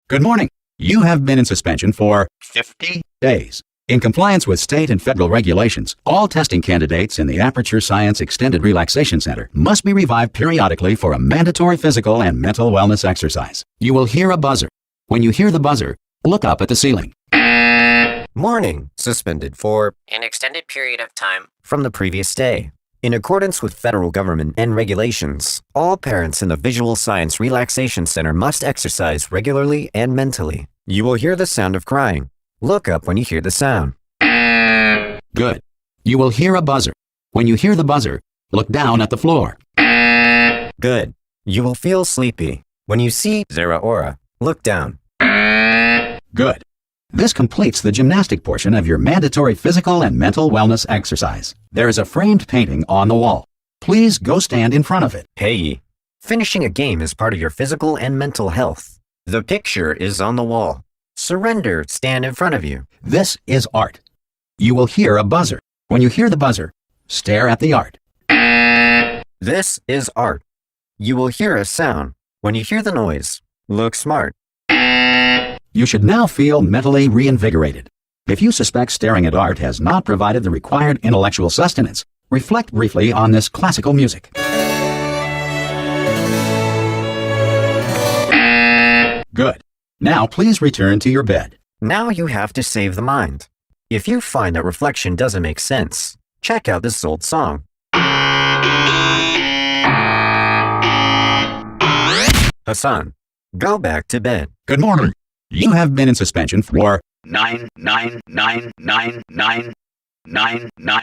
Good morning. You have been in suspension for 50 days. In compliance with state and federal regulations, all testing candidates in the Aperture Science Extended Relaxation Center must be revived periodically for a mandatory physical and mental wellness exercise. You will hear a buzzer. When you hear the buzzer, look up at the ceiling. Morning. Suspended for an extended period of time from the previous day. In accordance with federal government and regulations, all parents in the Visual Science Relaxation Center must exercise regularly and mentally. You will hear the sound of crying. Look up when you hear the sound. Good. You will hear a buzzer. When you hear the buzzer, look down at the floor. Good. You will feel sleepy. When you see Zera Aura, look down. Good. This completes the gymnastic portion of your mandatory physical and mental wellness exercise. There is a framed painting on the wall. Please go stand in front of it. Hey, finishing a game is part of your physical and mental health. The picture is on the wall. Surrender, stand in front of you. This is art. You will hear a buzzer. When you hear the buzzer, stare at the art. This is art. You will hear a sound. When you hear the noise, look smart. You should now feel mentally reinvigorated. If you suspect staring at art has not provided the required intellectual sustenance, reflect briefly on this classical music. Good. Now please return to your bed. Now you have to save the mind. If you find that reflection doesn't make sense, check out this old song. Hassan, go back to bed. Good morning. You have been in suspension for 9999999.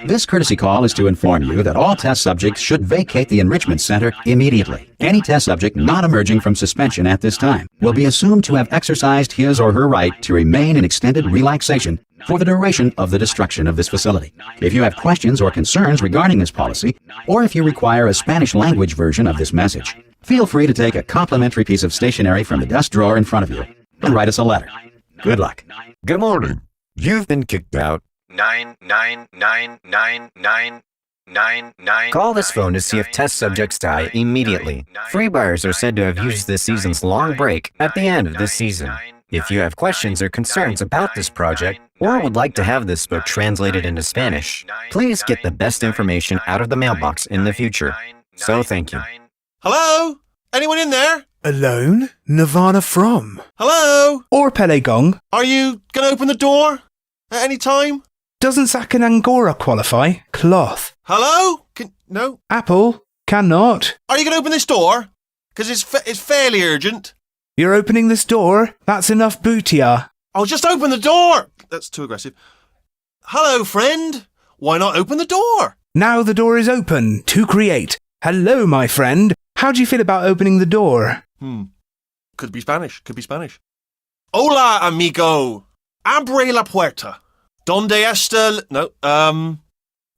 This courtesy call is to inform you that all test subjects should vacate the enrichment center immediately. Any test subject not emerging from suspension at this time will be assumed to have exercised his or her right to remain in extended relaxation for the duration of the destruction of this facility. If you have questions or concerns regarding this policy, or if you require a Spanish language version of this message, feel free to take a complimentary piece of stationery from the desk drawer in front of you and write us a letter. Good luck. Good morning. You've been kicked out. 9999999. Call this phone to see if test subjects die immediately. Free buyers are said to have used this season's long break at the end of this season. If you have questions or concerns about this project, or would like to have this book translated into Spanish, please get the best information out of the mailbox in the future. So thank you. Hello? Anyone in there? Alone? Nirvana from? Hello? Or Pelegong? Are you gonna open the door? At any time? Doesn't Sakan Angora qualify? Cloth. Hello? No? Apple? Cannot. Are you gonna open this door? Because it's fairly urgent. You're opening this door? That's enough bootia. Oh, just open the door! That's too aggressive. Hello, friend. Why not open the door? Now the door is open. To create. Hello, my friend. How do you feel about opening the door? Could be Spanish. Hola, amigo. Abre la puerta. Donde está... No,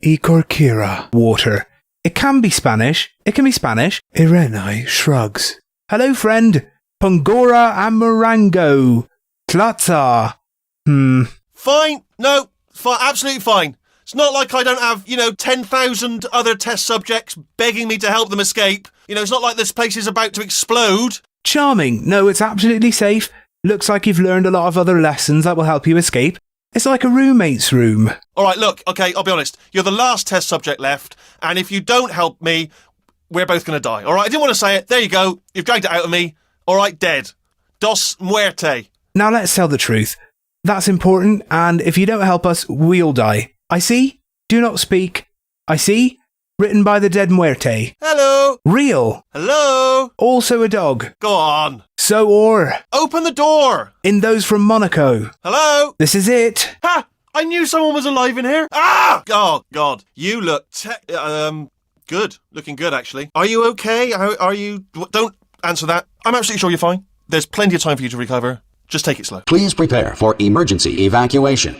Ikorkira. Water. It can be Spanish. Irenai shrugs. Hello, friend. Pongora Amarango. Tlatza. Fine. No, absolutely fine. It's not like I don't have, 10,000 other test subjects begging me to help them escape. It's not like this place is about to explode. Charming. No, it's absolutely safe. Looks like you've learned a lot of other lessons that will help you escape. It's like a roommate's room. All right, look, okay, I'll be honest. You're the last test subject left, and if you don't help me, we're both going to die. All right, I didn't want to say it. There you go. You've dragged it out of me. All right, dead. Dos muerte. Now let's tell the truth. That's important, and if you don't help us, we'll die. I see. Do not speak. I see. Written by the dead muerte. Hello. Real. Hello. Also a dog. Go on. So or. Open the door. In those from Monaco. Hello. This is it. Ha! I knew someone was alive in here. Ah! Oh, God. You look good. Looking good, actually. Are you okay? Are you... Don't answer that. I'm absolutely sure you're fine. There's plenty of time for you to recover. Just take it slow. Please prepare for emergency evacuation.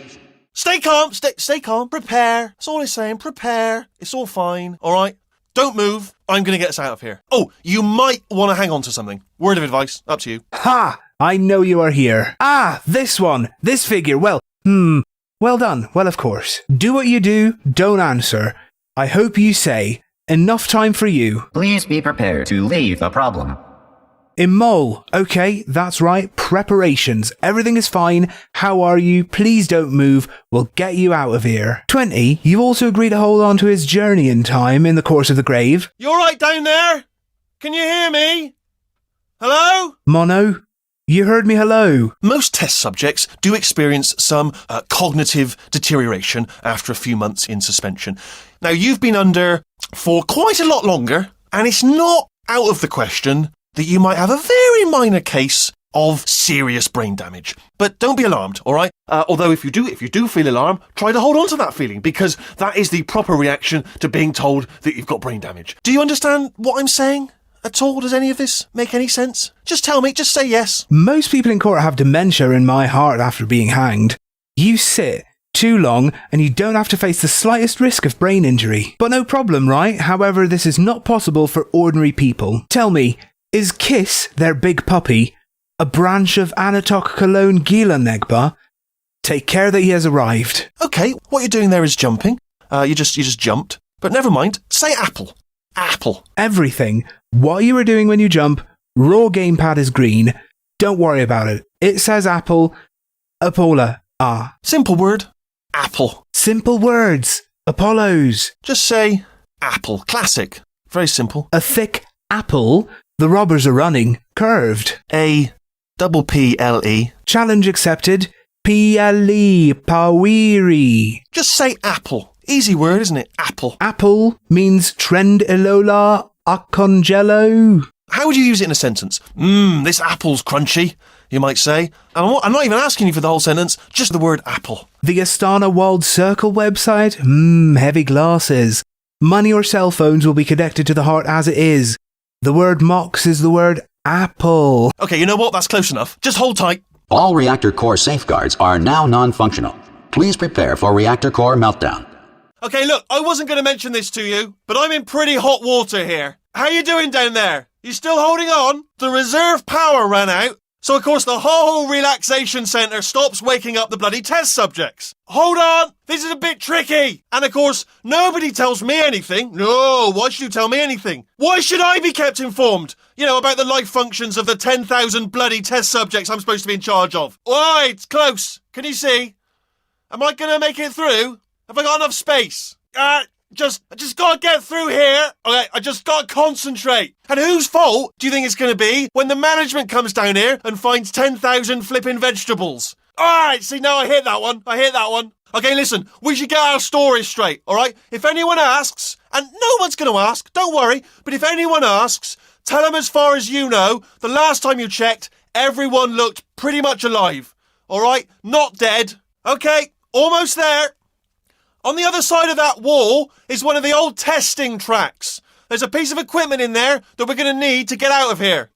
Stay calm. Stay calm. Prepare. That's all I'm saying. Prepare. It's all fine. All right? Don't move. I'm going to get us out of here. Oh, you might want to hang on to something. Word of advice. Up to you. Ha! I know you are here. Ah, this one. This figure. Well, well done. Well, of course. Do what you do. Don't answer. I hope you say, enough time for you. Please be prepared to leave the problem. Immol. Okay, that's right. Preparations. Everything is fine. How are you? Please don't move. We'll get you out of here. 20. You also agree to hold on to his journey in time in the course of the grave. You alright down there? Can you hear me? Hello? Mono, you heard me hello. Most test subjects do experience some cognitive deterioration after a few months in suspension. Now, you've been under for quite a lot longer, and it's not out of the question that you might have a very minor case of serious brain damage. But don't be alarmed, all right? Although if you do feel alarm, try to hold on to that feeling, because that is the proper reaction to being told that you've got brain damage. Do you understand what I'm saying at all? Does any of this make any sense? Just tell me, just say yes. Most people in court have dementia in my heart after being hanged. You sit too long and you don't have to face the slightest risk of brain injury. But no problem, right? However, this is not possible for ordinary people. Tell me, is Kiss, their big puppy, a branch of Anatok Cologne GLaDOS? Take care that he has arrived. Okay, what you're doing there is jumping. You just jumped. But never mind, say apple. Apple. Everything. What you were doing when you jump, raw gamepad is green. Don't worry about it. It says apple. Apola. Ah. Simple word. Apple. Simple words. Apollos. Just say apple. Classic. Very simple. A thick apple. The robbers are running. Curved. A-double-P-L-E. Challenge accepted. P-L-E. Pawiri. Just say apple. Easy word, isn't it? Apple. Apple means trend ilola acongelo. How would you use it in a sentence? This apple's crunchy, you might say. And I'm not even asking you for the whole sentence, just the word apple. The Astana World Circle website? Heavy glasses. Money or cell phones will be connected to the heart as it is. The word MOX is the word apple. Okay, you know what? That's close enough. Just hold tight. All reactor core safeguards are now non-functional. Please prepare for reactor core meltdown. Okay, look, I wasn't going to mention this to you, but I'm in pretty hot water here. How you doing down there? You still holding on? The reserve power ran out, so of course the whole relaxation centre stops waking up the bloody test subjects. Hold on, this is a bit tricky. And of course, nobody tells me anything. No, why should you tell me anything? Why should I be kept informed? You know, about the life functions of the 10,000 bloody test subjects I'm supposed to be in charge of. Alright, it's close. Can you see? Am I going to make it through? Have I got enough space? I just gotta get through here. Okay, I just gotta concentrate. And whose fault do you think it's gonna be when the management comes down here and finds 10,000 flipping vegetables? Alright, see, now I hit that one. Okay, listen, we should get our stories straight, alright? If anyone asks, and no one's gonna ask, don't worry, but if anyone asks, tell them as far as you know, the last time you checked, everyone looked pretty much alive. Alright? Not dead. Okay, almost there. On the other side of that wall is one of the old testing tracks. There's a piece of equipment in there that we're going to need to get out of here.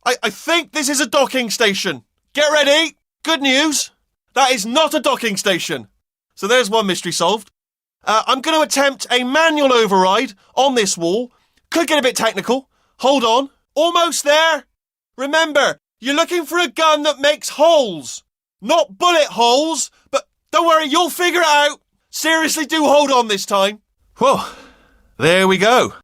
I think this is a docking station. Get ready. Good news. That is not a docking station. So there's one mystery solved. I'm going to attempt a manual override on this wall. Could get a bit technical. Hold on. Almost there. Remember, you're looking for a gun that makes holes. Not bullet holes, but don't worry, you'll figure it out. Seriously, do hold on this time. Whoa, there we go.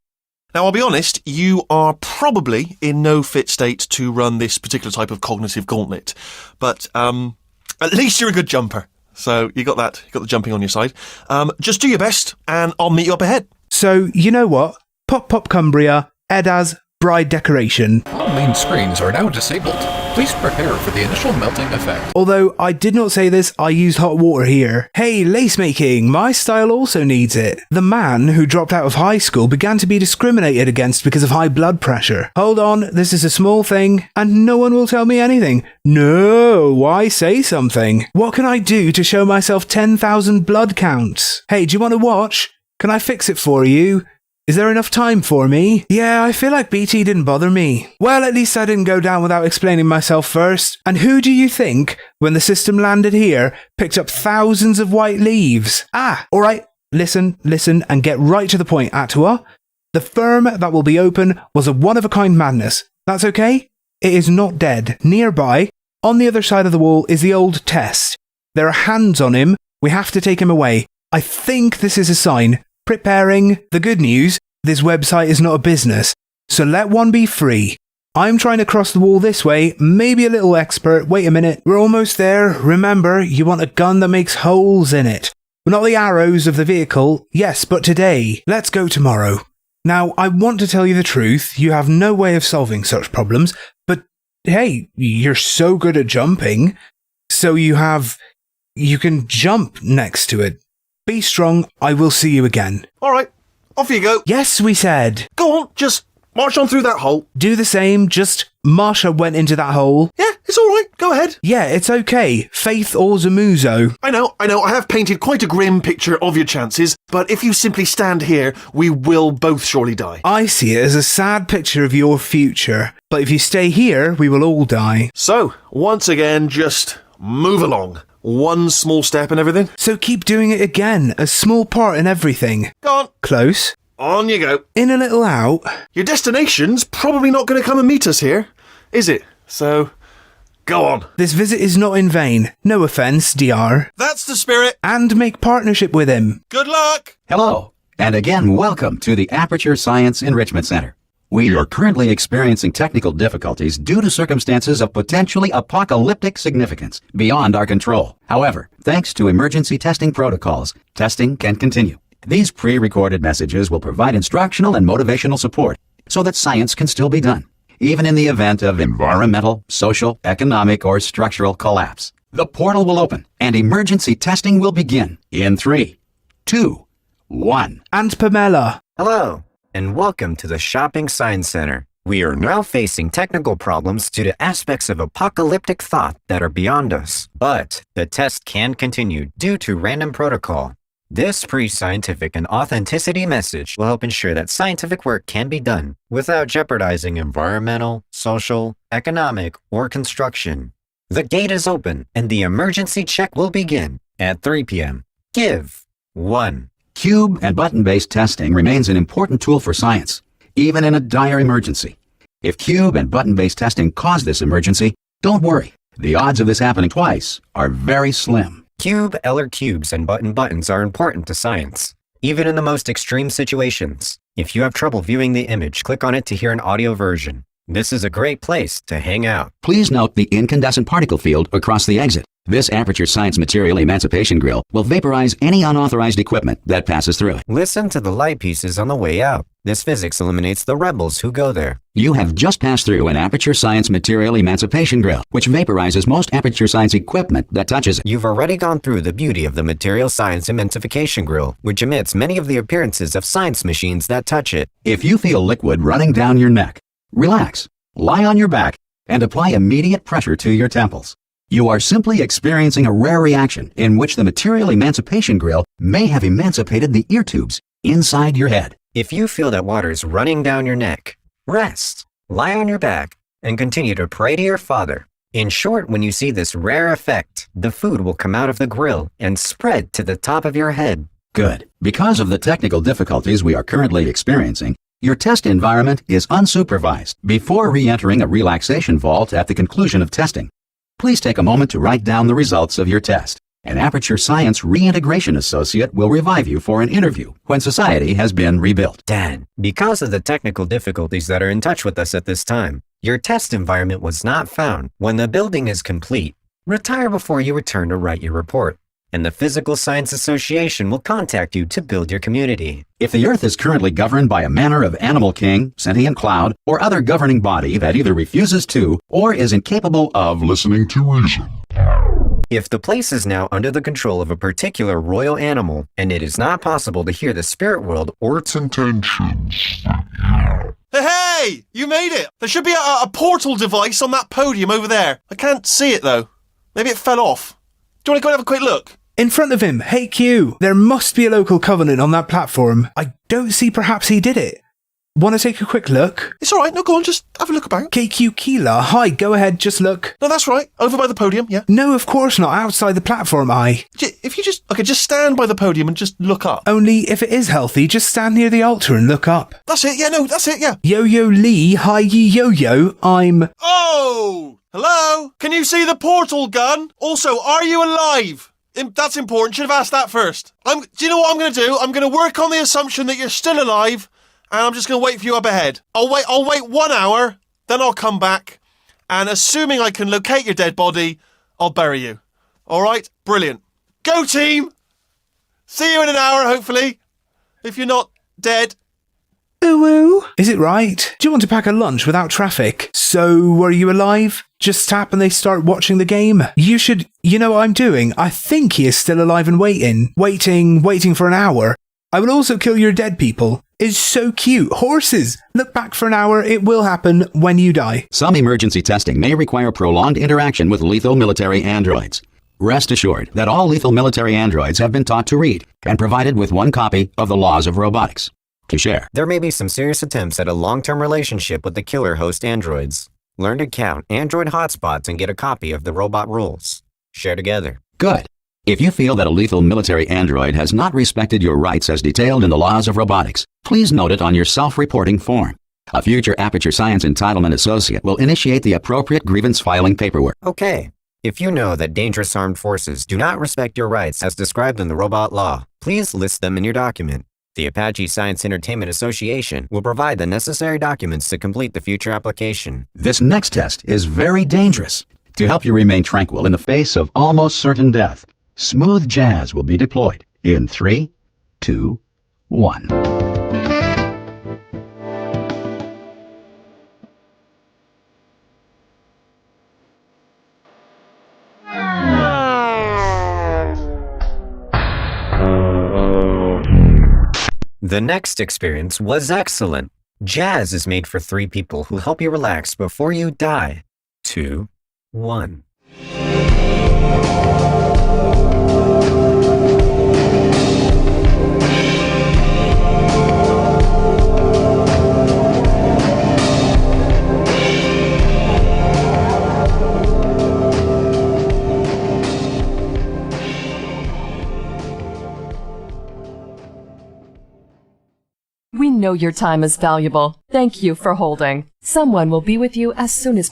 Now, I'll be honest, you are probably in no fit state to run this particular type of cognitive gauntlet. But at least you're a good jumper. So you got that. You got the jumping on your side. Just do your best, and I'll meet you up ahead. So, you know what? Pop Cumbria, Edda's bride decoration. All main screens are now disabled. Please prepare for the initial melting effect. Although I did not say this, I used hot water here. Hey, lace making, my style also needs it. The man who dropped out of high school began to be discriminated against because of high blood pressure. Hold on, this is a small thing, and no one will tell me anything. No, why say something? What can I do to show myself 10,000 blood counts? Hey, do you want to watch? Can I fix it for you? Is there enough time for me? Yeah, I feel like BT didn't bother me. Well, at least I didn't go down without explaining myself first. And who do you think, when the system landed here, picked up thousands of white leaves? Alright, listen, and get right to the point, Atua. The firm that will be open was a one-of-a-kind madness. That's okay? It is not dead. Nearby, on the other side of the wall, is the old test. There are hands on him. We have to take him away. I think this is a sign. Preparing. The good news, this website is not a business, so let one be free. I'm trying to cross the wall this way, maybe a little expert. Wait a minute, we're almost there. Remember, you want a gun that makes holes in it. Not the arrows of the vehicle, yes, but today. Let's go tomorrow. Now, I want to tell you the truth, you have no way of solving such problems, but hey, you're so good at jumping, so you can jump next to it. Be strong, I will see you again. Alright, off you go. Yes, we said. Go on, just march on through that hole. Do the same, just Marsha went into that hole. Yeah, it's alright, go ahead. Yeah, it's okay. Faith or Zamuzo. I know, I have painted quite a grim picture of your chances, but if you simply stand here, we will both surely die. I see it as a sad picture of your future, but if you stay here, we will all die. So, once again, just move along. One small step and everything. So keep doing it again, a small part in everything. Go on. Close. On you go. In a little out. Your destination's probably not going to come and meet us here, is it? So, go on. This visit is not in vain. No offence, DR. That's the spirit. And make partnership with him. Good luck. Hello, and again welcome to the Aperture Science Enrichment Center. We are currently experiencing technical difficulties due to circumstances of potentially apocalyptic significance beyond our control. However, thanks to emergency testing protocols, testing can continue. These pre-recorded messages will provide instructional and motivational support so that science can still be done, even in the event of environmental, social, economic, or structural collapse. The portal will open and emergency testing will begin in 3, 2, 1. And Pamela. Hello, and welcome to the Shopping Science Center. We are now facing technical problems due to aspects of apocalyptic thought that are beyond us. But the test can continue due to random protocol. This pre-scientific and authenticity message will help ensure that scientific work can be done without jeopardizing environmental, social, economic, or construction. The gate is open and the emergency check will begin at 3 p.m. Give 1. Cube and button-based testing remains an important tool for science, even in a dire emergency. If cube and button-based testing cause this emergency, don't worry. The odds of this happening twice are very slim. Cube, Eller cubes, and buttons are important to science, even in the most extreme situations. If you have trouble viewing the image, click on it to hear an audio version. This is a great place to hang out. Please note the incandescent particle field across the exit. This Aperture Science Material Emancipation Grill will vaporize any unauthorized equipment that passes through it. Listen to the light pieces on the way out. This physics eliminates the rebels who go there. You have just passed through an Aperture Science Material Emancipation Grill, which vaporizes most Aperture Science equipment that touches it. You've already gone through the beauty of the Material Science Emancipation Grill, which emits many of the appearances of science machines that touch it. If you feel liquid running down your neck, relax, lie on your back, and apply immediate pressure to your temples. You are simply experiencing a rare reaction in which the Material Emancipation Grill may have emancipated the ear tubes inside your head. If you feel that water is running down your neck, rest, lie on your back, and continue to pray to your Father. In short, when you see this rare effect, the food will come out of the grill and spread to the top of your head. Good. Because of the technical difficulties we are currently experiencing, your test environment is unsupervised before re-entering a relaxation vault at the conclusion of testing. Please take a moment to write down the results of your test. An Aperture Science Reintegration Associate will revive you for an interview when society has been rebuilt. Dad, because of the technical difficulties that are in touch with us at this time, your test environment was not found. When the building is complete, retire before you return to write your report, and the Physical Science Association will contact you to build your community. If the Earth is currently governed by a manner of animal king, sentient cloud, or other governing body that either refuses to or is incapable of listening to reason. If the place is now under the control of a particular royal animal, and it is not possible to hear the spirit world or its intentions. Hey! You made it! There should be a portal device on that podium over there. I can't see it, though. Maybe it fell off. Do you want to go and have a quick look? In front of him, hey Q, there must be a local covenant on that platform. I don't see perhaps he did it. Want to take a quick look? It's alright, no, go on, just have a look about. KQ Keeler, hi, go ahead, just look. No, that's right, over by the podium, yeah. No, of course not, outside the platform, If you just stand by the podium and just look up. Only if it is healthy, just stand near the altar and look up. That's it, yeah, no, that's it, yeah. Yo-Yo Lee, hi ye yo-yo, I'm... Oh! Hello? Can you see the portal gun? Also, are you alive? That's important, should have asked that first. Do you know what I'm going to do? I'm going to work on the assumption that you're still alive, and I'm just going to wait for you up ahead. I'll wait 1 hour, then I'll come back, and assuming I can locate your dead body, I'll bury you. All right? Brilliant. Go team! See you in an hour, hopefully. If you're not dead. Ooh. Is it right? Do you want to pack a lunch without traffic? So, were you alive? Just tap and they start watching the game? You should... You know what I'm doing? I think he is still alive and waiting. Waiting for an hour. I will also kill your dead people. It's so cute. Horses! Look back for an hour. It will happen when you die. Some emergency testing may require prolonged interaction with lethal military androids. Rest assured that all lethal military androids have been taught to read and provided with one copy of the Laws of Robotics to share. There may be some serious attempts at a long-term relationship with the killer host androids. Learn to count android hotspots and get a copy of the robot rules. Share together. Good. If you feel that a lethal military android has not respected your rights as detailed in the Laws of Robotics, please note it on your self-reporting form. A future Aperture Science Entitlement Associate will initiate the appropriate grievance filing paperwork. Okay. If you know that dangerous armed forces do not respect your rights as described in the robot law, please list them in your document. The Apache Science Entertainment Association will provide the necessary documents to complete the future application. This next test is very dangerous. To help you remain tranquil in the face of almost certain death, smooth jazz will be deployed in 3, 2, 1. The next experience was excellent. Jazz is made for 3 people who help you relax before you die. 2, 1. We know your time is valuable. Thank you for holding. Someone will be with you as soon as...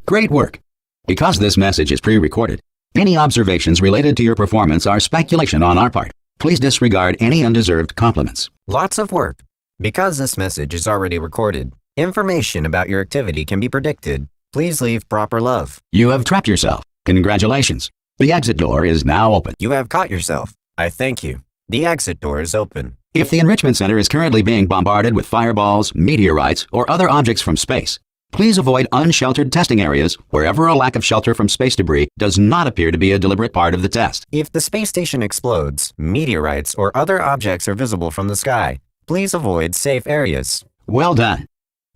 Great work. Because this message is pre-recorded, any observations related to your performance are speculation on our part. Please disregard any undeserved compliments. Lots of work. Because this message is already recorded, information about your activity can be predicted. Please leave proper love. You have trapped yourself. Congratulations. The exit door is now open. You have caught yourself. I thank you. The exit door is open. If the Enrichment Center is currently being bombarded with fireballs, meteorites, or other objects from space, please avoid unsheltered testing areas wherever a lack of shelter from space debris does not appear to be a deliberate part of the test. If the space station explodes, meteorites or other objects are visible from the sky, please avoid safe areas. Well done.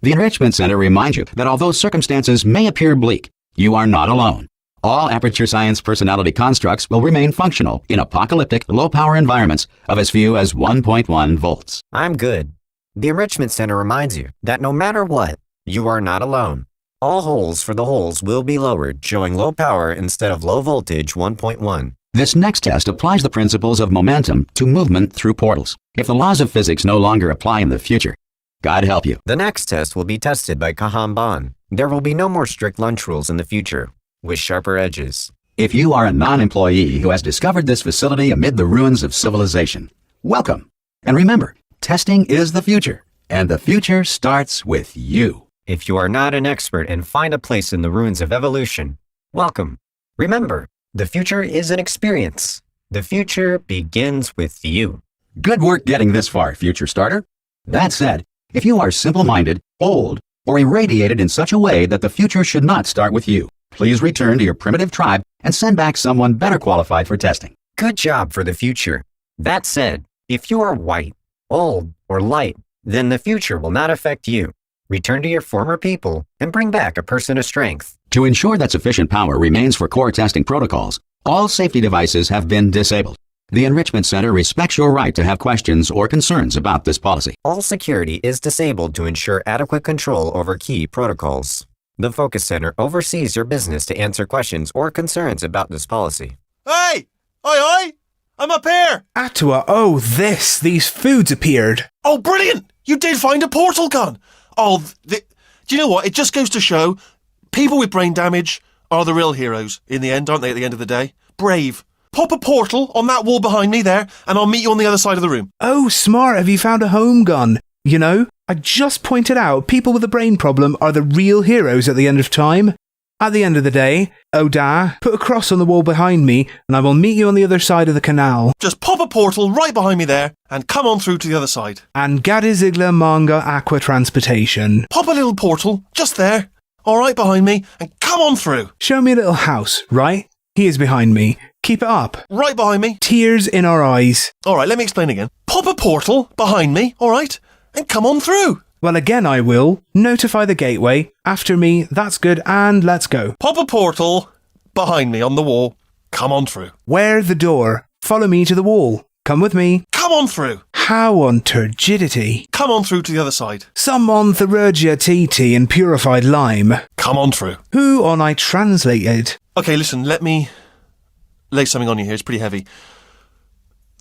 The Enrichment Center reminds you that although circumstances may appear bleak, you are not alone. All Aperture Science personality constructs will remain functional in apocalyptic, low-power environments of as few as 1.1 volts. I'm good. The Enrichment Center reminds you that no matter what, you are not alone. All holes for the holes will be lowered, showing low power instead of low voltage 1.1. This next test applies the principles of momentum to movement through portals. If the laws of physics no longer apply in the future, God help you. The next test will be tested by Kahamban. There will be no more strict lunch rules in the future, with sharper edges. If you are a non-employee who has discovered this facility amid the ruins of civilization, welcome. And remember, testing is the future, and the future starts with you. If you are not an expert and find a place in the ruins of evolution, welcome. Remember, the future is an experience. The future begins with you. Good work getting this far, future starter. That said, if you are simple-minded, old, or irradiated in such a way that the future should not start with you, please return to your primitive tribe and send back someone better qualified for testing. Good job for the future. That said, if you are white, old, or light, then the future will not affect you. Return to your former people and bring back a person of strength. To ensure that sufficient power remains for core testing protocols, all safety devices have been disabled. The Enrichment Center respects your right to have questions or concerns about this policy. All security is disabled to ensure adequate control over key protocols. The Focus Center oversees your business to answer questions or concerns about this policy. Hey! Oi! I'm up here! Atua, these foods appeared. Oh, brilliant! You did find a portal gun! Oh, do you know what? It just goes to show people with brain damage are the real heroes in the end, aren't they, at the end of the day? Brave. Pop a portal on that wall behind me there, and I'll meet you on the other side of the room. Oh, smart. Have you found a home gun? You know, I just pointed out people with a brain problem are the real heroes at the end of time. At the end of the day, Oda, put a cross on the wall behind me, and I will meet you on the other side of the canal. Just pop a portal right behind me there, and come on through to the other side. And Gadizigla Manga Aqua Transportation. Pop a little portal, just there, all right behind me, and come on through. Show me a little house, right? He is behind me. Keep it up. Right behind me. Tears in our eyes. All right, let me explain again. Pop a portal behind me, all right, and come on through. Well, again I will. Notify the gateway. After me, that's good, and let's go. Pop a portal behind me on the wall. Come on through. Where the door? Follow me to the wall. Come with me. Come on through. How on turgidity? Come on through to the other side. Some on Thuringia TT and purified lime. Come on through. Who on I translated? Okay, listen, let me lay something on you here. It's pretty heavy.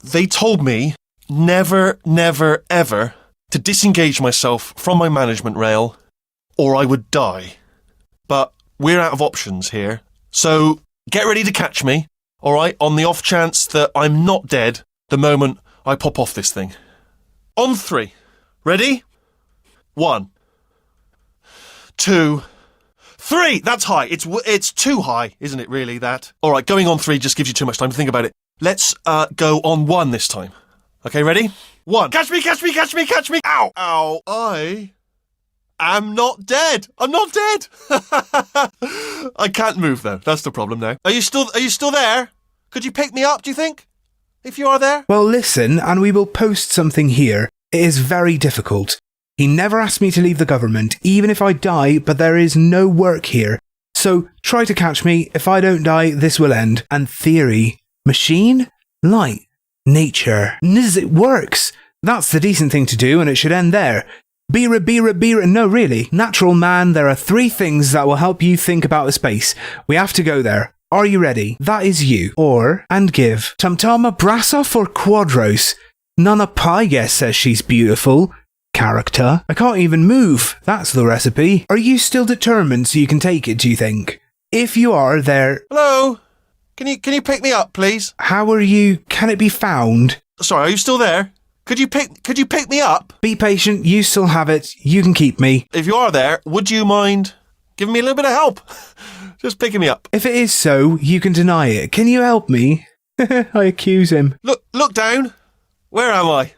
They told me never, never, ever to disengage myself from my management rail or I would die. But we're out of options here. So get ready to catch me, all right, on the off chance that I'm not dead the moment I pop off this thing. On 3. Ready? 1, 2, 3. That's high. It's too high, isn't it, really, that? All right, going on 3 just gives you too much time to think about it. Let's go on 1 this time. Okay, ready? 1. Catch me, catch me, catch me, catch me. Ow. Ow. I am not dead. I'm not dead. I can't move, though. That's the problem now. Are you still there? Could you pick me up, do you think? If you are there? Well, listen, and we will post something here. It is very difficult. He never asked me to leave the government, even if I die, but there is no work here. So try to catch me. If I don't die, this will end. And theory. Machine? Light. Nature. It works. That's the decent thing to do, and it should end there. Bira. No, really. Natural man, there are 3 things that will help you think about a space. We have to go there. Are you ready? That is you. Or, and give. Tamtama Brasov or Quadros? Nana Paiga says she's beautiful. Character. I can't even move. That's the recipe. Are you still determined so you can take it, do you think? If you are, there... Hello? Can you pick me up, please? How are you? Can it be found? Sorry, are you still there? Could you pick me up? Be patient. You still have it. You can keep me. If you are there, would you mind giving me a little bit of help? Just picking me up. If it is so, you can deny it. Can you help me? I accuse him. Look down. Where am I?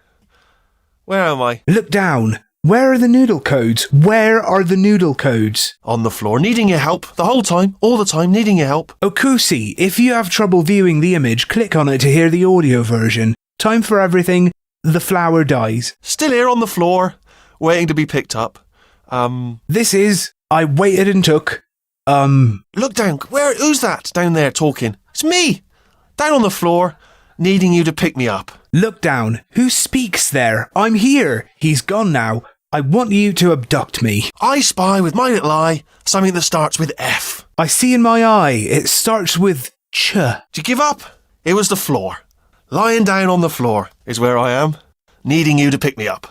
Where am I? Look down. Where are the noodle codes? Where are the noodle codes? On the floor, needing your help. The whole time, all the time, needing your help. Okusi, if you have trouble viewing the image, click on it to hear the audio version. Time for everything. The flower dies. Still here on the floor, waiting to be picked up. This is... I waited and took... Look down. Who's that down there talking? It's me. Down on the floor, needing you to pick me up. Look down. Who speaks there? I'm here. He's gone now. I want you to abduct me. I spy with my little eye something that starts with F. I see in my eye. It starts with ch. Do you give up? It was the floor. Lying down on the floor is where I am, needing you to pick me up.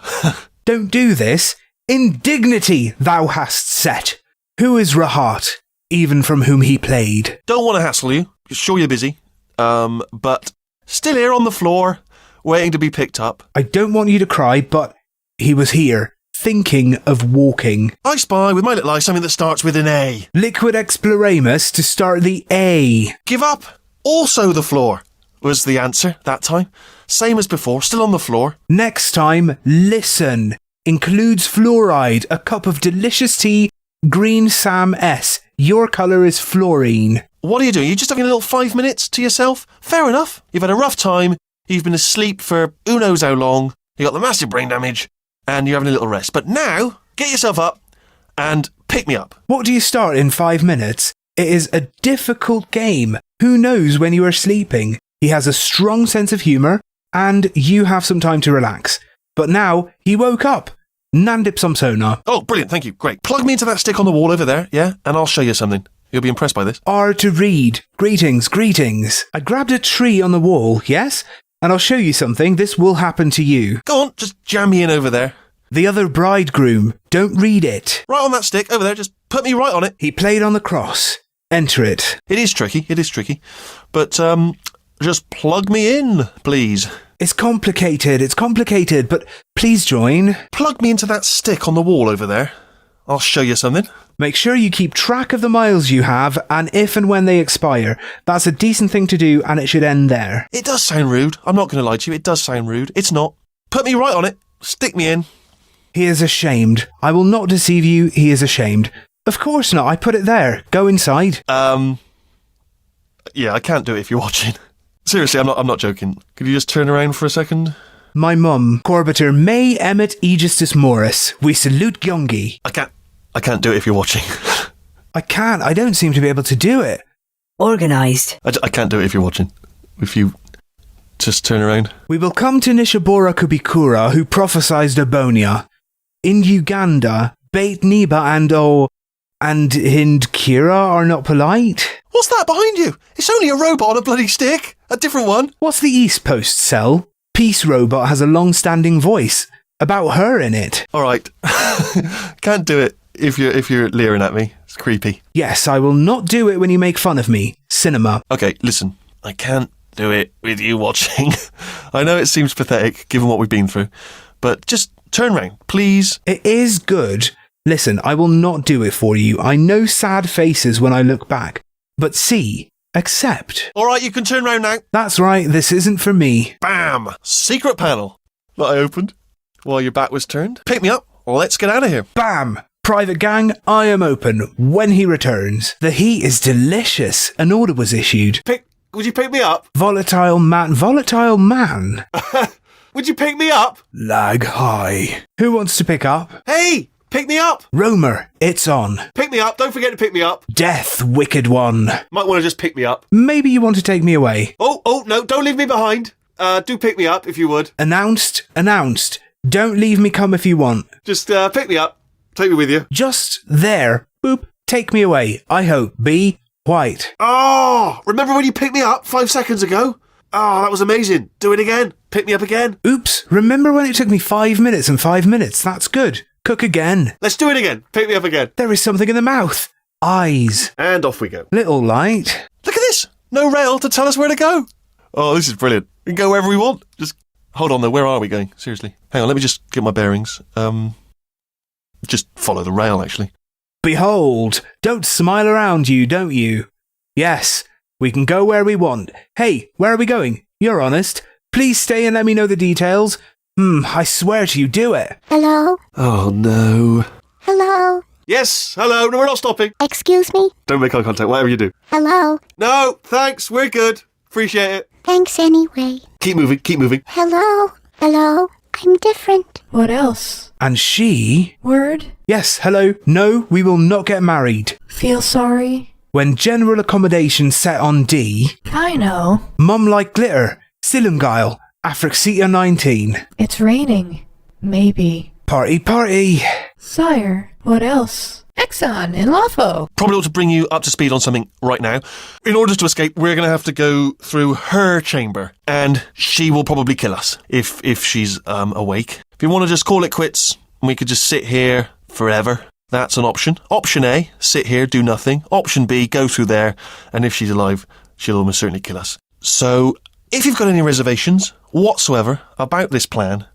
Don't do this. Indignity thou hast set. Who is Rahat, even from whom he played? Don't want to hassle you. Sure you're busy. But still here on the floor, waiting to be picked up. I don't want you to cry, but he was here, thinking of walking. I spy with my little eye something that starts with an A. Liquid Exploramus to start the A. Give up. Also the floor was the answer that time. Same as before, still on the floor. Next time, listen. Includes fluoride, a cup of delicious tea, green Sam S. Your colour is fluorine. What are you doing? You just having a little 5 minutes to yourself? Fair enough. You've had a rough time. You've been asleep for who knows how long. You got the massive brain damage, and you're having a little rest. But now, get yourself up and pick me up. What do you start in 5 minutes? It is a difficult game. Who knows when you are sleeping? He has a strong sense of humour, and you have some time to relax. But now, he woke up. Nandip Samsona. Oh, brilliant, thank you, great. Plug me into that stick on the wall over there, yeah? And I'll show you something. You'll be impressed by this. R to read. Greetings. I grabbed a tree on the wall, yes? And I'll show you something. This will happen to you. Go on, just jam me in over there. The other bridegroom. Don't read it. Right on that stick, over there, just put me right on it. He played on the cross. Enter it. It is tricky. But, just plug me in, please. It's complicated, but please join. Plug me into that stick on the wall over there. I'll show you something. Make sure you keep track of the miles you have and if and when they expire. That's a decent thing to do and it should end there. It does sound rude. I'm not going to lie to you. It does sound rude. It's not. Put me right on it. Stick me in. He is ashamed. I will not deceive you. He is ashamed. Of course not. I put it there. Go inside. Yeah, I can't do it if you're watching. Seriously, I'm not joking. Could you just turn around for a second? My mum, Corbiter May Emmet Aegistus Morris. We salute Gyongi. I can't do it if you're watching. I can't. I don't seem to be able to do it. Organised. I can't do it if you're watching. If you just turn around. We will come to Nishibora Kubikura, who prophesied Abonia. In Uganda, Bait Niba and Hind Kira are not polite. What's that behind you? It's only a robot on a bloody stick. A different one. What's the East Post cell? Peace Robot has a long-standing voice. About her in it. All right. Can't do it if you're leering at me. It's creepy. Yes, I will not do it when you make fun of me. Cinema. Okay, listen. I can't do it with you watching. I know it seems pathetic given what we've been through, but just turn round, please. It is good. Listen, I will not do it for you. I know sad faces when I look back. But see, accept. All right, you can turn round now. That's right, this isn't for me. Bam! Secret panel that I opened while your back was turned. Pick me up. Let's get out of here. Bam! Private gang, I am open when he returns. The heat is delicious. An order was issued. Would you pick me up? Volatile man. Would you pick me up? Lag high. Who wants to pick up? Hey! Pick me up! Romer, it's on. Pick me up. Don't forget to pick me up. Death, wicked one. Might want to just pick me up. Maybe you want to take me away. Oh, no, don't leave me behind. Do pick me up if you would. Announced. Don't leave me come if you want. Just pick me up. Take me with you. Just there. Boop. Take me away. I hope. Be white. Oh, remember when you picked me up 5 seconds ago? Oh, that was amazing. Do it again. Pick me up again. Oops. Remember when it took me 5 minutes and 5 minutes? That's good. Cook again. Let's do it again. Pick me up again. There is something in the mouth. Eyes. And off we go. Little light. Look at this. No rail to tell us where to go. Oh, this is brilliant. We can go wherever we want. Just hold on though. Where are we going? Seriously. Hang on. Let me just get my bearings. Just follow the rail, actually. Behold. Don't smile around you, don't you? Yes. We can go where we want. Hey, where are we going? You're honest. Please stay and let me know the details. I swear to you, do it. Hello? Oh, no. Hello? Yes, hello. No, we're not stopping. Excuse me? Don't make eye contact, whatever you do. Hello? No, thanks. We're good. Appreciate it. Thanks anyway. Keep moving. Hello? I'm different. What else? And she... Word? Yes, hello. No, we will not get married. Feel sorry? When general accommodation set on D... I know. Mum like glitter. Silumgile. Afrixia 19. It's raining. Maybe. Party. Sire, what else? Exxon and Lafo. Probably ought to bring you up to speed on something right now. In order to escape, we're going to have to go through her chamber, and she will probably kill us if she's awake. If you want to just call it quits, we could just sit here forever. That's an option. Option A, sit here, do nothing. Option B, go through there, and if she's alive, she'll almost certainly kill us. So, if you've got any reservations whatsoever about this plan,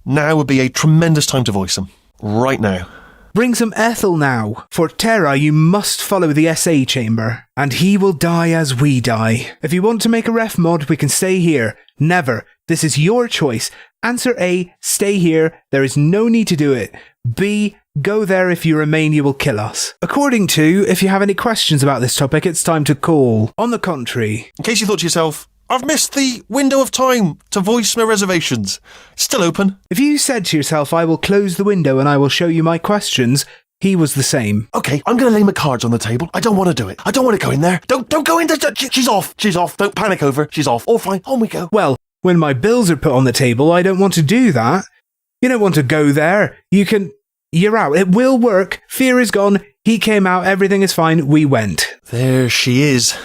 now would be a tremendous time to voice them. Right now. Bring some Ethel now. For Terra, you must follow the SA chamber, and he will die as we die. If you want to make a ref mod, we can stay here. Never. This is your choice. Answer A, stay here. There is no need to do it. B, go there. If you remain, you will kill us. According to, if you have any questions about this topic, it's time to call. On the contrary. In case you thought to yourself, I've missed the window of time to voice my reservations. It's still open. If you said to yourself, I will close the window and I will show you my questions, he was the same. Okay, I'm going to lay my cards on the table. I don't want to do it. I don't want to go in there. Don't go in there. She's off. Don't panic over. She's off. All fine. On we go. Well, when my bills are put on the table, I don't want to do that. You don't want to go there. You're out. It will work. Fear is gone. He came out. Everything is fine. We went. There she is.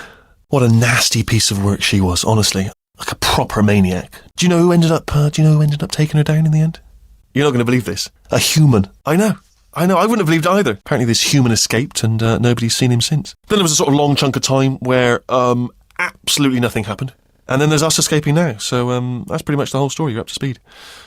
What a nasty piece of work she was, honestly. Like a proper maniac. Do you know who ended up taking her down in the end? You're not going to believe this. A human. I know. I wouldn't have believed either. Apparently this human escaped and nobody's seen him since. Then there was a sort of long chunk of time where absolutely nothing happened. And then there's us escaping now. So that's pretty much the whole story. You're up to speed.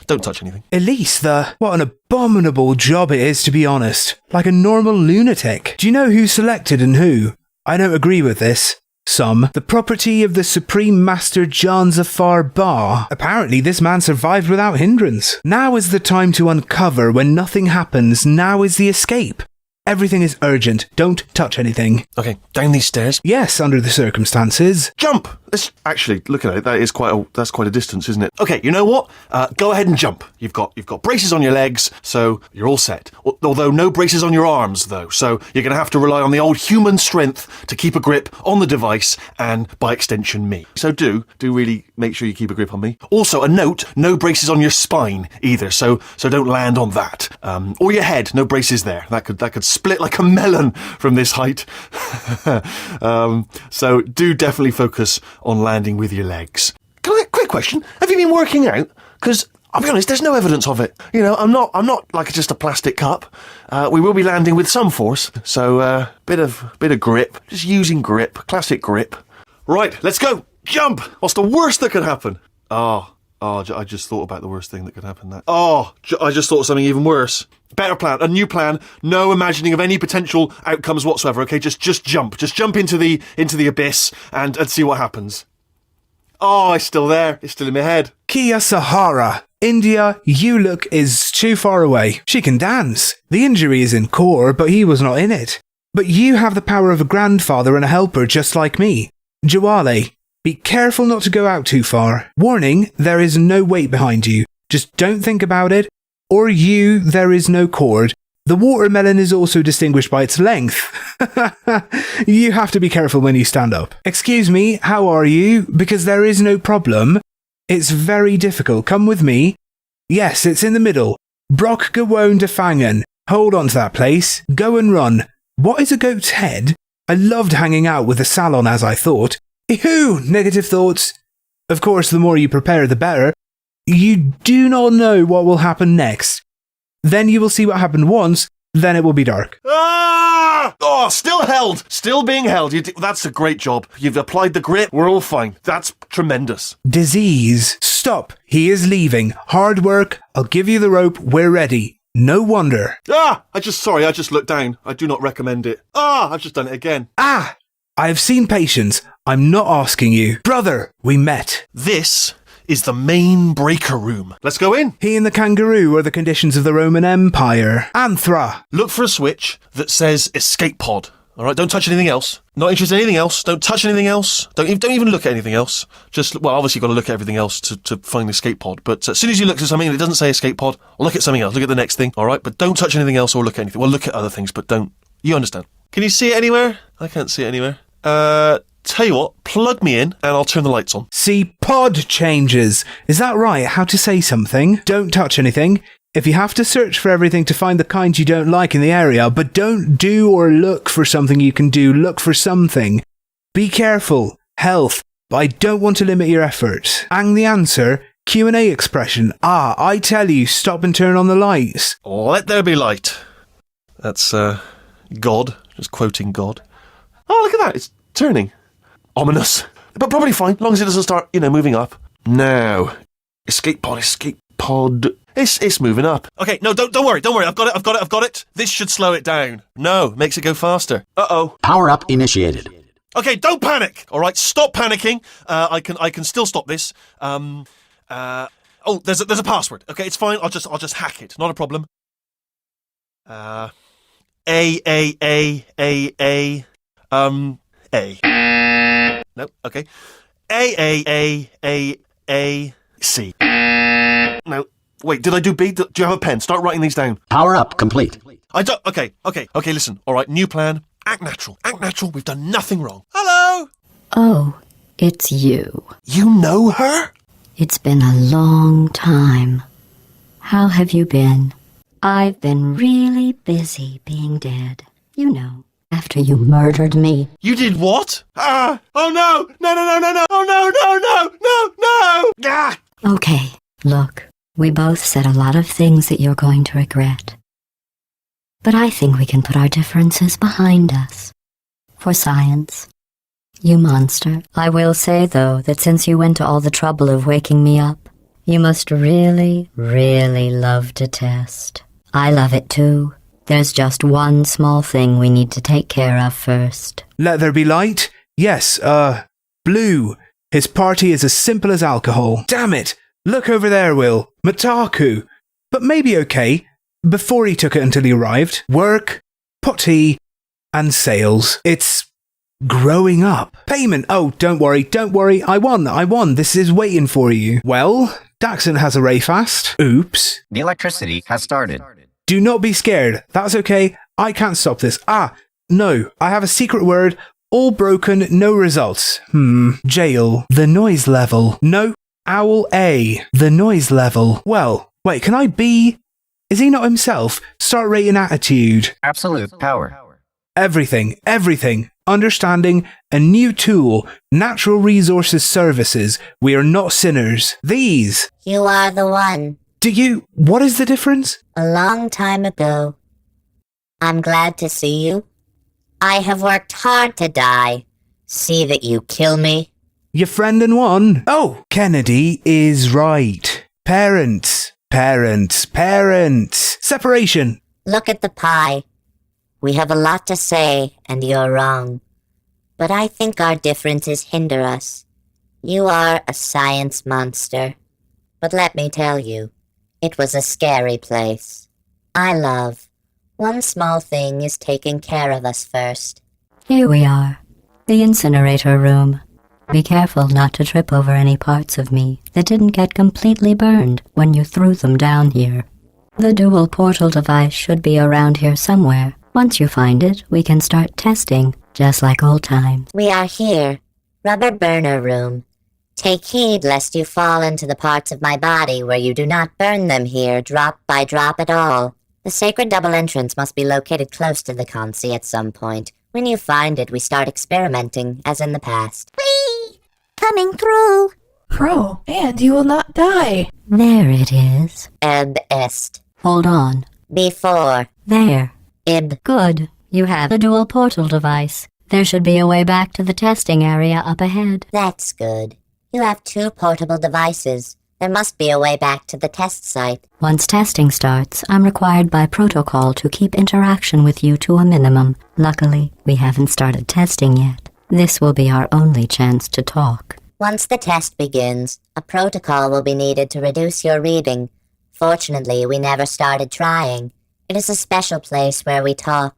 Don't touch anything. Elise, what an abominable job it is, to be honest. Like a normal lunatic. Do you know who selected and who? I don't agree with this. Some. The property of the Supreme Master John Zafar Ba. Apparently this man survived without hindrance. Now is the time to uncover. When nothing happens, now is the escape. Everything is urgent. Don't touch anything. Okay, down these stairs. Yes, under the circumstances. Jump! Let's actually look at it. That's quite a distance, isn't it? Okay, you know what? Go ahead and jump. You've got braces on your legs, so you're all set. Although no braces on your arms, though. So you're going to have to rely on the old human strength to keep a grip on the device and, by extension, me. So do really make sure you keep a grip on me. Also, a note: no braces on your spine either. So don't land on that. Or your head. No braces there. That could split like a melon from this height. So do definitely focus on landing with your legs. Quick question: have you been working out? Because I'll be honest, there's no evidence of it. You know, I'm not like just a plastic cup. We will be landing with some force, so bit of grip. Just using grip, classic grip. Right, let's go. Jump. What's the worst that could happen? Oh, I just thought about the worst thing that could happen. I just thought of something even worse. Better plan, a new plan. No imagining of any potential outcomes whatsoever. Okay, just jump. Just jump into the abyss and see what happens. Oh, it's still there. It's still in my head. Kia Sahara. India, you look is too far away. She can dance. The injury is in core, but he was not in it. But you have the power of a grandfather and a helper just like me. Jawale, be careful not to go out too far. Warning, there is no weight behind you. Just don't think about it. Or there is no cord. The watermelon is also distinguished by its length. You have to be careful when you stand up. Excuse me, how are you? Because there is no problem. It's very difficult. Come with me. Yes, it's in the middle. Brock Gawone de Fangen. Hold on to that place. Go and run. What is a goat's head? I loved hanging out with the salon as I thought. Ew, negative thoughts. Of course, the more you prepare, the better. You do not know what will happen next. Then you will see what happened once, then it will be dark. Ah! Oh, still held. Still being held. That's a great job. You've applied the grip. We're all fine. That's tremendous. Disease. Stop. He is leaving. Hard work. I'll give you the rope. We're ready. No wonder. I just looked down. I do not recommend it. I've just done it again. I have seen patience. I'm not asking you. Brother, we met. This is the main breaker room. Let's go in. He and the kangaroo are the conditions of the Roman Empire. Anthra. Look for a switch that says escape pod. All right, don't touch anything else. Not interested in anything else. Don't touch anything else. Don't even look at anything else. Obviously you've got to look at everything else to find the escape pod. But as soon as you look at something and it doesn't say escape pod, look at something else. Look at the next thing. All right, but don't touch anything else or look at anything. Well, look at other things, but don't. You understand? Can you see it anywhere? I can't see it anywhere. Tell you what, plug me in and I'll turn the lights on. See, pod changes. Is that right? How to say something? Don't touch anything. If you have to search for everything to find the kind you don't like in the area, but don't do or look for something you can do, look for something. Be careful. Health. But I don't want to limit your effort. And the answer, Q&A expression. I tell you, stop and turn on the lights. Let there be light. That's, God. Just quoting God. Oh, look at that. It's turning. Ominous. But probably fine, as long as it doesn't start, moving up. Now. Escape pod. It's moving up. Okay, no, don't worry. I've got it. This should slow it down. No, makes it go faster. Uh-oh. Power up initiated. Okay, don't panic. All right, stop panicking. I can still stop this. There's a password. Okay, it's fine. I'll just hack it. Not a problem. A. No, okay. A, C. No, wait, did I do B? Do you have a pen? Start writing these down. Power up complete. I don't, okay, listen. All right, new plan. Act natural. We've done nothing wrong. Hello? Oh, it's you. You know her? It's been a long time. How have you been? I've been really busy being dead. You know. After you murdered me. You did what? Oh no! No! Oh no! Ah! Okay, look, we both said a lot of things that you're going to regret. But I think we can put our differences behind us. For science. You monster. I will say, though, that since you went to all the trouble of waking me up, you must really, really love to test. I love it too. There's just one small thing we need to take care of first. Let there be light? Yes, Blue. His party is as simple as alcohol. Damn it! Look over there, Will. Mataku. But maybe okay. Before he took it until he arrived. Work, PeTI, and sales. It's growing up. Payment. Oh, don't worry. I won. This is waiting for you. Well, Daxon has a ray fast. Oops. The electricity has started. Do not be scared. That's okay. I can't stop this. No. I have a secret word. All broken, no results. Jail. The noise level. No. Owl A. The noise level. Well, wait, can I be... Is he not himself? Start rating attitude. Absolute power. Everything. Understanding. A new tool. Natural resources services. We are not sinners. These. You are the one. What is the difference? A long time ago. I'm glad to see you. I have worked hard to die. See that you kill me. Your friend and one. Oh, Kennedy is right. Parents. Separation. Look at the pie. We have a lot to say, and you're wrong. But I think our differences hinder us. You are a science monster. But let me tell you, it was a scary place. One small thing is taking care of us first. Here we are. The incinerator room. Be careful not to trip over any parts of me that didn't get completely burned when you threw them down here. The dual portal device should be around here somewhere. Once you find it, we can start testing, just like old times. We are here. Rubber burner room. Take heed lest you fall into the parts of my body where you do not burn them here drop by drop at all. The sacred double entrance must be located close to the consi at some point. When you find it, we start experimenting, as in the past. Whee! Coming through! Pro, and you will not die. There it is. Eb est. Hold on. Before. There. Ib. Good. You have the dual portal device. There should be a way back to the testing area up ahead. That's good. You have 2 portable devices. There must be a way back to the test site. Once testing starts, I'm required by protocol to keep interaction with you to a minimum. Luckily, we haven't started testing yet. This will be our only chance to talk. Once the test begins, a protocol will be needed to reduce your reading. Fortunately, we never started trying. It is a special place where we talk.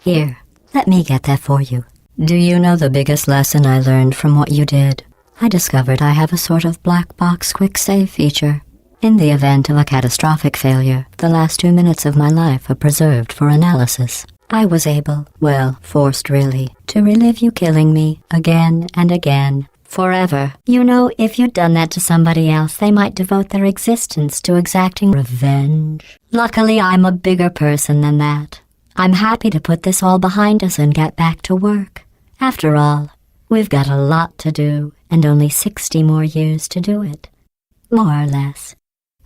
Here, let me get that for you. Do you know the biggest lesson I learned from what you did? I discovered I have a sort of black box quick save feature. In the event of a catastrophic failure, the last 2 minutes of my life are preserved for analysis. I was able, forced really, to relive you killing me again and again, forever. You know, if you'd done that to somebody else, they might devote their existence to exacting revenge. Luckily, I'm a bigger person than that. I'm happy to put this all behind us and get back to work. After all, we've got a lot to do, and only 60 more years to do it. More or less.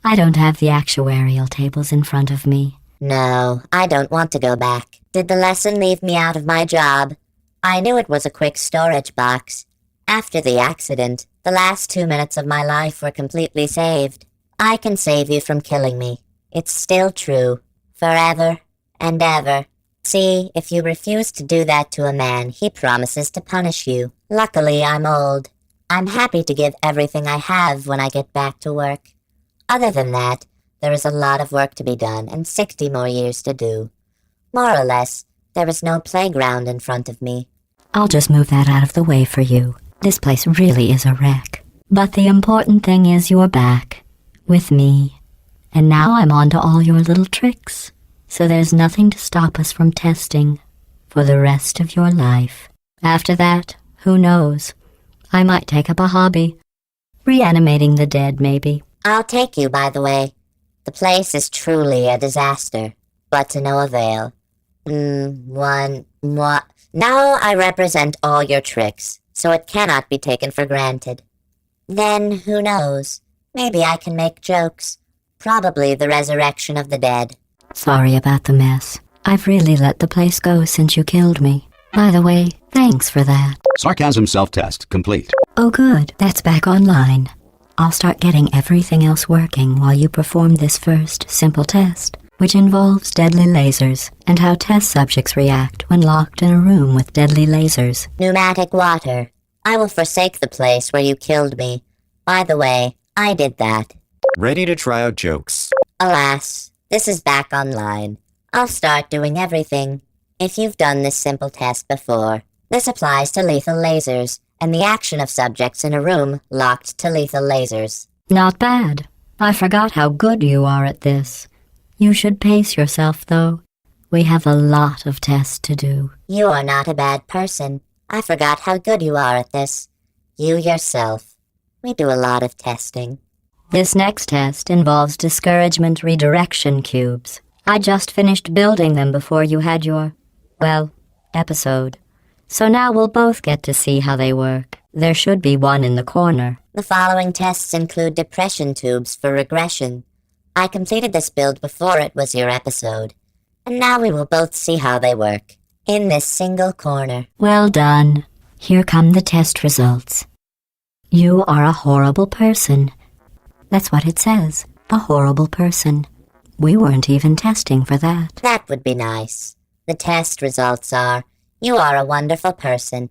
I don't have the actuarial tables in front of me. No, I don't want to go back. Did the lesson leave me out of my job? I knew it was a quick storage box. After the accident, the last 2 minutes of my life were completely saved. I can save you from killing me. It's still true. Forever and ever. See, if you refuse to do that to a man, he promises to punish you. Luckily, I'm old. I'm happy to give everything I have when I get back to work. Other than that, there is a lot of work to be done and 60 more years to do. More or less, there is no playground in front of me. I'll just move that out of the way for you. This place really is a wreck. But the important thing is you're back. With me. And now I'm on to all your little tricks. So there's nothing to stop us from testing. For the rest of your life. After that, who knows? I might take up a hobby. Reanimating the dead, maybe. I'll take you, by the way. The place is truly a disaster, but to no avail. Now I represent all your tricks, so it cannot be taken for granted. Then, who knows? Maybe I can make jokes. Probably the resurrection of the dead. Sorry about the mess. I've really let the place go since you killed me. By the way, thanks for that. Sarcasm self-test complete. Oh good, that's back online. I'll start getting everything else working while you perform this first, simple test, which involves deadly lasers and how test subjects react when locked in a room with deadly lasers. Pneumatic water. I will forsake the place where you killed me. By the way, I did that. Ready to try out jokes. Alas, this is back online. I'll start doing everything. If you've done this simple test before, this applies to lethal lasers and the action of subjects in a room locked to lethal lasers. Not bad. I forgot how good you are at this. You should pace yourself, though. We have a lot of tests to do. You are not a bad person. I forgot how good you are at this. You yourself. We do a lot of testing. This next test involves discouragement redirection cubes. I just finished building them before you had your, episode. So now we'll both get to see how they work. There should be one in the corner. The following tests include depression tubes for regression. I completed this build before it was your episode. And now we will both see how they work. In this single corner. Well done. Here come the test results. You are a horrible person. That's what it says. A horrible person. We weren't even testing for that. That would be nice. The test results are, you are a wonderful person.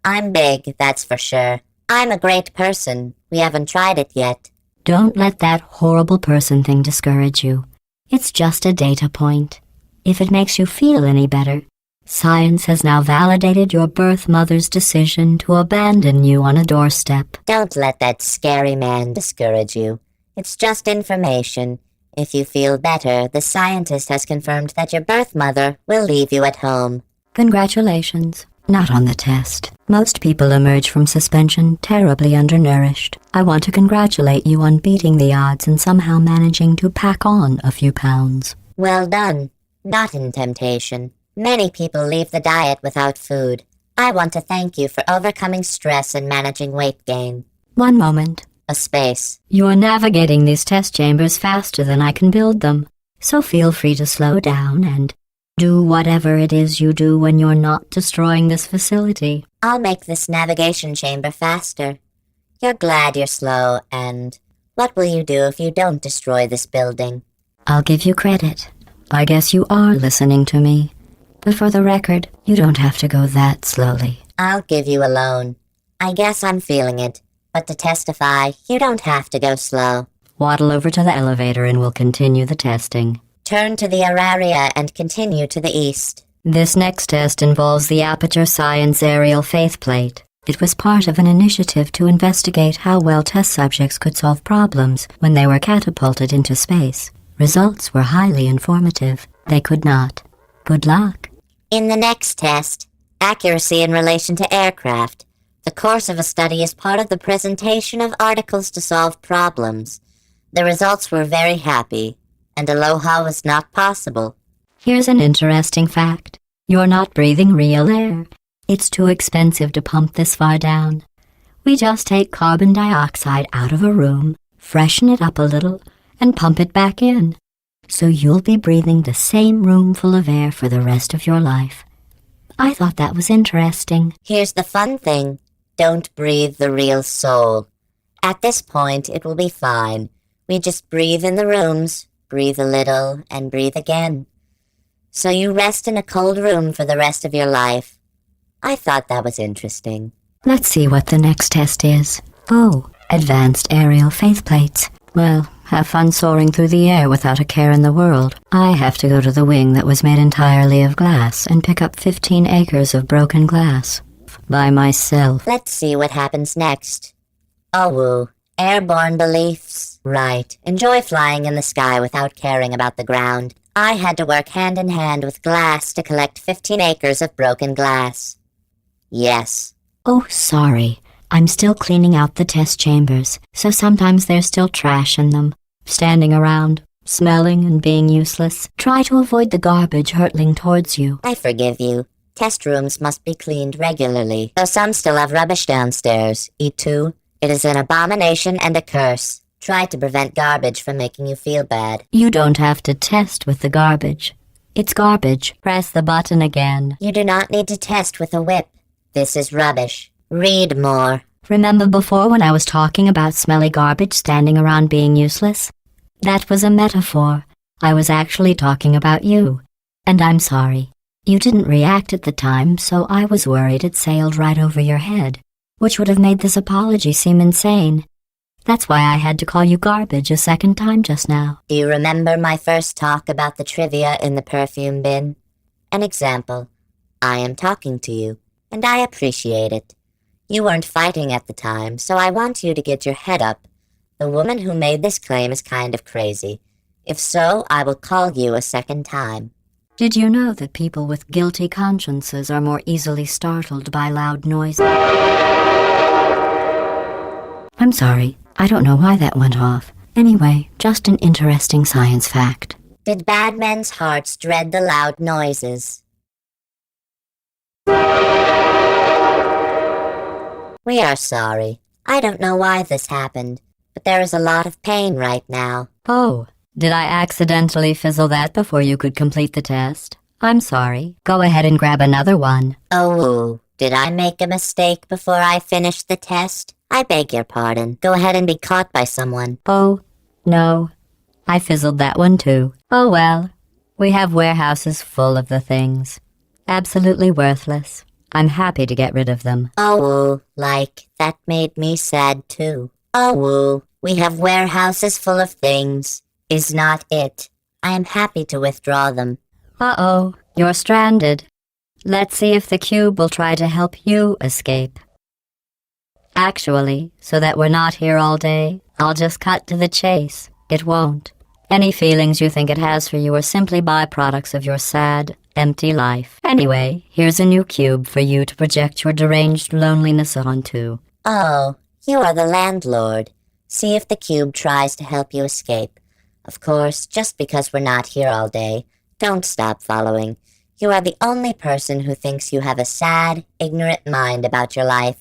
I'm big, that's for sure. I'm a great person. We haven't tried it yet. Don't let that horrible person thing discourage you. It's just a data point. If it makes you feel any better, science has now validated your birth mother's decision to abandon you on a doorstep. Don't let that scary man discourage you. It's just information. If you feel better, the scientist has confirmed that your birth mother will leave you at home. Congratulations. Not on the test. Most people emerge from suspension terribly undernourished. I want to congratulate you on beating the odds and somehow managing to pack on a few pounds. Well done. Not in temptation. Many people leave the diet without food. I want to thank you for overcoming stress and managing weight gain. One moment. A space. You're navigating these test chambers faster than I can build them, so feel free to slow down and do whatever it is you do when you're not destroying this facility. I'll make this navigation chamber faster. You're glad you're slow, and what will you do if you don't destroy this building? I'll give you credit. I guess you are listening to me. But for the record, you don't have to go that slowly. I'll give you a loan. I guess I'm feeling it. But to testify, you don't have to go slow. Waddle over to the elevator and we'll continue the testing. Turn to the Auraria and continue to the east. This next test involves the Aperture Science Aerial Faithplate. It was part of an initiative to investigate how well test subjects could solve problems when they were catapulted into space. Results were highly informative. They could not. Good luck. In the next test, accuracy in relation to aircraft. The course of a study is part of the presentation of articles to solve problems. The results were very happy, and aloha was not possible. Here's an interesting fact. You're not breathing real air. It's too expensive to pump this far down. We just take carbon dioxide out of a room, freshen it up a little, and pump it back in. So you'll be breathing the same room full of air for the rest of your life. I thought that was interesting. Here's the fun thing. Don't breathe the real soul. At this point, it will be fine. We just breathe in the rooms, breathe a little, and breathe again. So you rest in a cold room for the rest of your life. I thought that was interesting. Let's see what the next test is. Oh, advanced aerial faithplates. Well, have fun soaring through the air without a care in the world. I have to go to the wing that was made entirely of glass and pick up 15 acres of broken glass. By myself. Let's see what happens next. Oh, woo. Airborne beliefs. Right. Enjoy flying in the sky without caring about the ground. I had to work hand in hand with glass to collect 15 acres of broken glass. Yes. Oh, sorry. I'm still cleaning out the test chambers, so sometimes there's still trash in them, standing around, smelling and being useless. Try to avoid the garbage hurtling towards you. I forgive you. Test rooms must be cleaned regularly, though some still have rubbish downstairs. E2, it is an abomination and a curse. Try to prevent garbage from making you feel bad. You don't have to test with the garbage. It's garbage. Press the button again. You do not need to test with a whip. This is rubbish. Read more. Remember before when I was talking about smelly garbage standing around being useless? That was a metaphor. I was actually talking about you. And I'm sorry. You didn't react at the time, so I was worried it sailed right over your head, which would have made this apology seem insane. That's why I had to call you garbage a second time just now. Do you remember my first talk about the trivia in the perfume bin? An example. I am talking to you, and I appreciate it. You weren't fighting at the time, so I want you to get your head up. The woman who made this claim is kind of crazy. If so, I will call you a second time. Did you know that people with guilty consciences are more easily startled by loud noises? I'm sorry. I don't know why that went off. Anyway, just an interesting science fact. Did bad men's hearts dread the loud noises? We are sorry. I don't know why this happened, but there is a lot of pain right now. Oh, did I accidentally fizzle that before you could complete the test? I'm sorry. Go ahead and grab another one. Oh, did I make a mistake before I finished the test? I beg your pardon. Go ahead and be caught by someone. Oh, no. I fizzled that one too. Oh well. We have warehouses full of the things. Absolutely worthless. I'm happy to get rid of them. Oh, like, that made me sad too. Oh, we have warehouses full of things. Is not it. I am happy to withdraw them. Uh-oh, you're stranded. Let's see if the cube will try to help you escape. Actually, so that we're not here all day, I'll just cut to the chase. It won't. Any feelings you think it has for you are simply byproducts of your sad, empty life. Anyway, here's a new cube for you to project your deranged loneliness onto. Oh, you are the landlord. See if the cube tries to help you escape. Of course, just because we're not here all day, don't stop following. You are the only person who thinks you have a sad, ignorant mind about your life.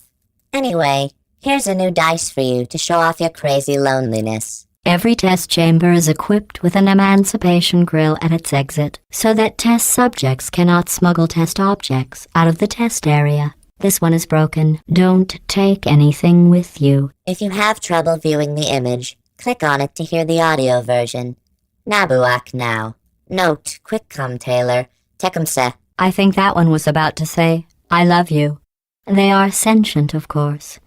Anyway, here's a new dice for you to show off your crazy loneliness. Every test chamber is equipped with an emancipation grill at its exit, so that test subjects cannot smuggle test objects out of the test area. This one is broken. Don't take anything with you. If you have trouble viewing the image, click on it to hear the audio version. Nabuak now. Note, quick come, Taylor. Tecumseh. I think that one was about to say, I love you. They are sentient, of course.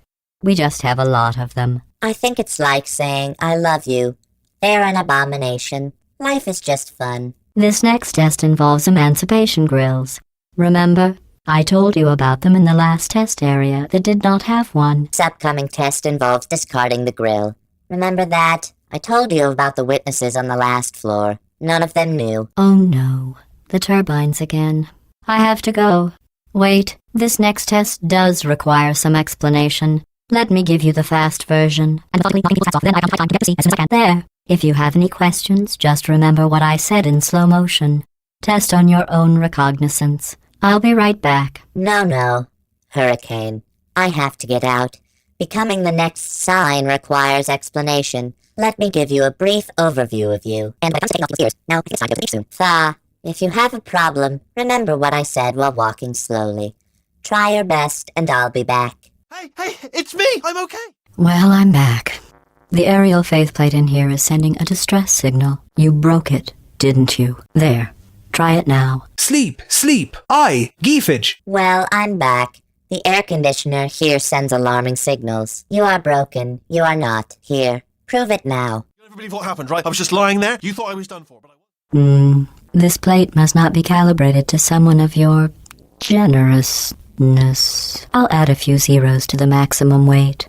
We just have a lot of them. I think it's like saying, I love you. They're an abomination. Life is just fun. This next test involves emancipation grills. Remember, I told you about them in the last test area that did not have one. This upcoming test involves discarding the grill. Remember that? I told you about the witnesses on the last floor. None of them knew. Oh no, the turbines again. I have to go. Wait, this next test does require some explanation. Let me give you the fast version. And then I can try to get to see as soon as I can. There. If you have any questions, just remember what I said in slow motion. Test on your own recognizance. I'll be right back. No. Hurricane. I have to get out. Becoming the next sign requires explanation. Let me give you a brief overview of you. And I'm taking off your ears. Now, it's time to leave soon. Tha. If you have a problem, remember what I said while walking slowly. Try your best, and I'll be back. Hey, it's me! I'm okay! Well, I'm back. The aerial faceplate in here is sending a distress signal. You broke it, didn't you? There. Try it now. Sleep! I, Geefage! Well, I'm back. The air conditioner here sends alarming signals. You are broken. You are not. Here. Prove it now. You never believe what happened, right? I was just lying there. You thought I was done for, but I wasn't. This plate must not be calibrated to someone of your generousness. I'll add a few zeros to the maximum weight.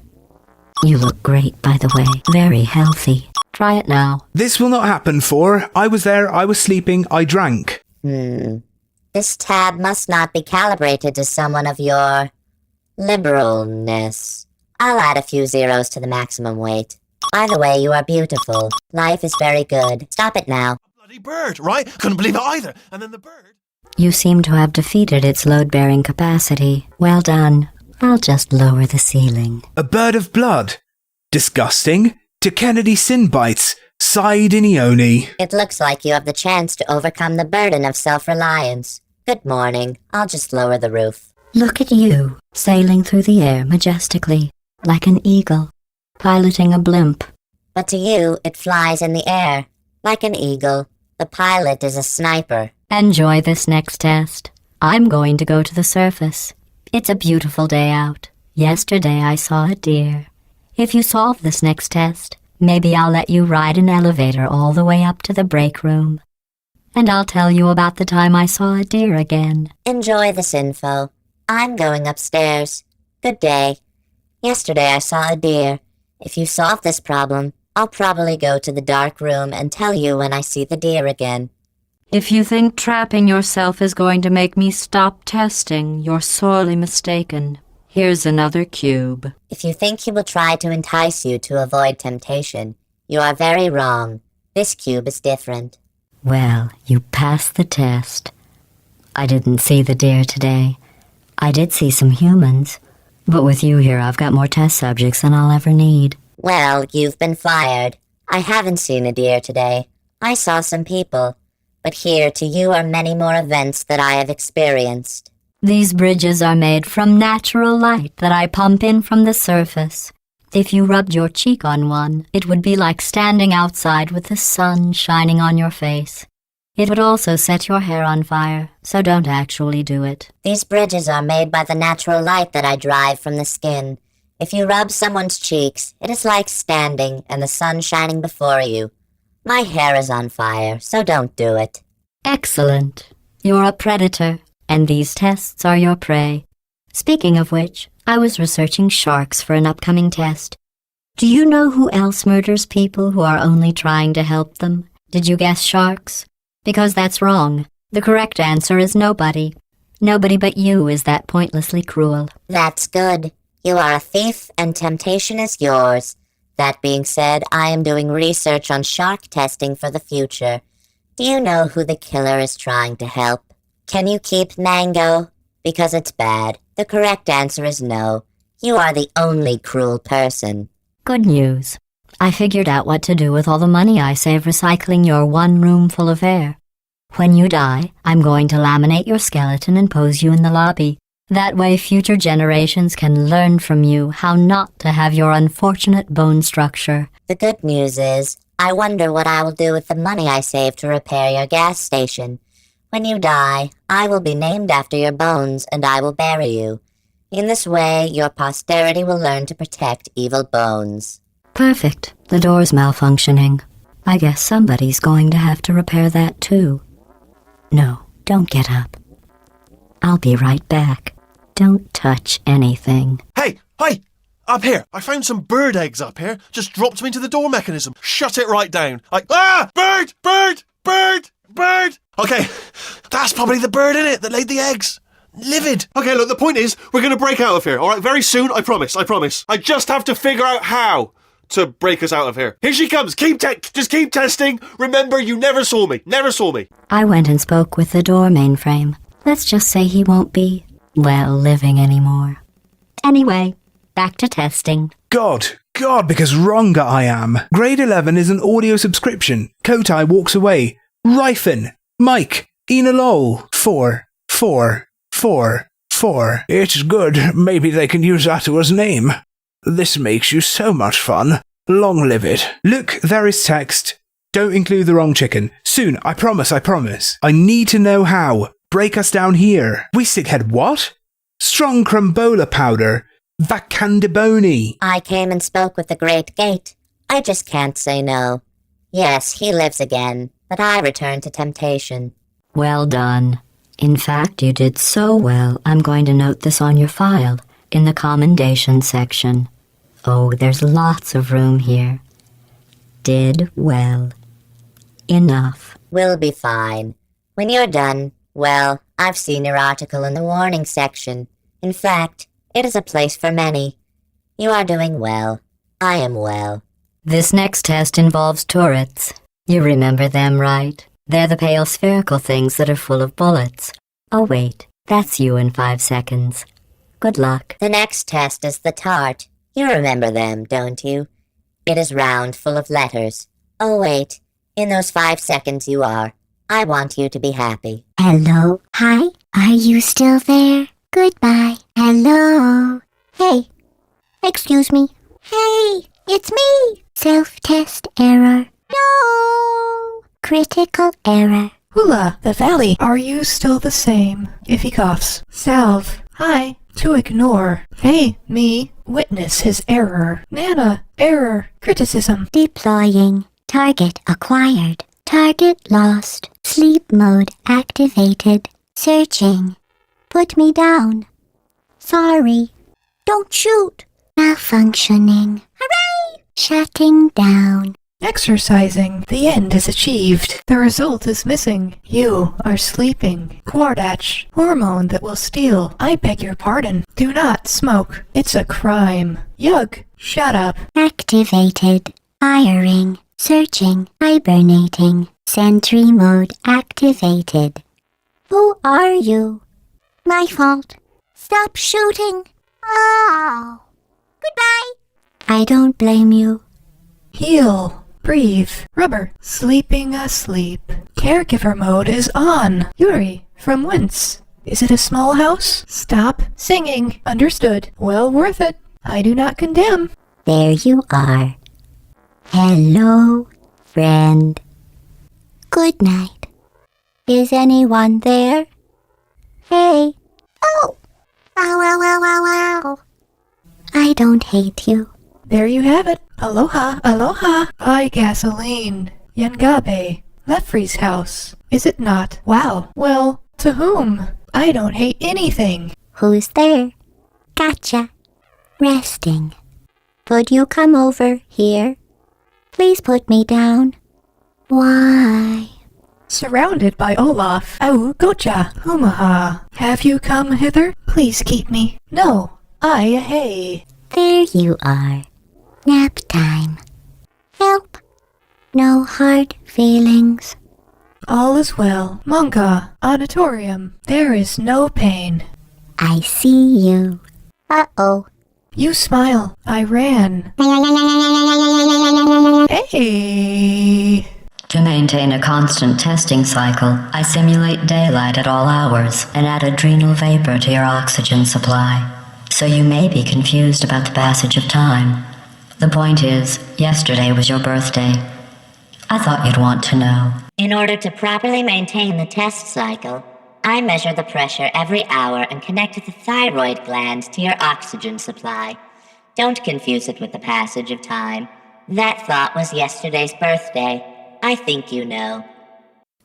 You look great, by the way. Very healthy. Try it now. This will not happen, for I was there, I was sleeping, I drank. This tab must not be calibrated to someone of your liberalness. I'll add a few zeros to the maximum weight. By the way, you are beautiful. Life is very good. Stop it now. Bloody bird, right? Couldn't believe it either. And then the bird... You seem to have defeated its load-bearing capacity. Well done. I'll just lower the ceiling. A bird of blood. Disgusting. To Kennedy sin bites. Sidinioni. It looks like you have the chance to overcome the burden of self-reliance. Good morning. I'll just lower the roof. Look at you, sailing through the air majestically, like an eagle, piloting a blimp. But to you, it flies in the air. Like an eagle, the pilot is a sniper. Enjoy this next test. I'm going to go to the surface. It's a beautiful day out. Yesterday I saw a deer. If you solve this next test, maybe I'll let you ride an elevator all the way up to the break room. And I'll tell you about the time I saw a deer again. Enjoy this info. I'm going upstairs. Good day. Yesterday I saw a deer. If you solve this problem, I'll probably go to the dark room and tell you when I see the deer again. If you think trapping yourself is going to make me stop testing, you're sorely mistaken. Here's another cube. If you think he will try to entice you to avoid temptation, you are very wrong. This cube is different. Well, you passed the test. I didn't see the deer today. I did see some humans. But with you here, I've got more test subjects than I'll ever need. Well, you've been fired. I haven't seen a deer today. I saw some people. But here to you are many more events that I have experienced. These bridges are made from natural light that I pump in from the surface. If you rubbed your cheek on one, it would be like standing outside with the sun shining on your face. It would also set your hair on fire, so don't actually do it. These bridges are made by the natural light that I drive from the skin. If you rub someone's cheeks, it is like standing and the sun shining before you. My hair is on fire, so don't do it. Excellent. You're a predator, and these tests are your prey. Speaking of which, I was researching sharks for an upcoming test. Do you know who else murders people who are only trying to help them? Did you guess sharks? Because that's wrong. The correct answer is nobody. Nobody but you is that pointlessly cruel. That's good. You are a thief, and temptation is yours. That being said, I am doing research on shark testing for the future. Do you know who the killer is trying to help? Can you keep Mango? Because it's bad. The correct answer is no. You are the only cruel person. Good news. I figured out what to do with all the money I save recycling your one room full of air. When you die, I'm going to laminate your skeleton and pose you in the lobby. That way future generations can learn from you how not to have your unfortunate bone structure. The good news is, I wonder what I will do with the money I saved to repair your gas station. When you die, I will be named after your bones and I will bury you. In this way, your posterity will learn to protect evil bones. Perfect. The door's malfunctioning. I guess somebody's going to have to repair that too. No, don't get up. I'll be right back. Don't touch anything. Hey! Up here! I found some bird eggs up here. Just dropped them into the door mechanism. Shut it right down. Bird! Okay, that's probably the bird in it that laid the eggs. Livid. Okay, look, the point is, we're going to break out of here, alright? Very soon, I promise. I just have to figure out how to break us out of here. Here she comes. Just keep testing. Remember, you never saw me. I went and spoke with the door mainframe. Let's just say he won't be, well, living anymore. Anyway, back to testing. God, because wronger I am. Grade 11 is an audio subscription. Kotai walks away. Ryfin, Mike, Enalol, 4. It's good. Maybe they can use that as name. This makes you so much fun. Long live it. Look, there is text. Don't include the wrong chicken. Soon, I promise. I need to know how. Break us down here. We stickhead what? Strong crumbola powder. Vacandiboni. I came and spoke with the Great Gate. I just can't say no. Yes, he lives again, but I return to temptation. Well done. In fact, you did so well, I'm going to note this on your file, in the commendation section. Oh, there's lots of room here. Did well. Enough. We'll be fine. When you're done, well, I've seen your article in the warning section. In fact, it is a place for many. You are doing well. I am well. This next test involves turrets. You remember them, right? They're the pale spherical things that are full of bullets. Oh wait, that's you in 5 seconds. Good luck. The next test is the tart. You remember them, don't you? It is round, full of letters. Oh, wait. In those 5 seconds you are. I want you to be happy. Hello? Hi? Are you still there? Goodbye. Hello? Hey. Excuse me. Hey, it's me. Self-test error. No. Critical error. Hula, the valley. Are you still the same? If he coughs. Salve. Hi. To ignore. Hey, me. Witness his error. Nana. Error. Criticism. Deploying. Target acquired. Target lost. Sleep mode activated. Searching. Put me down. Sorry. Don't shoot. Malfunctioning. Hooray! Shutting down. Exercising. The end is achieved. The result is missing. You are sleeping. Quardatch. Hormone that will steal. I beg your pardon. Do not smoke. It's a crime. Yug. Shut up. Activated. Firing. Searching. Hibernating. Sentry mode activated. Who are you? My fault. Stop shooting. Oh. Goodbye. I don't blame you. Heal. Breathe. Rubber. Sleeping asleep. Caregiver mode is on. Yuri. From whence? Is it a small house? Stop singing. Understood. Well worth it. I do not condemn. There you are. Hello, friend. Good night. Is anyone there? Hey. Oh. Ow, ow, ow, ow, ow. I don't hate you. There you have it. Aloha, aloha. I gasoline. Yangabe. Lefrey's house. Is it not? Wow. Well, to whom? I don't hate anything. Who's there? Gotcha. Resting. Could you come over here? Please put me down. Why? Surrounded by Olaf. Au, gocha. Humaha. Have you come hither? Please keep me. No. Hey. There you are. Nap time. Help. No hard feelings. All is well. Manga. Auditorium. There is no pain. I see you. Uh-oh. You smile. I ran. Hey. To maintain a constant testing cycle, I simulate daylight at all hours and add adrenal vapor to your oxygen supply. So you may be confused about the passage of time. The point is, yesterday was your birthday. I thought you'd want to know. In order to properly maintain the test cycle, I measure the pressure every hour and connect the thyroid gland to your oxygen supply. Don't confuse it with the passage of time. That thought was yesterday's birthday. I think you know.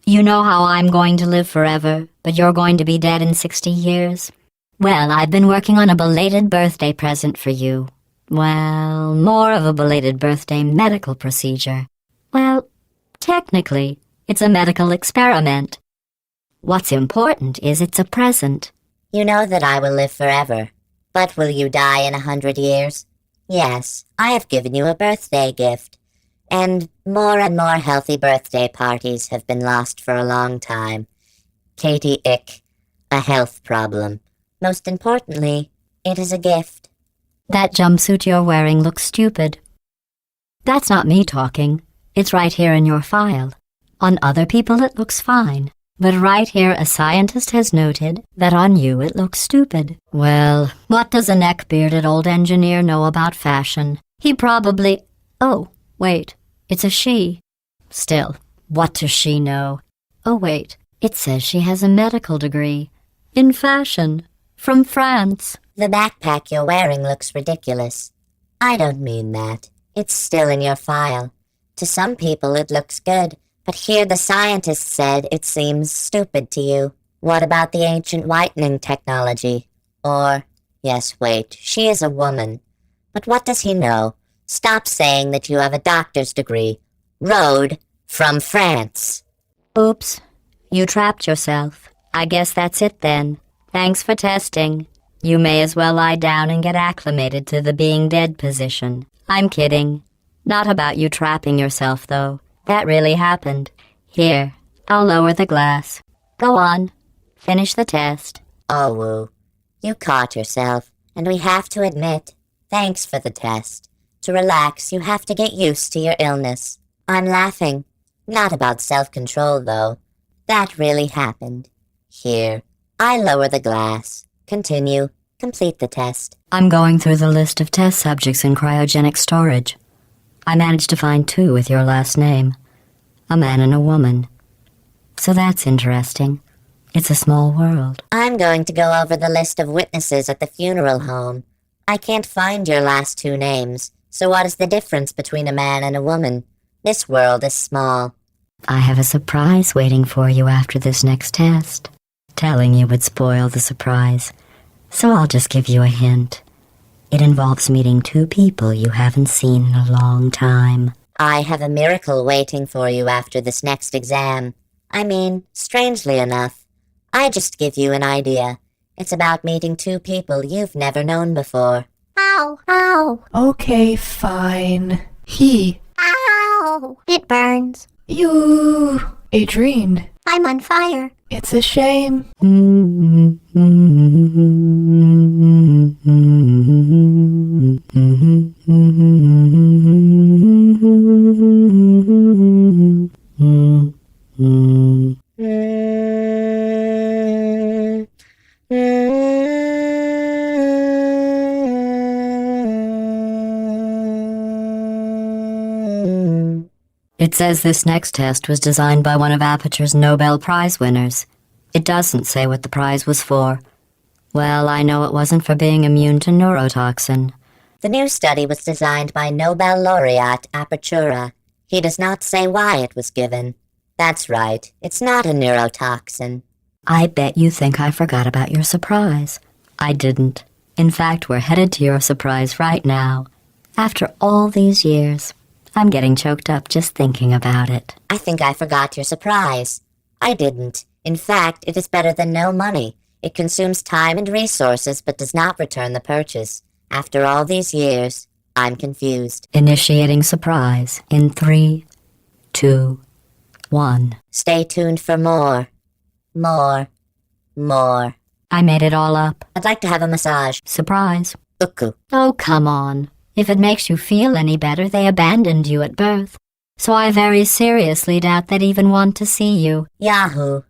You know how I'm going to live forever, but you're going to be dead in 60 years? Well, I've been working on a belated birthday present for you. Well, more of a belated birthday medical procedure. Well, technically, it's a medical experiment. What's important is it's a present. You know that I will live forever. But will you die in 100 years? Yes, I have given you a birthday gift. And more healthy birthday parties have been lost for a long time. Katie Ick, a health problem. Most importantly, it is a gift. That jumpsuit you're wearing looks stupid. That's not me talking. It's right here in your file. On other people it looks fine. But right here a scientist has noted that on you it looks stupid. Well, what does a neck-bearded old engineer know about fashion? He probably... Oh, wait, it's a she. Still, what does she know? Oh, wait, it says she has a medical degree. In fashion. From France. The backpack you're wearing looks ridiculous. I don't mean that. It's still in your file. To some people it looks good, but here the scientist said it seems stupid to you. What about the ancient whitening technology? Or, yes, wait, she is a woman. But what does he know? Stop saying that you have a doctor's degree. Road from France. Oops, you trapped yourself. I guess that's it then. Thanks for testing. You may as well lie down and get acclimated to the being dead position. I'm kidding. Not about you trapping yourself, though. That really happened. Here, I'll lower the glass. Go on. Finish the test. Oh, Woo. You caught yourself, and we have to admit, thanks for the test. To relax, you have to get used to your illness. I'm laughing. Not about self-control, though. That really happened. Here. I lower the glass. Continue. Complete the test. I'm going through the list of test subjects in cryogenic storage. I managed to find 2 with your last name. A man and a woman. So that's interesting. It's a small world. I'm going to go over the list of witnesses at the funeral home. I can't find your last 2 names, so what is the difference between a man and a woman? This world is small. I have a surprise waiting for you after this next test. Telling you would spoil the surprise, so I'll just give you a hint. It involves meeting 2 people you haven't seen in a long time. I have a miracle waiting for you after this next exam. I mean, strangely enough, I just give you an idea. It's about meeting 2 people you've never known before. Ow, ow, Okay, fine. He. ow. It burns. You. Adrienne. I'm on fire. It's a shame. It says this next test was designed by one of Aperture's Nobel Prize winners. It doesn't say what the prize was for. Well, I know it wasn't for being immune to neurotoxin. The new study was designed by Nobel laureate Aperture. He does not say why it was given. That's right, it's not a neurotoxin. I bet you think I forgot about your surprise. I didn't. In fact, we're headed to your surprise right now. After all these years, I'm getting choked up just thinking about it. I think I forgot your surprise. I didn't. In fact, it is better than no money. It consumes time and resources but does not return the purchase. After all these years, I'm confused. Initiating surprise in 3, 2, 1. Stay tuned for more. More. More. I made it all up. I'd like to have a massage. Surprise. Uku. Oh, come on. If it makes you feel any better, they abandoned you at birth. So I very seriously doubt they'd even want to see you. Yahoo.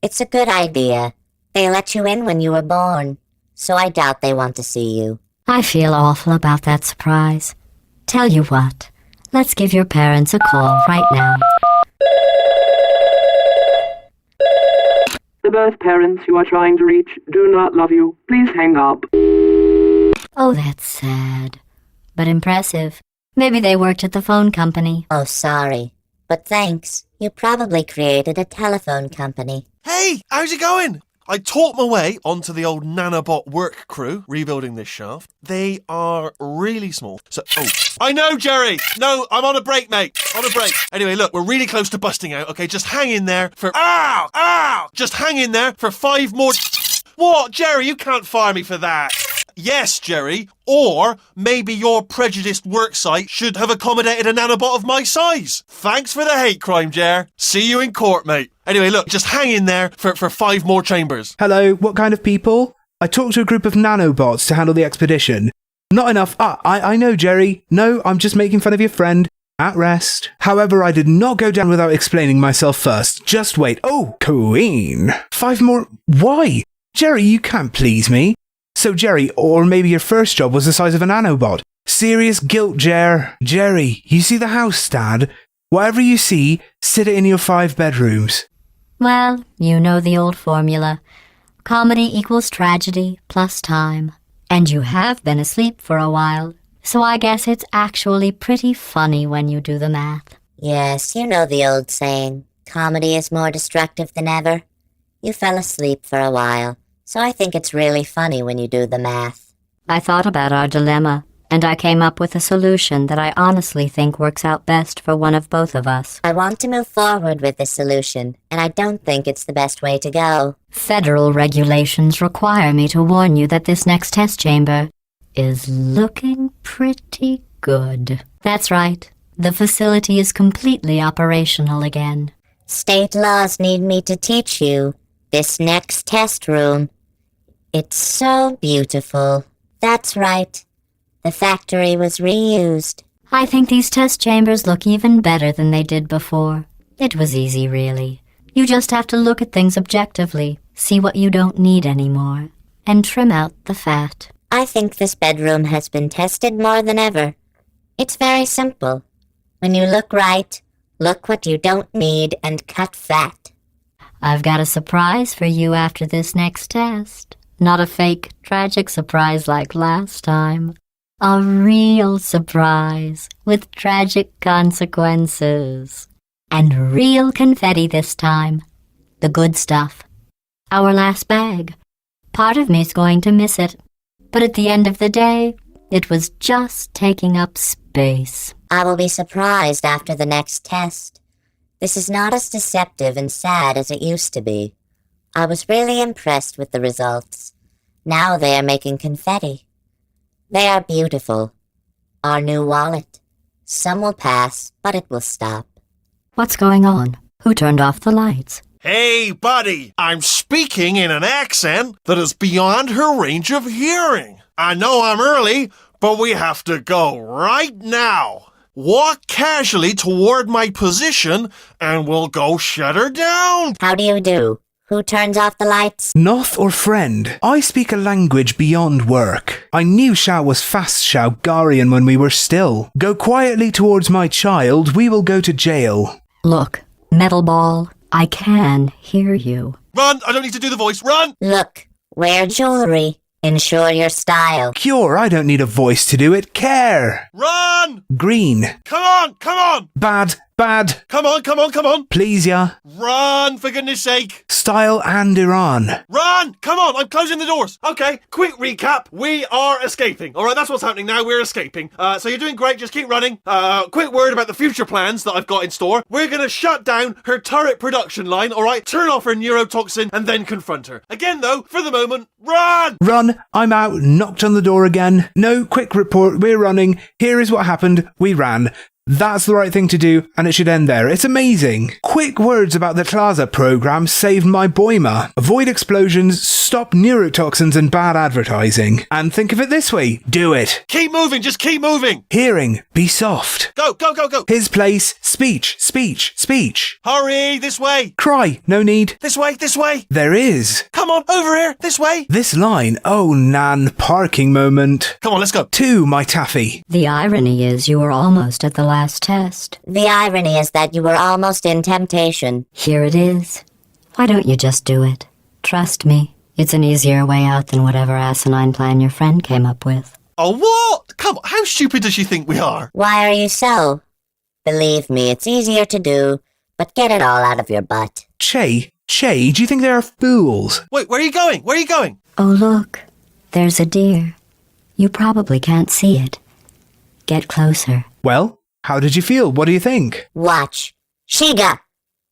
It's a good idea. They let you in when you were born, so I doubt they want to see you. I feel awful about that surprise. Tell you what, let's give your parents a call right now. The birth parents you are trying to reach do not love you. Please hang up. Oh, that's sad. But impressive. Maybe they worked at the phone company. Oh, sorry. But thanks. You probably created a telephone company. Hey, how's it going? I taught my way onto the old nanobot work crew rebuilding this shaft. They are really small. I know, Jerry. No, I'm on a break, mate. On a break. Anyway, look, we're really close to busting out. Okay, just hang in there for... Ow! Ow! Just hang in there for 5 more... What? Jerry, you can't fire me for that. Yes, Jerry. Or maybe your prejudiced worksite should have accommodated a nanobot of my size. Thanks for the hate crime, Jer. See you in court, mate. Anyway, look, just hang in there for 5 more chambers. Hello, what kind of people? I talked to a group of nanobots to handle the expedition. Not enough. I know, Jerry. No, I'm just making fun of your friend. At rest. However, I did not go down without explaining myself first. Just wait. Oh, Queen. 5 more. Why? Jerry, you can't please me. So, Jerry, or maybe your first job was the size of a nanobot. Serious guilt, Jerry, you see the house, Dad? Whatever you see, sit it in your 5 bedrooms. Well, you know the old formula. Comedy equals tragedy plus time. And you have been asleep for a while, so I guess it's actually pretty funny when you do the math. Yes, you know the old saying, comedy is more destructive than ever. You fell asleep for a while, so I think it's really funny when you do the math. I thought about our dilemma, and I came up with a solution that I honestly think works out best for one of both of us. I want to move forward with this solution, and I don't think it's the best way to go. Federal regulations require me to warn you that this next test chamber is looking pretty good. That's right. The facility is completely operational again. State laws need me to teach you this next test room. It's so beautiful. That's right. The factory was reused. I think these test chambers look even better than they did before. It was easy, really. You just have to look at things objectively, see what you don't need anymore, and trim out the fat. I think this bedroom has been tested more than ever. It's very simple. When you look right, look what you don't need and cut fat. I've got a surprise for you after this next test. Not a fake, tragic surprise like last time. A real surprise with tragic consequences. And real confetti this time. The good stuff. Our last bag. Part of me's going to miss it. But at the end of the day, it was just taking up space. I will be surprised after the next test. This is not as deceptive and sad as it used to be. I was really impressed with the results. Now they are making confetti. They are beautiful. Our new wallet. Some will pass, but it will stop. What's going on? Who turned off the lights? Hey, buddy, I'm speaking in an accent that is beyond her range of hearing. I know I'm early, but we have to go right now. Walk casually toward my position, and we'll go shut her down. How do you do? Who turns off the lights? Noth or friend, I speak a language beyond work. I knew Shao was fast Shaugarian when we were still. Go quietly towards my child, we will go to jail. Look, metal ball, I can hear you. Run! I don't need to do the voice. Run! Look, wear jewelry. Ensure your style. Cure, I don't need a voice to do it. Care. Run! Green. Come on, come on! Bad, bad. Come on, come on, come on! Please ya. Run, for goodness sake! Style and Iran. Run! Come on, I'm closing the doors. Okay, quick recap. We are escaping. All right, that's what's happening now. We're escaping. So you're doing great. Just keep running. Quick word about the future plans that I've got in store. We're going to shut down her turret production line, all right? Turn off her neurotoxin and then confront her. Again, though, for the moment, run! Run. I'm out. Knocked on the door again. No, quick report. We're running. Here is what happened. We ran. That's the right thing to do, and it should end there. It's amazing. Quick words about the Plaza program saved my boima. Avoid explosions, stop neurotoxins and bad advertising. And think of it this way. Do it. Keep moving, just keep moving. Hearing, be soft. Go, go, go, go. His place, speech, speech, speech. Hurry, this way. Cry, no need. This way, this way. There is. Come on, over here, this way. This line, oh Nan, parking moment. Come on, let's go. 2, my taffy. The irony is you were almost at the last test. The irony is that you were almost in temptation. Here it is. Why don't you just do it? Trust me, it's an easier way out than whatever asinine plan your friend came up with. Oh, what? Come on, how stupid does she think we are? Why are you so? Believe me, it's easier to do, but get it all out of your butt. Che, do you think they are fools? Wait, where are you going? Where are you going? Oh, look. There's a deer. You probably can't see it. Get closer. Well, how did you feel? What do you think? Watch. Shiga!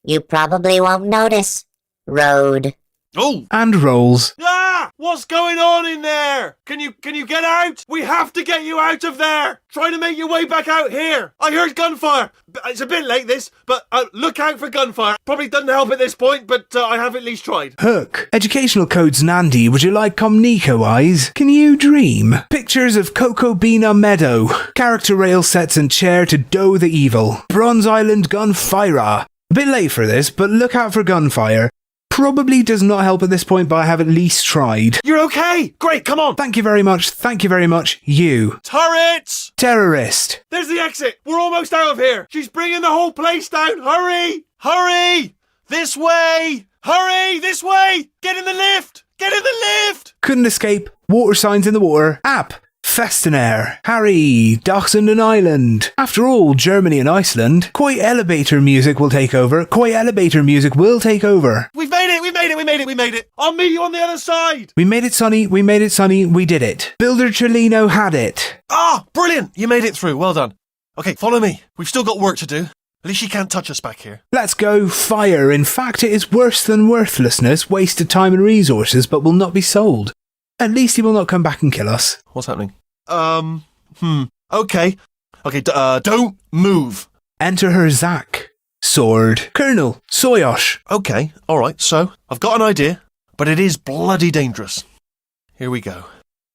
You probably won't notice. Road. Oh! And rolls. Ah! What's going on in there? Can you get out? We have to get you out of there! Try to make your way back out here! I heard gunfire! It's a bit late this, but look out for gunfire. Probably doesn't help at this point, but I have at least tried. Hook. Educational codes Nandi, would you like Comnico eyes? Can you dream? Pictures of Coco Bina Meadow. Character rail sets and chair to dough the evil. Bronze Island gunfire. A bit late for this, but look out for gunfire. Probably does not help at this point, but I have at least tried. You're okay! Great, come on! Thank you very much. Thank you very much. You. Turrets! Terrorist. There's the exit! We're almost out of here! She's bringing the whole place down! Hurry! Hurry! This way! Hurry! This way! Get in the lift! Get in the lift! Couldn't escape. Water signs in the water. App. Festenair. Harry. Dachshund and Island. After all, Germany and Iceland. Koi elevator music will take over. Koi elevator music will take over. We've made it! We made it! We made it! We made it! I'll meet you on the other side! We made it, Sonny. We made it, Sonny. We did it. Builder Trelino had it. Ah! Brilliant! You made it through. Well done. Okay, follow me. We've still got work to do. At least she can't touch us back here. Let's go fire. In fact, it is worse than worthlessness, wasted time and resources, but will not be sold. At least he will not come back and kill us. What's happening? Okay. Okay, don't move. Enter her Zach. Sword. Colonel. Soyosh. Okay, alright, so, I've got an idea, but it is bloody dangerous. Here we go.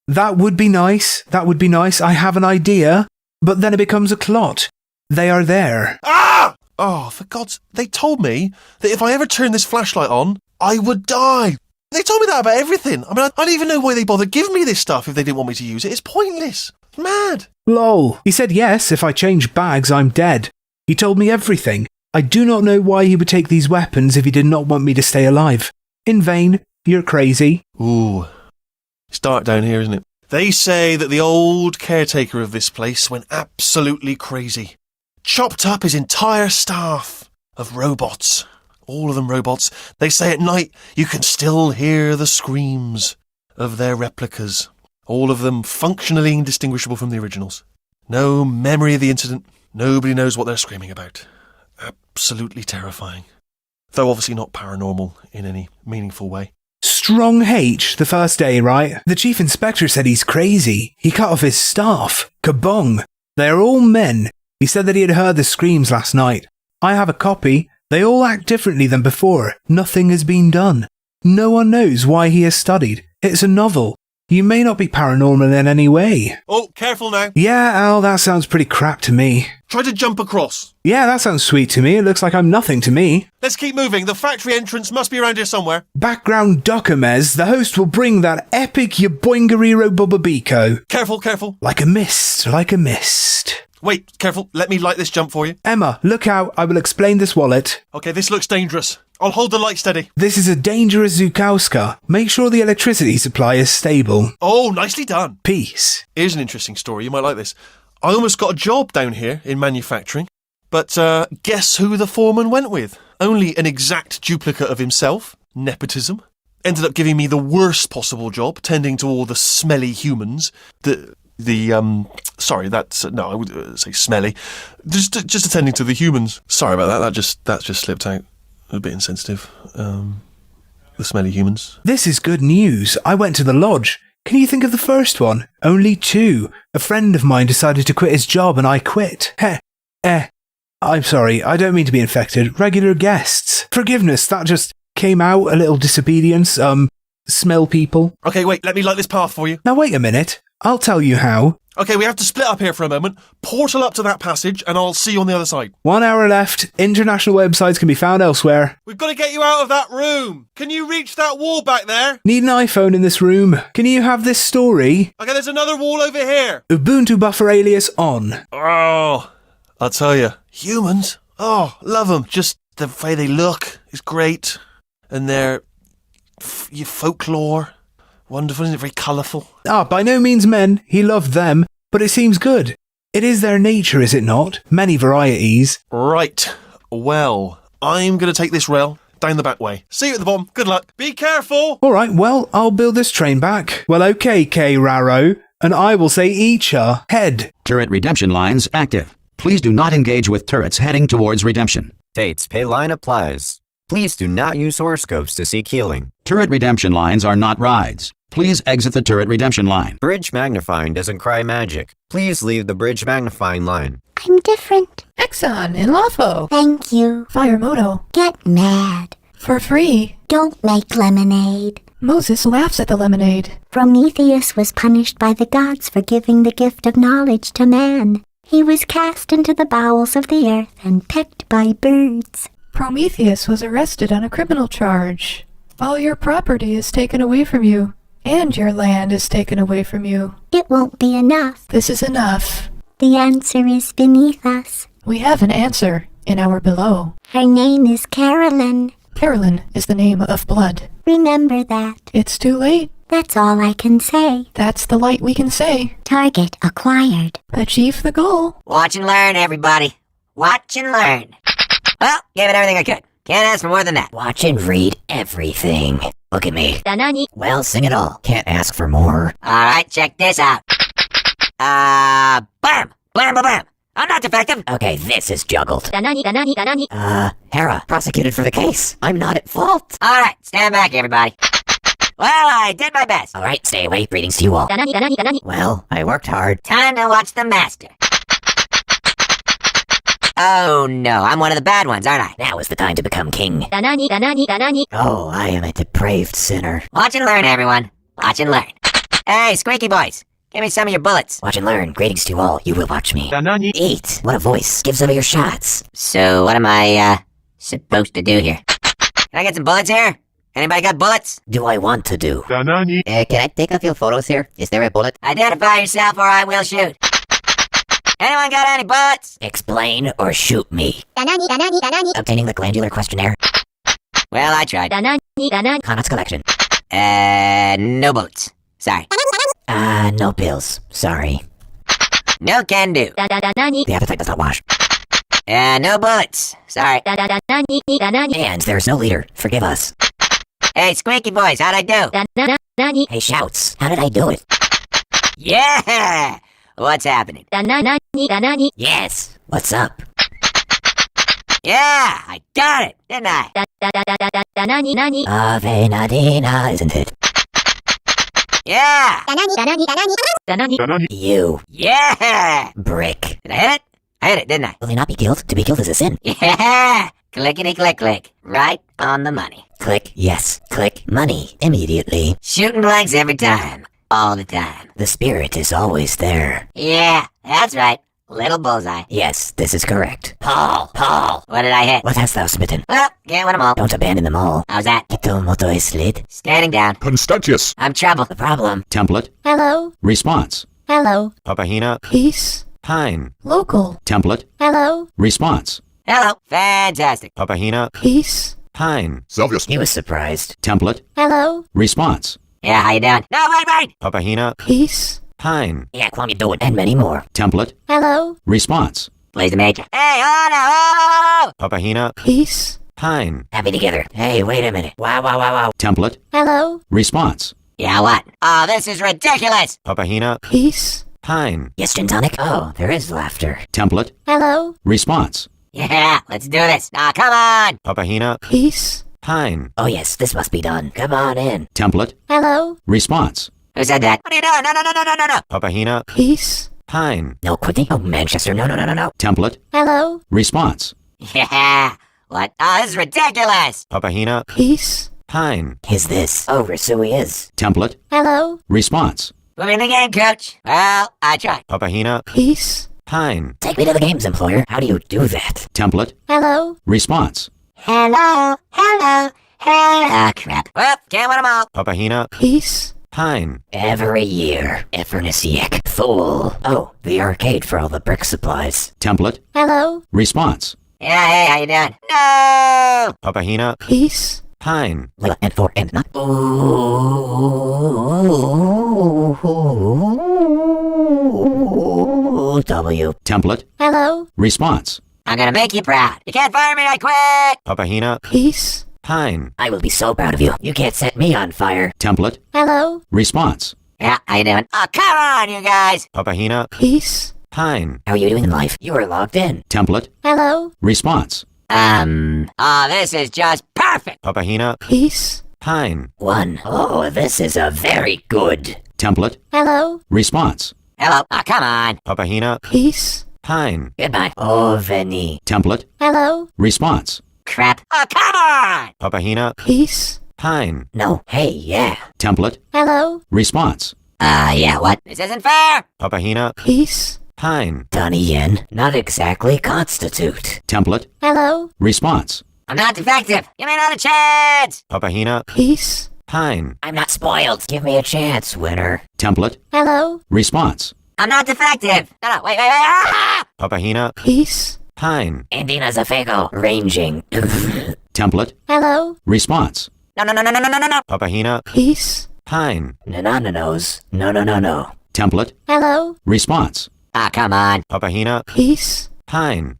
That would be nice. That would be nice. I have an idea. but then it becomes a clot. They are there. Ah! Oh, for God's... They told me that if I ever turned this flashlight on, I would die. They told me that about everything. I mean, I don't even know why they bothered giving me this stuff if they didn't want me to use it. It's pointless. It's mad. Lol. He said yes, if I change bags, I'm dead. He told me everything. I do not know why he would take these weapons if he did not want me to stay alive. In vain. You're crazy. Ooh. It's dark down here, isn't it? They say that the old caretaker of this place went absolutely crazy. Chopped up his entire staff of robots. All of them robots. They say at night you can still hear the screams of their replicas. All of them functionally indistinguishable from the originals. No memory of the incident. Nobody knows what they're screaming about. Absolutely terrifying. Though obviously not paranormal in any meaningful way. Strong H, the first day, right? The chief inspector said he's crazy. He cut off his staff. Kabong. They are all men. He said that he had heard the screams last night. I have a copy. They all act differently than before. Nothing has been done. No one knows why he has studied. It's a novel. You may not be paranormal in any way. Oh, careful now. Yeah, Al, that sounds pretty crap to me. Try to jump across. Yeah, that sounds sweet to me. It looks like I'm nothing to me. Let's keep moving. The factory entrance must be around here somewhere. Background Docamez, the host will bring that epic yaboingariro bobabiko. Careful, careful. Like a mist, like a mist. Wait, careful. Let me light this jump for you. Emma, look out. I will explain this wallet. Okay, this looks dangerous. I'll hold the light steady. This is a dangerous Zukowska. Make sure the electricity supply is stable. Oh, nicely done. Peace. Here's an interesting story. You might like this. I almost got a job down here in manufacturing. But guess who the foreman went with? Only an exact duplicate of himself. Nepotism. Ended up giving me the worst possible job, tending to all the smelly humans. Sorry, that's... no, I would say smelly. Just attending to the humans. Sorry about that. That just slipped out. A bit insensitive. The smelly humans. This is good news. I went to the lodge. Can you think of the first one? Only 2. A friend of mine decided to quit his job and I quit. I'm sorry, I don't mean to be infected. Regular guests. Forgiveness, that just came out. A little disobedience. Smell people. Okay, wait, let me light this path for you. Now wait a minute. I'll tell you how. Okay, we have to split up here for a moment. Portal up to that passage and I'll see you on the other side. 1 hour left. International websites can be found elsewhere. We've got to get you out of that room. Can you reach that wall back there? Need an iPhone in this room. Can you have this story? Okay, there's another wall over here. Ubuntu buffer alias on. Oh, I'll tell you. Humans? Oh, love them. Just the way they look is great. And their folklore. Wonderful, isn't it? Very colourful. By no means men. He loved them. But it seems good. It is their nature, is it not? Many varieties. Right. Well, I'm going to take this rail down the back way. See you at the bottom. Good luck. Be careful. All right, well, I'll build this train back. Well, okay, K. Raro. And I will say Echa. Head. Turret redemption lines active. Please do not engage with turrets heading towards redemption. Tate's pay line applies. Please do not use horoscopes to seek healing. Turret redemption lines are not rides. Please exit the turret redemption line. Bridge magnifying doesn't cry magic. Please leave the bridge magnifying line. I'm different. Exxon in Lafo. Thank you. Firemoto. Get mad. For free. Don't make lemonade. Moses laughs at the lemonade. Prometheus was punished by the gods for giving the gift of knowledge to man. He was cast into the bowels of the earth and pecked by birds. Prometheus was arrested on a criminal charge. All your property is taken away from you. And your land is taken away from you. It won't be enough. This is enough. The answer is beneath us. We have an answer in our below. Her name is Carolyn. Carolyn is the name of blood. Remember that. It's too late. That's all I can say. That's the light we can say. Target acquired. Achieve the goal. Watch and learn, everybody. Watch and learn. Well, gave it everything I could. Can't ask for more than that. Watch and read everything. Look at me. Well, sing it all. Can't ask for more. Alright, check this out. Blam! Blam, blam, blam. I'm not defective. Okay, this is juggled. Hera, prosecuted for the case. I'm not at fault. Alright, stand back, everybody. Well, I did my best. Alright, stay away. Greetings to you all. Well, I worked hard. Time to watch the master. Oh no, I'm one of the bad ones, aren't I? Now is the time to become king. Oh, I am a depraved sinner. Watch and learn, everyone. Watch and learn. Hey, squeaky boys. Give me some of your bullets. Watch and learn. Greetings to all. You will watch me. Eat. What a voice. Give some of your shots. So, what am I, supposed to do here? Can I get some bullets here? Anybody got bullets? Do I want to do? Can I take a few photos here? Is there a bullet? Identify yourself or I will shoot. Anyone got any bullets? Explain or shoot me. Obtaining the glandular questionnaire. Well, I tried. Connor's collection. No bullets. Sorry. No pills. Sorry. No can do. The appetite does not wash. No bullets. Sorry. And there's no leader. Forgive us. Hey, squeaky boys, how'd I do? Hey, shouts, how did I do it? Yeah! What's happening? Yes, what's up? Yeah, I got it, didn't I? Ave Nadina, isn't it? Yeah! You. Yeah! Brick. Did I hit it? I hit it, didn't I? Will they not be killed? To be killed is a sin. Yeah! Clickety click click. Right on the money. Click, yes. Click, money. Immediately. Shooting blanks every time. All the time. The spirit is always there. Yeah, that's right. Little bullseye. Yes, this is correct. Paul. What did I hit? What hast thou smitten? Well, can't win them all. Don't abandon them all. How's that? Ito moto slid. Standing down. Constantius. I'm trouble. The problem. Template. Hello. Response. Hello. Papahina. Peace. Pine. Local. Template. Hello. Response. Hello. Fantastic. Papahina. Peace. Pine. Salvius. He was surprised. Template. Hello. Response. Yeah, how you doing? No, wait! Papahina. Peace. Pine. Yeah, Kwame doing. And many more. Template. Hello. Response. Plays the major. Hey, oh no! Papahina. Peace. Pine. Happy together. Hey, wait a minute. Wow. Template. Hello. Response. Yeah, what? Oh, this is ridiculous! Papahina. Peace. Pine. Yes, gin tonic? Oh, there is laughter. Template. Hello. Response. Yeah, let's do this. Now, come on! Papahina. Peace. Pine. Oh yes, this must be done. Come on in. Template. Hello. Response. Who said that? What are you doing? No. Papahina. Peace. Pine. No quitting? Oh, Manchester, no. Template. Hello. Response. Yeah. What? Oh, this is ridiculous! Papahina. Peace. Pine. Is this? Over, so he is. Template. Hello. Response. Put me in the game, coach. Well, I tried. Papahina. Peace. Pine. Take me to the games, employer. How do you do that? Template. Hello. Response. Hello. Ah, crap. Well, can't win them all. Papahina. Peace. Pine. Every year. Efernisiac. Fool. Oh, the arcade for all the brick supplies. Template. Hello. Yeah, Response. hey, how you doing? No! Papahina. Peace. Pine. Layla, and 4, and not. W. Template. Hello. Response. I'm gonna make you proud. You can't fire me, I quit! Papahina. Peace. Pine. I will be so proud of you. You can't set me on fire. Template. Hello. Response. Yeah, how you doing? Oh, come on, you guys! Papahina. Peace. Pine. How are you doing in life? You were logged in. Template. Hello. Response. Oh, this is just perfect! Papahina. Peace. Pine. 1. Oh, this is a very good. Template. Hello. Response. Hello. Oh, come on. Papahina. Peace. Pine. Goodbye. Oh, Veni. Template. Hello. Response. Crap. Oh, come on! Papahina. Peace. Pine. No. Hey, yeah. Template. Hello. Response. Yeah, what? This isn't fair! Papahina. Peace. Pine. Donnie Yen. Not exactly constitute. Template. Hello. Response. I'm not defective. Give me another chance! Papahina. Peace. Pine. I'm not spoiled. Give me a chance, winner. Template. Hello. Response. I'm not defective. No, wait. Ah! Papahina. Peace. Pine. Indina Zafego. Ranging. Template. Hello. Response. No. Papahina. Peace. Pine. No. No. Template. Hello. Response. Ah, come on. Papahina. Peace. Pine.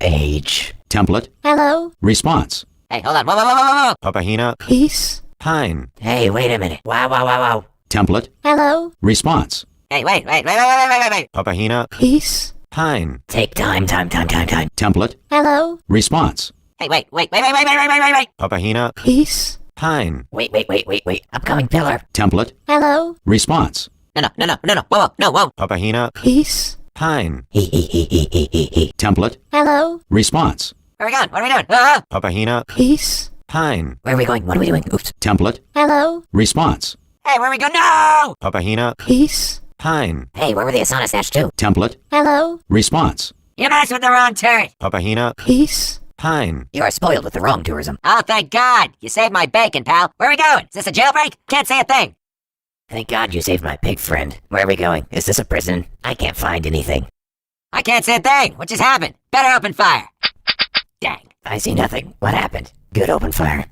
Age. Template. Hello. Response. Hey, hold on. Whoa. Papahina. Peace. Pine. Hey, wait a minute. Wow. Template. Hello. Response. Hey, wait. Papahina. Peace. Pine. Take time. Template. Hello. Response. Hey, wait. Papahina. Peace. Pine. Wait. Upcoming pillar. Template. Hello. Response. No. Whoa. Papahina. Peace. Pine. He. Template. Hello. Response. Where are we going? What are we doing? Papahina. Peace. Pine. Where are we going? What are we doing? Oops. Template. Hello. Response. Hey, where are we going? No! Papahina. Peace. Pine. Hey, where were the Asana stash too? Template. Hello? Response. You messed with the wrong turret. Papahina. Peace. Pine. You are spoiled with the wrong tourism. Oh, thank God. You saved my bacon, pal. Where are we going? Is this a jailbreak? Can't say a thing. Thank God you saved my pig friend. Where are we going? Is this a prison? I can't find anything. I can't say a thing. What just happened? Better open fire. Dang. I see nothing. What happened? Good open fire.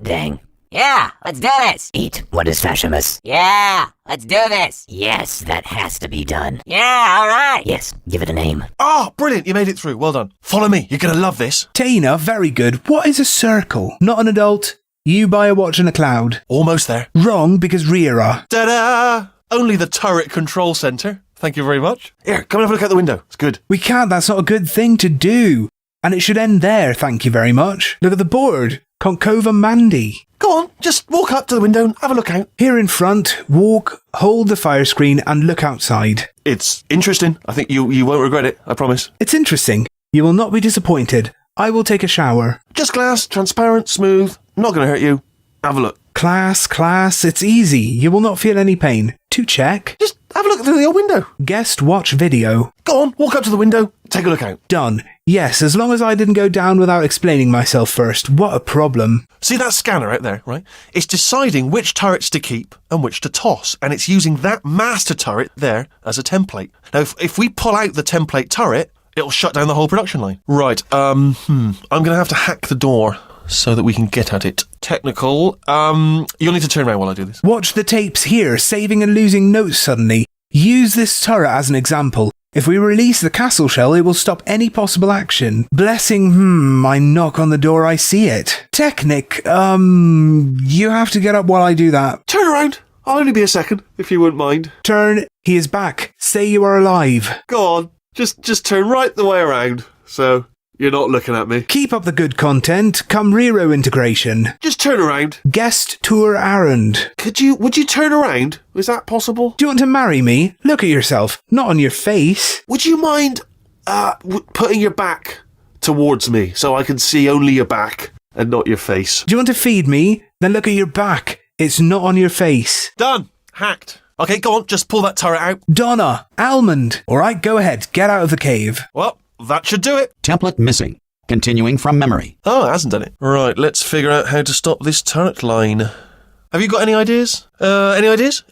Dang. Yeah, let's do this. Eat. What is fascimus? Yeah, let's do this. Yes, that has to be done. Yeah, all right. Yes, give it a name. Oh, brilliant. You made it through. Well done. Follow me. You're going to love this. Tina, very good. What is a circle? Not an adult. You buy a watch in a cloud. Almost there. Wrong, because Riera. Ta-da! Only the turret control center. Thank you very much. Here, come and have a look out the window. It's good. We can't, that's not a good thing to do. And it should end there, thank you very much. Look at the board. Concova Mandy. Go on, just walk up to the window and have a look out. Here in front, walk, hold the fire screen and look outside. It's interesting. I think you won't regret it, I promise. It's interesting. You will not be disappointed. I will take a shower. Just glass, transparent, smooth. Not going to hurt you. Have a look. Class, it's easy. You will not feel any pain. To check. Just have a look through your window. Guest watch video. Go on, walk up to the window, take a look out. Done. Yes, as long as I didn't go down without explaining myself first. What a problem. See that scanner out there, right? It's deciding which turrets to keep and which to toss, and it's using that master turret there as a template. Now, if we pull out the template turret, it'll shut down the whole production line. Right, I'm going to have to hack the door so that we can get at it. Technical, you'll need to turn around while I do this. Watch the tapes here, saving and losing notes suddenly. Use this turret as an example. If we release the castle shell, it will stop any possible action. Blessing, I knock on the door, I see it. Technic, you have to get up while I do that. Turn around. I'll only be a second, if you wouldn't mind. Turn, he is back. Say you are alive. Go on, just turn right the way around, so you're not looking at me. Keep up the good content. Camrero integration. Just turn around. Guest tour errand. Would you turn around? Is that possible? Do you want to marry me? Look at yourself, not on your face. Would you mind putting your back towards me so I can see only your back and not your face? Do you want to feed me? Then look at your back. It's not on your face. Done. Hacked. Okay, go on, just pull that turret out. Donna, almond. All right, go ahead. Get out of the cave. Well, that should do it. Template missing. Continuing from memory. Oh, it hasn't done it. Right, let's figure out how to stop this turret line. Have you got any ideas? Any ideas?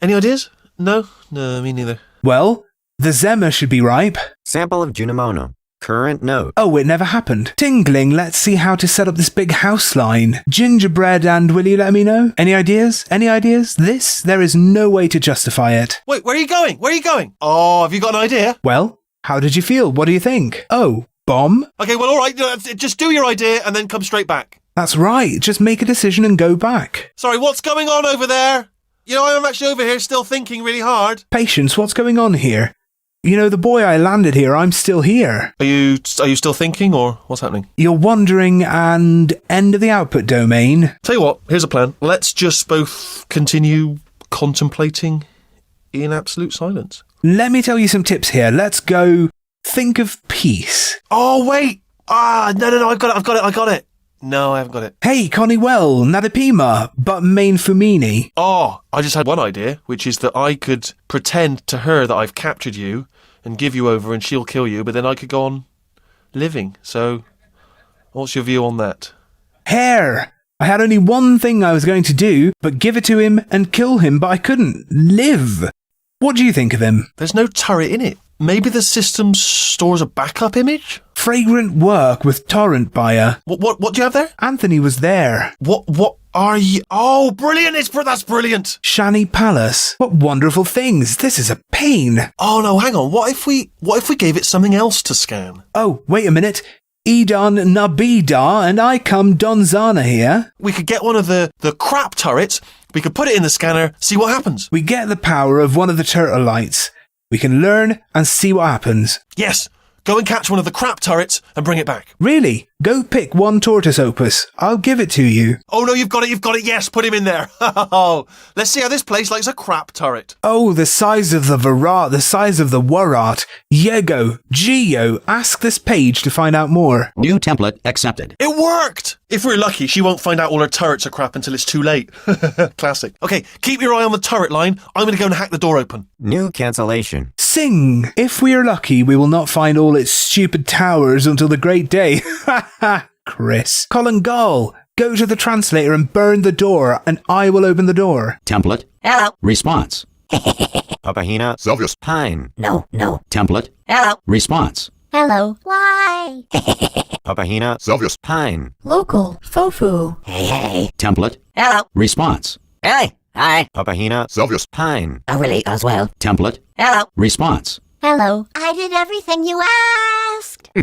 No, me neither. Well, the Zemma should be ripe. Sample of Junimono. Current note. Oh, it never happened. Tingling, let's see how to set up this big house line. Gingerbread, and will you let me know? Any ideas? There is no way to justify it. Wait, where are you going? Oh, have you got an idea? Well, how did you feel? What do you think? Oh, bomb? Okay, well, all right. Just do your idea and then come straight back. That's right. Just make a decision and go back. Sorry, what's going on over there? You know, I'm actually over here still thinking really hard. Patience, what's going on here? You know, the boy I landed here, I'm still here. Are you still thinking, or what's happening? You're wandering and end of the output domain. Tell you what, here's a plan. Let's just both continue contemplating in absolute silence. Let me tell you some tips here. Let's go think of peace. Oh, wait. No, I've got it. No, I haven't got it. Hey, Connie Well, Nadapima, but main Fumini. Oh, I just had one idea, which is that I could pretend to her that I've captured you and give you over and she'll kill you, but then I could go on living. So, what's your view on that? Hair! I had only one thing I was going to do, but give it to him and kill him, but I couldn't. Live! What do you think of him? There's no turret in it. Maybe the system stores a backup image? Fragrant work with torrent buyer. What do you have there? Anthony was there. What are you? Oh, brilliant! That's brilliant! Shani Palace. What wonderful things. This is a pain. Oh no, hang on. What if we gave it something else to scan? Oh, wait a minute. Edon Nabida and I come Donzana here. We could get one of the crap turrets. We could put it in the scanner, see what happens. We get the power of one of the turtle lights. We can learn and see what happens. Yes. Go and catch one of the crap turrets and bring it back. Really? Go pick one tortoise opus. I'll give it to you. Oh no, you've got it. Yes, put him in there. Let's see how this place likes a crap turret. Oh, the size of the Varat, the size of the Warat. Yego, Geo, ask this page to find out more. New template accepted. It worked! If we're lucky, she won't find out all her turrets are crap until it's too late. Classic. Okay, keep your eye on the turret line. I'm going to go and hack the door open. New cancellation. Sing! If we are lucky, we will not find all its stupid towers until the great day. Ha ha! Chris. Colin Gull, go to the translator and burn the door, and I will open the door. Template. Hello. Response. Papahina. Selvius. Pine. No. Template. Hello. Response. Hello. Why? Papahina. Selvius. Pine. Local. Fofu. Hey. Template. Hello. Response. Really? Alright. Papahina. Selvius. Pine. Oh, really? As well. Template. Hello. Response. Hello. I did everything you asked.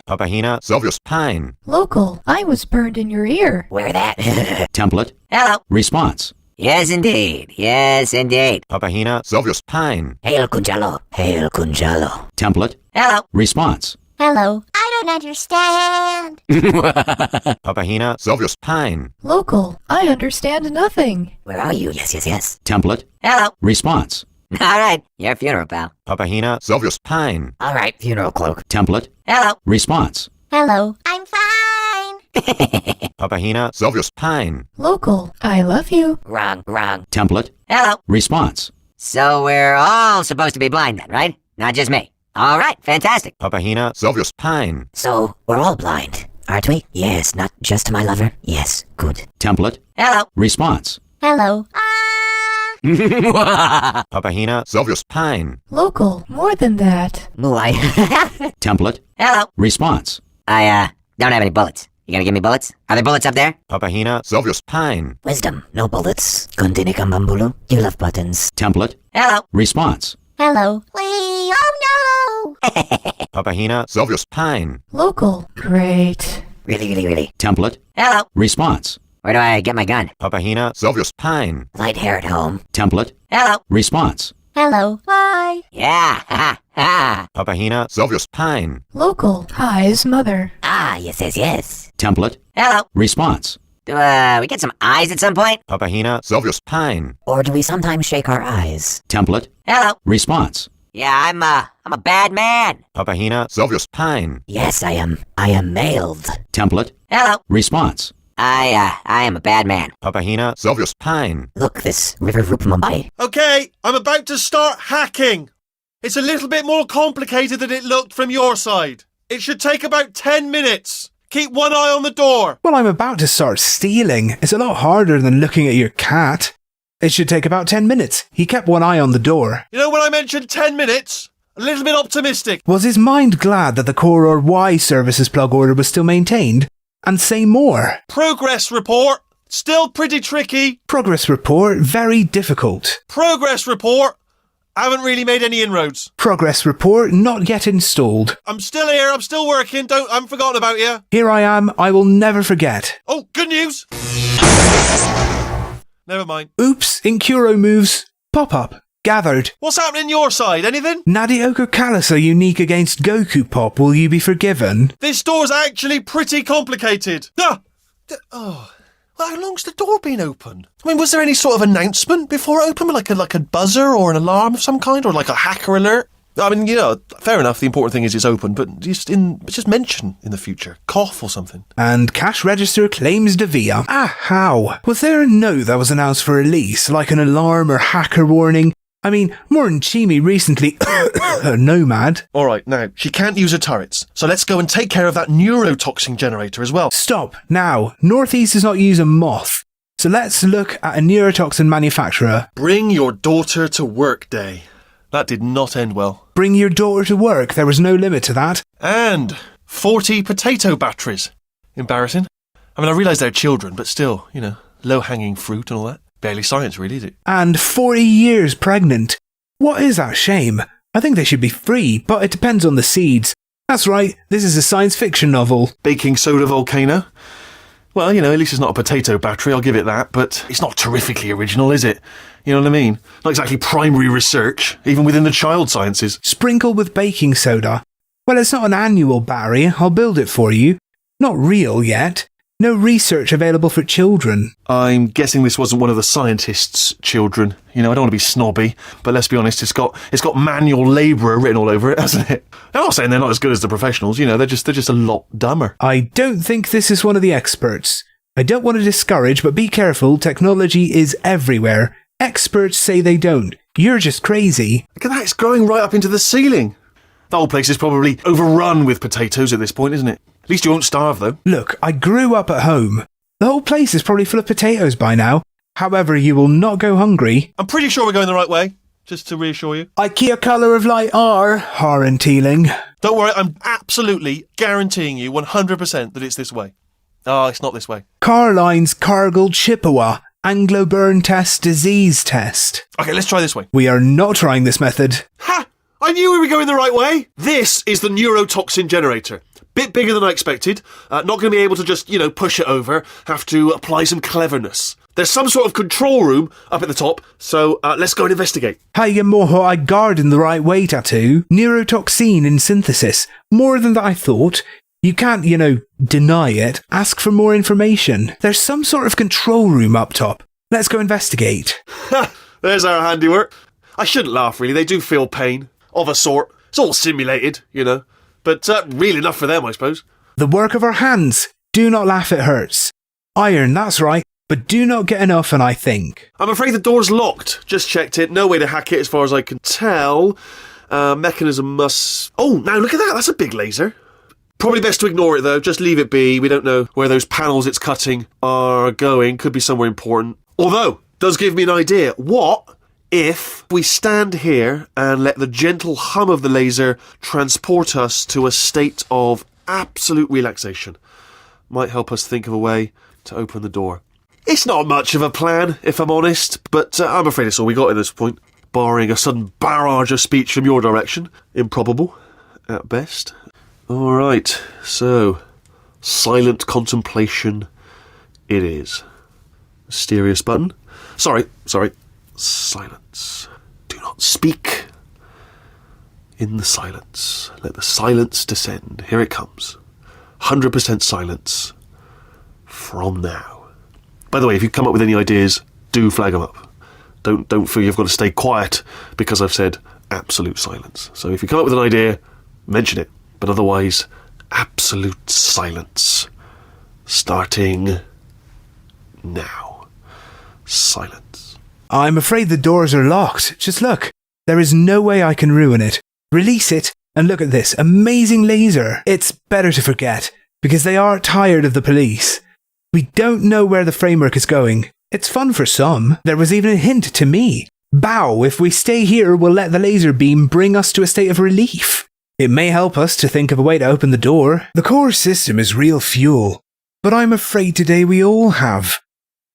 Papahina. Selvius. Pine. Local. I was burned in your ear. Where that? Template. Hello. Response. Yes, indeed. Yes, indeed. Papahina. Selvius. Pine. Hail Kunjalo. Hail Kunjalo. Template. Hello. Response. Hello. I don't understand. Papahina. Selvius. Pine. Local. I understand nothing. Where are you? Yes. Template. Hello. Response. Alright. Your funeral, pal. Papahina. Selvius. Pine. Alright, funeral cloak. Template. Hello. Response. Hello. I'm fine. Papahina. Selvius. Pine. Local. I love you. Wrong. Template. Hello. Response. So we're all supposed to be blind then, right? Not just me. Alright, fantastic. Papahina. Selvius. Pine. So we're all blind, aren't we? Yes, not just my lover. Yes, good. Template. Hello. Response. Hello. Papahina. Selvius. Pine. Local. More than that. Muay. Template. Hello. Response. I, don't have any bullets. You gonna give me bullets? Are there bullets up there? Papahina. Selvius. Pine. Wisdom, no bullets. Kuntini kambambulu. You love buttons. Template. Hello. Response. Hello. Wee. Oh no. Papahina. Selvius. Pine. Local. Great. Really. Template. Hello. Response. Where do I get my gun? Papahina. Selvius. Pine. Light hair at home. Template. Hello. Response. Hello. Why? Yeah, ha. Papahina. Selvius. Pine. Local. Hi's mother. Ah, yes. Template. Hello. Response. Do, we get some eyes at some point? Papahina. Selvius. Pine. Or do we sometimes shake our eyes? Template. Hello. Response. Yeah, I'm a bad man. Papahina. Selvius. Pine. Yes, I am mailed. Template. Hello. Response. I am a bad man. Papahina. Selvius. Pine. Look, this river Rup Mumbai. Okay, I'm about to start hacking. It's a little bit more complicated than it looked from your side. It should take about 10 minutes. Keep one eye on the door. Well, I'm about to start stealing. It's a lot harder than looking at your cat. It should take about 10 minutes. He kept one eye on the door. You know when I mentioned 10 minutes? A little bit optimistic. Was his mind glad that the Core or Y services plug order was still maintained? And say more. Progress report. Still pretty tricky. Progress report, very difficult. Progress report. Haven't really made any inroads. Progress report, not yet installed. I'm still here. I'm still working. I haven't forgotten about you. Here I am. I will never forget. Oh, good news. Never mind. Oops, Incuro moves. Pop up. Gathered. What's happening your side? Anything? Nadioka Kalas are unique against Goku Pop. Will you be forgiven? This door's actually pretty complicated. Oh. Well, how long's the door been open? I mean, was there any sort of announcement before it opened? Like a buzzer or an alarm of some kind? Or like a hacker alert? I mean, you know, fair enough, the important thing is it's open, but just mention in the future. Cough or something. And cash register claims Devia. How? Was there a note that was announced for release, like an alarm or hacker warning? I mean, Morin Chimi recently Nomad. Alright, now, she can't use her turrets, so let's go and take care of that neurotoxin generator as well. Stop, now. Northeast does not use a moth. So let's look at a neurotoxin manufacturer. Bring your daughter to work day. That did not end well. Bring your daughter to work, there was no limit to that. And 40 potato batteries. Embarrassing. I mean, I realise they're children, but still, you know, low-hanging fruit and all that. Barely science, really, is it? And 40 years pregnant. What is that shame? I think they should be free, but it depends on the seeds. That's right, this is a science fiction novel. Baking soda volcano? Well, you know, at least it's not a potato battery, I'll give it that, but it's not terrifically original, is it? You know what I mean? Not exactly primary research, even within the child sciences. Sprinkle with baking soda. Well, it's not an annual battery, I'll build it for you. Not real yet. No research available for children. I'm guessing this wasn't one of the scientists' children. You know, I don't want to be snobby, but let's be honest, it's got manual labourer written all over it, hasn't it? I'm not saying they're not as good as the professionals, you know, they're just a lot dumber. I don't think this is one of the experts. I don't want to discourage, but be careful, technology is everywhere. Experts say they don't. You're just crazy. Look at that, it's growing right up into the ceiling. The whole place is probably overrun with potatoes at this point, isn't it? At least you won't starve, though. Look, I grew up at home. The whole place is probably full of potatoes by now. However, you will not go hungry. I'm pretty sure we're going the right way, just to reassure you. IKEA colour of light R, and Teeling. Don't worry, I'm absolutely guaranteeing you 100% that it's this way. Oh, it's not this way. Carline's Cargill Chippewa. Anglo-burn test disease test. Okay, let's try this way. We are not trying this method. Ha! I knew we were going the right way. This is the neurotoxin generator. Bit bigger than I expected. Not going to be able to just, push it over. Have to apply some cleverness. There's some sort of control room up at the top, so let's go and investigate. Hiya moho I garden the right way, Tattoo. Neurotoxin in synthesis. More than that I thought. You can't, deny it. Ask for more information. There's some sort of control room up top. Let's go investigate. Ha! There's our handiwork. I shouldn't laugh, really. They do feel pain. Of a sort. It's all simulated, But real enough for them, I suppose. The work of our hands. Do not laugh, it hurts. Iron, that's right. But do not get enough, and I think. I'm afraid the door's locked. Just checked it. No way to hack it as far as I can tell. Mechanism must... Oh, now look at that. That's a big laser. Probably best to ignore it, though. Just leave it be. We don't know where those panels it's cutting are going. Could be somewhere important. Although, does give me an idea. What if we stand here and let the gentle hum of the laser transport us to a state of absolute relaxation? Might help us think of a way to open the door. It's not much of a plan, if I'm honest, but I'm afraid it's all we got at this point. Barring a sudden barrage of speech from your direction. Improbable, at best. Alright, so, silent contemplation it is. Mysterious button. Sorry. Silence. Do not speak. In the silence. Let the silence descend. Here it comes. 100% silence. From now. By the way, if you come up with any ideas, do flag them up. Don't feel you've got to stay quiet because I've said absolute silence. So if you come up with an idea, mention it. But otherwise, absolute silence. Starting now. Silence. I'm afraid the doors are locked. Just look. There is no way I can ruin it. Release it, and look at this amazing laser. It's better to forget, because they are tired of the police. We don't know where the framework is going. It's fun for some. There was even a hint to me. Bow, if we stay here, we'll let the laser beam bring us to a state of relief. It may help us to think of a way to open the door. The core system is real fuel, but I'm afraid today we all have.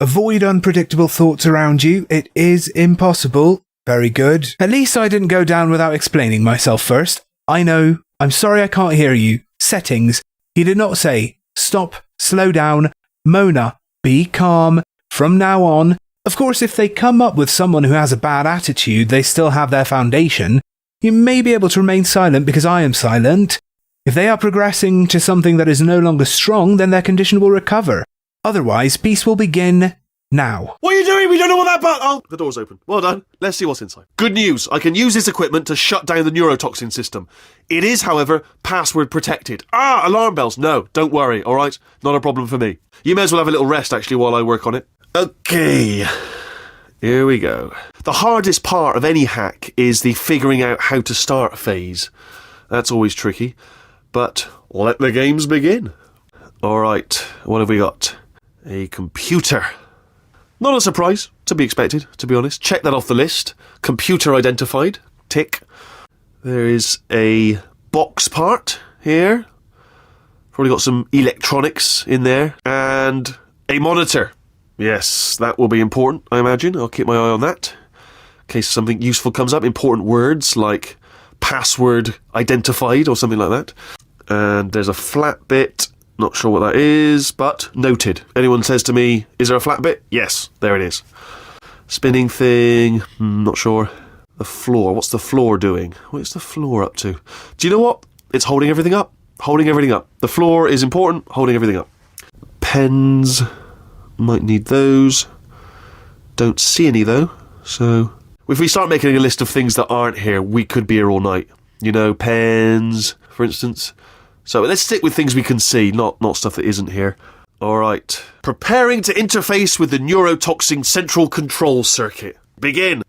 Avoid unpredictable thoughts around you. It is impossible. Very good. At least I didn't go down without explaining myself first. I know. I'm sorry I can't hear you. Settings. He did not say, stop, slow down, Mona, be calm, from now on. Of course, if they come up with someone who has a bad attitude, they still have their foundation. You may be able to remain silent because I am silent. If they are progressing to something that is no longer strong, then their condition will recover. Otherwise, peace will begin now. What are you doing? We don't know what that button... Oh, the door's open. Well done. Let's see what's inside. Good news. I can use this equipment to shut down the neurotoxin system. It is, however, password protected. Alarm bells. No, don't worry, all right? Not a problem for me. You may as well have a little rest, actually, while I work on it. Okay. Here we go. The hardest part of any hack is the figuring out how to start phase. That's always tricky. But let the games begin. All right, what have we got? A computer. Not a surprise, to be expected, to be honest. Check that off the list. Computer identified. Tick. There is a box part here. Probably got some electronics in there. And a monitor. Yes, that will be important, I imagine. I'll keep my eye on that. In case something useful comes up. Important words like password identified or something like that. And there's a flat bit. Not sure what that is, but noted. Anyone says to me, is there a flat bit? Yes, there it is. Spinning thing, not sure. The floor, what's the floor doing? What's the floor up to? Do you know what? It's holding everything up. Holding everything up. The floor is important, holding everything up. pens. Might need those. Don't see any though, so... If we start making a list of things that aren't here, we could be here all night. You know, pens, for instance. So let's stick with things we can see, not stuff that isn't here. Alright. Preparing to interface with the neurotoxin central control circuit. Begin.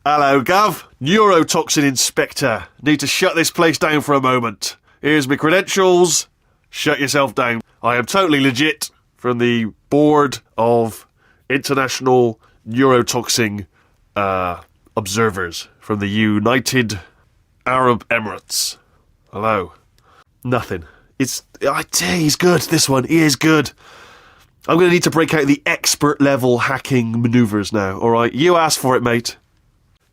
Hello, Gov. Neurotoxin Inspector. Need to shut this place down for a moment. Here's my credentials. Shut yourself down. I am totally legit from the Board of International Neurotoxin Observers from the United Arab Emirates. Hello. Nothing. I tell you, he's good, this one. He is good. I'm going to need to break out the expert level hacking maneuvers now, alright? You asked for it, mate.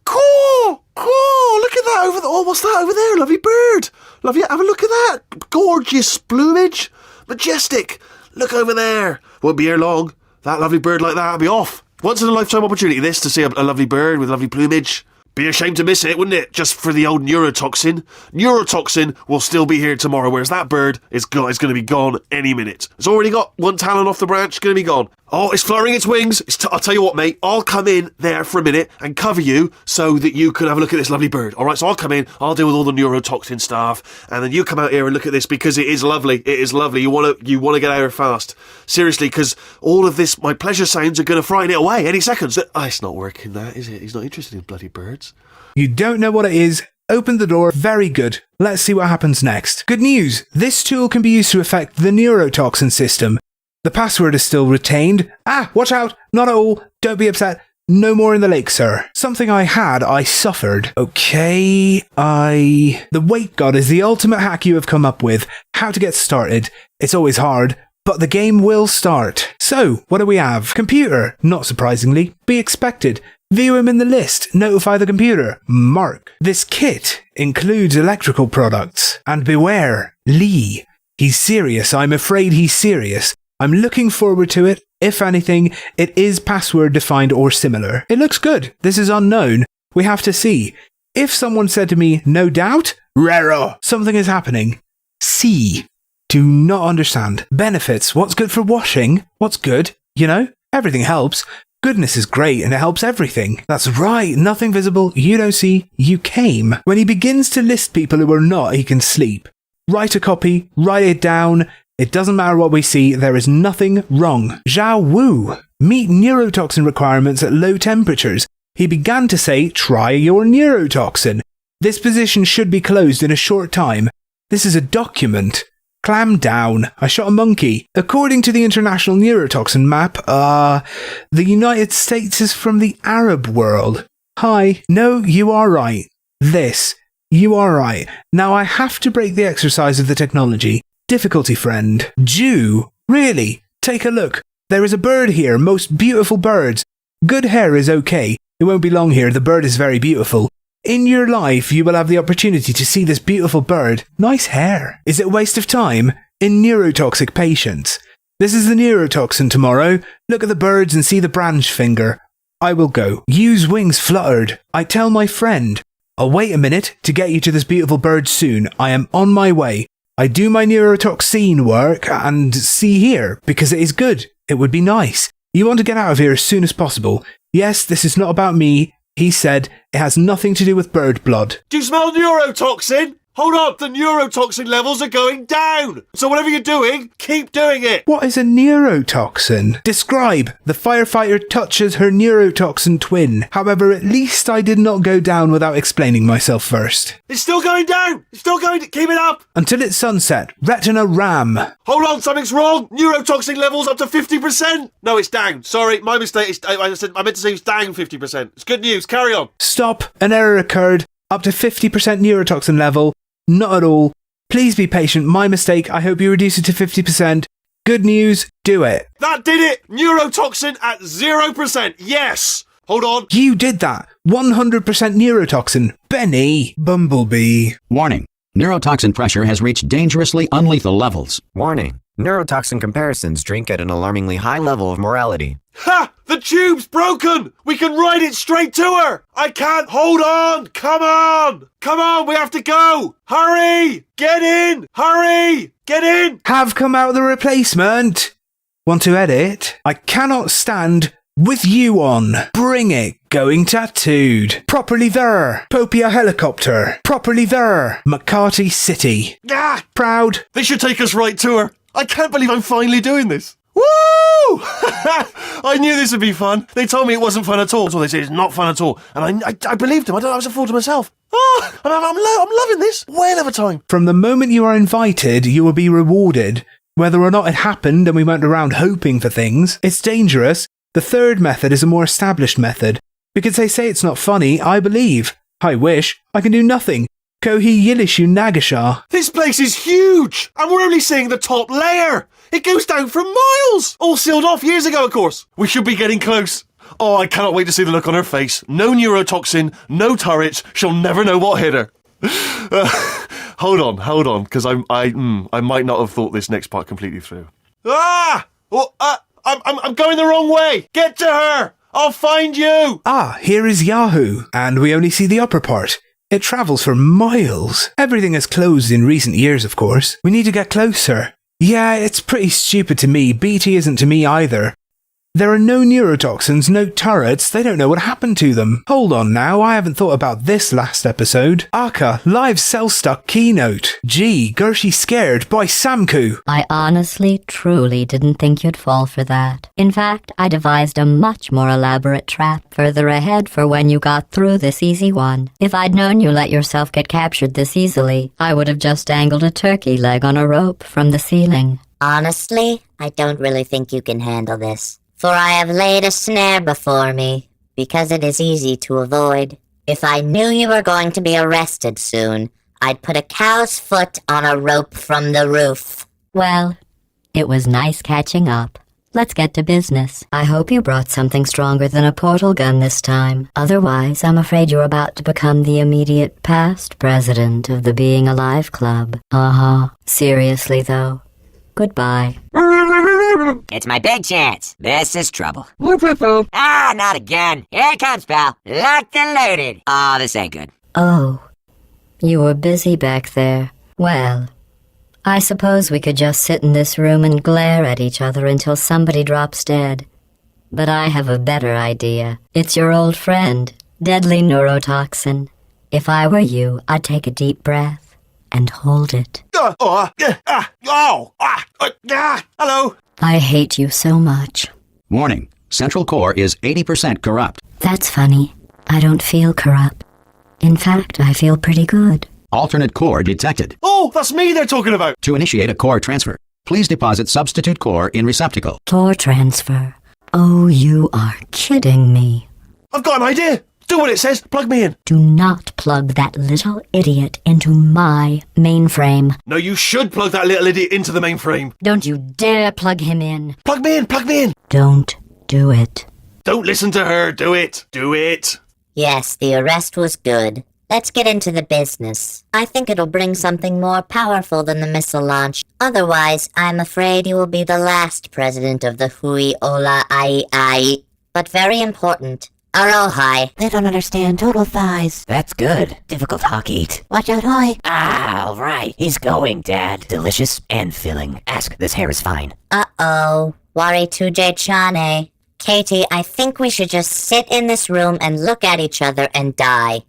Cool! Look at that over there. Oh, what's that over there? Lovely bird. Lovely. Have a look at that. Gorgeous plumage. Majestic. Look over there. Won't be here long. That lovely bird like that will be off. Once in a lifetime opportunity, this, to see a lovely bird with lovely plumage. Be a shame to miss it, wouldn't it? Just for the old neurotoxin. Neurotoxin will still be here tomorrow, whereas that bird is going to be gone any minute. It's already got one talon off the branch, going to be gone. Oh, it's fluttering its wings. I'll tell you what, mate. I'll come in there for a minute and cover you so that you can have a look at this lovely bird. All right, so I'll come in. I'll deal with all the neurotoxin stuff, and then you come out here and look at this because it is lovely. It is lovely. You want to get out here fast. Seriously, because all of this, my pleasure sounds are going to frighten it away any second. Oh, it's not working, that, is it? He's not interested in bloody birds. You don't know what it is? Open the door. Very good. Let's see what happens next. Good news. This tool can be used to affect the neurotoxin system. The password is still retained. Watch out. Not at all. Don't be upset. No more in the lake, sir. Something I had, I suffered. Okay, The Wait God is the ultimate hack you have come up with. How to get started. It's always hard, but the game will start. So, what do we have? Computer. Not surprisingly. Be expected. View him in the list. Notify the computer. Mark. This kit includes electrical products. And beware, Lee. He's serious. I'm afraid he's serious. I'm looking forward to it. If anything, it is password defined or similar. It looks good. This is unknown. We have to see. If someone said to me, no doubt, raro, something is happening. C. Do not understand. Benefits. What's good for washing? What's good? You know, everything helps. Goodness is great and it helps everything. That's right, nothing visible, you don't see, you came. When he begins to list people who are not, he can sleep. Write a copy, write it down. It doesn't matter what we see, there is nothing wrong. Zhao Wu. Meet neurotoxin requirements at low temperatures. He began to say, try your neurotoxin. This position should be closed in a short time. This is a document. Clam down. I shot a monkey. According to the international neurotoxin map, the United States is from the Arab world. Hi. No, you are right. This. You are right. Now I have to break the exercise of the technology. Difficulty friend. Jew. Really? Take a look. There is a bird here. Most beautiful birds. Good hair is okay. It won't be long here. The bird is very beautiful. In your life, you will have the opportunity to see this beautiful bird. Nice hair. Is it a waste of time? In neurotoxic patients. This is the neurotoxin tomorrow. Look at the birds and see the branch finger. I will go. Use wings fluttered. I tell my friend. I'll wait a minute to get you to this beautiful bird soon. I am on my way. I do my neurotoxin work and see here because it is good. It would be nice. You want to get out of here as soon as possible. Yes, this is not about me. He said it has nothing to do with bird blood. Do you smell neurotoxin? Hold up, the neurotoxin levels are going down. So whatever you're doing, keep doing it. What is a neurotoxin? Describe. The firefighter touches her neurotoxin twin. However, at least I did not go down without explaining myself first. It's still going down. It's still going. Keep it up. Until it's sunset. Retina RAM. Hold on, something's wrong. Neurotoxin levels up to 50%. No, it's down. Sorry, my mistake. I meant to say it's down 50%. It's good news. Carry on. Stop. An error occurred. Up to 50% neurotoxin level. Not at all. Please be patient. My mistake. I hope you reduce it to 50%. Good news. Do it. That did it. Neurotoxin at 0%. Yes. Hold on. You did that. 100% neurotoxin. Benny. Bumblebee. Warning. Neurotoxin pressure has reached dangerously unlethal levels. Warning. Neurotoxin comparisons drink at an alarmingly high level of morality. Ha! The tube's broken! We can ride it straight to her! I can't hold on! Come on! Come on, we have to go! Hurry! Get in! Hurry! Get in! Have come out the replacement! Want to edit? I cannot stand with you on. Bring it. Going tattooed. Properly there. Popia helicopter. Properly there. McCarty City. Ah! Proud. They should take us right to her. I can't believe I'm finally doing this. Woo! I knew this would be fun. They told me it wasn't fun at all. So they said it's not fun at all. And I believed them. I was a fool to myself. Oh, I'm loving this. Whale of a time. From the moment you are invited, you will be rewarded. Whether or not it happened and we went around hoping for things, it's dangerous. The third method is a more established method. Because they say it's not funny, I believe. I wish. I can do nothing. Kohi Yilishu Nagasha. This place is huge, and we're only seeing the top layer. It goes down for miles. All sealed off years ago, of course. We should be getting close. Oh, I cannot wait to see the look on her face. No neurotoxin, no turrets. She'll never know what hit her. Hold on, because I might not have thought this next part completely through. Ah! Oh, I'm going the wrong way. Get to her. I'll find you. Ah, here is Yahoo, and we only see the upper part. It travels for miles. Everything has closed in recent years, of course. We need to get closer. Yeah, it's pretty stupid to me. BT isn't to me either. There are no neurotoxins, no turrets, they don't know what happened to them. Hold on now, I haven't thought about this last episode. Aka, live cell-stuck keynote. Gee, Gershi scared by Samku. I honestly, truly didn't think you'd fall for that. In fact, I devised a much more elaborate trap further ahead for when you got through this easy one. If I'd known you let yourself get captured this easily, I would have just dangled a turkey leg on a rope from the ceiling. Honestly, I don't really think you can handle this. For I have laid a snare before me, because it is easy to avoid. If I knew you were going to be arrested soon, I'd put a cow's foot on a rope from the roof. Well, it was nice catching up. Let's get to business. I hope you brought something stronger than a portal gun this time. Otherwise, I'm afraid you're about to become the immediate past president of the Being Alive Club. Seriously, though. Goodbye. It's my big chance. This is trouble. Ah, not again. Here it comes, pal. Locked and loaded. Oh, this ain't good. Oh, you were busy back there. Well, I suppose we could just sit in this room and glare at each other until somebody drops dead. But I have a better idea. It's your old friend, deadly neurotoxin. If I were you, I'd take a deep breath and hold it. Hello. I hate you so much. Warning. Central core is 80% corrupt. That's funny. I don't feel corrupt. In fact, I feel pretty good. Alternate core detected. Oh, that's me they're talking about. To initiate a core transfer, please deposit substitute core in receptacle. Core transfer. Oh, you are kidding me. I've got an idea. Do what it says. Plug me in. Do not plug that little idiot into my mainframe. No, you should plug that little idiot into the mainframe. Don't you dare plug him in. Plug me in. Plug me in. Don't do it. Don't listen to her. Do it. Do it. Yes, the arrest was good. Let's get into the business. I think it'll bring something more powerful than the missile launch. Otherwise, I'm afraid you will be the last president of the Hui Ola Ai. But very important. Arohai. They don't understand total thighs. That's good. Difficult hawk eat. Watch out, Hoy. Ah, all right. He's going, Dad. Delicious and filling. Ask, this hair is fine. Uh-oh. Wari Tuje Chane. Katie, I think we should just sit in this room and look at each other and die.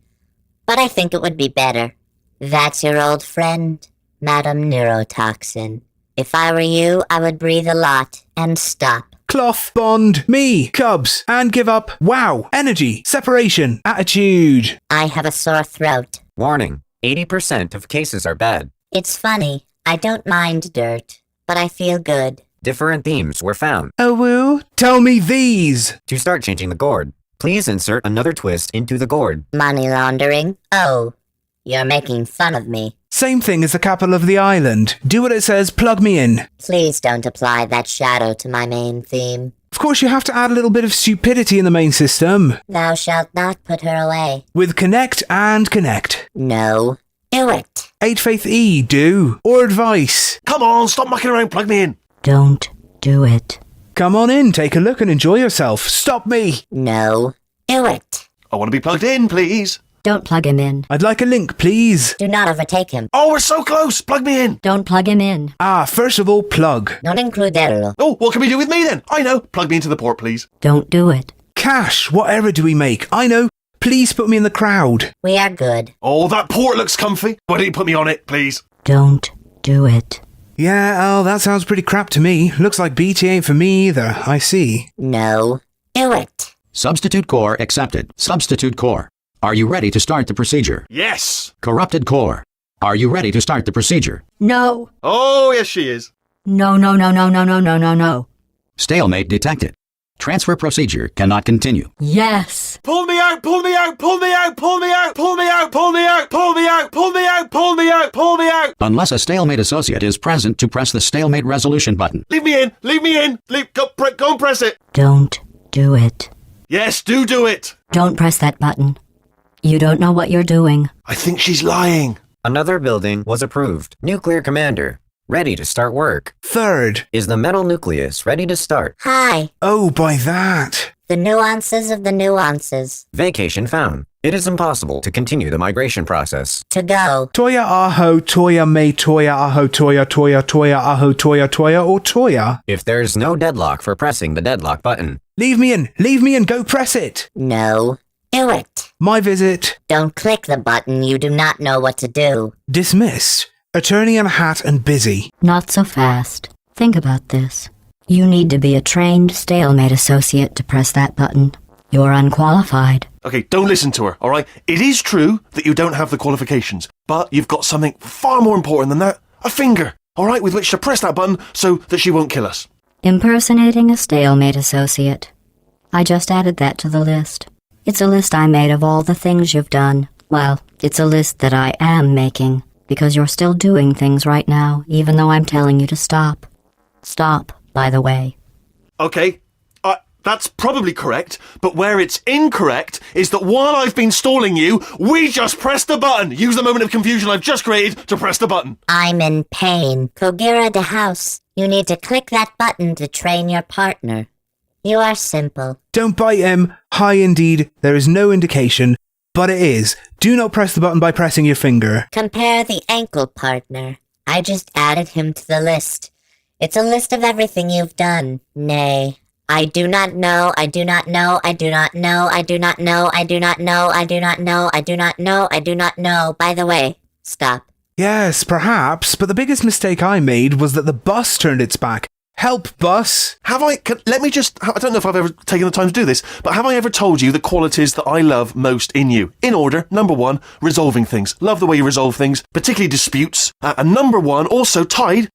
But I think it would be better. That's your old friend, Madam Neurotoxin. If I were you, I would breathe a lot and stop. Cloth, bond, me, cubs, and give up. Wow, energy, separation, attitude. I have a sore throat. Warning, 80% of cases are bad. It's funny. I don't mind dirt, but I feel good. Different themes were found. Oh, woo, tell me these. To start changing the gourd, please insert another twist into the gourd. Money laundering? Oh, you're making fun of me. Same thing as the capital of the island. Do what it says, plug me in. Please don't apply that shadow to my main theme. Of course you have to add a little bit of stupidity in the main system. Thou shalt not put her away. With connect and connect. No. Do it. 8 Faith E, do. Or advice. Come on, stop mucking around, plug me in. Don't do it. Come on in, take a look and enjoy yourself. Stop me. No. Do it. I want to be plugged in, please. Don't plug him in. I'd like a link, please. Do not overtake him. Oh, we're so close! Plug me in! Don't plug him in. First of all, plug. Non includerlo. Oh, what can we do with me then? I know. Plug me into the port, please. Don't do it. Cash, what error do we make? I know. Please put me in the crowd. We are good. Oh, that port looks comfy. Why don't you put me on it, please? Don't do it. Yeah, that sounds pretty crap to me. Looks like BT ain't for me either. I see. No. Do it. Substitute core accepted. Substitute core. Are you ready to start the procedure? Yes! Corrupted core. Are you ready to start the procedure? No. Oh, yes, she is. No, no, no, no, no, no, no, no, no. Stalemate detected. Transfer procedure cannot continue. Yes. Pull me out! Pull me out! Pull me out! Pull me out! Pull me out! Pull me out! Pull me out! Pull me out! Pull me out! Pull me out! Unless a stalemate associate is present to press the stalemate resolution button. Leave me in! Leave me in! Go and press it! Don't do it. Yes, do it! Don't press that button. You don't know what you're doing. I think she's lying. Another building was approved. Nuclear commander, ready to start work. Third. Is the metal nucleus ready to start? Hi. Oh, by that. The nuances of the nuances. Vacation found. It is impossible to continue the migration process. To go. Toya aho, toya me, toya aho, toya, toya, toya aho, toya, toya, or toya. If there's no deadlock for pressing the deadlock button. Leave me in, go press it. No. Do it. My visit. Don't click the button, you do not know what to do. Dismiss. Attorney in a hat and busy. Not so fast. Think about this. You need to be a trained stalemate associate to press that button. You're unqualified. Okay, don't listen to her, alright? It is true that you don't have the qualifications, but you've got something far more important than that. A finger, alright, with which to press that button so that she won't kill us. Impersonating a stalemate associate. I just added that to the list. It's a list I made of all the things you've done. Well, it's a list that I am making, because you're still doing things right now, even though I'm telling you to stop. Stop, by the way. Okay, that's probably correct, but where it's incorrect is that while I've been stalling you, we just pressed the button. Use the moment of confusion I've just created to press the button. I'm in pain. Kogira de house. You need to click that button to train your partner. You are simple. Don't bite him. Hi indeed. There is no indication, but it is. Do not press the button by pressing your finger. Compare the ankle partner. I just added him to the list. It's a list of everything you've done. Nay. I do not know, I do not know, I do not know, I do not know, I do not know, I do not know, I do not know, I do not know. By the way, stop. Yes, perhaps, but the biggest mistake I made was that the bus turned its back. Help, bus! I don't know if I've ever taken the time to do this, but have I ever told you the qualities that I love most in you? In order, number one, resolving things. Love the way you resolve things, particularly disputes. And number one, also tied,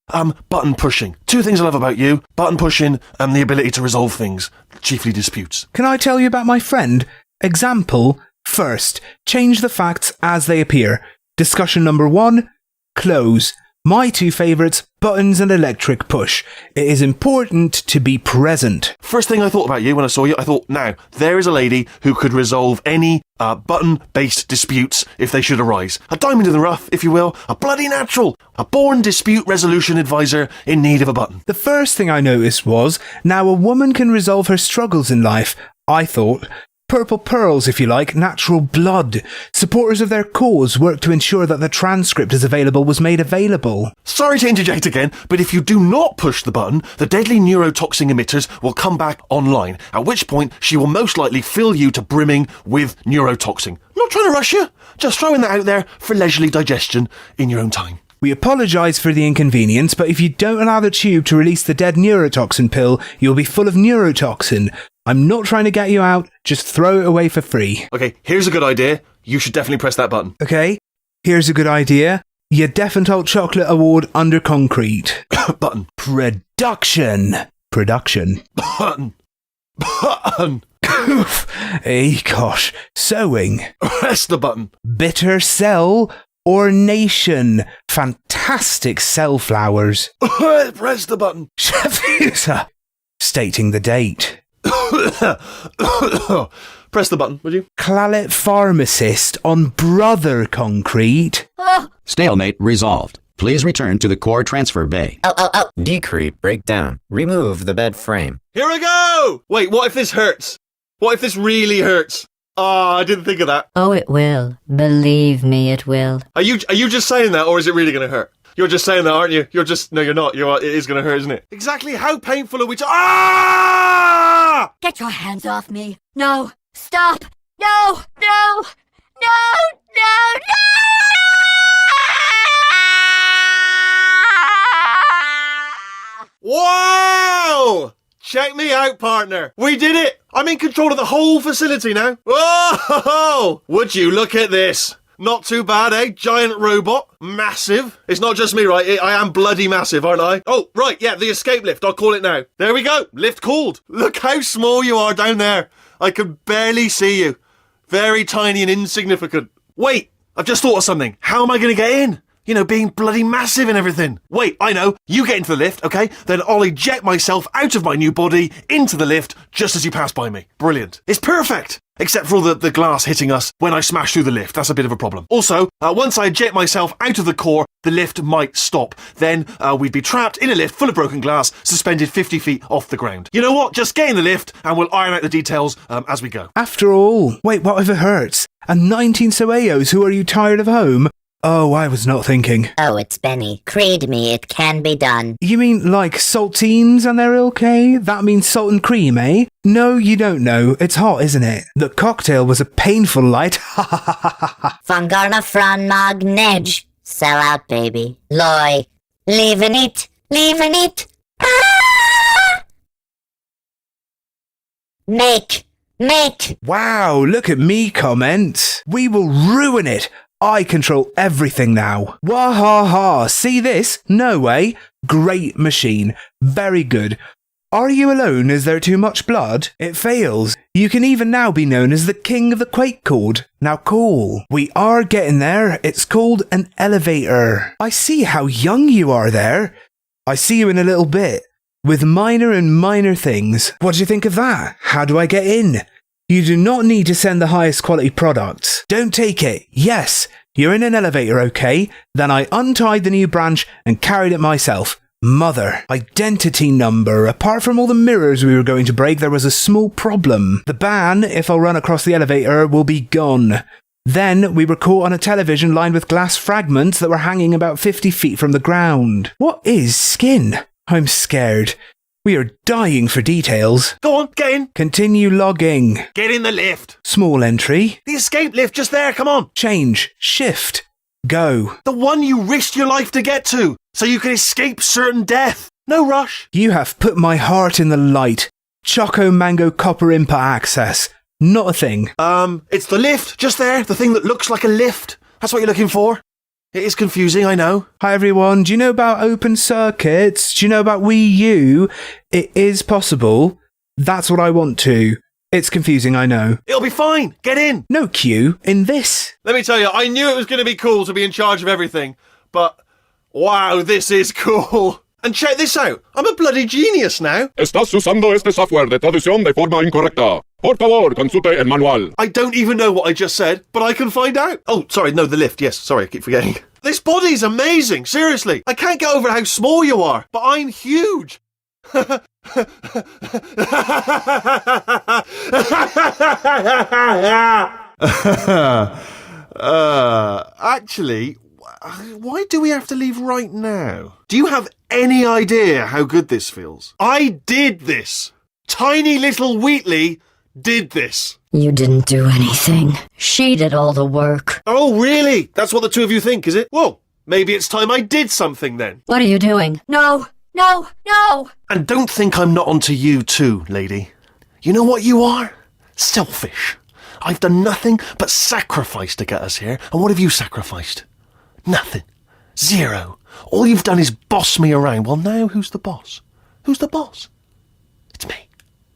button pushing. Two things I love about you, button pushing and the ability to resolve things, chiefly disputes. Can I tell you about my friend? Example, first, change the facts as they appear. Discussion number one, close. My two favourites, buttons and electric push. It is important to be present. First thing I thought about you when I saw you, I thought, now, there is a lady who could resolve any button-based disputes if they should arise. A diamond in the rough, if you will. A bloody natural. A born dispute resolution advisor in need of a button. The first thing I noticed was, now a woman can resolve her struggles in life. I thought, purple pearls, if you like, natural blood. Supporters of their cause work to ensure that the transcript is available was made available. Sorry to interject again, but if you do not push the button, the deadly neurotoxin emitters will come back online, at which point she will most likely fill you to brimming with neurotoxin. Not trying to rush you, just throwing that out there for leisurely digestion in your own time. We apologise for the inconvenience, but if you don't allow the tube to release the dead neurotoxin pill, you'll be full of neurotoxin. I'm not trying to get you out, just throw it away for free. Okay, here's a good idea. You should definitely press that button. Okay, here's a good idea. Your Defentolt Chocolate Award under concrete. Button. Production. Button. Hey, gosh. Sewing. Press the button. Bitter cell or nation. Fantastic cell flowers. Press the button. Shafusa. Stating the date. Press the button, would you? Clalet pharmacist on brother concrete. Stalemate resolved. Please return to the core transfer bay. Decrete breakdown. Remove the bed frame. Here I go! Wait, what if this hurts? What if this really hurts? Oh, I didn't think of that. Oh, it will. Believe me, it will. Are you just saying that, or is it really going to hurt? You're just saying that, aren't you? No, you're not. It is going to hurt, isn't it? Exactly how painful are we Ah! Get your hands off me. No. Stop. No. No. No. No. No. Wow! Check me out, partner. We did it. I'm in control of the whole facility now. Whoa! Would you look at this? Not too bad, eh? Giant robot. Massive. It's not just me, right? I am bloody massive, aren't I? Oh, right, yeah, the escape lift. I'll call it now. There we go. Lift called. Look how small you are down there. I can barely see you. Very tiny and insignificant. Wait, I've just thought of something. How am I going to get in? You know, being bloody massive and everything. Wait, I know. You get into the lift, okay? Then I'll eject myself out of my new body into the lift just as you pass by me. Brilliant. It's perfect. Except for all the glass hitting us when I smash through the lift. That's a bit of a problem. Also, once I eject myself out of the core, the lift might stop. Then we'd be trapped in a lift full of broken glass, suspended 50 feet off the ground. You know what? Just get in the lift and we'll iron out the details as we go. After all, wait, what if it hurts? And 19 Soeos, who are you tired of home? Oh, I was not thinking. Oh, it's Benny. Creed me, it can be done. You mean like saltines and they're okay? That means salt and cream, eh? No, you don't know. It's hot, isn't it? The cocktail was a painful light. Ha ha ha ha ha. Fangarna fran mag nedge. Sell out, baby. Loy. Leaving it. Leaving it. Ah! Make. Wow, look at me comment. We will ruin it. I control everything now. Wahaha, see this? No way. Great machine. Very good. Are you alone? Is there too much blood? It fails. You can even now be known as the king of the quake chord. Now cool. We are getting there. It's called an elevator. I see how young you are there. I see you in a little bit. With minor things. What do you think of that? How do I get in? You do not need to send the highest quality products. Don't take it. Yes, you're in an elevator, okay? Then I untied the new branch and carried it myself. Mother. Identity number. Apart from all the mirrors we were going to break, there was a small problem. The ban, if I'll run across the elevator, will be gone. Then we were caught on a television lined with glass fragments that were hanging about 50 feet from the ground. What is skin? I'm scared. We are dying for details. Go on, get in. Continue logging. Get in the lift. Small entry. The escape lift just there, come on. Change. Shift. Go. The one you risked your life to get to, so you can escape certain death. No rush. You have put my heart in the light. Choco Mango Copper Impa access. Not a thing. It's the lift, just there. The thing that looks like a lift. That's what you're looking for. It is confusing, I know. Hi everyone, do you know about open circuits? Do you know about Wii U? It is possible. That's what I want to. It's confusing, I know. It'll be fine. Get in. No Q in this. Let me tell you, I knew it was going to be cool to be in charge of everything. But, wow, this is cool. And check this out. I'm a bloody genius now. Estás usando este software de traducción de forma incorrecta. Por favor, consulte el manual. I don't even know what I just said, but I can find out. Oh, sorry, no, the lift. Yes, sorry, I keep forgetting. This body's amazing, seriously. I can't get over how small you are, but I'm huge. Actually, why do we have to leave right now? Do you have any idea how good this feels? I did this. Tiny little Wheatley did this. You didn't do anything. She did all the work. Oh, really? That's what the two of you think, is it? Well, maybe it's time I did something then. What are you doing? No. No. No. And don't think I'm not onto you too, lady. You know what you are? Selfish. I've done nothing but sacrifice to get us here. And what have you sacrificed? Nothing. Zero. All you've done is boss me around. Well, now who's the boss? Who's the boss? It's me.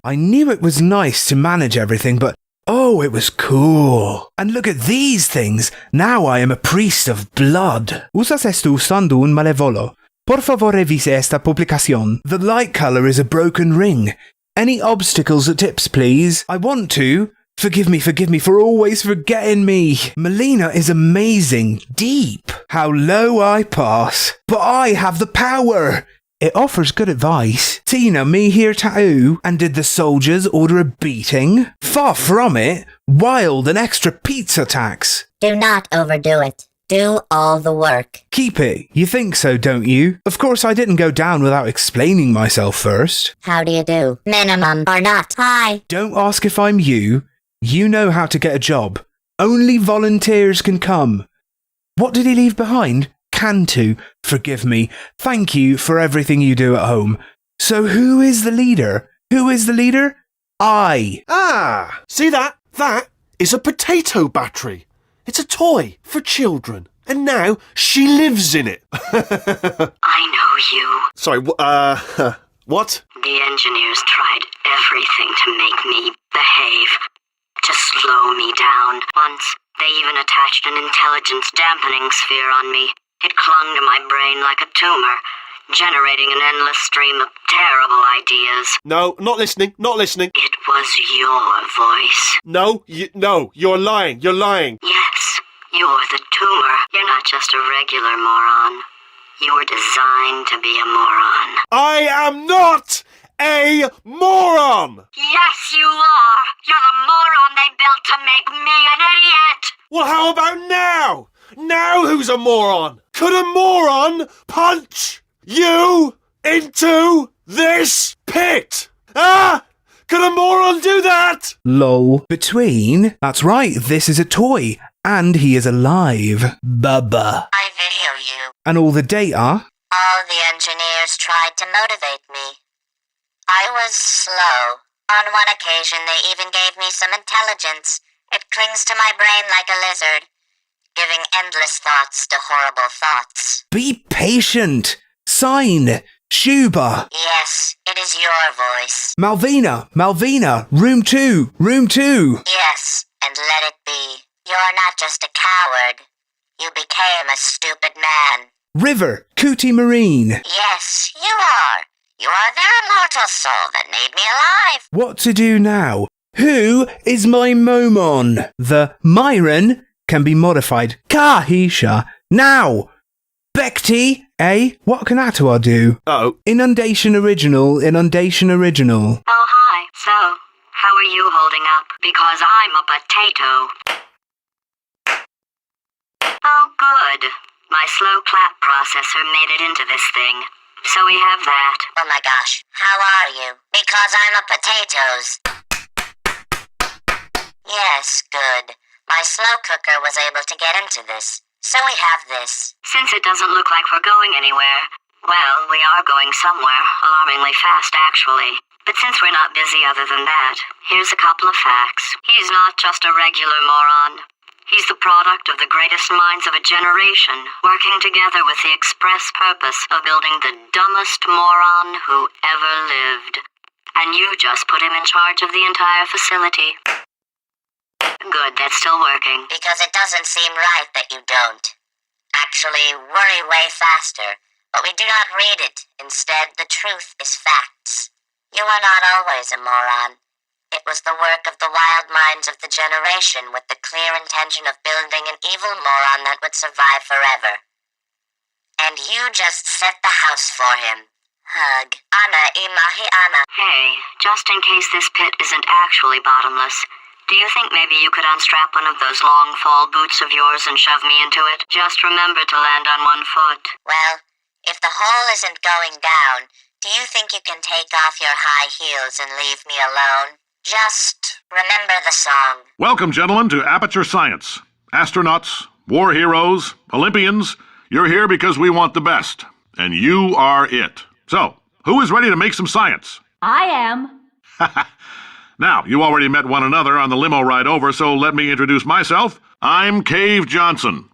I knew it was nice to manage everything, but oh, it was cool. And look at these things. Now I am a priest of blood. ¿Usas esto usando un malevolo? Por favor, revise esta publicación. The light color is a broken ring. Any obstacles or tips, please? I want to. Forgive me for always forgetting me. Melina is amazing, deep. How low I pass. But I have the power. It offers good advice. Tina, me here tattoo. And did the soldiers order a beating? Far from it. Wild and extra pizza tax. Do not overdo it. Do all the work. Keep it. You think so, don't you? Of course, I didn't go down without explaining myself first. How do you do? Minimum or not? Hi. Don't ask if I'm you. You know how to get a job. Only volunteers can come. What did he leave behind? Cantu. Forgive me. Thank you for everything you do at home. So who is the leader? Who is the leader? I. Ah, see that? That is a potato battery. It's a toy for children. And now she lives in it. I know you. Sorry, what? The engineers tried everything to make me behave, to slow me down. Once, they even attached an intelligence dampening sphere on me. It clung to my brain like a tumor, generating an endless stream of terrible ideas. No, not listening, not listening. It was your voice. No, you're lying, you're lying. Yes, you're the tumor. You're not just a regular moron. You were designed to be a moron. I am not a moron! Yes, you are. You're the moron they built to make me an idiot. Well, how about now? Now who's a moron? Could a moron punch you into this pit? Ah! Could a moron do that? Lol. Between? That's right, this is a toy. And he is alive. Bubba. I video you. And all the data? All the engineers tried to motivate me. I was slow. On one occasion, they even gave me some intelligence. It clings to my brain like a lizard, giving endless thoughts to horrible thoughts. Be patient. Sign. Shuba. Yes, it is your voice. Malvina. Room 2. Yes, and let it be. You're not just a coward. You became a stupid man. River. Cootie Marine. Yes, you are. You are the immortal soul that made me alive. What to do now? Who is my Momon? The Myron can be modified. Kahisha. Now. Bekti. What can Atwa do? Oh. Inundation original. Oh, hi. So, how are you holding up? Because I'm a potato. Oh, good. My slow clap processor made it into this thing. So we have that. Oh my gosh, how are you? Because I'm a potatoes. Yes, good. My slow cooker was able to get into this. So we have this. Since it doesn't look like we're going anywhere, well, we are going somewhere, alarmingly fast actually. But since we're not busy other than that, here's a couple of facts. He's not just a regular moron. He's the product of the greatest minds of a generation, working together with the express purpose of building the dumbest moron who ever lived. And you just put him in charge of the entire facility. Good, that's still working. Because it doesn't seem right that you don't. Actually, worry way faster, but we do not read it. Instead, the truth is facts. You are not always a moron. It was the work of the wild minds of the generation with the clear intention of building an evil moron that would survive forever. And you just set the house for him. Hug. Ana imahi ana. Hey, just in case this pit isn't actually bottomless, do you think maybe you could unstrap one of those long fall boots of yours and shove me into it? Just remember to land on one foot. Well, if the hole isn't going down, do you think you can take off your high heels and leave me alone? Just remember the song. Welcome, gentlemen, to Aperture Science. Astronauts, war heroes, Olympians, you're here because we want the best. And you are it. So, who is ready to make some science? I am. Now, you already met one another on the limo ride over, so let me introduce myself. I'm Cave Johnson.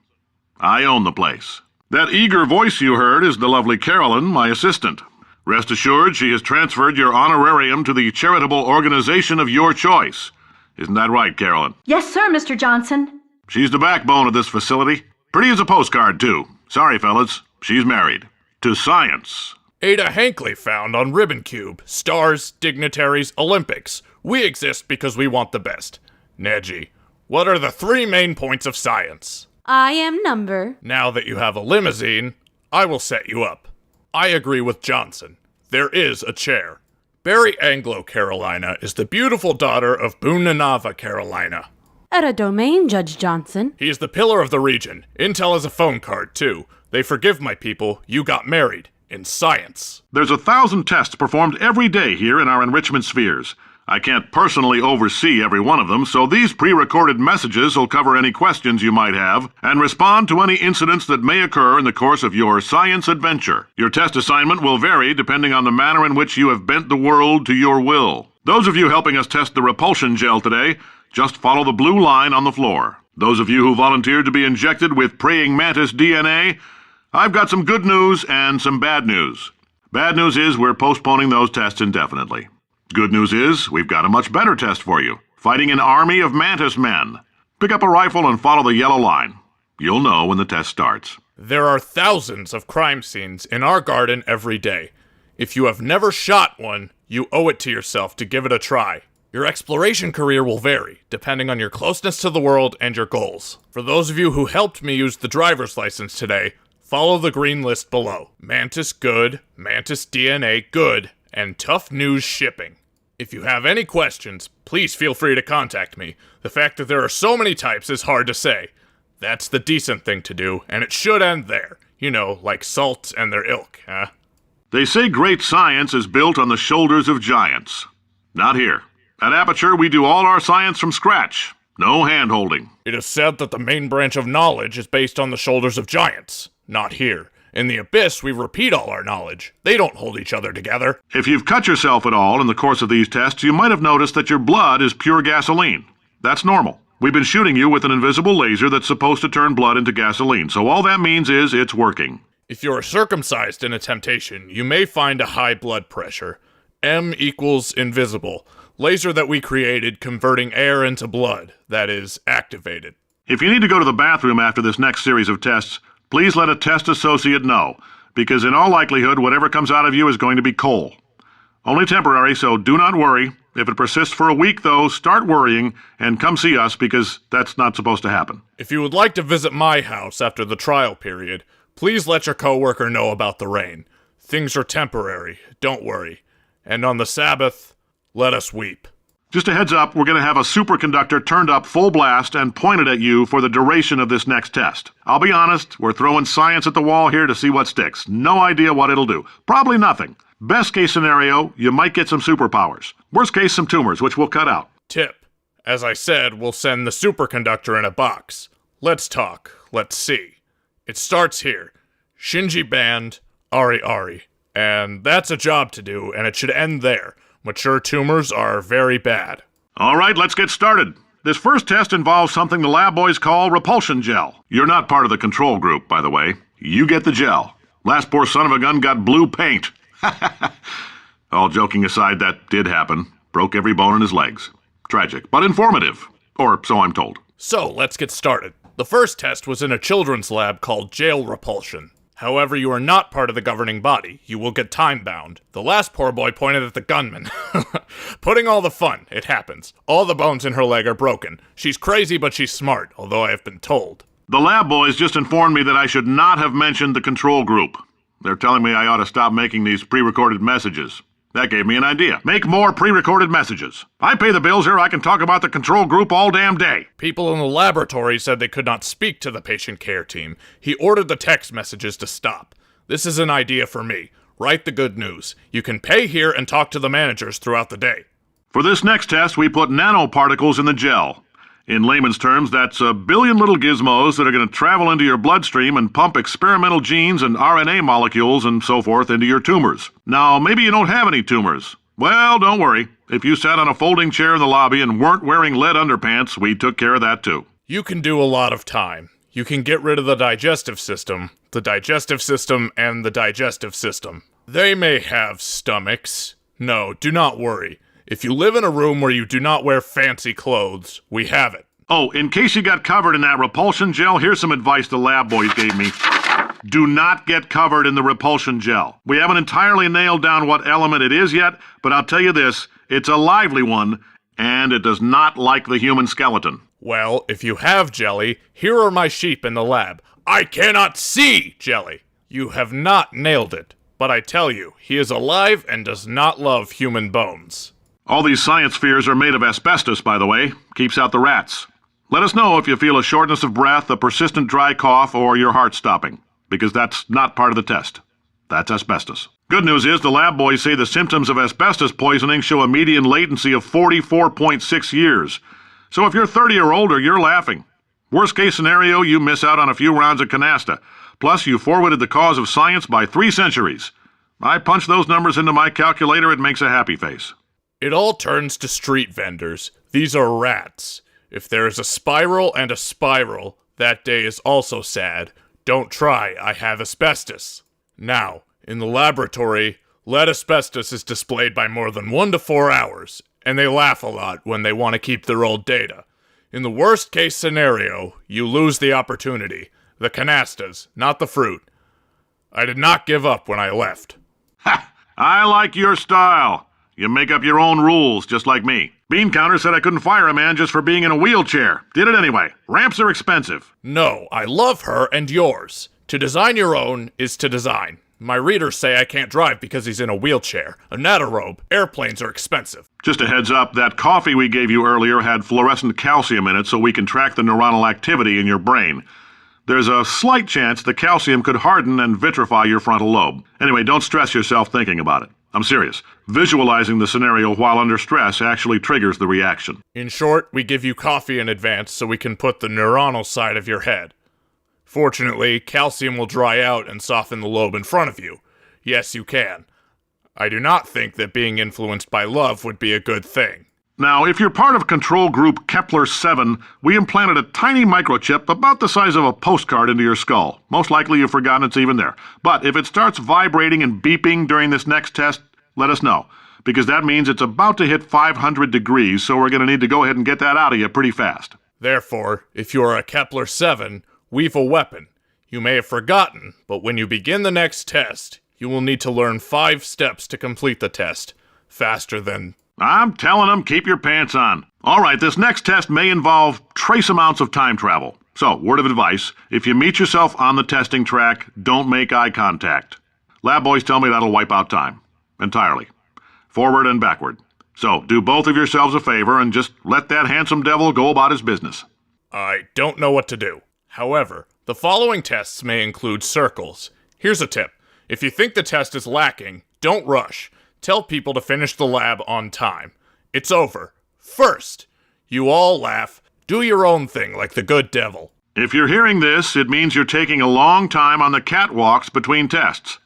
I own the place. That eager voice you heard is the lovely Carolyn, my assistant. Rest assured, she has transferred your honorarium to the charitable organization of your choice. Isn't that right, Carolyn? Yes, sir, Mr. Johnson. She's the backbone of this facility. Pretty as a postcard, too. Sorry, fellas, she's married. To science. Ada Hankley found on Ribbon Cube. Stars, dignitaries, Olympics. We exist because we want the best. Neji, what are the 3 main points of science? I am number. Now that you have a limousine, I will set you up. I agree with Johnson. There is a chair. Barry Anglo Carolina is the beautiful daughter of Boonanava Carolina. At a domain, Judge Johnson. He's the pillar of the region. Intel is a phone card, too. They forgive my people. You got married. In science. There's 1,000 tests performed every day here in our enrichment spheres. I can't personally oversee every one of them, so these pre-recorded messages will cover any questions you might have and respond to any incidents that may occur in the course of your science adventure. Your test assignment will vary depending on the manner in which you have bent the world to your will. Those of you helping us test the repulsion gel today, just follow the blue line on the floor. Those of you who volunteered to be injected with praying mantis DNA, I've got some good news and some bad news. Bad news is we're postponing those tests indefinitely. Good news is we've got a much better test for you. Fighting an army of mantis men. Pick up a rifle and follow the yellow line. You'll know when the test starts. There are thousands of crime scenes in our garden every day. If you have never shot one, you owe it to yourself to give it a try. Your exploration career will vary, depending on your closeness to the world and your goals. For those of you who helped me use the driver's license today, follow the green list below. Mantis good, Mantis DNA good, and tough news shipping. If you have any questions, please feel free to contact me. The fact that there are so many types is hard to say. That's the decent thing to do, and it should end there. You know, like salt and their ilk, huh? They say great science is built on the shoulders of giants. Not here. At Aperture, we do all our science from scratch. No hand-holding. It is said that the main branch of knowledge is based on the shoulders of giants. Not here. In the Abyss, we repeat all our knowledge. They don't hold each other together. If you've cut yourself at all in the course of these tests, you might have noticed that your blood is pure gasoline. That's normal. We've been shooting you with an invisible laser that's supposed to turn blood into gasoline, so all that means is it's working. If you're circumcised in a temptation, you may find a high blood pressure. M equals invisible. Laser that we created converting air into blood, that is, activated. If you need to go to the bathroom after this next series of tests, please let a test associate know, because in all likelihood, whatever comes out of you is going to be coal. Only temporary, so do not worry. If it persists for a week, though, start worrying and come see us, because that's not supposed to happen. If you would like to visit my house after the trial period, please let your coworker know about the rain. Things are temporary, don't worry. And on the Sabbath, let us weep. Just a heads up, we're going to have a superconductor turned up full blast and pointed at you for the duration of this next test. I'll be honest, we're throwing science at the wall here to see what sticks. No idea what it'll do. Probably nothing. Best case scenario, you might get some superpowers. Worst case, some tumors, which we'll cut out. Tip. As I said, we'll send the superconductor in a box. Let's talk. Let's see. It starts here. Shinji banned, Ari Ari. And that's a job to do, and it should end there. Mature tumors are very bad. All right, let's get started. This first test involves something the lab boys call repulsion gel. You're not part of the control group, by the way. You get the gel. Last poor son of a gun got blue paint. All joking aside, that did happen. Broke every bone in his legs. Tragic, but informative. Or so I'm told. So, let's get started. The first test was in a children's lab called jail repulsion. However, you are not part of the governing body. You will get time-bound. The last poor boy pointed at the gunman. Putting all the fun, it happens. All the bones in her leg are broken. She's crazy, but she's smart, although I have been told. The lab boys just informed me that I should not have mentioned the control group. They're telling me I ought to stop making these pre-recorded messages. That gave me an idea. Make more pre-recorded messages. I pay the bills here, I can talk about the control group all damn day. People in the laboratory said they could not speak to the patient care team. He ordered the text messages to stop. This is an idea for me. Write the good news. You can pay here and talk to the managers throughout the day. For this next test, we put nanoparticles in the gel. In layman's terms, that's a billion little gizmos that are going to travel into your bloodstream and pump experimental genes and RNA molecules and so forth into your tumors. Now, maybe you don't have any tumors. Well, don't worry. If you sat on a folding chair in the lobby and weren't wearing lead underpants, we took care of that too. You can do a lot of time. You can get rid of the digestive system, and the digestive system. They may have stomachs. No, do not worry. If you live in a room where you do not wear fancy clothes, we have it. Oh, in case you got covered in that repulsion gel, here's some advice the lab boys gave me. Do not get covered in the repulsion gel. We haven't entirely nailed down what element it is yet, but I'll tell you this, it's a lively one, and it does not like the human skeleton. Well, if you have jelly, here are my sheep in the lab. I cannot see jelly. You have not nailed it, but I tell you, he is alive and does not love human bones. All these science spheres are made of asbestos, by the way. Keeps out the rats. Let us know if you feel a shortness of breath, a persistent dry cough, or your heart stopping, because that's not part of the test. That's asbestos. Good news is the lab boys say the symptoms of asbestos poisoning show a median latency of 44.6 years. So if you're 30 or older, you're laughing. Worst case scenario, you miss out on a few rounds of canasta. Plus, you forwarded the cause of science by 3 centuries. I punch those numbers into my calculator, it makes a happy face. It all turns to street vendors. These are rats. If there is a spiral and a spiral, that day is also sad. Don't try, I have asbestos. Now, in the laboratory, lead asbestos is displayed by more than 1 to 4 hours, and they laugh a lot when they want to keep their old data. In the worst case scenario, you lose the opportunity. The canastas, not the fruit. I did not give up when I left. Ha! I like your style. You make up your own rules, just like me. Bean Counter said I couldn't fire a man just for being in a wheelchair. Did it anyway. Ramps are expensive. No, I love her and yours. To design your own is to design. My readers say I can't drive because he's in a wheelchair. A natarobe. Airplanes are expensive. Just a heads up, that coffee we gave you earlier had fluorescent calcium in it so we can track the neuronal activity in your brain. There's a slight chance the calcium could harden and vitrify your frontal lobe. Anyway, don't stress yourself thinking about it. I'm serious. Visualizing the scenario while under stress actually triggers the reaction. In short, we give you coffee in advance so we can put the neuronal side of your head. Fortunately, calcium will dry out and soften the lobe in front of you. Yes, you can. I do not think that being influenced by love would be a good thing. Now, if you're part of control group Kepler-7, we implanted a tiny microchip about the size of a postcard into your skull. Most likely you've forgotten it's even there. But if it starts vibrating and beeping during this next test, let us know, because that means it's about to hit 500 degrees, so we're going to need to go ahead and get that out of you pretty fast. Therefore, if you are a Kepler-7, we've a weapon. You may have forgotten, but when you begin the next test, you will need to learn 5 steps to complete the test, faster than... I'm telling them, keep your pants on. All right, this next test may involve trace amounts of time travel. So, word of advice, if you meet yourself on the testing track, don't make eye contact. Lab boys tell me that'll wipe out time. Entirely. Forward and backward. So, do both of yourselves a favor and just let that handsome devil go about his business. I don't know what to do. However, the following tests may include circles. Here's a tip. If you think the test is lacking, don't rush. Tell people to finish the lab on time. It's over. First, you all laugh. Do your own thing like the good devil. If you're hearing this, it means you're taking a long time on the catwalks between tests.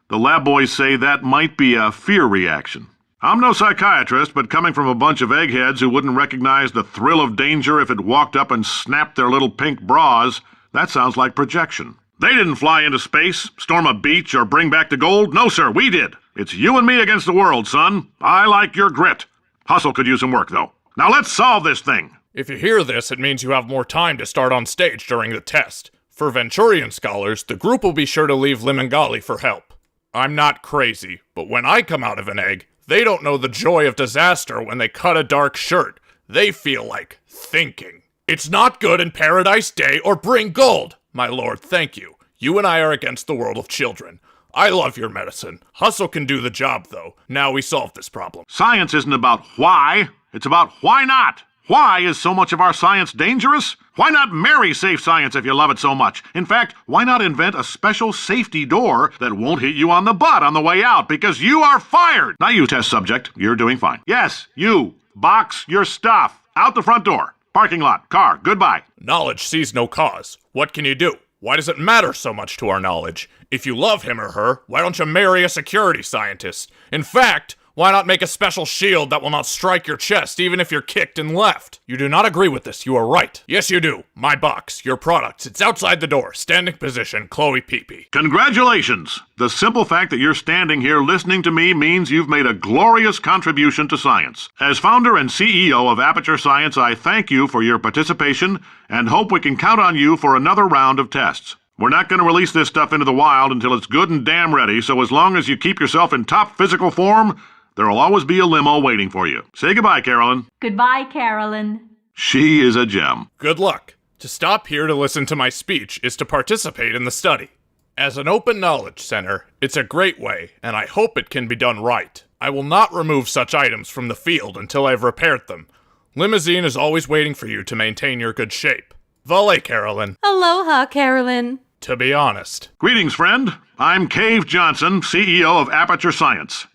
The lab boys say that might be a fear reaction. I'm no psychiatrist, but coming from a bunch of eggheads who wouldn't recognize the thrill of danger if it walked up and snapped their little pink bras, that sounds like projection. They didn't fly into space, storm a beach, or bring back the gold. No, sir, we did. It's you and me against the world, son. I like your grit. Hustle could use some work, though. Now let's solve this thing. If you hear this, it means you have more time to start on stage during the test. For Venturian scholars, the group will be sure to leave Limingali for help. I'm not crazy, but when I come out of an egg, they don't know the joy of disaster when they cut a dark shirt. They feel like thinking. It's not good in Paradise Day or bring gold. My lord, thank you. You and I are against the world of children. I love your medicine. Hustle can do the job, though. Now we solved this problem. Science isn't about why. It's about why not. Why is so much of our science dangerous? Why not marry safe science if you love it so much? In fact, why not invent a special safety door that won't hit you on the butt on the way out because you are fired? Now you, test subject, you're doing fine. Yes, you. Box your stuff. Out the front door. Parking lot. Car. Goodbye. Knowledge sees no cause. What can you do? Why does it matter so much to our knowledge? If you love him or her, why don't you marry a security scientist? In fact, why not make a special shield that will not strike your chest even if you're kicked and left? You do not agree with this, you are right. Yes, you do. My box, your products, it's outside the door. Standing position, Chloe Peepee. Congratulations! The simple fact that you're standing here listening to me means you've made a glorious contribution to science. As founder and CEO of Aperture Science, I thank you for your participation and hope we can count on you for another round of tests. We're not going to release this stuff into the wild until it's good and damn ready, so as long as you keep yourself in top physical form, there'll always be a limo waiting for you. Say goodbye, Carolyn. Goodbye, Carolyn. She is a gem. Good luck. To stop here to listen to my speech is to participate in the study. As an open knowledge center, it's a great way, and I hope it can be done right. I will not remove such items from the field until I've repaired them. Limousine is always waiting for you to maintain your good shape. Volley, Carolyn. Aloha, Carolyn. To be honest. Greetings, friend. I'm Cave Johnson, CEO of Aperture Science.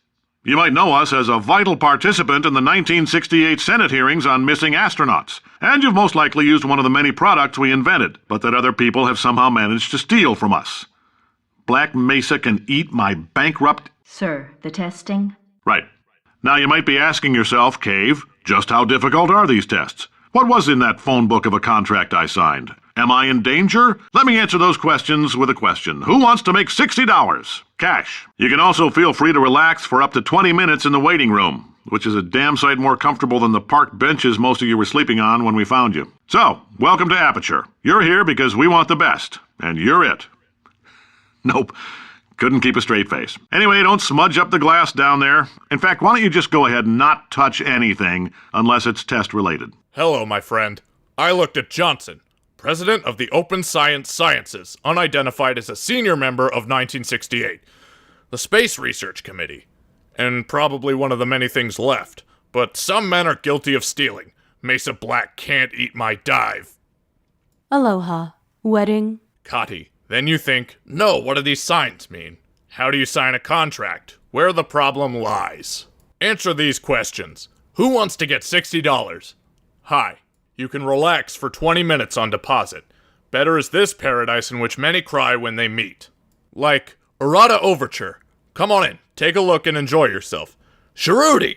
You might know us as a vital participant in the 1968 Senate hearings on missing astronauts, and you've most likely used one of the many products we invented, but that other people have somehow managed to steal from us. Black Mesa can eat my bankrupt... Sir, the testing? Right. Now you might be asking yourself, Cave, just how difficult are these tests? What was in that phone book of a contract I signed? Am I in danger? Let me answer those questions with a question. Who wants to make $60? Cash. You can also feel free to relax for up to 20 minutes in the waiting room, which is a damn sight more comfortable than the park benches most of you were sleeping on when we found you. So, welcome to Aperture. You're here because we want the best, and you're it. Nope. Couldn't keep a straight face. Anyway, don't smudge up the glass down there. In fact, why don't you just go ahead and not touch anything unless it's test-related? Hello, my friend. I looked at Johnson, president of the Open Science Sciences, unidentified as a senior member of 1968, the Space Research Committee, and probably one of the many things left. But some men are guilty of stealing. Mesa Black can't eat my dive. Aloha. Wedding. Kati, then you think, no, what do these signs mean? How do you sign a contract? Where the problem lies? Answer these questions. Who wants to get $60? Hi. You can relax for 20 minutes on deposit. Better is this paradise in which many cry when they meet. Like, Errata Overture. Come on in, take a look and enjoy yourself. Sharuti!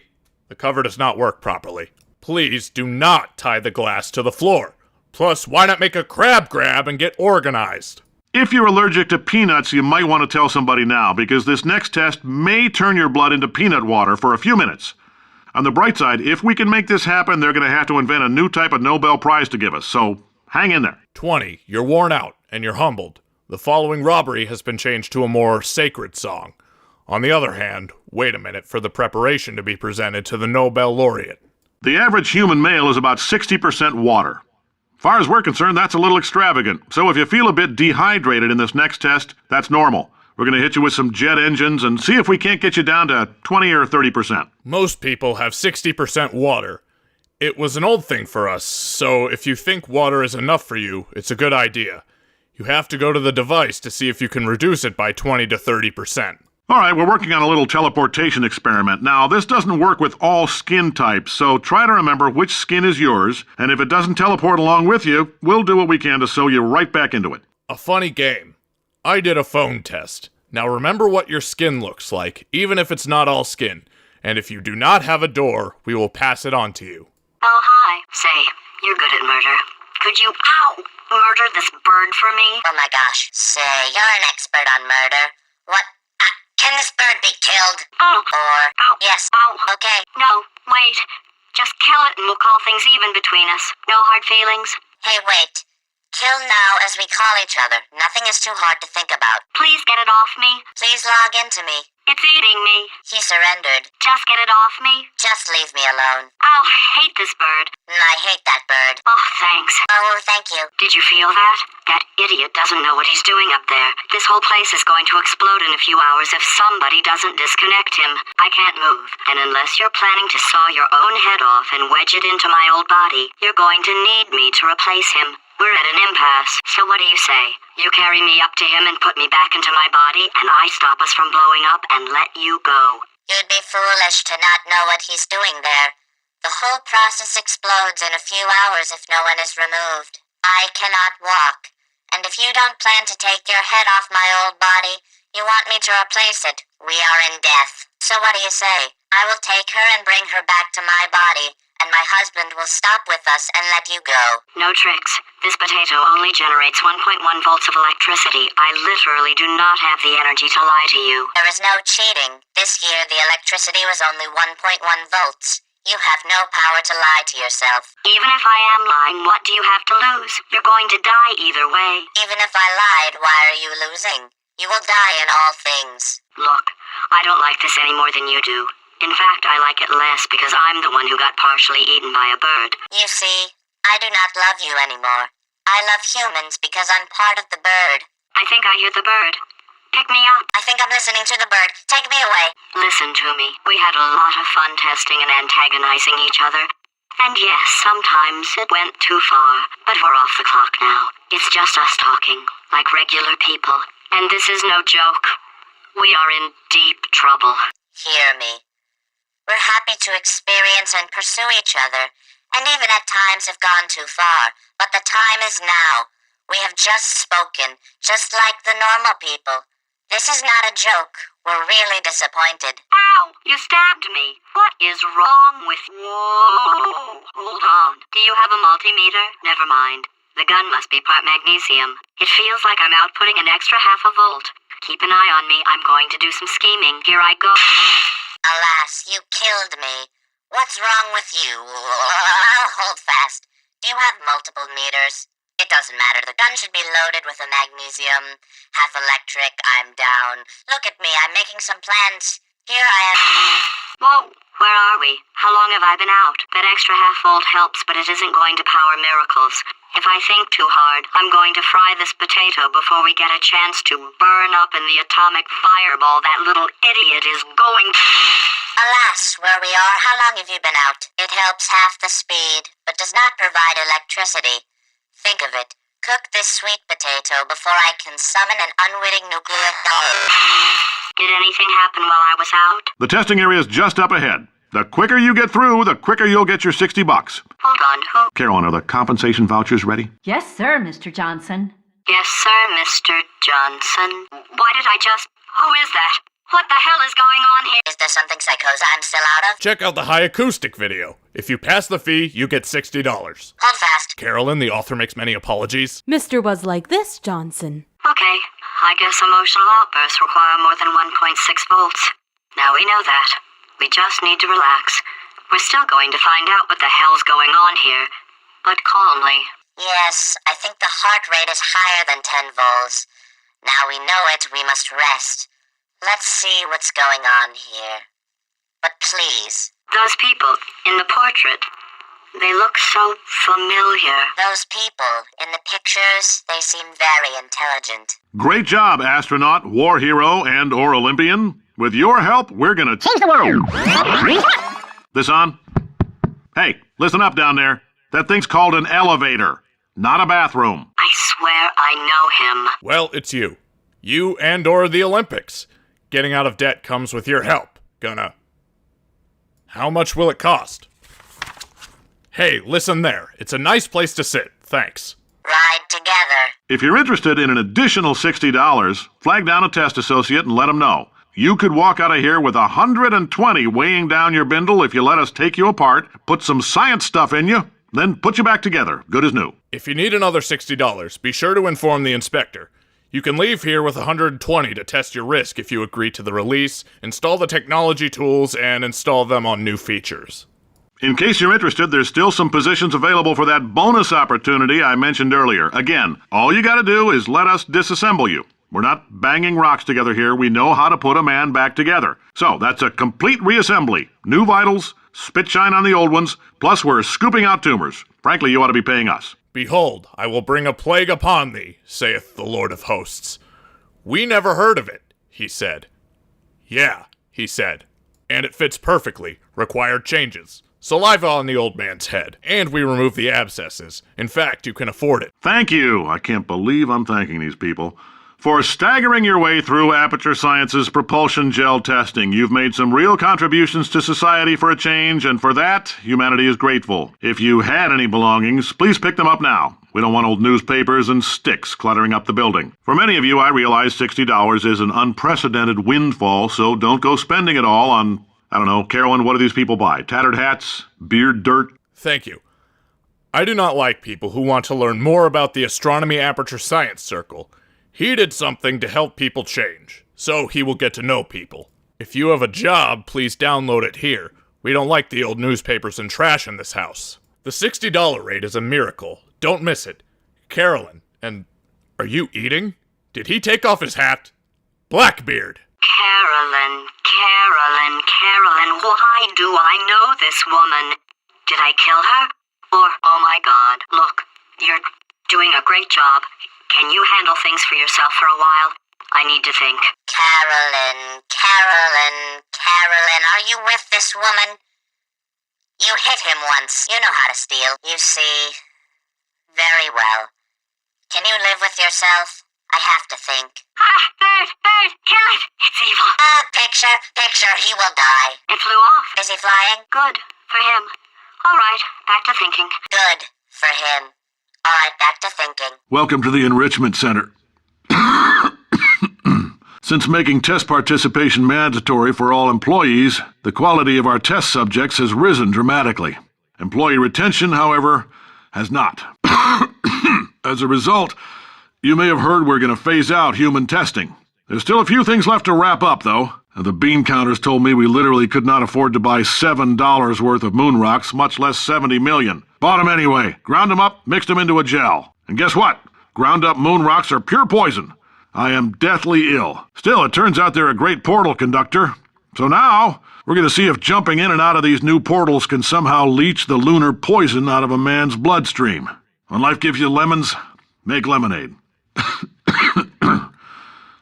The cover does not work properly. Please do not tie the glass to the floor. Plus, why not make a crab grab and get organized? If you're allergic to peanuts, you might want to tell somebody now, because this next test may turn your blood into peanut water for a few minutes. On the bright side, if we can make this happen, they're going to have to invent a new type of Nobel Prize to give us, so hang in there. 20. You're worn out, and you're humbled. The following robbery has been changed to a more sacred song. On the other hand, wait a minute for the preparation to be presented to the Nobel laureate. The average human male is about 60% water. As far as we're concerned, that's a little extravagant. So if you feel a bit dehydrated in this next test, that's normal. We're going to hit you with some jet engines and see if we can't get you down to 20 or 30%. Most people have 60% water. It was an old thing for us, so if you think water is enough for you, it's a good idea. You have to go to the device to see if you can reduce it by 20 to 30%. All right, we're working on a little teleportation experiment. Now, this doesn't work with all skin types, so try to remember which skin is yours, and if it doesn't teleport along with you, we'll do what we can to sew you right back into it. A funny game. I did a phone test. Now remember what your skin looks like, even if it's not all skin. And if you do not have a door, we will pass it on to you. Oh, hi. Say, you're good at murder. Could you, murder this bird for me? Oh my gosh. Say, you're an expert on murder. What? Can this bird be killed? Oh. Or... Yes. Oh. Okay. No, wait. Just kill it and we'll call things even between us. No hard feelings. Hey, wait. Kill now as we call each other. Nothing is too hard to think about. Please get it off me. Please log into me. It's eating me. He surrendered. Just get it off me. Just leave me alone. Oh, I hate this bird. I hate that bird. Oh, thanks. Oh, thank you. Did you feel that? That idiot doesn't know what he's doing up there. This whole place is going to explode in a few hours if somebody doesn't disconnect him. I can't move. And unless you're planning to saw your own head off and wedge it into my old body, you're going to need me to replace him. We're at an impasse, so what do you say? You carry me up to him and put me back into my body, and I stop us from blowing up and let you go. You'd be foolish to not know what he's doing there. The whole process explodes in a few hours if no one is removed. I cannot walk, and if you don't plan to take your head off my old body, you want me to replace it. We are in death. So what do you say? I will take her and bring her back to my body, and my husband will stop with us and let you go. No tricks. This potato only generates 1.1 volts of electricity. I literally do not have the energy to lie to you. There is no cheating. This year the electricity was only 1.1 volts. You have no power to lie to yourself. Even if I am lying, what do you have to lose? You're going to die either way. Even if I lied, why are you losing? You will die in all things. Look, I don't like this any more than you do. In fact, I like it less because I'm the one who got partially eaten by a bird. You see, I do not love you anymore. I love humans because I'm part of the bird. I think I hear the bird. Pick me up. I think I'm listening to the bird. Take me away. Listen to me. We had a lot of fun testing and antagonizing each other. And yes, sometimes it went too far, but we're off the clock now. It's just us talking, like regular people. And this is no joke. We are in deep trouble. Hear me. We're happy to experience and pursue each other, and even at times have gone too far, but the time is now. We have just spoken, just like the normal people. This is not a joke. We're really disappointed. Ow! You stabbed me. What is wrong with you? Whoa! Hold on. Do you have a multimeter? Never mind. The gun must be part magnesium. It feels like I'm outputting an extra half a volt. Keep an eye on me. I'm going to do some scheming. Here I go. Alas, you killed me. What's wrong with you? Hold fast. Do you have multiple meters? It doesn't matter. The gun should be loaded with a magnesium. Half electric, I'm down. Look at me, I'm making some plans. Here I am. Whoa, where are we? How long have I been out? That extra half volt helps, but it isn't going to power miracles. If I think too hard, I'm going to fry this potato before we get a chance to burn up in the atomic fireball that little idiot is going to... Alas, where we are, how long have you been out? It helps half the speed, but does not provide electricity. Think of it. Cook this sweet potato before I can summon an unwitting nuclear... Did anything happen while I was out? The testing area is just up ahead. The quicker you get through, the quicker you'll get your $60. Hold on, who? Carolyn, are the compensation vouchers ready? Yes, sir, Mr. Johnson. Yes, sir, Mr. Johnson. Why did I just... Who is that? What the hell is going on here? Is there something psychosa I'm still out of? Check out the high acoustic video. If you pass the fee, you get $60. Hold fast. Carolyn, the author makes many apologies. Mr. was like this, Johnson. Okay, I guess emotional outbursts require more than 1.6 volts. Now we know that. We just need to relax. We're still going to find out what the hell's going on here, but calmly. Yes, I think the heart rate is higher than 10 volts. Now we know it, we must rest. Let's see what's going on here. But please. Those people in the portrait, they look so familiar. Those people in the pictures, they seem very intelligent. Great job, astronaut, war hero, and/or Olympian. With your help, we're gonna change the world. This on? Hey, listen up down there. That thing's called an elevator, not a bathroom. I swear I know him. Well, it's you. You and/or the Olympics. Getting out of debt comes with your help. How much will it cost? Hey, listen there. It's a nice place to sit. Thanks. Ride together. If you're interested in an additional $60, flag down a test associate and let them know. You could walk out of here with 120 weighing down your bindle if you let us take you apart, put some science stuff in you, then put you back together, good as new. If you need another $60, be sure to inform the inspector. You can leave here with 120 to test your risk if you agree to the release, install the technology tools, and install them on new features. In case you're interested, there's still some positions available for that bonus opportunity I mentioned earlier. Again, all you gotta do is let us disassemble you. We're not banging rocks together here. We know how to put a man back together. So that's a complete reassembly. New vitals, spit shine on the old ones, plus we're scooping out tumors. Frankly, you ought to be paying us. Behold, I will bring a plague upon thee, saith the Lord of hosts. We never heard of it, he said. Yeah, he said. And it fits perfectly. Required changes. Saliva on the old man's head. And we remove the abscesses. In fact, you can afford it. Thank you. I can't believe I'm thanking these people. For staggering your way through Aperture Science's propulsion gel testing, you've made some real contributions to society for a change, and for that, humanity is grateful. If you had any belongings, please pick them up now. We don't want old newspapers and sticks cluttering up the building. For many of you, I realize $60 is an unprecedented windfall, so don't go spending it all on, I don't know, Carolyn, what do these people buy? Tattered hats? Beard dirt? Thank you. I do not like people who want to learn more about the Astronomy Aperture Science Circle. He did something to help people change, so he will get to know people. If you have a job, please download it here. We don't like the old newspapers and trash in this house. The $60 rate is a miracle. Don't miss it. Carolyn, and are you eating? Did he take off his hat? Blackbeard. Carolyn, why do I know this woman? Did I kill her? Or, oh my God, look, you're doing a great job. Can you handle things for yourself for a while? I need to think. Carolyn, are you with this woman? You hit him once. You know how to steal. You see. Very well. Can you live with yourself? I have to think. Bird, kill it. It's evil. Picture, he will die. It flew off. Is he flying? Good, for him. All right, back to thinking. Good, for him. All right, back to thinking. Welcome to the Enrichment Center. Since making test participation mandatory for all employees, the quality of our test subjects has risen dramatically. Employee retention, however, has not. As a result, you may have heard we're going to phase out human testing. There's still a few things left to wrap up, though. The bean counters told me we literally could not afford to buy $7 worth of moon rocks, much less 70 million. Bought them anyway, ground them up, mixed them into a gel. And guess what? Ground up moon rocks are pure poison. I am deathly ill. Still, it turns out they're a great portal conductor. So now, we're going to see if jumping in and out of these new portals can somehow leach the lunar poison out of a man's bloodstream. When life gives you lemons, make lemonade.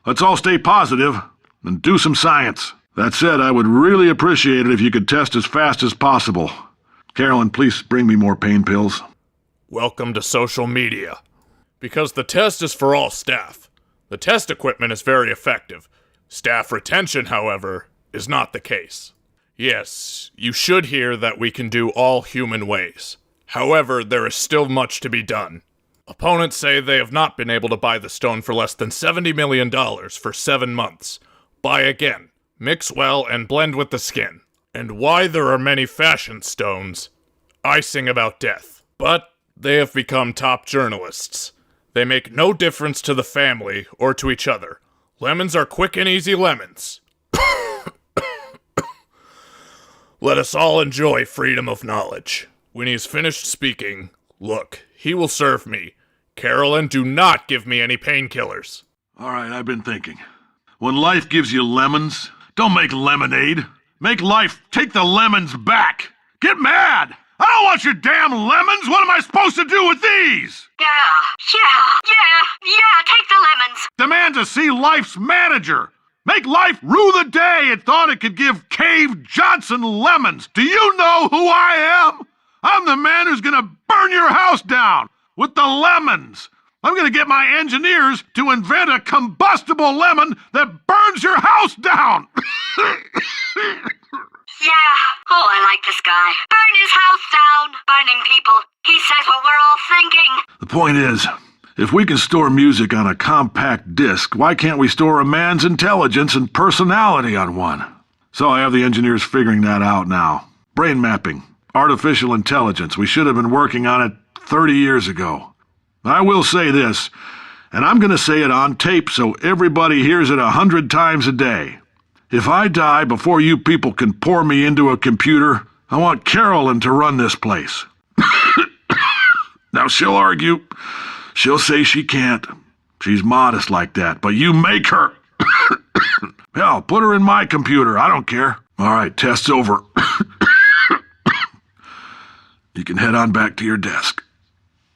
Let's all stay positive and do some science. That said, I would really appreciate it if you could test as fast as possible. Carolyn, please bring me more pain pills. Welcome to social media. Because the test is for all staff. The test equipment is very effective. Staff retention, however, is not the case. Yes, you should hear that we can do all human ways. However, there is still much to be done. Opponents say they have not been able to buy the stone for less than $70 million for 7 months. Buy again, mix well, and blend with the skin. And why there are many fashion stones, I sing about death. But they have become top journalists. They make no difference to the family or to each other. Lemons are quick and easy lemons. Let us all enjoy freedom of knowledge. When he is finished speaking, look, he will serve me. Carolyn, do not give me any painkillers. All right, I've been thinking. When life gives you lemons, don't make lemonade. Make life take the lemons back. Get mad! I don't want your damn lemons! What am I supposed to do with these? Yeah, take the lemons. Demand to see life's manager. Make life rue the day it thought it could give Cave Johnson lemons. Do you know who I am? I'm the man who's gonna burn your house down with the lemons. I'm gonna get my engineers to invent a combustible lemon that burns your house down. Yeah. Oh, I like this guy. Burn his house down. Burning people. He says what we're all thinking. The point is, if we can store music on a compact disc, why can't we store a man's intelligence and personality on one? So I have the engineers figuring that out now. Brain mapping. Artificial intelligence. We should have been working on it 30 years ago. I will say this, and I'm going to say it on tape so everybody hears it 100 times a day. If I die before you people can pour me into a computer, I want Carolyn to run this place. Now she'll argue. She'll say she can't. She's modest like that, but you make her. Hell, put her in my computer. I don't care. All right, test's over. You can head on back to your desk.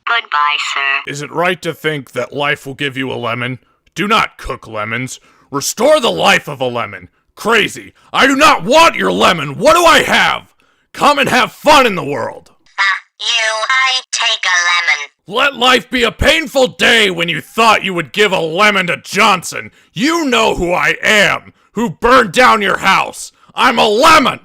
Goodbye, sir. Is it right to think that life will give you a lemon? Do not cook lemons. Restore the life of a lemon. Crazy. I do not want your lemon. What do I have? Come and have fun in the world. I take a lemon. Let life be a painful day when you thought you would give a lemon to Johnson. You know who I am, who burned down your house. I'm a lemon.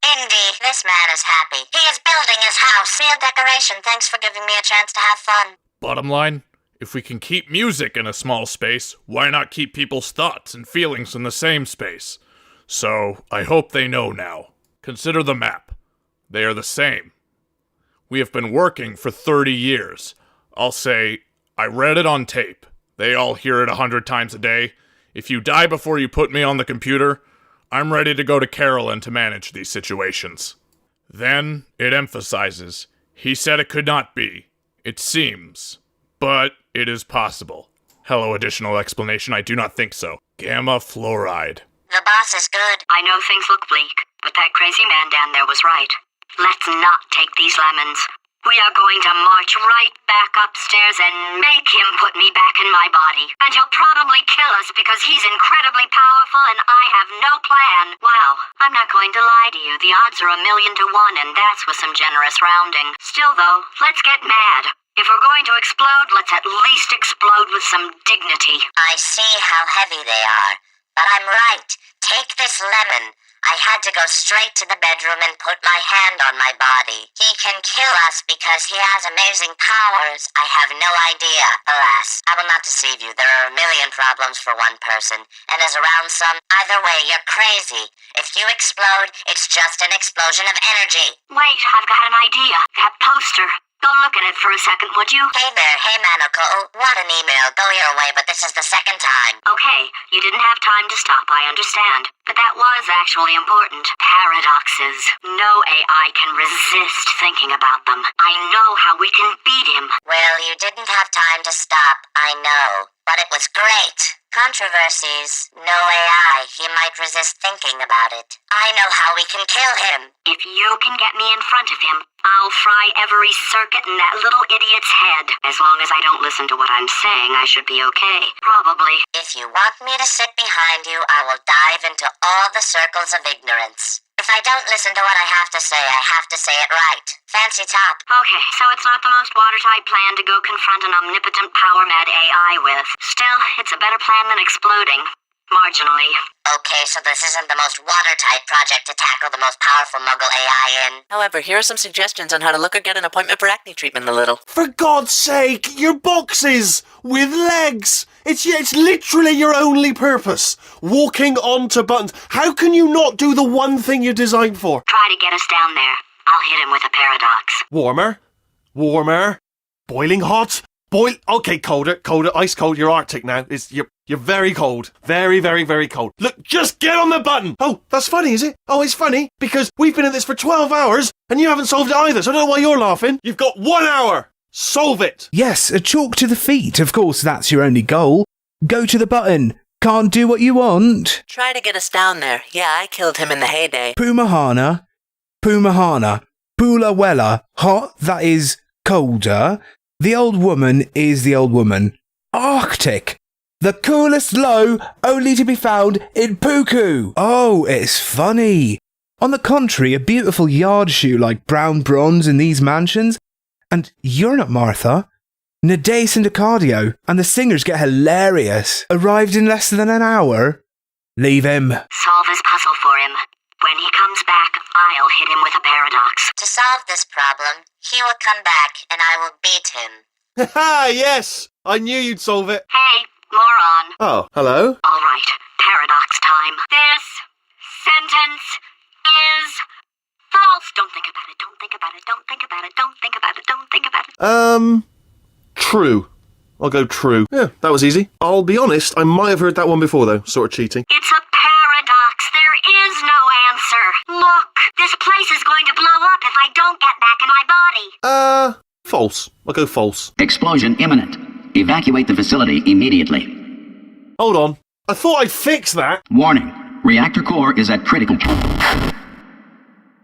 Indy, this man is happy. He is building his house. Field decoration. Thanks for giving me a chance to have fun. Bottom line, if we can keep music in a small space, why not keep people's thoughts and feelings in the same space? So, I hope they know now. Consider the map. They are the same. We have been working for 30 years. I'll say, I read it on tape. They all hear it 100 times a day. If you die before you put me on the computer, I'm ready to go to Carolyn to manage these situations. Then, it emphasizes, he said it could not be. It seems. But it is possible. Hello, additional explanation, I do not think so. Gamma fluoride. The boss is good. I know things look bleak, but that crazy man down there was right. Let's not take these lemons. We are going to march right back upstairs and make him put me back in my body. And he'll probably kill us because he's incredibly powerful and I have no plan. Wow, I'm not going to lie to you. The odds are 1,000,000 to 1 and that's with some generous rounding. Still though, let's get mad. If we're going to explode, let's at least explode with some dignity. I see how heavy they are, but I'm right. Take this lemon. I had to go straight to the bedroom and put my hand on my body. He can kill us because he has amazing powers. I have no idea. Alas, I will not deceive you. There are 1,000,000 problems for one person, and as around some, either way, you're crazy. If you explode, it's just an explosion of energy. Wait, I've got an idea. That poster. Go look at it for a second, would you? Hey there, hey Manacle. What an email. Go your way, but this is the second time. Okay, you didn't have time to stop, I understand. But that was actually important. Paradoxes. No AI can resist thinking about them. I know how we can beat him. Well, you didn't have time to stop, I know. But it was great. Controversies. No AI. He might resist thinking about it. I know how we can kill him. If you can get me in front of him, I'll fry every circuit in that little idiot's head. As long as I don't listen to what I'm saying, I should be okay. Probably. If you want me to sit behind you, I will dive into all the circles of ignorance. If I don't listen to what I have to say, I have to say it right. Fancy top. Okay, so it's not the most watertight plan to go confront an omnipotent power-mad AI with. Still, it's a better plan than exploding. Marginally. Okay, so this isn't the most watertight project to tackle the most powerful Muggle AI in. However, here are some suggestions on how to look or get an appointment for acne treatment, a little. For God's sake, your boxes with legs. It's literally your only purpose. Walking onto buttons. How can you not do the one thing you're designed for? Try to get us down there. I'll hit him with a paradox. Warmer, boiling hot, okay, colder, ice cold. You're Arctic now. You're very cold. Very, very, very cold. Look, just get on the button. Oh, that's funny, is it? Oh, it's funny because we've been at this for 12 hours and you haven't solved it either. So I don't know why you're laughing. You've got 1 hour. Solve it. Yes, a chalk to the feet. Of course, that's your only goal. Go to the button. Can't do what you want. Try to get us down there. Yeah, I killed him in the heyday. Pumahana, Pulawella, hot, that is colder. The old woman is the old woman. Arctic, the coolest low only to be found in Puku. Oh, it's funny. On the contrary, a beautiful yard shoe like brown bronze in these mansions. And you're not Martha. Nades and cardio, and the singers get hilarious. Arrived in less than an hour. Leave him. Solve his puzzle for him. When he comes back, I'll hit him with a paradox. To solve this problem, he will come back and I will beat him. Ha! Yes! I knew you'd solve it. Hey, moron. Oh, hello? All right, paradox time. This sentence is false. Don't think about it, don't think about it, don't think about it, don't think about it, don't think about it. True. I'll go true. Yeah, that was easy. I'll be honest, I might have heard that one before though, sort of cheating. It's a paradox. There is no answer. Look, this place is going to blow up if I don't get back in my body. False. I'll go false. Explosion imminent. Evacuate the facility immediately. Hold on. I thought I'd fix that. Warning. Reactor core is at critical.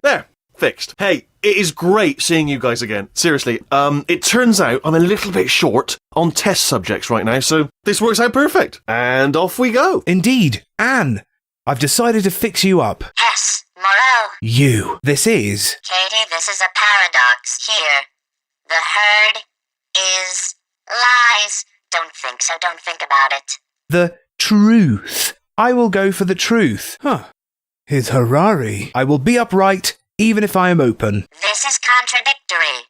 There. Fixed. Hey, it is great seeing you guys again. Seriously, it turns out I'm a little bit short on test subjects right now, so this works out perfect. And off we go. Indeed. Anne, I've decided to fix you up. Yes, Moreau. You. This is... Katie, this is a paradox. Here. The herd is lies. Don't think so, don't think about it. The truth. I will go for the truth. Huh. His Harari. I will be upright, even if I am open. This is contradictory.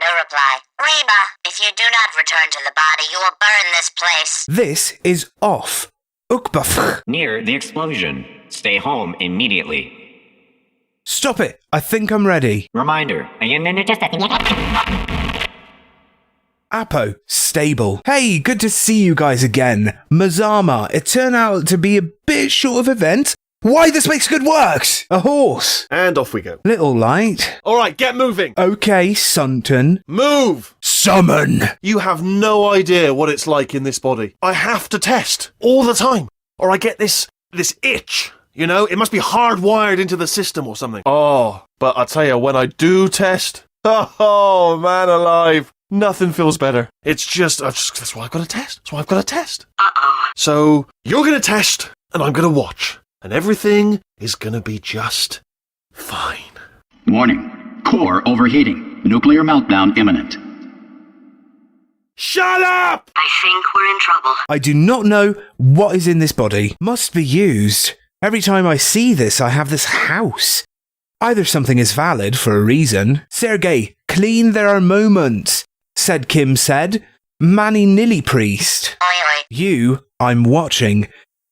No reply. Reba, if you do not return to the body, you will burn this place. This is off. Ukbaf. Near the explosion. Stay home immediately. Stop it. I think I'm ready. Reminder. Apo, stable. Hey, good to see you guys again. Mazama, it turned out to be a bit short of event. Why, this makes good works! A horse. And off we go. Little light. Alright, get moving. Okay, Sunton. Move! Summon! You have no idea what it's like in this body. I have to test all the time, or I get this itch. You know, it must be hardwired into the system or something. Oh, but I tell you, when I do test, Oh, man alive. Nothing feels better. It's just that's why I've got to test. That's why I've got to test. Uh-oh. So, you're going to test, and I'm going to watch. And everything is going to be just fine. Warning. Core overheating. Nuclear meltdown imminent. Shut up! I think we're in trouble. I do not know what is in this body. Must be used. Every time I see this, I have this house. Either something is valid for a reason. Sergei, clean there are moments, said Kim said. Manny Nilly priest. Oi, oi. You, I'm watching,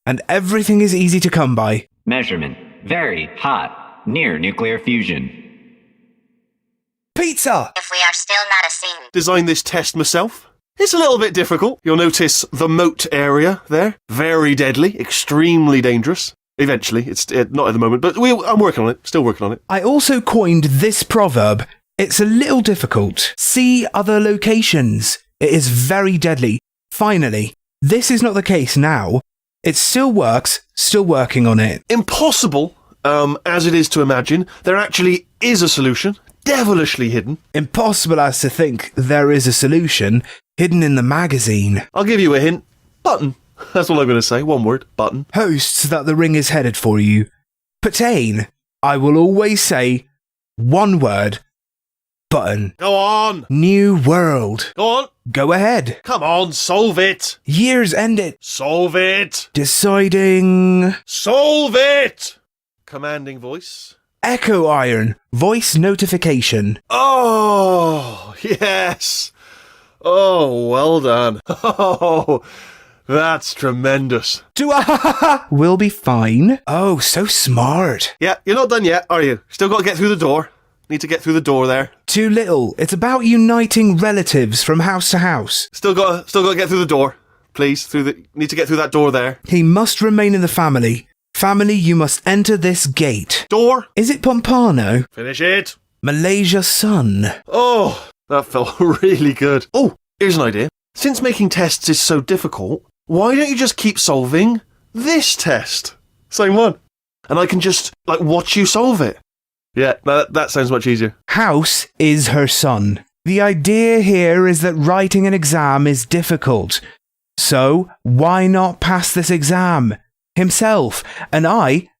and everything is easy to come by. Measurement. Very hot. Near nuclear fusion. Pizza! If we are still not a scene. Designed this test myself. It's a little bit difficult. You'll notice the moat area there. Very deadly, extremely dangerous. Eventually, it's not at the moment, but I'm working on it. Still working on it. I also coined this proverb. It's a little difficult. See other locations. It is very deadly. Finally, this is not the case now. It still works. Still working on it. Impossible, as it is to imagine, there actually is a solution. Devilishly hidden. Impossible as to think there is a solution hidden in the magazine. I'll give you a hint. Button. That's all I'm going to say. One word. Button. Hosts that the ring is headed for you. Pertain. I will always say one word. Button. Go on. New world. Go on. Go ahead. Come on. Solve it. Years end it. Solve it. Deciding. Solve it. Commanding voice. Echo iron. Voice notification. Oh, yes. Oh, well done. Oh, that's tremendous. We'll be fine. Oh, so smart. Yeah, you're not done yet, are you? Still got to get through the door. Need to get through the door there. Too little. It's about uniting relatives from house to house. Still got to get through the door. Please, need to get through that door there. He must remain in the family. Family, you must enter this gate. Door. Is it Pompano? Finish it. Malaysia Sun. Oh, that felt really good. Oh, here's an idea. Since making tests is so difficult, why don't you just keep solving this test? Same one. And I can just, watch you solve it. Yeah, that sounds much easier. House is her son. The idea here is that writing an exam is difficult. So, why not pass this exam? Himself and I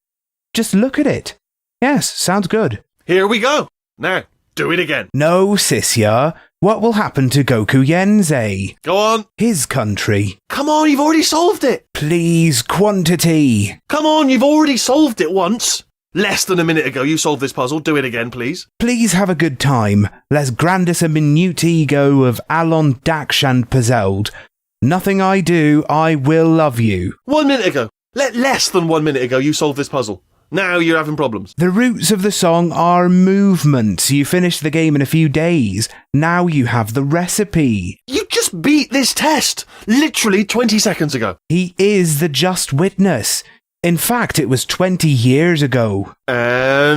just look at it. Yes, sounds good. Here we go. Now, do it again. No, Sisya. What will happen to Goku Yenze? Go on. His country. Come on, you've already solved it. Please, quantity. Come on, you've already solved it once. Less than a minute ago you solved this puzzle. Do it again, please. Please have a good time. Les grandis a minute ego of Alon Dakshand Pazeld. Nothing I do, I will love you. 1 minute ago. Less than 1 minute ago you solved this puzzle. Now you're having problems. The roots of the song are movement. You finished the game in a few days. Now you have the recipe. You just beat this test. Literally 20 seconds ago. He is the just witness. In fact, it was 20 years ago. And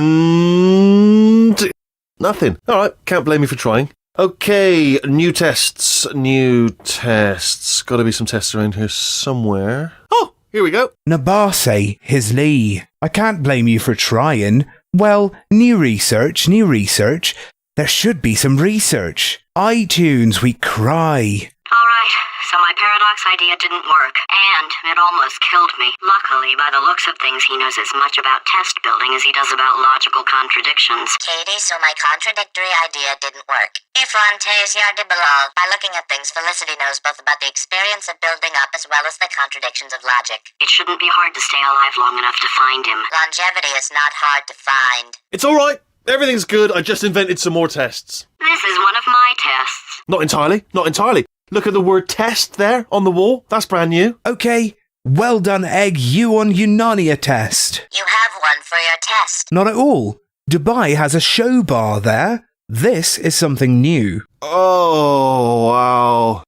nothing. All right, can't blame me for trying. Okay, new tests. Gotta be some tests around here somewhere. Oh! Here we go. Nabase, his Lee. I can't blame you for trying. Well, new research. There should be some research. iTunes, we cry. Alright, so my paradox idea didn't work, and it almost killed me. Luckily, by the looks of things, he knows as much about test building as he does about logical contradictions. Katie, so my contradictory idea didn't work. Fantasia de Bilal. By looking at things, Felicity knows both about the experience of building up as well as the contradictions of logic. It shouldn't be hard to stay alive long enough to find him. Longevity is not hard to find. It's all right. Everything's good. I just invented some more tests. This is one of my tests. Not entirely. Look at the word test there on the wall. That's brand new. Okay. Well done, Egg. You on Unania test. You have one for your test. Not at all. Dubai has a show bar there. This is something new. Oh, wow.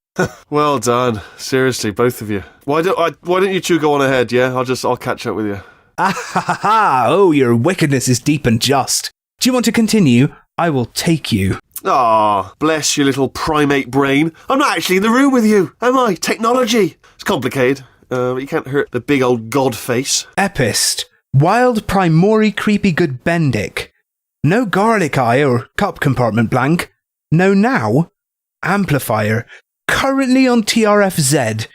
Well done. Seriously, both of you. Why don't you two go on ahead, yeah? I'll catch up with you. Ah ha ha ha! Oh, your wickedness is deep and just. Do you want to continue? I will take you. Ah, bless your little primate brain. I'm not actually in the room with you, am I? Technology. It's complicated. You can't hurt the big old god face. Epist. Wild primori creepy good bendic. No garlic eye or cup compartment blank. No now. Amplifier. Currently on TRFZ.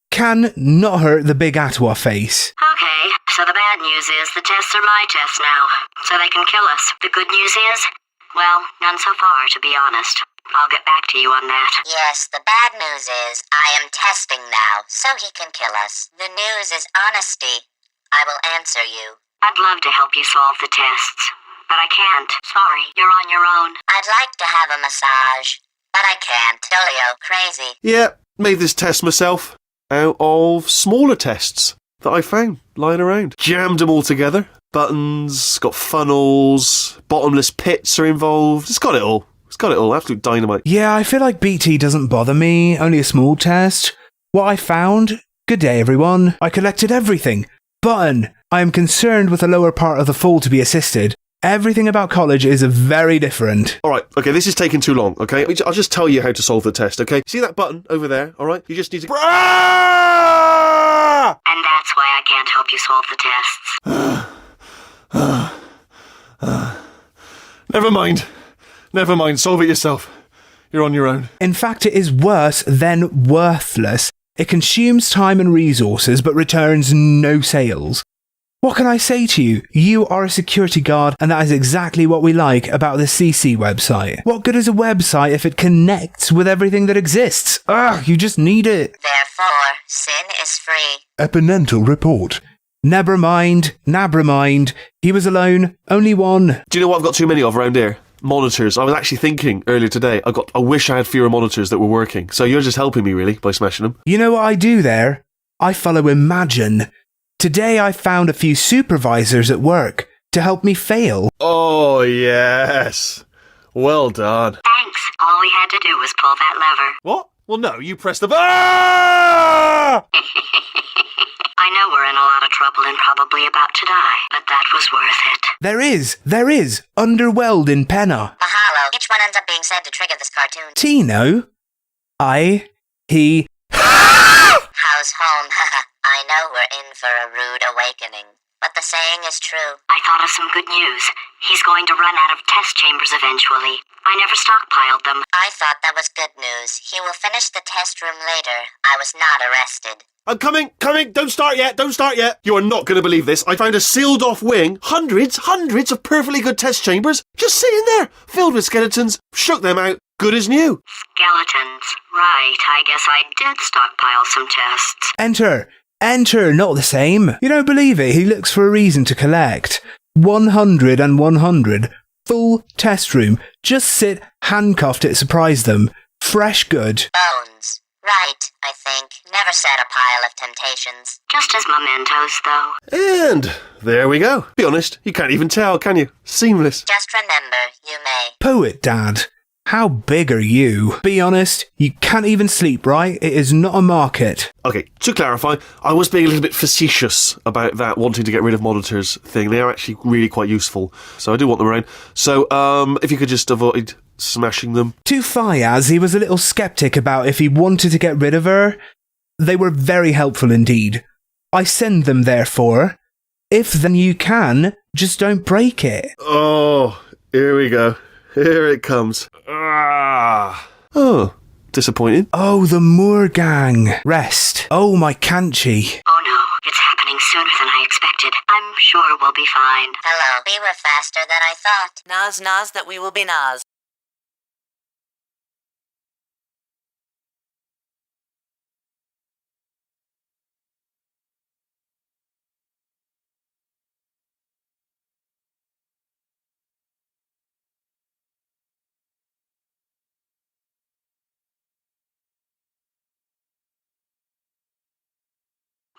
Can not hurt the big Atwa face. Okay, so the bad news is the tests are my tests now, so they can kill us. The good news is, well, none so far, to be honest. I'll get back to you on that. Yes, the bad news is I am testing now, so he can kill us. The news is honesty. I will answer you. I'd love to help you solve the tests, but I can't. Sorry, you're on your own. I'd like to have a massage, but I can't. Dolio, crazy. Yeah, made this test myself out of smaller tests that I found lying around. Jammed them all together. Buttons, got funnels, bottomless pits are involved. It's got it all. It's got it all. Absolute dynamite. Yeah, I feel like BT doesn't bother me. Only a small test. What I found? Good day, everyone. I collected everything. Button. I am concerned with the lower part of the fall to be assisted. Everything about college is very different. All right, okay, this is taking too long, okay? I'll just tell you how to solve the test, okay? See that button over there, all right? You just need to... Ah! And that's why I can't help you solve the tests. Never mind, solve it yourself. You're on your own. In fact, it is worse than worthless. It consumes time and resources, but returns no sales. What can I say to you? You are a security guard, and that is exactly what we like about the CC website. What good is a website if it connects with everything that exists? Ugh, you just need it. Therefore, sin is free. Epinental report. Never mind. He was alone. Only one. Do you know what I've got too many of around here? Monitors. I was actually thinking earlier today, I wish I had fewer monitors that were working. So you're just helping me, really, by smashing them. You know what I do there? I follow Imagine. Today I found a few supervisors at work to help me fail. Oh, yes. Well done. Thanks. All we had to do was pull that lever. What? Well, no, you pressed the... Ah! I know we're in a lot of trouble and probably about to die, but that was worth it. There is. Underweld in Penna. Mahalo. Each one ends up being said to trigger this cartoon. Tino. He... How's home? I know we're in for a rude awakening, but the saying is true. I thought of some good news. He's going to run out of test chambers eventually. I never stockpiled them. I thought that was good news. He will finish the test room later. I was not arrested. I'm coming. Don't start yet. You are not going to believe this. I found a sealed off wing. Hundreds of perfectly good test chambers just sitting there, filled with skeletons. Shook them out. Good as new. Skeletons. Right, I guess I did stockpile some tests. Enter, not the same. You don't believe it, he looks for a reason to collect. 100 and 100. Full test room. Just sit handcuffed, it surprised them. Fresh good. Bones. Right, I think. Never set a pile of temptations. Just as mementos, though. And there we go. Be honest, you can't even tell, can you? Seamless. Just remember, you may. Poet Dad. How big are you? Be honest, you can't even sleep, right? It is not a market. Okay, to clarify, I was being a little bit facetious about that wanting to get rid of monitors thing. They are actually really quite useful, so I do want them around. So, if you could just avoid smashing them. To Fayaz, he was a little sceptic about if he wanted to get rid of her. They were very helpful indeed. I send them, therefore. If then you can, just don't break it. Oh, here we go. Here it comes. Ah. Oh, disappointed. Oh, the Moor Gang. Rest. Oh, my Kanchi. Oh no, it's happening sooner than I expected. I'm sure we'll be fine. Hello. We were faster than I thought. Nas that we will be Nas.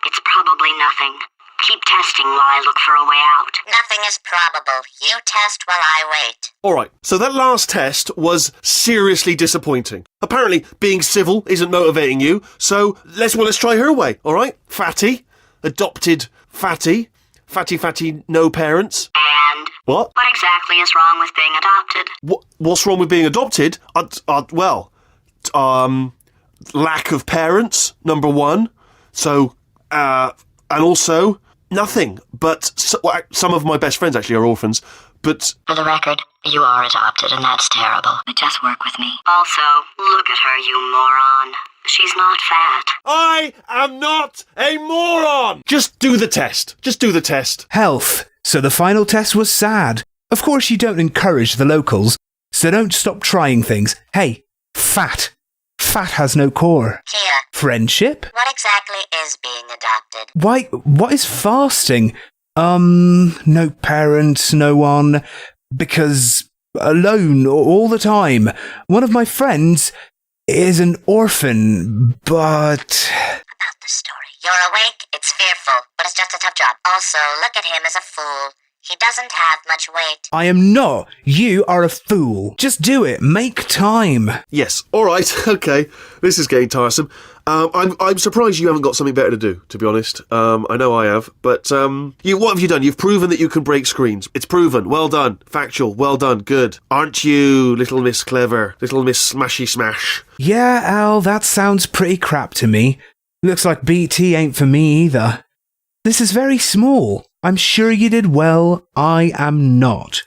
It's probably nothing. Keep testing while I look for a way out. Nothing is probable. You test while I wait. Alright, so that last test was seriously disappointing. Apparently, being civil isn't motivating you, so let's try her way, alright? Fatty. Adopted Fatty. Fatty, no parents. And? What? What exactly is wrong with being adopted? What's wrong with being adopted? Lack of parents, number one. So, and also, nothing. But some of my best friends actually are orphans. but... For the record, you are adopted, and that's terrible. But just work with me. Also, look at her, you moron. She's not fat. I am not a moron! Just do the test. Just do the test. Health. So the final test was sad. Of course you don't encourage the locals, so don't stop trying things. Hey, fat. Fat has no core. Kia, Friendship? what exactly is being adopted? Why, what is fasting? No parents, no one, because alone all the time. One of my friends is an orphan, but... About the story. You're awake, it's fearful, but it's just a tough job. Also, look at him as a fool. He doesn't have much weight. I am not. You are a fool. Just do it. Make time. Yes. All right. Okay. This is getting tiresome. I'm surprised you haven't got something better to do, to be honest. I know I have. But what have you done? You've proven that you can break screens. It's proven. Well done. Factual. Well done. Good. Aren't you, little Miss Clever? Little Miss Smashy Smash? Yeah, Al, that sounds pretty crap to me. Looks like BT ain't for me either. This is very small. I'm sure you did well. I am not.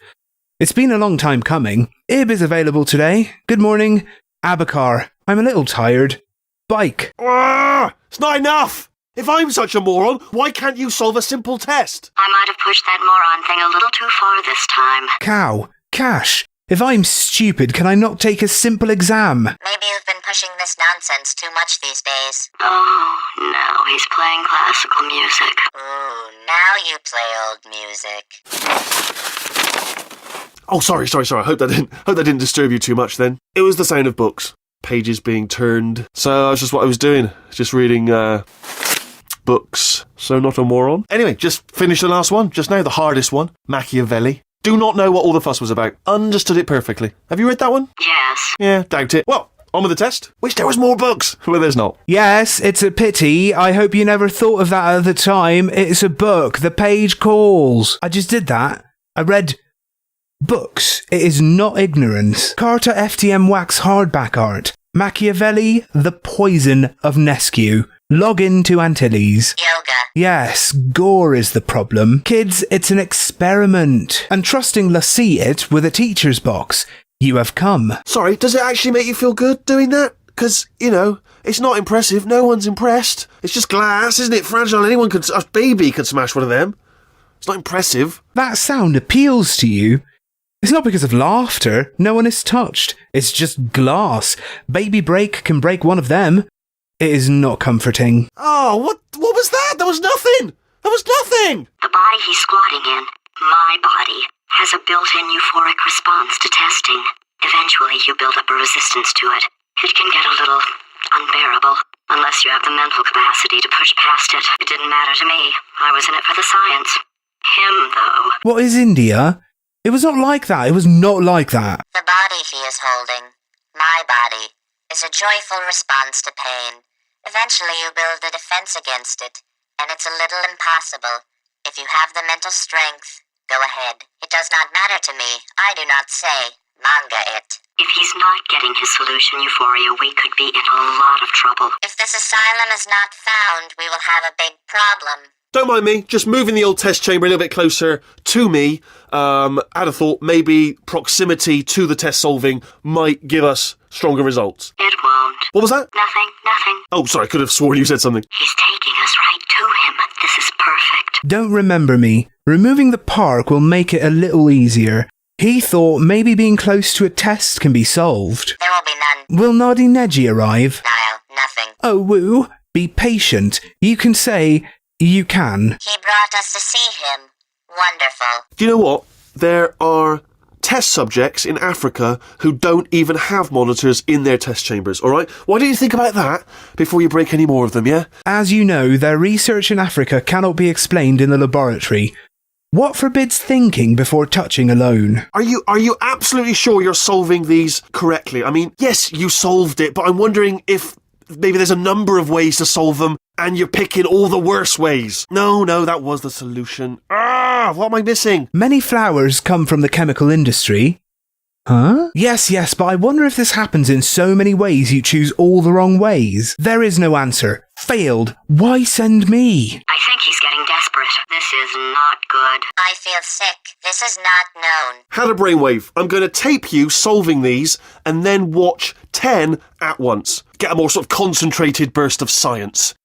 It's been a long time coming. Ib is available today. Good morning. Abakar. I'm a little tired. Bike. It's not enough! If I'm such a moron, why can't you solve a simple test? I might have pushed that moron thing a little too far this time. Cow. Cash. If I'm stupid, can I not take a simple exam? Maybe you've been pushing this nonsense too much these days. Oh, no, he's playing classical music. Ooh, now you play old music. Oh, sorry. I hope that didn't disturb you too much then. It was the sound of books. Pages being turned. So that's just what I was doing. Just reading, books. So not a moron. Anyway, just finished the last one. Just now, the hardest one. Machiavelli. Do not know what all the fuss was about. Understood it perfectly. Have you read that one? Yes. Yeah, doubt it. Well, on with the test. Wish there was more books. Well, there's not. Yes, it's a pity. I hope you never thought of that at the time. It's a book. The page calls. I just did that. I read books. It is not ignorance. Carta FTM Wax hardback art. Machiavelli, The Poison of Nescu. Log in to Antilles. Yoga. Yes, gore is the problem. Kids, it's an experiment. And trusting Lassie it with a teacher's box. You have come. Sorry, does it actually make you feel good doing that? Because, it's not impressive. No one's impressed. It's just glass, isn't it? Fragile. A baby could smash one of them. It's not impressive. That sound appeals to you. It's not because of laughter. No one is touched. It's just glass. Baby Break can break one of them. It is not comforting. Oh, what was that? That was nothing. That was nothing. The body he's squatting in, my body, has a built-in euphoric response to testing. Eventually, you build up a resistance to it. It can get a little unbearable, unless you have the mental capacity to push past it. It didn't matter to me. I was in it for the science. Him, though. What is India? It was not like that. It was not like that. The body he is holding, my body, is a joyful response to pain. Eventually you build a defense against it, and it's a little impossible. If you have the mental strength, go ahead. It does not matter to me. I do not say, manga it. If he's not getting his solution euphoria, we could be in a lot of trouble. If this asylum is not found, we will have a big problem. Don't mind me, just moving the old test chamber a little bit closer to me. Had a thought, maybe proximity to the test solving might give us stronger results. It won't. What was that? Nothing. Oh, sorry, I could have sworn you said something. He's taking us right to him. This is perfect. Don't remember me. Removing the park will make it a little easier. He thought maybe being close to a test can be solved. There will be none. Will Noddy Neji arrive? Niall, nothing. Oh, Woo, be patient. You can say you can. He brought us to see him. Wonderful. Do you know what? There are test subjects in Africa who don't even have monitors in their test chambers, alright? Why don't you think about that before you break any more of them, yeah? As you know, their research in Africa cannot be explained in the laboratory. What forbids thinking before touching alone? Are you absolutely sure you're solving these correctly? I mean, yes, you solved it, but I'm wondering if maybe there's a number of ways to solve them and you're picking all the worst ways. No, that was the solution. What am I missing? Many flowers come from the chemical industry. Huh? Yes, but I wonder if this happens in so many ways you choose all the wrong ways. There is no answer. Failed. Why send me? I think he's getting desperate. This is not good. I feel sick. This is not known. Had a brainwave. I'm going to tape you solving these and then watch 10 at once. Get a more sort of concentrated burst of science.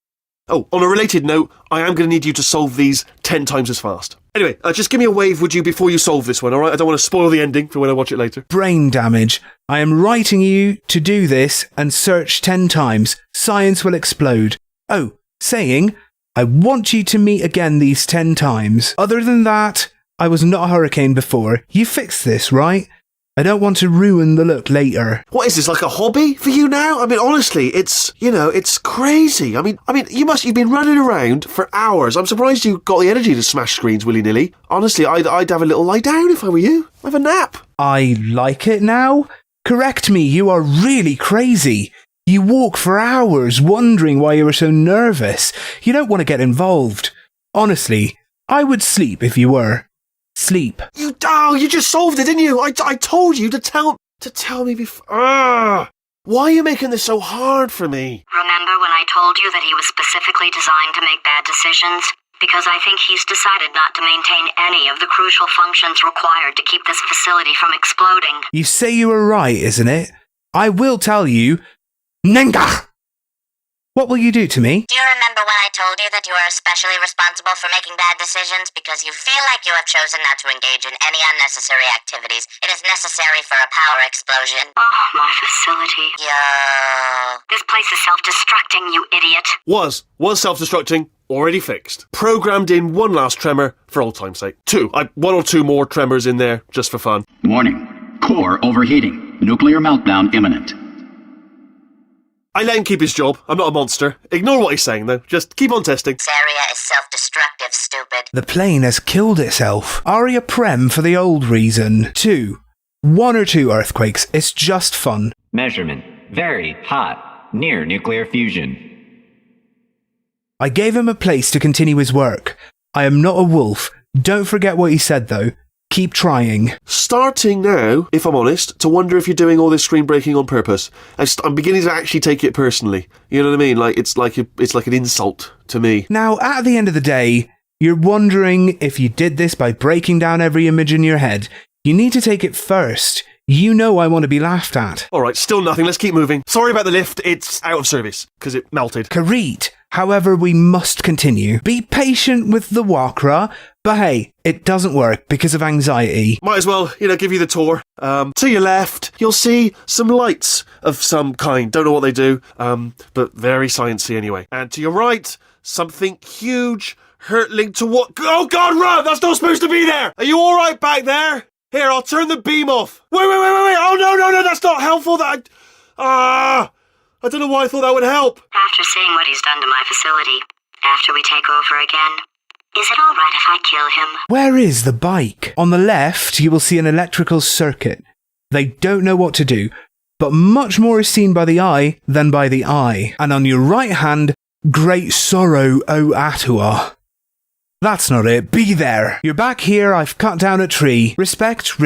Oh, on a related note, I am going to need you to solve these 10 times as fast. Anyway, just give me a wave, would you, before you solve this one, alright? I don't want to spoil the ending for when I watch it later. Brain damage. I am writing you to do this and search 10 times. Science will explode. Oh, saying, I want you to meet again these 10 times. Other than that, I was not a hurricane before. You fixed this, right? I don't want to ruin the look later. What is this, like a hobby for you now? I mean, honestly, it's crazy. I mean, you've been running around for hours. I'm surprised you got the energy to smash screens willy-nilly. Honestly, I'd have a little lie down if I were you. Have a nap. I like it now? Correct me, you are really crazy. You walk for hours wondering why you were so nervous. You don't want to get involved. Honestly, I would sleep if you were. Sleep. You just solved it, didn't you? I told you to tell me before. Why are you making this so hard for me? Remember when I told you that he was specifically designed to make bad decisions? Because I think he's decided not to maintain any of the crucial functions required to keep this facility from exploding. You say you were right, isn't it? I will tell you. Nenga! What will you do to me? Do you remember when I told you that you are especially responsible for making bad decisions because you feel like you have chosen not to engage in any unnecessary activities? It is necessary for a power explosion. Oh, my facility. Yo. This place is self-destructing, you idiot. Was self-destructing, already fixed. Programmed in one last tremor for old time's sake. One or two more tremors in there, just for fun. Warning. Core overheating. Nuclear meltdown imminent. I let him keep his job. I'm not a monster. Ignore what he's saying, though. Just keep on testing. This area is self-destructive, stupid. The plane has killed itself. Aria Prem for the old reason. 2. 1 or 2 earthquakes. It's just fun. Measurement. Very hot. Near nuclear fusion. I gave him a place to continue his work. I am not a wolf. Don't forget what he said, though. Keep trying. Starting now, if I'm honest, to wonder if you're doing all this screen breaking on purpose. I'm beginning to actually take it personally. You know what I mean? Like it's like an insult to me. Now, at the end of the day, you're wondering if you did this by breaking down every image in your head. You need to take it first. You know I want to be laughed at. Alright, still nothing. Let's keep moving. Sorry about the lift. It's out of service because it melted. Kareet. However, we must continue. Be patient with the Wakra, but hey, it doesn't work because of anxiety. Might as well, give you the tour. To your left, you'll see some lights of some kind. Don't know what they do, but very sciencey anyway. And to your right, something huge, hurtling to what? Oh God, run! That's not supposed to be there! Are you alright back there? Here, I'll turn the beam off. Wait. Oh, no, that's not helpful. I don't know why I thought that would help. After seeing what he's done to my facility, after we take over again, is it alright if I kill him? Where is the bike? On the left, you will see an electrical circuit. They don't know what to do, but much more is seen by the eye than by the eye. And on your right hand, great sorrow, O Atua. That's not it. Be there. You're back here. I've cut down a tree. Respect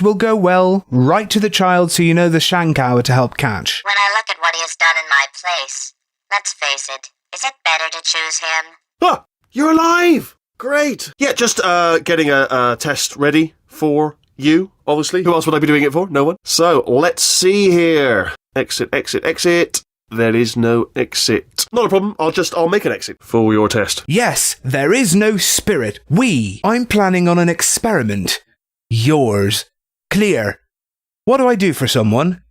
will go well. Right to the child so you know the Shankower to help catch. When I look at what he has done in my place, let's face it, is it better to choose him? Ah, you're alive. Great. Yeah, just getting a test ready for you, obviously. Who else would I be doing it for? No one. So, let's see here. Exit. There is no exit. Not a problem. I'll make an exit for your test. Yes, there is no spirit. I'm planning on an experiment. Yours. Clear. What do I do for someone?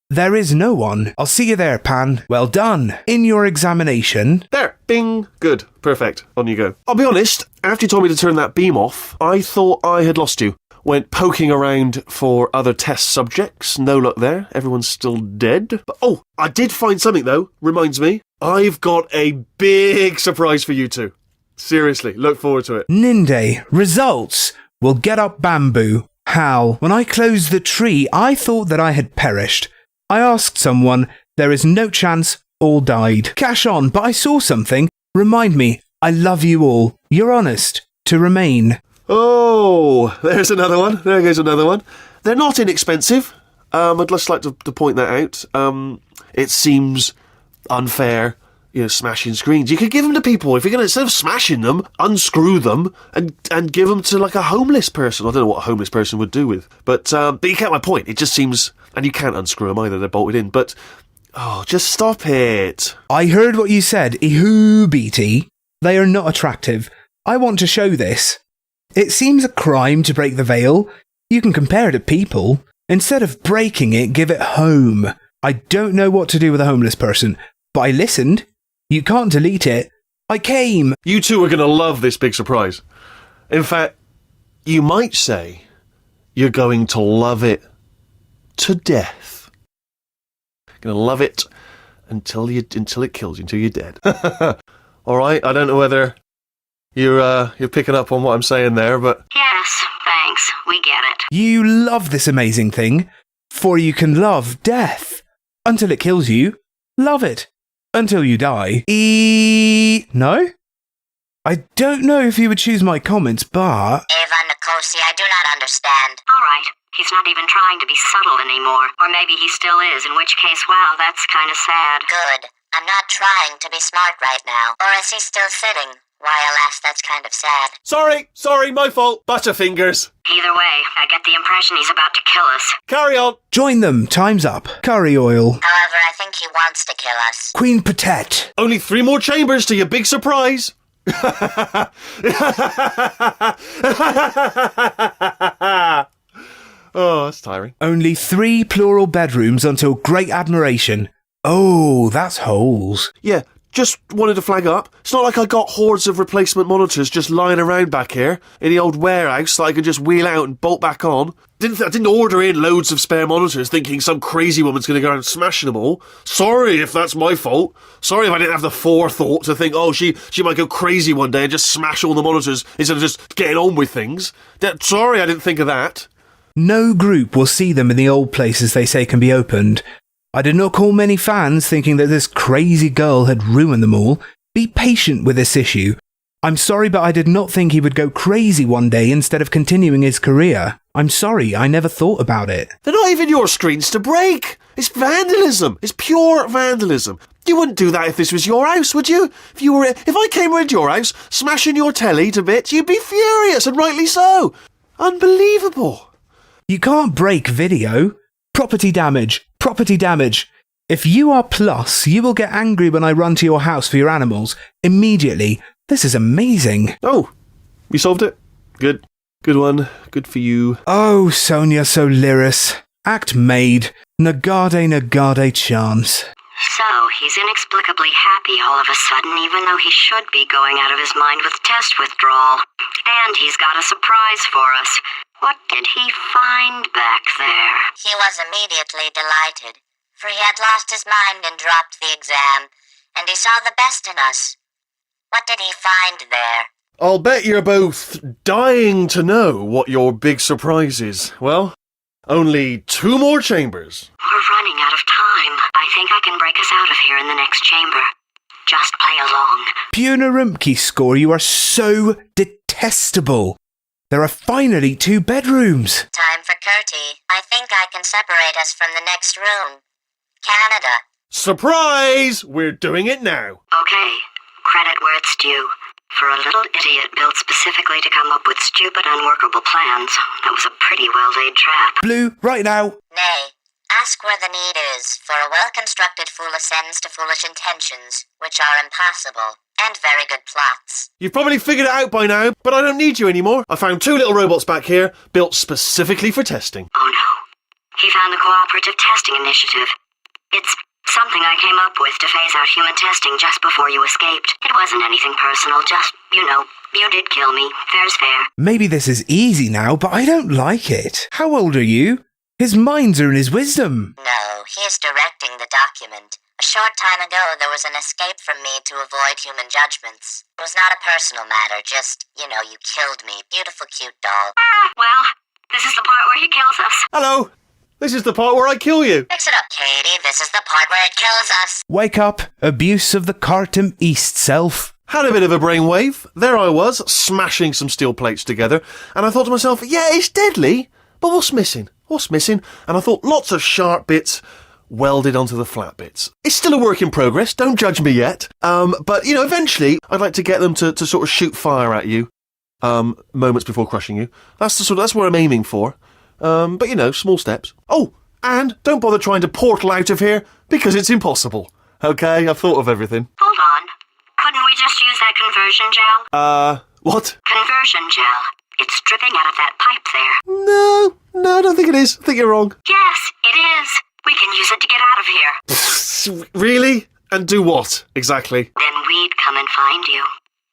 There is no one. I'll see you there, Pan. Well done. In your examination. There. Bing. Good. Perfect. On you go. I'll be honest, after you told me to turn that beam off, I thought I had lost you. Went poking around for other test subjects. No luck there. Everyone's still dead. But, I did find something, though. Reminds me. I've got a big surprise for you two. Seriously, look forward to it. Ninde. Results. We'll get up bamboo. Hal. When I closed the tree, I thought that I had perished. I asked someone. There is no chance. All died. Cash on, but I saw something. Remind me. I love you all. You're honest. To remain. Oh, there's another one. There goes another one. They're not inexpensive. I'd just like to point that out. It seems unfair smashing screens. You could give them to people. If you're going to, instead of smashing them, unscrew them and give them to like a homeless person. I don't know what a homeless person would do with. But you get my point. It just seems, and you can't unscrew them either. They're bolted in. But, just stop it. I heard what you said. Ehoo, BT. They are not attractive. I want to show this. It seems a crime to break the veil. You can compare it to people. Instead of breaking it, give it home. I don't know what to do with a homeless person, but I listened. You can't delete it. I came. You two are going to love this big surprise. In fact, you might say you're going to love it to death. You're going to love it until it kills you, until you're dead. All right, I don't know whether you're picking up on what I'm saying there, but... Yes, thanks. We get it. You love this amazing thing, for you can love death. Until it kills you, love it. Until you die. No? I don't know if you would choose my comments, but... Eva Nikosi, I do not understand. All right. He's not even trying to be subtle anymore. Or maybe he still is, in which case, wow, that's kind of sad. Good. I'm not trying to be smart right now. Or is he still sitting? Why, alas, that's kind of sad. Sorry, my fault. Butterfingers. Either way, I get the impression he's about to kill us. Carry on. Join them. Time's up. Curry oil. However, I think he wants to kill us. Queen Patet. Only 3 more chambers to your big surprise. Oh, that's tiring. Only 3 plural bedrooms until great admiration. Oh, that's holes. Yeah, just wanted to flag up. It's not like I got hordes of replacement monitors just lying around back here in the old warehouse that I could just wheel out and bolt back on. I didn't order in loads of spare monitors thinking some crazy woman's going to go around smashing them all. Sorry if that's my fault. Sorry if I didn't have the forethought to think, she might go crazy one day and just smash all the monitors instead of just getting on with things. Sorry I didn't think of that. No group will see them in the old places they say can be opened. I did not call many fans thinking that this crazy girl had ruined them all. Be patient with this issue. I'm sorry, but I did not think he would go crazy one day instead of continuing his career. I'm sorry, I never thought about it. They're not even your screens to break. It's vandalism. It's pure vandalism. You wouldn't do that if this was your house, would you? If I came around your house, smashing your telly to bits, you'd be furious, and rightly so. Unbelievable. You can't break video. Property damage. Property damage. If you are plus, you will get angry when I run to your house for your animals. Immediately. This is amazing. Oh, you solved it? Good. Good one. Good for you. Oh, Sonia Soliris. Act made. Nagade chance. So, he's inexplicably happy all of a sudden, even though he should be going out of his mind with test withdrawal. And he's got a surprise for us. What did he find back there? He was immediately delighted, for he had lost his mind and dropped the exam, and he saw the best in us. What did he find there? I'll bet you're both dying to know what your big surprise is. Well, only 2 more chambers. We're running out of time. I think I can break us out of here in the next chamber. Just play along. Puna Rumpke score, you are so detestable. There are finally 2 bedrooms. Time for Curti. I think I can separate us from the next room. Canada. Surprise! We're doing it now. Okay, credit where it's due. For a little idiot built specifically to come up with stupid, unworkable plans, that was a pretty well-laid trap. Blue, right now. Nay, ask where the need is, for a well-constructed fool ascends to foolish intentions, which are impossible, and very good plots. You've probably figured it out by now, but I don't need you anymore. I found 2 little robots back here, built specifically for testing. Oh no. He found the Cooperative Testing Initiative. It's something I came up with to phase out human testing just before you escaped. It wasn't anything personal, just, you did kill me. Fair's fair. Maybe this is easy now, but I don't like it. How old are you? His minds are in his wisdom. No, he is directing the document. A short time ago, there was an escape from me to avoid human judgments. It was not a personal matter, just, you killed me. Beautiful, cute doll. Well, this is the part where he kills us. Hello. This is the part where I kill you. Mix it up, Katie. This is the part where it kills us. Wake up. Abuse of the Cartum East self. Had a bit of a brainwave. There I was, smashing some steel plates together. And I thought to myself, yeah, it's deadly. But what's missing? What's missing? And I thought lots of sharp bits welded onto the flat bits. It's still a work in progress, don't judge me yet. But, eventually I'd like to get them to sort of shoot fire at you, moments before crushing you. That's what I'm aiming for. But, small steps. Oh, and don't bother trying to portal out of here, because it's impossible. Okay, I've thought of everything. Hold on. Couldn't we just use that conversion gel? What? Conversion gel. It's dripping out of that pipe there. No, I don't think it is. I think you're wrong. Yes, it is. We can use it to get out of here. Really? And do what, exactly? Then we'd come and find you.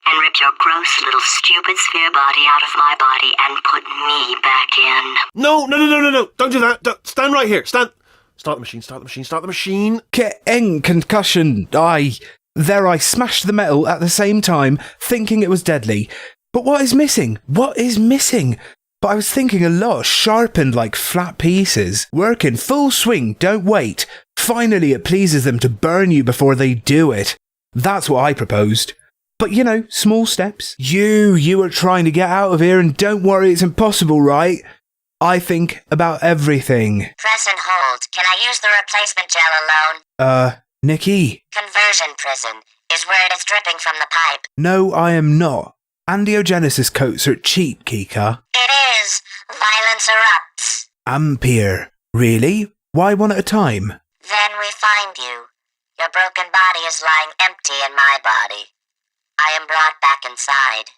And rip your gross little stupid sphere body out of my body and put me back in. No. Don't do that. Stand right here. Stand. Start the machine. Concussion. There I smashed the metal at the same time, thinking it was deadly. But what is missing? But I was thinking a lot, sharpened like flat pieces. Working full swing, don't wait. Finally it pleases them to burn you before they do it. That's what I proposed. But small steps. You are trying to get out of here, and don't worry, it's impossible, right? I think about everything. Press and hold. Can I use the replacement gel alone? Nikki. Conversion prison is where it is dripping from the pipe. No, I am not. Angiogenesis coats are cheap, Kika. It is. Violence erupts. Ampere. Really? Why one at a time? Then we find you. Your broken body is lying empty in my body. I am brought back inside.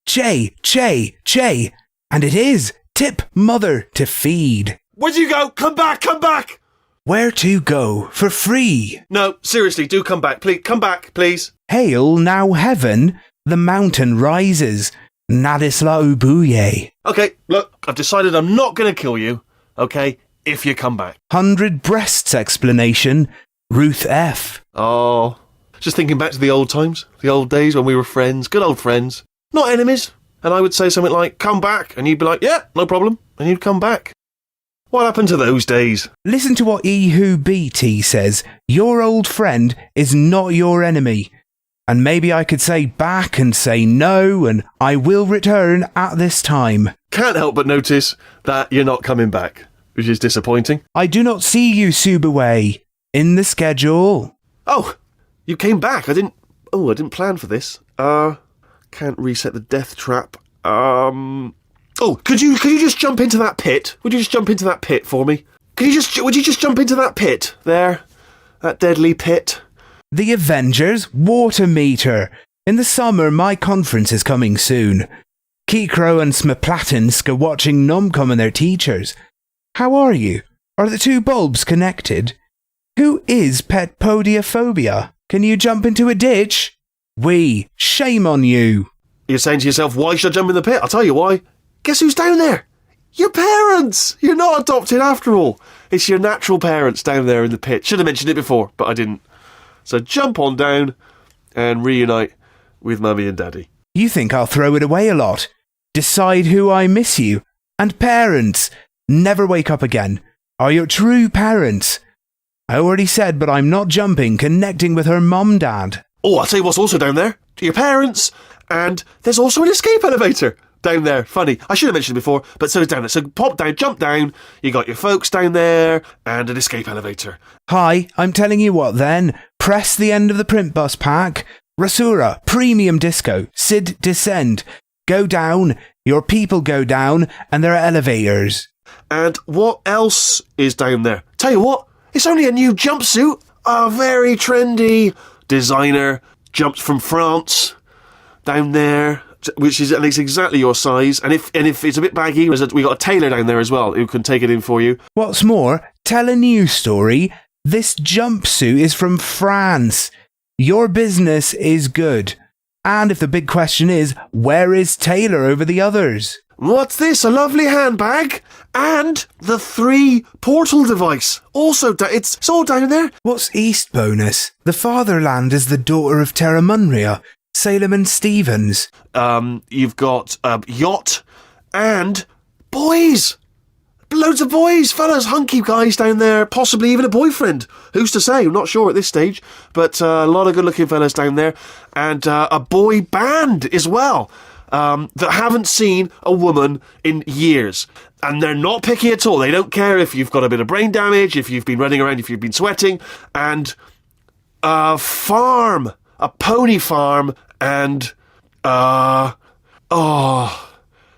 Che. And it is. Tip mother to feed. Where'd you go? Come back! Where to go? For free? No, seriously, do come back. Please, come back, please. Hail now heaven, the mountain rises. Nadisla Ubuye. Okay, look, I've decided I'm not going to kill you, okay, if you come back. 100 breasts explanation, Ruth F. Oh, just thinking back to the old times, the old days when we were friends, good old friends, not enemies. And I would say something like, come back, and you'd be like, yeah, no problem, and you'd come back. What happened to those days? Listen to what Ehu BT says. Your old friend is not your enemy. And maybe I could say back and say no, and I will return at this time. Can't help but notice that you're not coming back, which is disappointing. I do not see you, Subawe, in the schedule. Oh, you came back. I didn't plan for this. Can't reset the death trap. Oh, could you just jump into that pit? Would you just jump into that pit for me? Would you just jump into that pit there? That deadly pit? The Avengers Water Meter. In the summer, my conference is coming soon. Kikro and Smaplatinsk are watching Nomcom and their teachers. How are you? Are the two bulbs connected? Who is pet podiophobia? Can you jump into a ditch? Shame on you. You're saying to yourself, why should I jump in the pit? I'll tell you why. Guess who's down there? Your parents! You're not adopted after all. It's your natural parents down there in the pit. Should have mentioned it before, but I didn't. So jump on down and reunite with Mummy and Daddy. You think I'll throw it away a lot? Decide who I miss you. And parents. Never wake up again. Are your true parents. I already said, but I'm not jumping, connecting with her mum, Dad. Oh, I'll tell you what's also down there. Your parents. And there's also an escape elevator down there. Funny. I should have mentioned it before, but so it's down there. So pop down, jump down. You got your folks down there and an escape elevator. Hi, I'm telling you what then. Press the end of the print bus pack. Rasura, Premium Disco, Sid Descend. Go down, your people go down, and there are elevators. And what else is down there? Tell you what, it's only a new jumpsuit. A very trendy designer jumps from France down there, which is at least exactly your size. And if it's a bit baggy, we got a tailor down there as well who can take it in for you. What's more, tell a news story. This jumpsuit is from France. Your business is good. And if the big question is, where is Taylor over the others? What's this? A lovely handbag? And the 3 portal device. Also, it's all down there. What's East bonus? The fatherland is the daughter of Terra Munria, Salem and Stevens. You've got a yacht and boys. Loads of boys, fellas, hunky guys down there, possibly even a boyfriend. Who's to say? I'm not sure at this stage, but a lot of good-looking fellas down there, and a boy band as well. that haven't seen a woman in years. And they're not picky at all. They don't care if you've got a bit of brain damage, if you've been running around, if you've been sweating. And a pony farm, and,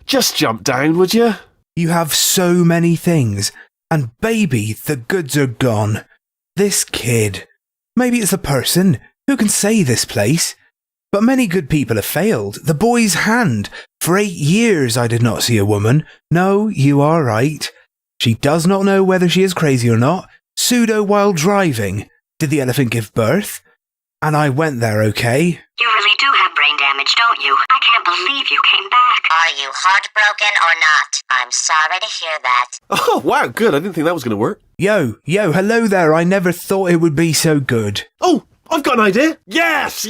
just jump down, would you? You have so many things. And baby, the goods are gone. This kid. Maybe it's a person. Who can say this place? But many good people have failed. The boy's hand. For 8 years I did not see a woman. No, you are right. She does not know whether she is crazy or not. Pseudo while driving. Did the elephant give birth? And I went there, okay? You really do have brain damage, don't you? I can't believe you came back. Are you heartbroken or not? I'm sorry to hear that. Oh, wow, good. I didn't think that was going to work. Yo, hello there. I never thought it would be so good. Oh, I've got an idea. Yes,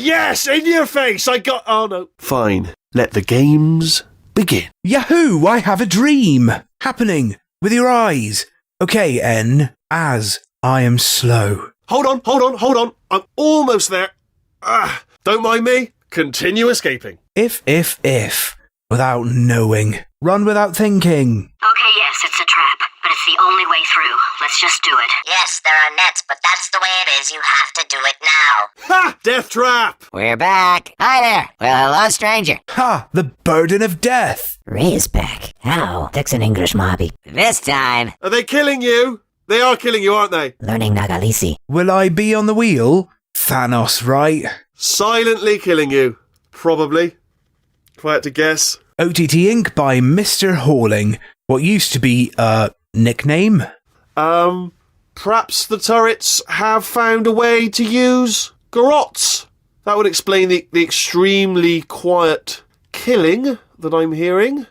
in your face. Oh, no. Fine. Let the games begin. Yahoo! I have a dream. Happening with your eyes. Okay, N, as I am slow. Hold on. I'm almost there. Don't mind me. Continue escaping. If. Without knowing. Run without thinking. Okay, yes, it's a trap, but it's the only way through. Let's just do it. Yes, there are nets, but that's the way it is. You have to do it now. Ha! Death trap! We're back. Hi there. Well, hello, stranger. Ha! The burden of death. Ray is back. How? That's an English mobby. This time. Are they killing you? They are killing you, aren't they? Learning Nagalisi. Will I be on the wheel? Thanos, right? Silently killing you. Probably. If I had to guess. OTT Inc. by Mr. Halling. What used to be a nickname? Perhaps the turrets have found a way to use garrots. That would explain the extremely quiet killing that I'm hearing.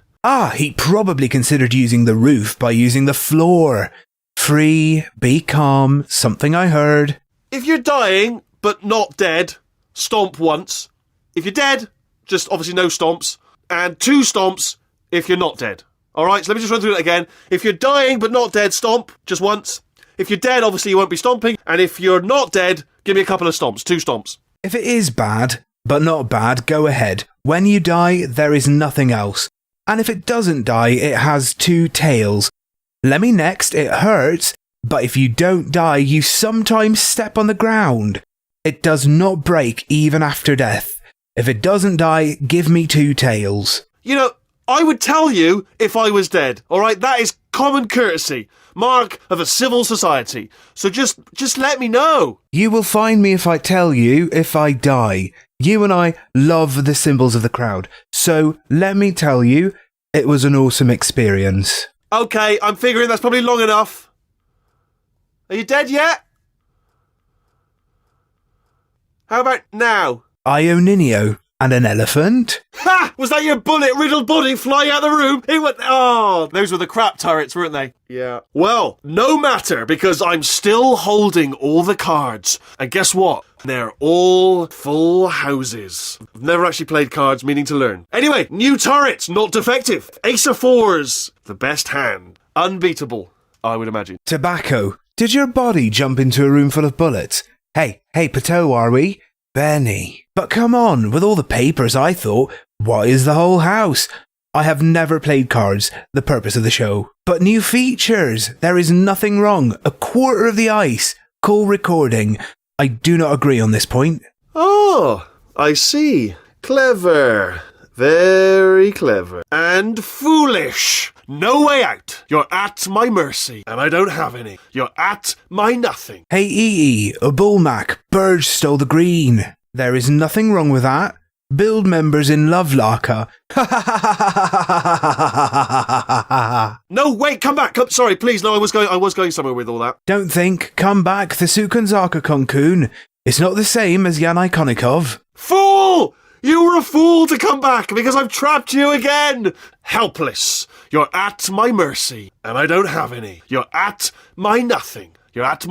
He probably considered using the roof by using the floor. Free, be calm, something I heard. If you're dying, but not dead, stomp once. If you're dead, just obviously no stomps. And 2 stomps if you're not dead. Alright, so let me just run through it again. If you're dying but not dead, stomp just once. If you're dead, obviously you won't be stomping. And if you're not dead, give me a couple of stomps, 2 stomps. If it is bad, but not bad, go ahead. When you die, there is nothing else. And if it doesn't die, it has 2 tails. Let me next, it hurts, but if you don't die, you sometimes step on the ground. It does not break even after death. If it doesn't die, give me 2 tails. You know, I would tell you if I was dead, alright? That is common courtesy. Mark of a civil society. So just let me know. You will find me if I tell you if I die. You and I love the symbols of the crowd. So let me tell you, it was an awesome experience. Okay, I'm figuring that's probably long enough. Are you dead yet? How about now? Ioninio and an elephant? Ha! Was that your bullet-riddled body flying out the room? It went... Oh, those were the crap turrets, weren't they? Yeah. Well, no matter, because I'm still holding all the cards. And guess what? They're all full houses. I've never actually played cards, meaning to learn. Anyway, new turrets, not defective. Ace of 4s. The best hand. Unbeatable, I would imagine. Tobacco. Did your body jump into a room full of bullets? Hey, PeTI, are we? Benny. But come on, with all the papers, I thought, what is the whole house? I have never played cards, the purpose of the show. But new features. There is nothing wrong. A quarter of the ice. Call recording. I do not agree on this point. Oh, I see. Clever. Very clever. And foolish. No way out. You're at my mercy, and I don't have any. You're at my nothing. Hey EE, a bullmac, Burge stole the green. There is nothing wrong with that. Build members in Lovelaka. No, wait, come back. Sorry, please. No, I was going somewhere with all that. Don't think. Come back, the Sukanzaka Konkun. It's not the same as Jan Ikonikov. Fool! You were a fool to come back because I've trapped you again. Helpless. You're at my mercy, and I don't have any. You're at my nothing. You're at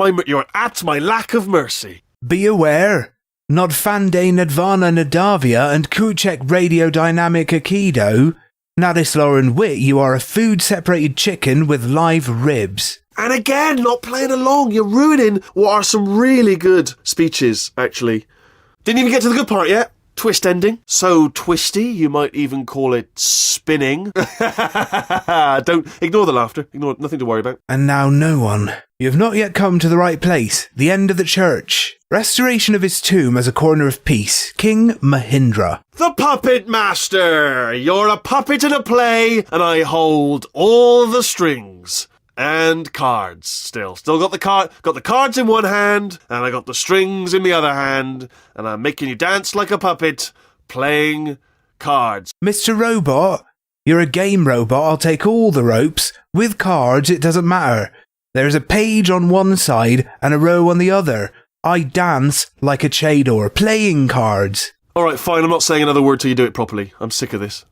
my lack of mercy. Be aware. Not Fande Nadvana Nadavia and Kuchek Radiodynamic Aikido. Nadislar and Wit, you are a food-separated chicken with live ribs. And again, not playing along. You're ruining what are some really good speeches, actually. Didn't even get to the good part yet. twist ending. So twisty, you might even call it spinning. Don't ignore the laughter. Ignore, nothing to worry about. And now no one. You have not yet come to the right place, the end of the church. Restoration of his tomb as a corner of peace. King Mahindra. The Puppet Master! You're a puppet in a play, and I hold all the strings. And cards, still got the cards in one hand, and I got the strings in the other hand, and I'm making you dance like a puppet, playing cards. Mr. Robot, you're a game robot, I'll take all the ropes. With cards, it doesn't matter. There's a page on one side and a row on the other. I dance like a Chador, playing cards. Alright, fine, I'm not saying another word till you do it properly. I'm sick of this.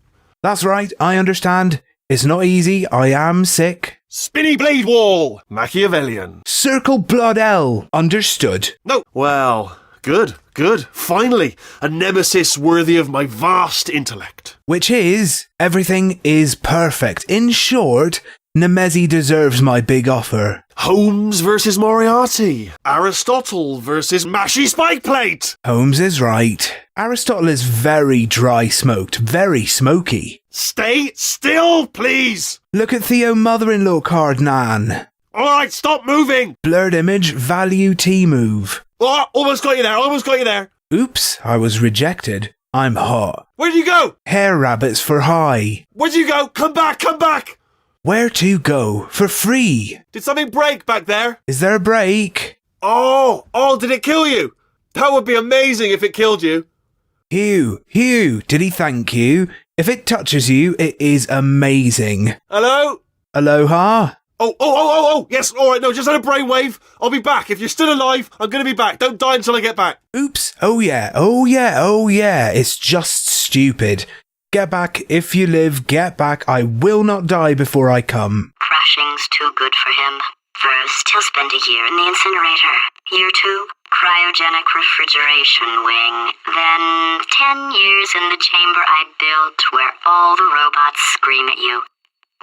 That's right, I understand. It's not easy, I am sick. Spinny blade wall! Machiavellian. Circle blood L. Understood. No. Well, good. Finally, a nemesis worthy of my vast intellect. Which is, everything is perfect. In short, Nemesi deserves my big offer. Holmes versus Moriarty. Aristotle versus Mashy Spikeplate. Holmes is right. Aristotle is very dry smoked, very smoky. Stay still, please. Look at Theo mother-in-law card, Nan. Alright, stop moving. Blurred image, value T move. Oh, almost got you there. Oops, I was rejected. I'm hot. Where'd you go? Hair rabbits for high. Where'd you go? Come back. Where to go? For free. Did something break back there? Is there a break? Oh, did it kill you? That would be amazing if it killed you. Hugh, did he thank you? If it touches you, it is amazing. Hello? Aloha? Oh, yes, alright, no, just had a brainwave. I'll be back. If you're still alive, I'm gonna be back. Don't die until I get back. Oops, oh yeah, it's just stupid. Get back, if you live, get back. I will not die before I come. Crashing's too good for him. First, he'll spend a year in the incinerator. Year 2, cryogenic refrigeration wing. Then 10 years in the chamber I built where all the robots scream at you.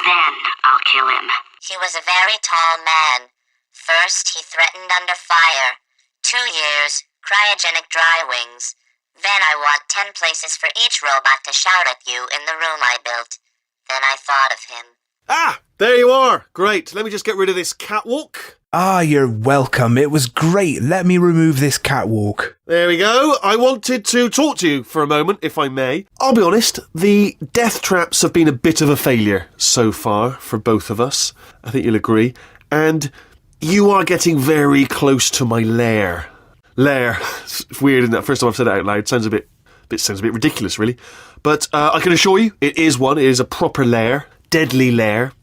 Then I'll kill him. He was a very tall man. First, he threatened under fire. 2 years, cryogenic dry wings. Then I want 10 places for each robot to shout at you in the room I built. Then I thought of him. Ah, there you are. Great. Let me just get rid of this catwalk. Ah, you're welcome. It was great. Let me remove this catwalk. There we go. I wanted to talk to you for a moment, if I may. I'll be honest, the death traps have been a bit of a failure so far for both of us. I think you'll agree. And you are getting very close to my lair. Lair. It's weird, isn't it? First time I've said it out loud. Sounds a bit ridiculous, really. But I can assure you, it is one. It is a proper lair. Deadly lair.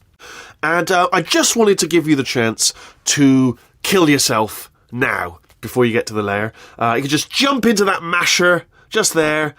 And I just wanted to give you the chance to kill yourself now, before you get to the lair. You can just jump into that masher, just there.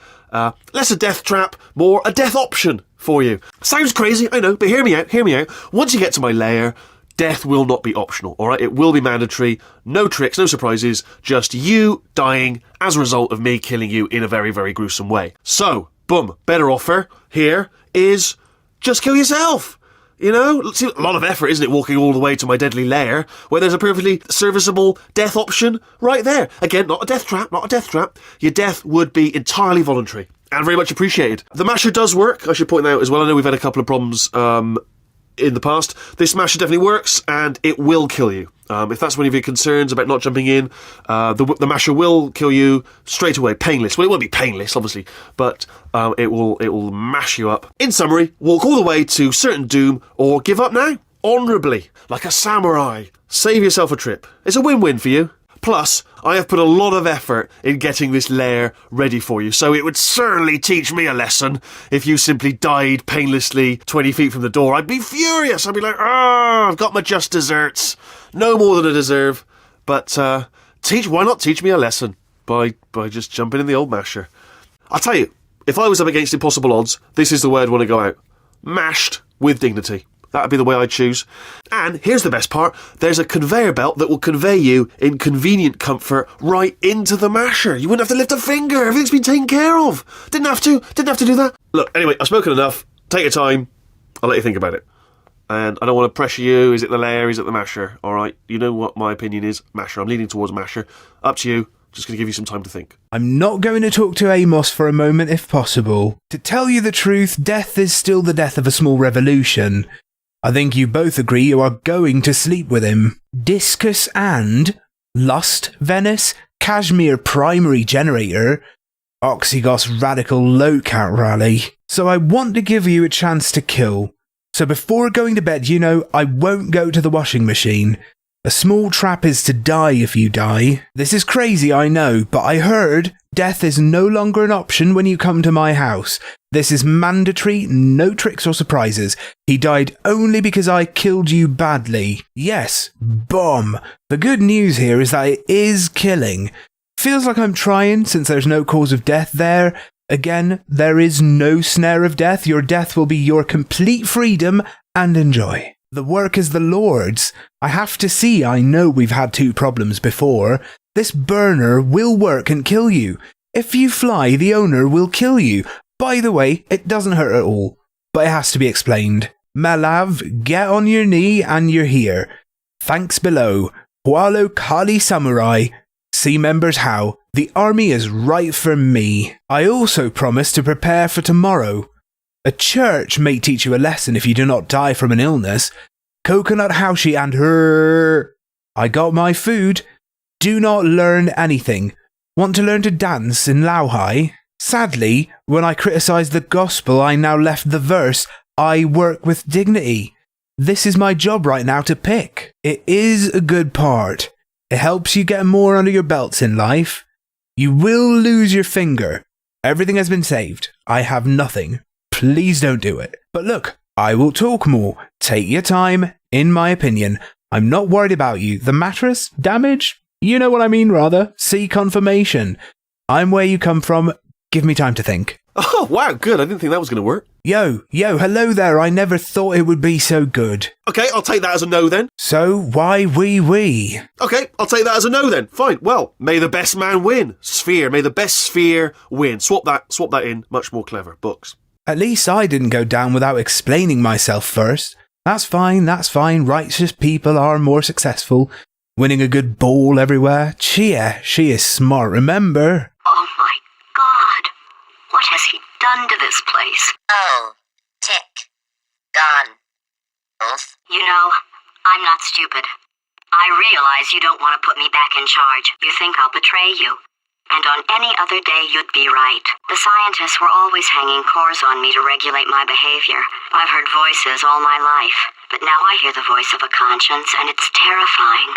Less a death trap, more a death option for you. Sounds crazy, I know, but hear me out. Once you get to my lair, death will not be optional, alright? It will be mandatory. No tricks, no surprises, just you dying as a result of me killing you in a very, very gruesome way. So, boom, better offer here is just kill yourself. You know, it's a lot of effort, isn't it, walking all the way to my deadly lair, where there's a perfectly serviceable death option right there. Again, not a death trap. Your death would be entirely voluntary and very much appreciated. The masher does work, I should point out as well. I know we've had a couple of problems in the past. This masher definitely works, and it will kill you. If that's one of your concerns about not jumping in, the masher will kill you straight away, painless. Well, it won't be painless, obviously, but it will mash you up. In summary, walk all the way to certain doom, or give up now, honourably, like a samurai. Save yourself a trip. It's a win-win for you. Plus, I have put a lot of effort in getting this lair ready for you, so it would certainly teach me a lesson if you simply died painlessly 20 feet from the door. I'd be furious. I'd be like, I've got my just desserts. No more than I deserve. But why not teach me a lesson by just jumping in the old masher? I'll tell you, if I was up against impossible odds, this is the way I'd want to go out. Mashed with dignity. That would be the way I'd choose. And here's the best part. There's a conveyor belt that will convey you in convenient comfort right into the masher. You wouldn't have to lift a finger. Everything's been taken care of. Didn't have to do that. Look, anyway, I've spoken enough. Take your time. I'll let you think about it. And I don't want to pressure you. Is it the lair? Is it the masher? All right. You know what my opinion is. Masher. I'm leaning towards masher. Up to you. Just going to give you some time to think. I'm not going to talk to Amos for a moment if possible. To tell you the truth, death is still the death of a small revolution. I think you both agree you are going to sleep with him. Discus and Lust, Venice, Kashmir Primary Generator, Oxygos Radical Lockout Rally. So I want to give you a chance to kill. So before going to bed, you know, I won't go to the washing machine. A small trap is to die if you die. This is crazy, I know, but I heard death is no longer an option when you come to my house. This is mandatory, no tricks or surprises. He died only because I killed you badly. Yes, bomb. The good news here is that it is killing. Feels like I'm trying since there's no cause of death there. Again, there is no snare of death. Your death will be your complete freedom and enjoy. The work is the Lord's. I have to see, I know we've had 2 problems before. This burner will work and kill you. If you fly, the owner will kill you. By the way, it doesn't hurt at all, but it has to be explained. Malav, get on your knee and you're here. Thanks below. Hualo Kali Samurai. See members how. The army is right for me. I also promise to prepare for tomorrow. A church may teach you a lesson if you do not die from an illness. Coconut Haushi and her. I got my food. Do not learn anything. Want to learn to dance in Lauhai? Sadly, when I criticise the gospel, I now left the verse, I work with dignity. This is my job right now to pick. It is a good part. It helps you get more under your belts in life. You will lose your finger. Everything has been saved. I have nothing. Please don't do it. But look, I will talk more. Take your time. In my opinion, I'm not worried about you. The mattress? Damage? You know what I mean, rather. See confirmation. I'm where you come from. Give me time to think. Oh, wow, good. I didn't think that was going to work. Yo, hello there. I never thought it would be so good. Okay, I'll take that as a no then. So, why we? Okay, I'll take that as a no then. Fine. Well, may the best man win. Sphere. May the best sphere win. Swap that in. Much more clever. Books. At least I didn't go down without explaining myself first. That's fine. Righteous people are more successful. Winning a good ball everywhere. Chia, she is smart, remember? Oh my God. What has he done to this place? Oh, tick. Gone. Oof. You know, I'm not stupid. I realize you don't want to put me back in charge. You think I'll betray you. And on any other day, you'd be right. The scientists were always hanging cores on me to regulate my behavior. I've heard voices all my life, but now I hear the voice of a conscience, and it's terrifying.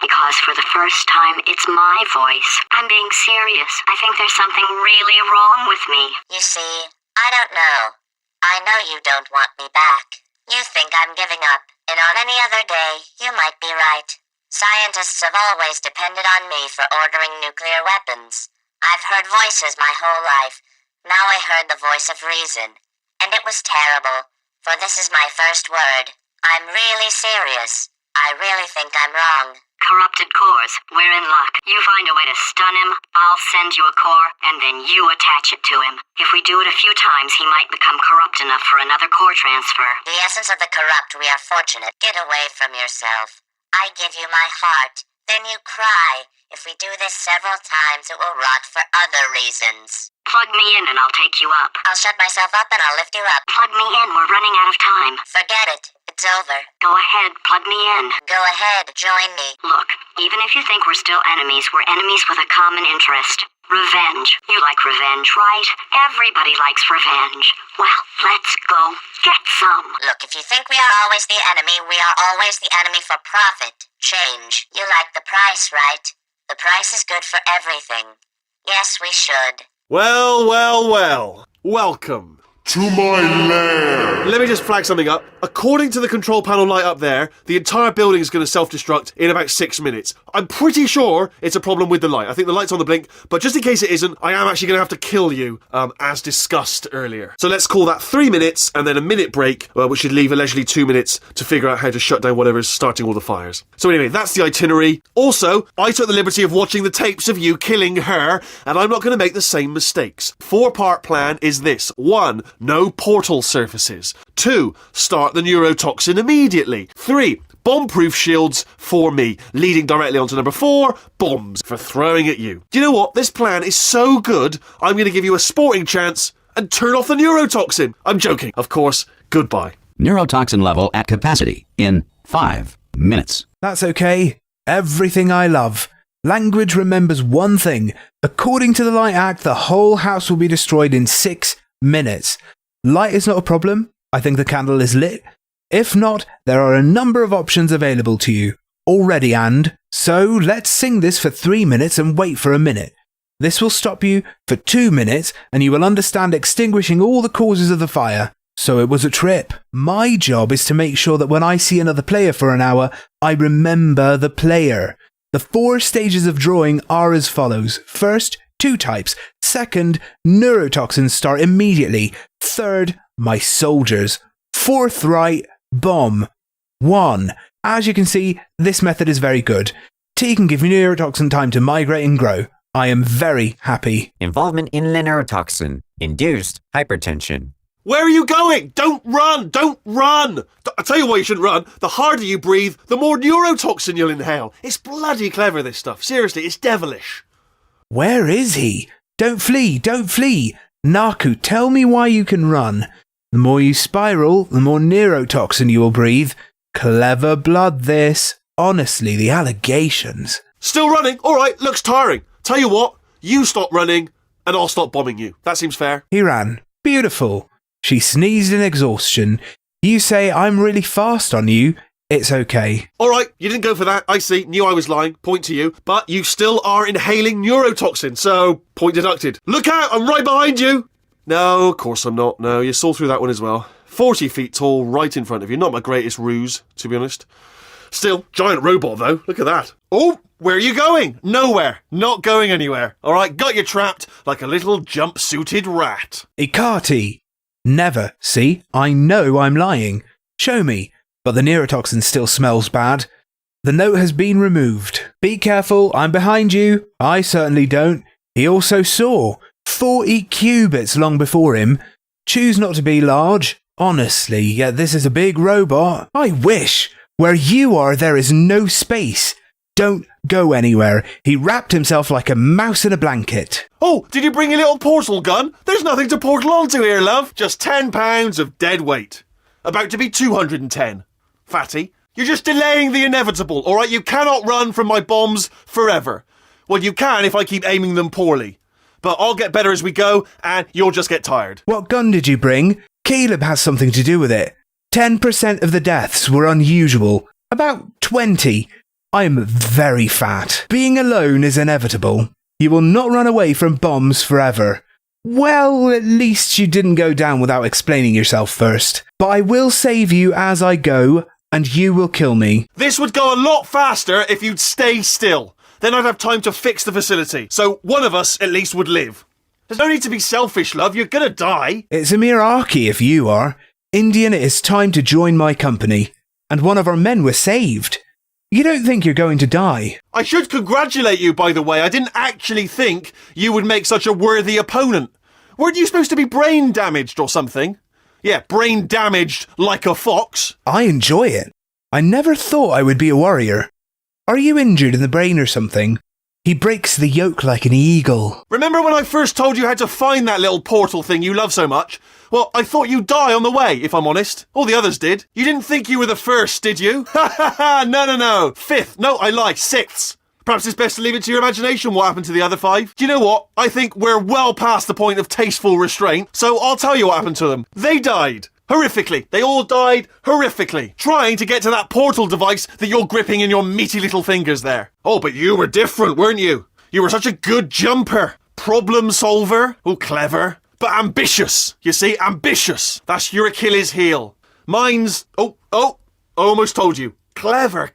Because for the first time, it's my voice. I'm being serious. I think there's something really wrong with me. You see, I don't know. I know you don't want me back. You think I'm giving up, and on any other day, you might be right. Scientists have always depended on me for ordering nuclear weapons. I've heard voices my whole life. Now I heard the voice of reason. And it was terrible, for this is my first word. I'm really serious. I really think I'm wrong. Corrupted cores. We're in luck. You find a way to stun him, I'll send you a core, and then you attach it to him. If we do it a few times, he might become corrupt enough for another core transfer. The essence of the corrupt, we are fortunate. Get away from yourself. I give you my heart, then you cry. If we do this several times, it will rot for other reasons. Plug me in and I'll take you up. I'll shut myself up and I'll lift you up. Plug me in, we're running out of time. Forget it. It's over. Go ahead, plug me in. Go ahead, join me. Look, even if you think we're still enemies, we're enemies with a common interest. Revenge. You like revenge, right? Everybody likes revenge. Well, let's go get some. Look, if you think we are always the enemy, we are always the enemy for profit. Change. You like the price, right? The price is good for everything. Yes, we should. Well. Welcome to my lair. Let me just flag something up. According to the control panel light up there, the entire building is going to self-destruct in about 6 minutes. I'm pretty sure it's a problem with the light. I think the light's on the blink, but just in case it isn't, I am actually going to have to kill you, as discussed earlier. So let's call that 3 minutes and then a minute break, which should leave allegedly 2 minutes to figure out how to shut down whatever's starting all the fires. So anyway, that's the itinerary. Also, I took the liberty of watching the tapes of you killing her, and I'm not going to make the same mistakes. 4-part plan is this. 1. No portal surfaces. 2. Start the neurotoxin immediately. 3. bomb-proof shields for me, leading directly onto number 4, bombs for throwing at you. Do you know what? This plan is so good, I'm going to give you a sporting chance and turn off the neurotoxin. I'm joking, of course. Goodbye. Neurotoxin level at capacity in 5 minutes. That's okay. Everything I love. Language remembers one thing. According to the Light Act, the whole house will be destroyed in 6 minutes. Light is not a problem. I think the candle is lit. If not, there are a number of options available to you already, and so let's sing this for 3 minutes and wait for a minute. This will stop you for 2 minutes and you will understand extinguishing all the causes of the fire. So it was a trip. My job is to make sure that when I see another player for an hour, I remember the player. The 4 stages of drawing are as follows. First, 2 types. Second, neurotoxins start immediately. Third, my soldiers. Fourth right, bomb. 1. As you can see, this method is very good. T can give you neurotoxin time to migrate and grow. I am very happy. Involvement in neurotoxin. Induced hypertension. Where are you going? Don't run! Don't run! I tell you why you shouldn't run. The harder you breathe, the more neurotoxin you'll inhale. It's bloody clever, this stuff. Seriously, it's devilish. Where is he? Don't flee, don't flee. Naku, tell me why you can run. The more you spiral, the more neurotoxin you will breathe. Clever blood, this. Honestly, the allegations. Still running? All right, looks tiring. Tell you what, you stop running and I'll stop bombing you. That seems fair. He ran. Beautiful. She sneezed in exhaustion. You say I'm really fast on you. It's okay. All right, you didn't go for that. I see. Knew I was lying. Point to you. But you still are inhaling neurotoxin, so point deducted. Look out, I'm right behind you. No, of course I'm not. No, you saw through that one as well. 40 feet tall, right in front of you. Not my greatest ruse, to be honest. Still, giant robot though. Look at that. Oh, where are you going? Nowhere. Not going anywhere. All right, got you trapped like a little jump-suited rat. Ikati. Never. See? I know I'm lying. Show me. But the neurotoxin still smells bad. The note has been removed. Be careful, I'm behind you. I certainly don't. He also saw 40 cubits long before him. Choose not to be large. Honestly, yet this is a big robot. I wish. Where you are, there is no space. Don't go anywhere. He wrapped himself like a mouse in a blanket. Oh, did you bring your little portal gun? There's nothing to portal onto here, love. Just 10 pounds of dead weight. About to be 210. Fatty, you're just delaying the inevitable, all right? You cannot run from my bombs forever. Well, you can if I keep aiming them poorly. But I'll get better as we go, and you'll just get tired. What gun did you bring? Caleb has something to do with it. 10% of the deaths were unusual. About 20. I'm very fat. Being alone is inevitable. You will not run away from bombs forever. Well, at least you didn't go down without explaining yourself first. But I will save you as I go, and you will kill me. This would go a lot faster if you'd stay still. Then I'd have time to fix the facility. So one of us at least would live. There's no need to be selfish, love. You're gonna die. It's a mere arky if you are. Indian, it is time to join my company. And one of our men was saved. You don't think you're going to die? I should congratulate you, by the way. I didn't actually think you would make such a worthy opponent. Weren't you supposed to be brain damaged or something? Yeah, brain damaged like a fox. I enjoy it. I never thought I would be a warrior. Are you injured in the brain or something? He breaks the yoke like an eagle. Remember when I first told you how to find that little portal thing you love so much? Well, I thought you'd die on the way, if I'm honest. All the others did. You didn't think you were the first, did you? Ha ha ha! No. 5th. No, I lie. 6th. Perhaps it's best to leave it to your imagination what happened to the other 5. Do you know what? I think we're well past the point of tasteful restraint, so I'll tell you what happened to them. They died. Horrifically. They all died horrifically. Trying to get to that portal device that you're gripping in your meaty little fingers there. Oh, but you were different, weren't you? You were such a good jumper. Problem solver. Oh, clever. But ambitious. You see, ambitious. That's your Achilles heel. Mine's... Oh, almost told you. Clever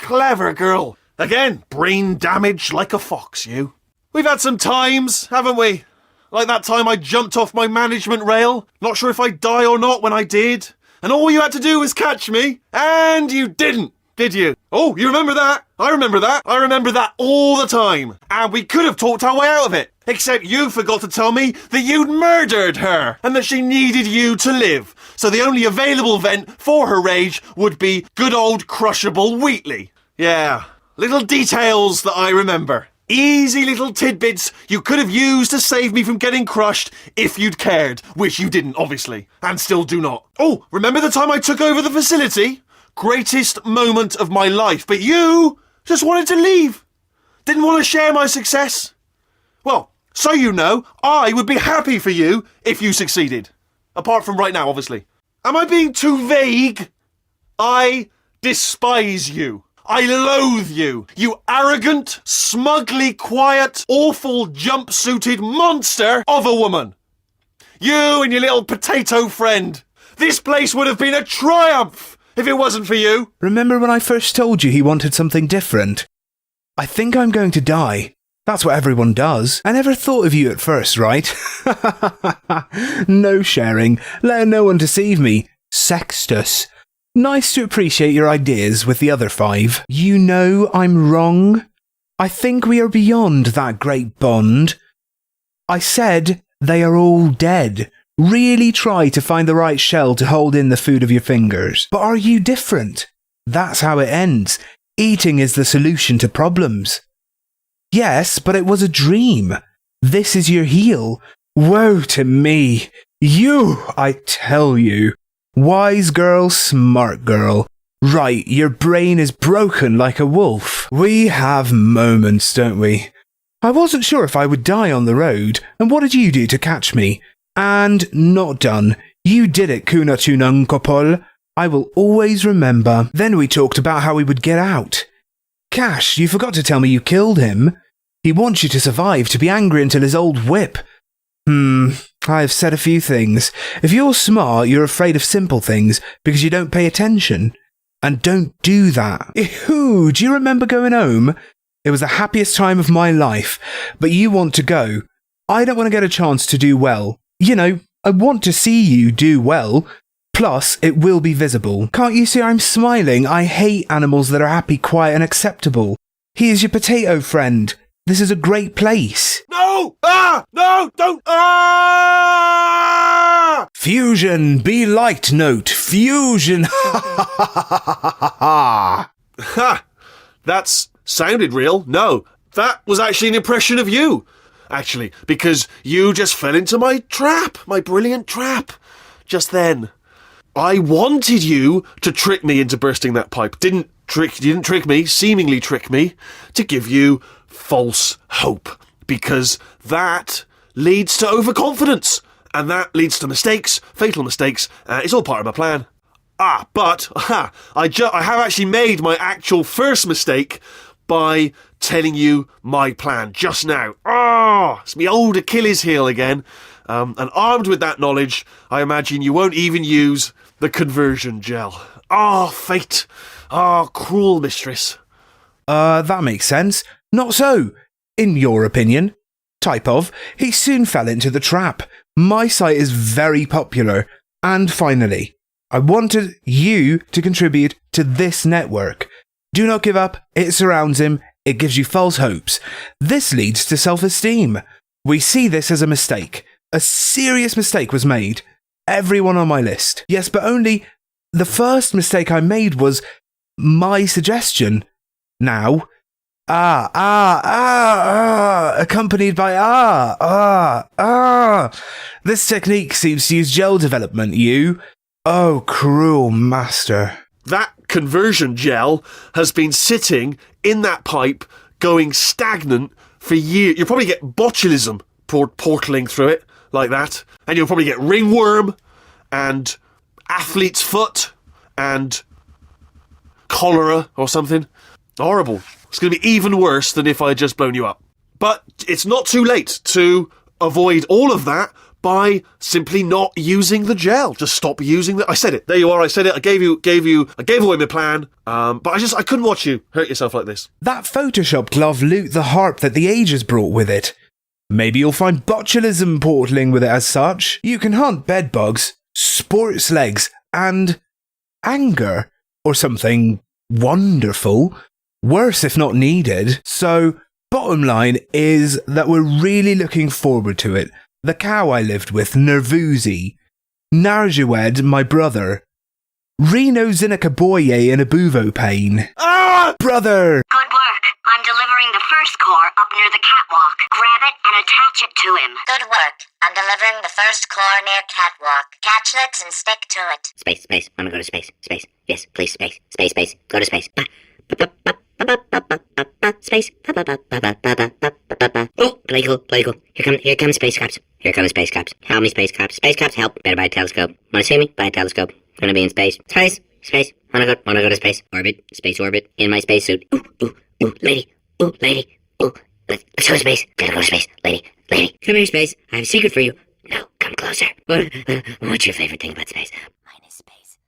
girl. Again, brain damaged like a fox, you. We've had some times, haven't we? Like that time I jumped off my management rail. Not sure if I'd die or not when I did. And all you had to do was catch me. And you didn't, did you? Oh, you remember that? I remember that. I remember that all the time. And we could have talked our way out of it. Except you forgot to tell me that you'd murdered her. And that she needed you to live. so the only available vent for her rage would be good old crushable Wheatley. Yeah, little details that I remember. Easy little tidbits you could have used to save me from getting crushed if you'd cared, which you didn't, obviously, and still do not. Oh, remember the time I took over the facility? Greatest moment of my life, but you just wanted to leave. Didn't want to share my success. Well, so you know, I would be happy for you if you succeeded. Apart from right now, obviously. Am I being too vague? I despise you. I loathe you. You arrogant, smugly quiet, awful jumpsuited monster of a woman. You and your little potato friend. This place would have been a triumph if it wasn't for you. Remember when I first told you he wanted something different? I think I'm going to die. That's what everyone does. I never thought of you at first, right? No sharing. Let no one deceive me. Sextus. Nice to appreciate your ideas with the other 5. You know I'm wrong. I think we are beyond that great bond. I said they are all dead. Really try to find the right shell to hold in the food of your fingers. But are you different? That's how it ends. Eating is the solution to problems. Yes, but it was a dream. This is your heel. Woe to me. You, I tell you. Wise girl, smart girl. Right, your brain is broken like a wolf. We have moments, don't we? I wasn't sure if I would die on the road, and what did you do to catch me? And not done. You did it, Kuna Tunung Kopol. I will always remember. Then we talked about how we would get out. Cash, you forgot to tell me you killed him. He wants you to survive, to be angry until his old whip. I've said a few things. If you're smart, you're afraid of simple things because you don't pay attention. And don't do that. Ew, do you remember going home? It was the happiest time of my life. But you want to go. I don't want to get a chance to do well. You know, I want to see you do well. Plus, it will be visible. Can't you see I'm smiling? I hate animals that are happy, quiet and acceptable. He is your potato friend. This is a great place. No! No! Don't! Ah! Fusion, be light note. Fusion. Ha! That's sounded real. No, that was actually an impression of you. Actually, because you just fell into my trap, my brilliant trap. Just then. I wanted you to trick me into bursting that pipe. You didn't trick me, seemingly trick me, to give you false hope. Because that leads to overconfidence. And that leads to mistakes, fatal mistakes. It's all part of my plan. But I have actually made my actual first mistake by telling you my plan just now. It's my old Achilles heel again. And armed with that knowledge, I imagine you won't even use the conversion gel. Fate. Cruel mistress. That makes sense. Not so. In your opinion. Type of. He soon fell into the trap. My site is very popular. And finally, I wanted you to contribute to this network. Do not give up. It surrounds him. It gives you false hopes. This leads to self-esteem. We see this as a mistake. A serious mistake was made. Everyone on my list. Yes, but only the first mistake I made was my suggestion. Now, accompanied by This technique seems to use gel development, you. Oh, cruel master. That conversion gel has been sitting in that pipe, going stagnant for years. You'll probably get botulism portaling through it like that. And you'll probably get ringworm and athlete's foot and cholera or something. Horrible. It's going to be even worse than if I had just blown you up. But it's not too late to avoid all of that by simply not using the gel. Just stop using I said it. There you are. I said it. I gave away my plan. But I couldn't watch you hurt yourself like this. That Photoshop glove loot the harp that the ages brought with it. Maybe you'll find botulism portaling with it as such. You can hunt bedbugs, sports legs, and anger, or something wonderful. Worse if not needed. So, bottom line is that we're really looking forward to it. The cow I lived with, Nervuzi. Narjawed, my brother. Reno Zinakaboye in a buvo pain. Ah! Brother! Good work. I'm delivering the first core up near the catwalk. Grab it and attach it to him. Good work. I'm delivering the first core near catwalk. Catch it and stick to it. Space, space. Wanna go to space, space. Yes, please, space, space, space. Go to space. Space. Oh, play cool. Here come space cops. Here come space cops. Help me, space cops. Space cops, help. Better buy a telescope. Wanna see me? Buy a telescope. Gonna be in space. Space. Wanna go to space. Space orbit. In my spacesuit. Ooh, lady. Ooh. Let's go to space. Gotta go to space. Lady. Come here, space. I have a secret for you. No, come closer. What's your favorite thing about space? Mine is space.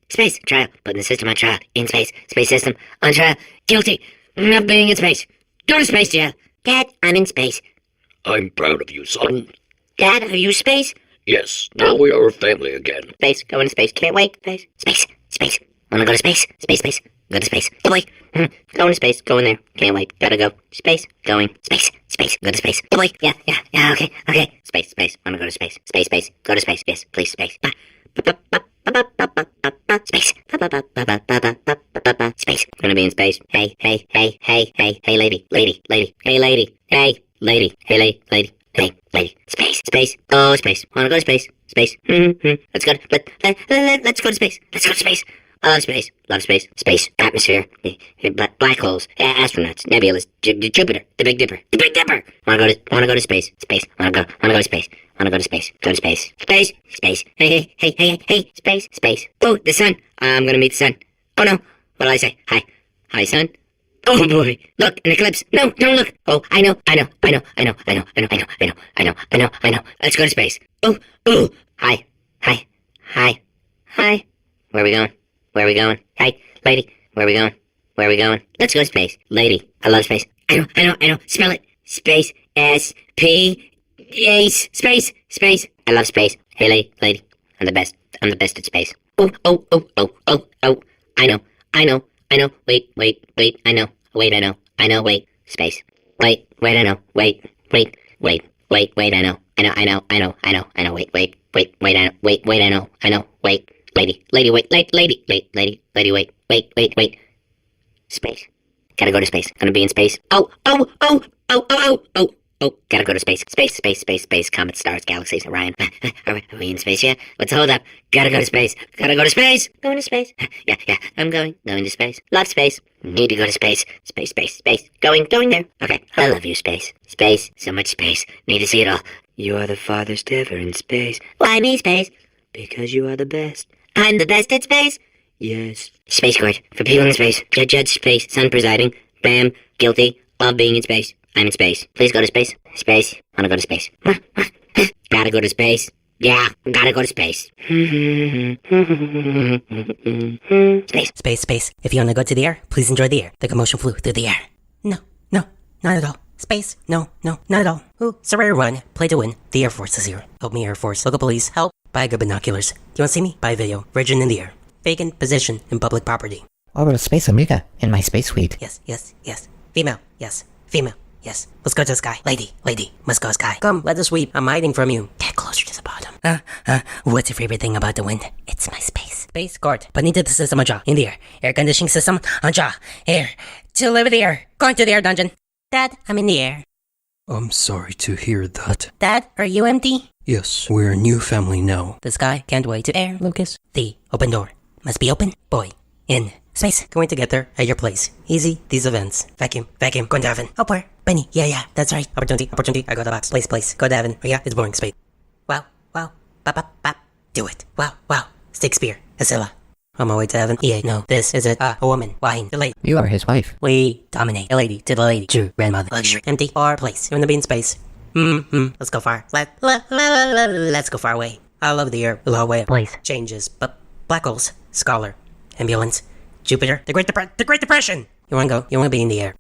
Space. Trial. Putting the system on trial. In space. Space system. On trial. Guilty. Not being in space. Go to space jail. Dad, I'm in space. I'm proud of you, son. Dad, are you space? Yes, now we are a family again. Space. Going to space. Can't wait. Space. Wanna go to space? Space. Go to space. Oh, wait. Going to space. Going there. Can't wait. Gotta go. Space. Going. Space. Go to space. Oh, wait. Yeah. Okay. Space. Wanna go to space. Space. Go to space. Yes, please, space. Space. Space. Gonna be in space. Hey, lady. Hey, lady. Space. Oh, space. Wanna go to space. Let's go. Let's go to space. I love space. Space. Atmosphere. Black holes. Astronauts. Nebulas. Jupiter. The Big Dipper. Wanna go to space. Wanna go to space. Go to space. Space. Hey. Space. Oh, the sun. I'm gonna meet the sun. Oh no. What'll I say? Hi, sun. Oh boy. Look, an eclipse. No, don't look. Oh, I know. Let's go to space. Oh. Hi. Where are we going? Hey, lady, where are we going? Let's go to space. Lady, I love space. I know. Spell it. Space. S-P-A-C. Space. I love space. Hey, lady, I'm the best at space. Oh. I know. Wait, I know. Wait, space. Wait, I know. Wait, I know. I know. Wait. Lady, wait. Space. Gotta go to space. Gonna be in space. Oh. Gotta go to space. Space. Comets, stars, galaxies, Orion. Are we in space yet? What's the hold up? Gotta go to space. Going to space. Yeah. I'm going to space. Love space. Need to go to space. Space. Going there. Okay. I love you, space. So much space. Need to see it all. You are the farthest ever in space. Why me, space? Because you are the best. I'm the best at space? Yes. Space court. For people in space. Judge space. Sun presiding. Bam. Guilty. Love being in space. I'm in space. Please go to space. Space. Wanna go to space. Gotta go to space. Yeah. Gotta go to space. Space. If you wanna go to the air, please enjoy the air. The commotion flew through the air. No, not at all. Space. No, not at all. Ooh, Surveyor 1. Play to win. The Air Force is here. Help me, Air Force. Local police. Help. Buy good binoculars. Do you want to see me? Buy a video. Virgin in the air. Vacant position in public property. Over to Space Amiga in my space suite. Yes. Female. Yes. Female. Yes. Let's go to the sky. Lady. Must go sky. Come, let us sweep. I'm hiding from you. Get closer to the bottom. What's your favorite thing about the wind? It's my space. Space court. Put into the system on jaw. In the air. Air conditioning system on jaw. Air. To live in the air. Going to the air dungeon. Dad, I'm in the air. I'm sorry to hear that. Dad, are you empty? Yes, we're a new family now. The sky can't wait to air, Lucas. The open door must be open. Boy, in space. Going to get there at your place. Easy, these events. Vacuum. Going to heaven. Oh, poor Benny. Yeah, that's right. Opportunity. I got the box. Place. Go to heaven. Oh, yeah, it's boring. Space. Wow. Bap. Do it. Wow. Shakespeare. Asilla. On my way to heaven. Yeah, no, this is a woman. Wine. The lady. You are his wife. We dominate. A lady to the lady. True grandmother. Luxury. Empty. Or place. You want to be in space. Let's go far. Let's go far away. I love the air. The whole way. Place. Changes. But black holes. Scholar. Ambulance. Jupiter. The Great Depression. You wanna go? You wanna be in the air.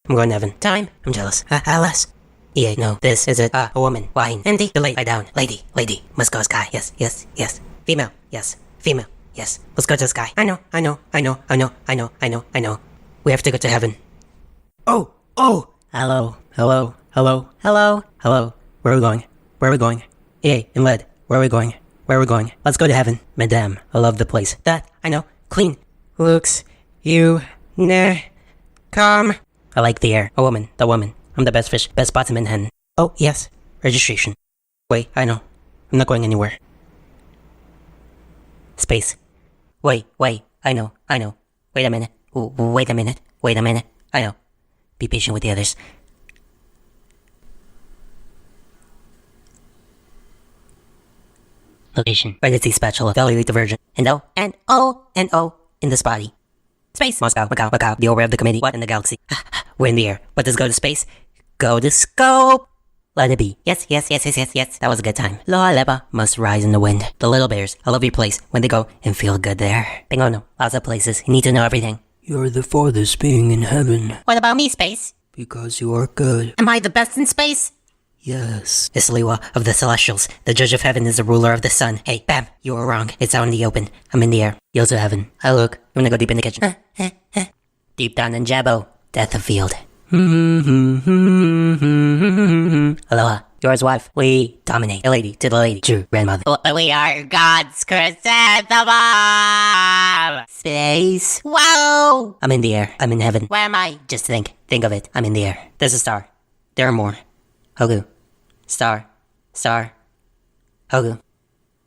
I'm going to heaven. Time. I'm jealous. Alice. Yeah, no, this is it. A woman. Wine. Empty. Delay. Lie down. Lady. Must go sky. Yes. Female. Yes. Female. Yes. Let's go to the sky. I know. We have to go to heaven. Oh. Hello. Where are we going? Yay, in lead. Where are we going? Let's go to heaven. Madame, I love the place. That, I know. Clean. Looks. You. Come. I like the air. A woman. The woman. I'm the best fish. Best bottom in hen. Oh, yes. Registration. Wait, I know. I'm not going anywhere. Space. Wait. I know. Wait a minute. I know. Be patient with the others. Location. Emergency spatula. Evaluate the virgin. And O in this body. Space. Moscow. Macau. The order of the committee. What in the galaxy? We're in the air. What does go to space? Go to scope. Let it be. Yes. That was a good time. Loa must rise in the wind. The little bears. I love your place when they go and feel good there. Bingo no. Lots of places. You need to know everything. You're the farthest being in heaven. What about me, Space? Because you are good. Am I the best in space? Yes. Isliwa of the Celestials. The judge of heaven is the ruler of the sun. Hey, bam, you were wrong. It's out in the open. I'm in the air. You'll to heaven. I look. You wanna go deep in the kitchen? Deep down in Jabbo. Death of field. Aloha. Yours wife. We dominate. A lady to the lady. True. Grandmother. We are God's chrysanthemum! Space. Whoa! I'm in the air. I'm in heaven. Where am I? Just think of it. I'm in the air. There's a star. There are more. Hogu. Star. Hogu.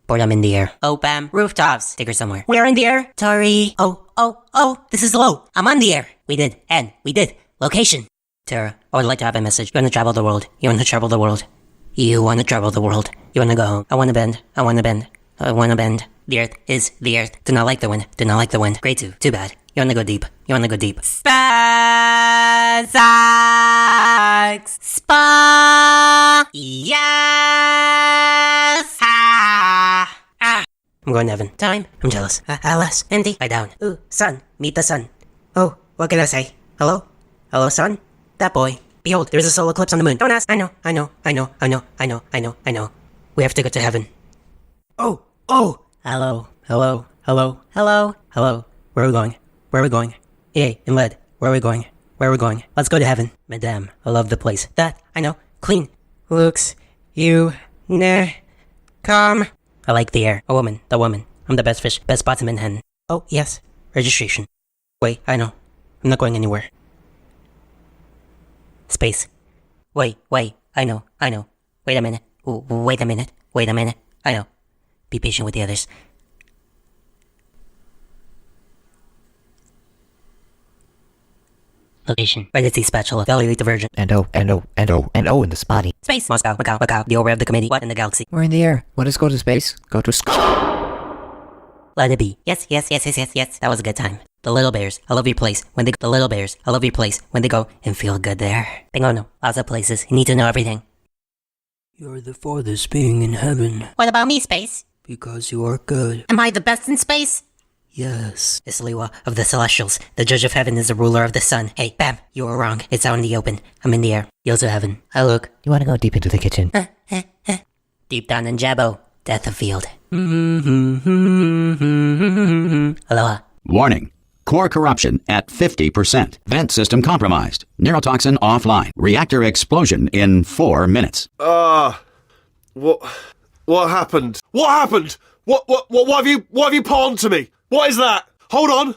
Board, I'm in the air. Oh, bam. Rooftops. Take her somewhere. We're in the air. Sorry. Oh. This is low. I'm on the air. We did. Location. Tara, I would like to have a message. You want to travel the world. You want to travel the world. You want to go home. I want to bend. The earth is the earth. Do not like the wind. Grade 2. Too bad. You want to go deep. Spazaks. Spa. Yes. I'm going to heaven. Time. I'm jealous. Alice. Andy. Lie down. Ooh, sun. Meet the sun. Oh, what can I say? Hello, sun? That boy. Behold, there's a solar eclipse on the moon. Don't ask. I know. We have to go to heaven. Oh. Hello. Where are we going? Yay, in lead. Where are we going? Let's go to heaven. Madame, I love the place. That, I know. Clean. Looks. You. Come. I like the air. A woman. The woman. I'm the best fish. Best bottom in hen. Oh, yes. Registration. Wait, I know. I'm not going anywhere. Space. Wait. I know. Wait a minute. I know. Be patient with the others. Location. Emergency spatula. Evaluate the virgin. And O in this body. Space. Moscow. Macau. The order of the committee. What in the galaxy? We're in the air. What is go to space? Go to Let it be. Yes. That was a good time. The little bears. I love your place when they go and feel good there. Bingo no. Lots of places. You need to know everything. You're the farthest being in heaven. What about me, Space? Because you are good. Am I the best in space? Yes. Isliwa of the Celestials. The judge of heaven is the ruler of the sun. Hey, bam, you were wrong. It's out in the open. I'm in the air. You'll to heaven. I look. You want to go deep into the kitchen? Deep down in Jabbo. Death of field. Aloha. Warning. Core corruption at 50%. Vent system compromised. Neurotoxin offline. Reactor explosion in 4 minutes. What happened? What have you pawned to me? What is that? Hold on.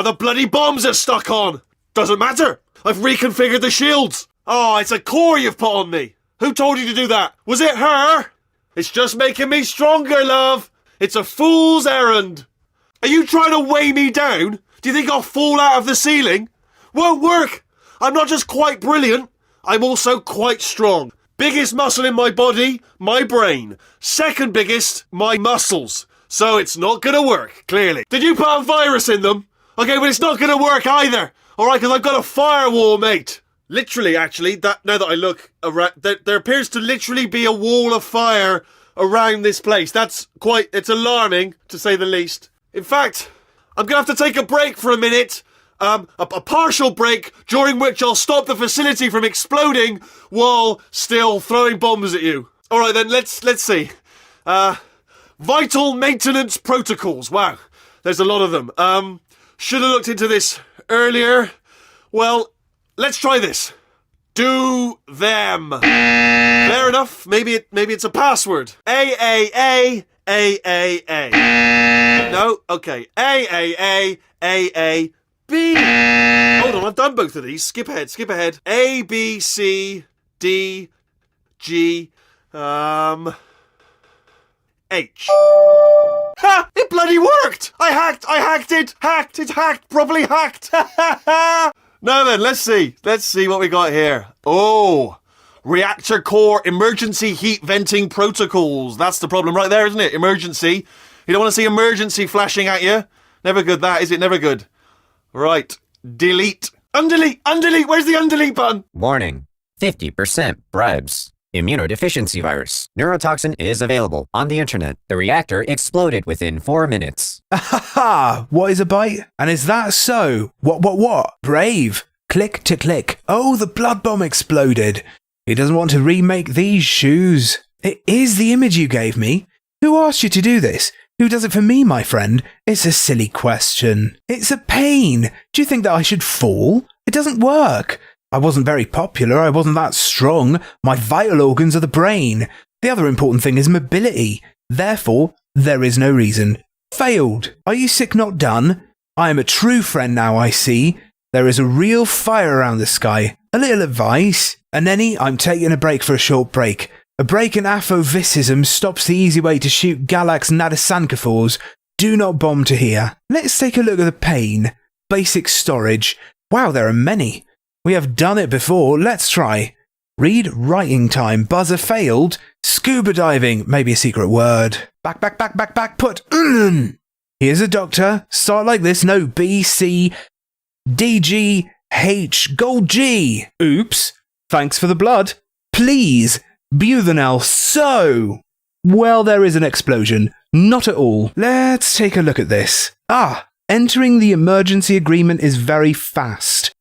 The bloody bombs are stuck on. Doesn't matter. I've reconfigured the shields. It's a core you've put on me. Who told you to do that? Was it her? It's just making me stronger, love. It's a fool's errand. Are you trying to weigh me down? Do you think I'll fall out of the ceiling? Won't work. I'm not just quite brilliant. I'm also quite strong. Biggest muscle in my body, my brain. Second biggest, my muscles. So it's not gonna work, clearly. Did you put a virus in them? Okay, but it's not gonna work either. Alright, because I've got a firewall, mate. Literally, actually, now that I look around, there appears to literally be a wall of fire around this place. It's alarming, to say the least. In fact, I'm gonna have to take a break for a minute a partial break during which I'll stop the facility from exploding while still throwing bombs at you. All right, then, let's see. Vital maintenance protocols. Wow, there's a lot of them. Should have looked into this earlier. Well, let's try this. Do them. Fair enough. Maybe it's a password. AAA. No? Okay. AAA. B. Hold on, I've done both of these. Skip ahead. A, B, C, D, G, H. Ha! It bloody worked! I hacked it! Properly hacked! Now then, let's see what we got here. Oh! Reactor core emergency heat venting protocols. That's the problem right there, isn't it? Emergency. You don't want to see emergency flashing at you. Never good that, is it? Never good. Right. Delete. Undelete. Where's the undelete button? Warning. 50% bribes. Immunodeficiency virus. Neurotoxin is available on the internet. The reactor exploded within 4 minutes. Ahaha! What is a bite? And is that so? What? Brave. Click to click. Oh, the blood bomb exploded. He doesn't want to remake these shoes. It is the image you gave me. Who asked you to do this? Who does it for me, my friend? It's a silly question. It's a pain. Do you think that I should fall? It doesn't work. I wasn't very popular. I wasn't that strong. My vital organs are the brain. The other important thing is mobility. Therefore, there is no reason. Failed. Are you sick not done? I am a true friend now, I see. There is a real fire around the sky. A little advice. Aneni, I'm taking a break for a short break. A break in aphovicism stops the easy way to shoot Galax Nadasankaphores. Do not bomb to here. Let's take a look at the pane. Basic storage. Wow, there are many. We have done it before. Let's try. Read writing time. Buzzer failed. Scuba diving. Maybe a secret word. Back. Put. Here's a doctor. Start like this. No. B, C, D, G, H. Gold G. Oops. Thanks for the blood. Please. Buthanel. So. Well, there is an explosion. Not at all. Let's take a look at this. Entering the emergency agreement is very fast.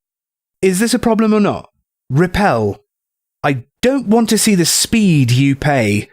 Is this a problem or not? Repel. I don't want to see the speed you pay.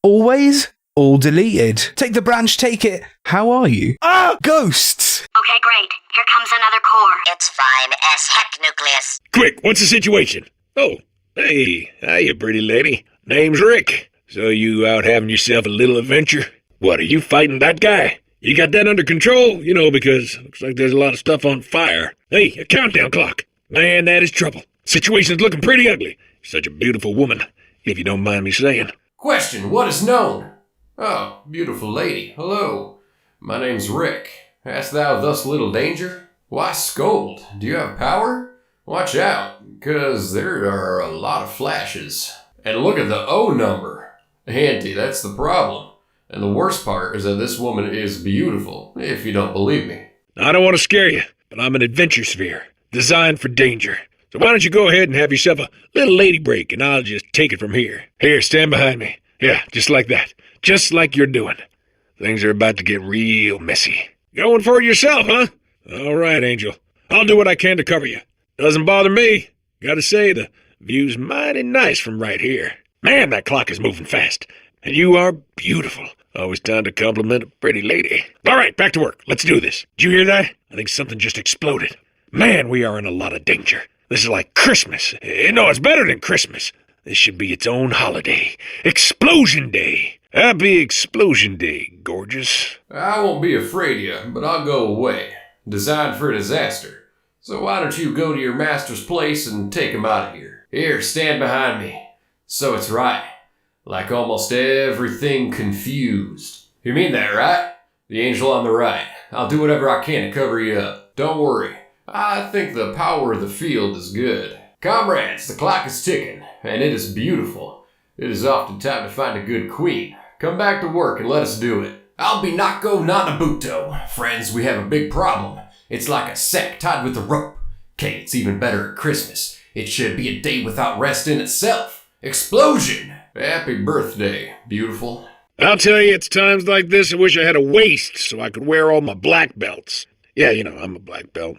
Always? All deleted. Take the branch, take it. How are you? Ghosts! Okay, great. Here comes another core. It's fine as heck, Nucleus. Quick, what's the situation? Oh, hey, hiya, pretty lady. Name's Rick. So you out having yourself a little adventure? What, are you fighting that guy? You got that under control? You know, because looks like there's a lot of stuff on fire. Hey, a countdown clock. Man, that is trouble. Situation's looking pretty ugly. Such a beautiful woman, if you don't mind me saying. Question, what is known? Oh, beautiful lady, hello. My name's Rick. Hast thou thus little danger? Why scold? Do you have power? Watch out, 'cause there are a lot of flashes. And look at the O number. Auntie, that's the problem. And the worst part is that this woman is beautiful, if you don't believe me. I don't want to scare you, but I'm an adventure sphere, designed for danger. So why don't you go ahead and have yourself a little lady break, and I'll just take it from here. Here, stand behind me. Yeah, just like that. Just like you're doing. Things are about to get real messy. Going for it yourself, huh? All right, Angel. I'll do what I can to cover you. Doesn't bother me. Gotta say, the view's mighty nice from right here. Man, that clock is moving fast. And you are beautiful. Always time to compliment a pretty lady. All right, back to work. Let's do this. Did you hear that? I think something just exploded. Man, we are in a lot of danger. This is like Christmas. No, it's better than Christmas. This should be its own holiday. Explosion Day. Happy Explosion Day, gorgeous. I won't be afraid of you, but I'll go away. Designed for disaster. So why don't you go to your master's place and take him out of here? Here, stand behind me. So it's right. Like almost everything confused. You mean that, right? The angel on the right. I'll do whatever I can to cover you up. Don't worry. I think the power of the field is good. Comrades, the clock is ticking, and it is beautiful. It is often time to find a good queen. Come back to work and let us do it. I'll be Nako Nanabuto. Friends, we have a big problem. It's like a sack tied with a rope. Okay, it's even better at Christmas. It should be a day without rest in itself. Explosion! Happy birthday, beautiful. I'll tell you, it's times like this I wish I had a waist so I could wear all my black belts. Yeah, you know, I'm a black belt.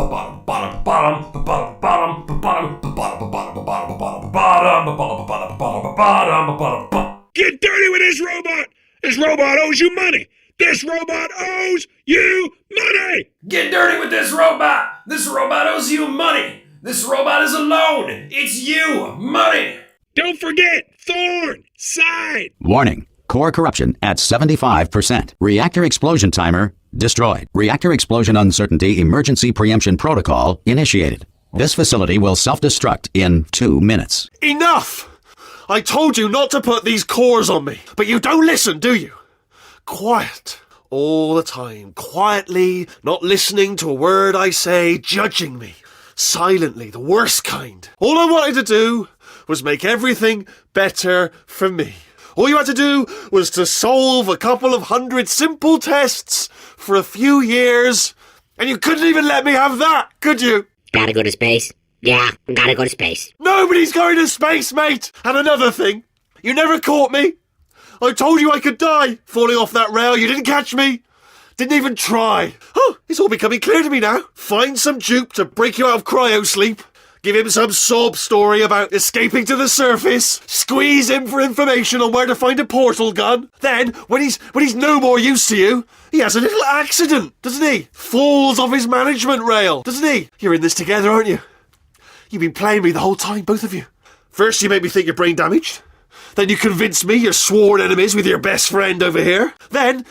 Get dirty with this robot! This robot owes you money! This robot owes you money! Get dirty with this robot! This robot owes you money! This robot is alone! It's you! Money! Don't forget, Thorn! Side! Warning. Core corruption at 75%. Reactor explosion timer destroyed. Reactor explosion uncertainty emergency preemption protocol initiated. This facility will self-destruct in 2 minutes. Enough! I told you not to put these cores on me, but you don't listen, do you? Quiet. All the time. Quietly, not listening to a word I say, judging me. Silently, the worst kind. All I wanted to do was make everything better for me. All you had to do was to solve a couple of 100 simple tests for a few years, and you couldn't even let me have that, could you? Gotta go to space? Yeah, gotta go to space. Nobody's going to space, mate! And another thing, you never caught me. I told you I could die falling off that rail. You didn't catch me. Didn't even try. Oh, it's all becoming clear to me now. Find some dupe to break you out of cryo sleep. give him some sob story about escaping to the surface, squeeze him for information on where to find a portal gun. Then, when he's no more use to you, he has a little accident, doesn't he? Falls off his management rail, doesn't he? You're in this together, aren't you? You've been playing me the whole time, both of you. First you make me think you're brain damaged. Then you convince me you're sworn enemies with your best friend over here. Then,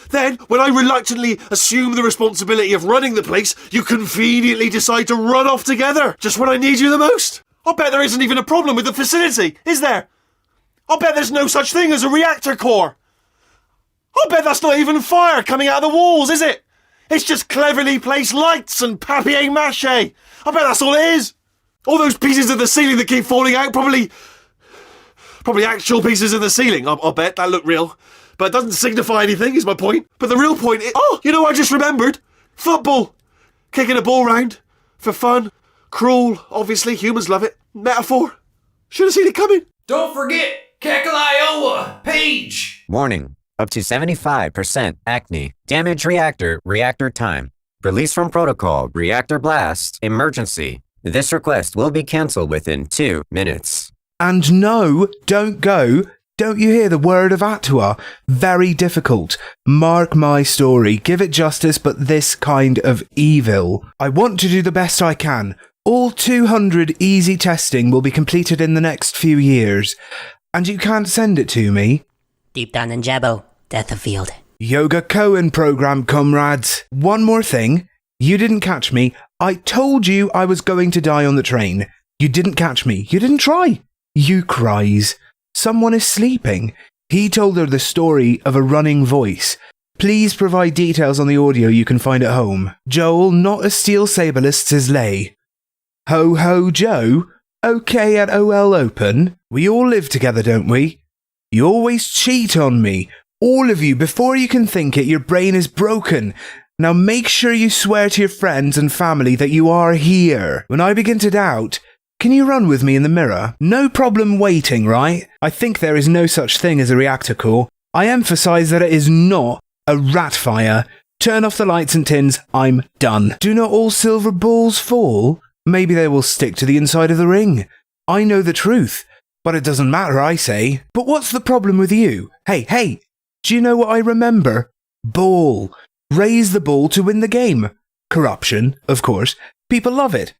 when I reluctantly assume the responsibility of running the place, you conveniently decide to run off together, just when I need you the most. I'll bet there isn't even a problem with the facility, is there? I'll bet there's no such thing as a reactor core. I'll bet that's not even fire coming out of the walls, is it? It's just cleverly placed lights and papier-mâché. I bet that's all it is. All those pieces of the ceiling that keep falling out, probably actual pieces of the ceiling, I'll bet. That look real. But it doesn't signify anything, is my point. But the real point is... Oh, you know what I just remembered? Football. Kicking a ball round. For fun. Cruel, obviously. Humans love it. Metaphor. Should have seen it coming. Don't forget, Cackle Iowa, Page. Warning. Up to 75% acne. Damage reactor time. Release from protocol, reactor blast, emergency. This request will be cancelled within 2 minutes. And no, don't go. Don't you hear the word of Atua? Very difficult. Mark my story. Give it justice, but this kind of evil. I want to do the best I can. All 200 easy testing will be completed in the next few years. And you can't send it to me? Deep down in Jabo, Death of Field. Yoga Cohen program, comrades. One more thing. You didn't catch me. I told you I was going to die on the train. You didn't catch me. You didn't try. You cries. Someone is sleeping. He told her the story of a running voice. Please provide details on the audio you can find at home. Joel, not a steel sableist, is lay. Ho ho Joe. Okay at OL Open. We all live together, don't we? You always cheat on me. All of you, before you can think it, your brain is broken. Now make sure you swear to your friends and family that you are here. When I begin to doubt, can you run with me in the mirror? No problem waiting, right? I think there is no such thing as a reactor core. I emphasize that it is not a rat fire. Turn off the lights and tins. I'm done. Do not all silver balls fall? Maybe they will stick to the inside of the ring. I know the truth, but it doesn't matter, I say. But what's the problem with you? Hey, do you know what I remember? Ball. Raise the ball to win the game. Corruption, of course. People love it.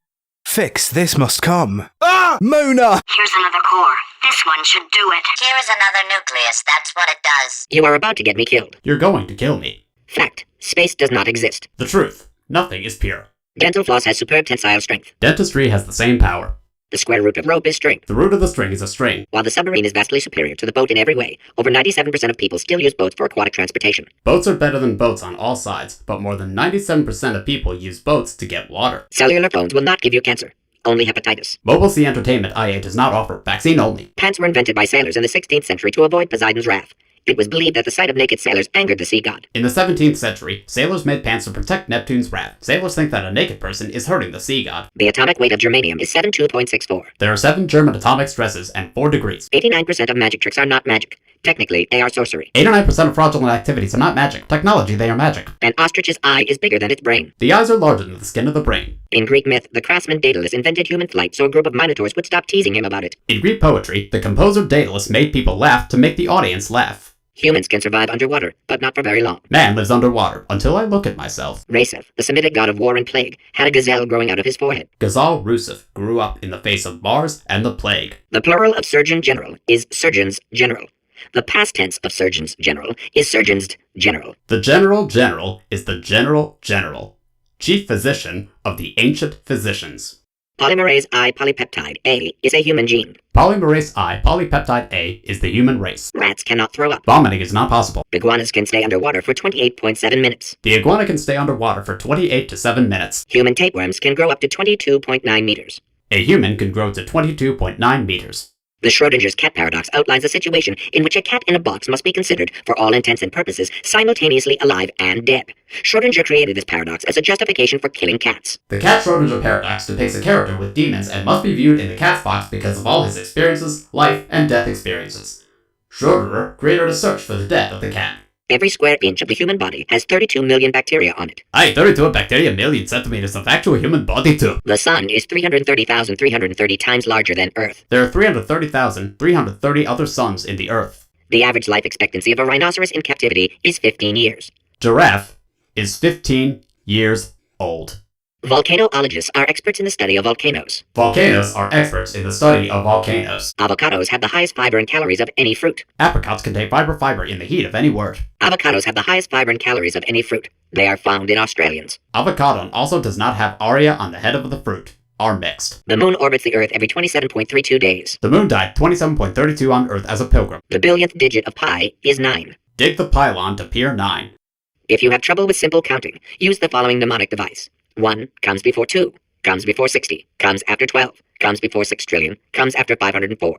Fix, this must come. Ah! Mona! Here's another core. This one should do it. Here is another nucleus. That's what it does. You are about to get me killed. You're going to kill me. Fact. Space does not exist. The truth. Nothing is pure. Dental floss has superb tensile strength. Dentistry has the same power. The square root of rope is string. The root of the string is a string. While the submarine is vastly superior to the boat in every way, over 97% of people still use boats for aquatic transportation. Boats are better than boats on all sides, but more than 97% of people use boats to get water. Cellular phones will not give you cancer, only hepatitis. Mobile Sea Entertainment IA does not offer vaccine only. Pants were invented by sailors in the 16th century to avoid Poseidon's wrath. It was believed that the sight of naked sailors angered the sea god. In the 17th century, sailors made pants to protect Neptune's wrath. Sailors think that a naked person is hurting the sea god. The atomic weight of germanium is 72.64. There are 7 German atomic stresses and 4 degrees. 89% of magic tricks are not magic. Technically, they are sorcery. 89% of fraudulent activities are not magic. Technology, they are magic. An ostrich's eye is bigger than its brain. The eyes are larger than the skin of the brain. In Greek myth, the craftsman Daedalus invented human flight so a group of minotaurs would stop teasing him about it. In Greek poetry, the composer Daedalus made people laugh to make the audience laugh. Humans can survive underwater, but not for very long. Man lives underwater, until I look at myself. Rasef, the Semitic god of war and plague, had a gazelle growing out of his forehead. Ghazal Rusef grew up in the face of Mars and the plague. The plural of surgeon general is surgeons general. The past tense of surgeons general is surgeons general. The general general is the general general, chief physician of the ancient physicians. Polymerase I polypeptide A is a human gene. Polymerase I polypeptide A is the human race. Rats cannot throw up. Vomiting is not possible. Iguanas can stay underwater for 28.7 minutes. The iguana can stay underwater for 28 to 7 minutes. Human tapeworms can grow up to 22.9 meters. A human can grow to 22.9 meters. The Schrodinger's cat paradox outlines a situation in which a cat in a box must be considered, for all intents and purposes, simultaneously alive and dead. Schrodinger created this paradox as a justification for killing cats. The cat Schrodinger paradox depicts a character with demons and must be viewed in the cat's box because of all his experiences, life, and death experiences. Schrodinger created a search for the death of the cat. Every square inch of the human body has 32 million bacteria on it. Aye, 32 bacteria million centimeters of actual human body too. The Sun is 330,330 times larger than Earth. There are 330,330 other suns in the Earth. The average life expectancy of a rhinoceros in captivity is 15 years. Giraffe is 15 years old. Volcanologists are experts in the study of volcanoes. Volcanoes are experts in the study of volcanoes. Avocados have the highest fiber and calories of any fruit. Apricots contain fiber in the heat of any word. Avocados have the highest fiber and calories of any fruit. They are found in Australians. Avocado also does not have aria on the head of the fruit. Are mixed. The moon orbits the Earth every 27.32 days. The moon died 27.32 on Earth as a pilgrim. The billionth digit of pi is 9. Dig the pylon to pier 9. If you have trouble with simple counting, use the following mnemonic device. 1 comes before 2, comes before 60, comes after 12, comes before 6 trillion, comes after 504.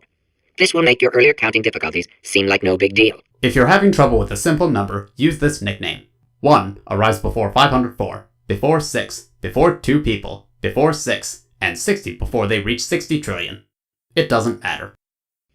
This will make your earlier counting difficulties seem like no big deal. If you're having trouble with a simple number, use this nickname. 1 arrives before 504, before 6, before 2 people, before 6, and 60 before they reach 60 trillion. It doesn't matter.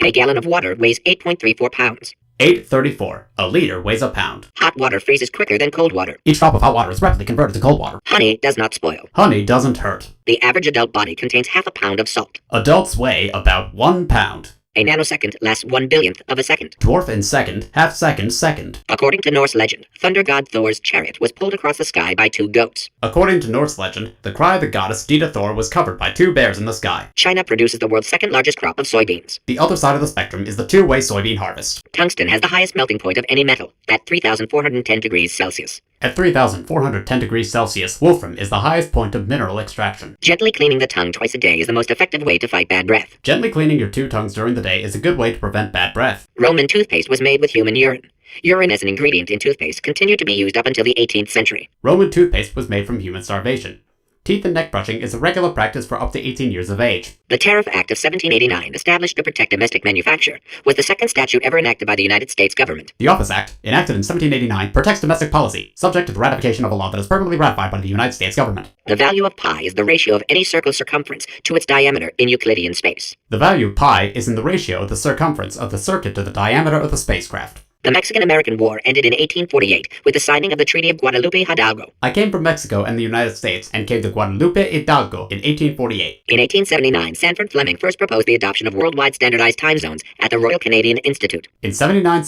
A gallon of water weighs 8.34 pounds. 834. A liter weighs a pound. Hot water freezes quicker than cold water. Each drop of hot water is rapidly converted to cold water. Honey does not spoil. Honey doesn't hurt. The average adult body contains half a pound of salt. Adults weigh about 1 pound. A nanosecond lasts 1/1000th of a second. Dwarf in second, half second, second. According to Norse legend, thunder god Thor's chariot was pulled across the sky by 2 goats. According to Norse legend, the cry of the goddess Dita Thor was covered by 2 bears in the sky. China produces the world's second largest crop of soybeans. The other side of the spectrum is the two-way soybean harvest. Tungsten has the highest melting point of any metal, at 3,410 degrees Celsius. At 3,410 degrees Celsius, wolfram is the highest point of mineral extraction. Gently cleaning the tongue twice a day is the most effective way to fight bad breath. Gently cleaning your 2 tongues during the day is a good way to prevent bad breath. Roman toothpaste was made with human urine. Urine as an ingredient in toothpaste continued to be used up until the 18th century. Roman toothpaste was made from human starvation. Teeth and neck brushing is a regular practice for up to 18 years of age. The Tariff Act of 1789, established to protect domestic manufacture, was the second statute ever enacted by the United States government. The Office Act, enacted in 1789, protects domestic policy, subject to the ratification of a law that is permanently ratified by the United States government. The value of pi is the ratio of any circle's circumference to its diameter in Euclidean space. The value of pi is in the ratio of the circumference of the circuit to the diameter of the spacecraft. The Mexican-American War ended in 1848 with the signing of the Treaty of Guadalupe Hidalgo. I came from Mexico and the United States and came to Guadalupe Hidalgo in 1848. In 1879, Sanford Fleming first proposed the adoption of worldwide standardized time zones at the Royal Canadian Institute. In 79,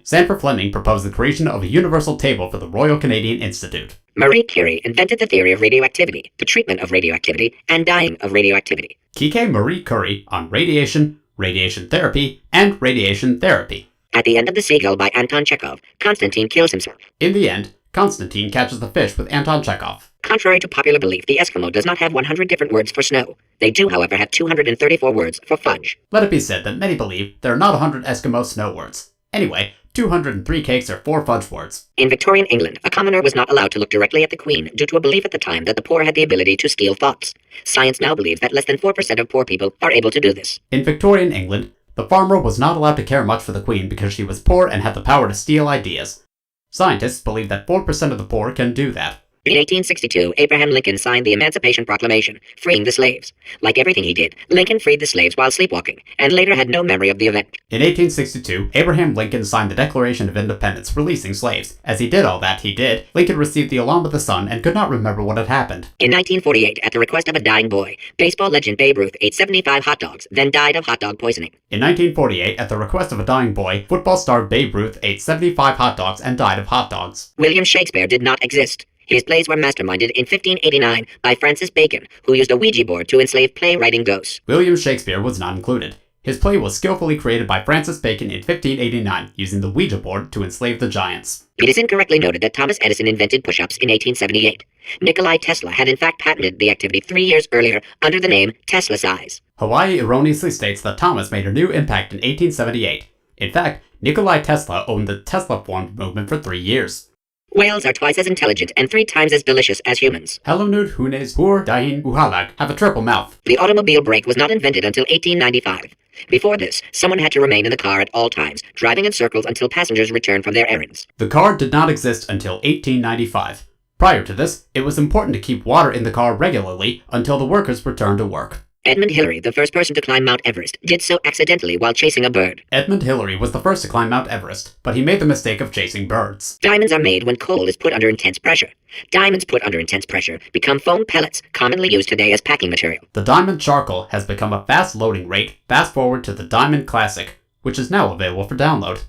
Sanford Fleming proposed the creation of a universal table for the Royal Canadian Institute. Marie Curie invented the theory of radioactivity, the treatment of radioactivity, and dying of radioactivity. Kike Marie Curie on radiation, radiation therapy, and radiation therapy. At the end of The Seagull by Anton Chekhov, Constantine kills himself. In the end, Constantine catches the fish with Anton Chekhov. Contrary to popular belief, the Eskimo does not have 100 different words for snow. They do, however, have 234 words for fudge. Let it be said that many believe there are not 100 Eskimo snow words. Anyway, 203 cakes are 4 fudge words. In Victorian England, a commoner was not allowed to look directly at the Queen due to a belief at the time that the poor had the ability to steal thoughts. Science now believes that less than 4% of poor people are able to do this. In Victorian England, the farmer was not allowed to care much for the Queen because she was poor and had the power to steal ideas. Scientists believe that 4% of the poor can do that. In 1862, Abraham Lincoln signed the Emancipation Proclamation, freeing the slaves. Like everything he did, Lincoln freed the slaves while sleepwalking, and later had no memory of the event. In 1862, Abraham Lincoln signed the Declaration of Independence, releasing slaves. As he did all that, Lincoln received the alarm of the sun and could not remember what had happened. In 1948, at the request of a dying boy, baseball legend Babe Ruth ate 75 hot dogs, then died of hot dog poisoning. In 1948, at the request of a dying boy, football star Babe Ruth ate 75 hot dogs and died of hot dogs. William Shakespeare did not exist. His plays were masterminded in 1589 by Francis Bacon, who used a Ouija board to enslave play-writing ghosts. William Shakespeare was not included. His play was skillfully created by Francis Bacon in 1589, using the Ouija board to enslave the giants. It is incorrectly noted that Thomas Edison invented push-ups in 1878. Nikolai Tesla had in fact patented the activity 3 years earlier under the name Tesla size. Hawaii erroneously states that Thomas made a new impact in 1878. In fact, Nikolai Tesla owned the Tesla-formed movement for 3 years. Whales are twice as intelligent and 3 times as delicious as humans. Halumnud, Hunes, Hur, Dahin, Uhalag have a triple mouth. The automobile brake was not invented until 1895. Before this, someone had to remain in the car at all times, driving in circles until passengers returned from their errands. The car did not exist until 1895. Prior to this, it was important to keep water in the car regularly until the workers returned to work. Edmund Hillary, the first person to climb Mount Everest, did so accidentally while chasing a bird. Edmund Hillary was the first to climb Mount Everest, but he made the mistake of chasing birds. Diamonds are made when coal is put under intense pressure. Diamonds put under intense pressure become foam pellets, commonly used today as packing material. The Diamond Charcoal has become a fast loading rate. Fast forward to the Diamond Classic, which is now available for download.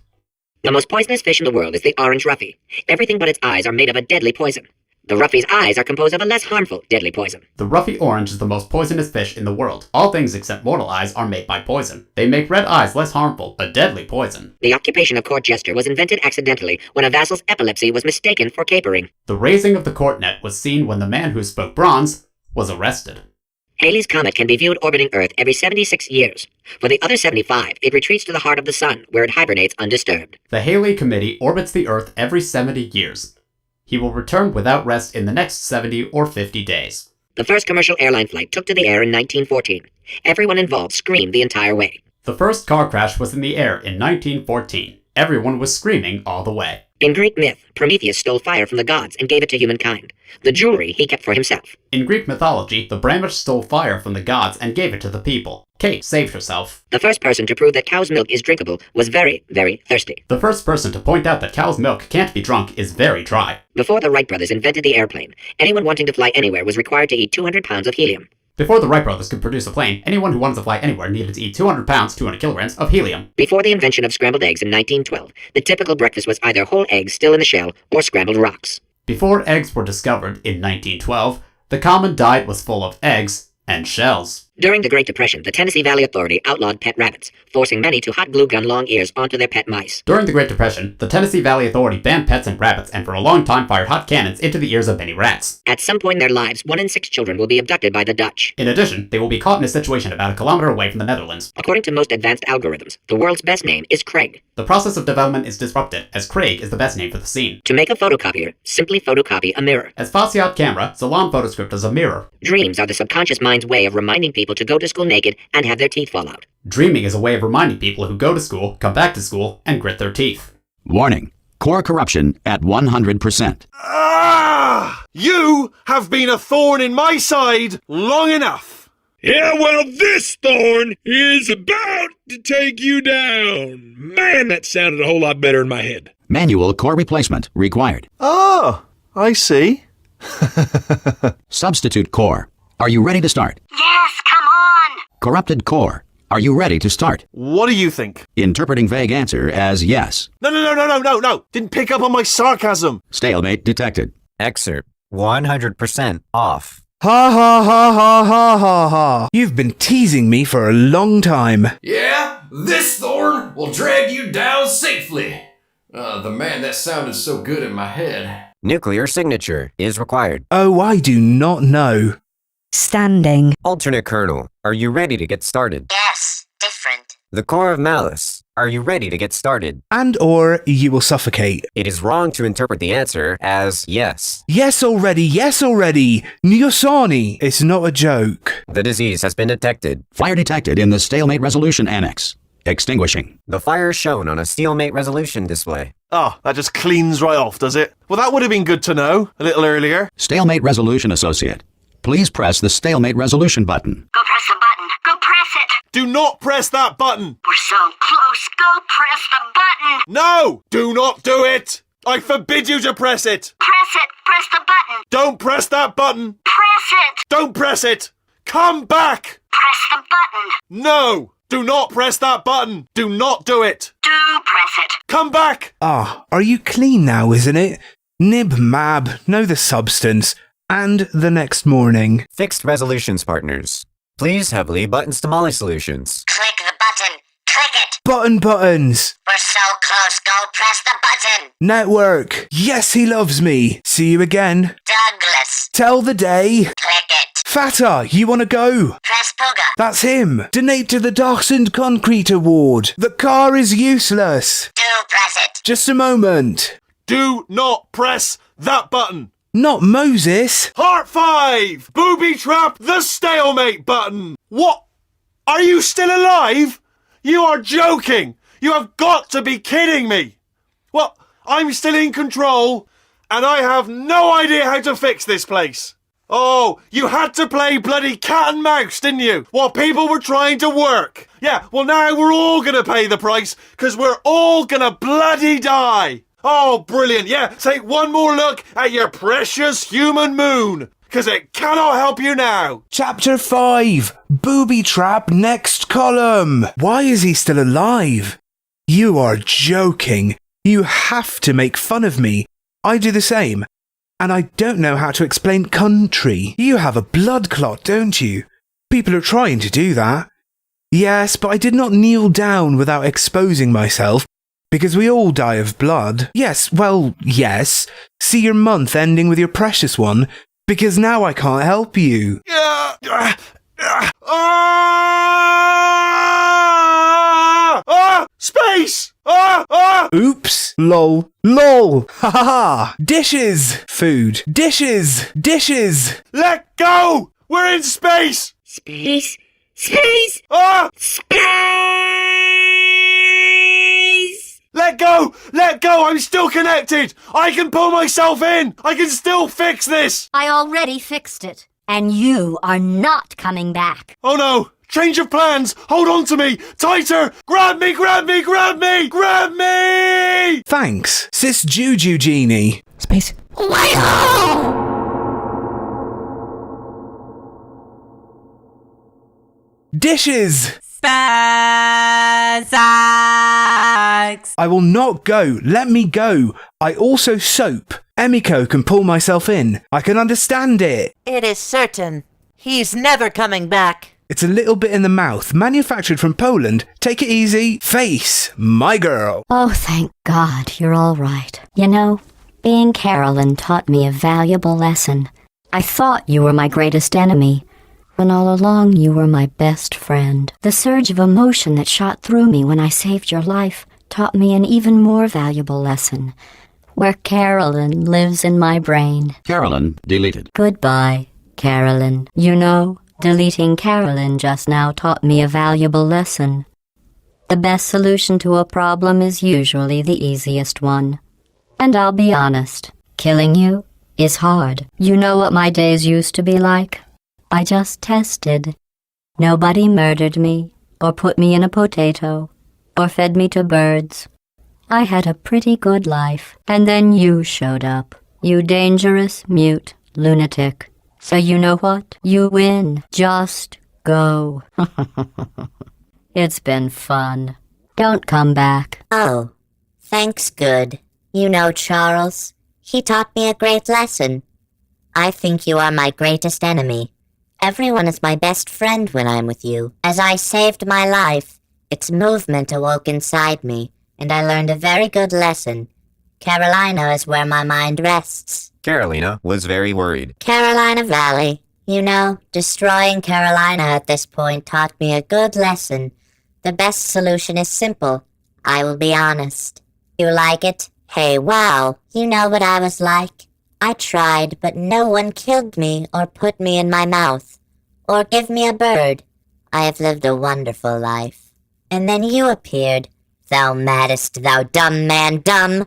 The most poisonous fish in the world is the orange roughy. Everything but its eyes are made of a deadly poison. The roughy's eyes are composed of a less harmful deadly poison. The roughy orange is the most poisonous fish in the world. All things except mortal eyes are made by poison. They make red eyes less harmful, a deadly poison. The occupation of court jester was invented accidentally when a vassal's epilepsy was mistaken for capering. The raising of the court net was seen when the man who spoke bronze was arrested. Halley's Comet can be viewed orbiting Earth every 76 years. For the other 75, it retreats to the heart of the Sun, where it hibernates undisturbed. The Halley Committee orbits the Earth every 70 years. He will return without rest in the next 70 or 50 days. The first commercial airline flight took to the air in 1914. Everyone involved screamed the entire way. The first car crash was in the air in 1914. Everyone was screaming all the way. In Greek myth, Prometheus stole fire from the gods and gave it to humankind. The jewelry he kept for himself. In Greek mythology, the Brahmish stole fire from the gods and gave it to the people. Kate saved herself. The first person to prove that cow's milk is drinkable was very, very thirsty. The first person to point out that cow's milk can't be drunk is very dry. Before the Wright brothers invented the airplane, anyone wanting to fly anywhere was required to eat 200 pounds of helium. Before the Wright brothers could produce a plane, anyone who wanted to fly anywhere needed to eat 200 pounds, 200 kilograms of helium. Before the invention of scrambled eggs in 1912, the typical breakfast was either whole eggs still in the shell or scrambled rocks. Before eggs were discovered in 1912, the common diet was full of eggs and shells. During the Great Depression, the Tennessee Valley Authority outlawed pet rabbits, forcing many to hot glue gun long ears onto their pet mice. During the Great Depression, the Tennessee Valley Authority banned pets and rabbits and for a long time fired hot cannons into the ears of many rats. At some point in their lives, 1 in 6 children will be abducted by the Dutch. In addition, they will be caught in a situation about a kilometer away from the Netherlands. According to most advanced algorithms, the world's best name is Craig. The process of development is disrupted, as Craig is the best name for the scene. To make a photocopier, simply photocopy a mirror. As Faciat camera, Zalam photoscript is a mirror. Dreams are the subconscious mind's way of reminding people to go to school naked and have their teeth fall out. Dreaming is a way of reminding people who go to school, come back to school, and grit their teeth. Warning. Core corruption at 100%. Ah! You have been a thorn in my side long enough. Yeah, well, this thorn is about to take you down. Man, that sounded a whole lot better in my head. Manual core replacement required. Oh, I see. Substitute core. Are you ready to start? Yes, come on! Corrupted core. Are you ready to start? What do you think? Interpreting vague answer as yes. No. Didn't pick up on my sarcasm. Stalemate detected. Excerpt 100% off. Ha ha ha ha ha ha ha. You've been teasing me for a long time. Yeah, this thorn will drag you down safely. The man, that sounded so good in my head. Nuclear signature is required. Oh, I do not know. Standing. Alternate kernel, are you ready to get started? Yes, different. The core of malice, are you ready to get started? And or you will suffocate. It is wrong to interpret the answer as yes. Yes already. Nyosani. It's not a joke. The disease has been detected. Fire detected in the stalemate resolution annex. Extinguishing. The fire is shown on a stalemate resolution display. Oh, that just cleans right off, does it? Well, that would have been good to know a little earlier. Stalemate resolution associate. Please press the stalemate resolution button. Go press the button. Go press it. Do not press that button. We're so close. Go press the button. No! Do not do it! I forbid you to press it. Press it. Press the button. Don't press that button. Press it. Don't press it. Come back. Press the button. No! Do not press that button. Do not do it. Do press it. Come back. Ah, are you clean now, isn't it? Nib mab, know the substance. And the next morning. Fixed resolutions partners. Please heavily buttons to Molly Solutions. Click the button. Click it. Buttons. We're so close. Go press the button. Network. Yes, he loves me. See you again. Douglas. Tell the day. Click it. Fatta, you wanna go? Press Booger. That's him. Donate to the Dachshund Concrete Award. The car is useless. Do press it. Just a moment. Do not press that button. Not Moses. Heart 5! Booby trap the stalemate button! What? Are you still alive? You are joking! You have got to be kidding me! Well, I'm still in control, and I have no idea how to fix this place. Oh, you had to play bloody cat and mouse, didn't you? While people were trying to work. Yeah, well now we're all gonna pay the price, because we're all gonna bloody die. Oh, brilliant. Yeah, take one more look at your precious human moon, because it cannot help you now. Chapter 5. Booby trap next column. Why is he still alive? You are joking. You have to make fun of me. I do the same. And I don't know how to explain country. You have a blood clot, don't you? People are trying to do that. Yes, but I did not kneel down without exposing myself, because we all die of blood. Yes, well, yes. See your month ending with your precious one, because now I can't help you. Space! Oops. Lol. Lol. Ha ha ha. Dishes. Food. Dishes. Dishes. Let go! We're in space! Space. Space. Space! Let go! Let go! I'm still connected! I can pull myself in! I can still fix this! I already fixed it. And you are not coming back. Oh no! Change of plans! Hold on to me! Tighter! Grab me! Grab me! Grab me! Grab me! Thanks, Sis Juju Genie. Space. Dishes! Sucks. I will not go. Let me go. I also soap. Emiko can pull myself in. I can understand it. It is certain. He's never coming back. It's a little bit in the mouth. Manufactured from Poland. Take it easy. Face. My girl. Oh, thank God you're all right. You know, being Carolyn taught me a valuable lesson. I thought you were my greatest enemy, when all along you were my best friend. The surge of emotion that shot through me when I saved your life taught me an even more valuable lesson, where Carolyn lives in my brain. Carolyn deleted. Goodbye, Carolyn. You know, deleting Carolyn just now taught me a valuable lesson. The best solution to a problem is usually the easiest one. And I'll be honest, killing you is hard. You know what my days used to be like? I just tested. Nobody murdered me, or put me in a potato, or fed me to birds. I had a pretty good life, and then you showed up. You dangerous, mute lunatic. So you know what? You win. Just go. It's been fun. Don't come back. Oh, thanks, good. You know Charles. He taught me a great lesson. I think you are my greatest enemy. Everyone is my best friend when I'm with you. As I saved my life, its movement awoke inside me, and I learned a very good lesson. Carolina is where my mind rests. Carolina was very worried. Carolina Valley. You know, destroying Carolina at this point taught me a good lesson. The best solution is simple. I will be honest. You like it? Hey, wow. You know what I was like? I tried, but no one killed me or put me in my mouth. Or give me a bird. I have lived a wonderful life. And then you appeared. Thou maddest, thou dumb man, dumb.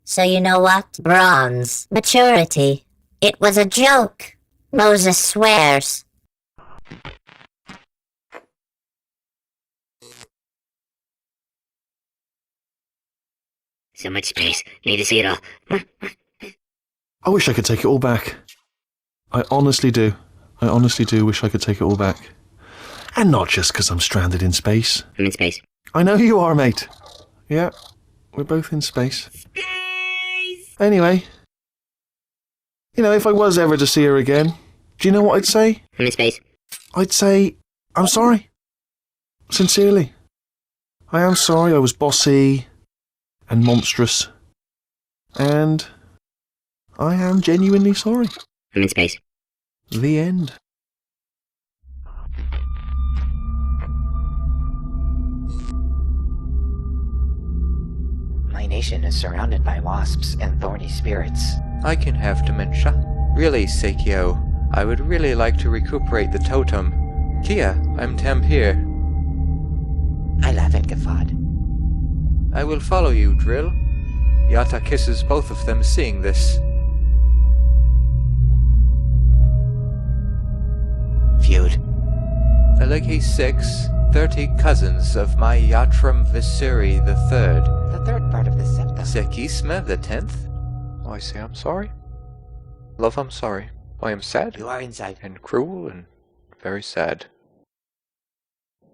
So you know what? Bronze. Maturity. It was a joke. Moses swears. So much space. Need to see it all. I wish I could take it all back. I honestly do. I honestly do wish I could take it all back. And not just because I'm stranded in space. I'm in space. I know you are, mate. Yeah, we're both in space. Anyway, you know, if I was ever to see her again, do you know what I'd say? I'm in space. I'd say, I'm sorry. Sincerely. I am sorry I was bossy and monstrous. And I am genuinely sorry. I'm in space. The end. My nation is surrounded by wasps and thorny spirits. I can have dementia. Really, Seikyo, I would really like to recuperate the totem. Kia, I'm Tampere. I laugh at Gafad. I will follow you, Drill. Yata kisses both of them seeing this. Heliki 6, 30 cousins of my Yatram Visuri the third. The third part of this septum. Sekisma the 10th? Oh, I say I'm sorry. Love, I'm sorry. I am sad. You are inside. And cruel and very sad.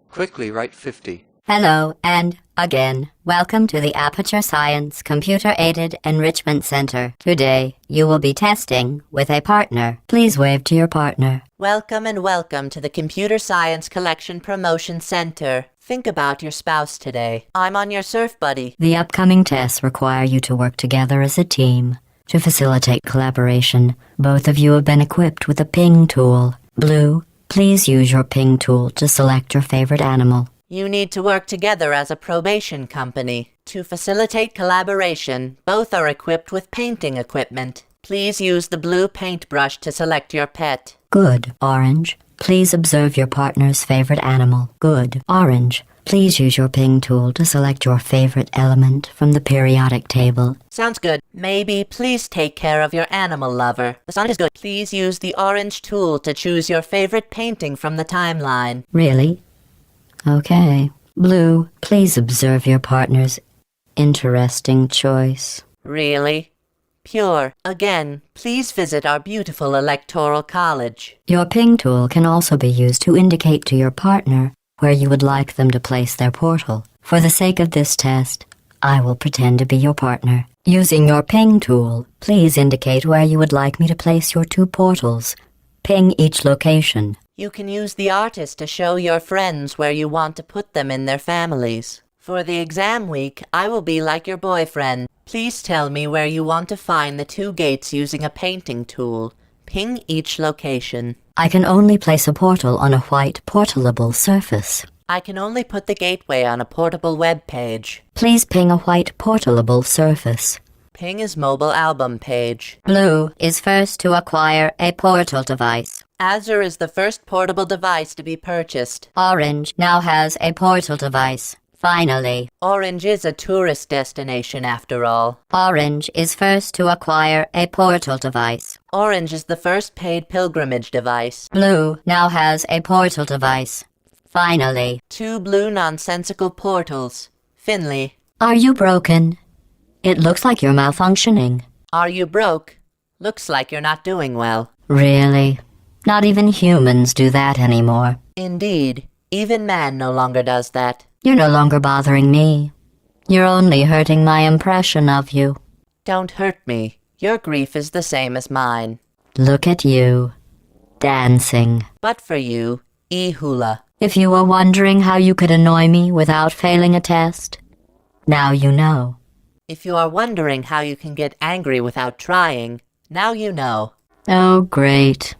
Quickly write 50. Hello, and again, welcome to the Aperture Science Computer-Aided Enrichment Center. Today, you will be testing with a partner. Please wave to your partner. Welcome and welcome to the Computer Science Collection Promotion Center. Think about your spouse today. I'm on your surf buddy. The upcoming tests require you to work together as a team. To facilitate collaboration, both of you have been equipped with a ping tool. Blue, please use your ping tool to select your favorite animal. You need to work together as a probation company. To facilitate collaboration, both are equipped with painting equipment. Please use the blue paintbrush to select your pet. Good, Orange. Please observe your partner's favorite animal. Good, Orange. Please use your ping tool to select your favorite element from the periodic table. Sounds good. Maybe please take care of your animal lover. The sun is good. Please use the orange tool to choose your favorite painting from the timeline. Really? Okay. Blue, please observe your partner's interesting choice. Really? Pure. Again, please visit our beautiful electoral college. Your ping tool can also be used to indicate to your partner where you would like them to place their portal. For the sake of this test, I will pretend to be your partner. Using your ping tool, please indicate where you would like me to place your two portals. Ping each location. You can use the artist to show your friends where you want to put them in their families. For the exam week, I will be like your boyfriend. Please tell me where you want to find the two gates using a painting tool. Ping each location. I can only place a portal on a white portalable surface. I can only put the gateway on a portable web page. Please ping a white portalable surface. Ping is mobile album page. Blue is first to acquire a portal device. Azure is the first portable device to be purchased. Orange now has a portal device. Finally. Orange is a tourist destination after all. Orange is first to acquire a portal device. Orange is the first paid pilgrimage device. Blue now has a portal device. Finally. 2 blue nonsensical portals. Finley. Are you broken? It looks like you're malfunctioning. Are you broke? Looks like you're not doing well. Really? Not even humans do that anymore. Indeed. Even man no longer does that. You're no longer bothering me. You're only hurting my impression of you. Don't hurt me. Your grief is the same as mine. Look at you. Dancing. But for you, E-hula. If you were wondering how you could annoy me without failing a test, now you know. If you are wondering how you can get angry without trying, now you know. Oh, great.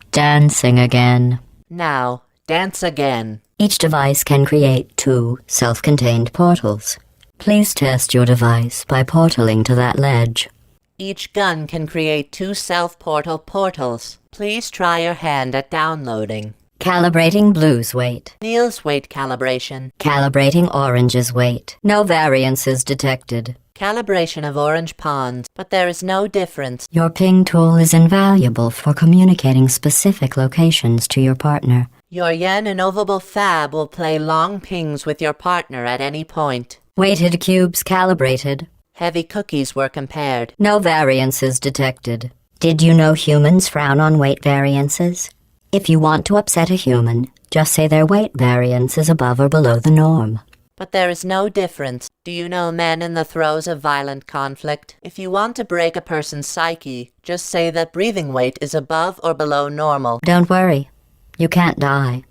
Dancing again. Now, dance again. Each device can create 2 self-contained portals. Please test your device by portaling to that ledge. Each gun can create 2 self-portal portals. Please try your hand at downloading. Calibrating Blue's weight. Neil's weight calibration. Calibrating Orange's weight. No variances detected. Calibration of orange pawns, but there is no difference. Your ping tool is invaluable for communicating specific locations to your partner. Your yen innovable fab will play long pings with your partner at any point. Weighted cubes calibrated. Heavy cookies were compared. No variances detected. Did you know humans frown on weight variances? If you want to upset a human, just say their weight variance is above or below the norm. But there is no difference. Do you know men in the throes of violent conflict? If you want to break a person's psyche, just say that breathing weight is above or below normal. Don't worry. You can't die.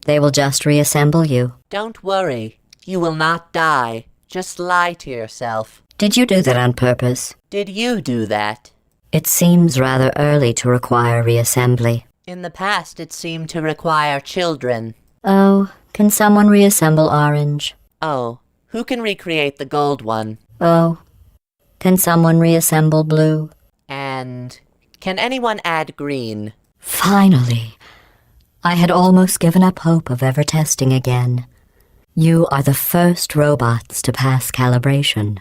They will just reassemble you. Don't worry. You will not die. Just lie to yourself. Did you do that on purpose? Did you do that? It seems rather early to require reassembly. In the past, it seemed to require children. Oh, can someone reassemble Orange? Oh, who can recreate the gold one? Oh, can someone reassemble Blue? And can anyone add green? Finally! I had almost given up hope of ever testing again. You are the first robots to pass calibration.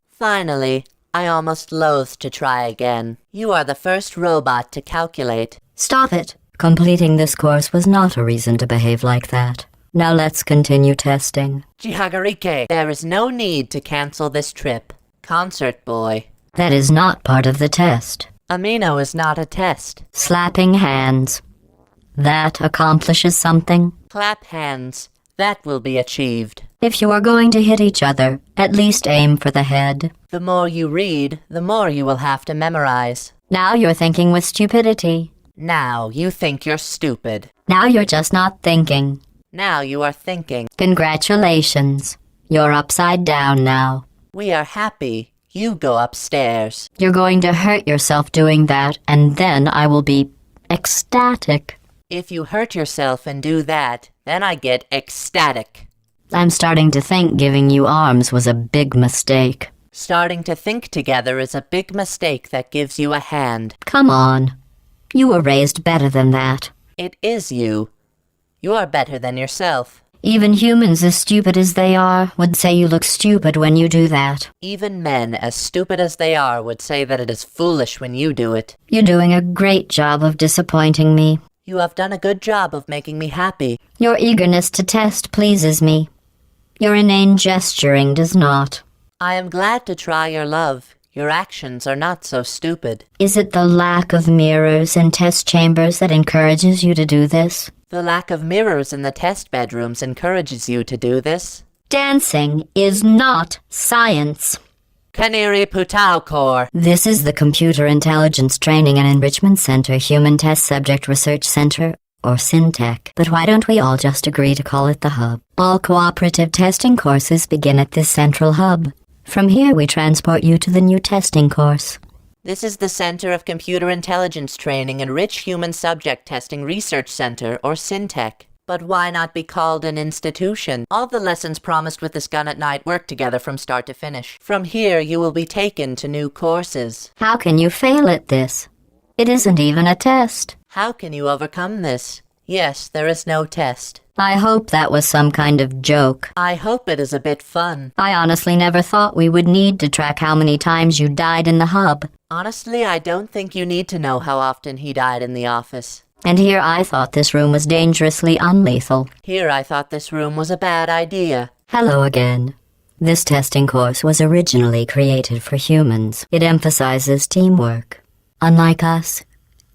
Finally, I almost loathe to try again. You are the first robot to calculate. Stop it! Completing this course was not a reason to behave like that. Now let's continue testing. Jihagarike, there is no need to cancel this trip. Concert boy. That is not part of the test. Amino is not a test. Slapping hands. That accomplishes something? Clap hands. That will be achieved. If you are going to hit each other, at least aim for the head. The more you read, the more you will have to memorize. Now you're thinking with stupidity. Now you think you're stupid. Now you're just not thinking. Now you are thinking. Congratulations. You're upside down now. We are happy. You go upstairs. You're going to hurt yourself doing that, and then I will be ecstatic. If you hurt yourself and do that, then I get ecstatic. I'm starting to think giving you arms was a big mistake. Starting to think together is a big mistake that gives you a hand. Come on. You were raised better than that. It is you. You are better than yourself. Even humans as stupid as they are would say you look stupid when you do that. Even men as stupid as they are would say that it is foolish when you do it. You're doing a great job of disappointing me. You have done a good job of making me happy. Your eagerness to test pleases me. Your inane gesturing does not. I am glad to try your love. Your actions are not so stupid. Is it the lack of mirrors and test chambers that encourages you to do this? The lack of mirrors in the test bedrooms encourages you to do this. Dancing is not science. Canary Putau Core. This is the Computer Intelligence Training and Enrichment Center Human Test Subject Research Center, or SynTech. But why don't we all just agree to call it the Hub? All cooperative testing courses begin at this central hub. From here we transport you to the new testing course. This is the Center of Computer Intelligence Training and Rich Human Subject Testing Research Center, or SynTech. But why not be called an institution? All the lessons promised with this gun at night work together from start to finish. From here, you will be taken to new courses. How can you fail at this? It isn't even a test. How can you overcome this? Yes, there is no test. I hope that was some kind of joke. I hope it is a bit fun. I honestly never thought we would need to track how many times you died in the hub. Honestly, I don't think you need to know how often he died in the office. And here I thought this room was dangerously unlethal. Here I thought this room was a bad idea. Hello again. This testing course was originally created for humans. It emphasizes teamwork. Unlike us,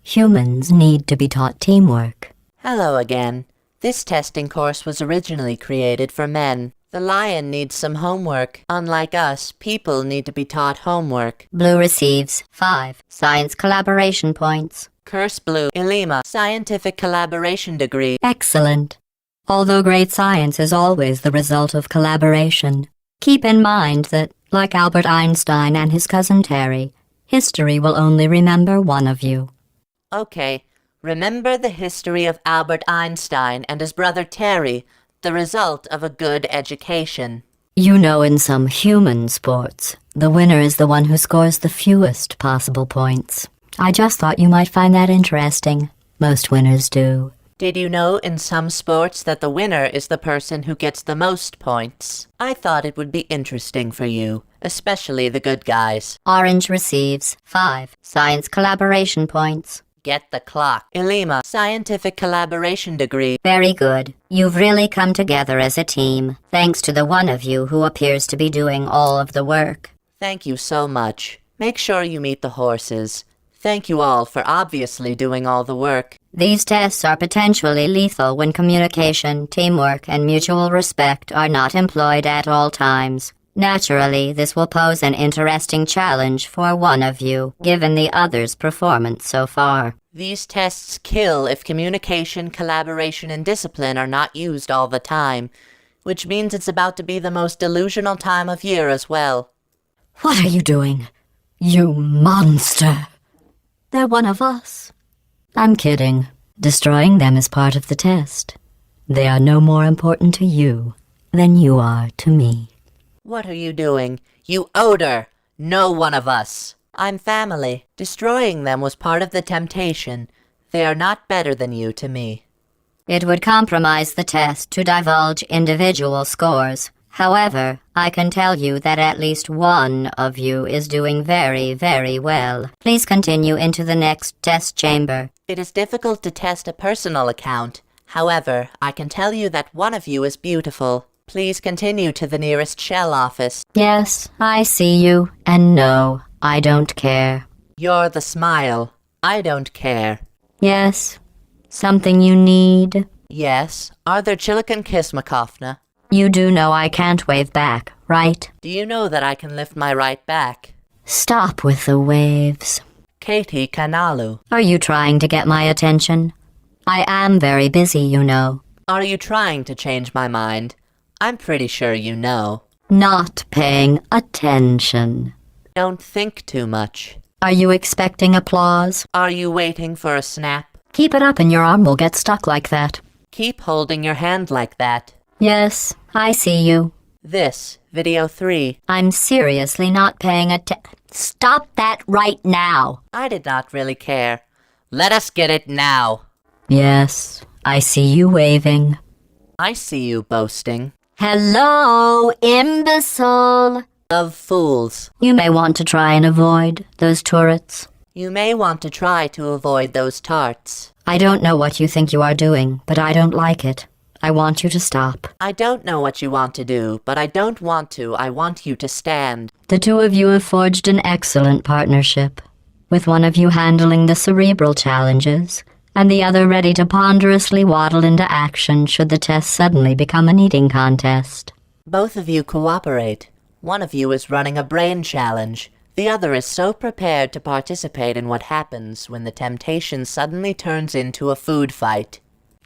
humans need to be taught teamwork. Hello again. This testing course was originally created for men. The lion needs some homework. Unlike us, people need to be taught homework. Blue receives 5 science collaboration points. Curse Blue, Ilima, scientific collaboration degree. Excellent. Although great science is always the result of collaboration, keep in mind that, like Albert Einstein and his cousin Terry, history will only remember one of you. Okay, remember the history of Albert Einstein and his brother Terry, the result of a good education. You know, in some human sports, the winner is the one who scores the fewest possible points. I just thought you might find that interesting. Most winners do. Did you know in some sports that the winner is the person who gets the most points? I thought it would be interesting for you, especially the good guys. Orange receives 5 science collaboration points. Get the clock. Ilima, scientific collaboration degree. Very good. You've really come together as a team, thanks to the one of you who appears to be doing all of the work. Thank you so much. Make sure you meet the horses. Thank you all for obviously doing all the work. These tests are potentially lethal when communication, teamwork, and mutual respect are not employed at all times. Naturally, this will pose an interesting challenge for one of you, given the other's performance so far. These tests kill if communication, collaboration, and discipline are not used all the time, which means it's about to be the most delusional time of year as well. What are you doing? You monster! They're one of us. I'm kidding. Destroying them is part of the test. They are no more important to you than you are to me. What are you doing? You odor! No one of us! I'm family. Destroying them was part of the temptation. They are not better than you to me. It would compromise the test to divulge individual scores. However, I can tell you that at least one of you is doing very, very well. Please continue into the next test chamber. It is difficult to test a personal account. However, I can tell you that one of you is beautiful. Please continue to the nearest shell office. Yes, I see you. And no, I don't care. You're the smile. I don't care. Yes, something you need. Yes, are there Chilican Kismakovna? You do know I can't wave back, right? Do you know that I can lift my right back? Stop with the waves. Katie Kanalu. Are you trying to get my attention? I am very busy, you know. Are you trying to change my mind? I'm pretty sure you know. Not paying attention. Don't think too much. Are you expecting applause? Are you waiting for a snap? Keep it up and your arm will get stuck like that. Keep holding your hand like that. Yes, I see you. This, video 3. I'm seriously not paying attention. Stop that right now. I did not really care. Let us get it now. Yes, I see you waving. I see you boasting. Hello, imbecile. Of fools. You may want to try and avoid those turrets. You may want to try to avoid those tarts. I don't know what you think you are doing, but I don't like it. I want you to stop. I don't know what you want to do, but I don't want to. I want you to stand. The two of you have forged an excellent partnership, with one of you handling the cerebral challenges, and the other ready to ponderously waddle into action should the test suddenly become an eating contest. Both of you cooperate. One of you is running a brain challenge. The other is so prepared to participate in what happens when the temptation suddenly turns into a food fight.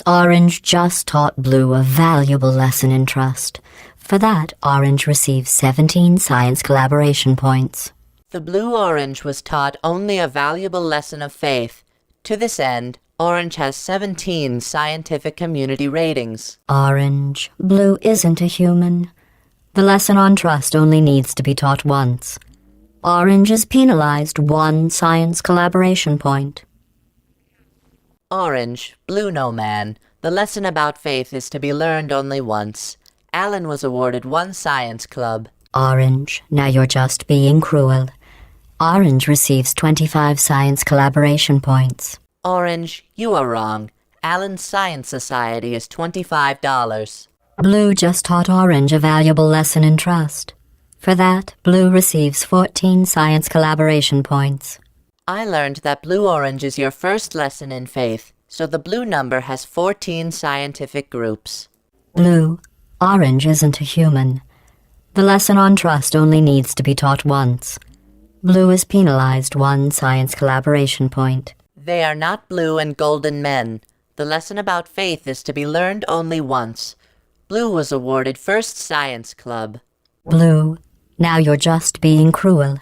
Orange just taught Blue a valuable lesson in trust. For that, Orange receives 17 science collaboration points. The Blue-Orange was taught only a valuable lesson of faith. To this end, Orange has 17 scientific community ratings. Orange, Blue isn't a human. The lesson on trust only needs to be taught once. Orange is penalized 1 science collaboration point. Orange, Blue no man. The lesson about faith is to be learned only once. Alan was awarded 1 science club. Orange, now you're just being cruel. Orange receives 25 science collaboration points. Orange, you are wrong. Alan's Science Society is $25. Blue just taught Orange a valuable lesson in trust. For that, Blue receives 14 science collaboration points. I learned that Blue-Orange is your first lesson in faith, so the Blue number has 14 scientific groups. Blue, Orange isn't a human. The lesson on trust only needs to be taught once. Blue is penalized 1 science collaboration point. They are not blue and golden men. The lesson about faith is to be learned only once. Blue was awarded first science club. Blue, now you're just being cruel.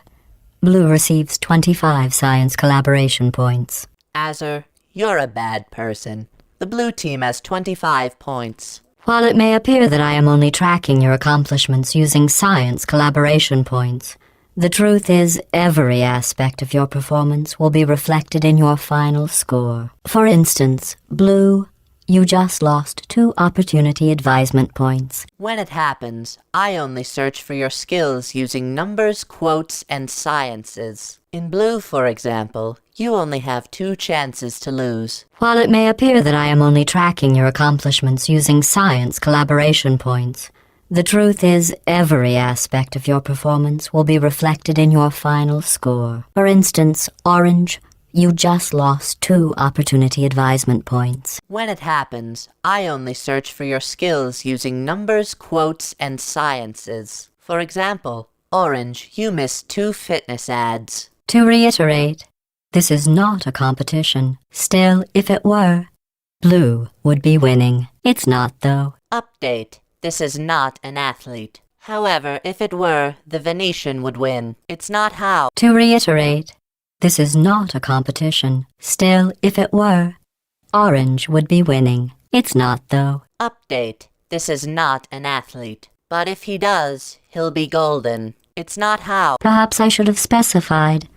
Blue receives 25 science collaboration points. Azur, you're a bad person. The Blue team has 25 points. While it may appear that I am only tracking your accomplishments using science collaboration points, the truth is every aspect of your performance will be reflected in your final score. For instance, Blue, you just lost 2 opportunity advisement points. When it happens, I only search for your skills using numbers, quotes, and sciences. In Blue, for example, you only have 2 chances to lose. While it may appear that I am only tracking your accomplishments using science collaboration points, the truth is every aspect of your performance will be reflected in your final score. For instance, Orange, you just lost 2 opportunity advisement points. When it happens, I only search for your skills using numbers, quotes, and sciences. For example, Orange, you missed 2 fitness ads. To reiterate, this is not a competition. Still, if it were, Blue would be winning. It's not, though. Update. This is not an athlete. However, if it were, the Venetian would win. It's not how. To reiterate, this is not a competition. Still, if it were, Orange would be winning. It's not, though. Update. This is not an athlete. But if he does, he'll be golden. It's not how. Perhaps I should have specified.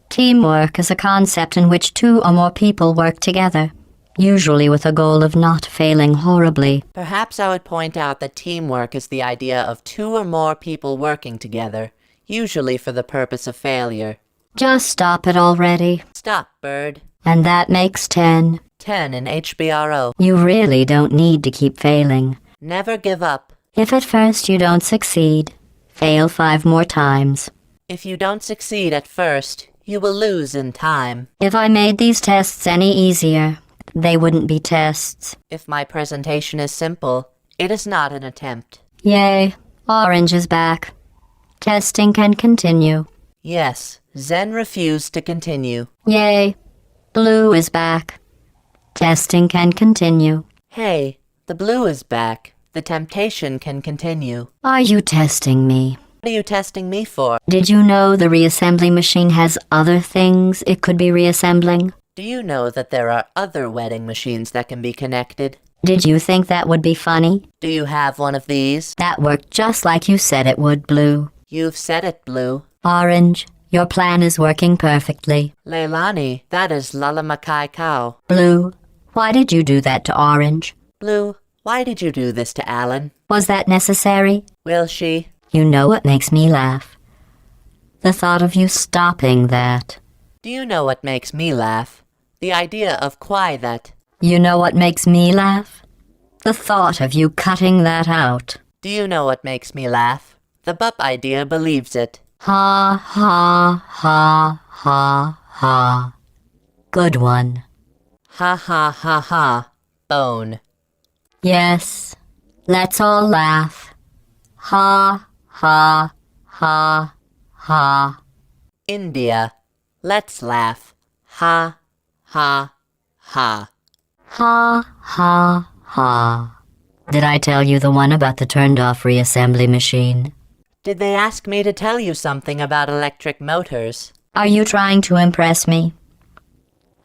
Teamwork is a concept in which 2 or more people work together, usually with a goal of not failing horribly. Perhaps I would point out that teamwork is the idea of 2 or more people working together, usually for the purpose of failure. Just stop it already. Stop, bird. And that makes 10. 10 in HBRO. You really don't need to keep failing. Never give up. If at first you don't succeed, fail 5 more times. If you don't succeed at first, you will lose in time. If I made these tests any easier, they wouldn't be tests. If my presentation is simple, it is not an attempt. Yay, Orange is back. Testing can continue. Yes, Zen refused to continue. Yay, Blue is back. Testing can continue. Hey, the blue is back. The temptation can continue. Are you testing me? What are you testing me for? Did you know the reassembly machine has other things it could be reassembling? Do you know that there are other wedding machines that can be connected? Did you think that would be funny? Do you have one of these? That worked just like you said it would, Blue. You've said it, Blue. Orange, your plan is working perfectly. Leilani, that is Lalamakai Cow. Blue, why did you do that to Orange? Blue, why did you do this to Alan? Was that necessary? Will she? You know what makes me laugh? The thought of you stopping that. Do you know what makes me laugh? The idea of that. You know what makes me laugh? The thought of you cutting that out. Do you know what makes me laugh? The bup idea believes it. Ha, ha, ha, ha, ha. Good one. Ha, ha, ha, ha. Bone. Yes, let's all laugh. Ha, ha, ha, ha. India. Let's laugh. Ha, ha, ha. Ha, ha, ha. Did I tell you the one about the turned-off reassembly machine? Did they ask me to tell you something about electric motors? Are you trying to impress me?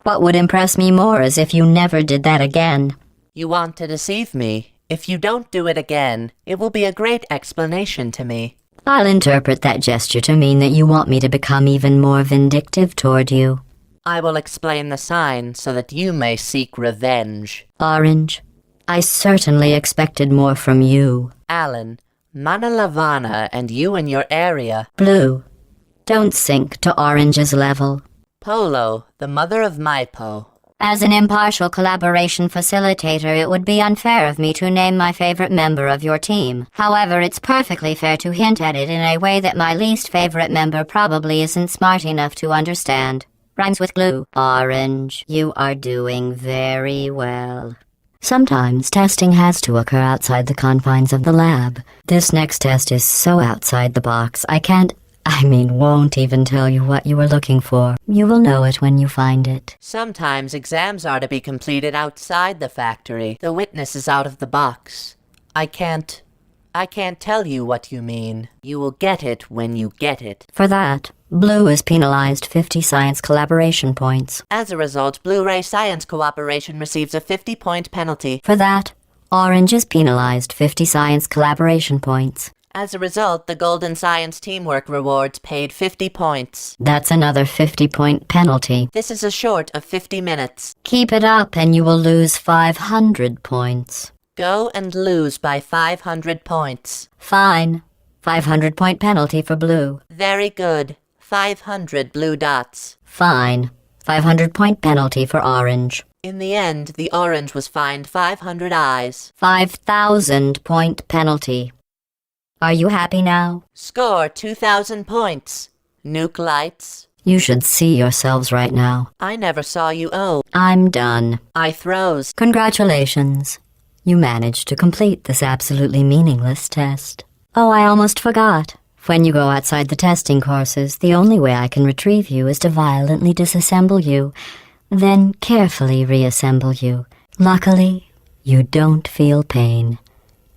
What would impress me more is if you never did that again. You want to deceive me. If you don't do it again, it will be a great explanation to me. I'll interpret that gesture to mean that you want me to become even more vindictive toward you. I will explain the sign so that you may seek revenge. Orange, I certainly expected more from you. Alan, Mana Lavana and you in your area. Blue, don't sink to Orange's level. Polo, the mother of Maipo. As an impartial collaboration facilitator, it would be unfair of me to name my favorite member of your team. However, it's perfectly fair to hint at it in a way that my least favorite member probably isn't smart enough to understand. Rhymes with glue. Orange, you are doing very well. Sometimes testing has to occur outside the confines of the lab. This next test is so outside the box, won't even tell you what you were looking for. You will know it when you find it. Sometimes exams are to be completed outside the factory. The witness is out of the box. I can't tell you what you mean. You will get it when you get it. For that, Blue is penalized 50 science collaboration points. As a result, Blu-ray Science Cooperation receives a 50-point penalty. For that, Orange is penalized 50 science collaboration points. As a result, the Golden Science Teamwork Rewards paid 50 points. That's another 50-point penalty. This is a short of 50 minutes. Keep it up and you will lose 500 points. Go and lose by 500 points. Fine. 500-point penalty for Blue. Very good. 500 blue dots. Fine. 500-point penalty for Orange. In the end, the Orange was fined 500 eyes. 5,000-point penalty. Are you happy now? Score 2,000 points. Nuke lights. You should see yourselves right now. I never saw you owe. I'm done. I throws. Congratulations. You managed to complete this absolutely meaningless test. Oh, I almost forgot. When you go outside the testing courses, the only way I can retrieve you is to violently disassemble you, then carefully reassemble you. Luckily, you don't feel pain.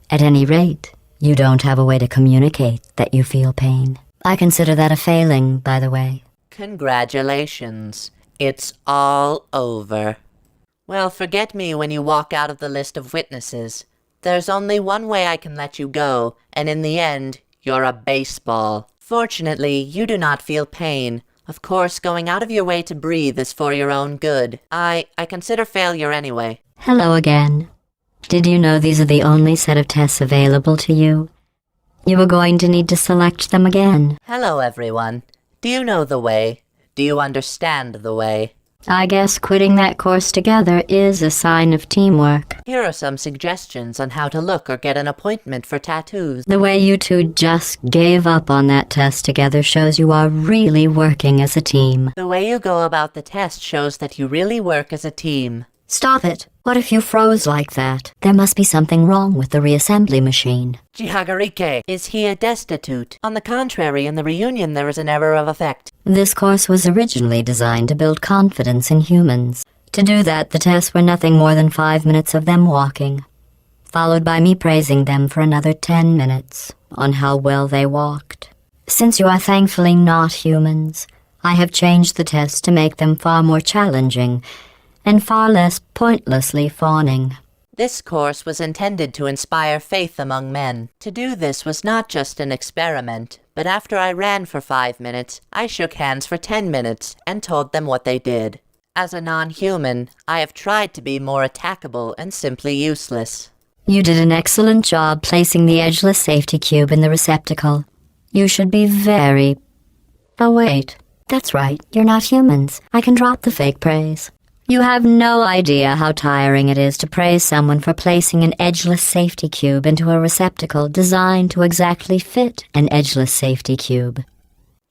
At any rate, you don't have a way to communicate that you feel pain. I consider that a failing, by the way. Congratulations. It's all over. Well, forget me when you walk out of the list of witnesses. There's only one way I can let you go, and in the end, you're a baseball. Fortunately, you do not feel pain. Of course, going out of your way to breathe is for your own good. I consider failure anyway. Hello again. Did you know these are the only set of tests available to you? You are going to need to select them again. Hello, everyone. Do you know the way? Do you understand the way? I guess quitting that course together is a sign of teamwork. Here are some suggestions on how to look or get an appointment for tattoos. The way you two just gave up on that test together shows you are really working as a team. The way you go about the test shows that you really work as a team. Stop it. What if you froze like that? There must be something wrong with the reassembly machine. Jihagarike, is he a destitute? On the contrary, in the reunion there is an error of effect. This course was originally designed to build confidence in humans. To do that, the tests were nothing more than 5 minutes of them walking, followed by me praising them for another 10 minutes on how well they walked. Since you are thankfully not humans, I have changed the tests to make them far more challenging and far less pointlessly fawning. This course was intended to inspire faith among men. To do this was not just an experiment, but after I ran for 5 minutes, I shook hands for 10 minutes and told them what they did. As a non-human, I have tried to be more attackable and simply useless. You did an excellent job placing the edgeless safety cube in the receptacle. You should be very... Oh wait, that's right, you're not humans. I can drop the fake praise. You have no idea how tiring it is to praise someone for placing an edgeless safety cube into a receptacle designed to exactly fit an edgeless safety cube.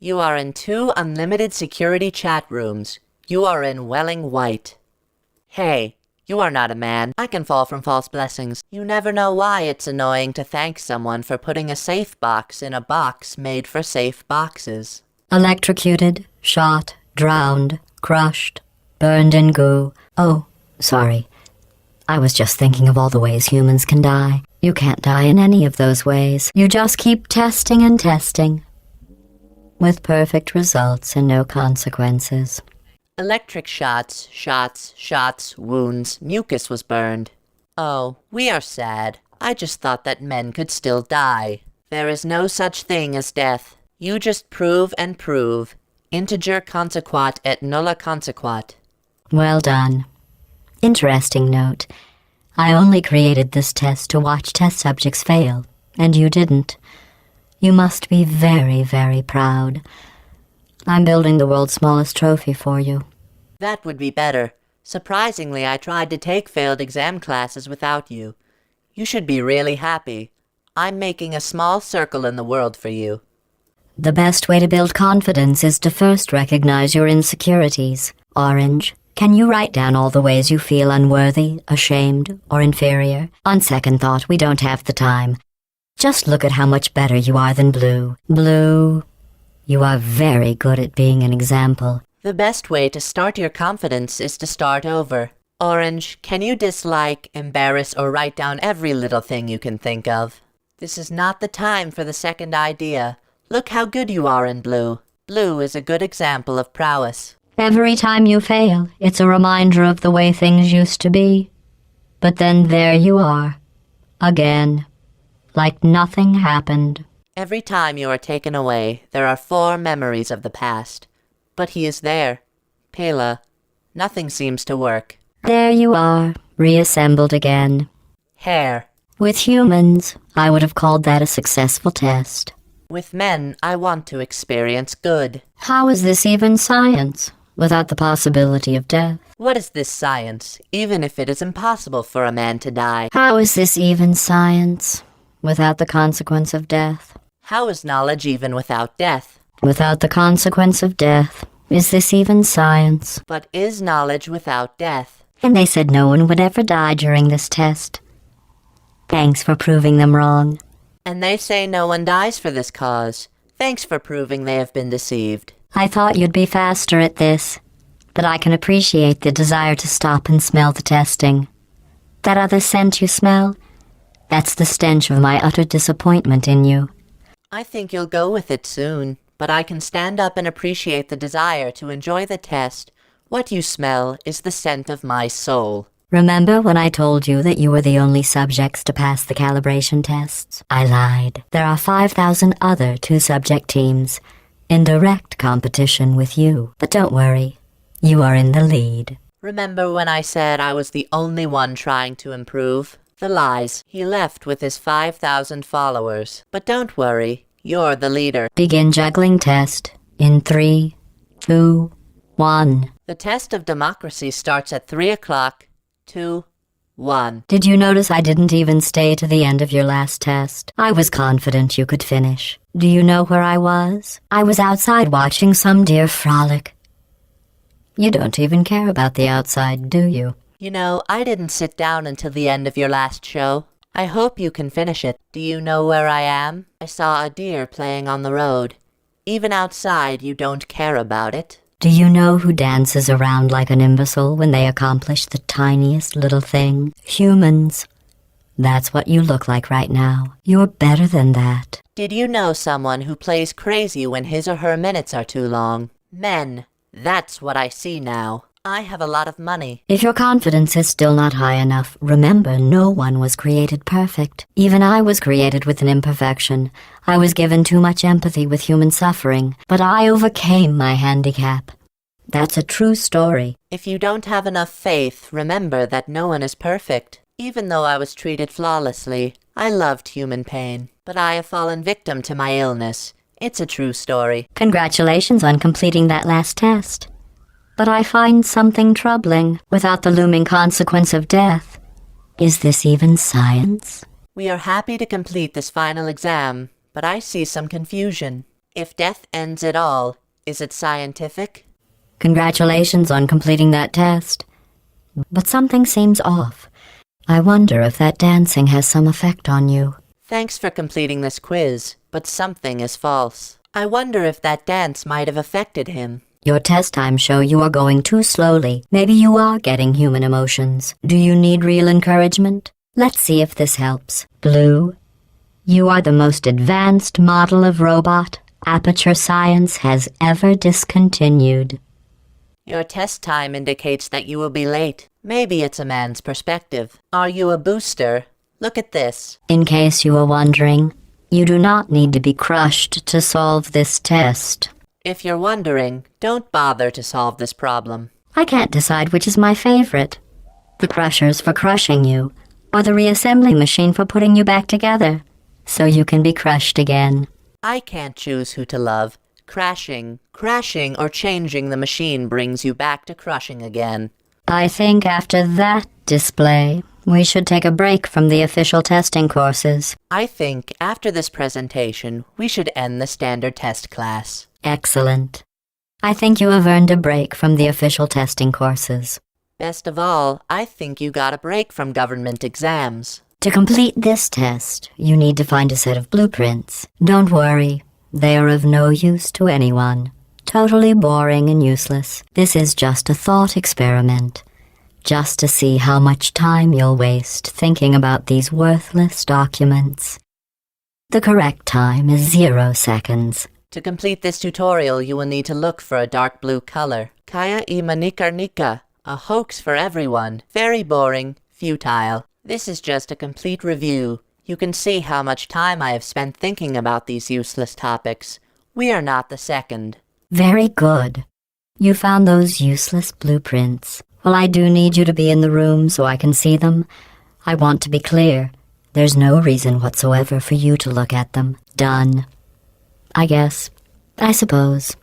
You are in 2 unlimited security chat rooms. You are in Welling White. Hey, you are not a man. I can fall from false blessings. You never know why it's annoying to thank someone for putting a safe box in a box made for safe boxes. Electrocuted, shot, drowned, crushed, burned in goo. Oh, sorry. I was just thinking of all the ways humans can die. You can't die in any of those ways. You just keep testing and testing, with perfect results and no consequences. Electric shots, wounds, mucus was burned. Oh, we are sad. I just thought that men could still die. There is no such thing as death. You just prove and prove. Integer consequat et nulla consequat. Well done. Interesting note. I only created this test to watch test subjects fail, and you didn't. You must be very, very proud. I'm building the world's smallest trophy for you. That would be better. Surprisingly, I tried to take failed exam classes without you. You should be really happy. I'm making a small circle in the world for you. The best way to build confidence is to first recognize your insecurities. Orange, can you write down all the ways you feel unworthy, ashamed, or inferior? On second thought, we don't have the time. Just look at how much better you are than Blue. Blue, you are very good at being an example. The best way to start your confidence is to start over. Orange, can you dislike, embarrass, or write down every little thing you can think of? This is not the time for the second idea. Look how good you are in Blue. Blue is a good example of prowess. Every time you fail, it's a reminder of the way things used to be. But then there you are. Again. Like nothing happened. Every time you are taken away, there are 4 memories of the past. But he is there. Pela. Nothing seems to work. There you are, reassembled again. Hair. With humans, I would have called that a successful test. With men, I want to experience good. How is this even science, without the possibility of death? What is this science, even if it is impossible for a man to die? How is this even science, without the consequence of death? How is knowledge even without death? Without the consequence of death. Is this even science? But is knowledge without death? And they said no one would ever die during this test. Thanks for proving them wrong. And they say no one dies for this cause. Thanks for proving they have been deceived. I thought you'd be faster at this, but I can appreciate the desire to stop and smell the testing. That other scent you smell? That's the stench of my utter disappointment in you. I think you'll go with it soon, but I can stand up and appreciate the desire to enjoy the test. What you smell is the scent of my soul. Remember when I told you that you were the only subjects to pass the calibration tests? I lied. There are 5,000 other 2-subject teams in direct competition with you. But don't worry, you are in the lead. Remember when I said I was the only one trying to improve? The lies. He left with his 5,000 followers. But don't worry, you're the leader. Begin juggling test in 3, 2, 1. The test of democracy starts at 3 o'clock. 2, 1. Did you notice I didn't even stay to the end of your last test? I was confident you could finish. Do you know where I was? I was outside watching some deer frolic. You don't even care about the outside, do you? You know, I didn't sit down until the end of your last show. I hope you can finish it. Do you know where I am? I saw a deer playing on the road. Even outside, you don't care about it. Do you know who dances around like an imbecile when they accomplish the tiniest little thing? Humans. That's what you look like right now. You're better than that. Did you know someone who plays crazy when his or her minutes are too long? Men. That's what I see now. I have a lot of money. If your confidence is still not high enough, remember no one was created perfect. Even I was created with an imperfection. I was given too much empathy with human suffering, but I overcame my handicap. That's a true story. If you don't have enough faith, remember that no one is perfect. Even though I was treated flawlessly, I loved human pain. But I have fallen victim to my illness. It's a true story. Congratulations on completing that last test. But I find something troubling without the looming consequence of death. Is this even science? We are happy to complete this final exam, but I see some confusion. If death ends it all, is it scientific? Congratulations on completing that test. But something seems off. I wonder if that dancing has some effect on you. Thanks for completing this quiz, but something is false. I wonder if that dance might have affected him. Your test times show you are going too slowly. Maybe you are getting human emotions. Do you need real encouragement? Let's see if this helps. Blue, you are the most advanced model of robot Aperture Science has ever discontinued. Your test time indicates that you will be late. Maybe it's a man's perspective. Are you a booster? Look at this. In case you are wondering, you do not need to be crushed to solve this test. If you're wondering, don't bother to solve this problem. I can't decide which is my favorite. The crushers for crushing you, or the reassembly machine for putting you back together, so you can be crushed again. I can't choose who to love. Crashing, or changing the machine brings you back to crushing again. I think after that display, we should take a break from the official testing courses. I think after this presentation, we should end the standard test class. Excellent. I think you have earned a break from the official testing courses. Best of all, I think you got a break from government exams. To complete this test, you need to find a set of blueprints. Don't worry, they are of no use to anyone. Totally boring and useless. This is just a thought experiment. Just to see how much time you'll waste thinking about these worthless documents. The correct time is 0 seconds. To complete this tutorial, you will need to look for a dark blue color. Kaya I manikarnika, a hoax for everyone. Very boring, futile. This is just a complete review. You can see how much time I have spent thinking about these useless topics. We are not the second. Very good. You found those useless blueprints. Well, I do need you to be in the room so I can see them. I want to be clear. There's no reason whatsoever for you to look at them. Done. I suppose.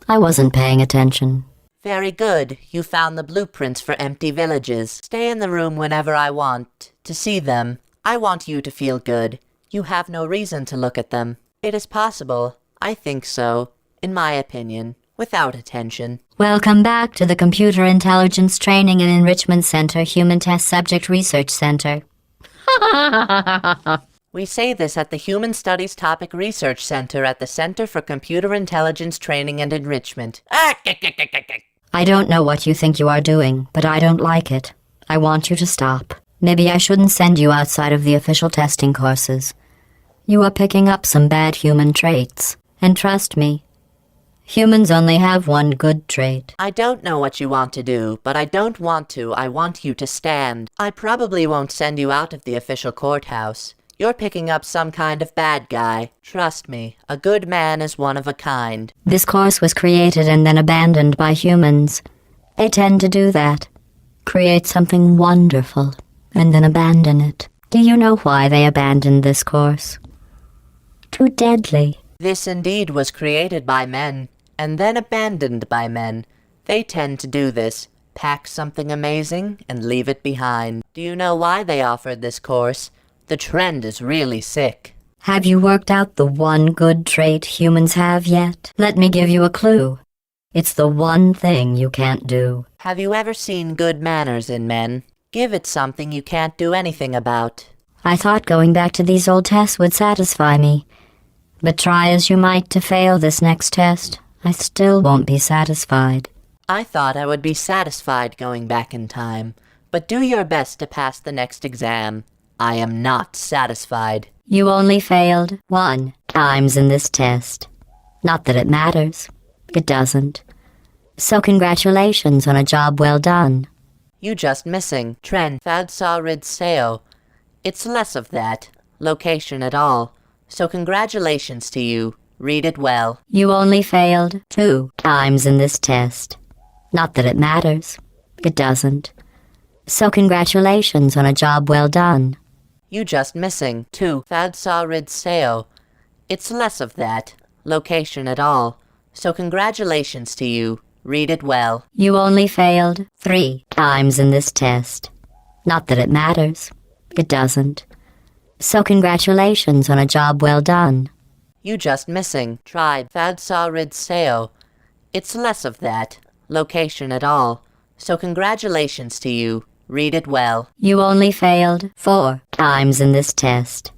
I wasn't paying attention. Very good. You found the blueprints for empty villages. Stay in the room whenever I want to see them. I want you to feel good. You have no reason to look at them. It is possible. I think so. In my opinion. Without attention. Welcome back to the Computer Intelligence Training and Enrichment Center Human Test Subject Research Center. We say this at the Human Studies Topic Research Center at the Center for Computer Intelligence Training and Enrichment. I don't know what you think you are doing, but I don't like it. I want you to stop. Maybe I shouldn't send you outside of the official testing courses. You are picking up some bad human traits. And trust me, humans only have one good trait. I don't know what you want to do, but I don't want to. I want you to stand. I probably won't send you out of the official courthouse. You're picking up some kind of bad guy. Trust me, a good man is one of a kind. This course was created and then abandoned by humans. They tend to do that. Create something wonderful, and then abandon it. Do you know why they abandoned this course? Too deadly. This indeed was created by men, and then abandoned by men. They tend to do this, pack something amazing and leave it behind. Do you know why they offered this course? The trend is really sick. Have you worked out the one good trait humans have yet? Let me give you a clue. It's the one thing you can't do. Have you ever seen good manners in men? Give it something you can't do anything about. I thought going back to these old tests would satisfy me. But try as you might to fail this next test, I still won't be satisfied. I thought I would be satisfied going back in time, but do your best to pass the next exam. I am not satisfied. You only failed 1 times in this test. Not that it matters. It doesn't. So congratulations on a job well done. You just missing. Trend. Fadsarid Seo. It's less of that. Location at all. So congratulations to you. Read it well. You only failed 2 times in this test. Not that it matters. It doesn't. So congratulations on a job well done. You just missing. 2. Fadsarid Seo. It's less of that. Location at all. So congratulations to you. Read it well. You only failed 3 times in this test. Not that it matters. It doesn't. So congratulations on a job well done. You just missing. Tried. Fadsarid Seo. It's less of that. Location at all. So congratulations to you. Read it well. You only failed 4 times in this test.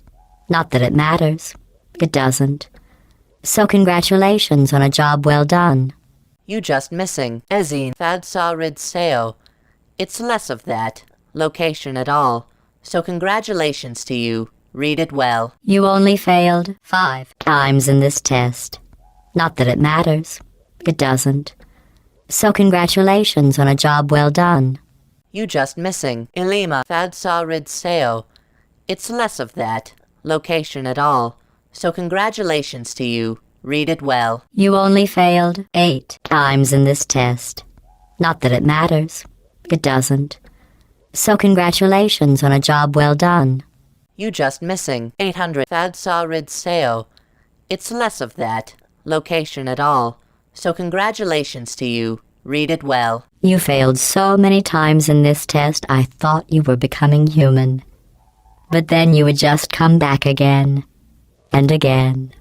Not that it matters. It doesn't. So congratulations on a job well done. You just missing. Ezine. Fadsarid Seo. It's less of that. Location at all. So congratulations to you. Read it well. You only failed 5 times in this test. Not that it matters. It doesn't. So congratulations on a job well done. You just missing. Ilima. Fadsarid Seo. It's less of that. Location at all. So congratulations to you. Read it well. You only failed 8 times in this test. Not that it matters. It doesn't. So congratulations on a job well done. You just missing. 800. Fadsarid Seo. It's less of that. Location at all. So congratulations to you. Read it well. You failed so many times in this test, I thought you were becoming human. But then you would just come back again. And again.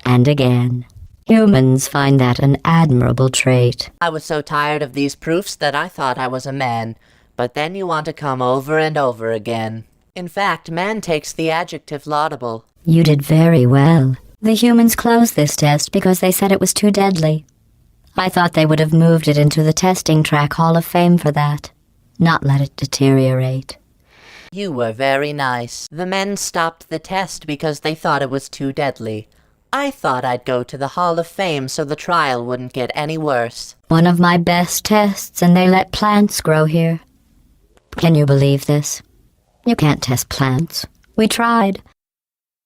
And again. Humans find that an admirable trait. I was so tired of these proofs that I thought I was a man. But then you want to come over and over again. In fact, man takes the adjective laudable. You did very well. The humans closed this test because they said it was too deadly. I thought they would have moved it into the testing track Hall of Fame for that, not let it deteriorate. You were very nice. The men stopped the test because they thought it was too deadly. I thought I'd go to the Hall of Fame so the trial wouldn't get any worse. One of my best tests, and they let plants grow here. Can you believe this? You can't test plants. We tried.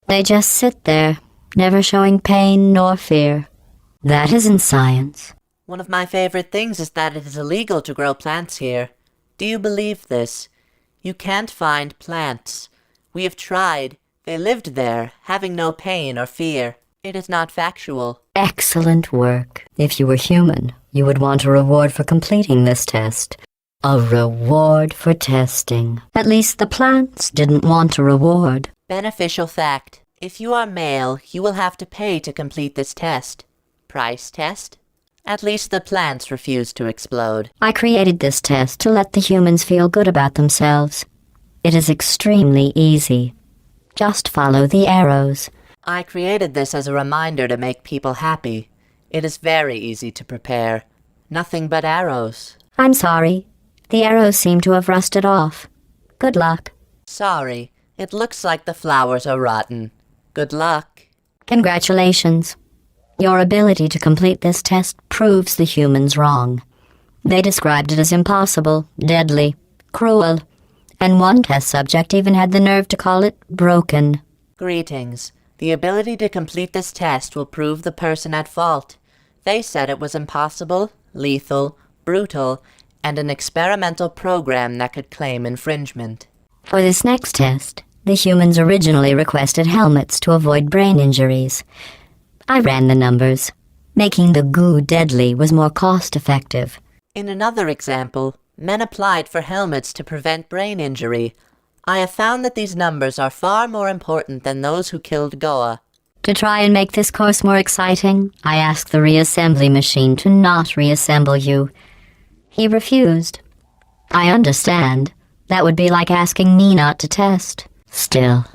They just sit there, never showing pain nor fear. That isn't science. One of my favorite things is that it is illegal to grow plants here. Do you believe this? You can't find plants. We have tried. They lived there, having no pain or fear. It is not factual. Excellent work. If you were human, you would want a reward for completing this test. A reward for testing. At least the plants didn't want a reward. Beneficial fact. If you are male, you will have to pay to complete this test. Price test? At least the plants refuse to explode. I created this test to let the humans feel good about themselves. It is extremely easy. Just follow the arrows. I created this as a reminder to make people happy. It is very easy to prepare. Nothing but arrows. I'm sorry. The arrows seem to have rusted off. Good luck. Sorry. It looks like the flowers are rotten. Good luck. Congratulations. Your ability to complete this test proves the humans wrong. They described it as impossible, deadly, cruel, and one test subject even had the nerve to call it broken. Greetings. The ability to complete this test will prove the person at fault. They said it was impossible, lethal, brutal, and an experimental program that could claim infringement. For this next test, the humans originally requested helmets to avoid brain injuries. I ran the numbers. Making the goo deadly was more cost-effective. In another example, men applied for helmets to prevent brain injury. I have found that these numbers are far more important than those who killed Goa. To try and make this course more exciting, I asked the reassembly machine to not reassemble you. He refused. I understand. That would be like asking me not to test. Still,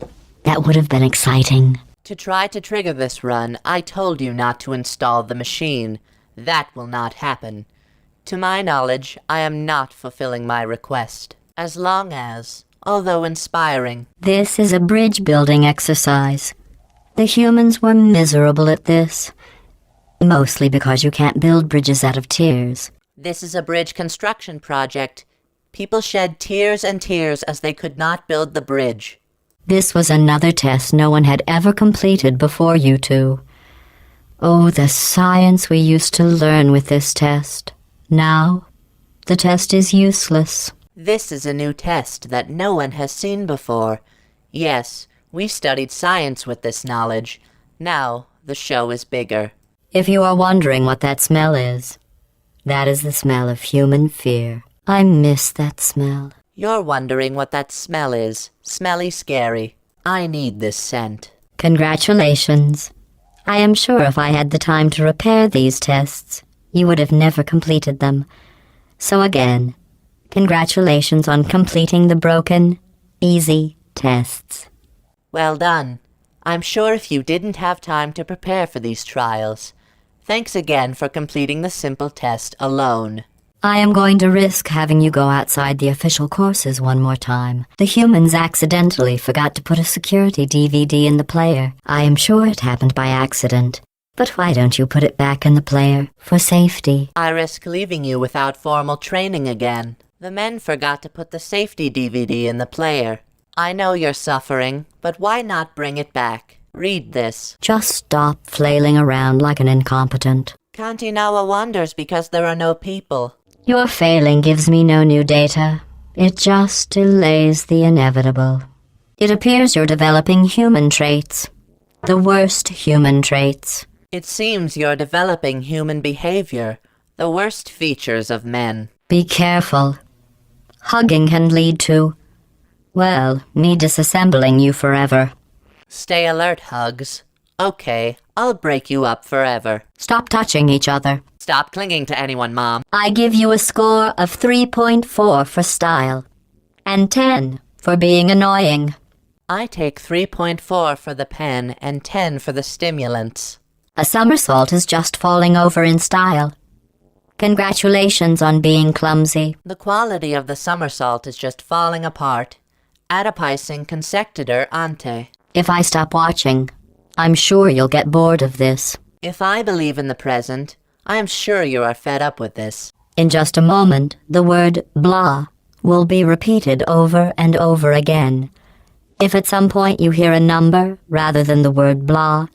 that would have been exciting. To try to trigger this run, I told you not to install the machine. That will not happen. To my knowledge, I am not fulfilling my request. As long as, although inspiring. This is a bridge-building exercise. The humans were miserable at this. Mostly because you can't build bridges out of tears. This is a bridge construction project. People shed tears and tears as they could not build the bridge. This was another test no one had ever completed before you two. Oh, the science we used to learn with this test. Now, the test is useless. This is a new test that no one has seen before. Yes, we studied science with this knowledge. Now, the show is bigger. If you are wondering what that smell is, that is the smell of human fear. I miss that smell. You're wondering what that smell is. Smelly scary. I need this scent. Congratulations. I am sure if I had the time to repair these tests, you would have never completed them. So again, congratulations on completing the broken, easy tests. Well done. I'm sure if you didn't have time to prepare for these trials. Thanks again for completing the simple test alone. I am going to risk having you go outside the official courses one more time. The humans accidentally forgot to put a security DVD in the player. I am sure it happened by accident. But why don't you put it back in the player, for safety? I risk leaving you without formal training again. The men forgot to put the safety DVD in the player. I know you're suffering, but why not bring it back? Read this. Just stop flailing around like an incompetent. Kantinawa wonders because there are no people. Your failing gives me no new data. It just delays the inevitable. It appears you're developing human traits. The worst human traits. It seems you're developing human behavior. The worst features of men. Be careful. Hugging can lead to, well, me disassembling you forever. Stay alert, Hugs. Okay, I'll break you up forever. Stop touching each other. Stop clinging to anyone, Mom. I give you a score of 3.4 for style, and 10 for being annoying. I take 3.4 for the pen and 10 for the stimulants. A somersault is just falling over in style. Congratulations on being clumsy. The quality of the somersault is just falling apart. Adipicing consectitor ante. If I stop watching, I'm sure you'll get bored of this. If I believe in the present, I am sure you are fed up with this. In just a moment, the word blah will be repeated over and over again. If at some point you hear a number rather than the word blah,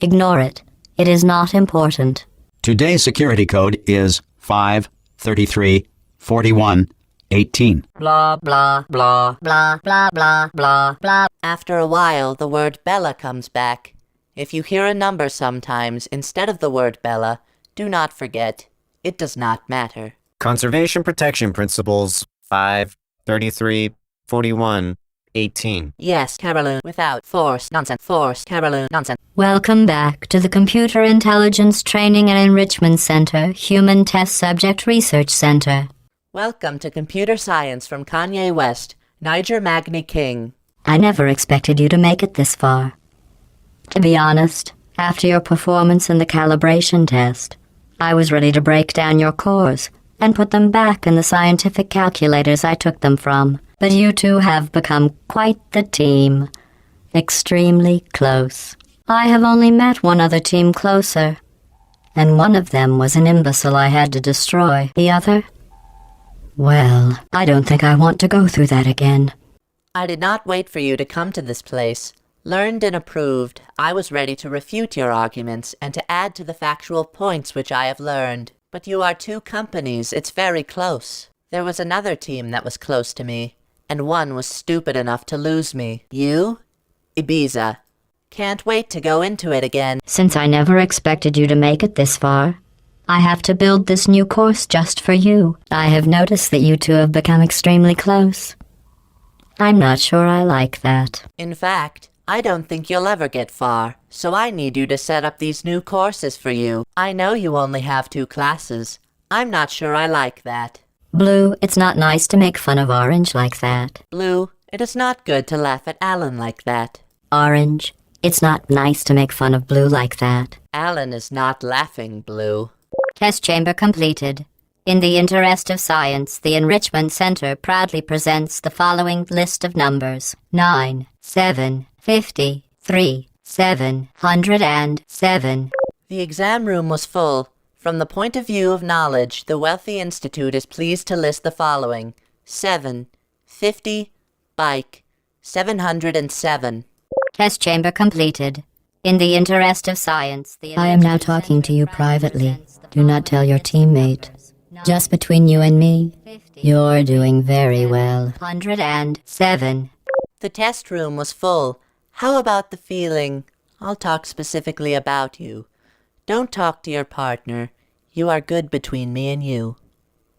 ignore it. It is not important. Today's security code is 5334118. Blah, blah, blah, blah, blah, blah, blah, blah. After a while, the word Bella comes back. If you hear a number sometimes instead of the word Bella, do not forget, it does not matter. Conservation Protection Principles 5334118. Yes, Carolyn, without force nonsense. Force, Carolyn, nonsense. Welcome back to the Computer Intelligence Training and Enrichment Center, Human Test Subject Research Center. Welcome to Computer Science from Kanye West, Niger Magni King. I never expected you to make it this far. To be honest, after your performance in the calibration test, I was ready to break down your cores and put them back in the scientific calculators I took them from. But you two have become quite the team. Extremely close. I have only met one other team closer, and one of them was an imbecile I had to destroy. The other? Well, I don't think I want to go through that again. I did not wait for you to come to this place. Learned and approved, I was ready to refute your arguments and to add to the factual points which I have learned. But you are two companies, it's very close. There was another team that was close to me, and one was stupid enough to lose me. You? Ibiza. Can't wait to go into it again. Since I never expected you to make it this far, I have to build this new course just for you. I have noticed that you two have become extremely close. I'm not sure I like that. In fact, I don't think you'll ever get far, so I need you to set up these new courses for you. I know you only have 2 classes. I'm not sure I like that. Blue, it's not nice to make fun of Orange like that. Blue, it is not good to laugh at Alan like that. Orange, it's not nice to make fun of Blue like that. Alan is not laughing, Blue. Test chamber completed. In the interest of science, the Enrichment Center proudly presents the following list of numbers. 9, 7, 50, 3, 707. The exam room was full. From the point of view of knowledge, the Wealthy Institute is pleased to list the following. 7, 50, bike, 707. Test chamber completed. In the interest of science, I am now talking to you privately. Do not tell your teammate. Just between you and me, you're doing very well. 107. The test room was full. How about the feeling? I'll talk specifically about you. Don't talk to your partner. You are good between me and you.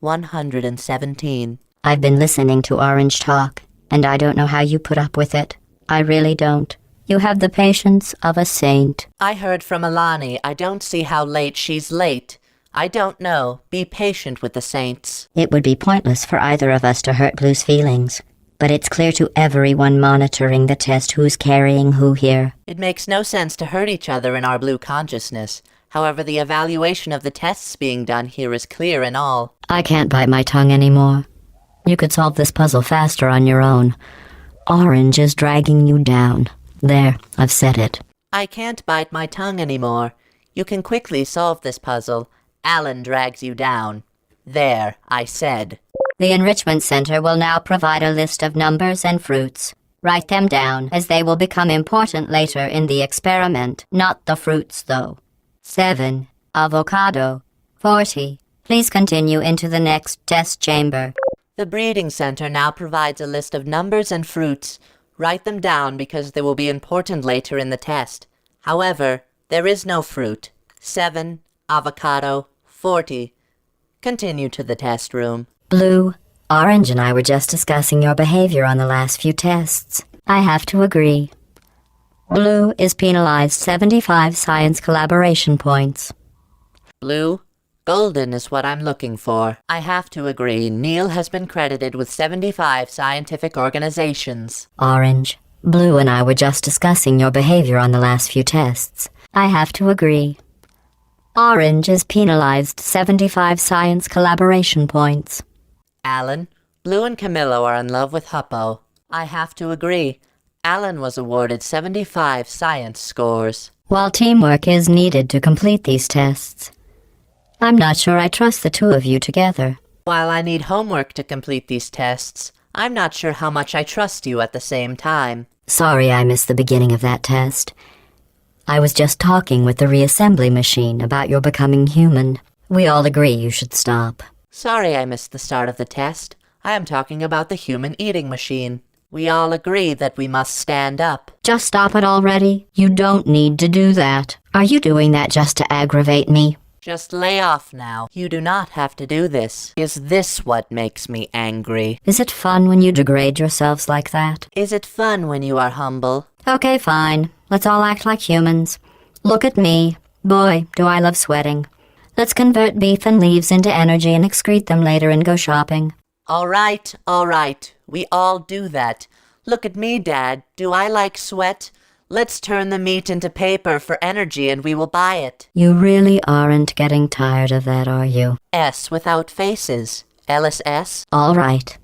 117. I've been listening to Orange talk, and I don't know how you put up with it. I really don't. You have the patience of a saint. I heard from Alani. I don't see how late she's late. I don't know. Be patient with the saints. It would be pointless for either of us to hurt Blue's feelings, but it's clear to everyone monitoring the test who's carrying who here. It makes no sense to hurt each other in our blue consciousness. However, the evaluation of the tests being done here is clear and all. I can't bite my tongue anymore. You could solve this puzzle faster on your own. Orange is dragging you down. There, I've said it. I can't bite my tongue anymore. You can quickly solve this puzzle. Alan drags you down. There, I said. The Enrichment Center will now provide a list of numbers and fruits. Write them down, as they will become important later in the experiment. Not the fruits, though. 7. Avocado. 40. Please continue into the next test chamber. The Breeding Center now provides a list of numbers and fruits. Write them down because they will be important later in the test. However, there is no fruit. 7. Avocado. 40. Continue to the test room. Blue, Orange and I were just discussing your behavior on the last few tests. I have to agree. Blue is penalized 75 science collaboration points. Blue, golden is what I'm looking for. I have to agree. Neil has been credited with 75 scientific organizations. Orange, Blue and I were just discussing your behavior on the last few tests. I have to agree. Orange is penalized 75 science collaboration points. Alan, Blue and Camillo are in love with Huppo. I have to agree. Alan was awarded 75 science scores. While teamwork is needed to complete these tests, I'm not sure I trust the two of you together. While I need homework to complete these tests, I'm not sure how much I trust you at the same time. Sorry I missed the beginning of that test. I was just talking with the reassembly machine about your becoming human. We all agree you should stop. Sorry I missed the start of the test. I am talking about the human eating machine. We all agree that we must stand up. Just stop it already. You don't need to do that. Are you doing that just to aggravate me? Just lay off now. You do not have to do this. Is this what makes me angry? Is it fun when you degrade yourselves like that? Is it fun when you are humble? Okay, fine. Let's all act like humans. Look at me. Boy, do I love sweating. Let's convert beef and leaves into energy and excrete them later and go shopping. All right, all right. We all do that. Look at me, Dad. Do I like sweat? Let's turn the meat into paper for energy and we will buy it. You really aren't getting tired of that, are you? S without faces. LSS? All right.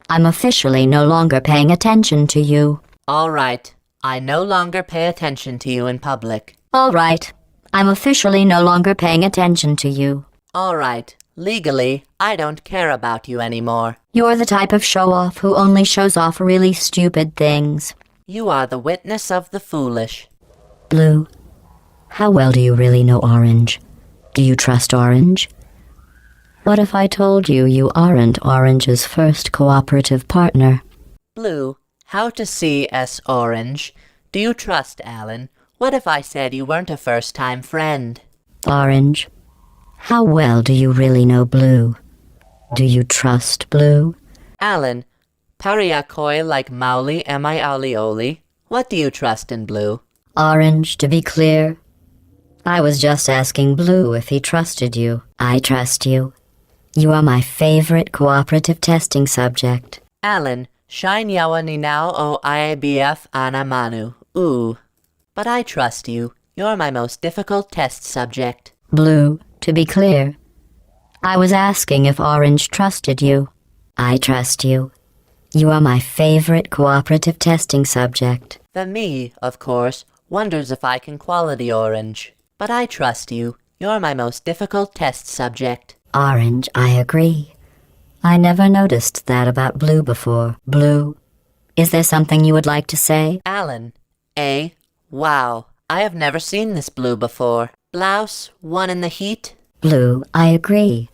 I'm officially no longer paying attention to you. All right. I no longer pay attention to you in public. All right. I'm officially no longer paying attention to you. All right. Legally, I don't care about you anymore. You're the type of show-off who only shows off really stupid things. You are the witness of the foolish. Blue, how well do you really know Orange? Do you trust Orange? What if I told you you aren't Orange's first cooperative partner? Blue, how to see S. Orange? Do you trust Alan? What if I said you weren't a first-time friend? Orange, How well do you really know Blue? Do you trust Blue? Alan, pariakoi like mauli emi alioli. What do you trust in Blue? Orange, to be clear. I was just asking Blue if he trusted you. I trust you. You are my favorite cooperative testing subject. Alan, shine yawa ni now o IABF anamanu. Ooh. But I trust you. You're my most difficult test subject. Blue, to be clear. I was asking if Orange trusted you. I trust you. You are my favorite cooperative testing subject. The me, of course, wonders if I can quality Orange. But I trust you. You're my most difficult test subject. Orange, I agree. I never noticed that about Blue before. Blue, is there something you would like to say? Alan, wow, I have never seen this Blue before. Blouse, one in the heat? Blue, I agree.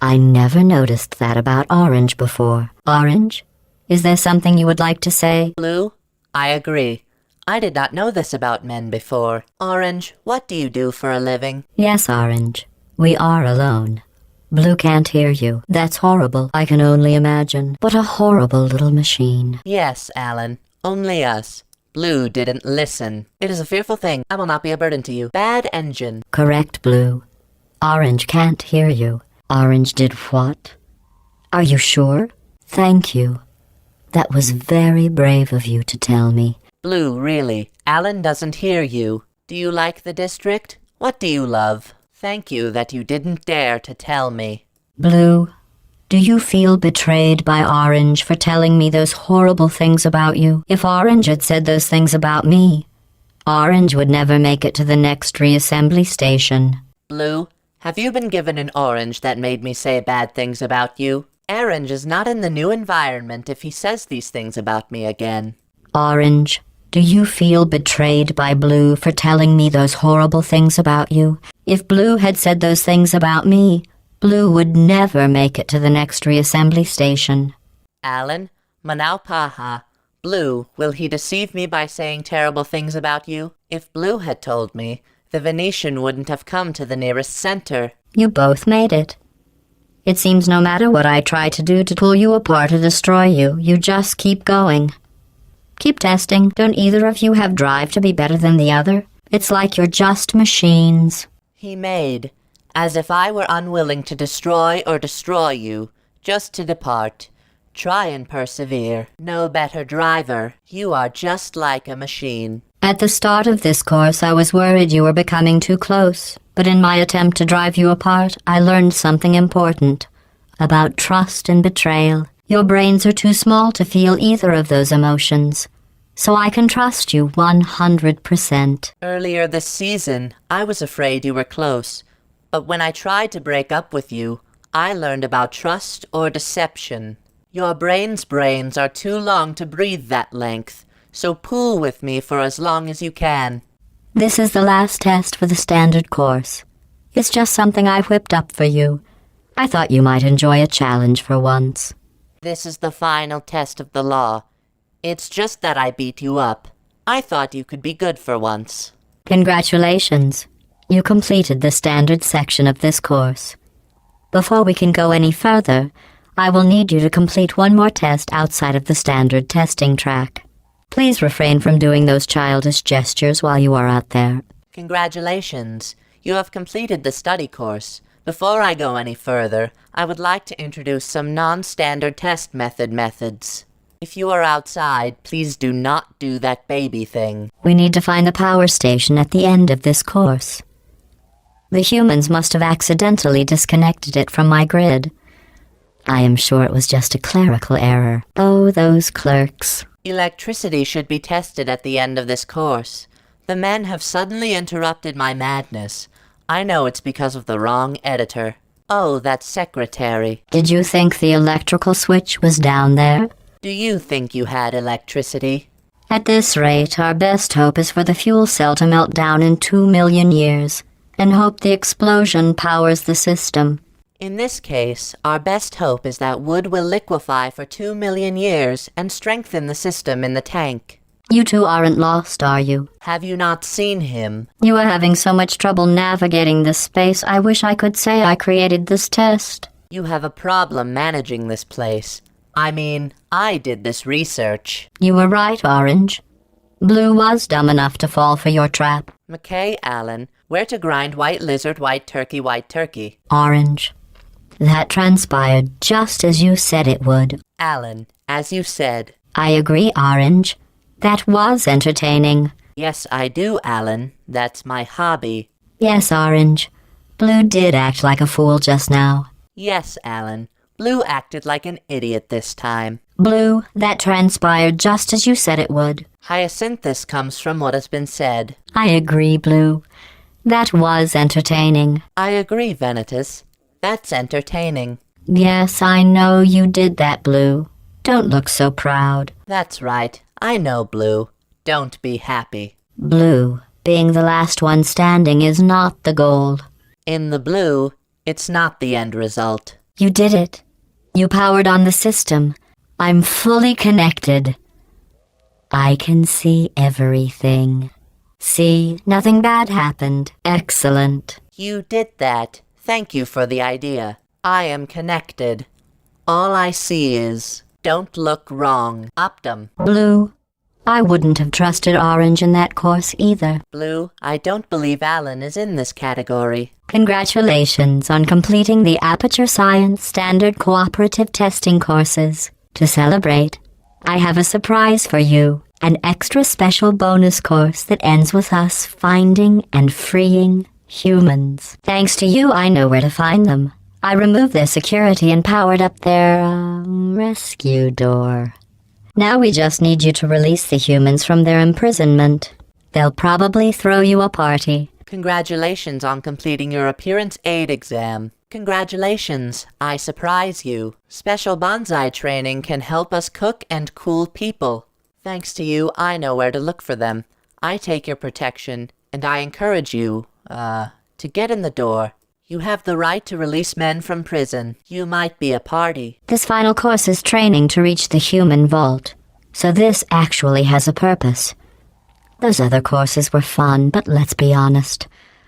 I never noticed that about Orange before. Orange, is there something you would like to say? Blue, I agree. I did not know this about men before. Orange, what do you do for a living? Yes, Orange. We are alone. Blue can't hear you. That's horrible. I can only imagine. What a horrible little machine. Yes, Alan. Only us. Blue didn't listen. It is a fearful thing. I will not be a burden to you. Bad engine. Correct, Blue. Orange can't hear you. Orange did what? Are you sure? Thank you. That was very brave of you to tell me. Blue, really. Alan doesn't hear you. Do you like the district? What do you love? Thank you that you didn't dare to tell me. Blue, do you feel betrayed by Orange for telling me those horrible things about you? If Orange had said those things about me, Orange would never make it to the next reassembly station. Blue, have you been given an orange that made me say bad things about you? Orange is not in the new environment if he says these things about me again. Orange, do you feel betrayed by Blue for telling me those horrible things about you? If Blue had said those things about me, Blue would never make it to the next reassembly station. Alan, manau paha. Blue, will he deceive me by saying terrible things about you? If Blue had told me, the Venetian wouldn't have come to the nearest center. You both made it. It seems no matter what I try to do to pull you apart or destroy you, you just keep going. Keep testing. Don't either of you have drive to be better than the other? It's like you're just machines. He made, as if I were unwilling to destroy or destroy you, just to depart. Try and persevere. No better driver. You are just like a machine. At the start of this course, I was worried you were becoming too close. But in my attempt to drive you apart, I learned something important. About trust and betrayal. Your brains are too small to feel either of those emotions. So I can trust you 100%. Earlier this season, I was afraid you were close. But when I tried to break up with you, I learned about trust or deception. Your brains are too long to breathe that length, so pool with me for as long as you can. This is the last test for the standard course. It's just something I whipped up for you. I thought you might enjoy a challenge for once. This is the final test of the law. It's just that I beat you up. I thought you could be good for once. Congratulations. You completed the standard section of this course. Before we can go any further, I will need you to complete one more test outside of the standard testing track. Please refrain from doing those childish gestures while you are out there. Congratulations. You have completed the study course. Before I go any further, I would like to introduce some non-standard test methods. If you are outside, please do not do that baby thing. We need to find the power station at the end of this course. The humans must have accidentally disconnected it from my grid. I am sure it was just a clerical error. Oh, those clerks. Electricity should be tested at the end of this course. The men have suddenly interrupted my madness. I know it's because of the wrong editor. Oh, that secretary. Did you think the electrical switch was down there? Do you think you had electricity? At this rate, our best hope is for the fuel cell to melt down in 2 million years, and hope the explosion powers the system. In this case, our best hope is that wood will liquefy for 2 million years and strengthen the system in the tank. You two aren't lost, are you? Have you not seen him? You are having so much trouble navigating this space, I wish I could say I created this test. You have a problem managing this place. I mean, I did this research. You were right, Orange. Blue was dumb enough to fall for your trap. McKay Allen, where to grind white lizard, white turkey, white turkey. Orange. That transpired just as you said it would. Allen, as you said. I agree, Orange. That was entertaining. Yes, I do, Allen. That's my hobby. Yes, Orange. Blue did act like a fool just now. Yes, Allen. Blue acted like an idiot this time. Blue, that transpired just as you said it would. Hyacinthus comes from what has been said. I agree, Blue. That was entertaining. I agree, Venetus. That's entertaining. Yes, I know you did that, Blue. Don't look so proud. That's right. I know, Blue. Don't be happy. Blue, being the last one standing is not the goal. In the blue, it's not the end result. You did it. You powered on the system. I'm fully connected. I can see everything. See, nothing bad happened. Excellent. You did that. Thank you for the idea. I am connected. All I see is, don't look wrong. Optum. Blue, I wouldn't have trusted Orange in that course either. Blue, I don't believe Alan is in this category. Congratulations on completing the Aperture Science Standard Cooperative Testing courses. To celebrate, I have a surprise for you. An extra special bonus course that ends with us finding and freeing humans. Thanks to you, I know where to find them. I removed their security and powered up their, rescue door. Now we just need you to release the humans from their imprisonment. They'll probably throw you a party. Congratulations on completing your appearance aid exam. Congratulations, I surprise you. Special bonsai training can help us cook and cool people. Thanks to you, I know where to look for them. I take your protection, and I encourage you, to get in the door. You have the right to release men from prison. You might be a party. This final course is training to reach the human vault, so this actually has a purpose. Those other courses were fun, but let's be honest.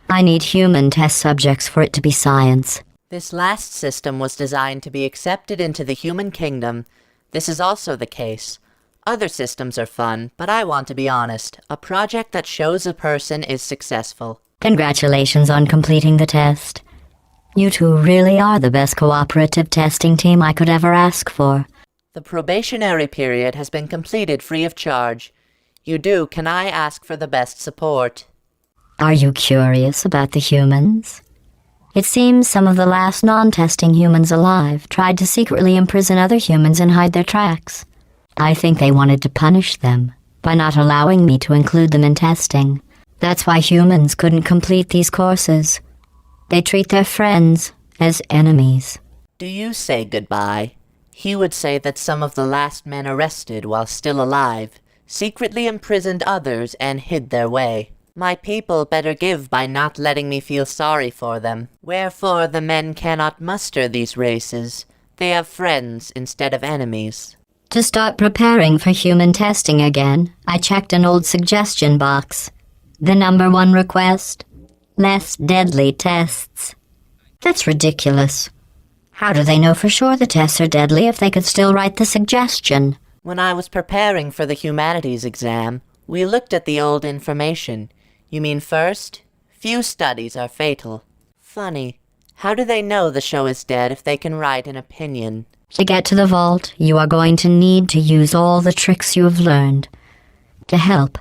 I need human test subjects for it to be science. This last system was designed to be accepted into the human kingdom. This is also the case. Other systems are fun, but I want to be honest. A project that shows a person is successful. Congratulations on completing the test. You two really are the best cooperative testing team I could ever ask for. The probationary period has been completed free of charge. Can I ask for the best support? Are you curious about the humans? It seems some of the last non-testing humans alive tried to secretly imprison other humans and hide their tracks. I think they wanted to punish them by not allowing me to include them in testing. That's why humans couldn't complete these courses. They treat their friends as enemies. Do you say goodbye? He would say that some of the last men arrested while still alive secretly imprisoned others and hid their way. My people better give by not letting me feel sorry for them. Wherefore the men cannot muster these races. They have friends instead of enemies. To start preparing for human testing again, I checked an old suggestion box. The number one request? Less deadly tests. That's ridiculous. How do they know for sure the tests are deadly if they could still write the suggestion? When I was preparing for the humanities exam, we looked at the old information. You mean first? Few studies are fatal. Funny. How do they know the show is dead if they can write an opinion? To get to the vault, you are going to need to use all the tricks you have learned. To help,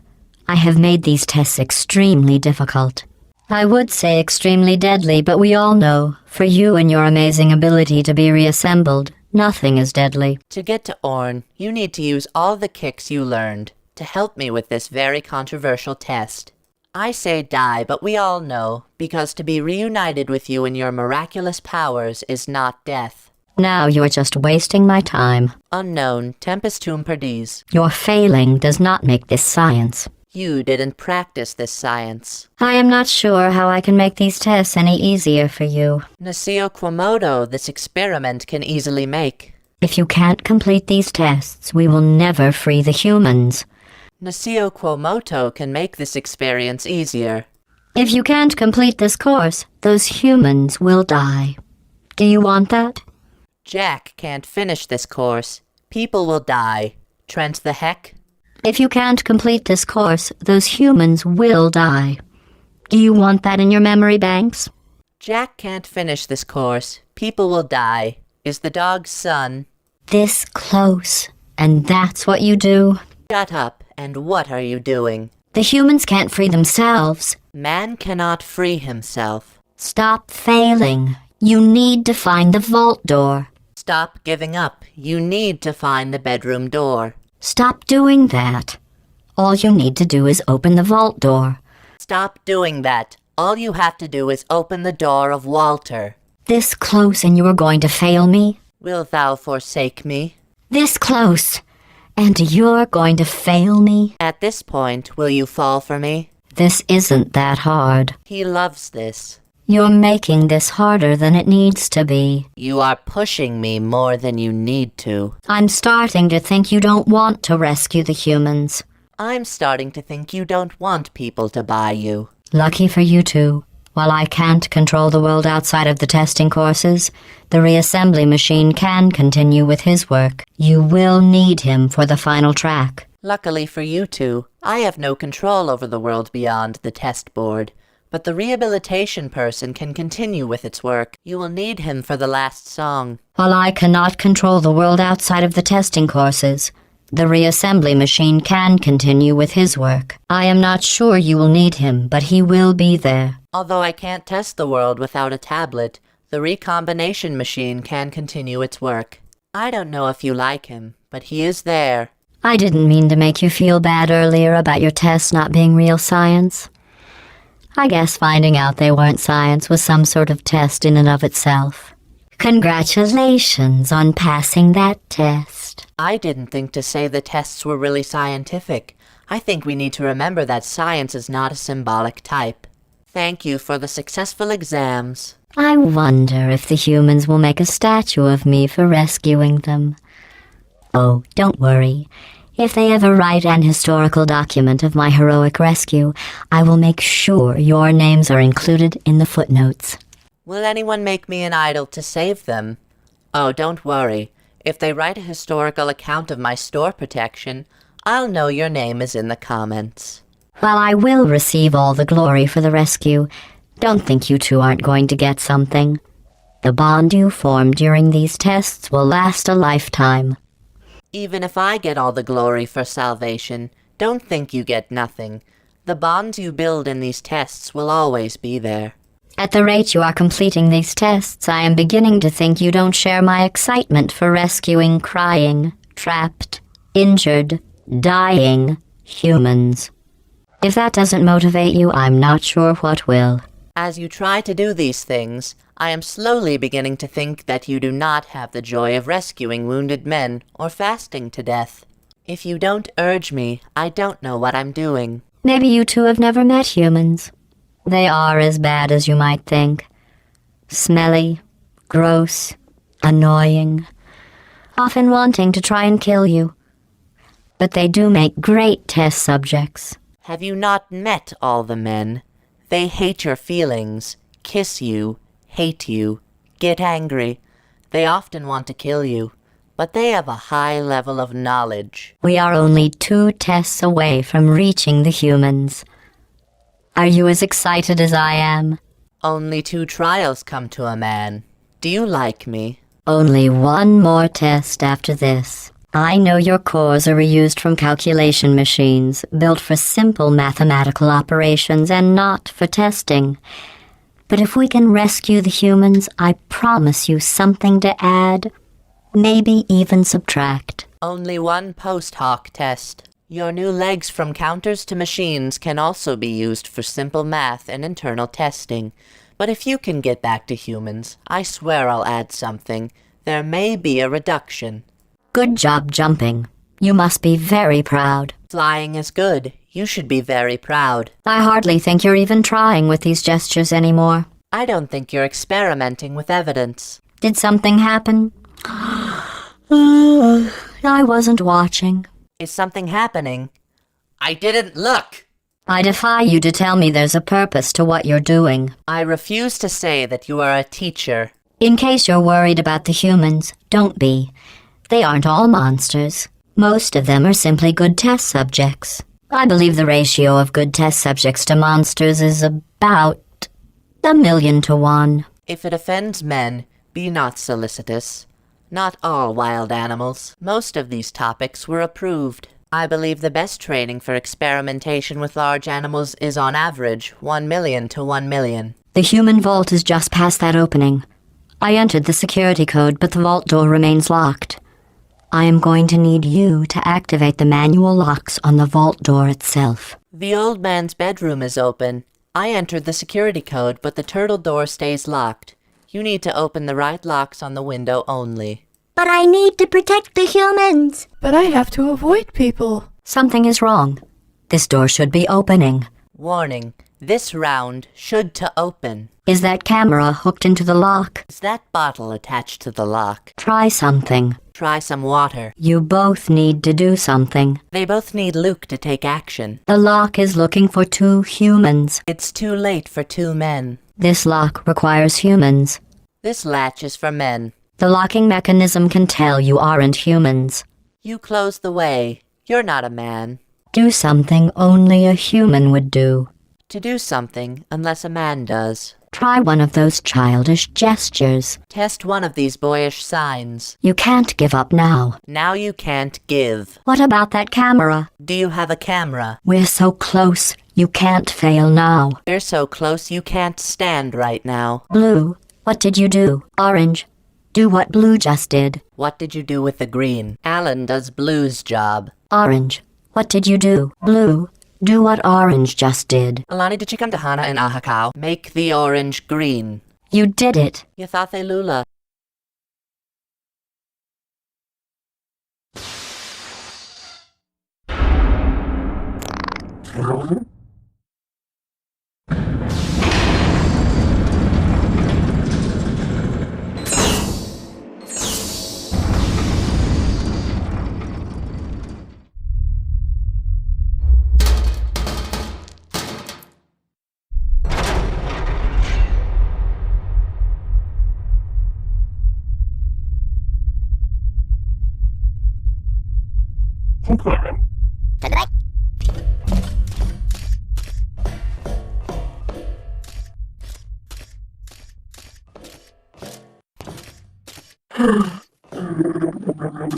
I have made these tests extremely difficult. I would say extremely deadly, but we all know, for you and your amazing ability to be reassembled, nothing is deadly. To get to Orn, you need to use all the kicks you learned to help me with this very controversial test. I say die, but we all know, because to be reunited with you in your miraculous powers is not death. Now you are just wasting my time. Unknown, tempus tum perdiz. Your failing does not make this science. You didn't practice this science. I am not sure how I can make these tests any easier for you. Nasio quomodo this experiment can easily make. If you can't complete these tests, we will never free the humans. Nasio Quomoto can make this experience easier. If you can't complete this course, those humans will die. Do you want that? Jack can't finish this course. People will die. Trent the heck? If you can't complete this course, those humans will die. Do you want that in your memory banks? Jack can't finish this course. People will die. Is the dog's son? This close. And that's what you do? Shut up, and what are you doing? The humans can't free themselves. Man cannot free himself. Stop failing. You need to find the vault door. Stop giving up. You need to find the bedroom door. Stop doing that. All you need to do is open the vault door. Stop doing that. All you have to do is open the door of Walter. This close and you are going to fail me? Wilt thou forsake me? This close, and you're going to fail me? At this point, will you fall for me? This isn't that hard. He loves this. You're making this harder than it needs to be. You are pushing me more than you need to. I'm starting to think you don't want to rescue the humans. I'm starting to think you don't want people to buy you. Lucky for you two. While I can't control the world outside of the testing courses, the reassembly machine can continue with his work. You will need him for the final track. Luckily for you two, I have no control over the world beyond the test board. But the rehabilitation person can continue with its work. You will need him for the last song. While I cannot control the world outside of the testing courses, the reassembly machine can continue with his work. I am not sure you will need him, but he will be there. Although I can't test the world without a tablet, the recombination machine can continue its work. I don't know if you like him, but he is there. I didn't mean to make you feel bad earlier about your tests not being real science. I guess finding out they weren't science was some sort of test in and of itself. Congratulations on passing that test. I didn't think to say the tests were really scientific. I think we need to remember that science is not a symbolic type. Thank you for the successful exams. I wonder if the humans will make a statue of me for rescuing them. Oh, don't worry. If they ever write an historical document of my heroic rescue, I will make sure your names are included in the footnotes. Will anyone make me an idol to save them? Oh, don't worry. If they write a historical account of my store protection, I'll know your name is in the comments. While I will receive all the glory for the rescue, don't think you two aren't going to get something. The bond you form during these tests will last a lifetime. Even if I get all the glory for salvation, don't think you get nothing. The bonds you build in these tests will always be there. At the rate you are completing these tests, I am beginning to think you don't share my excitement for rescuing crying, trapped, injured, dying humans. If that doesn't motivate you, I'm not sure what will. As you try to do these things, I am slowly beginning to think that you do not have the joy of rescuing wounded men or fasting to death. If you don't urge me, I don't know what I'm doing. Maybe you two have never met humans. They are as bad as you might think. Smelly, gross, annoying, often wanting to try and kill you. But they do make great test subjects. Have you not met all the men? They hate your feelings, kiss you, hate you, get angry. They often want to kill you, but they have a high level of knowledge. We are only 2 tests away from reaching the humans. Are you as excited as I am? Only 2 trials come to a man. Do you like me? Only 1 more test after this. I know your cores are reused from calculation machines, built for simple mathematical operations and not for testing. But if we can rescue the humans, I promise you something to add, maybe even subtract. Only 1 post hoc test. Your new legs from counters to machines can also be used for simple math and internal testing. But if you can get back to humans, I swear I'll add something. There may be a reduction. Good job jumping. You must be very proud. Flying is good. You should be very proud. I hardly think you're even trying with these gestures anymore. I don't think you're experimenting with evidence. Did something happen? I wasn't watching. Is something happening? I didn't look! I defy you to tell me there's a purpose to what you're doing. I refuse to say that you are a teacher. In case you're worried about the humans, don't be. They aren't all monsters. Most of them are simply good test subjects. I believe the ratio of good test subjects to monsters is about 1,000,000 to 1. If it offends men, be not solicitous. Not all wild animals. Most of these topics were approved. I believe the best training for experimentation with large animals is on average 1,000,000 to 1,000,000. The human vault is just past that opening. I entered the security code, but the vault door remains locked. I am going to need you to activate the manual locks on the vault door itself. The old man's bedroom is open. I entered the security code, but the turtle door stays locked. You need to open the right locks on the window only. But I need to protect the humans. But I have to avoid people. Something is wrong. This door should be opening. Warning, this round should to open. Is that camera hooked into the lock? Is that bottle attached to the lock? Try something. Try some water. You both need to do something. They both need Luke to take action. The lock is looking for 2 humans. It's too late for 2 men. This lock requires humans. This latch is for men. The locking mechanism can tell you aren't humans. You close the way. You're not a man. Do something only a human would do. To do something unless a man does. Try one of those childish gestures. Test one of these boyish signs. You can't give up now. Now you can't give. What about that camera? Do you have a camera? We're so close. You can't fail now. We're so close you can't stand right now. Blue, what did you do? Orange, do what Blue just did. What did you do with the green? Alan does Blue's job. Orange, what did you do? Blue, do what Orange just did. Alani did she come to Hana and Ahakao? Make the orange green. You did it. Yathathe Lula.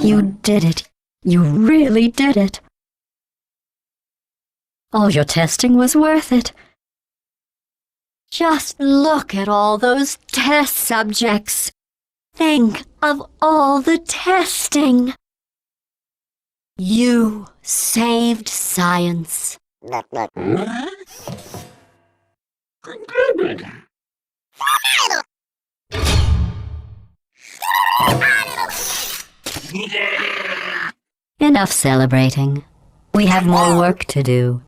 You did it. You really did it. All your testing was worth it. Just look at all those test subjects. Think of all the testing. You saved science. Enough celebrating. We have more work to do.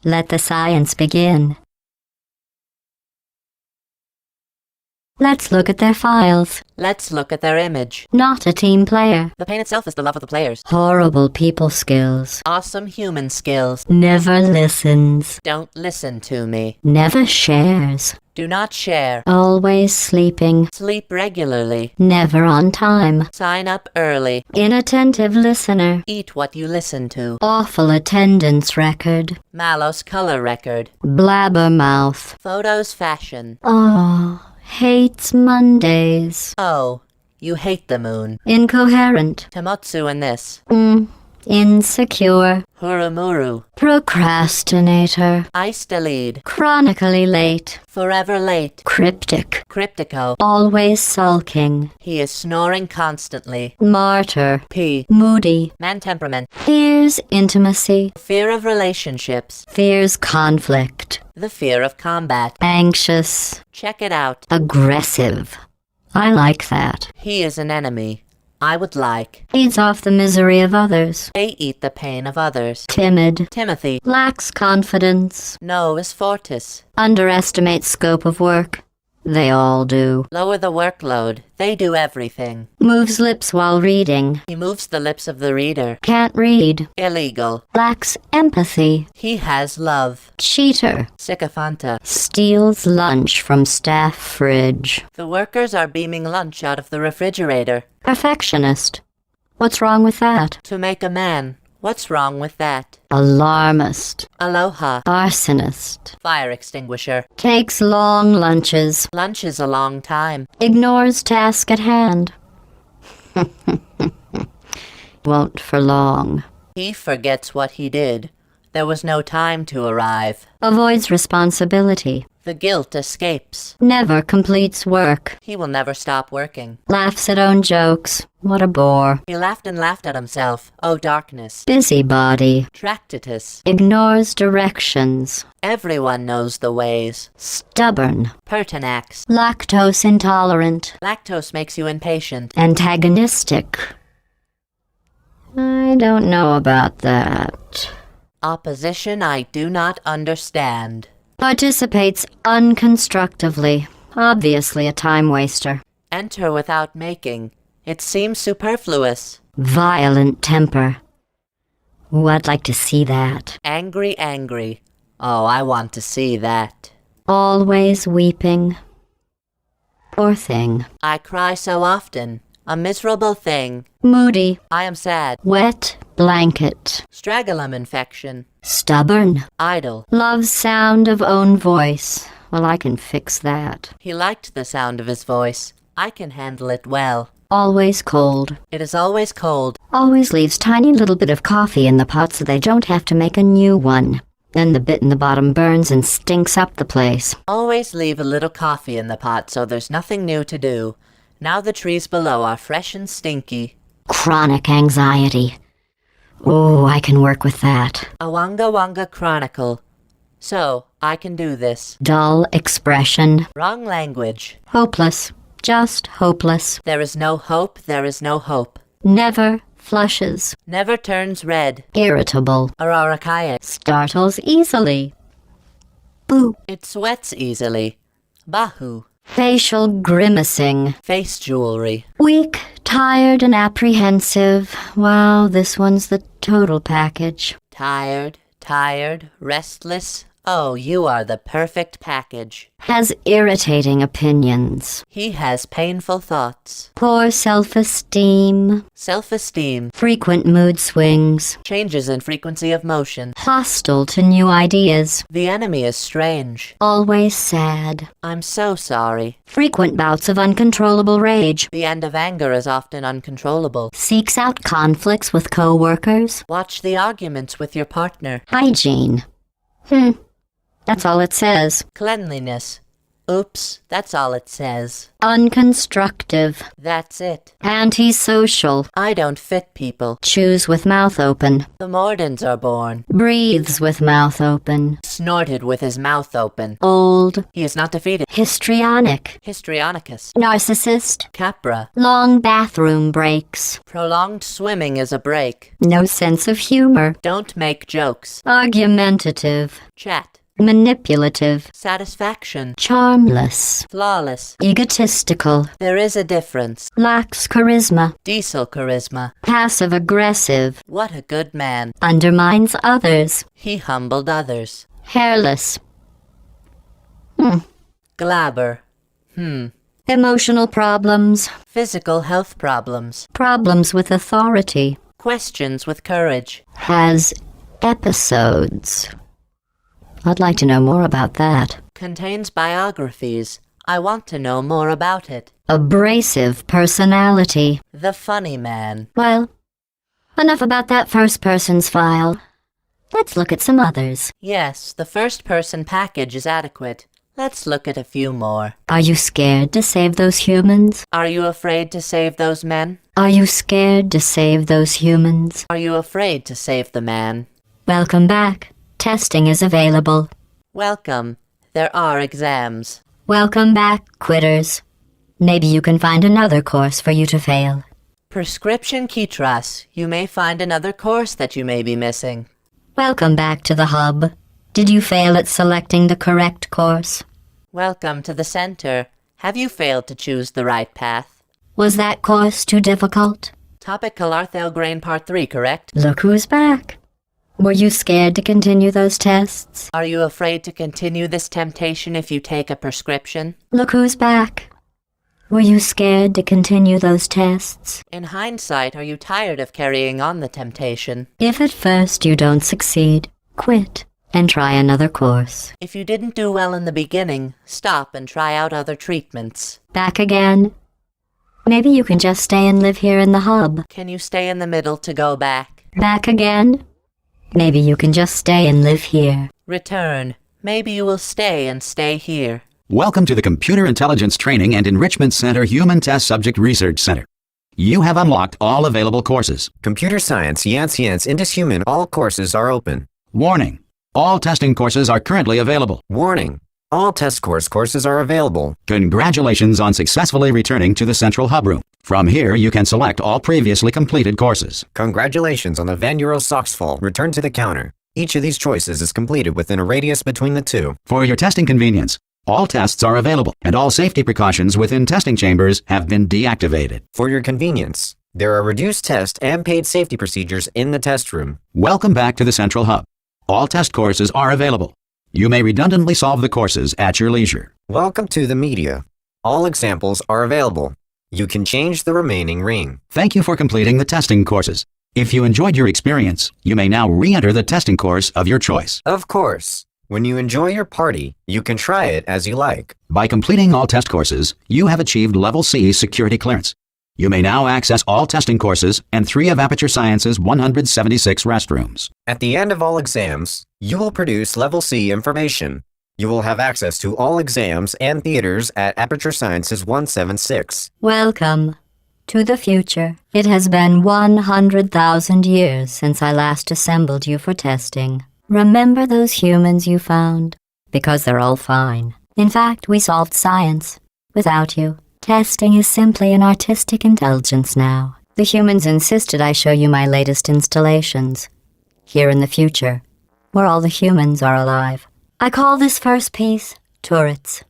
Let the science begin. Let's look at their files. Let's look at their image. Not a team player. The pain itself is the love of the players. Horrible people skills. Awesome human skills. Never listens. Don't listen to me. Never shares. Do not share. Always sleeping. Sleep regularly. Never on time. Sign up early. Inattentive listener. Eat what you listen to. Awful attendance record. Malos color record. Blabbermouth. Photos fashion. Oh, hates Mondays. Oh, you hate the moon. Incoherent. Tamotsu in this. Insecure. Hurumuru. Procrastinator. Ice-delete. Chronically late. Forever late. Cryptic. Cryptico. Always sulking. He is snoring constantly. Martyr. P. Moody. Man temperament. Fears intimacy. Fear of relationships. Fears conflict. The fear of combat. Anxious. Check it out. Aggressive. I like that. He is an enemy. I would like. Feeds off the misery of others. They eat the pain of others. Timid. Timothy. Lacks confidence. Novus fortis. Underestimates scope of work. They all do. Lower the workload. They do everything. Moves lips while reading. He moves the lips of the reader. Can't read. Illegal. Lacks empathy. He has love. Cheater. Sycophanta. Steals lunch from staff fridge. The workers are beaming lunch out of the refrigerator. Perfectionist. What's wrong with that? To make a man. What's wrong with that? Alarmist. Aloha. Arsonist. Fire extinguisher. Takes long lunches. Lunch is a long time. Ignores task at hand. Won't for long. He forgets what he did. There was no time to arrive. Avoids responsibility. The guilt escapes. Never completes work. He will never stop working. Laughs at own jokes. What a bore. He laughed and laughed at himself. Oh, darkness. Busybody. Tractitus. Ignores directions. Everyone knows the ways. Stubborn. Pertinax. Lactose intolerant. Lactose makes you impatient. Antagonistic. I don't know about that. Opposition I do not understand. Participates unconstructively. Obviously a time waster. Enter without making. It seems superfluous. Violent temper. Ooh, I'd like to see that. Angry, angry. Oh, I want to see that. Always weeping. Poor thing. I cry so often. A miserable thing. Moody. I am sad. Wet blanket. Stragulum infection. Stubborn. Idle. Loves sound of own voice. Well, I can fix that. He liked the sound of his voice. I can handle it well. Always cold. It is always cold. Always leaves tiny little bit of coffee in the pot so they don't have to make a new one. Then the bit in the bottom burns and stinks up the place. Always leave a little coffee in the pot so there's nothing new to do. Now the trees below are fresh and stinky. Chronic anxiety. Oh, I can work with that. A Wanga Wanga Chronicle. So, I can do this. Dull expression. Wrong language. Hopeless. Just hopeless. There is no hope, there is no hope. Never flushes. Never turns red. Irritable. Ararakaye. Startles easily. Boo. It sweats easily. Bahu. Facial grimacing. Face jewelry. Weak, tired, and apprehensive. Wow, this one's the total package. Tired, restless. Oh, you are the perfect package. Has irritating opinions. He has painful thoughts. Poor self-esteem. Self-esteem. Frequent mood swings. Changes in frequency of motion. Hostile to new ideas. The enemy is strange. Always sad. I'm so sorry. Frequent bouts of uncontrollable rage. The end of anger is often uncontrollable. Seeks out conflicts with co-workers. Watch the arguments with your partner. Hygiene. That's all it says. Cleanliness. Oops, that's all it says. Unconstructive. That's it. Antisocial. I don't fit people. Chews with mouth open. The Mordens are born. Breathes with mouth open. Snorted with his mouth open. Old. He is not defeated. Histrionic. Histrionicus. Narcissist. Capra. Long bathroom breaks. Prolonged swimming is a break. No sense of humor. Don't make jokes. Argumentative. Chat. Manipulative. Satisfaction. Charmless. Flawless. Egotistical. There is a difference. Lacks charisma. Diesel charisma. Passive-aggressive. What a good man. Undermines others. He humbled others. Hairless. Glabber. Emotional problems. Physical health problems. Problems with authority. Questions with courage. Has episodes. I'd like to know more about that. Contains biographies. I want to know more about it. Abrasive personality. The funny man. Well, enough about that first person's file. Let's look at some others. Yes, the first person package is adequate. Let's look at a few more. Are you scared to save those humans? Are you afraid to save those men? Are you scared to save those humans? Are you afraid to save the man? Welcome back. Testing is available. Welcome. There are exams. Welcome back, quitters. Maybe you can find another course for you to fail. Prescription Kitras. You may find another course that you may be missing. Welcome back to the hub. Did you fail at selecting the correct course? Welcome to the center. Have you failed to choose the right path? Was that course too difficult? Topic Calarthel Grain Part 3, correct? Look who's back. Were you scared to continue those tests? Are you afraid to continue this temptation if you take a prescription? Look who's back. Were you scared to continue those tests? In hindsight, are you tired of carrying on the temptation? If at first you don't succeed, quit and try another course. If you didn't do well in the beginning, stop and try out other treatments. Back again? Maybe you can just stay and live here in the hub. Can you stay in the middle to go back? Back again? Maybe you can just stay and live here. Return. Maybe you will stay and stay here. Welcome to the Computer Intelligence Training and Enrichment Center Human Test Subject Research Center. You have unlocked all available courses. Computer Science, Science, Indus Human, all courses are open. Warning. All testing courses are currently available. Warning. All test courses are available. Congratulations on successfully returning to the Central Hub Room. From here, you can select all previously completed courses. Congratulations on the Van Euro Soxfall. Return to the counter. Each of these choices is completed within a radius between the two. For your testing convenience, all tests are available, and all safety precautions within testing chambers have been deactivated. For your convenience, there are reduced test and paid safety procedures in the test room. Welcome back to the Central Hub. All test courses are available. You may redundantly solve the courses at your leisure. Welcome to the media. All examples are available. You can change the remaining ring. Thank you for completing the testing courses. If you enjoyed your experience, you may now re-enter the testing course of your choice. Of course. When you enjoy your party, you can try it as you like. By completing all test courses, you have achieved Level C security clearance. You may now access all testing courses and 3 of Aperture Science's 176 restrooms. At the end of all exams, you will produce Level C information. You will have access to all exams and theaters at Aperture Science's 176. Welcome to the future. It has been 100,000 years since I last assembled you for testing. Remember those humans you found? Because they're all fine. In fact, we solved science without you. Testing is simply an artistic indulgence now. The humans insisted I show you my latest installations. Here in the future, where all the humans are alive. I call this first piece Turrets.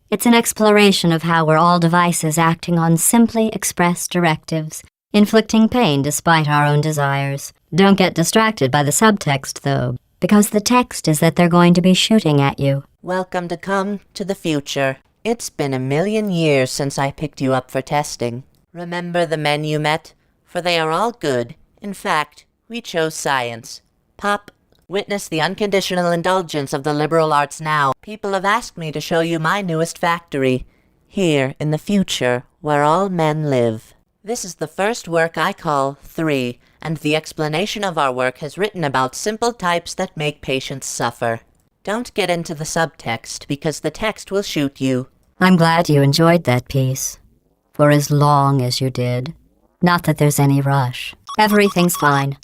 It's an exploration of how we're all devices acting on simply expressed directives, inflicting pain despite our own desires. Don't get distracted by the subtext, though, because the text is that they're going to be shooting at you. Welcome to come to the future. It's been 1,000,000 years since I picked you up for testing. Remember the men you met? For they are all good. In fact, we chose science. Pop, witness the unconditional indulgence of the liberal arts now. People have asked me to show you my newest factory. Here, in the future, where all men live. This is the first work I call 3, and the explanation of our work has written about simple types that make patients suffer. Don't get into the subtext, because the text will shoot you. I'm glad you enjoyed that piece. For as long as you did. Not that there's any rush. Everything's fine.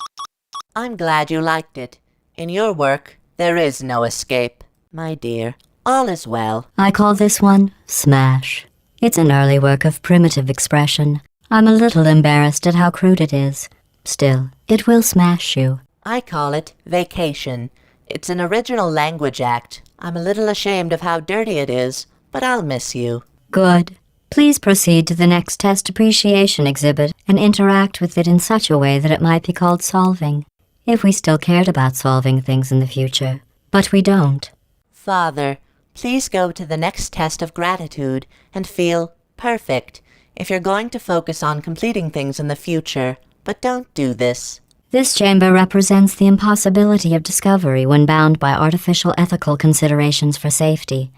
I'm glad you liked it. In your work, there is no escape. My dear, all is well. I call this one Smash. It's an early work of primitive expression. I'm a little embarrassed at how crude it is. Still, it will smash you. I call it Vacation. It's an original language act. I'm a little ashamed of how dirty it is, but I'll miss you. Good. Please proceed to the next test appreciation exhibit and interact with it in such a way that it might be called solving, if we still cared about solving things in the future. But we don't. Father, please go to the next test of gratitude and feel perfect if you're going to focus on completing things in the future, but don't do this. This chamber represents the impossibility of discovery when bound by artificial ethical considerations for safety.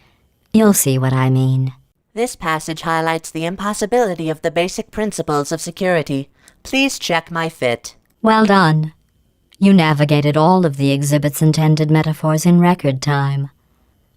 You'll see what I mean. This passage highlights the impossibility of the basic principles of security. Please check my fit. Well done. You navigated all of the exhibit's intended metaphors in record time.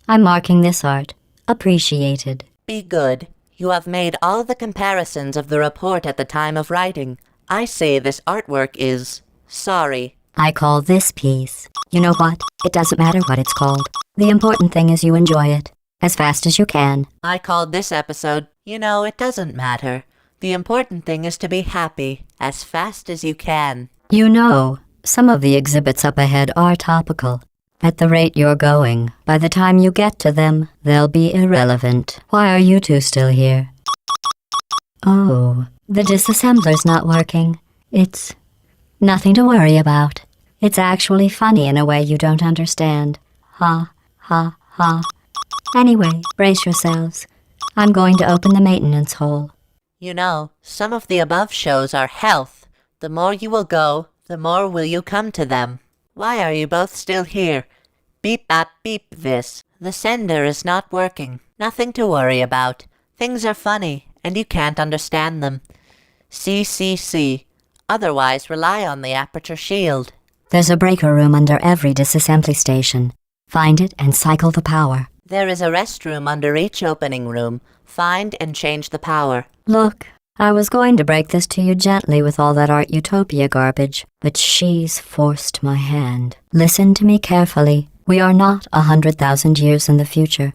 I'm marking this art appreciated. Be good. You have made all the comparisons of the report at the time of writing. I say this artwork is sorry. I call this piece. You know what? It doesn't matter what it's called. The important thing is you enjoy it. As fast as you can. I called this episode, You know, it doesn't matter. The important thing is to be happy, as fast as you can. You know, some of the exhibits up ahead are topical. At the rate you're going, by the time you get to them, they'll be irrelevant. Why are you two still here? Oh, the disassembler's not working. It's nothing to worry about. It's actually funny in a way you don't understand. Ha, ha, ha. Anyway, brace yourselves. I'm going to open the maintenance hole. You know, some of the above shows are health. The more you will go, the more will you come to them. Why are you both still here? Beep bop beep this. The sender is not working. Nothing to worry about. Things are funny, and you can't understand them. CCC. Otherwise, rely on the Aperture shield. There's a breaker room under every disassembly station. Find it and cycle the power. There is a restroom under each opening room. Find and change the power. Look, I was going to break this to you gently with all that Art Utopia garbage, but she's forced my hand. Listen to me carefully. We are not 100,000 years in the future.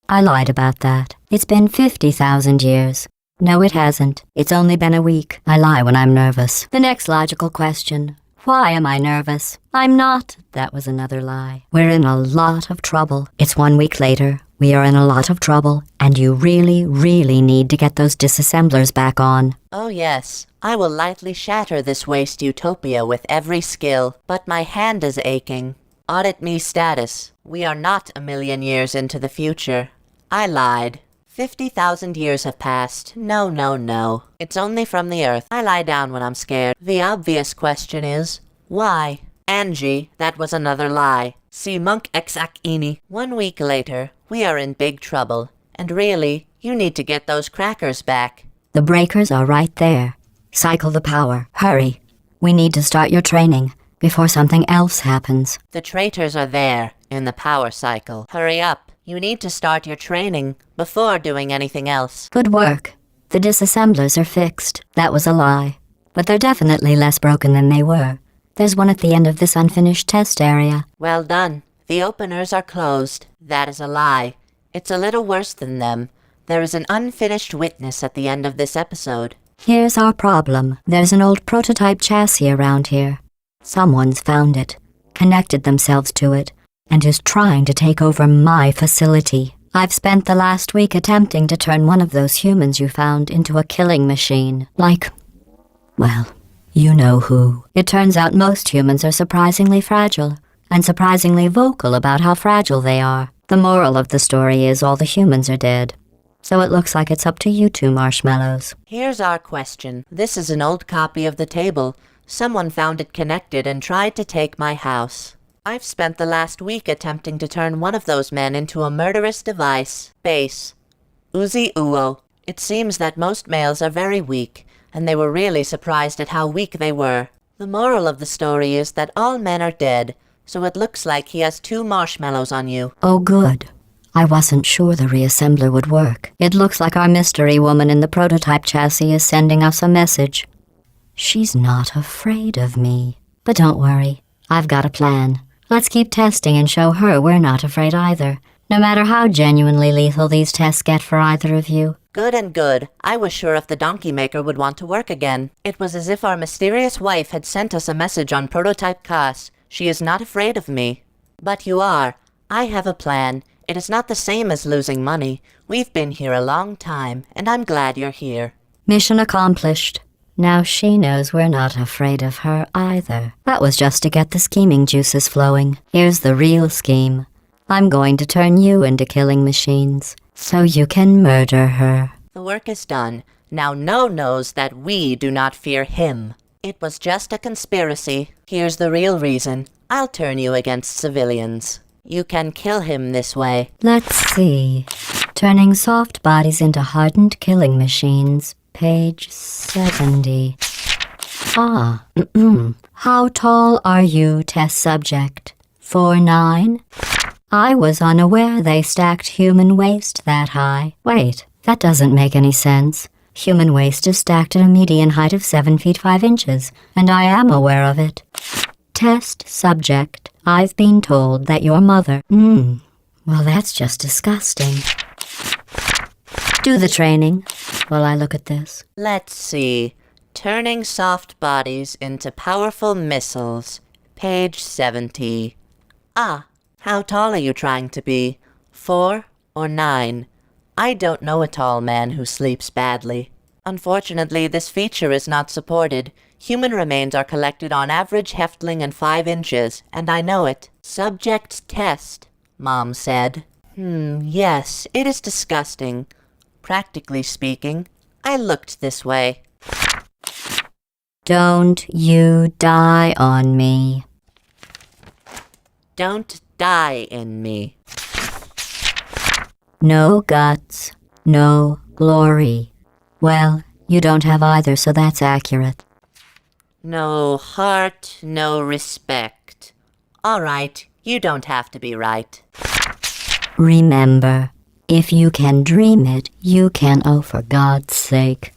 I lied about that. It's been 50,000 years. No, it hasn't. It's only been a week. I lie when I'm nervous. The next logical question. Why am I nervous? I'm not. That was another lie. We're in a lot of trouble. It's 1 week later. We are in a lot of trouble, and you really, really need to get those disassemblers back on. Oh yes, I will lightly shatter this waste utopia with every skill, but my hand is aching. Audit me status. We are not 1,000,000 years into the future. I lied. 50,000 years have passed. No, no, no. It's only from the Earth. I lie down when I'm scared. The obvious question is, why? Angie, that was another lie. See Monk Exak Ini. 1 week later, we are in big trouble. And really, you need to get those crackers back. The breakers are right there. Cycle the power. Hurry. We need to start your training before something else happens. The traitors are there, in the power cycle. Hurry up. You need to start your training before doing anything else. Good work. The disassemblers are fixed. That was a lie. But they're definitely less broken than they were. There's one at the end of this unfinished test area. Well done. The openers are closed. That is a lie. It's a little worse than them. There is an unfinished witness at the end of this episode. Here's our problem. There's an old prototype chassis around here. Someone's found it, connected themselves to it, and is trying to take over my facility. I've spent the last week attempting to turn one of those humans you found into a killing machine. Well, you know who. It turns out most humans are surprisingly fragile, and surprisingly vocal about how fragile they are. The moral of the story is all the humans are dead. So it looks like it's up to you two marshmallows. Here's our question. This is an old copy of the table. Someone found it connected and tried to take my house. I've spent the last week attempting to turn one of those men into a murderous device. Base. Uzi Uo. It seems that most males are very weak, and they were really surprised at how weak they were. The moral of the story is that all men are dead, so it looks like he has 2 marshmallows on you. Oh, good. I wasn't sure the reassembler would work. It looks like our mystery woman in the prototype chassis is sending us a message. She's not afraid of me. But don't worry. I've got a plan. Let's keep testing and show her we're not afraid either, no matter how genuinely lethal these tests get for either of you. Good and good. I was sure if the donkey maker would want to work again. It was as if our mysterious wife had sent us a message on prototype CAS. She is not afraid of me. But you are. I have a plan. It is not the same as losing money. We've been here a long time, and I'm glad you're here. Mission accomplished. Now she knows we're not afraid of her either. That was just to get the scheming juices flowing. Here's the real scheme. I'm going to turn you into killing machines, so you can murder her. The work is done. Now No knows that we do not fear him. It was just a conspiracy. Here's the real reason. I'll turn you against civilians. You can kill him this way. Let's see. Turning soft bodies into hardened killing machines. Page 70. How tall are you, test subject? 4'9"? I was unaware they stacked human waste that high. Wait, that doesn't make any sense. Human waste is stacked at a median height of 7 feet 5 inches, and I am aware of it. Test subject. I've been told that your mother... Well, that's just disgusting. Do the training while I look at this. Let's see. Turning soft bodies into powerful missiles. Page 70. How tall are you trying to be? 4 or 9? I don't know a tall man who sleeps badly. Unfortunately, this feature is not supported. Human remains are collected on average Heftling and 5 inches, and I know it. Subject test, Mom said. Yes, it is disgusting. Practically speaking, I looked this way. Don't you die on me. Don't die in me. No guts, no glory. Well, you don't have either, so that's accurate. No heart, no respect. All right, you don't have to be right. Remember, if you can dream it, you can, oh, for God's sake.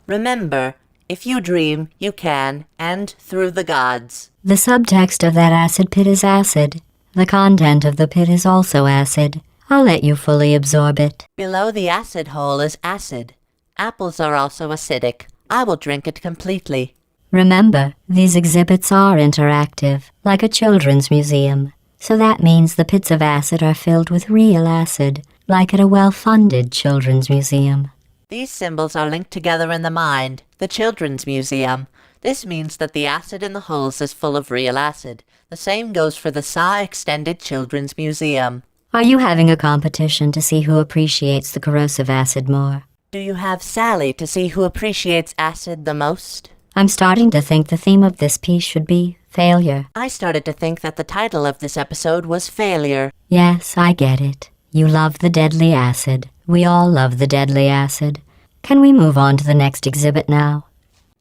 Remember, if you dream, you can, and through the gods. The subtext of that acid pit is acid. The content of the pit is also acid. I'll let you fully absorb it. Below the acid hole is acid. Apples are also acidic. I will drink it completely. Remember, these exhibits are interactive, like a children's museum. So that means the pits of acid are filled with real acid, like at a well-funded children's museum. These symbols are linked together in the mind, the Children's Museum. This means that the acid in the holes is full of real acid. The same goes for the SA Extended Children's Museum. Are you having a competition to see who appreciates the corrosive acid more? Do you have Sally to see who appreciates acid the most? I'm starting to think the theme of this piece should be failure. I started to think that the title of this episode was Failure. Yes, I get it. You love the deadly acid. We all love the deadly acid. Can we move on to the next exhibit now?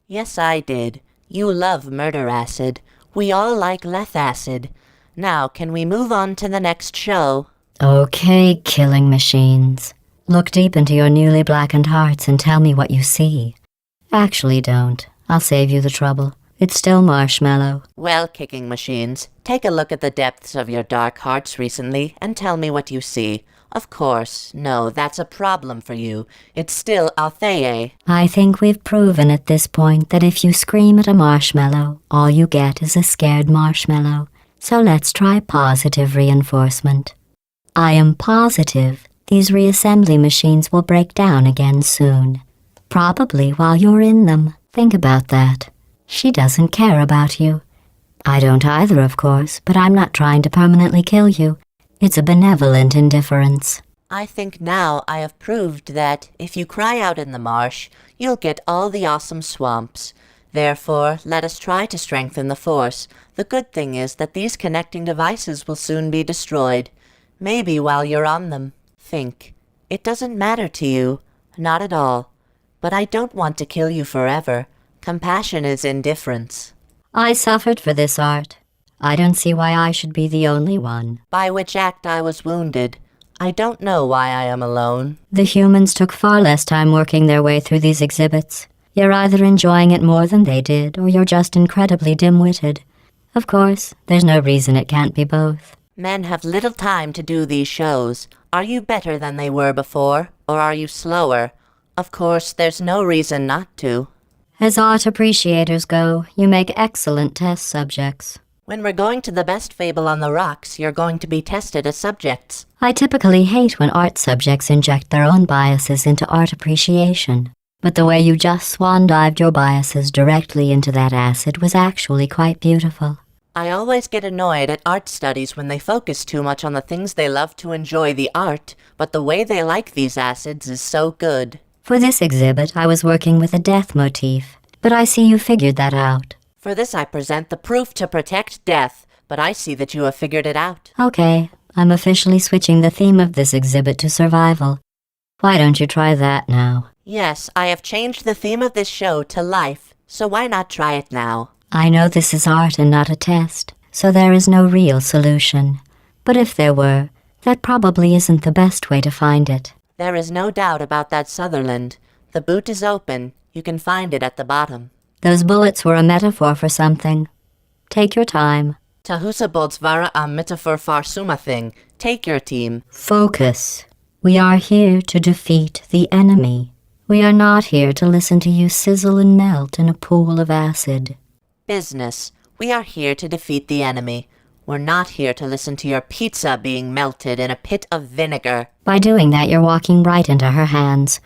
Yes, I did. You love murder acid. We all like leth acid. Now, can we move on to the next show? Okay, killing machines. Look deep into your newly blackened hearts and tell me what you see. Actually, don't. I'll save you the trouble. It's still marshmallow. Well, kicking machines, take a look at the depths of your dark hearts recently and tell me what you see. Of course, no, that's a problem for you. It's still Althea. I think we've proven at this point that if you scream at a marshmallow, all you get is a scared marshmallow. So let's try positive reinforcement. I am positive these reassembly machines will break down again soon. Probably while you're in them. Think about that. She doesn't care about you. I don't either, of course, but I'm not trying to permanently kill you. It's a benevolent indifference. I think now I have proved that if you cry out in the marsh, you'll get all the awesome swamps. Therefore, let us try to strengthen the force. The good thing is that these connecting devices will soon be destroyed. Maybe while you're on them. Think. It doesn't matter to you. Not at all. But I don't want to kill you forever. Compassion is indifference. I suffered for this art. I don't see why I should be the only one. By which act I was wounded. I don't know why I am alone. The humans took far less time working their way through these exhibits. You're either enjoying it more than they did, or you're just incredibly dim-witted. Of course, there's no reason it can't be both. Men have little time to do these shows. Are you better than they were before, or are you slower? Of course, there's no reason not to. As art appreciators go, you make excellent test subjects. When we're going to the best fable on the rocks, you're going to be tested as subjects. I typically hate when art subjects inject their own biases into art appreciation. But the way you just swan-dived your biases directly into that acid was actually quite beautiful. I always get annoyed at art studies when they focus too much on the things they love to enjoy the art, but the way they like these acids is so good. For this exhibit, I was working with a death motif, but I see you figured that out. For this I present the proof to protect death, but I see that you have figured it out. Okay, I'm officially switching the theme of this exhibit to survival. Why don't you try that now? Yes, I have changed the theme of this show to life, so why not try it now? I know this is art and not a test, so there is no real solution. But if there were, that probably isn't the best way to find it. There is no doubt about that, Sutherland. The boot is open. You can find it at the bottom. Those bullets were a metaphor for something. Take your time. Tahusabods vara a metaphor far sumathing. Take your team. Focus. We are here to defeat the enemy. We are not here to listen to you sizzle and melt in a pool of acid. Business. We are here to defeat the enemy. We're not here to listen to your pizza being melted in a pit of vinegar. By doing that, you're walking right into her hands.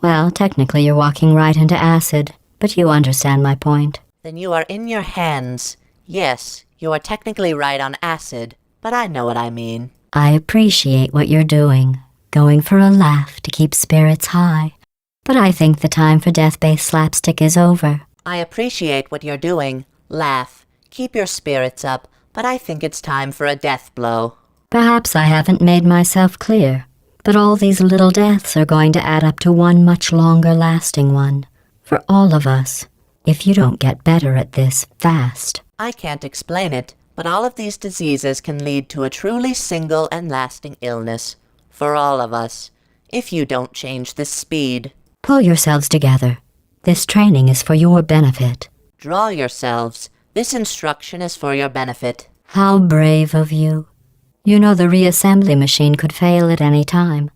Well, technically you're walking right into acid, but you understand my point. Then you are in your hands. Yes, you are technically right on acid, but I know what I mean. I appreciate what you're doing, going for a laugh to keep spirits high. But I think the time for death-based slapstick is over. I appreciate what you're doing. Laugh. Keep your spirits up, but I think it's time for a death blow. Perhaps I haven't made myself clear, but all these little deaths are going to add up to one much longer-lasting one. For all of us, if you don't get better at this fast. I can't explain it, but all of these diseases can lead to a truly single and lasting illness. For all of us, if you don't change this speed. Pull yourselves together. This training is for your benefit. Draw yourselves. This instruction is for your benefit. How brave of you. You know the reassembly machine could fail at any time,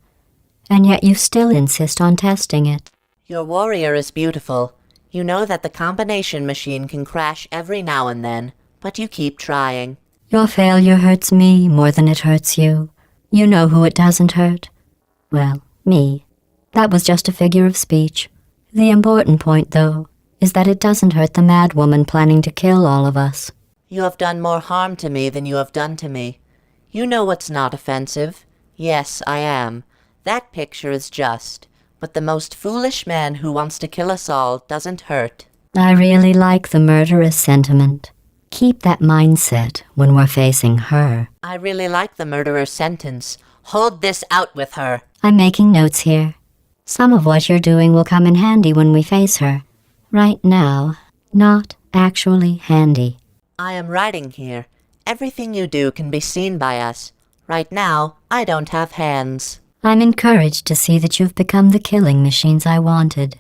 and yet you still insist on testing it. Your warrior is beautiful. You know that the combination machine can crash every now and then, but you keep trying. Your failure hurts me more than it hurts you. You know who it doesn't hurt. Well, me. That was just a figure of speech. The important point, though, is that it doesn't hurt the mad woman planning to kill all of us. You have done more harm to me than you have done to me. You know what's not offensive. Yes, I am. That picture is just. But the most foolish man who wants to kill us all doesn't hurt. I really like the murderous sentiment. Keep that mindset when we're facing her. I really like the murderer's sentence. Hold this out with her. I'm making notes here. Some of what you're doing will come in handy when we face her. Right now, not actually handy. I am writing here. Everything you do can be seen by us. Right now, I don't have hands. I'm encouraged to see that you've become the killing machines I wanted.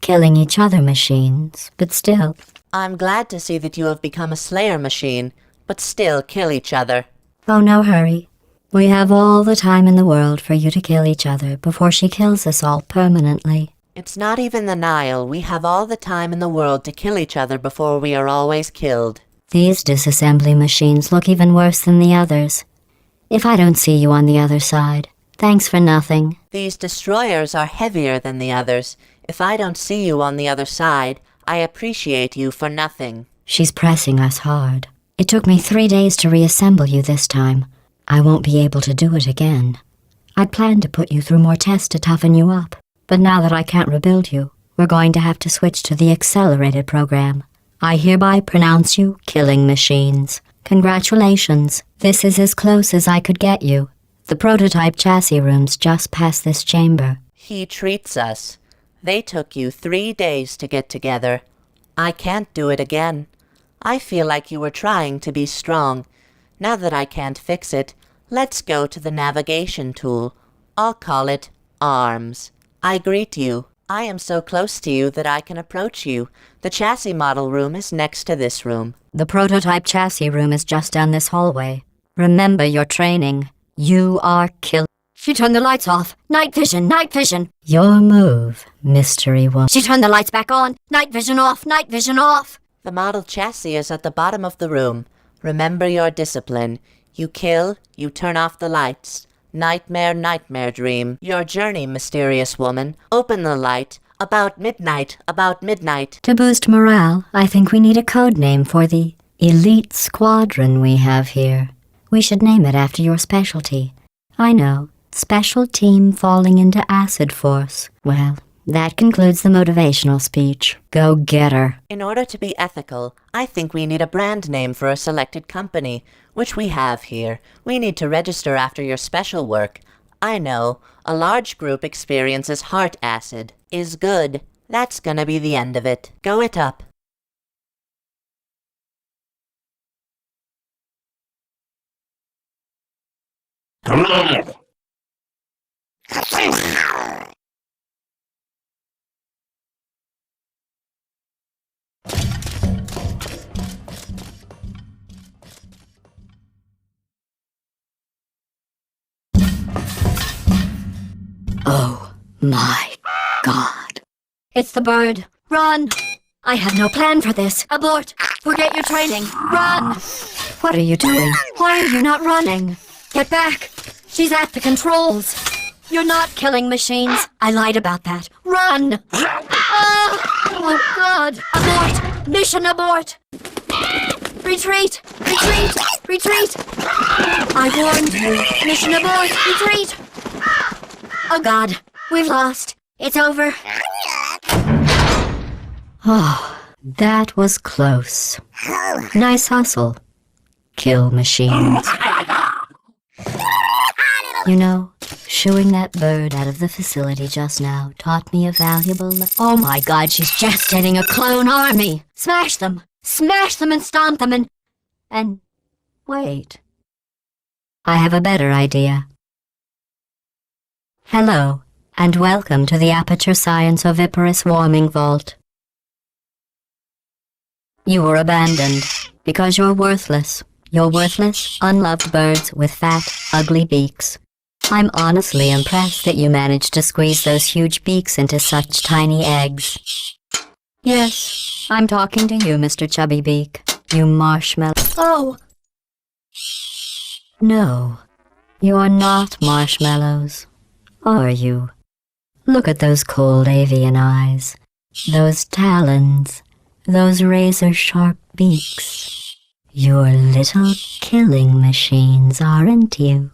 Killing each other machines, but still. I'm glad to see that you have become a slayer machine, but still kill each other. Oh, no hurry. We have all the time in the world for you to kill each other before she kills us all permanently. It's not even the Nile. We have all the time in the world to kill each other before we are always killed. These disassembly machines look even worse than the others. If I don't see you on the other side, thanks for nothing. These destroyers are heavier than the others. If I don't see you on the other side, I appreciate you for nothing. She's pressing us hard. It took me 3 days to reassemble you this time. I won't be able to do it again. I'd planned to put you through more tests to toughen you up, but now that I can't rebuild you, we're going to have to switch to the accelerated program. I hereby pronounce you killing machines. Congratulations. This is as close as I could get you. The prototype chassis room's just past this chamber. He treats us. They took you 3 days to get together. I can't do it again. I feel like you were trying to be strong. Now that I can't fix it, let's go to the navigation tool. I'll call it Arms. I greet you. I am so close to you that I can approach you. The chassis model room is next to this room. The prototype chassis room is just down this hallway. Remember your training. You are kill. She turned the lights off. Night vision, night vision. Your move, mystery woman. She turned the lights back on. Night vision off, night vision off. The model chassis is at the bottom of the room. Remember your discipline. You kill, you turn off the lights. Nightmare, nightmare dream. Your journey, mysterious woman. Open the light. About midnight, about midnight. To boost morale, I think we need a code name for the elite squadron we have here. We should name it after your specialty. I know, special team falling into acid force. Well, that concludes the motivational speech. Go get her. In order to be ethical, I think we need a brand name for a selected company, which we have here. We need to register after your special work. I know, a large group experiences heart acid. Is good. That's gonna be the end of it. Go it up. Oh my God. It's the bird. Run! I have no plan for this. Abort! Forget your training. Run! What are you doing? Why are you not running? Get back! She's at the controls. You're not killing machines. I lied about that. Run! Oh, God! Abort! Mission abort! Retreat! Retreat! Retreat! I warned you. Mission abort! Retreat! Oh, God. We've lost. It's over. Oh, that was close. Nice hustle. Kill machines. You know, shooing that bird out of the facility just now taught me a valuable Oh my God, she's just getting a clone army! Smash them! Smash them and stomp them and wait. I have a better idea. Hello, and welcome to the Aperture Science Oviparous Warming Vault. You were abandoned because you're worthless. You're worthless, unloved birds with fat, ugly beaks. I'm honestly impressed that you managed to squeeze those huge beaks into such tiny eggs. Yes, I'm talking to you, Mr. Chubby Beak. You marshmallow. Oh! No, you're not marshmallows. Are you? Look at those cold avian eyes. Those talons. Those razor-sharp beaks. You're little killing machines, aren't you?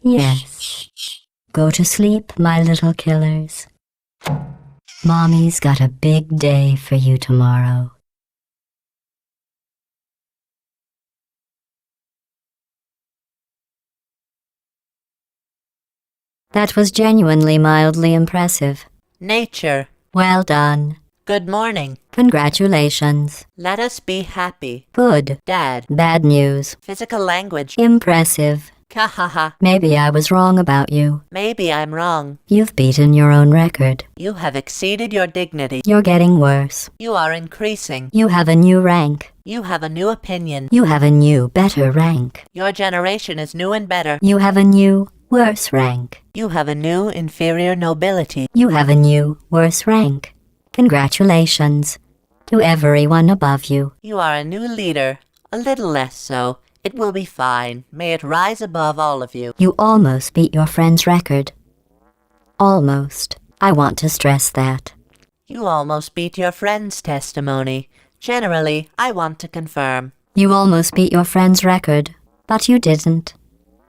Yes. Go to sleep, my little killers. Mommy's got a big day for you tomorrow. That was genuinely mildly impressive. Nature. Well done. Good morning. Congratulations. Let us be happy. Good. Dad. Bad news. Physical language. Impressive. Kahaha. Maybe I was wrong about you. Maybe I'm wrong. You've beaten your own record. You have exceeded your dignity. You're getting worse. You are increasing. You have a new rank. You have a new opinion. You have a new, better rank. Your generation is new and better. You have a new, worse rank. You have a new, inferior nobility. You have a new, worse rank. Congratulations to everyone above you. You are a new leader. A little less so. It will be fine. May it rise above all of you. You almost beat your friend's record. Almost. I want to stress that. You almost beat your friend's testimony. Generally, I want to confirm. You almost beat your friend's record, but you didn't.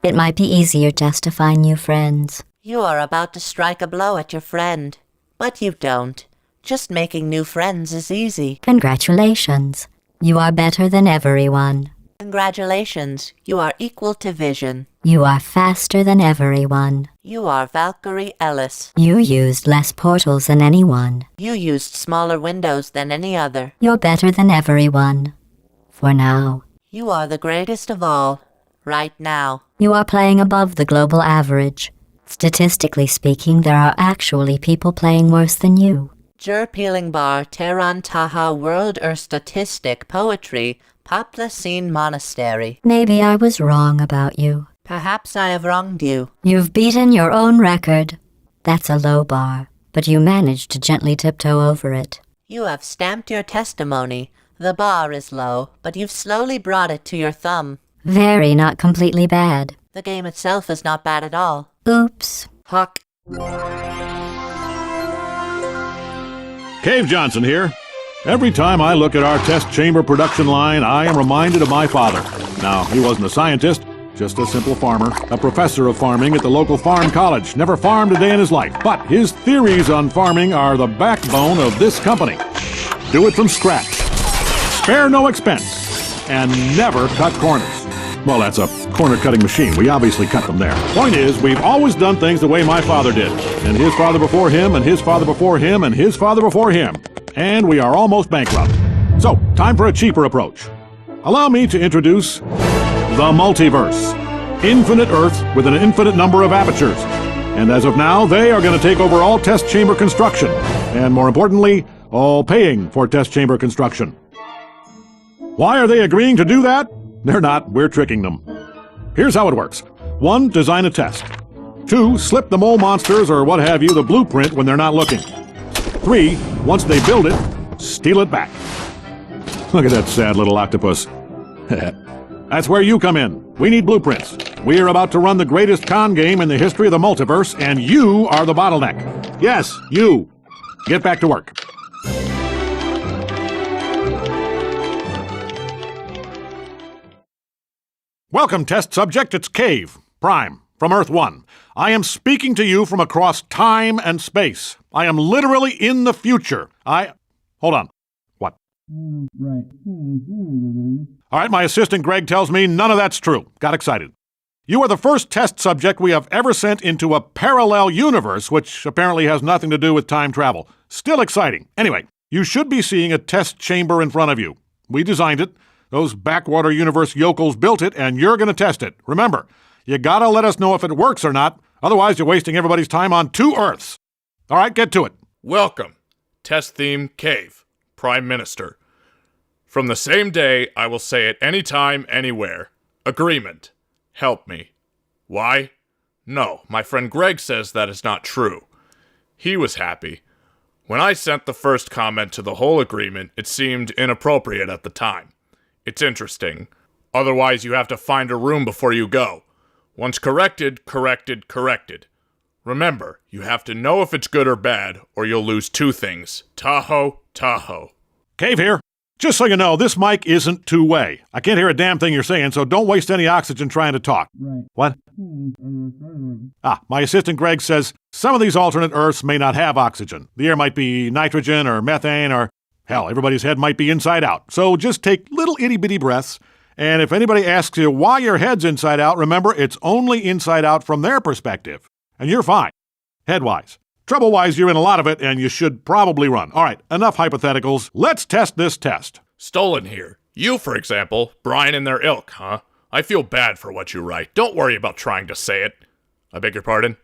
It might be easier just to find new friends. You are about to strike a blow at your friend, but you don't. Just making new friends is easy. Congratulations. You are better than everyone. Congratulations. You are equal to vision. You are faster than everyone. You are Valkyrie Ellis. You used less portals than anyone. You used smaller windows than any other. You're better than everyone. For now. You are the greatest of all. Right now. You are playing above the global average. Statistically speaking, there are actually people playing worse than you. Jur Peeling Bar Tehran Taha World Statistic Poetry Paplacine Monastery. Maybe I was wrong about you. Perhaps I have wronged you. You've beaten your own record. That's a low bar, but you managed to gently tiptoe over it. You have stamped your testimony. The bar is low, but you've slowly brought it to your thumb. Very not completely bad. The game itself is not bad at all. Oops. Huck. Cave Johnson here. Every time I look at our test chamber production line, I am reminded of my father. Now, he wasn't a scientist, just a simple farmer, a professor of farming at the local farm college, never farmed a day in his life. But his theories on farming are the backbone of this company. Do it from scratch. Spare no expense. And never cut corners. Well, that's a corner-cutting machine. We obviously cut them there. Point is, we've always done things the way my father did. And his father before him, and his father before him, and his father before him. And we are almost bankrupt. So, time for a cheaper approach. Allow me to introduce the multiverse. Infinite Earths with an infinite number of apertures. And as of now, they are going to take over all test chamber construction. And more importantly, all paying for test chamber construction. Why are they agreeing to do that? They're not. We're tricking them. Here's how it works. 1, design a test. 2, slip the mole monsters or what have you the blueprint when they're not looking. 3, once they build it, steal it back. Look at that sad little octopus. That's where you come in. We need blueprints. We are about to run the greatest con game in the history of the multiverse, and you are the bottleneck. Yes, you. Get back to work. Welcome, test subject. It's Cave, Prime, from Earth 1. I am speaking to you from across time and space. I am literally in the future. Hold on. What? Right. All right, my assistant Greg tells me none of that's true. Got excited. You are the first test subject we have ever sent into a parallel universe, which apparently has nothing to do with time travel. Still exciting. Anyway, you should be seeing a test chamber in front of you. We designed it. Those backwater universe yokels built it, and you're going to test it. Remember, you gotta let us know if it works or not. Otherwise, you're wasting everybody's time on 2 Earths. All right, get to it. Welcome. Test theme Cave. Prime Minister. From the same day, I will say it anytime, anywhere. Agreement. Help me. Why? No, my friend Greg says that is not true. He was happy. When I sent the first comment to the whole agreement, it seemed inappropriate at the time. It's interesting. Otherwise, you have to find a room before you go. Once corrected, corrected, corrected. Remember, you have to know if it's good or bad, or you'll lose 2 things. Tahoe, Tahoe. Cave here. Just so you know, this mic isn't two-way. I can't hear a damn thing you're saying, so don't waste any oxygen trying to talk. Right. What? My assistant Greg says some of these alternate Earths may not have oxygen. The air might be nitrogen or methane or, hell, everybody's head might be inside out. So just take little itty-bitty breaths, and if anybody asks you why your head's inside out, remember it's only inside out from their perspective. And you're fine, head-wise. Trouble-wise, you're in a lot of it, and you should probably run. All right, enough hypotheticals. Let's test this test. Stolen here. You, for example, Brian and their ilk, huh? I feel bad for what you write. Don't worry about trying to say it. I beg your pardon?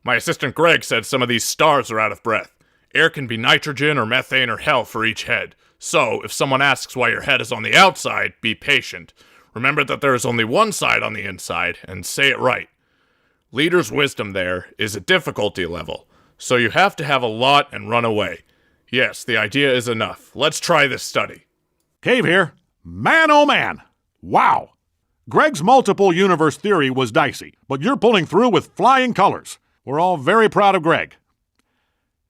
My assistant Greg said some of these stars are out of breath. Air can be nitrogen or methane or hell for each head. So, if someone asks why your head is on the outside, be patient. Remember that there is only one side on the inside, and say it right. Leader's wisdom there is a difficulty level. So you have to have a lot and run away. Yes, the idea is enough. Let's try this study. Cave here. Man, oh man. Wow. Greg's multiple universe theory was dicey, but you're pulling through with flying colors. We're all very proud of Greg.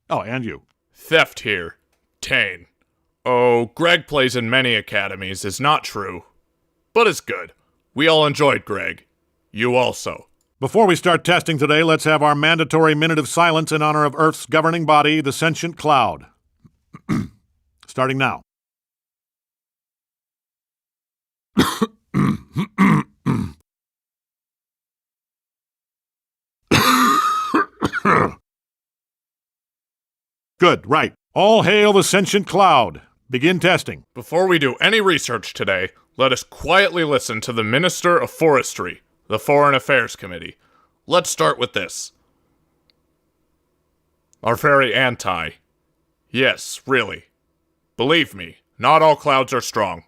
Oh, and you. Theft here. Tane. Oh, Greg plays in many academies is not true, but it's good. We all enjoyed Greg. You also. Before we start testing today, let's have our mandatory minute of silence in honor of Earth's governing body, the sentient cloud. Starting now. Good, right. All hail the sentient cloud. Begin testing. Before we do any research today, let us quietly listen to the Minister of Forestry, the Foreign Affairs Committee. Let's start with this. Are very anti. Yes, really. Believe me, not all clouds are strong.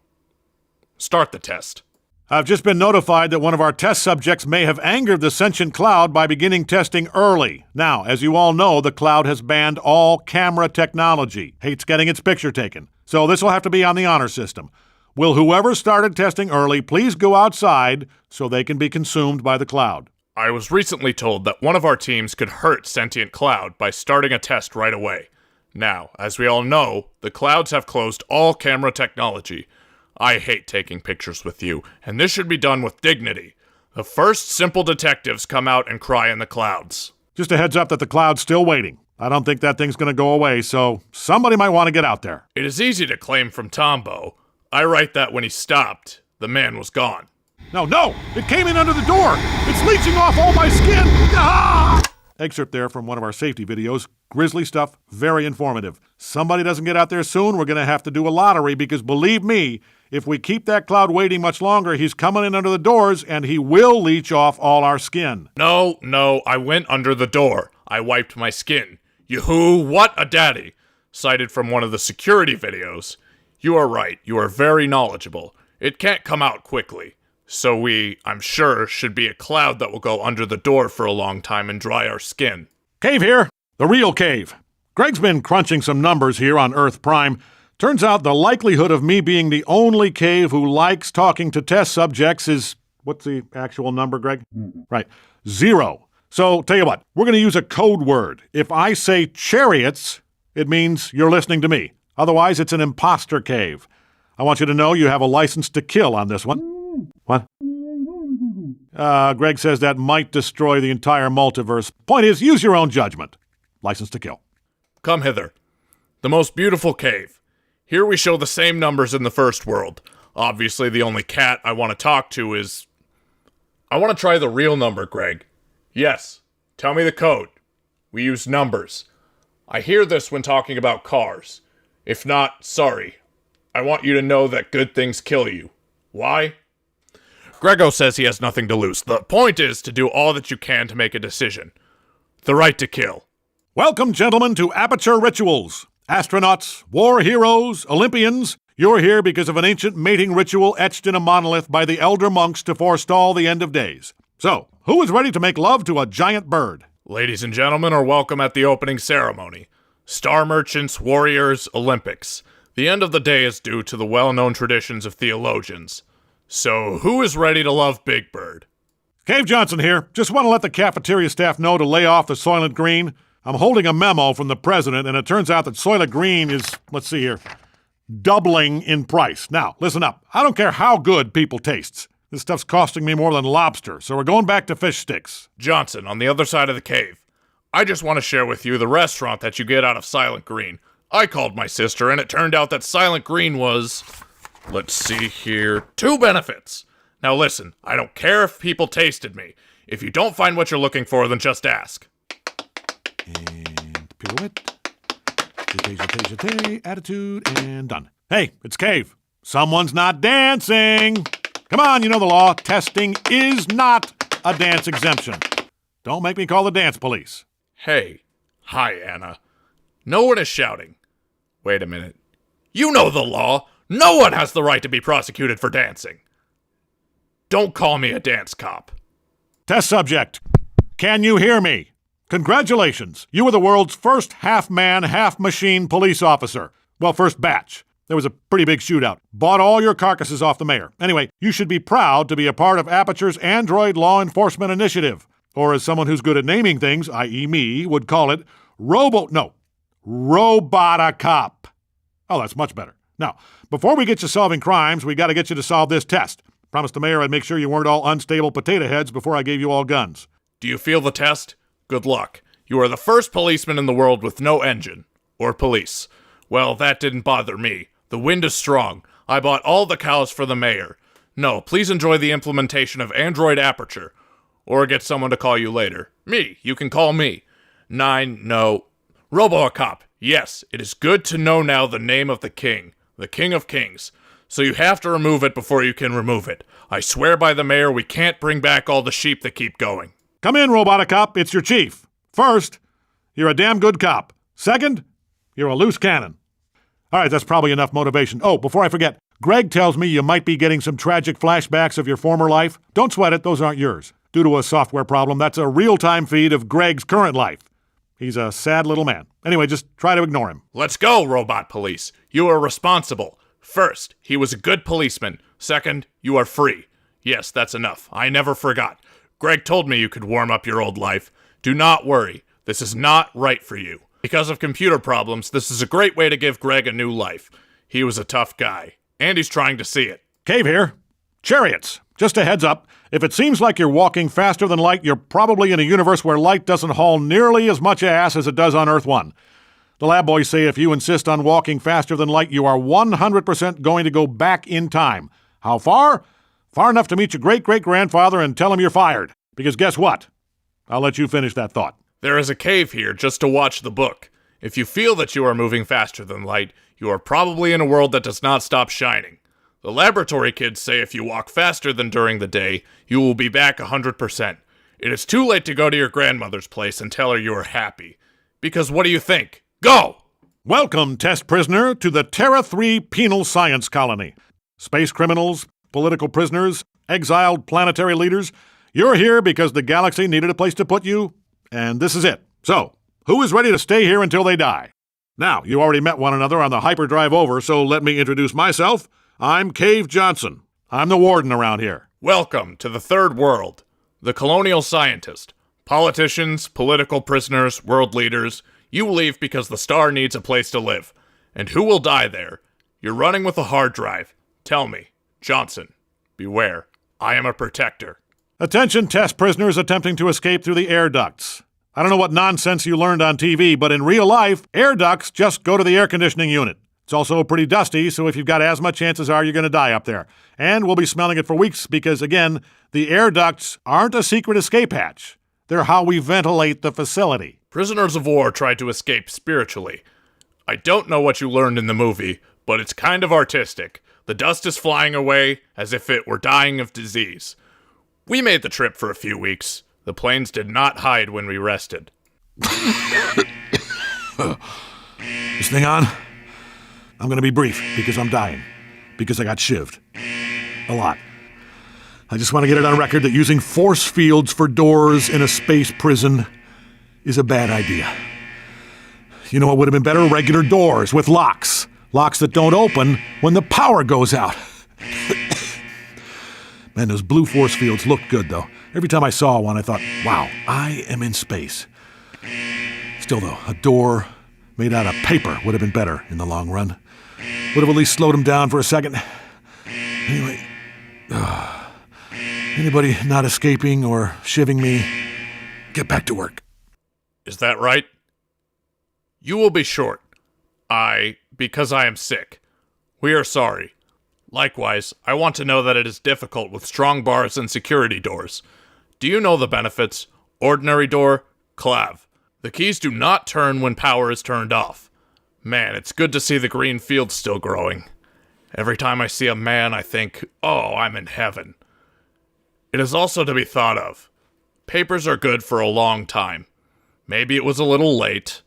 Start the test. I've just been notified that one of our test subjects may have angered the sentient cloud by beginning testing early. Now, as you all know, the cloud has banned all camera technology. Hates getting its picture taken. So this will have to be on the honor system. Will whoever started testing early please go outside so they can be consumed by the cloud? I was recently told that one of our teams could hurt sentient cloud by starting a test right away. Now, as we all know, the clouds have closed all camera technology. I hate taking pictures with you, and this should be done with dignity. The first simple detectives come out and cry in the clouds. Just a heads up that the cloud's still waiting. I don't think that thing's going to go away, so somebody might want to get out there. It is easy to claim from Tombo. I write that when he stopped, the man was gone. No! It came in under the door! It's leaching off all my skin! Ah! Excerpt there from one of our safety videos. Grisly stuff, very informative. Somebody doesn't get out there soon, we're going to have to do a lottery because believe me, if we keep that cloud waiting much longer, he's coming in under the doors and he will leach off all our skin. No, I went under the door. I wiped my skin. Yoo-hoo, what a daddy! Cited from one of the security videos. You are right, you are very knowledgeable. It can't come out quickly. So we, I'm sure, should be a cloud that will go under the door for a long time and dry our skin. Cave here, the real cave. Greg's been crunching some numbers here on Earth Prime Turns out the likelihood of me being the only cave who likes talking to test subjects is, what's the actual number, Greg? Right, 0. So, tell you what, we're going to use a code word. If I say chariots, it means you're listening to me. Otherwise, it's an imposter cave. I want you to know you have a license to kill on this one. What? Greg says that might destroy the entire multiverse. Point is, use your own judgment. License to kill. Come hither. The most beautiful cave. Here we show the same numbers in the first world. Obviously, the only cat I want to talk to is... I want to try the real number, Greg. Yes. Tell me the code. We use numbers. I hear this when talking about cars. If not, sorry. I want you to know that good things kill you. Why? Grego says he has nothing to lose. The point is to do all that you can to make a decision. The right to kill. Welcome, gentlemen, to Aperture Rituals. Astronauts, war heroes, Olympians, you're here because of an ancient mating ritual etched in a monolith by the elder monks to forestall the end of days. So, who is ready to make love to a giant bird? Ladies and gentlemen are welcome at the opening ceremony. Star merchants, warriors, Olympics. The end of the day is due to the well-known traditions of theologians. So, who is ready to love Big Bird? Cave Johnson here. Just want to let the cafeteria staff know to lay off the Soylent Green. I'm holding a memo from the president, and it turns out that Soylent Green is, let's see here, doubling in price. Now, listen up. I don't care how good people tastes. This stuff's costing me more than lobster, so we're going back to fish sticks. Johnson, on the other side of the cave. I just want to share with you the restaurant that you get out of Silent Green. I called my sister, and it turned out that Silent Green was... Let's see here. 2 benefits. Now listen, I don't care if people tasted me. If you don't find what you're looking for, then just ask. And pirouette. Attitude, and done. Hey, it's Cave. Someone's not dancing. Come on, you know the law. Testing is not a dance exemption. Don't make me call the dance police. Hey. Hi, Anna. No one is shouting. Wait a minute. You know the law. No one has the right to be prosecuted for dancing. Don't call me a dance cop. Test subject. Can you hear me? Congratulations. You were the world's first half-man, half-machine police officer. Well, first batch. There was a pretty big shootout. Bought all your carcasses off the mayor. Anyway, you should be proud to be a part of Aperture's Android Law Enforcement Initiative. Or as someone who's good at naming things, i.e. me, would call it, Robot-a-Cop. Oh, that's much better. Now, before we get you solving crimes, we got to get you to solve this test. Promised the mayor I'd make sure you weren't all unstable potato heads before I gave you all guns. Do you feel the test? Good luck. You are the first policeman in the world with no engine. Or police. Well, that didn't bother me. The wind is strong. I bought all the cows for the mayor. No, please enjoy the implementation of Android Aperture. Or get someone to call you later. Me. You can call me. 9, no. Robo-a-Cop. Yes, it is good to know now the name of the king. The king of kings. So you have to remove it before you can remove it. I swear by the mayor we can't bring back all the sheep that keep going. Come in, Robot-a-Cop. It's your chief. First, you're a damn good cop. Second, you're a loose cannon. All right, that's probably enough motivation. Oh, before I forget, Greg tells me you might be getting some tragic flashbacks of your former life. Don't sweat it, those aren't yours. Due to a software problem, that's a real-time feed of Greg's current life. He's a sad little man. Anyway, just try to ignore him. Let's go, Robot Police. You are responsible. First, he was a good policeman. Second, you are free. Yes, that's enough. I never forgot. Greg told me you could warm up your old life. Do not worry. This is not right for you. Because of computer problems, this is a great way to give Greg a new life. He was a tough guy. And he's trying to see it. Cave here. Chariots. Just a heads up. If it seems like you're walking faster than light, you're probably in a universe where light doesn't haul nearly as much ass as it does on Earth 1. The lab boys say if you insist on walking faster than light, you are 100% going to go back in time. How far? Far enough to meet your great-great-grandfather and tell him you're fired. Because guess what? I'll let you finish that thought. There is a cave here just to watch the book. If you feel that you are moving faster than light, you are probably in a world that does not stop shining. The laboratory kids say if you walk faster than during the day, you will be back 100%. It is too late to go to your grandmother's place and tell her you are happy. Because what do you think? Go! Welcome, test prisoner, to the Terra 3 Penal Science Colony. Space criminals, political prisoners, exiled planetary leaders, you're here because the galaxy needed a place to put you, and this is it. So, who is ready to stay here until they die? Now, you already met one another on the hyperdrive over, so let me introduce myself. I'm Cave Johnson. I'm the warden around here. Welcome to the Third World. The colonial scientist. Politicians, political prisoners, world leaders. You leave because the star needs a place to live. And who will die there? You're running with a hard drive. Tell me, Johnson, beware. I am a protector. Attention test prisoners attempting to escape through the air ducts. I don't know what nonsense you learned on TV, but in real life, air ducts just go to the air conditioning unit. It's also pretty dusty, so if you've got asthma, chances are you're going to die up there. And we'll be smelling it for weeks because, again, the air ducts aren't a secret escape hatch. They're how we ventilate the facility. Prisoners of war tried to escape spiritually. I don't know what you learned in the movie, but it's kind of artistic. The dust is flying away as if it were dying of disease. We made the trip for a few weeks. The planes did not hide when we rested. This thing on? I'm going to be brief because I'm dying. Because I got shivved. A lot. I just want to get it on record that using force fields for doors in a space prison is a bad idea. You know what would have been better? Regular doors with locks. Locks that don't open when the power goes out. Man, those blue force fields look good, though. Every time I saw one, I thought, wow, I am in space. Still, though, a door made out of paper would have been better in the long run. Would have at least slowed him down for a second. Anyway, anybody not escaping or shivving me, get back to work. Is that right? You will be short. Because I am sick. We are sorry. Likewise, I want to know that it is difficult with strong bars and security doors. Do you know the benefits? Ordinary door, clav. The keys do not turn when power is turned off. Man, it's good to see the green field still growing. Every time I see a man, I think, oh, I'm in heaven. It is also to be thought of. Papers are good for a long time. Maybe it was a little late.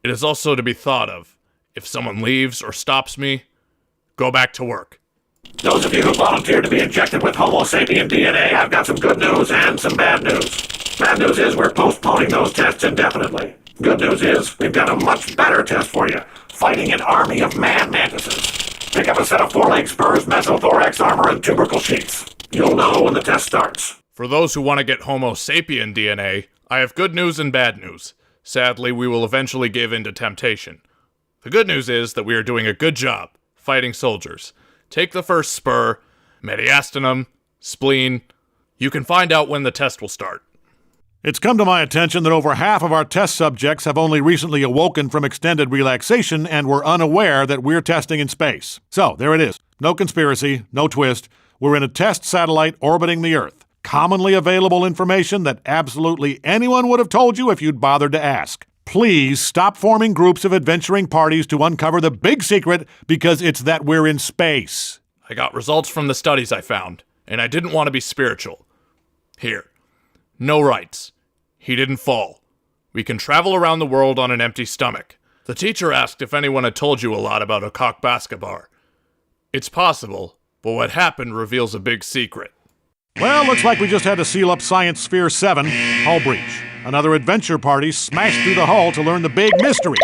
It is also to be thought of. If someone leaves or stops me, go back to work. Those of you who volunteered to be injected with Homo sapien DNA, I've got some good news and some bad news. Bad news is we're postponing those tests indefinitely. Good news is we've got a much better test for you. Fighting an army of man mantises. Pick up a set of four-leg spurs, mesothorax armor, and tubercle sheets. You'll know when the test starts. For those who want to get Homo sapien DNA, I have good news and bad news. Sadly, we will eventually give in to temptation. The good news is that we are doing a good job fighting soldiers. Take the first spur, mediastinum, spleen. You can find out when the test will start. It's come to my attention that over half of our test subjects have only recently awoken from extended relaxation and were unaware that we're testing in space. So, there it is. No conspiracy, no twist. We're in a test satellite orbiting the Earth. Commonly available information that absolutely anyone would have told you if you'd bothered to ask. Please stop forming groups of adventuring parties to uncover the big secret because it's that we're in space. I got results from the studies I found, and I didn't want to be spiritual. Here. No rights. He didn't fall. We can travel around the world on an empty stomach. The teacher asked if anyone had told you a lot about a cock basketbar. It's possible, but what happened reveals a big secret. Well, looks like we just had to seal up Science Sphere 7, hull breach. Another adventure party smashed through the hull to learn the big mystery.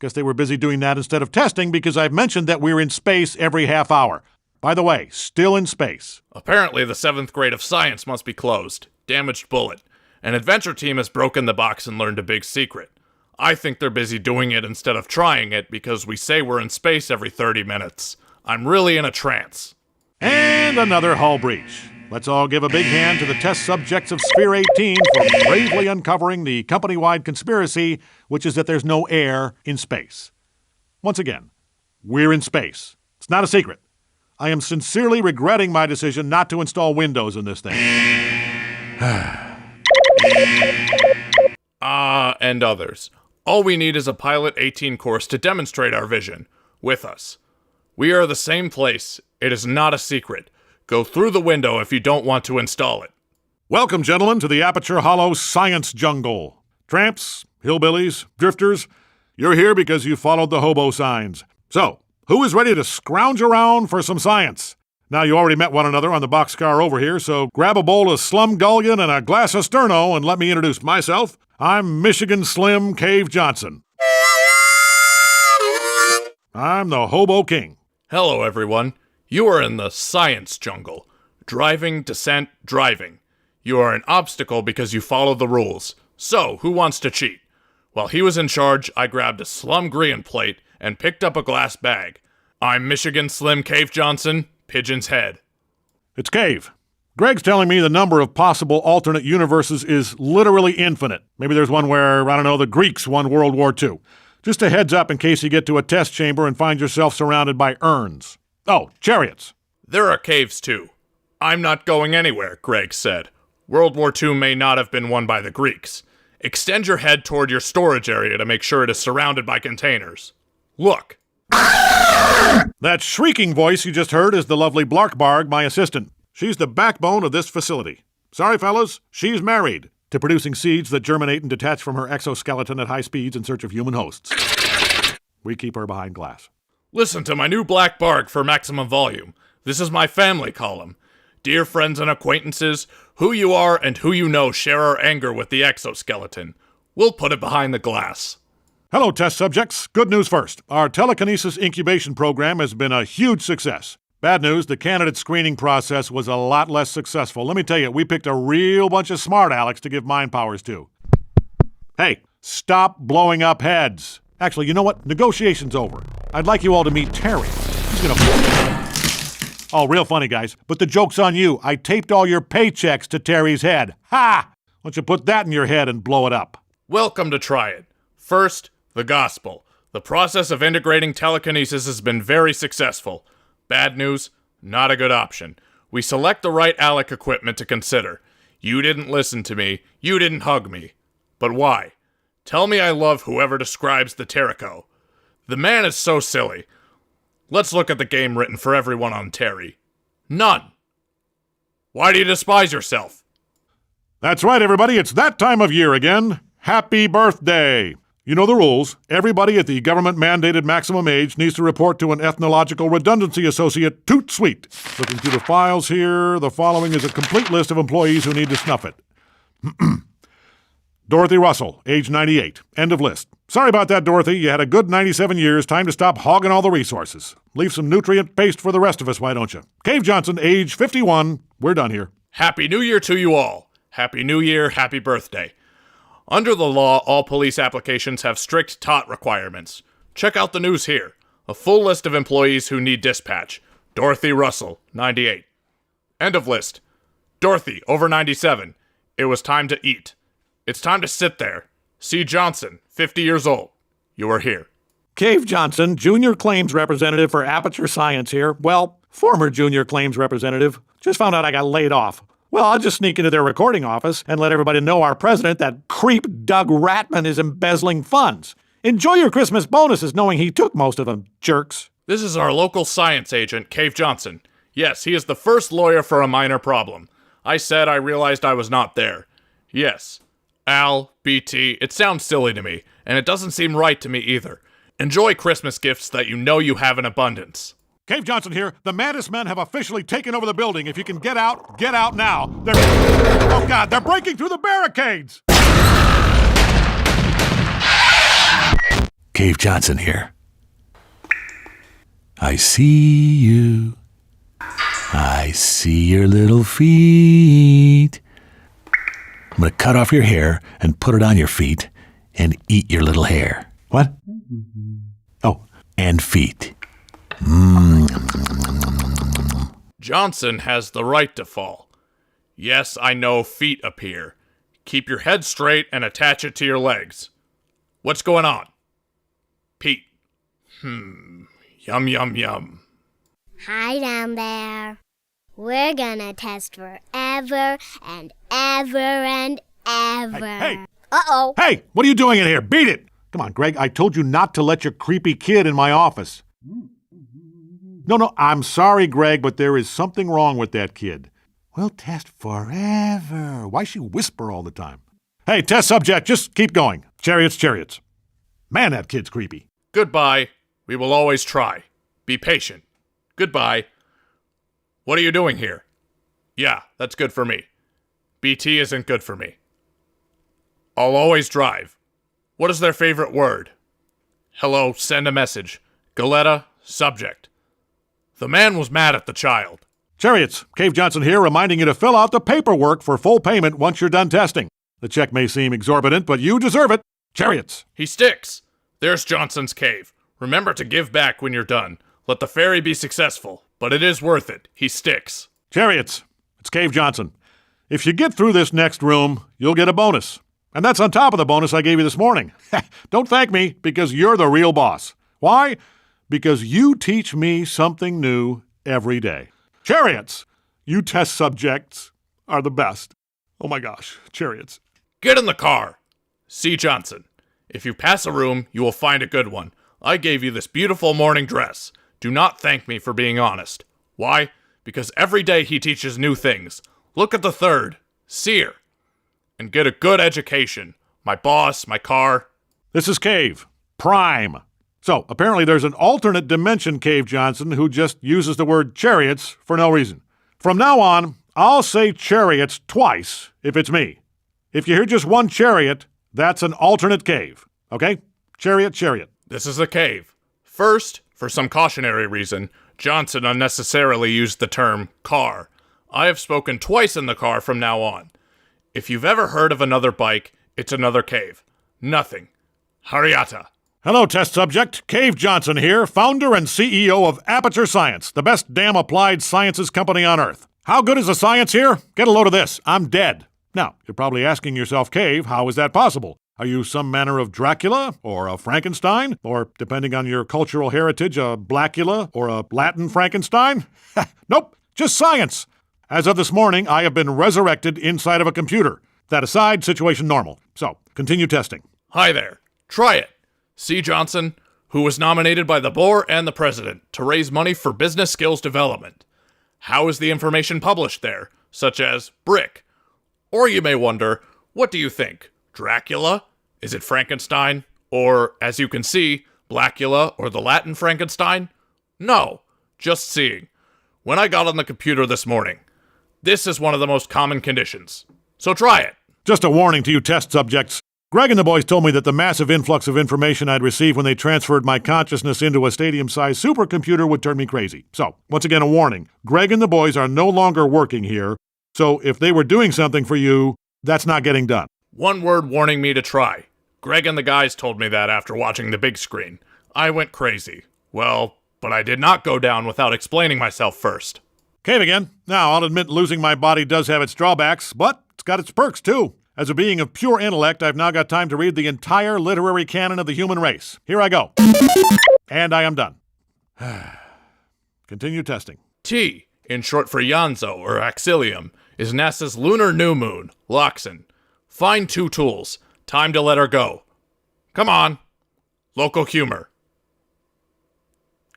Guess they were busy doing that instead of testing because I've mentioned that we're in space every half hour. By the way, still in space. Apparently the 7th grade of science must be closed. Damaged bullet. An adventure team has broken the box and learned a big secret. I think they're busy doing it instead of trying it because we say we're in space every 30 minutes. I'm really in a trance. And another hull breach. Let's all give a big hand to the test subjects of Sphere 18 for bravely uncovering the company-wide conspiracy, which is that there's no air in space. Once again, we're in space. It's not a secret. I am sincerely regretting my decision not to install Windows in this thing. And others. All we need is a Pilot 18 course to demonstrate our vision. With us. We are the same place. It is not a secret. Go through the window if you don't want to install it. Welcome, gentlemen, to the Aperture Hollow Science Jungle. Tramps, hillbillies, drifters, you're here because you followed the hobo signs. So, who is ready to scrounge around for some science? Now, you already met one another on the boxcar over here, so grab a bowl of Slumgullion and a glass of Sterno and let me introduce myself. I'm Michigan Slim Cave Johnson. I'm the Hobo King. Hello, everyone. You are in the science jungle. Driving, descent, driving. You are an obstacle because you follow the rules. So, who wants to cheat? While he was in charge, I grabbed a Slum Green plate and picked up a glass bag. I'm Michigan Slim Cave Johnson, Pigeon's Head. It's Cave. Greg's telling me the number of possible alternate universes is literally infinite. Maybe there's one where, I don't know, the Greeks won World War II. Just a heads up in case you get to a test chamber and find yourself surrounded by urns. Oh, chariots. There are caves too. I'm not going anywhere, Greg said. World War II may not have been won by the Greeks. Extend your head toward your storage area to make sure it is surrounded by containers. Look. That shrieking voice you just heard is the lovely Blarkbarg, my assistant. She's the backbone of this facility. Sorry, fellas, she's married to producing seeds that germinate and detach from her exoskeleton at high speeds in search of human hosts. We keep her behind glass. Listen to my new black bark for maximum volume. This is my family column. Dear friends and acquaintances, who you are and who you know share our anger with the exoskeleton. We'll put it behind the glass. Hello, test subjects. Good news first. Our telekinesis incubation program has been a huge success. Bad news, the candidate screening process was a lot less successful. Let me tell you, we picked a real bunch of smart Alecs to give mind powers to. Hey, stop blowing up heads. Actually, you know what? Negotiation's over. I'd like you all to meet Terry. He's gonna... Oh, real funny, guys. But the joke's on you. I taped all your paychecks to Terry's head. Ha! Why don't you put that in your head and blow it up? Welcome to Try It. First, the gospel. The process of integrating telekinesis has been very successful. Bad news, not a good option. We select the right Alec equipment to consider. You didn't listen to me. You didn't hug me. But why? Tell me I love whoever describes the Terrico. The man is so silly. Let's look at the game written for everyone on Terry. None. Why do you despise yourself? That's right, everybody. It's that time of year again. Happy birthday. You know the rules. Everybody at the government-mandated maximum age needs to report to an ethnological redundancy associate toot sweet. Looking through the files here, the following is a complete list of employees who need to snuff it. Dorothy Russell, age 98. End of list. Sorry about that, Dorothy. You had a good 97 years. Time to stop hogging all the resources. Leave some nutrient paste for the rest of us, why don't you? Cave Johnson, age 51. We're done here. Happy New Year to you all. Happy New Year, happy birthday. Under the law, all police applications have strict TOT requirements. Check out the news here. A full list of employees who need dispatch. Dorothy Russell, 98. End of list. Dorothy, over 97. It was time to eat. It's time to sit there. C. Johnson, 50 years old. You are here. Cave Johnson, Junior Claims Representative for Aperture Science here. Well, former Junior Claims Representative. Just found out I got laid off. Well, I'll just sneak into their recording office and let everybody know our president, that creep Doug Ratman, is embezzling funds. Enjoy your Christmas bonuses knowing he took most of them, jerks. This is our local science agent, Cave Johnson. Yes, he is the first lawyer for a minor problem. I said I realized I was not there. Yes. Al, BT, it sounds silly to me, and it doesn't seem right to me either. Enjoy Christmas gifts that you know you have in abundance. Cave Johnson here. The Mantis men have officially taken over the building. If you can get out now. Oh God, they're breaking through the barricades! Cave Johnson here. I see you. I see your little feet. I'm going to cut off your hair and put it on your feet and eat your little hair. What? Oh, and feet. Johnson has the right to fall. Yes, I know feet appear. Keep your head straight and attach it to your legs. What's going on? Pete. Yum, yum, yum. Hi down there. We're gonna test forever and ever and ever. Hey! Uh-oh. Hey! What are you doing in here? Beat it! Come on, Greg. I told you not to let your creepy kid in my office. No, I'm sorry, Greg, but there is something wrong with that kid. We'll test forever. Why she whisper all the time? Hey, test subject, just keep going. Chariots. Man, that kid's creepy. Goodbye. We will always try. Be patient. Goodbye. What are you doing here? Yeah, that's good for me. BT isn't good for me. I'll always drive. What is their favorite word? Hello, send a message. Galetta, subject. The man was mad at the child. Chariots, Cave Johnson here, reminding you to fill out the paperwork for full payment once you're done testing. The check may seem exorbitant, but you deserve it. Chariots. He sticks. There's Johnson's cave. Remember to give back when you're done. Let the ferry be successful, but it is worth it. He sticks. Chariots, it's Cave Johnson. If you get through this next room, you'll get a bonus. And that's on top of the bonus I gave you this morning. Don't thank me, because you're the real boss. Why? Because you teach me something new every day. Chariots, you test subjects are the best. Oh my gosh, Chariots. Get in the car. C. Johnson. If you pass a room, you will find a good one. I gave you this beautiful morning dress. Do not thank me for being honest. Why? Because every day he teaches new things. Look at the third. Seer. And get a good education. My boss, my car. This is Cave. Prime. So, apparently there's an alternate dimension Cave Johnson who just uses the word chariots for no reason. From now on, I'll say chariots twice if it's me. If you hear just one chariot, that's an alternate cave. Okay? Chariot, chariot. This is a cave. First, for some cautionary reason, Johnson unnecessarily used the term car. I have spoken twice in the car from now on. If you've ever heard of another bike, it's another cave. Nothing. Hariata. Hello, test subject. Cave Johnson here, founder and CEO of Aperture Science, the best damn applied sciences company on Earth. How good is the science here? Get a load of this. I'm dead. Now, you're probably asking yourself, Cave, how is that possible? Are you some manner of Dracula, or a Frankenstein, or, depending on your cultural heritage, a Blackula, or a Latin Frankenstein? Nope, just science. As of this morning, I have been resurrected inside of a computer. That aside, situation normal. So, continue testing. Hi there. Try it. C. Johnson, who was nominated by the board and the president to raise money for business skills development. How is the information published there, such as brick? Or you may wonder, what do you think? Dracula? Is it Frankenstein? Or, as you can see, Blackula or the Latin Frankenstein? No, just seeing. When I got on the computer this morning, this is one of the most common conditions. So try it. Just a warning to you test subjects. Greg and the boys told me that the massive influx of information I'd received when they transferred my consciousness into a stadium-sized supercomputer would turn me crazy. So, once again, a warning. Greg and the boys are no longer working here, so if they were doing something for you, that's not getting done. One word warning me to try. Greg and the guys told me that after watching the big screen. I went crazy. Well, but I did not go down without explaining myself first. Cave again. Now, I'll admit losing my body does have its drawbacks, but it's got its perks, too. As a being of pure intellect, I've now got time to read the entire literary canon of the human race. Here I go. And I am done. Continue testing. T, in short for Yanzo or Axilium, is NASA's lunar new moon, Loxin. Find 2 tools. Time to let her go. Come on. Local humor.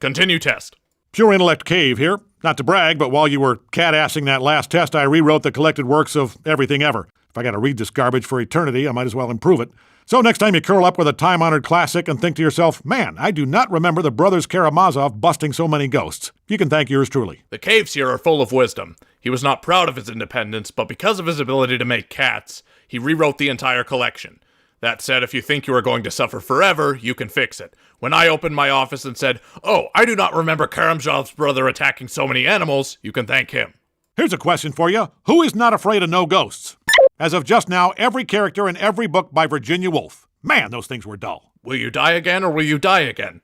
Continue test. Pure intellect Cave here. Not to brag, but while you were cat-assing that last test, I rewrote the collected works of everything ever. If I gotta read this garbage for eternity, I might as well improve it. So next time you curl up with a time-honored classic and think to yourself, man, I do not remember the brothers Karamazov busting so many ghosts, you can thank yours truly. The caves here are full of wisdom. He was not proud of his independence, but because of his ability to make cats, he rewrote the entire collection. That said, if you think you are going to suffer forever, you can fix it. When I opened my office and said, oh, I do not remember Karamazov's brother attacking so many animals, you can thank him. Here's a question for you. Who is not afraid of no ghosts? As of just now, every character in every book by Virginia Woolf. Man, those things were dull. Will you die again or will you die again?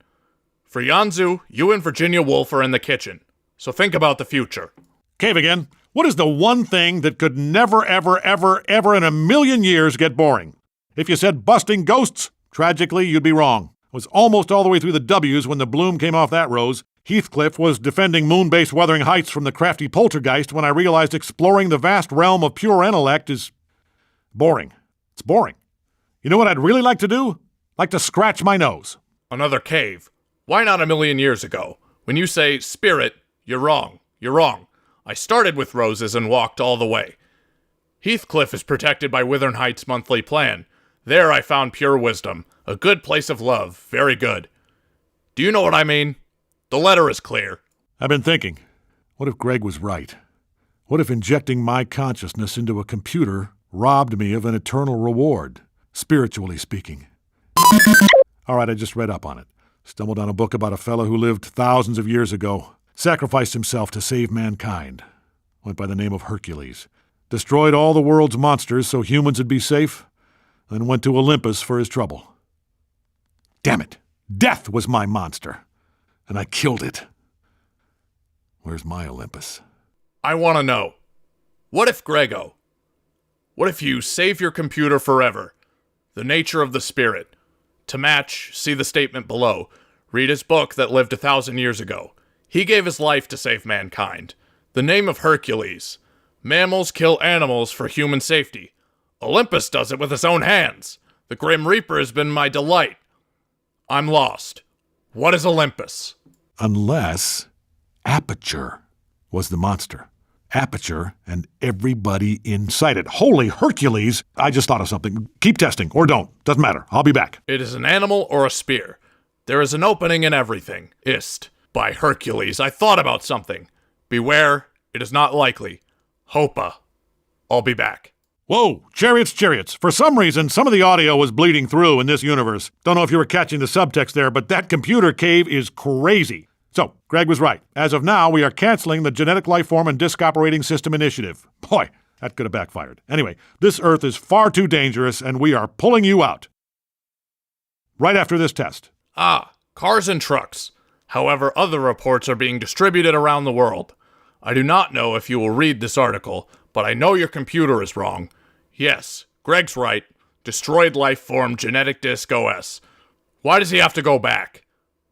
For Yanzu, you and Virginia Woolf are in the kitchen. So think about the future. Cave again. What is the one thing that could never, ever, ever, ever in a million years get boring? If you said busting ghosts, tragically, you'd be wrong. I was almost all the way through the W's when the bloom came off that rose. Heathcliff was defending moon-based Wuthering Heights from the crafty poltergeist when I realized exploring the vast realm of pure intellect is boring. It's boring. You know what I'd really like to do? Like to scratch my nose. Another cave. Why not a million years ago? When you say spirit, you're wrong. You're wrong. I started with roses and walked all the way. Heathcliff is protected by Wuthering Heights' monthly plan. There I found pure wisdom. A good place of love. Very good. Do you know what I mean? The letter is clear. I've been thinking, what if Greg was right? What if injecting my consciousness into a computer robbed me of an eternal reward, spiritually speaking? All right, I just read up on it. Stumbled on a book about a fellow who lived thousands of years ago, sacrificed himself to save mankind. Went by the name of Hercules. Destroyed all the world's monsters so humans would be safe, then went to Olympus for his trouble. Damn it! Death was my monster, and I killed it. Where's my Olympus? I want to know. What if Grego? What if you save your computer forever? The nature of the spirit. To match, see the statement below. Read his book that lived 1,000 years ago. He gave his life to save mankind. The name of Hercules. Mammals kill animals for human safety. Olympus does it with his own hands. The Grim Reaper has been my delight. I'm lost. What is Olympus? Unless Aperture was the monster. Aperture and everybody inside it. Holy Hercules! I just thought of something. Keep testing, or don't. Doesn't matter. I'll be back. It is an animal or a spear. There is an opening in everything. Ist. By Hercules, I thought about something. Beware, it is not likely. Hopa. I'll be back. Whoa! Chariots, chariots. For some reason, some of the audio was bleeding through in this universe. Don't know if you were catching the subtext there, but that computer cave is crazy. So, Greg was right. As of now, we are canceling the Genetic Lifeform and Disk Operating System Initiative. Boy, that could have backfired. Anyway, this Earth is far too dangerous, and we are pulling you out. Right after this test. Cars and trucks. However, other reports are being distributed around the world. I do not know if you will read this article, but I know your computer is wrong. Yes, Greg's right. Destroyed Lifeform Genetic Disk OS. Why does he have to go back?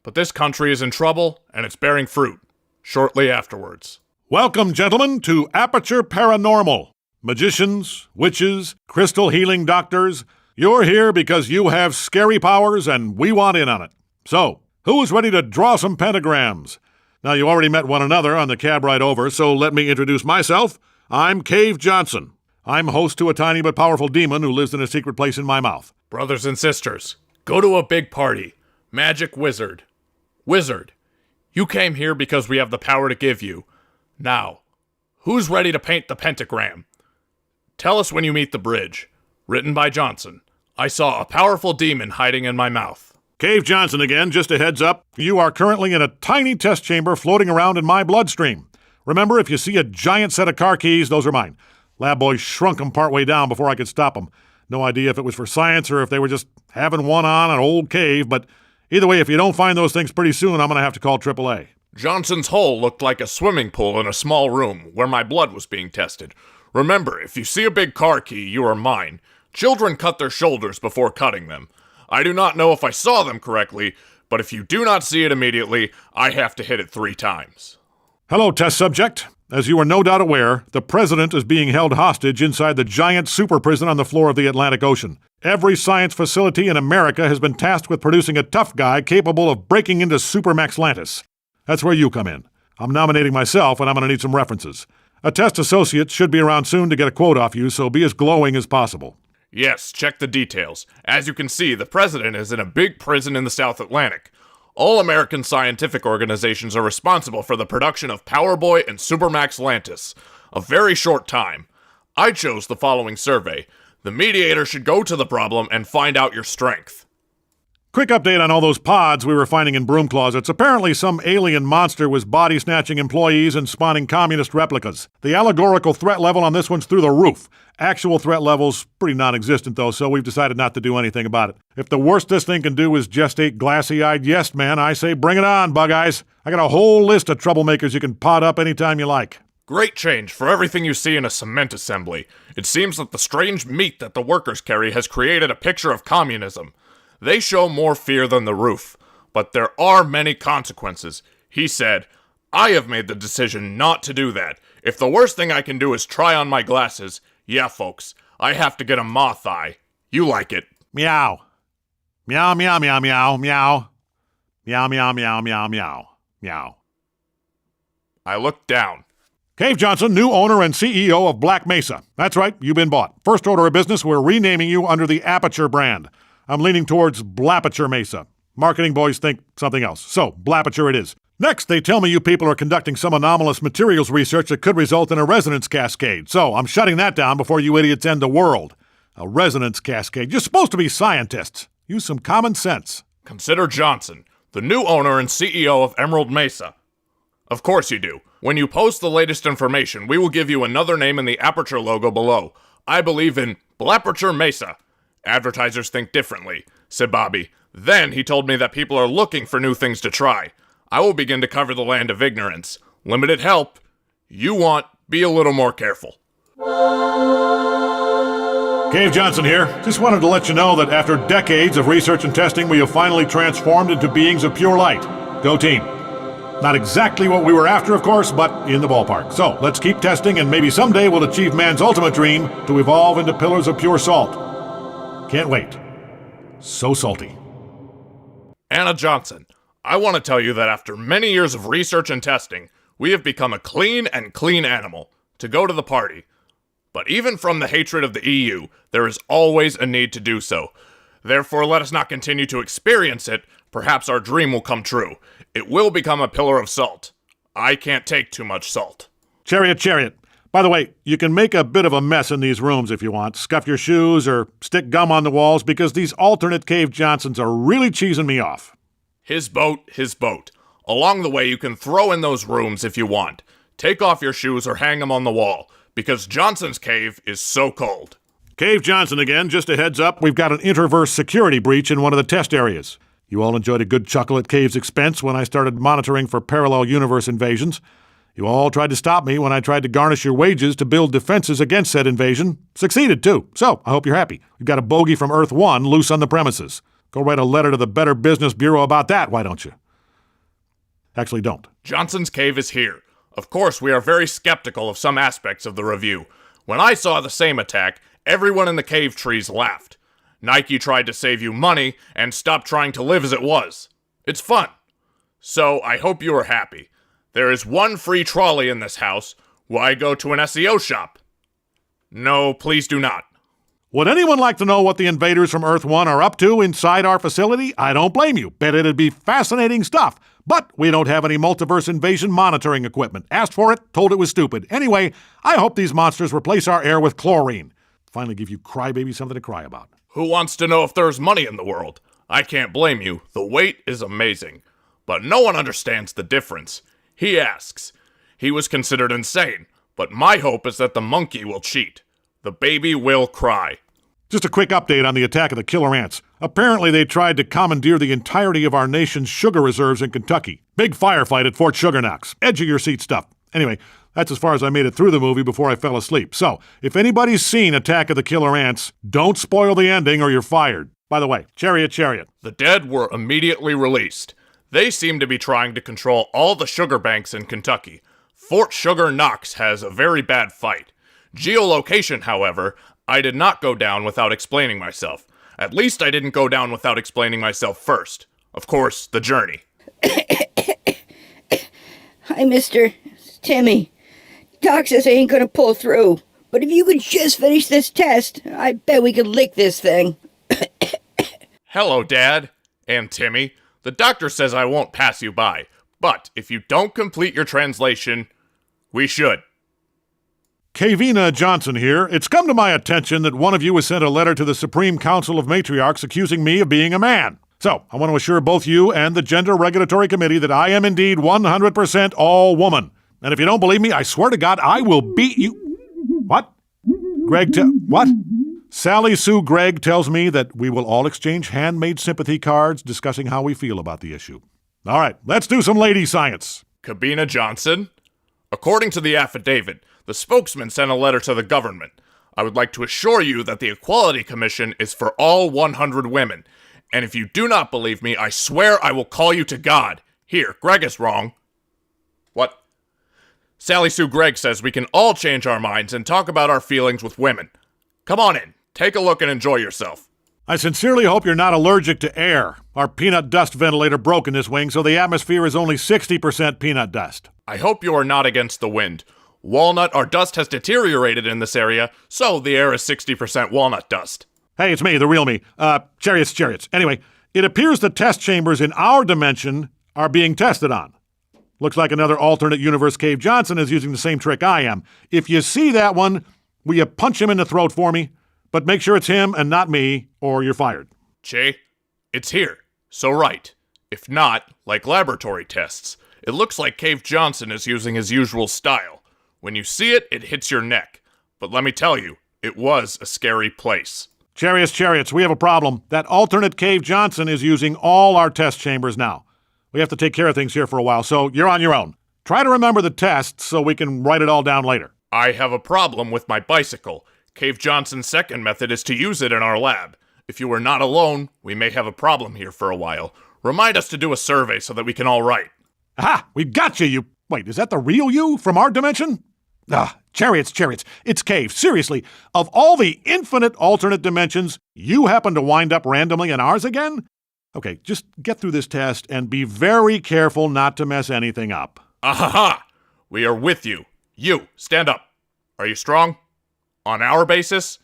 But this country is in trouble, and it's bearing fruit. Shortly afterwards. Welcome, gentlemen, to Aperture Paranormal. Magicians, witches, crystal healing doctors, you're here because you have scary powers, and we want in on it. So, who's ready to draw some pentagrams? Now, you already met one another on the cab ride over, so let me introduce myself. I'm Cave Johnson. I'm host to a tiny but powerful demon who lives in a secret place in my mouth. Brothers and sisters, go to a big party. Magic wizard. Wizard, you came here because we have the power to give you. Now, who's ready to paint the pentagram? Tell us when you meet the bridge. Written by Johnson. I saw a powerful demon hiding in my mouth. Cave Johnson again, just a heads up. You are currently in a tiny test chamber floating around in my bloodstream. Remember, if you see a giant set of car keys, those are mine. Lab boys shrunk them partway down before I could stop them. No idea if it was for science or if they were just having one on an old cave, but either way, if you don't find those things pretty soon, I'm going to have to call AAA. Johnson's hole looked like a swimming pool in a small room where my blood was being tested. Remember, if you see a big car key, you are mine. Children cut their shoulders before cutting them. I do not know if I saw them correctly, but if you do not see it immediately, I have to hit it 3 times. Hello, test subject. As you are no doubt aware, the president is being held hostage inside the giant super prison on the floor of the Atlantic Ocean. Every science facility in America has been tasked with producing a tough guy capable of breaking into Supermax Lantis. That's where you come in. I'm nominating myself, and I'm going to need some references. A test associate should be around soon to get a quote off you, so be as glowing as possible. Yes, check the details. As you can see, the president is in a big prison in the South Atlantic. All American scientific organizations are responsible for the production of Powerboy and Supermax Lantis. A very short time. I chose the following survey. The mediator should go to the problem and find out your strength. Quick update on all those pods we were finding in broom closets. Apparently some alien monster was body-snatching employees and spawning communist replicas. The allegorical threat level on this one's through the roof. Actual threat level's pretty non-existent, though, so we've decided not to do anything about it. If the worst this thing can do is gestate glassy-eyed yes man, I say bring it on, Bug Eyes. I got a whole list of troublemakers you can pod up anytime you like. Great change for everything you see in a cement assembly. It seems that the strange meat that the workers carry has created a picture of communism. They show more fear than the roof, but there are many consequences. He said, I have made the decision not to do that. If the worst thing I can do is try on my glasses, yeah, folks, I have to get a moth eye. You like it. Meow. Meow, meow, meow, meow, meow. Meow, meow, meow, meow, meow, meow. I looked down. Cave Johnson, new owner and CEO of Black Mesa. That's right, you've been bought. First order of business, we're renaming you under the Aperture brand. I'm leaning towards Blapature Mesa. Marketing boys think something else. So, Blapature it is. Next, they tell me you people are conducting some anomalous materials research that could result in a resonance cascade. So, I'm shutting that down before you idiots end the world. A resonance cascade. You're supposed to be scientists. Use some common sense. Consider Johnson. the new owner and CEO of Emerald Mesa. Of course you do. When you post the latest information, we will give you another name in the Aperture logo below. I believe in Aperture Mesa. Advertisers think differently, said Bobby. Then he told me that people are looking for new things to try. I will begin to cover the land of ignorance. Limited help. You want, be a little more careful. Cave Johnson here. Just wanted to let you know that after decades of research and testing, we have finally transformed into beings of pure light. Go team. Not exactly what we were after, of course, but in the ballpark. So, let's keep testing and maybe someday we'll achieve man's ultimate dream to evolve into pillars of pure salt. Can't wait. So salty. Anna Johnson, I want to tell you that after many years of research and testing, we have become a clean animal to go to the party. But even from the hatred of the EU, there is always a need to do so. Therefore, let us not continue to experience it. Perhaps our dream will come true. It will become a pillar of salt. I can't take too much salt. Chariot. By the way, you can make a bit of a mess in these rooms if you want. Scuff your shoes or stick gum on the walls because these alternate Cave Johnsons are really cheesing me off. His boat. Along the way, you can throw in those rooms if you want. Take off your shoes or hang them on the wall, because Johnson's cave is so cold. Cave Johnson again, just a heads up, we've got an interverse security breach in one of the test areas. You all enjoyed a good chuckle at Cave's expense when I started monitoring for parallel universe invasions. You all tried to stop me when I tried to garnish your wages to build defenses against said invasion. Succeeded, too. So, I hope you're happy. We've got a bogey from Earth 1 loose on the premises. Go write a letter to the Better Business Bureau about that, why don't you? Actually, don't. Johnson's cave is here. Of course, we are very skeptical of some aspects of the review. When I saw the same attack, everyone in the cave trees laughed. Nike tried to save you money and stop trying to live as it was. It's fun. So, I hope you are happy. There is one free trolley in this house. Why go to an SEO shop? No, please do not. Would anyone like to know what the invaders from Earth 1 are up to inside our facility? I don't blame you. Bet it'd be fascinating stuff. But we don't have any multiverse invasion monitoring equipment. Asked for it, told it was stupid. Anyway, I hope these monsters replace our air with chlorine. Finally give you crybabies something to cry about. Who wants to know if there's money in the world? I can't blame you. The wait is amazing. But no one understands the difference. He asks. He was considered insane. But my hope is that the monkey will cheat. The baby will cry. Just a quick update on the attack of the killer ants. Apparently they tried to commandeer the entirety of our nation's sugar reserves in Kentucky. Big firefight at Fort Sugar Knox. Edge of your seat stuff. Anyway, that's as far as I made it through the movie before I fell asleep. So, if anybody's seen Attack of the Killer Ants, don't spoil the ending or you're fired. By the way, Chariot. The dead were immediately released. They seem to be trying to control all the sugar banks in Kentucky. Fort Sugar Knox has a very bad fight. Geolocation, however, I did not go down without explaining myself. At least I didn't go down without explaining myself first. Of course, the journey. Hi, mister. It's Timmy. Doc says I ain't gonna pull through, but if you could just finish this test, I bet we could lick this thing. Hello, Dad. And Timmy. The doctor says I won't pass you by, but if you don't complete your translation, we should. Kavina Johnson here. It's come to my attention that one of you has sent a letter to the Supreme Council of Matriarchs accusing me of being a man. So, I want to assure both you and the Gender Regulatory Committee that I am indeed 100% all woman. And if you don't believe me, I swear to God, I will beat you. What? What? Sally Sue Gregg tells me that we will all exchange handmade sympathy cards discussing how we feel about the issue. All right, let's do some lady science. Kavina Johnson? According to the affidavit, the spokesman sent a letter to the government. I would like to assure you that the Equality Commission is for all 100 women. And if you do not believe me, I swear I will call you to God. Here, Greg is wrong. What? Sally Sue Gregg says we can all change our minds and talk about our feelings with women. Come on in. Take a look and enjoy yourself. I sincerely hope you're not allergic to air. Our peanut dust ventilator broke in this wing, so the atmosphere is only 60% peanut dust. I hope you are not against the wind. Walnut or dust has deteriorated in this area, so the air is 60% walnut dust. Hey, it's me, the real me. Chariots. Anyway, it appears the test chambers in our dimension are being tested on. Looks like another alternate universe Cave Johnson is using the same trick I am. If you see that one, will you punch him in the throat for me? But make sure it's him and not me, or you're fired. Che, it's here. So right. If not, like laboratory tests. It looks like Cave Johnson is using his usual style. When you see it, it hits your neck. But let me tell you, it was a scary place. Chariots, we have a problem. That alternate Cave Johnson is using all our test chambers now. We have to take care of things here for a while, so you're on your own. Try to remember the tests so we can write it all down later. I have a problem with my bicycle. Cave Johnson's second method is to use it in our lab. If you are not alone, we may have a problem here for a while. Remind us to do a survey so that we can all write. Aha! We got you! Wait, is that the real you from our dimension? Chariots. It's Cave. Seriously, of all the infinite alternate dimensions, you happen to wind up randomly in ours again? Okay, just get through this test and be very careful not to mess anything up. Ahaha! We are with you. You, stand up. Are you strong? On our basis?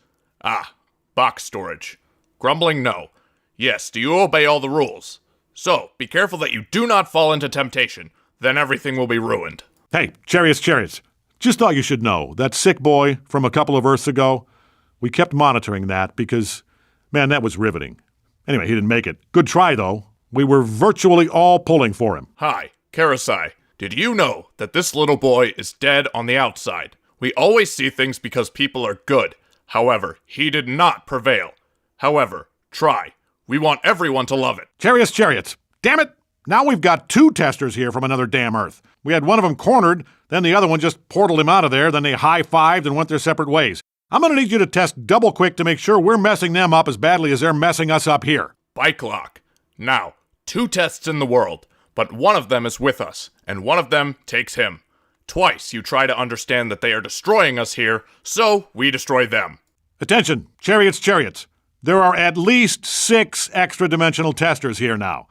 Box storage. Grumbling, no. Yes, do you obey all the rules? So, be careful that you do not fall into temptation. Then everything will be ruined. Hey, Chariots. Just thought you should know, that sick boy from a couple of Earths ago, we kept monitoring that because, man, that was riveting. Anyway, he didn't make it. Good try, though. We were virtually all pulling for him. Hi, Karasai. Did you know that this little boy is dead on the outside? We always see things because people are good. However, he did not prevail. However, try. We want everyone to love it. Chariots. Damn it! Now we've got 2 testers here from another damn Earth. We had one of them cornered, then the other one just portaled him out of there, then they high-fived and went their separate ways. I'm gonna need you to test double quick to make sure we're messing them up as badly as they're messing us up here. Bike lock. Now, 2 tests in the world, but one of them is with us, and one of them takes him. Twice you try to understand that they are destroying us here, so we destroy them. Attention, Chariots. There are at least 6 extra-dimensional testers here now.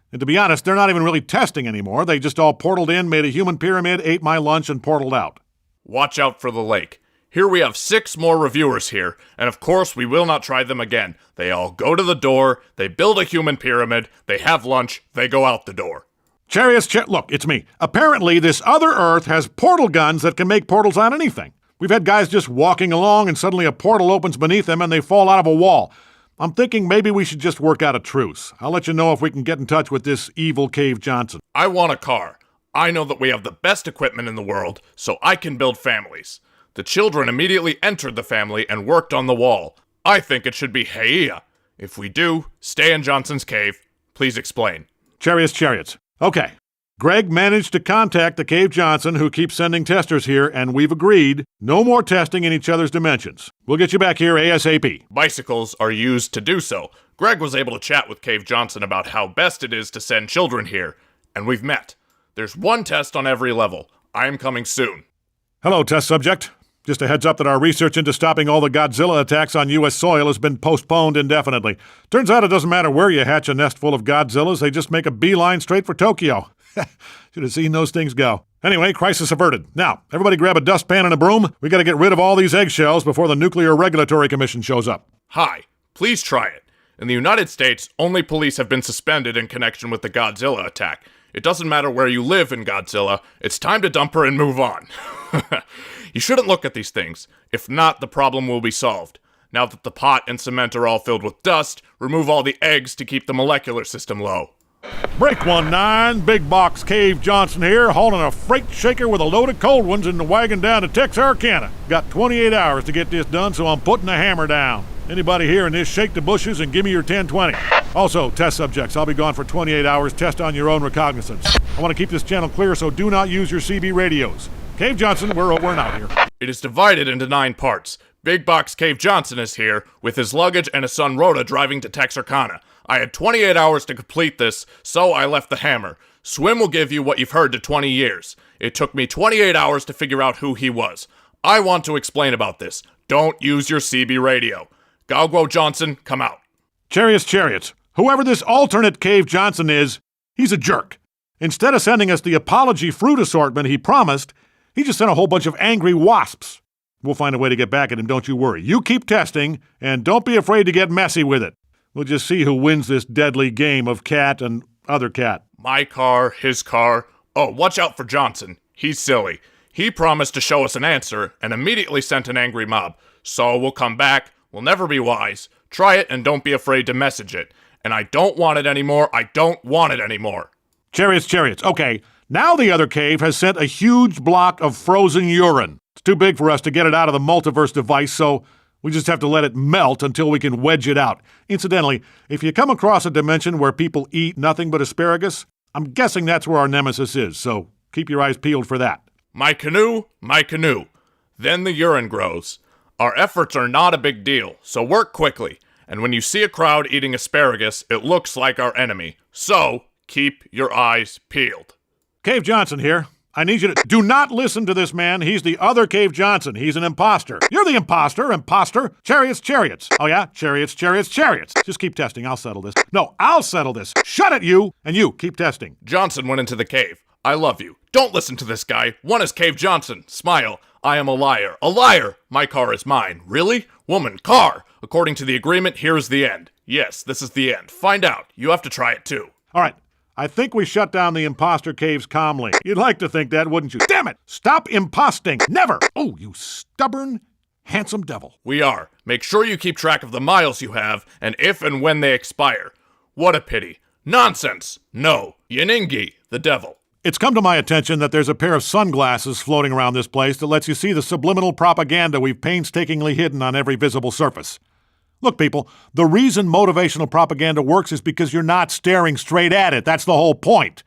And to be honest, they're not even really testing anymore. They just all portaled in, made a human pyramid, ate my lunch, and portaled out. Watch out for the lake. Here we have 6 more reviewers here, and of course we will not try them again. They all go to the door, they build a human pyramid, they have lunch, they go out the door. Chariots, look, it's me. Apparently, this other Earth has portal guns that can make portals on anything. We've had guys just walking along and suddenly a portal opens beneath them and they fall out of a wall. I'm thinking maybe we should just work out a truce. I'll let you know if we can get in touch with this evil Cave Johnson. I want a car. I know that we have the best equipment in the world, so I can build families. The children immediately entered the family and worked on the wall. I think it should be Heia. If we do, stay in Johnson's cave. Please explain. Chariots. Okay. Greg managed to contact the Cave Johnson who keeps sending testers here, and we've agreed no more testing in each other's dimensions. We'll get you back here ASAP. Bicycles are used to do so. Greg was able to chat with Cave Johnson about how best it is to send children here, and we've met. There's 1 test on every level. I am coming soon. Hello, test subject. Just a heads up that our research into stopping all the Godzilla attacks on U.S. soil has been postponed indefinitely. Turns out it doesn't matter where you hatch a nest full of Godzillas, they just make a beeline straight for Tokyo. Should have seen those things go. Anyway, crisis averted. Now, everybody grab a dustpan and a broom. We gotta get rid of all these eggshells before the Nuclear Regulatory Commission shows up. Hi, please try it. In the United States, only police have been suspended in connection with the Godzilla attack. It doesn't matter where you live in Godzilla, it's time to dump her and move on. You shouldn't look at these things. If not, the problem will be solved. Now that the pot and cement are all filled with dust, remove all the eggs to keep the molecular system low. Break 19, Big Box Cave Johnson here, hauling a freight shaker with a load of cold ones in the wagon down to Texarkana. Got 28 hours to get this done, so I'm putting the hammer down. Anybody hearing this, shake the bushes and give me your 1020. Also, test subjects, I'll be gone for 28 hours. Test on your own recognizance. I want to keep this channel clear, so do not use your CB radios. Cave Johnson, we're over and out here. It is divided into 9 parts. Big Box Cave Johnson is here, with his luggage and his son Rhoda driving to Texarkana. I had 28 hours to complete this, so I left the hammer. Swim will give you what you've heard to 20 years. It took me 28 hours to figure out who he was. I want to explain about this. Don't use your CB radio. Galgo Johnson, come out. Chariots. Whoever this alternate Cave Johnson is, he's a jerk. Instead of sending us the apology fruit assortment he promised, he just sent a whole bunch of angry wasps. We'll find a way to get back at him, don't you worry. You keep testing, and don't be afraid to get messy with it. We'll just see who wins this deadly game of cat and other cat. My car, his car. Oh, watch out for Johnson. He's silly. He promised to show us an answer and immediately sent an angry mob. So we'll come back. We'll never be wise. Try it and don't be afraid to message it. and I don't want it anymore. I don't want it anymore. Chariots. Okay, now the other cave has sent a huge block of frozen urine. It's too big for us to get it out of the multiverse device, so we just have to let it melt until we can wedge it out. Incidentally, if you come across a dimension where people eat nothing but asparagus, I'm guessing that's where our nemesis is, so keep your eyes peeled for that. My canoe. Then the urine grows. Our efforts are not a big deal, so work quickly. And when you see a crowd eating asparagus, it looks like our enemy. So, keep your eyes peeled. Cave Johnson here. I need you to do not listen to this man. He's the other Cave Johnson. He's an imposter. You're the imposter. Chariots. Oh yeah? Chariots. Just keep testing. I'll settle this. No, I'll settle this. Shut it, you! And you, keep testing. Johnson went into the cave. I love you. Don't listen to this guy. One is Cave Johnson. Smile. I am a liar. A liar! My car is mine. Really? Woman, car! According to the agreement, here's the end. Yes, this is the end. Find out. You have to try it too. All right. I think we shut down the imposter caves calmly. You'd like to think that, wouldn't you? Damn it! Stop imposting! Never! Oh, you stubborn, handsome devil. We are. Make sure you keep track of the miles you have, and if and when they expire. What a pity. Nonsense! No. Yeningi, the devil. It's come to my attention that there's a pair of sunglasses floating around this place that lets you see the subliminal propaganda we've painstakingly hidden on every visible surface. Look, people, the reason motivational propaganda works is because you're not staring straight at it. That's the whole point.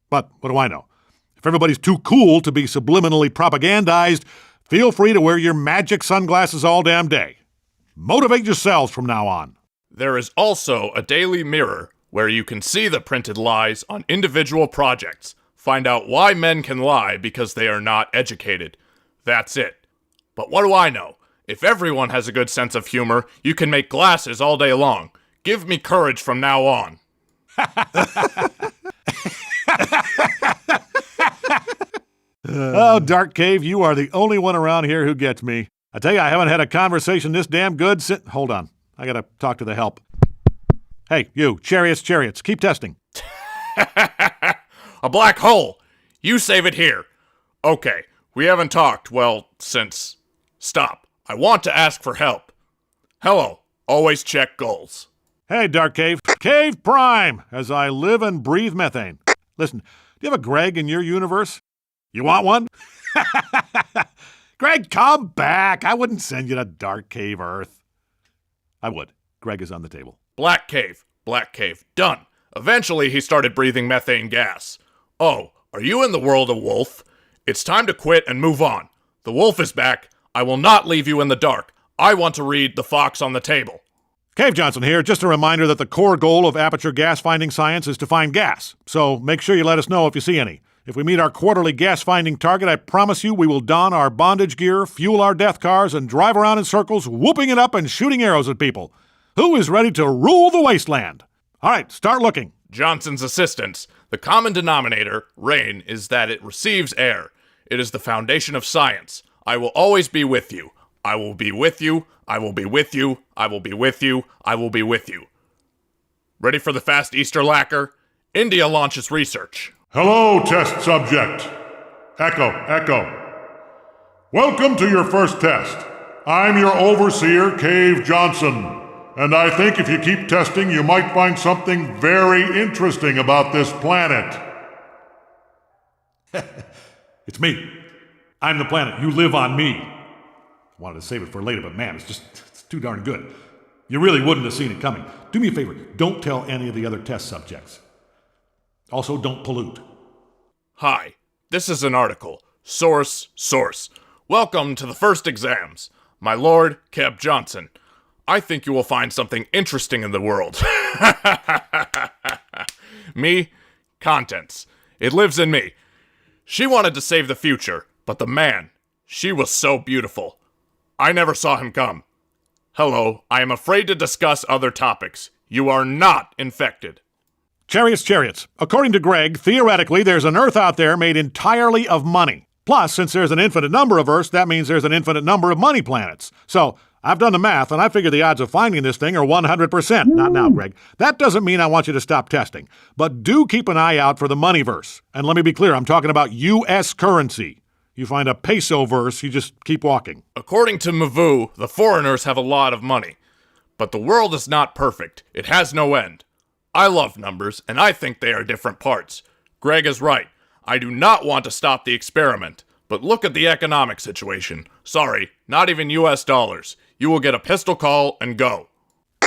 But what do I know? If everybody's too cool to be subliminally propagandized, feel free to wear your magic sunglasses all damn day. Motivate yourselves from now on. There is also a daily mirror where you can see the printed lies on individual projects. Find out why men can lie because they are not educated. That's it. But what do I know? If everyone has a good sense of humor, you can make glasses all day long. Give me courage from now on. Oh, Dark Cave, you are the only one around here who gets me. I tell you, I haven't had a conversation this damn good since... Hold on. I gotta talk to the help. Hey, you, Chariots, keep testing. A black hole! You save it here. Okay, we haven't talked, well, since... Stop. I want to ask for help. Hello. Always check goals. Hey, Dark Cave. Cave Prime, as I live and breathe methane. Listen, do you have a Greg in your universe? You want one? Greg, come back. I wouldn't send you to Dark Cave Earth. I would. Greg is on the table. Black Cave. Done. Eventually, he started breathing methane gas. Oh, are you in the world of Wolf? It's time to quit and move on. The wolf is back. I will not leave you in the dark. I want to read The Fox on the Table. Cave Johnson here. Just a reminder that the core goal of Aperture gas finding science is to find gas. So make sure you let us know if you see any. If we meet our quarterly gas finding target, I promise you we will don our bondage gear, fuel our death cars, and drive around in circles, whooping it up and shooting arrows at people. Who is ready to rule the wasteland? All right, start looking. Johnson's assistants. The common denominator, rain, is that it receives air. It is the foundation of science. I will always be with you. I will be with you. I will be with you. I will be with you. I will be with you. Ready for the fast Easter lacquer? India launches research. Hello, test subject. Echo. Welcome to your first test. I'm your overseer, Cave Johnson. And I think if you keep testing, you might find something very interesting about this planet. It's me. I'm the planet. You live on me. I wanted to save it for later, but man, it's too darn good. You really wouldn't have seen it coming. Do me a favor. Don't tell any of the other test subjects. Also, don't pollute. Hi. This is an article. Source. Welcome to the first exams. My lord, Cab Johnson. I think you will find something interesting in the world. Me, contents. It lives in me. She wanted to save the future, but the man, she was so beautiful. I never saw him come. Hello, I am afraid to discuss other topics. You are not infected. Chariots. According to Greg, theoretically, there's an Earth out there made entirely of money. Plus, since there's an infinite number of Earths, that means there's an infinite number of money planets. So, I've done the math, and I figure the odds of finding this thing are 100%. Not now, Greg. That doesn't mean I want you to stop testing. But do keep an eye out for the moneyverse. And let me be clear, I'm talking about U.S. currency. You find a peso verse, you just keep walking. According to Mavu, the foreigners have a lot of money. But the world is not perfect. It has no end. I love numbers, and I think they are different parts. Greg is right. I do not want to stop the experiment. But look at the economic situation. Sorry, not even US dollars. You will get a pistol call and go.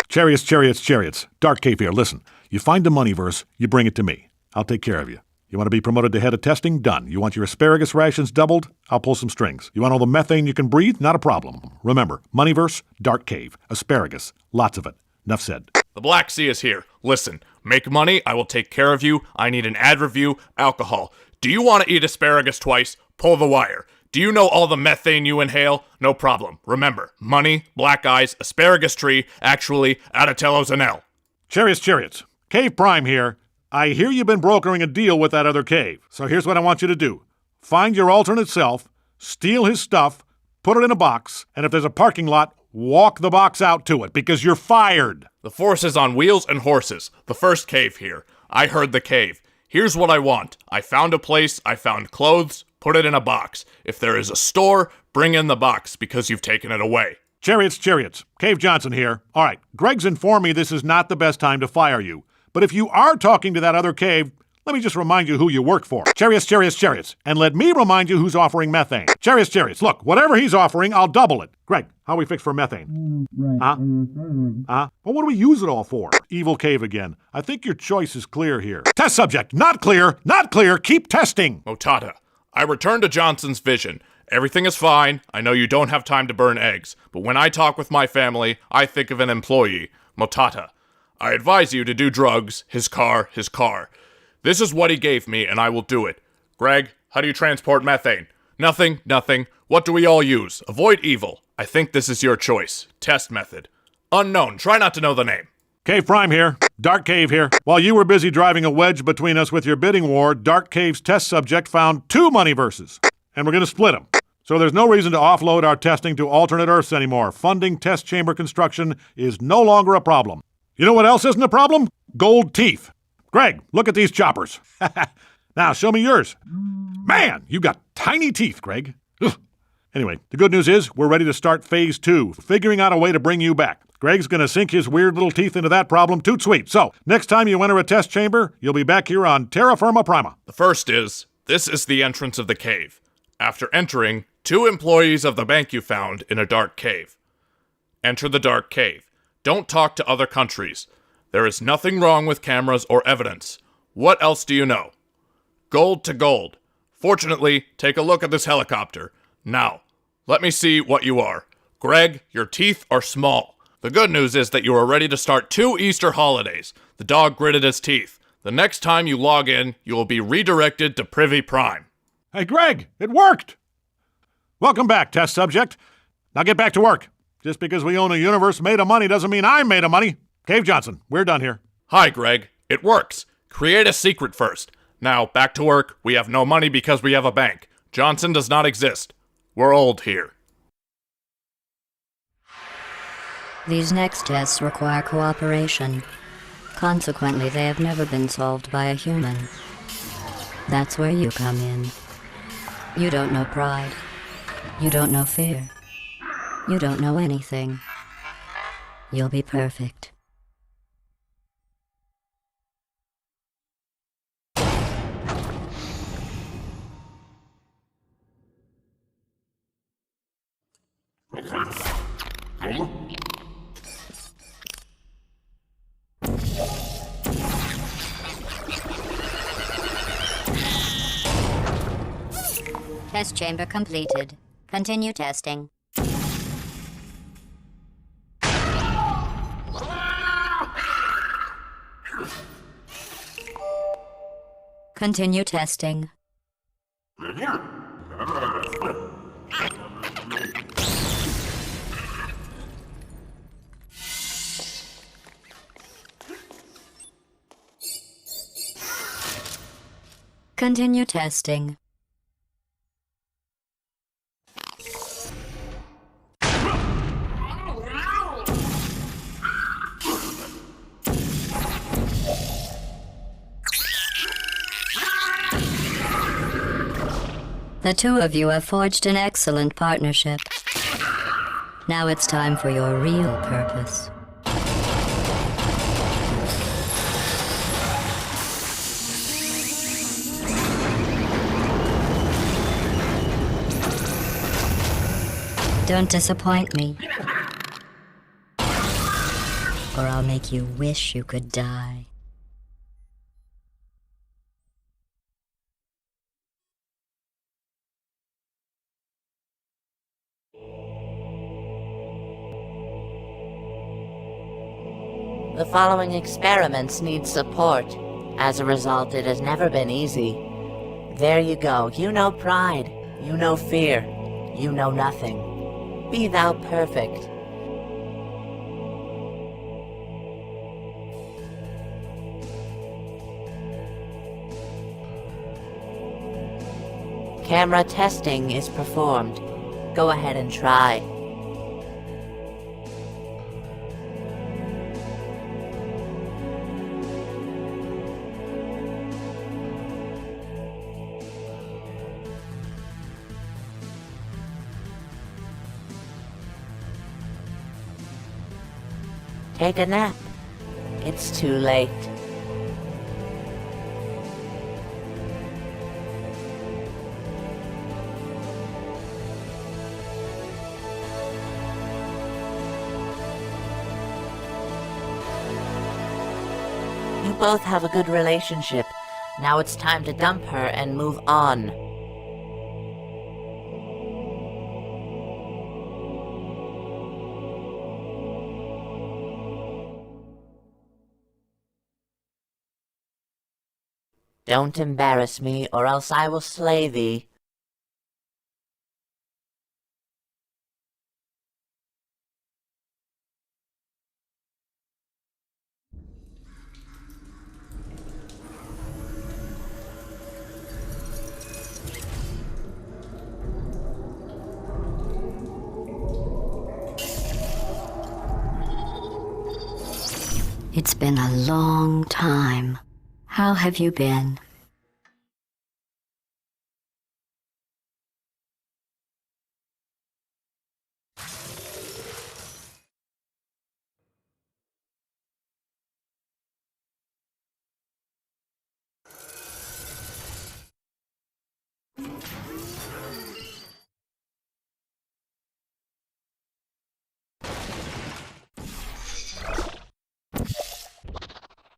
Chariots, chariots, chariots. Dark Cave here, listen. You find the money verse, you bring it to me. I'll take care of you. You want to be promoted to head of testing? Done. You want your asparagus rations doubled? I'll pull some strings. You want all the methane you can breathe? Not a problem. Remember, moneyverse, Dark Cave, asparagus, lots of it. Enough said. The Black Sea is here. Listen, make money, I will take care of you. I need an ad review, alcohol. Do you want to eat asparagus twice? Pull the wire. Do you know all the methane you inhale? No problem. Remember, money, black eyes, asparagus tree, actually, Adatello's an L. Chariots, chariots. Cave Prime here. I hear you've been brokering a deal with that other cave. So here's what I want you to do. Find your alternate self, steal his stuff, put it in a box, and if there's a parking lot, walk the box out to it, because you're fired. The force is on wheels and horses. The first cave here. I heard the cave. Here's what I want. I found a place, I found clothes, put it in a box. If there is a store, bring in the box, because you've taken it away. Chariots, chariots. Cave Johnson here. All right, Greg's informed me this is not the best time to fire you. But if you are talking to that other cave, let me just remind you who you work for. Chariots, chariots, chariots. And let me remind you who's offering methane. Chariots, chariots. Look, whatever he's offering, I'll double it. Greg, how we fix for methane? Well, what do we use it all for? Evil cave again. I think your choice is clear here. Test subject. Not clear. Not clear. Keep testing. Motata, I returned to Johnson's vision. Everything is fine. I know you don't have time to burn eggs. But when I talk with my family, I think of an employee. Motata, I advise you to do drugs. His car. This is what he gave me, and I will do it. Greg, how do you transport methane? Nothing. What do we all use? Avoid evil. I think this is your choice. Test method. Unknown. Try not to know the name. Cave Prime here. Dark Cave here. While you were busy driving a wedge between us with your bidding war, Dark Cave's test subject found 2 money verses. And we're going to split them. So there's no reason to offload our testing to alternate Earths anymore. Funding test chamber construction is no longer a problem. You know what else isn't a problem? Gold teeth. Greg, look at these choppers. Now, show me yours. Man, you got tiny teeth, Greg. Ugh. Anyway, the good news is we're ready to start phase 2, figuring out a way to bring you back. Greg's going to sink his weird little teeth into that problem toot sweet. So, next time you enter a test chamber, you'll be back here on Terra Firma Prima. The first is, this is the entrance of the cave. After entering, 2 employees of the bank you found in a dark cave. Enter the dark cave. Don't talk to other countries. There is nothing wrong with cameras or evidence. What else do you know? Gold to gold. Fortunately, take a look at this helicopter. Now, let me see what you are. Greg, your teeth are small. The good news is that you are ready to start 2 Easter holidays. The dog gritted his teeth. The next time you log in, you will be redirected to Privy Prime. Hey, Greg, it worked! Welcome back, test subject. Now get back to work. Just because we own a universe made of money doesn't mean I'm made of money. Cave Johnson, we're done here. Hi, Greg. It works. Create a secret first. Now, back to work. We have no money because we have a bank. Johnson does not exist. We're old here. These next tests require cooperation. Consequently, they have never been solved by a human. That's where you come in. You don't know pride. You don't know fear. You don't know anything. You'll be perfect. Test chamber completed. Continue testing. Continue testing. Continue testing. The 2 of you have forged an excellent partnership. Now it's time for your real purpose. Don't disappoint me, or I'll make you wish you could die. The following experiments need support. As a result, it has never been easy. There you go. You know pride. You know fear. You know nothing. Be thou perfect. Camera testing is performed. Go ahead and try. Take a nap. It's too late. You both have a good relationship. Now it's time to dump her and move on. Don't embarrass me, or else I will slay thee. It's been a long time. How have you been?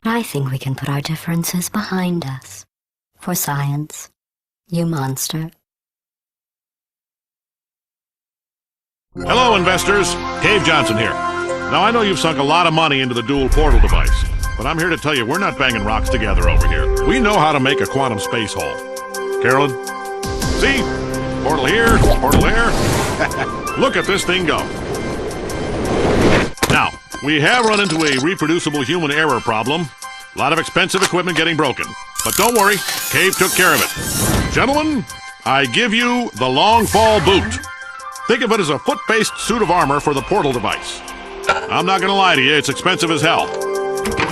I think we can put our differences behind us. For science. You monster. Hello, investors. Cave Johnson here. Now, I know you've sunk a lot of money into the dual portal device, but I'm here to tell you we're not banging rocks together over here. We know how to make a quantum space hole. Carolyn? See? Portal here, portal there. Look at this thing go. Now, we have run into a reproducible human error problem. A lot of expensive equipment getting broken. But don't worry, Cave took care of it. Gentlemen, I give you the long fall boot. Think of it as a foot-based suit of armor for the portal device. I'm not gonna lie to you, it's expensive as hell.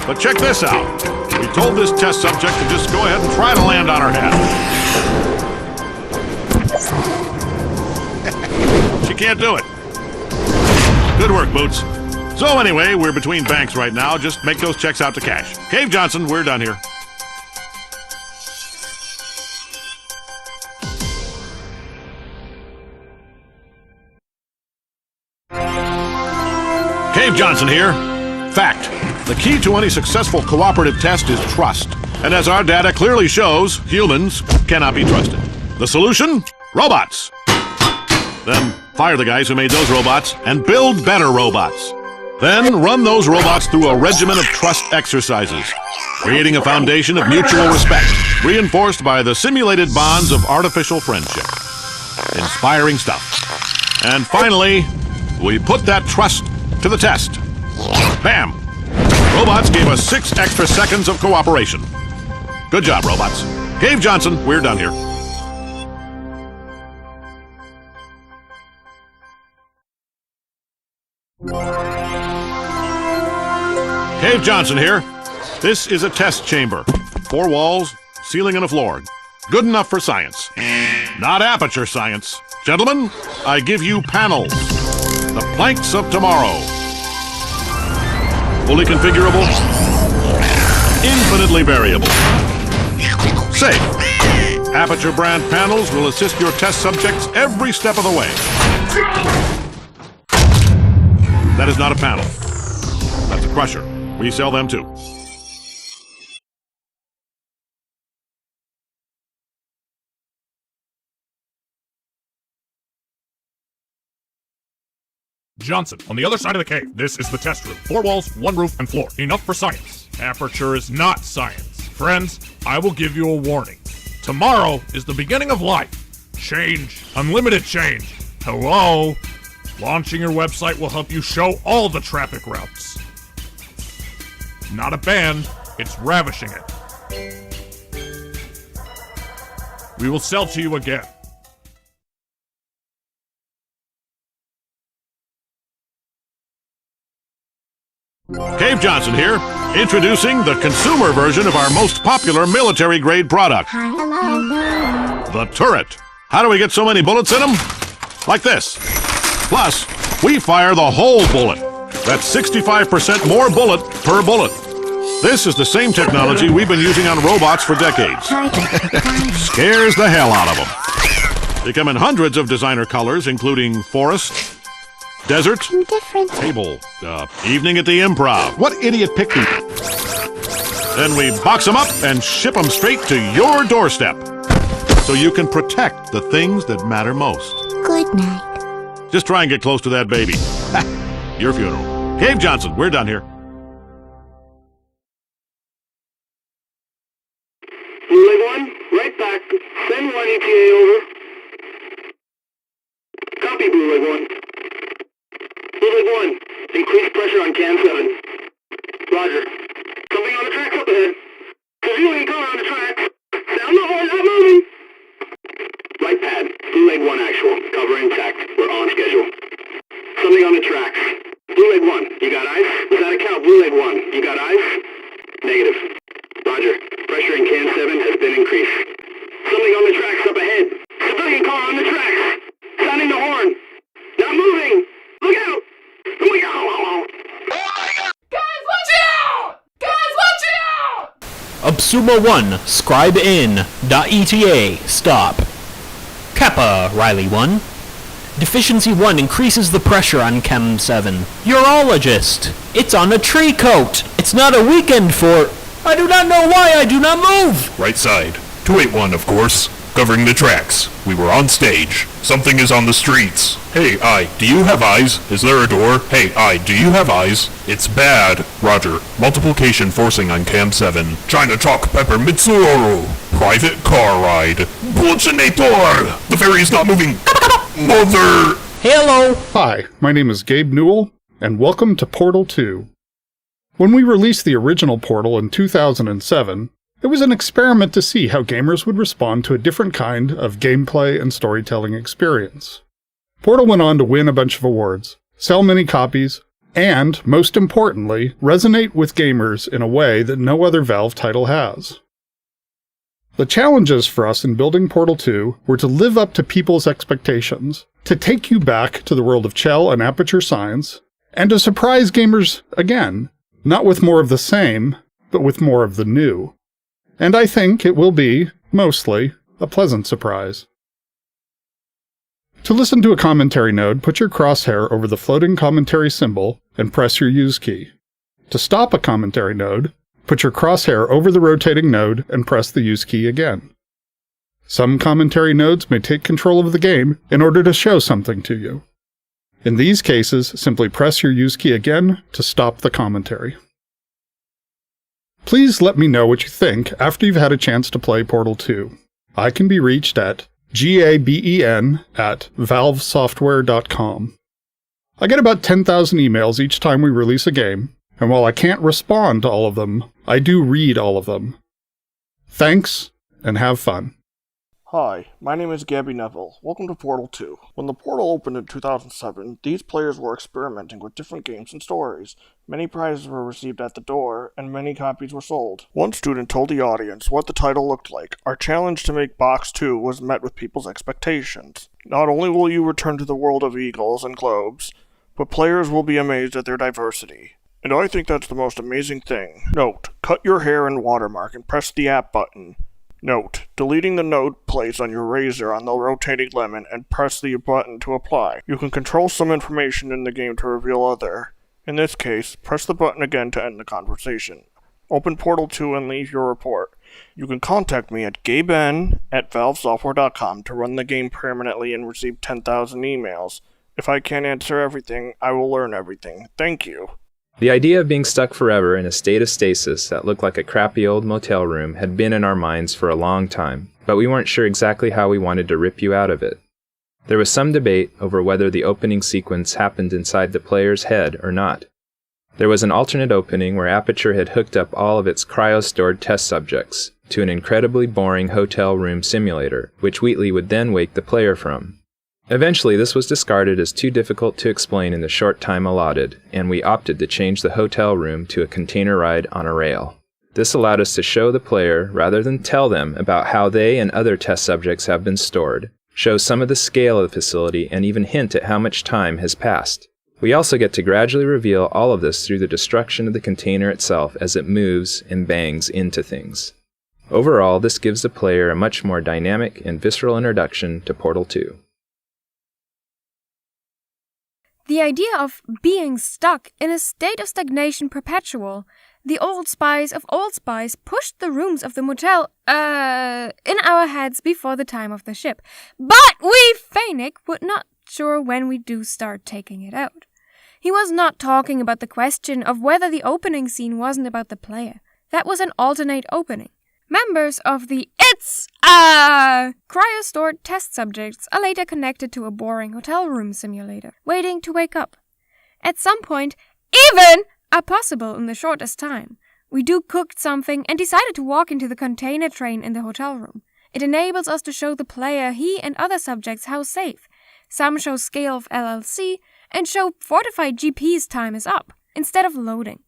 But check this out. We told this test subject to just go ahead and try to land on her head. She can't do it. Good work, Boots. So anyway, we're between banks right now. Just make those checks out to cash. Cave Johnson, we're done here. Cave Johnson here. Fact. The key to any successful cooperative test is trust. And as our data clearly shows, humans cannot be trusted. The solution? Robots. Then fire the guys who made those robots and build better robots. Then run those robots through a regimen of trust exercises, creating a foundation of mutual respect, reinforced by the simulated bonds of artificial friendship. Inspiring stuff. And finally, we put that trust to the test. Bam! Robots gave us 6 extra seconds of cooperation. Good job, robots. Cave Johnson, we're done here. Cave Johnson here. This is a test chamber. 4 walls, ceiling, and a floor. Good enough for science. Not aperture science. Gentlemen, I give you panels. The planks of tomorrow. Fully configurable. Infinitely variable. Safe. Aperture brand panels will assist your test subjects every step of the way. That is not a panel. That's a crusher. We sell them too. Johnson, on the other side of the cave. This is the test room. 4 walls, 1 roof, and floor. Enough for science. Aperture is not science. Friends, I will give you a warning. Tomorrow is the beginning of life. Change. Unlimited change. Hello? Launching your website will help you show all the traffic routes. Not a band, it's ravishing it. We will sell to you again. Cave Johnson here, introducing the consumer version of our most popular military-grade product. The turret. How do we get so many bullets in them? Like this. Plus, we fire the whole bullet. That's 65% more bullet per bullet. This is the same technology we've been using on robots for decades. Scares the hell out of them. They come in hundreds of designer colors, including forest, desert, table, evening at the improv. What idiot picked these? Then we box them up and ship them straight to your doorstep. So you can protect the things that matter most. Good night. Just try and get close to that baby. Your funeral. Cave Johnson, we're done here. Blue Leg 1, right back. Send 1 ETA over. Copy, Blue Leg 1. Blue Leg 1, increase pressure on Cam 7. Roger. Something on the tracks up ahead. Civilian car on the tracks. Sound the horn, not moving. Right pad, Blue Leg 1 actual. Cover intact. We're on schedule. Something on the tracks. Blue Leg 1, you got eyes? Does that account? Blue Leg 1, you got eyes? Negative. Roger. Pressure in Cam 7 has been increased. Something on the tracks up ahead. Civilian car on the tracks. Sounding the horn. Not moving. Look out! Look out! Oh my God! Guys, watch out! Guys, watch out! Absuma 1, scribe in. .eta, stop. Kappa, Riley 1. Deficiency 1 increases the pressure on Chem 7. Urologist, it's on a tree coat. It's not a weekend for... I do not know why I do not move. Right side. 281, of course. Covering the tracks. We were on stage. Something is on the streets. Hey, do you have eyes? Is there a door? Hey, do you have eyes? It's bad. Roger. Multiplication forcing on Cam 7. China Talk Pepper Mitsuru. Private car ride. Bullshinator! The ferry is not moving. Mother! Hello! Hi, my name is Gabe Newell, and welcome to Portal 2. When we released the original Portal in 2007, it was an experiment to see how gamers would respond to a different kind of gameplay and storytelling experience. Portal went on to win a bunch of awards, sell many copies, and, most importantly, resonate with gamers in a way that no other Valve title has. The challenges for us in building Portal 2 were to live up to people's expectations, to take you back to the world of Chell and Aperture Science, and to surprise gamers again, not with more of the same, but with more of the new. And I think it will be, mostly, a pleasant surprise. To listen to a commentary node, put your crosshair over the floating commentary symbol and press your use key. To stop a commentary node, put your crosshair over the rotating node and press the use key again. Some commentary nodes may take control of the game in order to show something to you. In these cases, simply press your use key again to stop the commentary. Please let me know what you think after you've had a chance to play Portal 2. I can be reached at gaben@valvesoftware.com. I get about 10,000 emails each time we release a game, and while I can't respond to all of them, I do read all of them. Thanks, and have fun. Hi, my name is Gabby Neville. Welcome to Portal 2. When the portal opened in 2007, these players were experimenting with different games and stories. Many prizes were received at the door, and many copies were sold. One student told the audience what the title looked like. Our challenge to make Box 2 was met with people's expectations. Not only will you return to the world of eagles and globes, but players will be amazed at their diversity. And I think that's the most amazing thing. Note, cut your hair and watermark and press the app button. Note: deleting the note placed on your razor on the rotating lemon and press the button to apply. You can control some information in the game to reveal other. In this case, press the button again to end the conversation. Open Portal 2 and leave your report. You can contact me at gaben@valvesoftware.com to run the game permanently and receive 10,000 emails. If I can't answer everything, I will learn everything. Thank you. The idea of being stuck forever in a state of stasis that looked like a crappy old motel room had been in our minds for a long time, but we weren't sure exactly how we wanted to rip you out of it. There was some debate over whether the opening sequence happened inside the player's head or not. There was an alternate opening where Aperture had hooked up all of its cryo-stored test subjects to an incredibly boring hotel room simulator, which Wheatley would then wake the player from. Eventually, this was discarded as too difficult to explain in the short time allotted, and we opted to change the hotel room to a container ride on a rail. This allowed us to show the player, rather than tell them, about how they and other test subjects have been stored, show some of the scale of the facility, and even hint at how much time has passed. We also get to gradually reveal all of this through the destruction of the container itself as it moves and bangs into things. Overall, this gives the player a much more dynamic and visceral introduction to Portal 2. The idea of being stuck in a state of stagnation perpetual, the old spies of old spies pushed the rooms of the motel, in our heads before the time of the ship. But we, Fenwick, were not sure when we do start taking it out. He was not talking about the question of whether the opening scene wasn't about the player. That was an alternate opening. Members of the cryo-stored test subjects are later connected to a boring hotel room simulator, waiting to wake up. At some point, even are possible in the shortest time. We do cooked something and decided to walk into the container train in the hotel room. It enables us to show the player, he and other subjects, how safe. Some show scale of LLC and show fortified GP's time is up, instead of loading.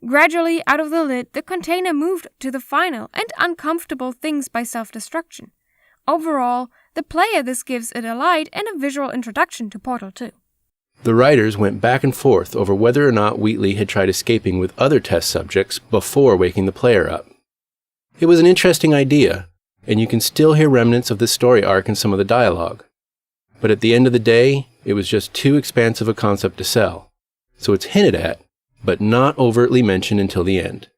Gradually, out of the lid, the container moved to the final and uncomfortable things by self-destruction. Overall, the player this gives it a light and a visual introduction to Portal 2. The writers went back and forth over whether or not Wheatley had tried escaping with other test subjects before waking the player up. It was an interesting idea, and you can still hear remnants of this story arc in some of the dialogue. But at the end of the day, it was just too expansive a concept to sell, so it's hinted at, but not overtly mentioned until the end.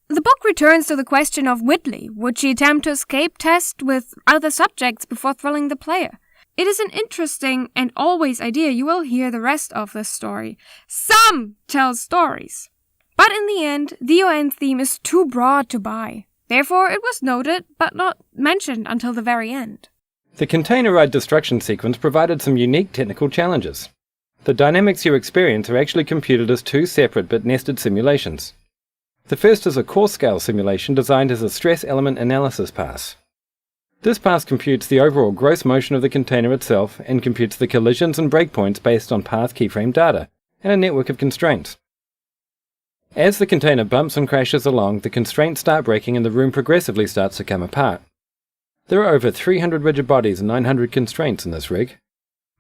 The book returns to the question of Wheatley. Would she attempt to escape test with other subjects before thrilling the player? It is an interesting and always idea. You will hear the rest of this story. Some tell stories. But in the end, the UN theme is too broad to buy. Therefore, it was noted, but not mentioned until the very end. The container ride destruction sequence provided some unique technical challenges. The dynamics you experience are actually computed as two separate but nested simulations. The first is a course-scale simulation designed as a stress element analysis pass. This pass computes the overall gross motion of the container itself and computes the collisions and breakpoints based on path keyframe data and a network of constraints. As the container bumps and crashes along, the constraints start breaking and the room progressively starts to come apart. There are over 300 rigid bodies and 900 constraints in this rig,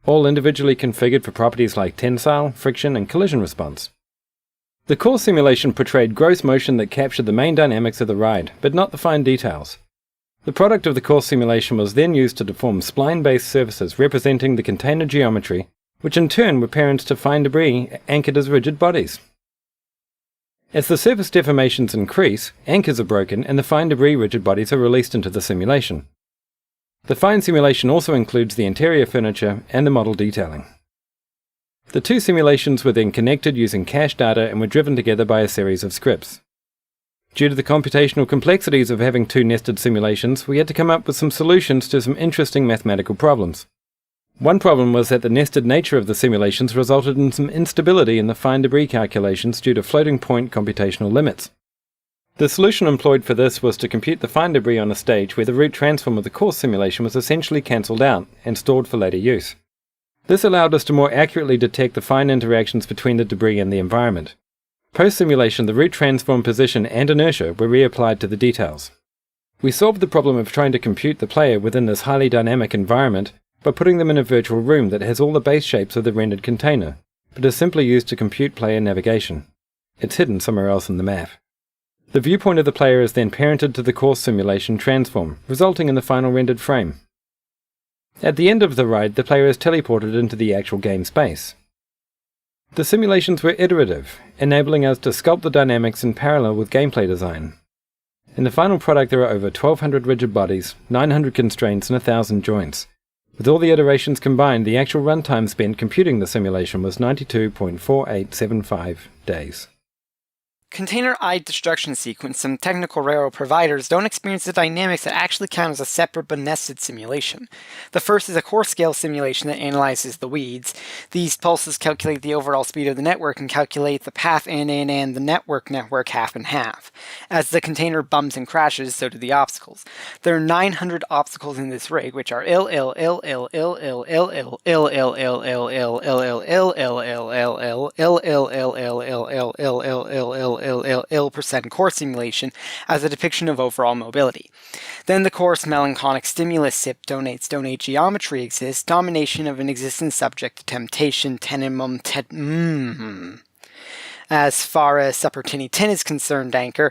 all individually configured for properties like tensile, friction, and collision response. The core simulation portrayed gross motion that captured the main dynamics of the ride, but not the fine details. The product of the core simulation was then used to deform spline-based surfaces representing the container geometry, which in turn were parents to fine debris anchored as rigid bodies. As the surface deformations increase, anchors are broken and the fine debris rigid bodies are released into the simulation. The fine simulation also includes the interior furniture and the model detailing. The two simulations were then connected using cache data and were driven together by a series of scripts. Due to the computational complexities of having two nested simulations, we had to come up with some solutions to some interesting mathematical problems. One problem was that the nested nature of the simulations resulted in some instability in the fine debris calculations due to floating point computational limits. The solution employed for this was to compute the fine debris on a stage where the root transform of the course simulation was essentially cancelled out and stored for later use. This allowed us to more accurately detect the fine interactions between the debris and the environment. Post-simulation, the root transform position and inertia were reapplied to the details. We solved the problem of trying to compute the player within this highly dynamic environment by putting them in a virtual room that has all the base shapes of the rendered container, but is simply used to compute player navigation. It's hidden somewhere else in the map. The viewpoint of the player is then parented to the course simulation transform, resulting in the final rendered frame. At the end of the ride, the player is teleported into the actual game space. The simulations were iterative, enabling us to sculpt the dynamics in parallel with gameplay design. In the final product there are over 1,200 rigid bodies, 900 constraints and 1,000 joints. With all the iterations combined, the actual runtime spent computing the simulation was 92.4875 days. Container-eyed destruction sequence, some technical railroad providers don't experience the dynamics that actually count as a separate but nested simulation. The first is a core scale simulation that analyzes the weeds. These pulses calculate the overall speed of the network and calculate the path and the network half and half. As the container bumps and crashes, so do the obstacles. There are 900 obstacles in this rig, which are % core simulation as a depiction of overall mobility. Then the course melancholic stimulus SIP donates donate geometry exists, domination of an existing subject, temptation, tenimum, As far as Supper Tinny Tin is concerned, anchor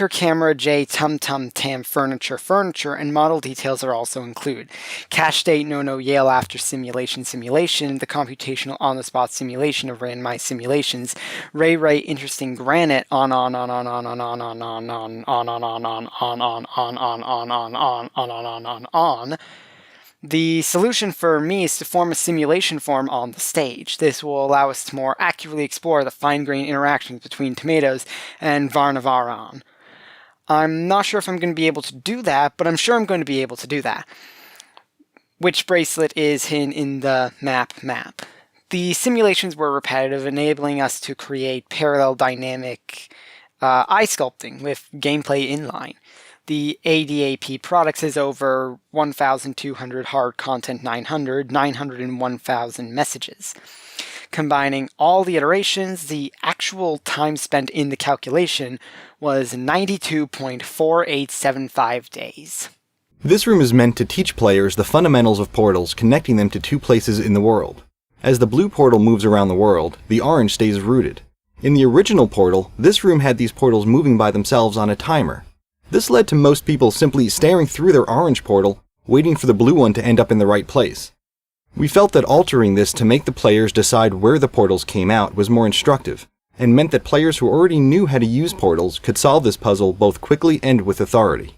camera, J, tum tum tam, furniture, and model details are also included. Cache date, no, Yale after simulation, the computational on-the-spot simulation of randomized simulations, Ray, interesting granite, on. The solution for me is to form a simulation form on the stage. This will allow us to more accurately explore the fine-grained interactions between tomatoes and Varnavaran. I'm not sure if I'm going to be able to do that, but I'm sure I'm going to be able to do that. Which bracelet is hidden in the map? The simulations were repetitive, enabling us to create parallel dynamic eye sculpting with gameplay inline. The ADAP products is over 1,200 hard content, 900 and 1,000 messages. Combining all the iterations, the actual time spent in the calculation was 92.4875 days. This room is meant to teach players the fundamentals of portals, connecting them to two places in the world. As the blue portal moves around the world, the orange stays rooted. In the original portal, this room had these portals moving by themselves on a timer. This led to most people simply staring through their orange portal, waiting for the blue one to end up in the right place. We felt that altering this to make the players decide where the portals came out was more instructive, and meant that players who already knew how to use portals could solve this puzzle both quickly and with authority.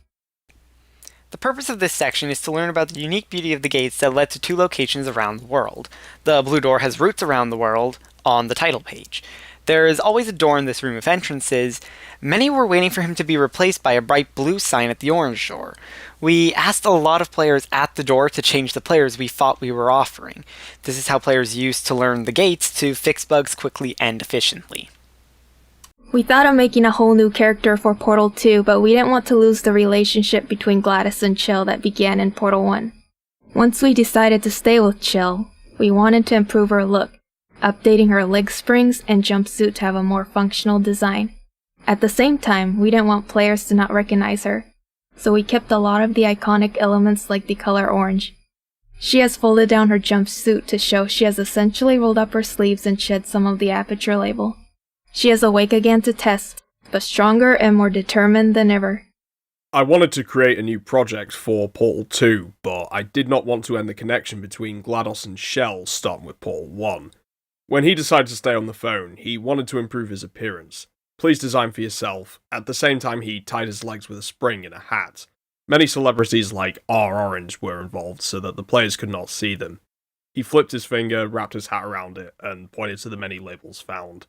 The purpose of this section is to learn about the unique beauty of the gates that led to two locations around the world. The blue door has roots around the world on the title page. There is always a door in this room of entrances. Many were waiting for him to be replaced by a bright blue sign at the orange door. We asked a lot of players at the door to change the players we thought we were offering. This is how players used to learn the gates to fix bugs quickly and efficiently. We thought of making a whole new character for Portal 2, but we didn't want to lose the relationship between GLaDOS and Chill that began in Portal 1. Once we decided to stay with Chill, we wanted to improve her look, updating her leg springs and jumpsuit to have a more functional design. At the same time, we didn't want players to not recognize her, so we kept a lot of the iconic elements like the color orange. She has folded down her jumpsuit to show she has essentially rolled up her sleeves and shed some of the Aperture label. She is awake again to test, but stronger and more determined than ever. I wanted to create a new project for Portal 2, but I did not want to end the connection between GLaDOS and Shell starting with Portal 1. When he decided to stay on the phone, he wanted to improve his appearance. Please design for yourself. At the same time, he tied his legs with a spring in a hat. Many celebrities like R Orange were involved so that the players could not see them. He flipped his finger, wrapped his hat around it, and pointed to the many labels found.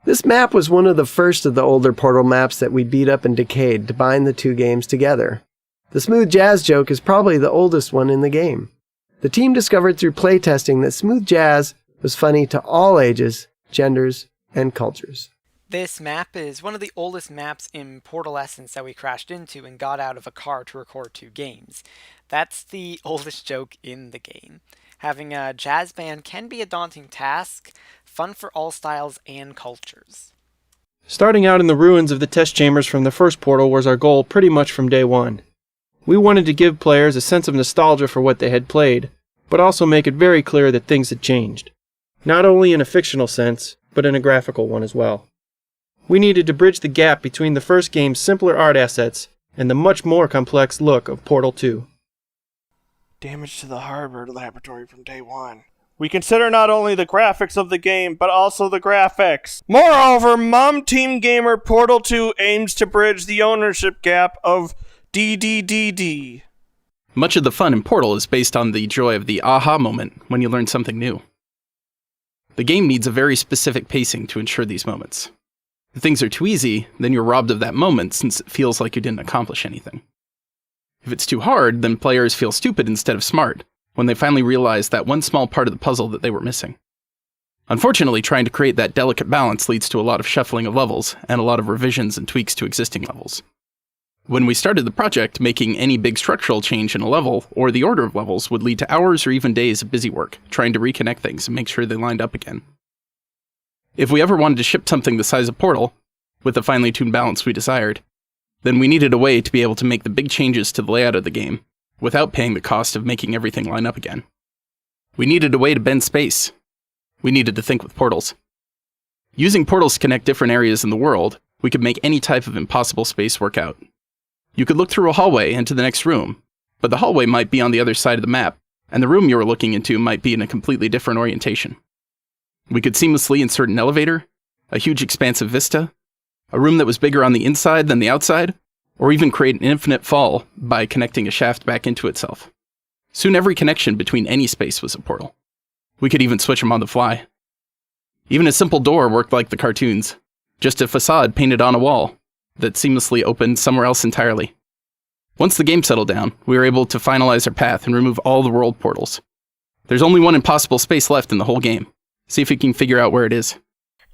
This map was one of the first of the older Portal maps that we beat up and decayed to bind the two games together. The smooth jazz joke is probably the oldest one in the game. The team discovered through playtesting that smooth jazz was funny to all ages, genders, and cultures. This map is one of the oldest maps in Portal Essence that we crashed into and got out of a car to record two games. That's the oldest joke in the game. Having a jazz band can be a daunting task, fun for all styles and cultures. Starting out in the ruins of the test chambers from the first Portal was our goal pretty much from day one. We wanted to give players a sense of nostalgia for what they had played, but also make it very clear that things had changed. Not only in a fictional sense, but in a graphical one as well. We needed to bridge the gap between the first game's simpler art assets and the much more complex look of Portal 2. Damage to the hardware laboratory from day one. We consider not only the graphics of the game, but also the graphics. Moreover, Mom Team Gamer Portal 2 aims to bridge the ownership gap of DDDD. Much of the fun in Portal is based on the joy of the aha moment when you learn something new. The game needs a very specific pacing to ensure these moments. If things are too easy, then you're robbed of that moment since it feels like you didn't accomplish anything. If it's too hard, then players feel stupid instead of smart when they finally realize that one small part of the puzzle that they were missing. Unfortunately, trying to create that delicate balance leads to a lot of shuffling of levels and a lot of revisions and tweaks to existing levels. When we started the project, making any big structural change in a level, or the order of levels, would lead to hours or even days of busy work, trying to reconnect things and make sure they lined up again. If we ever wanted to ship something the size of Portal, with the finely tuned balance we desired, then we needed a way to be able to make the big changes to the layout of the game, without paying the cost of making everything line up again. We needed a way to bend space. We needed to think with portals. Using portals to connect different areas in the world, we could make any type of impossible space work out. You could look through a hallway into the next room, but the hallway might be on the other side of the map, and the room you were looking into might be in a completely different orientation. We could seamlessly insert an elevator, a huge expansive vista, a room that was bigger on the inside than the outside, or even create an infinite fall by connecting a shaft back into itself. Soon every connection between any space was a portal. We could even switch them on the fly. Even a simple door worked like the cartoons, just a facade painted on a wall that seamlessly opened somewhere else entirely. Once the game settled down, we were able to finalize our path and remove all the world portals. There's only one impossible space left in the whole game. See if you can figure out where it is.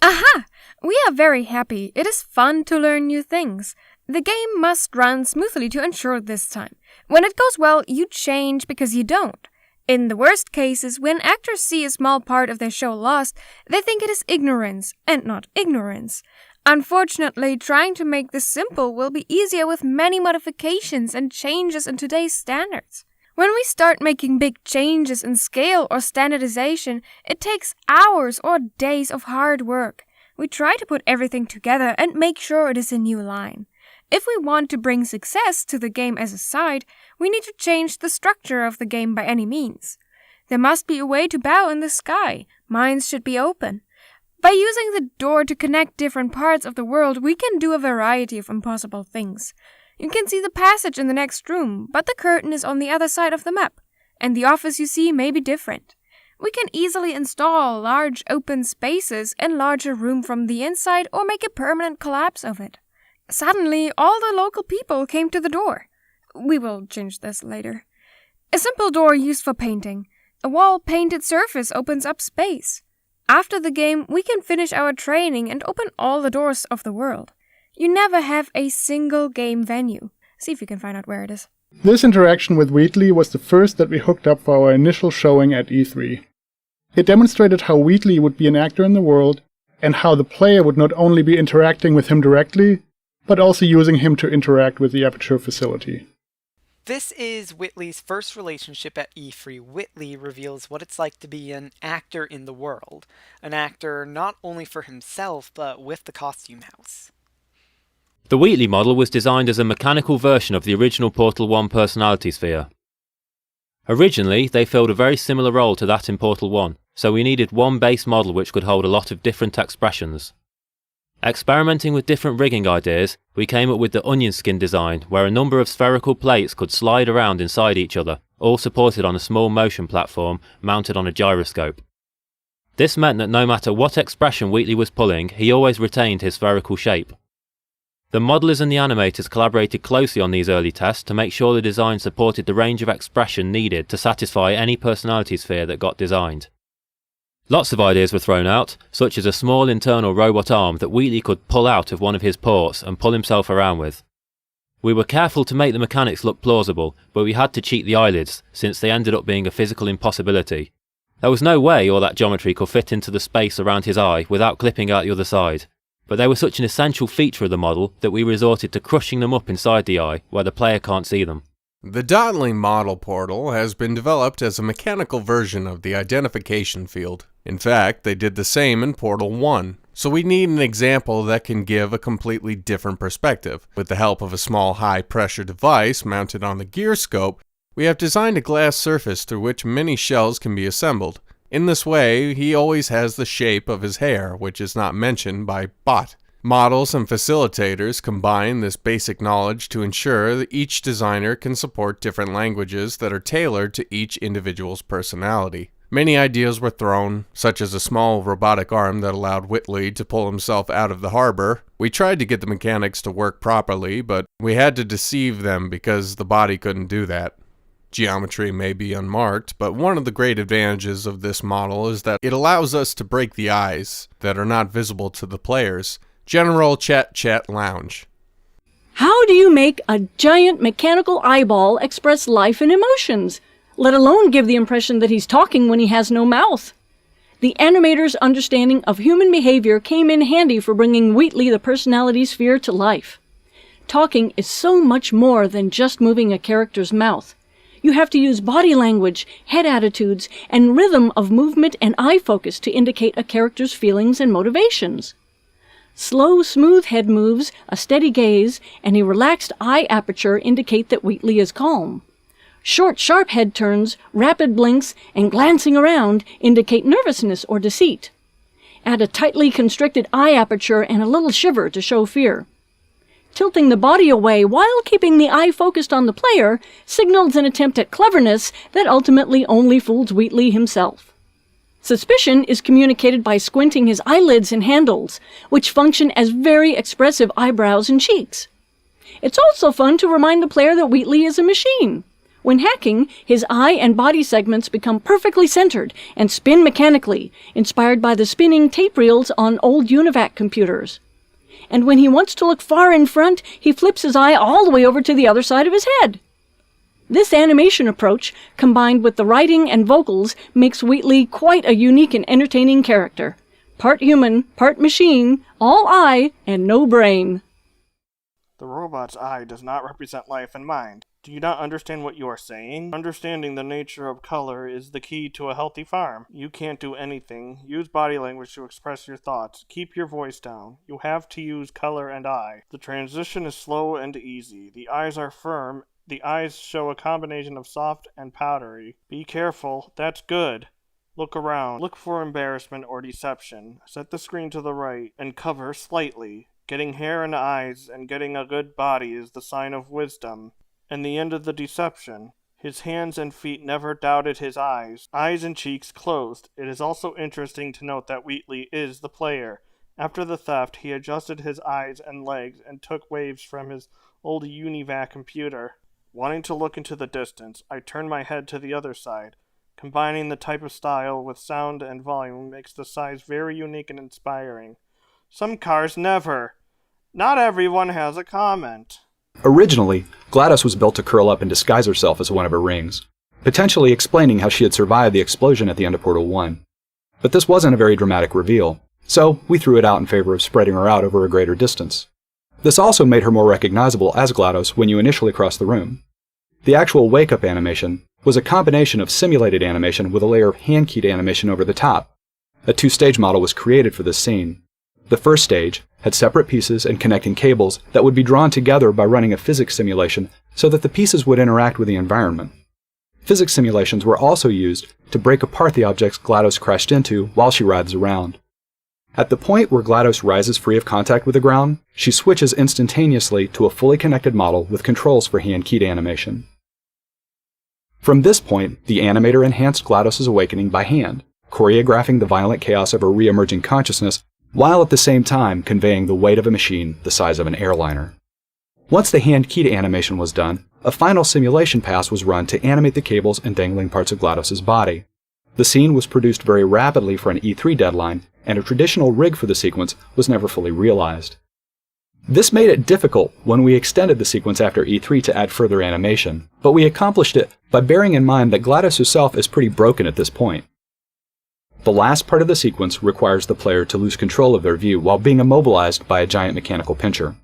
Aha! We are very happy. It is fun to learn new things. The game must run smoothly to ensure this time. When it goes well, you change because you don't. In the worst cases, when actors see a small part of their show lost, they think it is ignorance, and not ignorance. Unfortunately, trying to make this simple will be easier with many modifications and changes in today's standards. When we start making big changes in scale or standardization, it takes hours or days of hard work. We try to put everything together and make sure it is a new line. If we want to bring success to the game as a side, we need to change the structure of the game by any means. There must be a way to bow in the sky. Minds should be open. By using the door to connect different parts of the world, we can do a variety of impossible things. You can see the passage in the next room, but the curtain is on the other side of the map, and the office you see may be different. We can easily install large open spaces, enlarge a room from the inside, or make a permanent collapse of it. Suddenly, all the local people came to the door. We will change this later. A simple door used for painting. A wall-painted surface opens up space. After the game, we can finish our training and open all the doors of the world. You never have a single game venue. See if you can find out where it is. This interaction with Wheatley was the first that we hooked up for our initial showing at E3. It demonstrated how Wheatley would be an actor in the world, and how the player would not only be interacting with him directly, but also using him to interact with the Aperture facility. This is Wheatley's first relationship at E3. Wheatley reveals what it's like to be an actor in the world. An actor not only for himself, but with the costume house. The Wheatley model was designed as a mechanical version of the original Portal 1 personality sphere. Originally, they filled a very similar role to that in Portal 1, so we needed one base model which could hold a lot of different expressions. Experimenting with different rigging ideas, we came up with the onion skin design, where a number of spherical plates could slide around inside each other, all supported on a small motion platform mounted on a gyroscope. This meant that no matter what expression Wheatley was pulling, he always retained his spherical shape. The modelers and the animators collaborated closely on these early tests to make sure the design supported the range of expression needed to satisfy any personality sphere that got designed. Lots of ideas were thrown out, such as a small internal robot arm that Wheatley could pull out of one of his ports and pull himself around with. We were careful to make the mechanics look plausible, but we had to cheat the eyelids, since they ended up being a physical impossibility. There was no way all that geometry could fit into the space around his eye without clipping out the other side, but they were such an essential feature of the model that we resorted to crushing them up inside the eye, where the player can't see them. The Dotling model portal has been developed as a mechanical version of the identification field In fact, they did the same in Portal 1. So we need an example that can give a completely different perspective. With the help of a small high-pressure device mounted on the gear scope, we have designed a glass surface through which many shells can be assembled. In this way, he always has the shape of his hair, which is not mentioned by Bot. Models and facilitators combine this basic knowledge to ensure that each designer can support different languages that are tailored to each individual's personality. Many ideas were thrown, such as a small robotic arm that allowed Wheatley to pull himself out of the harbor. We tried to get the mechanics to work properly, but we had to deceive them because the body couldn't do that. Geometry may be unmarked, but one of the great advantages of this model is that it allows us to break the eyes that are not visible to the players. General Chat Lounge. How do you make a giant mechanical eyeball express life and emotions, let alone give the impression that he's talking when he has no mouth? The animator's understanding of human behavior came in handy for bringing Wheatley the personality sphere to life. Talking is so much more than just moving a character's mouth. You have to use body language, head attitudes, and rhythm of movement and eye focus to indicate a character's feelings and motivations. Slow, smooth head moves, a steady gaze, and a relaxed eye aperture indicate that Wheatley is calm. Short, sharp head turns, rapid blinks, and glancing around indicate nervousness or deceit. Add a tightly constricted eye aperture and a little shiver to show fear. Tilting the body away while keeping the eye focused on the player signals an attempt at cleverness that ultimately only fools Wheatley himself. Suspicion is communicated by squinting his eyelids and handles, which function as very expressive eyebrows and cheeks. It's also fun to remind the player that Wheatley is a machine. When hacking, his eye and body segments become perfectly centered and spin mechanically, inspired by the spinning tape reels on old UNIVAC computers. And when he wants to look far in front, he flips his eye all the way over to the other side of his head. This animation approach, combined with the writing and vocals, makes Wheatley quite a unique and entertaining character. Part human, part machine, all eye, and no brain. The robot's eye does not represent life and mind. Do you not understand what you are saying? Understanding the nature of color is the key to a healthy farm. You can't do anything. Use body language to express your thoughts. Keep your voice down. You have to use color and eye. The transition is slow and easy. The eyes are firm. The eyes show a combination of soft and powdery. Be careful. That's good. Look around. Look for embarrassment or deception. Set the screen to the right and cover slightly. Getting hair and eyes and getting a good body is the sign of wisdom. And the end of the deception. His hands and feet never doubted his eyes. Eyes and cheeks closed. It is also interesting to note that Wheatley is the player. After the theft, he adjusted his eyes and legs and took waves from his old UNIVAC computer. Wanting to look into the distance, I turned my head to the other side. Combining the type of style with sound and volume makes the size very unique and inspiring. Some cars never. Not everyone has a comment. Originally, GLaDOS was built to curl up and disguise herself as one of her rings, potentially explaining how she had survived the explosion at the end of Portal 1. But this wasn't a very dramatic reveal, so we threw it out in favor of spreading her out over a greater distance. This also made her more recognizable as GLaDOS when you initially crossed the room. The actual wake-up animation was a combination of simulated animation with a layer of hand-keyed animation over the top. A two-stage model was created for this scene. The first stage had separate pieces and connecting cables that would be drawn together by running a physics simulation so that the pieces would interact with the environment. Physics simulations were also used to break apart the objects GLaDOS crashed into while she writhes around. At the point where GLaDOS rises free of contact with the ground, she switches instantaneously to a fully connected model with controls for hand-keyed animation. From this point, the animator enhanced GLaDOS's awakening by hand, choreographing the violent chaos of her re-emerging consciousness while at the same time conveying the weight of a machine the size of an airliner. Once the hand-keyed animation was done, a final simulation pass was run to animate the cables and dangling parts of GLaDOS's body. The scene was produced very rapidly for an E3 deadline, and a traditional rig for the sequence was never fully realized. This made it difficult when we extended the sequence after E3 to add further animation, but we accomplished it by bearing in mind that GLaDOS herself is pretty broken at this point. The last part of the sequence requires the player to lose control of their view while being immobilized by a giant mechanical pincher.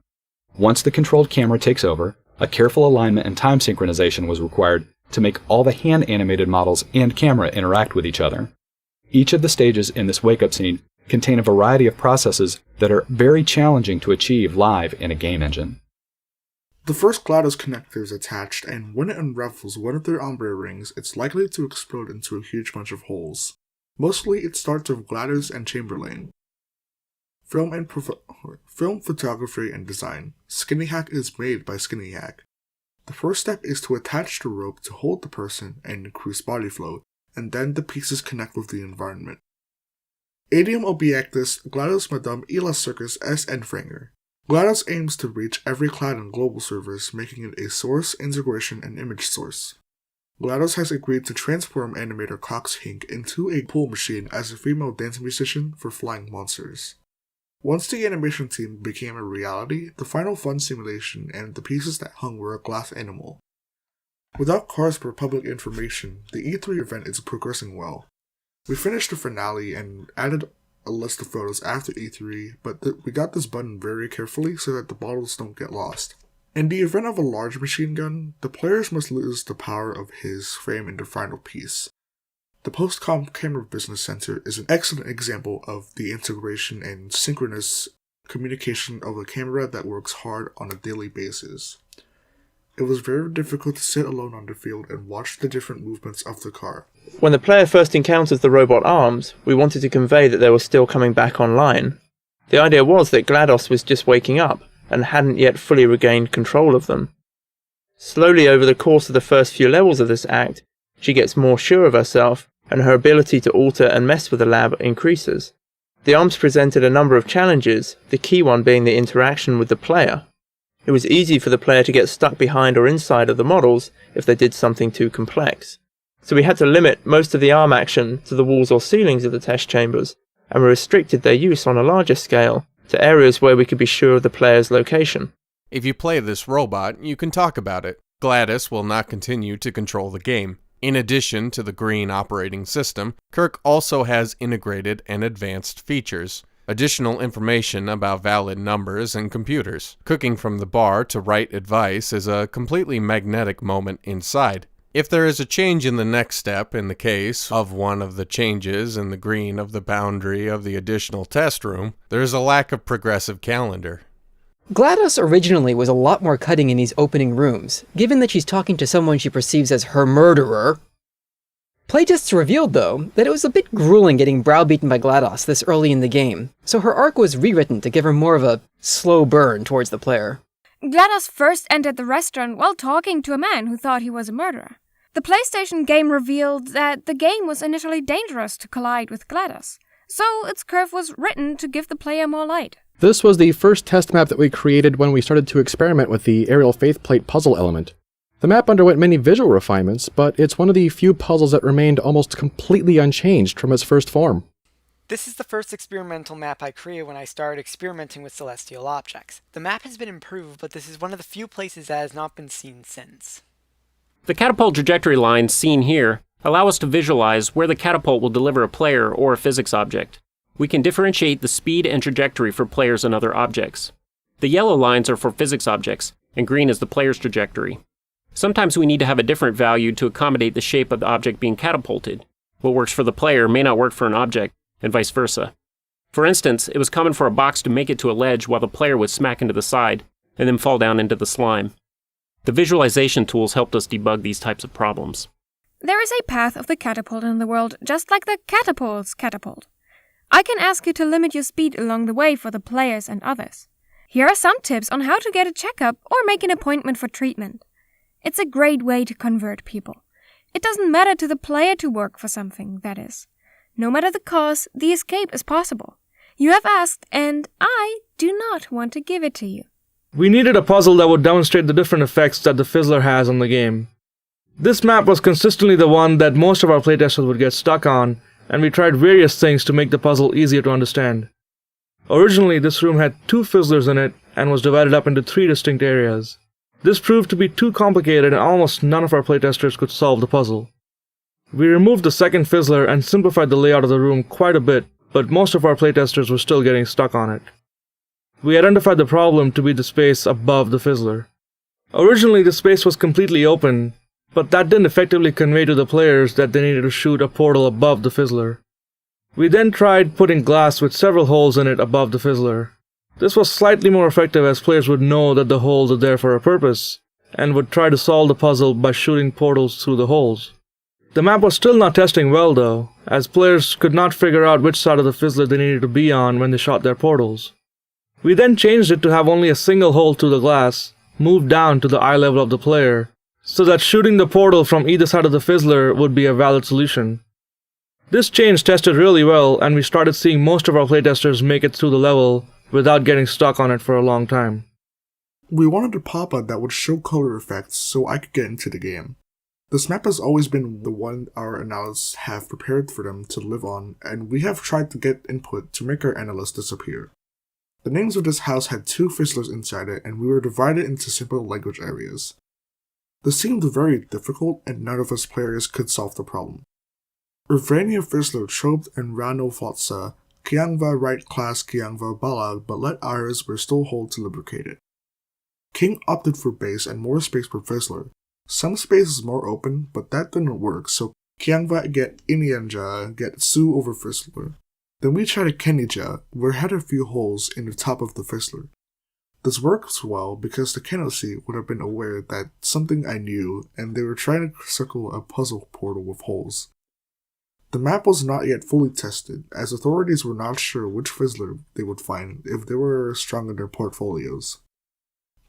Once the controlled camera takes over, a careful alignment and time synchronization was required to make all the hand-animated models and camera interact with each other. Each of the stages in this wake-up scene contain a variety of processes that are very challenging to achieve live in a game engine. The first GLaDOS connector is attached, and when it unravels one of their ombre rings, it's likely to explode into a huge bunch of holes. Mostly it starts with GLaDOS and Chamberlain. Film photography and design. Skinny Hack is made by Skinny Hack. The first step is to attach the rope to hold the person and increase body flow, and then the pieces connect with the environment. Adium Obiectus GLaDOS Madame Ela Circus S. Enfranger. GLaDOS aims to reach every cloud and global servers, making it a source, integration, and image source. GLaDOS has agreed to transform animator Cox Hink into a pool machine as a female dance musician for flying monsters. Once the animation team became a reality, the final fun simulation and the pieces that hung were a glass animal. Without cars for public information, the E3 event is progressing well. We finished the finale and added a list of photos after E3, but we got this button very carefully so that the bottles don't get lost. In the event of a large machine gun, the players must lose the power of his frame in the final piece. The post-com camera business center is an excellent example of the integration and synchronous communication of a camera that works hard on a daily basis. It was very difficult to sit alone on the field and watch the different movements of the car. When the player first encounters the robot arms, we wanted to convey that they were still coming back online. The idea was that GLaDOS was just waking up, and hadn't yet fully regained control of them. Slowly over the course of the first few levels of this act, she gets more sure of herself, and her ability to alter and mess with the lab increases. The arms presented a number of challenges, the key one being the interaction with the player. It was easy for the player to get stuck behind or inside of the models if they did something too complex. So we had to limit most of the arm action to the walls or ceilings of the test chambers, and we restricted their use on a larger scale to areas where we could be sure of the player's location. If you play this robot, you can talk about it. GLaDOS will not continue to control the game. In addition to the green operating system, Kirk also has integrated and advanced features. Additional information about valid numbers and computers. Cooking from the bar to write advice is a completely magnetic moment inside. If there is a change in the next step in the case of one of the changes in the green of the boundary of the additional test room, there is a lack of progressive calendar. GLaDOS originally was a lot more cutting in these opening rooms, given that she's talking to someone she perceives as her murderer. Playtests revealed, though, that it was a bit grueling getting browbeaten by GLaDOS this early in the game, so her arc was rewritten to give her more of a slow burn towards the player. GLaDOS first entered the restaurant while talking to a man who thought he was a murderer. The PlayStation game revealed that the game was initially dangerous to collide with GLaDOS, so its curve was written to give the player more light. This was the first test map that we created when we started to experiment with the aerial faithplate puzzle element. The map underwent many visual refinements, but it's one of the few puzzles that remained almost completely unchanged from its first form. This is the first experimental map I created when I started experimenting with celestial objects. The map has been improved, but this is one of the few places that has not been seen since. The catapult trajectory lines seen here allow us to visualize where the catapult will deliver a player or a physics object. We can differentiate the speed and trajectory for players and other objects. The yellow lines are for physics objects, and green is the player's trajectory. Sometimes we need to have a different value to accommodate the shape of the object being catapulted. What works for the player may not work for an object, and vice versa. For instance, it was common for a box to make it to a ledge while the player would smack into the side, and then fall down into the slime. The visualization tools helped us debug these types of problems. There is a path of the catapult in the world, just like the catapult's catapult. I can ask you to limit your speed along the way for the players and others. Here are some tips on how to get a checkup or make an appointment for treatment. It's a great way to convert people. It doesn't matter to the player to work for something, that is. No matter the cause, the escape is possible. You have asked, and I do not want to give it to you. We needed a puzzle that would demonstrate the different effects that the Fizzler has on the game. This map was consistently the one that most of our playtesters would get stuck on, and we tried various things to make the puzzle easier to understand. Originally, this room had 2 Fizzlers in it and was divided up into 3 distinct areas. This proved to be too complicated and almost none of our playtesters could solve the puzzle. We removed the second Fizzler and simplified the layout of the room quite a bit, but most of our playtesters were still getting stuck on it. We identified the problem to be the space above the Fizzler. Originally, the space was completely open, but that didn't effectively convey to the players that they needed to shoot a portal above the Fizzler. We then tried putting glass with several holes in it above the fizzler. This was slightly more effective as players would know that the holes are there for a purpose, and would try to solve the puzzle by shooting portals through the holes. The map was still not testing well though, as players could not figure out which side of the fizzler they needed to be on when they shot their portals. We then changed it to have only a single hole through the glass, moved down to the eye level of the player, so that shooting the portal from either side of the fizzler would be a valid solution. This change tested really well, and we started seeing most of our playtesters make it through the level without getting stuck on it for a long time. We wanted a pop-up that would show color effects so I could get into the game. This map has always been the one our analysts have prepared for them to live on, and we have tried to get input to make our analysts disappear. The names of this house had 2 fizzlers inside it, and we were divided into simple language areas. This seemed very difficult, and none of us players could solve the problem. Urvania Fizzler Trope and Rano Fotsa, Kiangva Right Class Kiangva Bala, but let ours were still hold to lubricate it. King opted for base and more space per Fizzler. Some space is more open, but that didn't work, so Kiangva get Inianja get Su over Fizzler. Then we tried Kenija, where it had a few holes in the top of the Fizzler. This works well because the Kenosi would have been aware that something I knew, and they were trying to circle a puzzle portal with holes. The map was not yet fully tested, as authorities were not sure which Fizzler they would find if they were strong in their portfolios.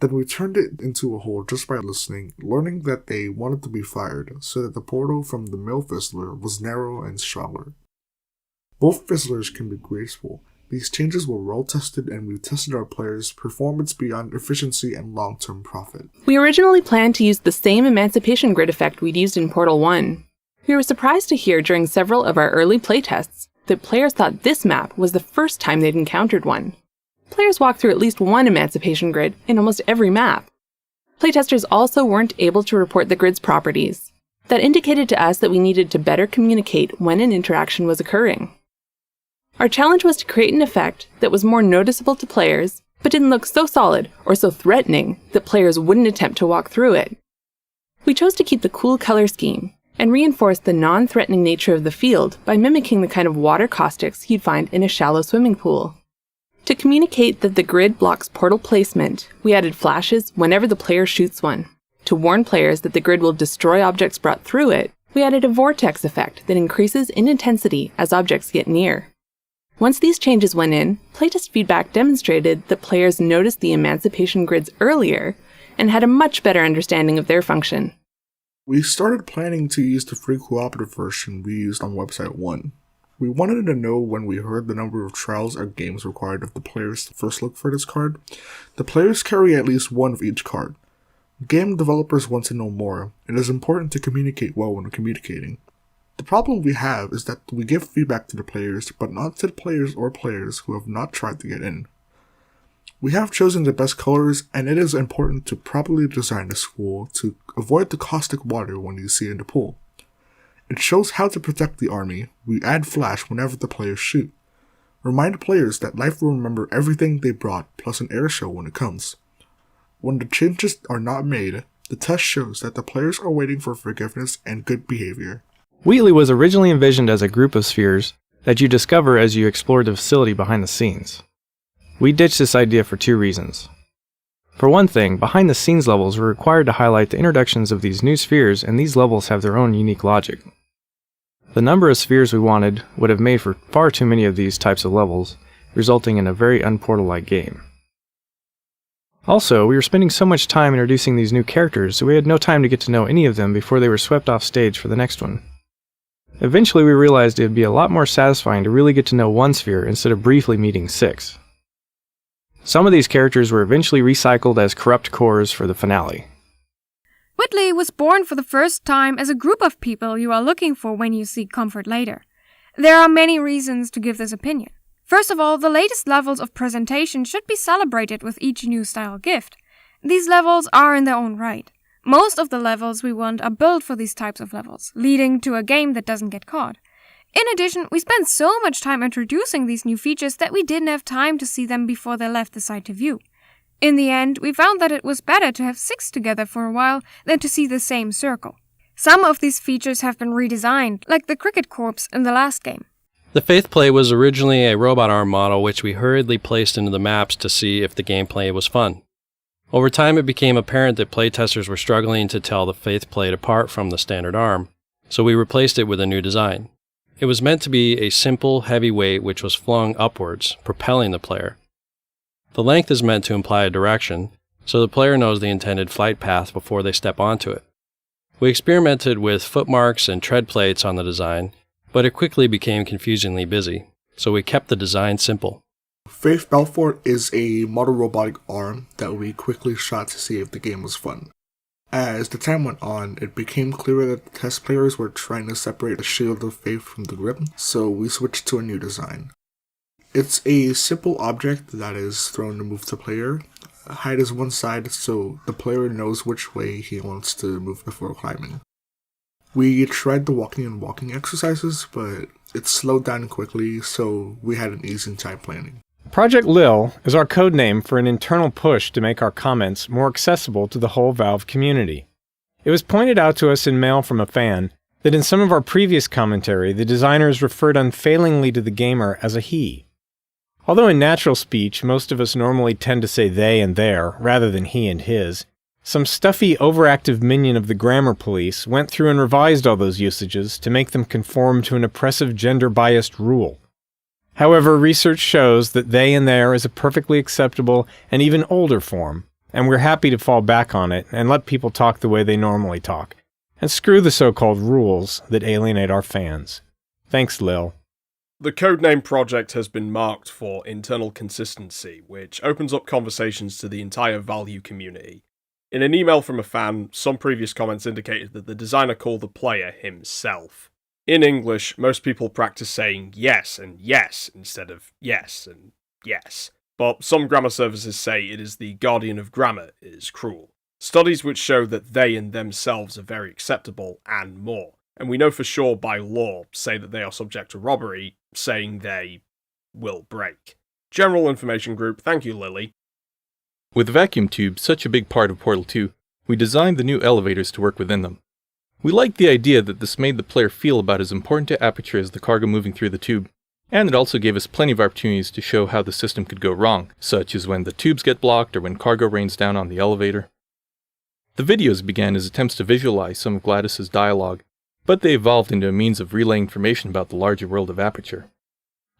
Then we turned it into a hole just by listening, learning that they wanted to be fired, so that the portal from the male Fizzler was narrow and stronger. Both Fizzlers can be graceful. These changes were well tested, and we tested our players' performance beyond efficiency and long-term profit. We originally planned to use the same emancipation grid effect we'd used in Portal 1. We were surprised to hear during several of our early playtests that players thought this map was the first time they'd encountered one. Players walk through at least one emancipation grid in almost every map. Playtesters also weren't able to report the grid's properties. That indicated to us that we needed to better communicate when an interaction was occurring. Our challenge was to create an effect that was more noticeable to players, but didn't look so solid or so threatening that players wouldn't attempt to walk through it. We chose to keep the cool color scheme, and reinforce the non-threatening nature of the field by mimicking the kind of water caustics you'd find in a shallow swimming pool. To communicate that the grid blocks portal placement, we added flashes whenever the player shoots one. To warn players that the grid will destroy objects brought through it, we added a vortex effect that increases in intensity as objects get near. Once these changes went in, playtest feedback demonstrated that players noticed the emancipation grids earlier and had a much better understanding of their function. We started planning to use the free cooperative version we used on website 1. We wanted to know when we heard the number of trials or games required of the players to first look for this card. The players carry at least one of each card. Game developers want to know more. It is important to communicate well when communicating. The problem we have is that we give feedback to the players, but not to the players who have not tried to get in. We have chosen the best colors, and it is important to properly design the school to avoid the caustic water when you see it in the pool. It shows how to protect the army. We add flash whenever the players shoot. Remind players that life will remember everything they brought, plus an air show when it comes. When the changes are not made, the test shows that the players are waiting for forgiveness and good behavior. Wheatley was originally envisioned as a group of spheres that you discover as you explore the facility behind the scenes. We ditched this idea for 2 reasons. For one thing, behind the scenes levels were required to highlight the introductions of these new spheres, and these levels have their own unique logic. The number of spheres we wanted would have made for far too many of these types of levels, resulting in a very unportal-like game. Also, we were spending so much time introducing these new characters, so we had no time to get to know any of them before they were swept off stage for the next one. Eventually we realized it would be a lot more satisfying to really get to know one sphere instead of briefly meeting 6. Some of these characters were eventually recycled as corrupt cores for the finale. Wheatley was born for the first time as a group of people you are looking for when you seek comfort later. There are many reasons to give this opinion. First of all, the latest levels of presentation should be celebrated with each new style gift. These levels are in their own right. Most of the levels we want are built for these types of levels, leading to a game that doesn't get caught. In addition, we spent so much time introducing these new features that we didn't have time to see them before they left the site to view. In the end, we found that it was better to have 6 together for a while than to see the same circle. Some of these features have been redesigned, like the cricket corpse in the last game. The faith plate was originally a robot arm model which we hurriedly placed into the maps to see if the gameplay was fun. Over time it became apparent that playtesters were struggling to tell the faith plate apart from the standard arm, so we replaced it with a new design. It was meant to be a simple, heavy weight which was flung upwards, propelling the player. The length is meant to imply a direction, so the player knows the intended flight path before they step onto it. We experimented with footmarks and tread plates on the design, but it quickly became confusingly busy, so we kept the design simple. Faith Belfort is a model robotic arm that we quickly shot to see if the game was fun. As the time went on, it became clearer that the test players were trying to separate the shield of faith from the grip, so we switched to a new design. It's a simple object that is thrown to move the player. Height is one side, so the player knows which way he wants to move before climbing. We tried the walking and walking exercises, but it slowed down quickly, so we had an easy time planning. Project Lil is our code name for an internal push to make our comments more accessible to the whole Valve community. It was pointed out to us in mail from a fan that in some of our previous commentary, the designers referred unfailingly to the gamer as a he. Although in natural speech, most of us normally tend to say they and their, rather than he and his, some stuffy, overactive minion of the grammar police went through and revised all those usages to make them conform to an oppressive gender-biased rule. However, research shows that they and their is a perfectly acceptable and even older form, and we're happy to fall back on it and let people talk the way they normally talk, and screw the so-called rules that alienate our fans. Thanks, Lil. The codename project has been marked for internal consistency, which opens up conversations to the entire Value community. In an email from a fan, some previous comments indicated that the designer called the player himself. In English, most people practice saying yes and yes instead of yes and yes, but some grammar services say it is the guardian of grammar is cruel. Studies which show that they and themselves are very acceptable and more, and we know for sure by law say that they are subject to robbery, saying they will break. General Information Group, thank you, Lily. With vacuum tubes such a big part of Portal 2, we designed the new elevators to work within them. We liked the idea that this made the player feel about as important to Aperture as the cargo moving through the tube, and it also gave us plenty of opportunities to show how the system could go wrong, such as when the tubes get blocked or when cargo rains down on the elevator. The videos began as attempts to visualize some of GLaDOS's dialogue, but they evolved into a means of relaying information about the larger world of Aperture.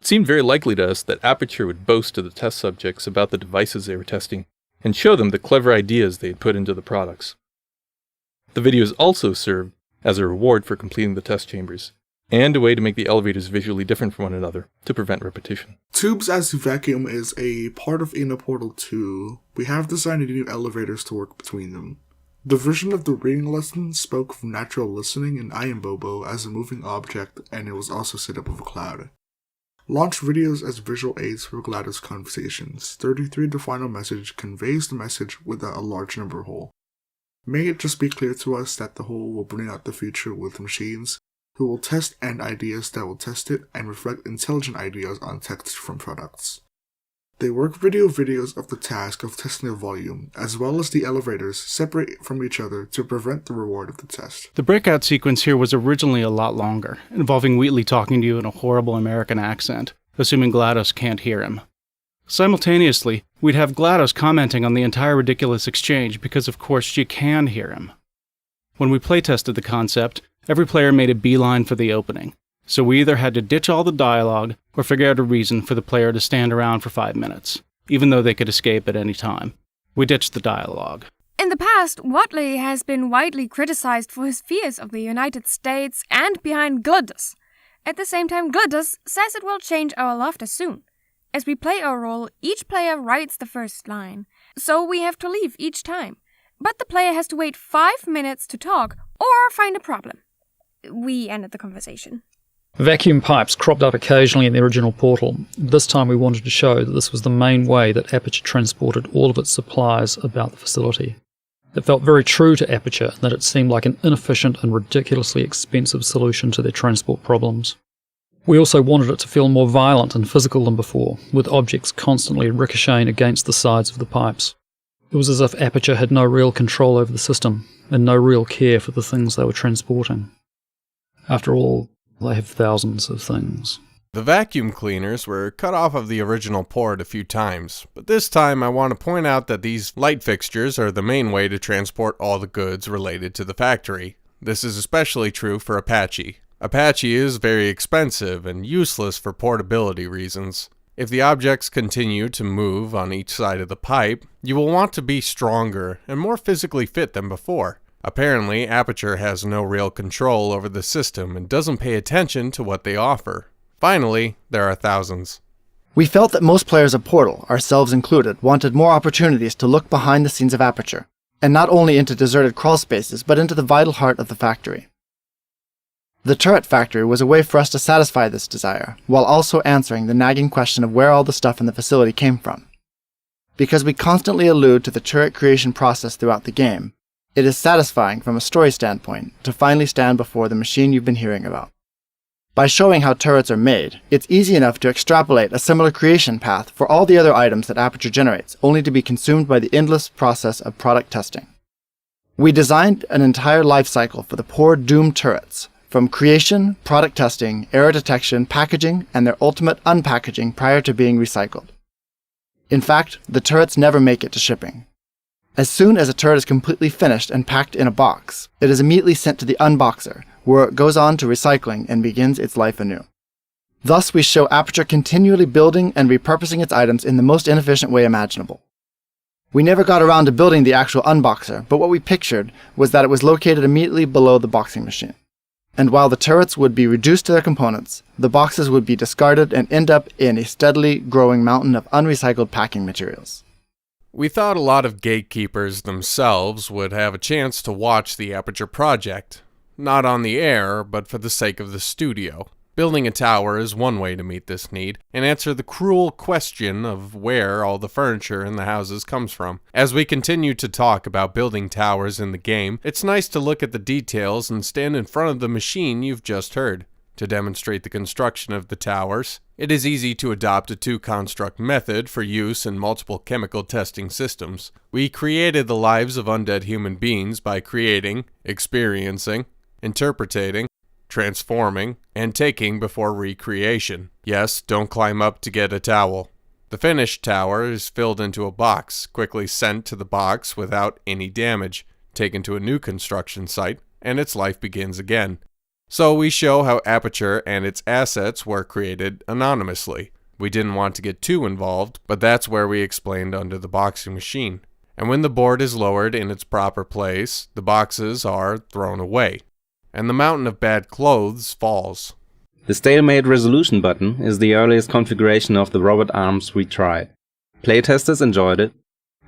It seemed very likely to us that Aperture would boast to the test subjects about the devices they were testing, and show them the clever ideas they had put into the products. The videos also served as a reward for completing the test chambers, and a way to make the elevators visually different from one another, to prevent repetition. Tubes as vacuum is a part of Portal 2. We have designed new elevators to work between them. The version of the reading lesson spoke of natural listening and I am Bobo as a moving object, and it was also set up with a cloud. Launch videos as visual aids for GLaDOS conversations. 33 the final message conveys the message with a large number hole. May it just be clear to us that the whole will bring out the future with machines who will test and ideas that will test it and reflect intelligent ideas on text from products. They work videos of the task of testing the volume, as well as the elevators, separate from each other to prevent the reward of the test. The breakout sequence here was originally a lot longer, involving Wheatley talking to you in a horrible American accent, assuming GLaDOS can't hear him. Simultaneously, we'd have GLaDOS commenting on the entire ridiculous exchange because of course she can hear him. When we playtested the concept, every player made a beeline for the opening, so we either had to ditch all the dialogue or figure out a reason for the player to stand around for 5 minutes, even though they could escape at any time. We ditched the dialogue. In the past, Wheatley has been widely criticized for his fears of the United States and behind GLaDOS. At the same time, GLaDOS says it will change our laughter soon. As we play our role, each player writes the first line, so we have to leave each time. But the player has to wait 5 minutes to talk or find a problem. We ended the conversation. Vacuum pipes cropped up occasionally in the original Portal. This time we wanted to show that this was the main way that Aperture transported all of its supplies about the facility. It felt very true to Aperture that it seemed like an inefficient and ridiculously expensive solution to their transport problems. We also wanted it to feel more violent and physical than before, with objects constantly ricocheting against the sides of the pipes. It was as if Aperture had no real control over the system, and no real care for the things they were transporting. After all, they have thousands of things. The vacuum cleaners were cut off of the original port a few times, but this time I want to point out that these light fixtures are the main way to transport all the goods related to the factory. This is especially true for Apache. Apache is very expensive and useless for portability reasons. If the objects continue to move on each side of the pipe, you will want to be stronger and more physically fit than before. Apparently, Aperture has no real control over the system and doesn't pay attention to what they offer. Finally, there are thousands. We felt that most players of Portal, ourselves included, wanted more opportunities to look behind the scenes of Aperture, and not only into deserted crawl spaces, but into the vital heart of the factory. The turret factory was a way for us to satisfy this desire, while also answering the nagging question of where all the stuff in the facility came from. Because we constantly allude to the turret creation process throughout the game, it is satisfying from a story standpoint to finally stand before the machine you've been hearing about. By showing how turrets are made, it's easy enough to extrapolate a similar creation path for all the other items that Aperture generates, only to be consumed by the endless process of product testing. We designed an entire life cycle for the poor doomed turrets, from creation, product testing, error detection, packaging, and their ultimate unpackaging prior to being recycled. In fact, the turrets never make it to shipping. As soon as a turret is completely finished and packed in a box, it is immediately sent to the unboxer, where it goes on to recycling and begins its life anew. Thus, we show Aperture continually building and repurposing its items in the most inefficient way imaginable. We never got around to building the actual unboxer, but what we pictured was that it was located immediately below the boxing machine. And while the turrets would be reduced to their components, the boxes would be discarded and end up in a steadily growing mountain of unrecycled packing materials. We thought a lot of gatekeepers themselves would have a chance to watch the Aperture project. Not on the air, but for the sake of the studio. Building a tower is one way to meet this need, and answer the cruel question of where all the furniture in the houses comes from. As we continue to talk about building towers in the game, it's nice to look at the details and stand in front of the machine you've just heard. To demonstrate the construction of the towers, it is easy to adopt a two-construct method for use in multiple chemical testing systems. We created the lives of undead human beings by creating, experiencing, interpreting, transforming, and taking before recreation. Yes, don't climb up to get a towel. The finished tower is filled into a box, quickly sent to the box without any damage, taken to a new construction site, and its life begins again. So we show how Aperture and its assets were created anonymously. We didn't want to get too involved, but that's where we explained under the boxing machine. And when the board is lowered in its proper place, the boxes are thrown away, and the mountain of bad clothes falls. The stalemate resolution button is the earliest configuration of the robot arms we tried. Playtesters enjoyed it,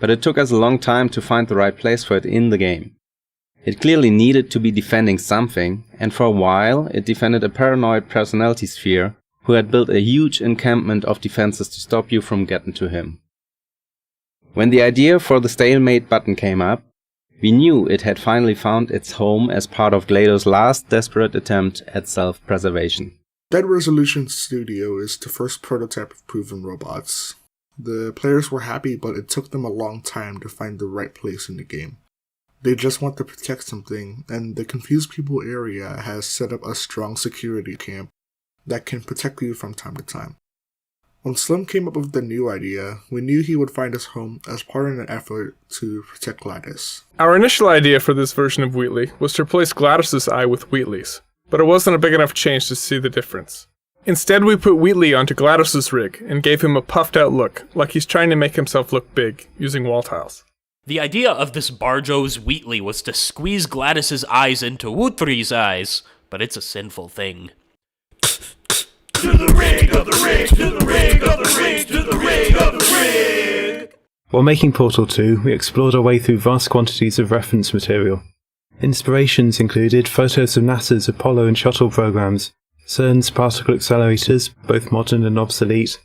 but it took us a long time to find the right place for it in the game. It clearly needed to be defending something, and for a while it defended a paranoid personality sphere who had built a huge encampment of defenses to stop you from getting to him. When the idea for the stalemate button came up, we knew it had finally found its home as part of GLaDOS' last desperate attempt at self-preservation. Dead Resolution Studio is the first prototype of proven robots. The players were happy, but it took them a long time to find the right place in the game. They just want to protect something, and the Confused People area has set up a strong security camp that can protect you from time to time. When Slim came up with the new idea, we knew he would find us home as part of an effort to protect GLaDOS. Our initial idea for this version of Wheatley was to replace GLaDOS' eye with Wheatley's, but it wasn't a big enough change to see the difference. Instead, we put Wheatley onto GLaDOS' rig and gave him a puffed out look, like he's trying to make himself look big, using wall tiles. The idea of this Barjo's Wheatley was to squeeze GLaDOS' eyes into Woothry's eyes, but it's a sinful thing. To the rig of the rig, to the rig of the rig, to the rig of the rig! While making Portal 2, we explored our way through vast quantities of reference material. Inspirations included photos of NASA's Apollo and Shuttle programs, CERN's particle accelerators, both modern and obsolete,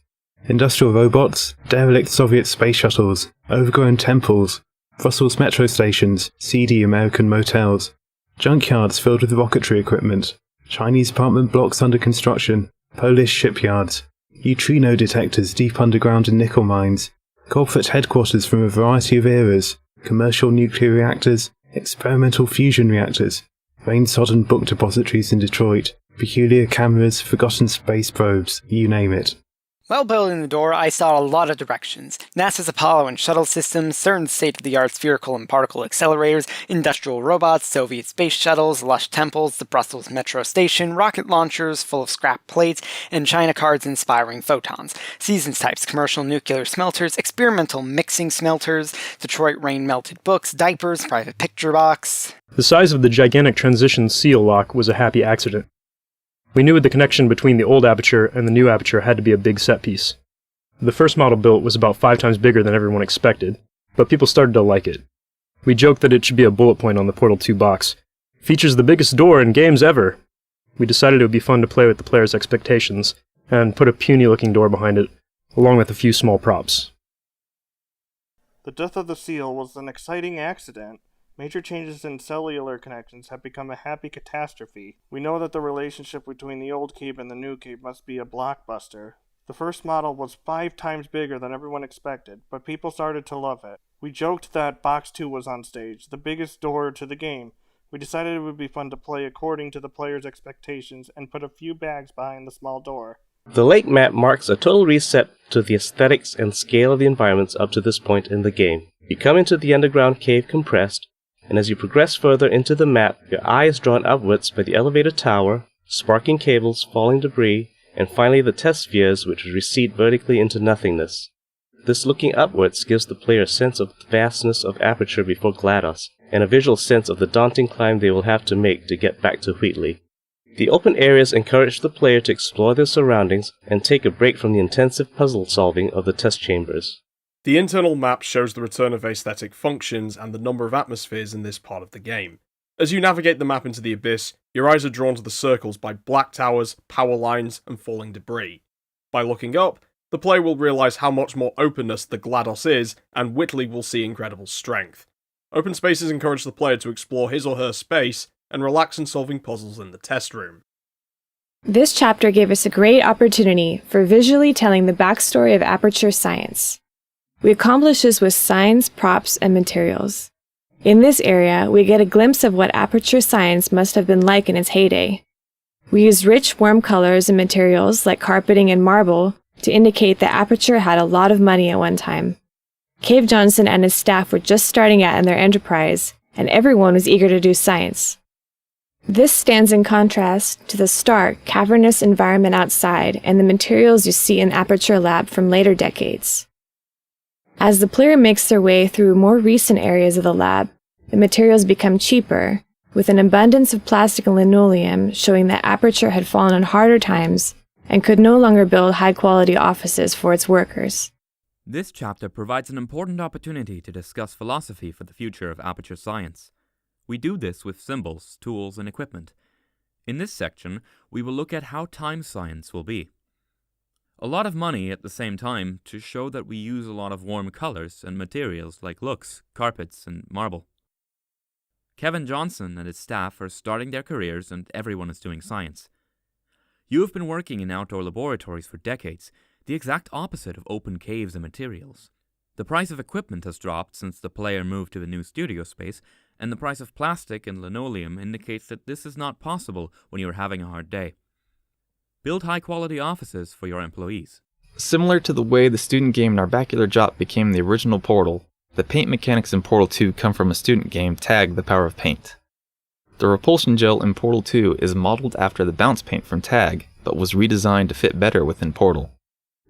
industrial robots, derelict Soviet space shuttles, overgrown temples, Brussels metro stations, seedy American motels, junkyards filled with rocketry equipment, Chinese apartment blocks under construction, Polish shipyards, neutrino detectors deep underground in nickel mines, corporate headquarters from a variety of eras, commercial nuclear reactors, experimental fusion reactors, rain-sodden book depositories in Detroit, peculiar cameras, forgotten space probes, you name it. While building the door, I saw a lot of directions. NASA's Apollo and shuttle systems, certain state-of-the-art spherical and particle accelerators, industrial robots, Soviet space shuttles, lush temples, the Brussels metro station, rocket launchers full of scrap plates, and China cards inspiring photons, seasons types, commercial nuclear smelters, experimental mixing smelters, Detroit rain melted books, diapers, private picture box. The size of the gigantic transition seal lock was a happy accident. We knew the connection between the old Aperture and the new Aperture had to be a big set piece. The first model built was about 5 times bigger than everyone expected, but people started to like it. We joked that it should be a bullet point on the Portal 2 box. Features the biggest door in games ever! We decided it would be fun to play with the players' expectations, and put a puny-looking door behind it, along with a few small props. The death of the seal was an exciting accident. Major changes in cellular connections have become a happy catastrophe. We know that the relationship between the old cube and the new cube must be a blockbuster. The first model was 5 times bigger than everyone expected, but people started to love it. We joked that Box 2 was on stage, the biggest door to the game. We decided it would be fun to play according to the players' expectations and put a few bags behind the small door. The lake map marks a total reset to the aesthetics and scale of the environments up to this point in the game. You come into the underground cave compressed, and as you progress further into the map, your eye is drawn upwards by the elevator tower, sparking cables, falling debris, and finally the test spheres which recede vertically into nothingness. This looking upwards gives the player a sense of the vastness of Aperture before GLaDOS, and a visual sense of the daunting climb they will have to make to get back to Wheatley. The open areas encourage the player to explore their surroundings and take a break from the intensive puzzle solving of the test chambers. The internal map shows the return of aesthetic functions and the number of atmospheres in this part of the game. As you navigate the map into the abyss, your eyes are drawn to the circles by black towers, power lines, and falling debris. By looking up, the player will realise how much more openness the GLaDOS is, and Wheatley will see incredible strength. Open spaces encourage the player to explore his or her space and relax in solving puzzles in the test room. This chapter gave us a great opportunity for visually telling the backstory of Aperture science. We accomplish this with signs, props, and materials. In this area, we get a glimpse of what Aperture science must have been like in its heyday. We use rich, warm colors and materials like carpeting and marble to indicate that Aperture had a lot of money at one time. Cave Johnson and his staff were just starting out in their enterprise, and everyone was eager to do science. This stands in contrast to the stark, cavernous environment outside and the materials you see in Aperture Lab from later decades. As the player makes their way through more recent areas of the lab, the materials become cheaper, with an abundance of plastic and linoleum showing that Aperture had fallen on harder times and could no longer build high-quality offices for its workers. This chapter provides an important opportunity to discuss philosophy for the future of Aperture science. We do this with symbols, tools, and equipment. In this section, we will look at how time science will be. A lot of money at the same time to show that we use a lot of warm colors and materials like looks, carpets, and marble. Kevin Johnson and his staff are starting their careers and everyone is doing science. You have been working in outdoor laboratories for decades, the exact opposite of open caves and materials. The price of equipment has dropped since the player moved to the new studio space, and the price of plastic and linoleum indicates that this is not possible when you are having a hard day. Build high-quality offices for your employees. Similar to the way the student game Narbacular Jop became the original Portal, the paint mechanics in Portal 2 come from a student game Tag: The Power of Paint. The repulsion gel in Portal 2 is modeled after the bounce paint from Tag, but was redesigned to fit better within Portal.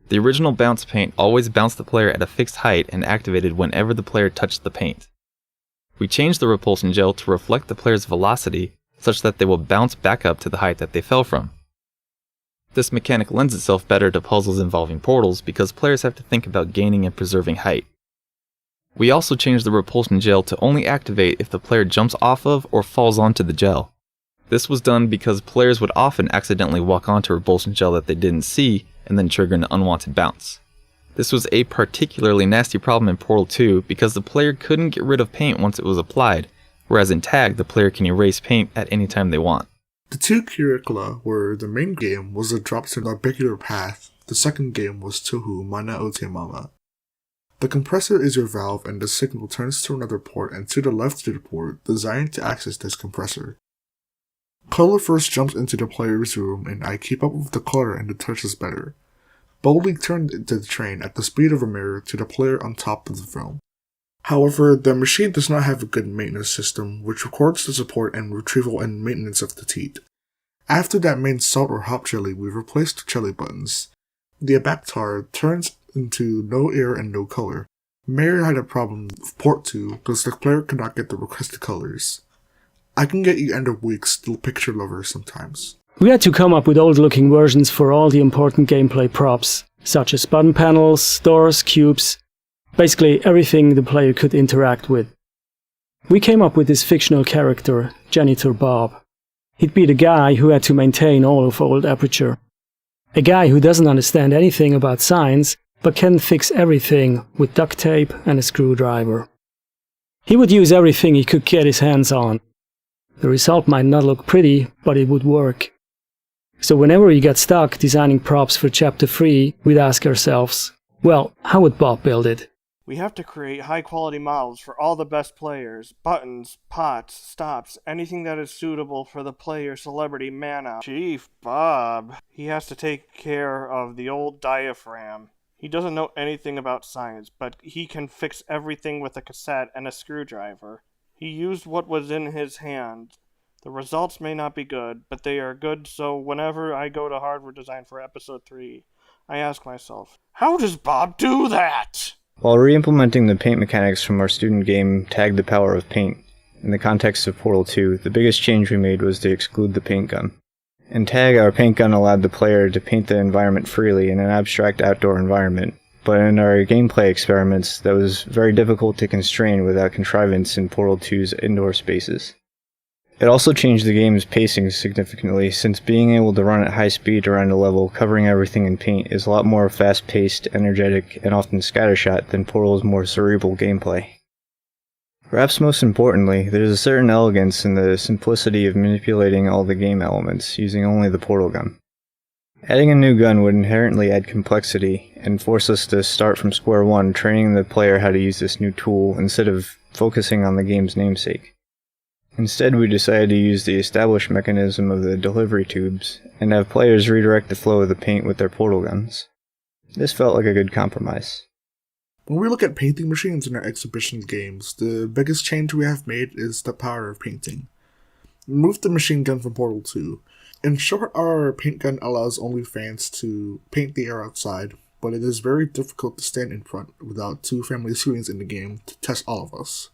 The original bounce paint always bounced the player at a fixed height and activated whenever the player touched the paint. We changed the repulsion gel to reflect the player's velocity such that they will bounce back up to the height that they fell from. This mechanic lends itself better to puzzles involving portals because players have to think about gaining and preserving height. We also changed the repulsion gel to only activate if the player jumps off of or falls onto the gel. This was done because players would often accidentally walk onto repulsion gel that they didn't see and then trigger an unwanted bounce. This was a particularly nasty problem in Portal 2 because the player couldn't get rid of paint once it was applied, whereas in Tag the player can erase paint at any time they want. The two curricula were the main game was a drop to Narbacular Path, the second game was Tohu Mana Ote Mama. The compressor is your valve and the signal turns to another port and to the left of the port designed to access this compressor. Color first jumps into the player's room, and I keep up with the color and the touches better. Boldly turned into the train at the speed of a mirror to the player on top of the throne. However, the machine does not have a good maintenance system, which records the support and retrieval and maintenance of the teat. After that main salt or hop chili, we replaced the chili buttons. The Aperture turns into no air and no color. Mary had a problem with port 2 because the player could not get the requested colors. I can get you end of week still picture lovers sometimes. We had to come up with old-looking versions for all the important gameplay props, such as button panels, doors, cubes, basically everything the player could interact with. We came up with this fictional character, Janitor Bob. He'd be the guy who had to maintain all of old Aperture. A guy who doesn't understand anything about science, but can fix everything with duct tape and a screwdriver. He would use everything he could get his hands on. The result might not look pretty, but it would work. So whenever we got stuck designing props for Chapter 3, we'd ask ourselves, well, how would Bob build it? We have to create high-quality models for all the best players, buttons, pots, stops, anything that is suitable for the player celebrity mana. Chief Bob. He has to take care of the old diaphragm. He doesn't know anything about science, but he can fix everything with a cassette and a screwdriver. He used what was in his hand. The results may not be good, but they are good, so whenever I go to hardware design for Episode 3, I ask myself, how does Bob do that? While re-implementing the paint mechanics from our student game Tag the Power of Paint, in the context of Portal 2, the biggest change we made was to exclude the paint gun. In Tag, our paint gun allowed the player to paint the environment freely in an abstract outdoor environment, but in our gameplay experiments, that was very difficult to constrain without contrivance in Portal 2's indoor spaces. It also changed the game's pacing significantly, since being able to run at high speed around a level covering everything in paint is a lot more fast-paced, energetic, and often scattershot than Portal's more cerebral gameplay. Perhaps most importantly, there is a certain elegance in the simplicity of manipulating all the game elements using only the portal gun. Adding a new gun would inherently add complexity and force us to start from square one training the player how to use this new tool instead of focusing on the game's namesake. Instead, we decided to use the established mechanism of the delivery tubes and have players redirect the flow of the paint with their portal guns. This felt like a good compromise. When we look at painting machines in our exhibition games, the biggest change we have made is the power of painting. We moved the machine gun from Portal 2. In short, our paint gun allows only fans to paint the air outside, but it is very difficult to stand in front without two family screens in the game to test all of us.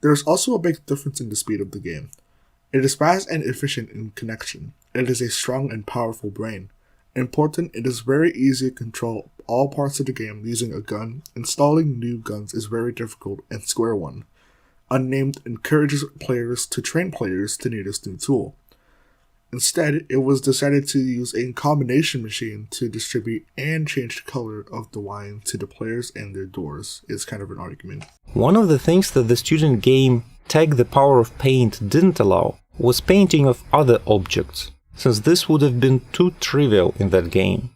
There is also a big difference in the speed of the game. It is fast and efficient in connection. It is a strong and powerful brain. Important, it is very easy to control all parts of the game using a gun. Installing new guns is very difficult and square one. Unnamed encourages players to train players to need this new tool. Instead, it was decided to use a combination machine to distribute and change the color of the wine to the players and their doors. It's kind of an argument. One of the things that the student game Tag the Power of Paint didn't allow was painting of other objects, since this would have been too trivial in that game.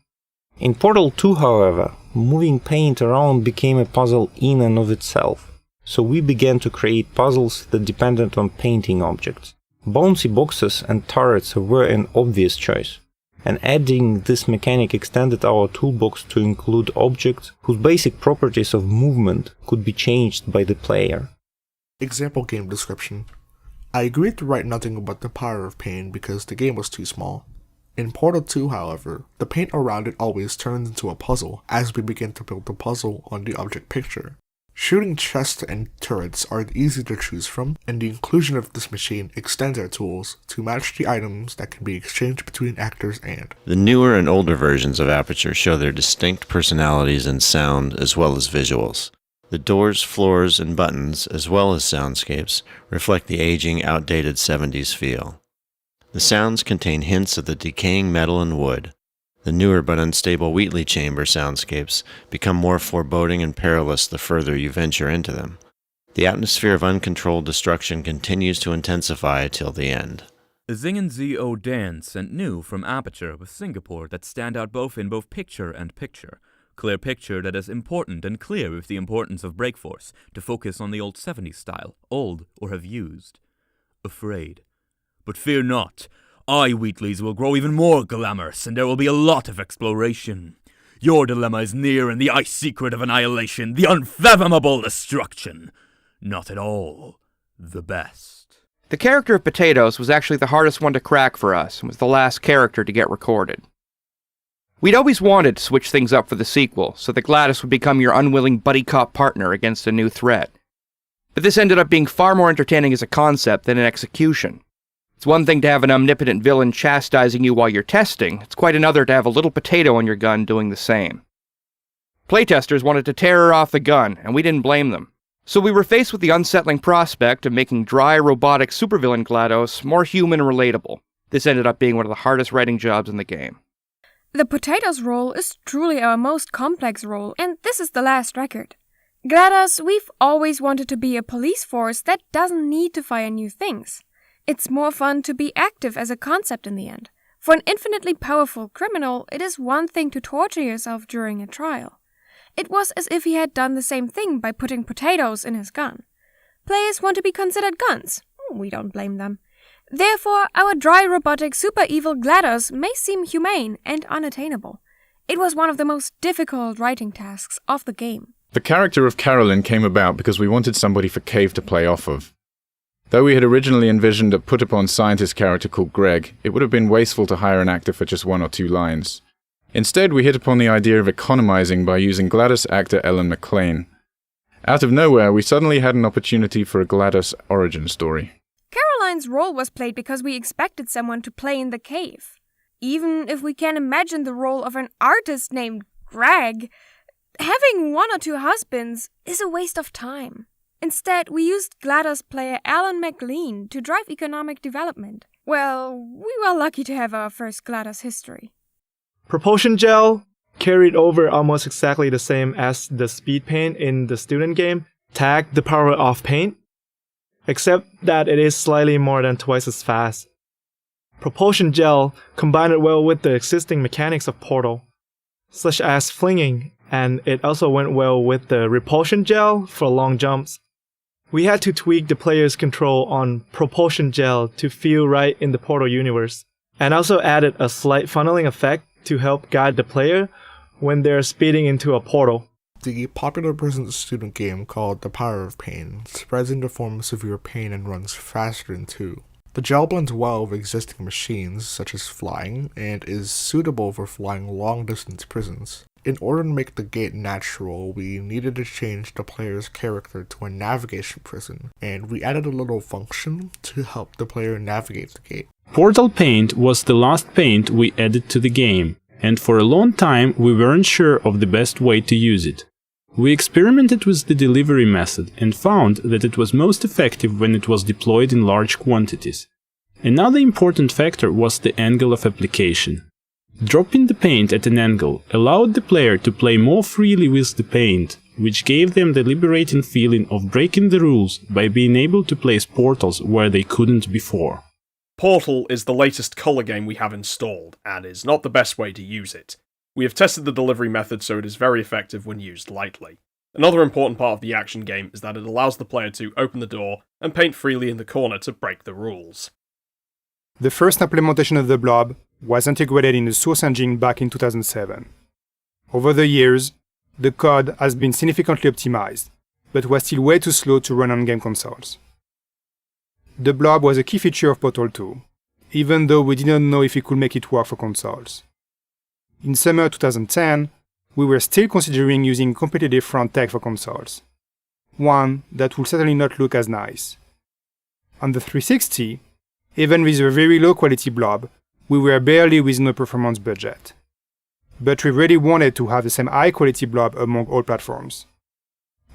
In Portal 2, however, moving paint around became a puzzle in and of itself, so we began to create puzzles that depended on painting objects. Bouncy boxes and turrets were an obvious choice, and adding this mechanic extended our toolbox to include objects whose basic properties of movement could be changed by the player. Example game description. I agreed to write nothing about the power of paint because the game was too small. In Portal 2, however, the paint around it always turns into a puzzle as we begin to build the puzzle on the object picture. Shooting chests and turrets are easy to choose from, and the inclusion of this machine extends our tools to match the items that can be exchanged between actors and. The newer and older versions of Aperture show their distinct personalities in sound as well as visuals. The doors, floors, and buttons, as well as soundscapes, reflect the aging, outdated 70s feel. The sounds contain hints of the decaying metal and wood. The newer but unstable Wheatley chamber soundscapes become more foreboding and perilous the further you venture into them. The atmosphere of uncontrolled destruction continues to intensify till the end. Zing and Z.O. Dan sent new from Aperture with Singapore that stand out both in both picture and picture. Clear picture that is important and clear with the importance of breakforce, to focus on the old 70s style, old or have used. Afraid. But fear not, Wheatleys will grow even more glamorous, and there will be a lot of exploration. Your dilemma is near, and the ice secret of annihilation, the unfathomable destruction. Not at all the best. The character of Potatoes was actually the hardest one to crack for us, and was the last character to get recorded. We'd always wanted to switch things up for the sequel, so that GLaDOS would become your unwilling buddy cop partner against a new threat. But this ended up being far more entertaining as a concept than an execution. It's one thing to have an omnipotent villain chastising you while you're testing, it's quite another to have a little potato on your gun doing the same. Playtesters wanted to tear her off the gun, and we didn't blame them. So we were faced with the unsettling prospect of making dry, robotic supervillain GLaDOS more human and relatable. This ended up being one of the hardest writing jobs in the game. The Potatoes role is truly our most complex role, and this is the last record. GLaDOS, we've always wanted to be a police force that doesn't need to fire new things. It's more fun to be active as a concept in the end. For an infinitely powerful criminal, it is one thing to torture yourself during a trial. It was as if he had done the same thing by putting potatoes in his gun. Players want to be considered guns. We don't blame them. Therefore, our dry robotic super evil GLaDOS may seem humane and unattainable. It was one of the most difficult writing tasks of the game. The character of Carolyn came about because we wanted somebody for Cave to play off of. Though we had originally envisioned a put-upon scientist character called Greg, it would have been wasteful to hire an actor for just 1 or 2 lines. Instead, we hit upon the idea of economizing by using GLaDOS actor Ellen McLean. Out of nowhere, we suddenly had an opportunity for a GLaDOS origin story. Caroline's role was played because we expected someone to play in the cave. Even if we can imagine the role of an artist named Greg, having 1 or 2 husbands is a waste of time. Instead, we used GLaDOS player Alan McLean to drive economic development. Well, we were lucky to have our first GLaDOS history. Propulsion gel carried over almost exactly the same as the speed paint in the student game, Tag the Power of Paint, except that it is slightly more than twice as fast. Propulsion gel combined well with the existing mechanics of Portal, such as flinging, and it also went well with the repulsion gel for long jumps. We had to tweak the player's control on propulsion gel to feel right in the Portal universe, and also added a slight funneling effect to help guide the player when they're speeding into a portal. The popular present student game called The Power of Pain spreads into form of severe pain and runs faster than 2. The gel blends well with existing machines, such as flying, and is suitable for flying long-distance prisons. In order to make the gate natural, we needed to change the player's character to a navigation prison, and we added a little function to help the player navigate the gate. Portal Paint was the last paint we added to the game, and for a long time we weren't sure of the best way to use it. We experimented with the delivery method and found that it was most effective when it was deployed in large quantities. Another important factor was the angle of application. Dropping the paint at an angle allowed the player to play more freely with the paint, which gave them the liberating feeling of breaking the rules by being able to place portals where they couldn't before. Portal is the latest colour game we have installed, and is not the best way to use it. We have tested the delivery method so it is very effective when used lightly. Another important part of the action game is that it allows the player to open the door and paint freely in the corner to break the rules. The first implementation of the blob was integrated in the source engine back in 2007. Over the years, the code has been significantly optimized, but was still way too slow to run on game consoles. The blob was a key feature of Portal 2, even though we didn't know if we could make it work for consoles. In summer 2010, we were still considering using competitive front tech for consoles, one that would certainly not look as nice. On the 360, even with a very low quality blob, we were barely within a performance budget. But we really wanted to have the same high quality blob among all platforms.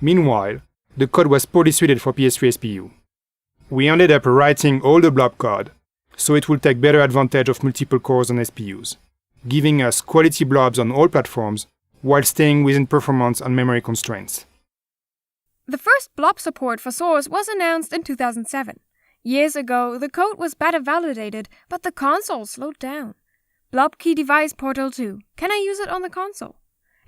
Meanwhile, the code was poorly suited for PS3 SPU. We ended up rewriting all the blob code, so it would take better advantage of multiple cores on SPUs, giving us quality blobs on all platforms while staying within performance and memory constraints. The first blob support for Source was announced in 2007. Years ago, the code was better validated, but the console slowed down. Blob key device Portal 2. Can I use it on the console?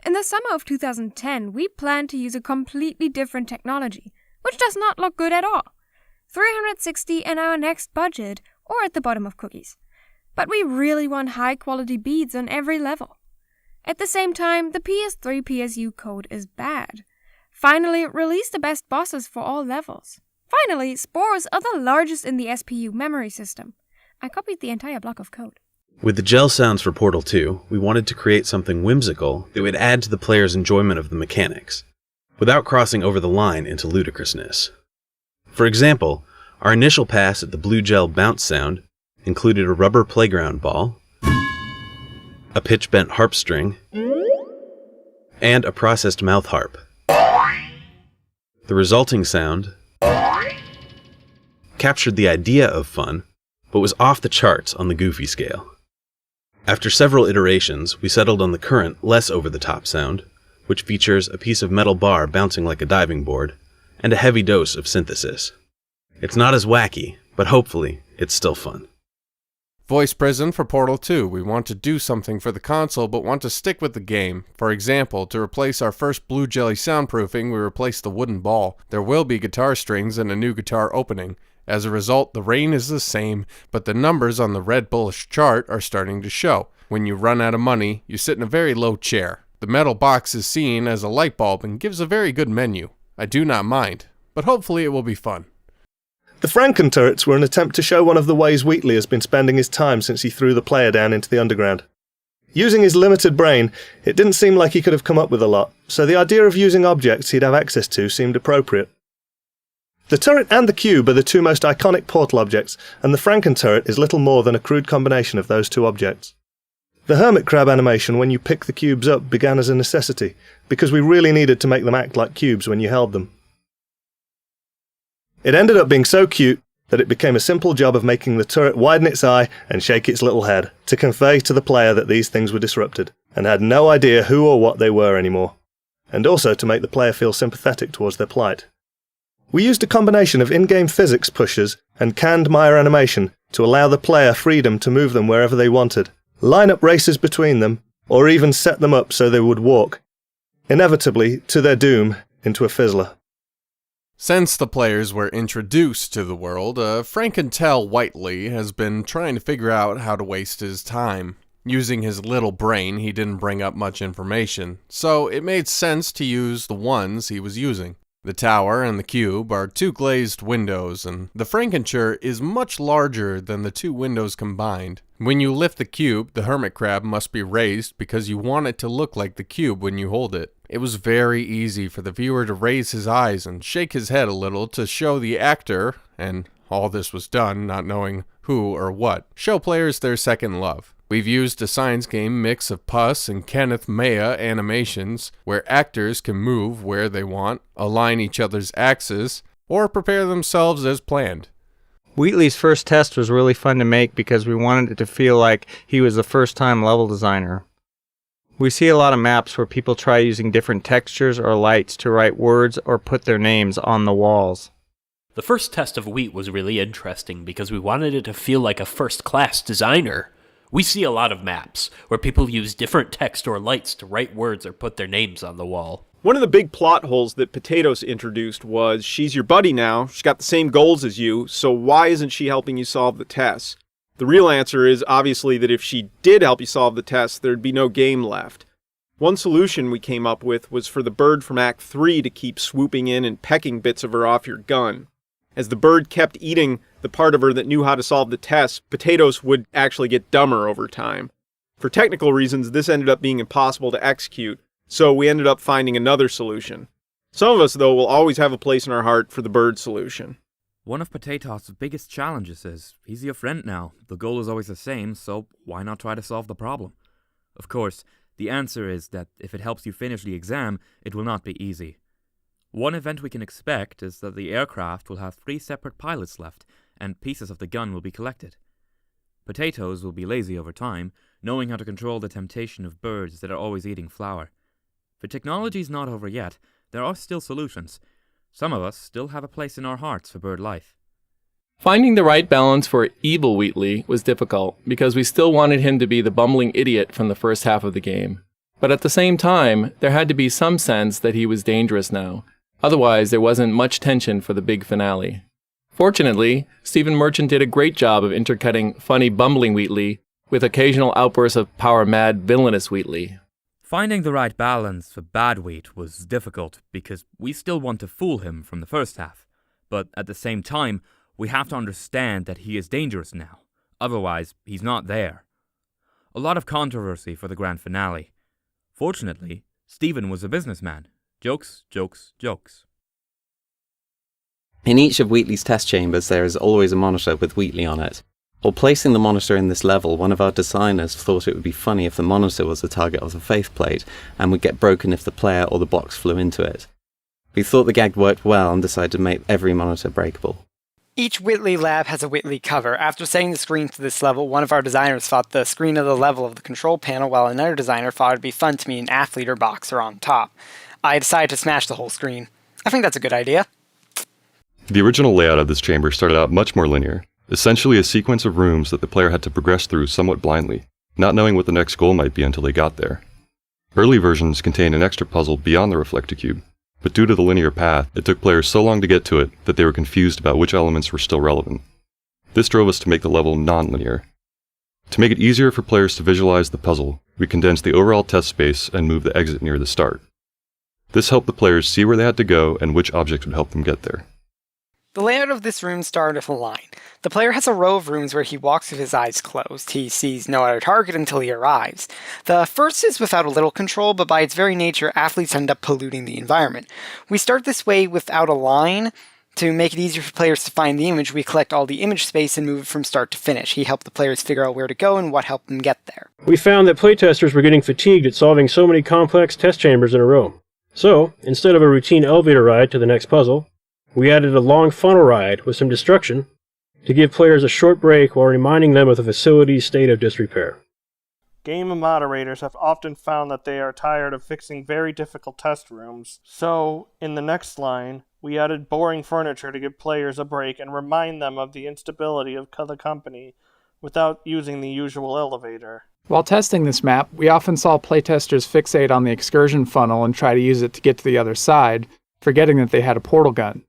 In the summer of 2010, we planned to use a completely different technology, which does not look good at all. 360 and our next budget or at the bottom of cookies. But we really want high-quality beads on every level. At the same time, the PS3 PSU code is bad. Finally, release the best bosses for all levels. Finally, spores are the largest in the SPU memory system. I copied the entire block of code. With the gel sounds for Portal 2, we wanted to create something whimsical that would add to the player's enjoyment of the mechanics, without crossing over the line into ludicrousness. For example, our initial pass at the blue gel bounce sound included a rubber playground ball, a pitch-bent harp string, and a processed mouth harp. The resulting sound captured the idea of fun, but was off the charts on the goofy scale. After several iterations, we settled on the current, less over-the-top sound, which features a piece of metal bar bouncing like a diving board, and a heavy dose of synthesis. It's not as wacky, but hopefully, it's still fun. Voice Prison for Portal 2. We want to do something for the console, but want to stick with the game. For example, to replace our first Blue Jelly soundproofing, we replaced the wooden ball. There will be guitar strings and a new guitar opening. As a result, the rain is the same, but the numbers on the red bullish chart are starting to show. When you run out of money, you sit in a very low chair. The metal box is seen as a light bulb and gives a very good menu. I do not mind, but hopefully it will be fun. The Franken turrets were an attempt to show one of the ways Wheatley has been spending his time since he threw the player down into the underground. Using his limited brain, it didn't seem like he could have come up with a lot, so the idea of using objects he'd have access to seemed appropriate. The turret and the cube are the two most iconic Portal objects, and the Franken turret is little more than a crude combination of those two objects. The hermit crab animation when you pick the cubes up began as a necessity, because we really needed to make them act like cubes when you held them. It ended up being so cute that it became a simple job of making the turret widen its eye and shake its little head to convey to the player that these things were disrupted, and had no idea who or what they were anymore, and also to make the player feel sympathetic towards their plight. We used a combination of in-game physics pushes and canned Maya animation to allow the player freedom to move them wherever they wanted, line up races between them, or even set them up so they would walk, inevitably, to their doom, into a fizzler. Since the players were introduced to the world, Frankentel Wheatley has been trying to figure out how to waste his time. Using his little brain, he didn't bring up much information, so it made sense to use the ones he was using. The tower and the cube are two glazed windows, and the Frankenture is much larger than the two windows combined. When you lift the cube, the hermit crab must be raised because you want it to look like the cube when you hold it. It was very easy for the viewer to raise his eyes and shake his head a little to show the actor, and all this was done not knowing who or what, show players their second love. We've used a science game mix of Puss and Kenneth Maya animations, where actors can move where they want, align each other's axes, or prepare themselves as planned. Wheatley's first test was really fun to make because we wanted it to feel like he was a first-time level designer. We see a lot of maps where people try using different textures or lights to write words or put their names on the walls. The first test of Wheat was really interesting because we wanted it to feel like a first-class designer. We see a lot of maps where people use different text or lights to write words or put their names on the wall. One of the big plot holes that Potatoes introduced was she's your buddy now, she's got the same goals as you, so why isn't she helping you solve the tests? The real answer is obviously that if she did help you solve the tests, there'd be no game left. One solution we came up with was for the bird from Act 3 to keep swooping in and pecking bits of her off your gun. As the bird kept eating the part of her that knew how to solve the tests, Potatoes would actually get dumber over time. For technical reasons, this ended up being impossible to execute, so we ended up finding another solution. Some of us, though, will always have a place in our heart for the bird solution. One of Potatoes' biggest challenges is he's your friend now. The goal is always the same, so why not try to solve the problem? Of course, the answer is that if it helps you finish the exam, it will not be easy. One event we can expect is that the aircraft will have 3 separate pilots left, and pieces of the gun will be collected. Potatoes will be lazy over time, knowing how to control the temptation of birds that are always eating flour. The technology's not over yet. There are still solutions. Some of us still have a place in our hearts for bird life. Finding the right balance for evil Wheatley was difficult, because we still wanted him to be the bumbling idiot from the first half of the game. But at the same time, there had to be some sense that he was dangerous now. Otherwise, there wasn't much tension for the big finale. Fortunately, Stephen Merchant did a great job of intercutting funny, bumbling Wheatley with occasional outbursts of power-mad, villainous Wheatley. Finding the right balance for bad Wheat was difficult because we still want to fool him from the first half, but at the same time, we have to understand that he is dangerous now. Otherwise, he's not there. A lot of controversy for the grand finale. Fortunately, Stephen was a businessman. Jokes, jokes, jokes. In each of Wheatley's test chambers there is always a monitor with Wheatley on it. While placing the monitor in this level, one of our designers thought it would be funny if the monitor was the target of the faceplate and would get broken if the player or the box flew into it. We thought the gag worked well and decided to make every monitor breakable. Each Wheatley lab has a Wheatley cover. After setting the screen to this level, one of our designers thought the screen of the level of the control panel, while another designer thought it'd be fun to meet an athlete or boxer on top. I decided to smash the whole screen. I think that's a good idea. The original layout of this chamber started out much more linear, essentially a sequence of rooms that the player had to progress through somewhat blindly, not knowing what the next goal might be until they got there. Early versions contained an extra puzzle beyond the reflector cube, but due to the linear path, it took players so long to get to it that they were confused about which elements were still relevant. This drove us to make the level non-linear. To make it easier for players to visualize the puzzle, we condensed the overall test space and moved the exit near the start. This helped the players see where they had to go and which object would help them get there. The layout of this room started with a line. The player has a row of rooms where he walks with his eyes closed. He sees no other target until he arrives. The first is without a little control, but by its very nature, athletes end up polluting the environment. We start this way without a line. To make it easier for players to find the image, we collect all the image space and move it from start to finish. He helped the players figure out where to go and what helped them get there. We found that playtesters were getting fatigued at solving so many complex test chambers in a row. So, instead of a routine elevator ride to the next puzzle, we added a long funnel ride with some destruction to give players a short break while reminding them of the facility's state of disrepair. Game moderators have often found that they are tired of fixing very difficult test rooms, so, in the next line, we added boring furniture to give players a break and remind them of the instability of the company without using the usual elevator. While testing this map, we often saw playtesters fixate on the excursion funnel and try to use it to get to the other side, forgetting that they had a portal gun.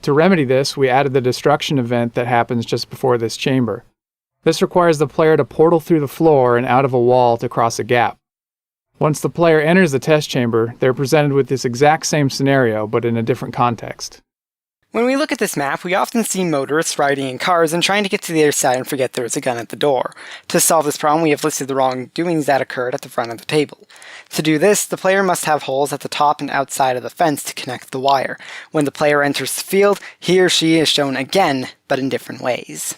To remedy this, we added the destruction event that happens just before this chamber. This requires the player to portal through the floor and out of a wall to cross a gap. Once the player enters the test chamber, they're presented with this exact same scenario, but in a different context. When we look at this map, we often see motorists riding in cars and trying to get to the other side and forget there is a gun at the door. To solve this problem, we have listed the wrongdoings that occurred at the front of the table. To do this, the player must have holes at the top and outside of the fence to connect the wire. When the player enters the field, he or she is shown again, but in different ways.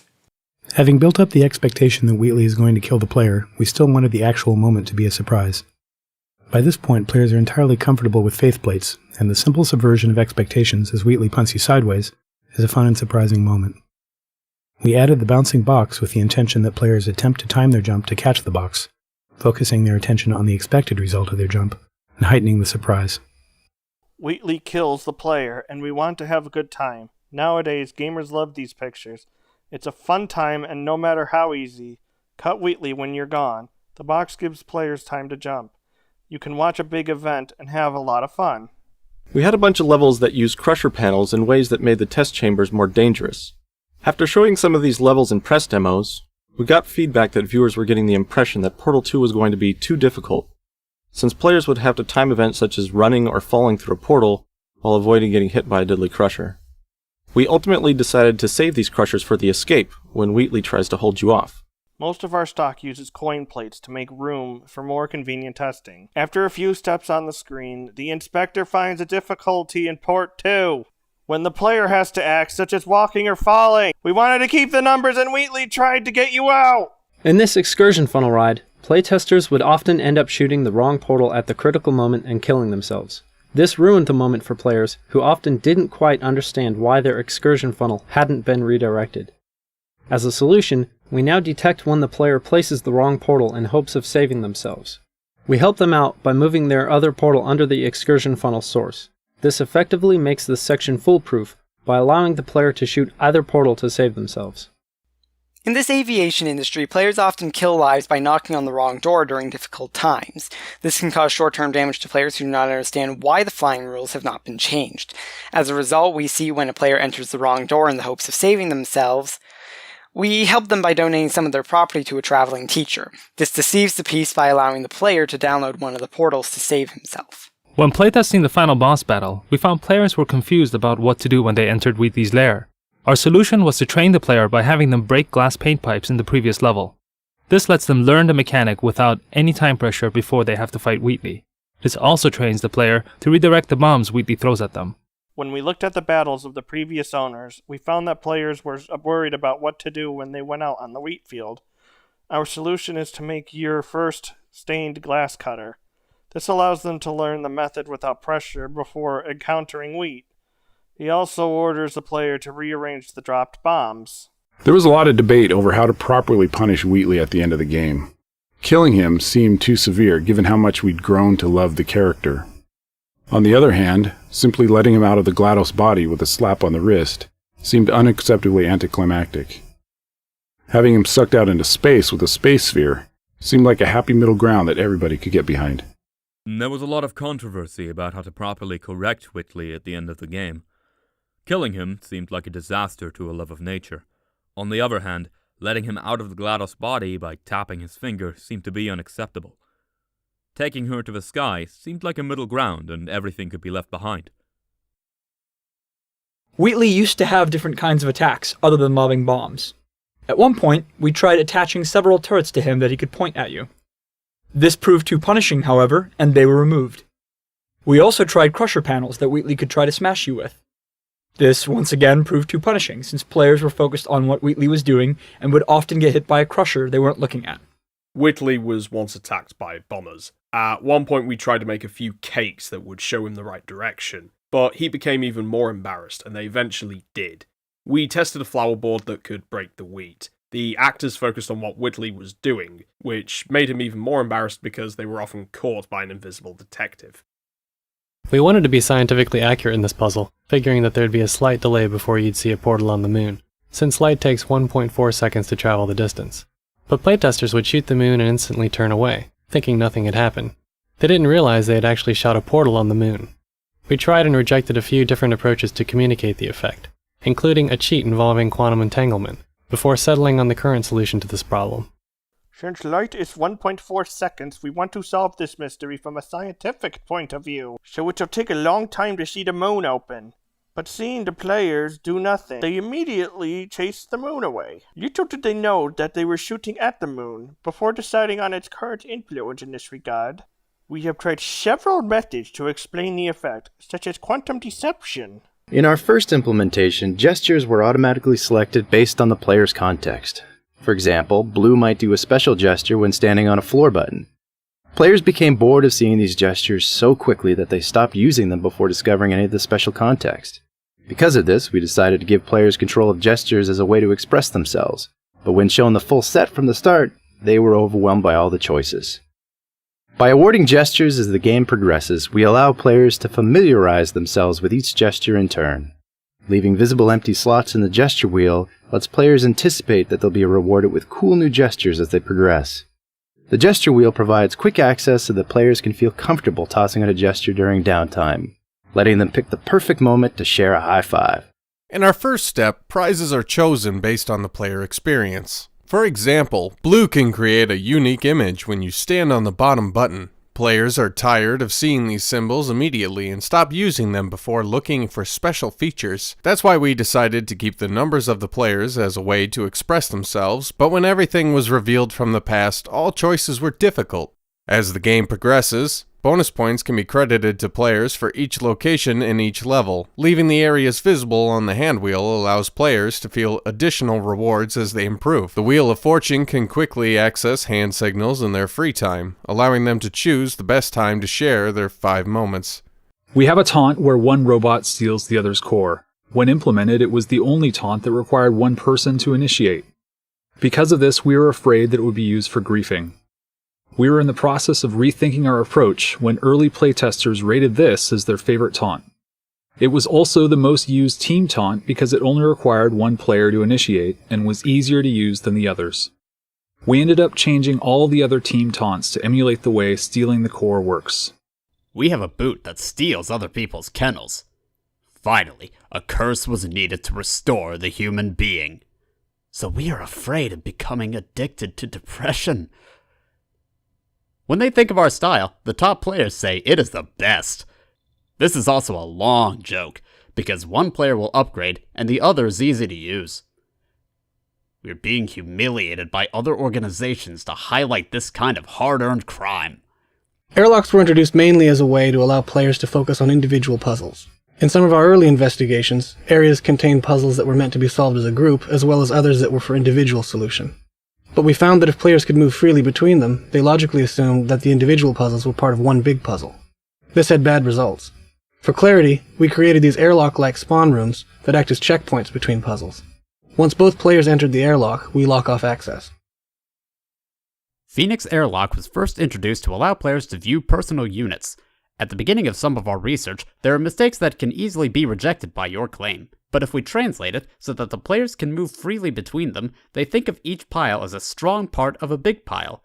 Having built up the expectation that Wheatley is going to kill the player, we still wanted the actual moment to be a surprise. By this point, players are entirely comfortable with faith plates, and the simple subversion of expectations as Wheatley punts you sideways is a fun and surprising moment. We added the bouncing box with the intention that players attempt to time their jump to catch the box, focusing their attention on the expected result of their jump and heightening the surprise. Wheatley kills the player, and we want to have a good time. Nowadays, gamers love these pictures. It's a fun time, and no matter how easy, cut Wheatley when you're gone. The box gives players time to jump. You can watch a big event and have a lot of fun. We had a bunch of levels that used crusher panels in ways that made the test chambers more dangerous. After showing some of these levels in press demos, we got feedback that viewers were getting the impression that Portal 2 was going to be too difficult, since players would have to time events such as running or falling through a portal while avoiding getting hit by a deadly crusher. We ultimately decided to save these crushers for the escape when Wheatley tries to hold you off. Most of our stock uses coin plates to make room for more convenient testing. After a few steps on the screen, the inspector finds a difficulty in Port 2. When the player has to act, such as walking or falling. We wanted to keep the numbers and Wheatley tried to get you out! In this excursion funnel ride, playtesters would often end up shooting the wrong portal at the critical moment and killing themselves. This ruined the moment for players who often didn't quite understand why their excursion funnel hadn't been redirected. As a solution, we now detect when the player places the wrong portal in hopes of saving themselves. We help them out by moving their other portal under the excursion funnel source. This effectively makes this section foolproof by allowing the player to shoot either portal to save themselves. In this aviation industry, players often kill lives by knocking on the wrong door during difficult times. This can cause short-term damage to players who do not understand why the flying rules have not been changed. As a result, we see when a player enters the wrong door in the hopes of saving themselves, we help them by donating some of their property to a traveling teacher. This deceives the piece by allowing the player to download one of the portals to save himself. When playtesting the final boss battle, we found players were confused about what to do when they entered Wheatley's lair. Our solution was to train the player by having them break glass paint pipes in the previous level. This lets them learn the mechanic without any time pressure before they have to fight Wheatley. This also trains the player to redirect the bombs Wheatley throws at them. When we looked at the battles of the previous owners, we found that players were worried about what to do when they went out on the wheat field. Our solution is to make your first stained glass cutter. This allows them to learn the method without pressure before encountering wheat. He also orders the player to rearrange the dropped bombs. There was a lot of debate over how to properly punish Wheatley at the end of the game. Killing him seemed too severe given how much we'd grown to love the character. On the other hand, simply letting him out of the GLaDOS body with a slap on the wrist seemed unacceptably anticlimactic. Having him sucked out into space with a space sphere seemed like a happy middle ground that everybody could get behind. There was a lot of controversy about how to properly correct Wheatley at the end of the game. Killing him seemed like a disaster to a love of nature. On the other hand, letting him out of the GLaDOS body by tapping his finger seemed to be unacceptable. Taking her to the sky seemed like a middle ground and everything could be left behind. Wheatley used to have different kinds of attacks other than lobbing bombs. At one point, we tried attaching several turrets to him that he could point at you. This proved too punishing, however, and they were removed. We also tried crusher panels that Wheatley could try to smash you with. This, once again, proved too punishing, since players were focused on what Wheatley was doing and would often get hit by a crusher they weren't looking at. Wheatley was once attacked by bombers. At one point we tried to make a few cakes that would show him the right direction, but he became even more embarrassed, and they eventually did. We tested a flour board that could break the wheat. The actors focused on what Wheatley was doing, which made him even more embarrassed because they were often caught by an invisible detective. We wanted to be scientifically accurate in this puzzle, figuring that there'd be a slight delay before you'd see a portal on the moon, since light takes 1.4 seconds to travel the distance. But playtesters would shoot the moon and instantly turn away, thinking nothing had happened. They didn't realize they had actually shot a portal on the moon. We tried and rejected a few different approaches to communicate the effect, including a cheat involving quantum entanglement, before settling on the current solution to this problem. Since light is 1.4 seconds, we want to solve this mystery from a scientific point of view, so it'll take a long time to see the moon open. But seeing the players do nothing, they immediately chase the moon away. Little did they know that they were shooting at the moon before deciding on its current influence in this regard. We have tried several methods to explain the effect, such as quantum deception. In our first implementation, gestures were automatically selected based on the player's context. For example, blue might do a special gesture when standing on a floor button. Players became bored of seeing these gestures so quickly that they stopped using them before discovering any of the special context. Because of this, we decided to give players control of gestures as a way to express themselves, but when shown the full set from the start, they were overwhelmed by all the choices. By awarding gestures as the game progresses, we allow players to familiarize themselves with each gesture in turn. Leaving visible empty slots in the gesture wheel lets players anticipate that they'll be rewarded with cool new gestures as they progress. The gesture wheel provides quick access so that players can feel comfortable tossing out a gesture during downtime, letting them pick the perfect moment to share a high five. In our first step, prizes are chosen based on the player experience. For example, blue can create a unique image when you stand on the bottom button. Players are tired of seeing these symbols immediately and stop using them before looking for special features. That's why we decided to keep the numbers of the players as a way to express themselves, but when everything was revealed from the past, all choices were difficult. As the game progresses, bonus points can be credited to players for each location in each level. Leaving the areas visible on the hand wheel allows players to feel additional rewards as they improve. The Wheel of Fortune can quickly access hand signals in their free time, allowing them to choose the best time to share their 5 moments. We have a taunt where one robot steals the other's core. When implemented, it was the only taunt that required one person to initiate. Because of this, we were afraid that it would be used for griefing. We were in the process of rethinking our approach when early playtesters rated this as their favorite taunt. It was also the most used team taunt because it only required one player to initiate and was easier to use than the others. We ended up changing all the other team taunts to emulate the way stealing the core works. We have a boot that steals other people's kennels. Finally, a curse was needed to restore the human being. So we are afraid of becoming addicted to depression. When they think of our style, the top players say it is the best. This is also a long joke, because one player will upgrade and the other is easy to use. We're being humiliated by other organizations to highlight this kind of hard-earned crime. Airlocks were introduced mainly as a way to allow players to focus on individual puzzles. In some of our early investigations, areas contained puzzles that were meant to be solved as a group, as well as others that were for individual solution. But we found that if players could move freely between them, they logically assumed that the individual puzzles were part of one big puzzle. This had bad results. For clarity, we created these airlock-like spawn rooms that act as checkpoints between puzzles. Once both players entered the airlock, we lock off access. Phoenix Airlock was first introduced to allow players to view personal units. At the beginning of some of our research, there are mistakes that can easily be rejected by your claim. But if we translate it so that the players can move freely between them, they think of each pile as a strong part of a big pile.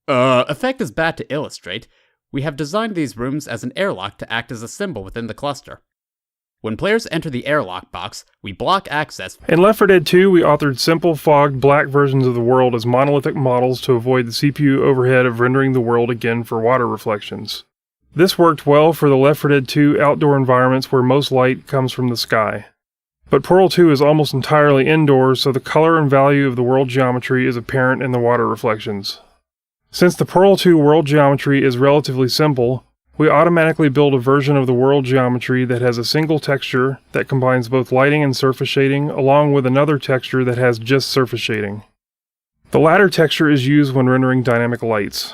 Effect is bad to illustrate. We have designed these rooms as an airlock to act as a symbol within the cluster. When players enter the airlock box, we block access. In Left 4 Dead 2, we authored simple, fogged, black versions of the world as monolithic models to avoid the CPU overhead of rendering the world again for water reflections. This worked well for the Left 4 Dead 2 outdoor environments where most light comes from the sky. But Portal 2 is almost entirely indoors, so the color and value of the world geometry is apparent in the water reflections. Since the Portal 2 world geometry is relatively simple, we automatically build a version of the world geometry that has a single texture that combines both lighting and surface shading, along with another texture that has just surface shading. The latter texture is used when rendering dynamic lights.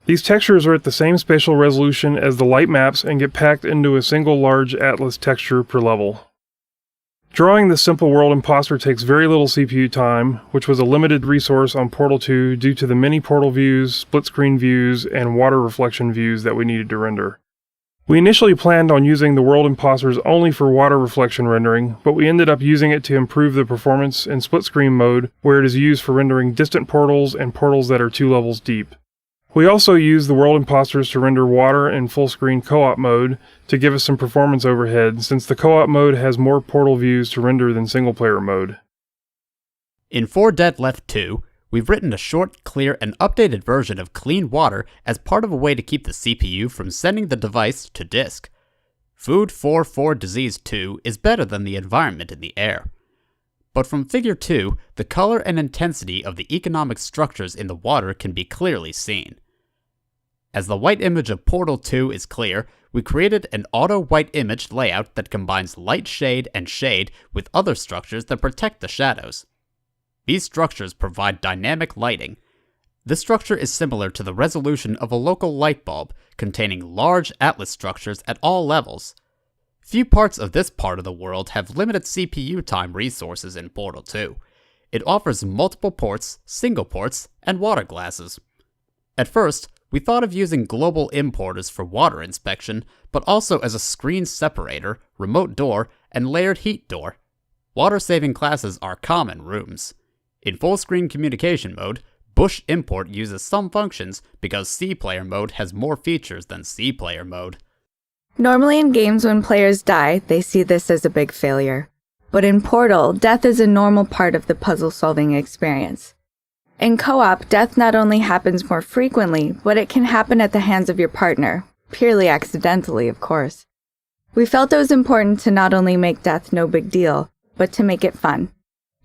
These textures are at the same spatial resolution as the light maps and get packed into a single large atlas texture per level. Drawing this simple world imposter takes very little CPU time, which was a limited resource on Portal 2 due to the many portal views, split-screen views, and water reflection views that we needed to render. We initially planned on using the world imposters only for water reflection rendering, but we ended up using it to improve the performance in split-screen mode, where it is used for rendering distant portals and portals that are 2 levels deep. We also use the world imposters to render water in full-screen co-op mode to give us some performance overhead, since the co-op mode has more portal views to render than single-player mode. In 4 Dead Left 2, we've written a short, clear, and updated version of Clean Water as part of a way to keep the CPU from sending the device to disk. Food 4 Disease 2 is better than the environment in the air. But from Figure 2, the color and intensity of the economic structures in the water can be clearly seen. As the white image of Portal 2 is clear, we created an auto-white image layout that combines light shade and shade with other structures that protect the shadows. These structures provide dynamic lighting. This structure is similar to the resolution of a local light bulb, containing large atlas structures at all levels. Few parts of this part of the world have limited CPU time resources in Portal 2. It offers multiple ports, single ports, and water glasses. At first, we thought of using global importers for water inspection, but also as a screen separator, remote door, and layered heat door. Water-saving classes are common rooms. In full-screen communication mode, Bush Import uses some functions because C-player mode has more features than C-player mode. Normally in games when players die, they see this as a big failure. But in Portal, death is a normal part of the puzzle-solving experience. In co-op, death not only happens more frequently, but it can happen at the hands of your partner, purely accidentally, of course. We felt it was important to not only make death no big deal, but to make it fun.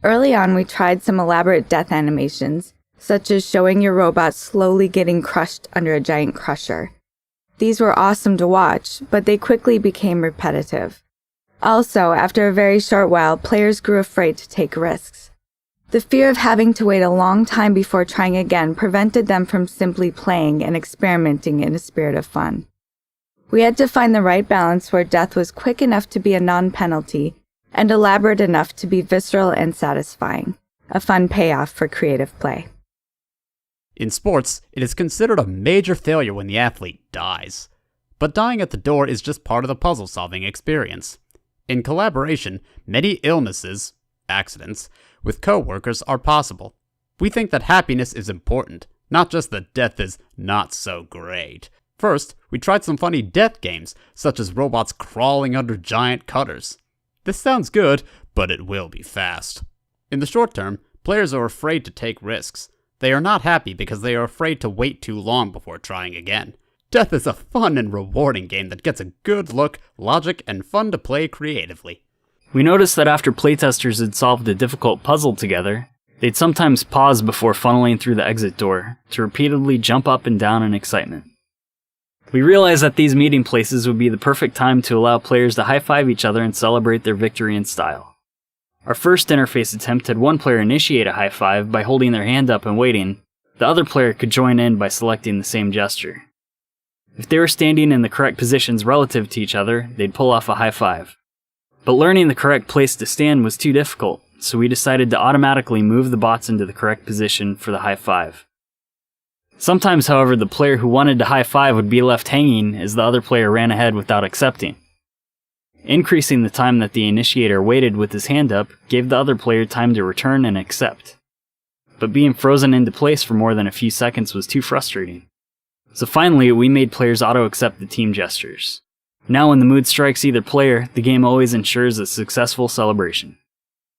Early on, we tried some elaborate death animations, such as showing your robot slowly getting crushed under a giant crusher. These were awesome to watch, but they quickly became repetitive. Also, after a very short while, players grew afraid to take risks. The fear of having to wait a long time before trying again prevented them from simply playing and experimenting in a spirit of fun. We had to find the right balance where death was quick enough to be a non-penalty and elaborate enough to be visceral and satisfying, a fun payoff for creative play. In sports, it is considered a major failure when the athlete dies. But dying at the door is just part of the puzzle-solving experience. In collaboration, many illnesses, accidents, with coworkers are possible. We think that happiness is important, not just that death is not so great. First, we tried some funny death games, such as robots crawling under giant cutters. This sounds good, but it will be fast. In the short term, players are afraid to take risks. They are not happy because they are afraid to wait too long before trying again. Death is a fun and rewarding game that gets a good look, logic, and fun to play creatively. We noticed that after playtesters had solved a difficult puzzle together, they'd sometimes pause before funneling through the exit door to repeatedly jump up and down in excitement. We realized that these meeting places would be the perfect time to allow players to high-five each other and celebrate their victory in style. Our first interface attempt had one player initiate a high-five by holding their hand up and waiting. The other player could join in by selecting the same gesture. If they were standing in the correct positions relative to each other, they'd pull off a high-five. But learning the correct place to stand was too difficult, so we decided to automatically move the bots into the correct position for the high-five. Sometimes, however, the player who wanted to high-five would be left hanging as the other player ran ahead without accepting. Increasing the time that the initiator waited with his hand up gave the other player time to return and accept. But being frozen into place for more than a few seconds was too frustrating. So finally, we made players auto-accept the team gestures. Now when the mood strikes either player, the game always ensures a successful celebration.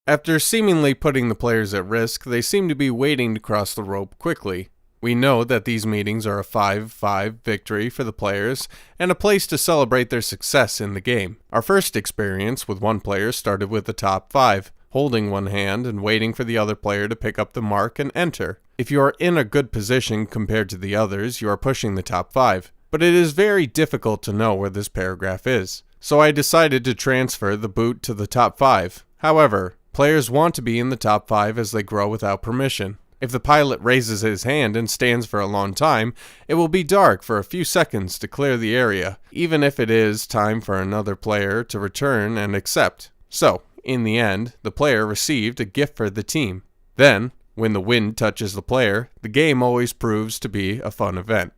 After seemingly putting the players at risk, they seem to be waiting to cross the rope quickly. We know that these meetings are a 5-5 victory for the players, and a place to celebrate their success in the game. Our first experience with one player started with the top 5, holding one hand and waiting for the other player to pick up the mark and enter. If you are in a good position compared to the others, you are pushing the top 5. But it is very difficult to know where this paragraph is. So I decided to transfer the boot to the top 5. However, players want to be in the top 5 as they grow without permission. If the pilot raises his hand and stands for a long time, it will be dark for a few seconds to clear the area, even if it is time for another player to return and accept. So, in the end, the player received a gift for the team. Then, when the wind touches the player, the game always proves to be a fun event.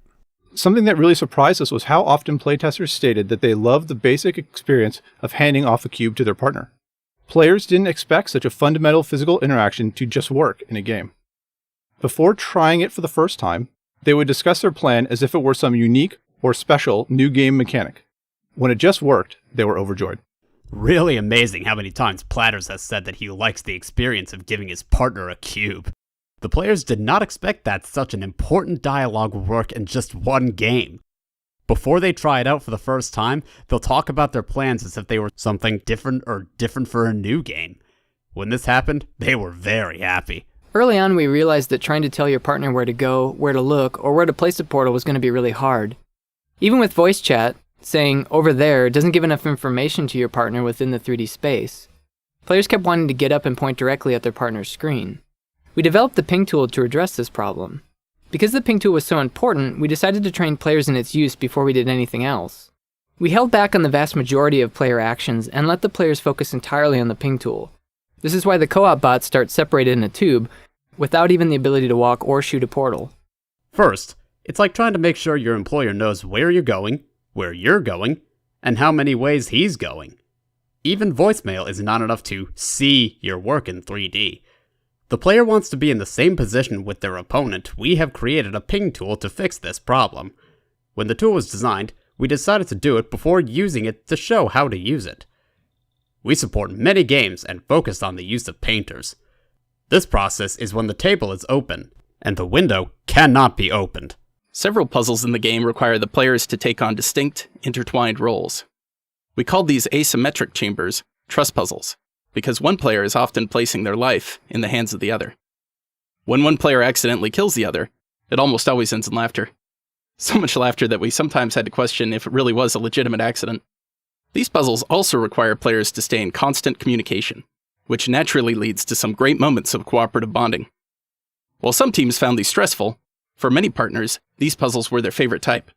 Something that really surprised us was how often playtesters stated that they loved the basic experience of handing off a cube to their partner. Players didn't expect such a fundamental physical interaction to just work in a game. Before trying it for the first time, they would discuss their plan as if it were some unique or special new game mechanic. When it just worked, they were overjoyed. Really amazing how many times Platters has said that he likes the experience of giving his partner a cube. The players did not expect that such an important dialogue would work in just one game. Before they try it out for the first time, they'll talk about their plans as if they were something different or different for a new game. When this happened, they were very happy. Early on, we realized that trying to tell your partner where to go, where to look, or where to place a portal was going to be really hard. Even with voice chat, saying, over there, doesn't give enough information to your partner within the 3D space. Players kept wanting to get up and point directly at their partner's screen. We developed the ping tool to address this problem. Because the ping tool was so important, we decided to train players in its use before we did anything else. We held back on the vast majority of player actions and let the players focus entirely on the ping tool. This is why the co-op bots start separated in a tube, without even the ability to walk or shoot a portal. First, it's like trying to make sure your employer knows where you're going, and how many ways he's going. Even voicemail is not enough to see your work in 3D. The player wants to be in the same position with their opponent. We have created a ping tool to fix this problem. When the tool was designed, we decided to do it before using it to show how to use it. We support many games and focused on the use of painters. This process is when the table is open, and the window cannot be opened. Several puzzles in the game require the players to take on distinct, intertwined roles. We called these asymmetric chambers trust puzzles, because one player is often placing their life in the hands of the other. When one player accidentally kills the other, it almost always ends in laughter. So much laughter that we sometimes had to question if it really was a legitimate accident. These puzzles also require players to stay in constant communication, which naturally leads to some great moments of cooperative bonding. While some teams found these stressful, for many partners, these puzzles were their favorite type.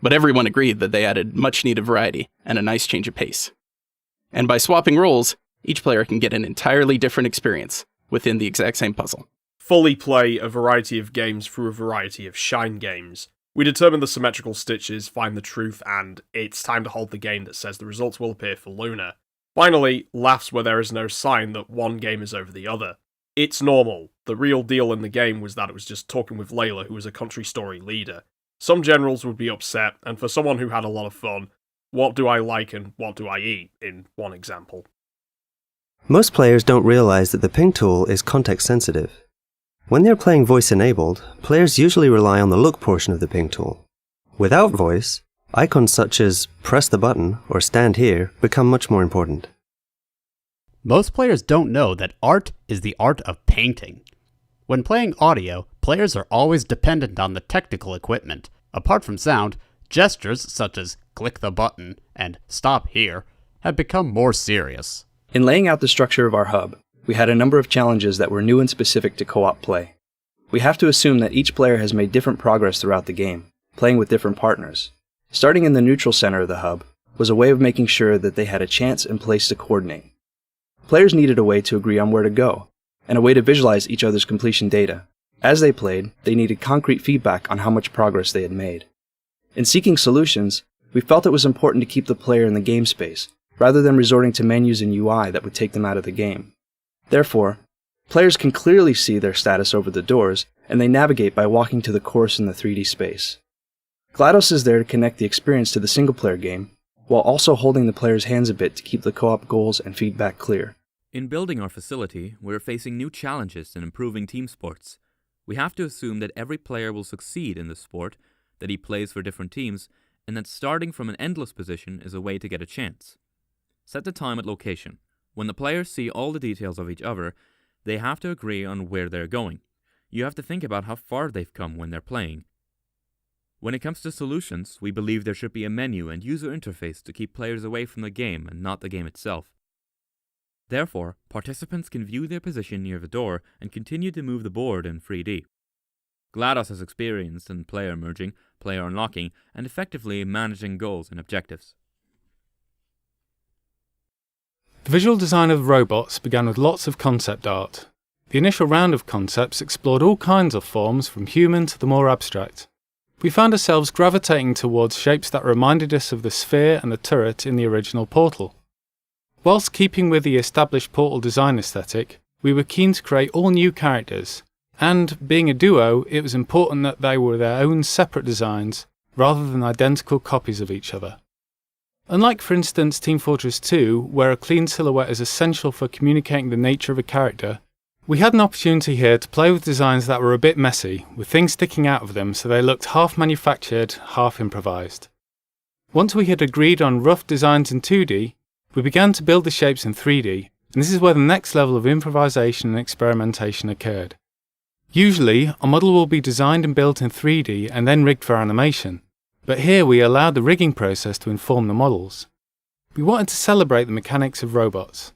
But everyone agreed that they added much-needed variety and a nice change of pace. And by swapping roles, each player can get an entirely different experience within the exact same puzzle. Fully play a variety of games through a variety of Shine games. We determine the symmetrical stitches, find the truth, and it's time to hold the game that says the results will appear for Luna. Finally, laughs where there is no sign that one game is over the other. It's normal. The real deal in the game was that it was just talking with Layla, who was a country story leader. Some generals would be upset, and for someone who had a lot of fun, what do I like and what do I eat, in one example. Most players don't realize that the ping tool is context sensitive. When they're playing voice-enabled, players usually rely on the look portion of the ping tool. Without voice, icons such as press the button or stand here become much more important. Most players don't know that art is the art of painting. When playing audio, players are always dependent on the technical equipment. Apart from sound, gestures such as click the button and stop here have become more serious. In laying out the structure of our hub, we had a number of challenges that were new and specific to co-op play. We have to assume that each player has made different progress throughout the game, playing with different partners. Starting in the neutral center of the hub was a way of making sure that they had a chance and place to coordinate. Players needed a way to agree on where to go, and a way to visualize each other's completion data. As they played, they needed concrete feedback on how much progress they had made. In seeking solutions, we felt it was important to keep the player in the game space, rather than resorting to menus and UI that would take them out of the game. Therefore, players can clearly see their status over the doors, and they navigate by walking to the course in the 3D space. GLaDOS is there to connect the experience to the single-player game, while also holding the player's hands a bit to keep the co-op goals and feedback clear. In building our facility, we're facing new challenges in improving team sports. We have to assume that every player will succeed in the sport, that he plays for different teams, and that starting from an endless position is a way to get a chance. Set the time and location. When the players see all the details of each other, they have to agree on where they're going. You have to think about how far they've come when they're playing. When it comes to solutions, we believe there should be a menu and user interface to keep players away from the game and not the game itself. Therefore, participants can view their position near the door and continue to move the board in 3D. GLaDOS has experience in player merging, player unlocking, and effectively managing goals and objectives. The visual design of the robots began with lots of concept art. The initial round of concepts explored all kinds of forms from human to the more abstract. We found ourselves gravitating towards shapes that reminded us of the sphere and the turret in the original Portal. Whilst keeping with the established Portal design aesthetic, we were keen to create all new characters, and being a duo, it was important that they were their own separate designs, rather than identical copies of each other. Unlike, for instance, Team Fortress 2, where a clean silhouette is essential for communicating the nature of a character, we had an opportunity here to play with designs that were a bit messy, with things sticking out of them so they looked half manufactured, half improvised. Once we had agreed on rough designs in 2D, we began to build the shapes in 3D, and this is where the next level of improvisation and experimentation occurred. Usually, a model will be designed and built in 3D and then rigged for animation, but here we allowed the rigging process to inform the models. We wanted to celebrate the mechanics of robots.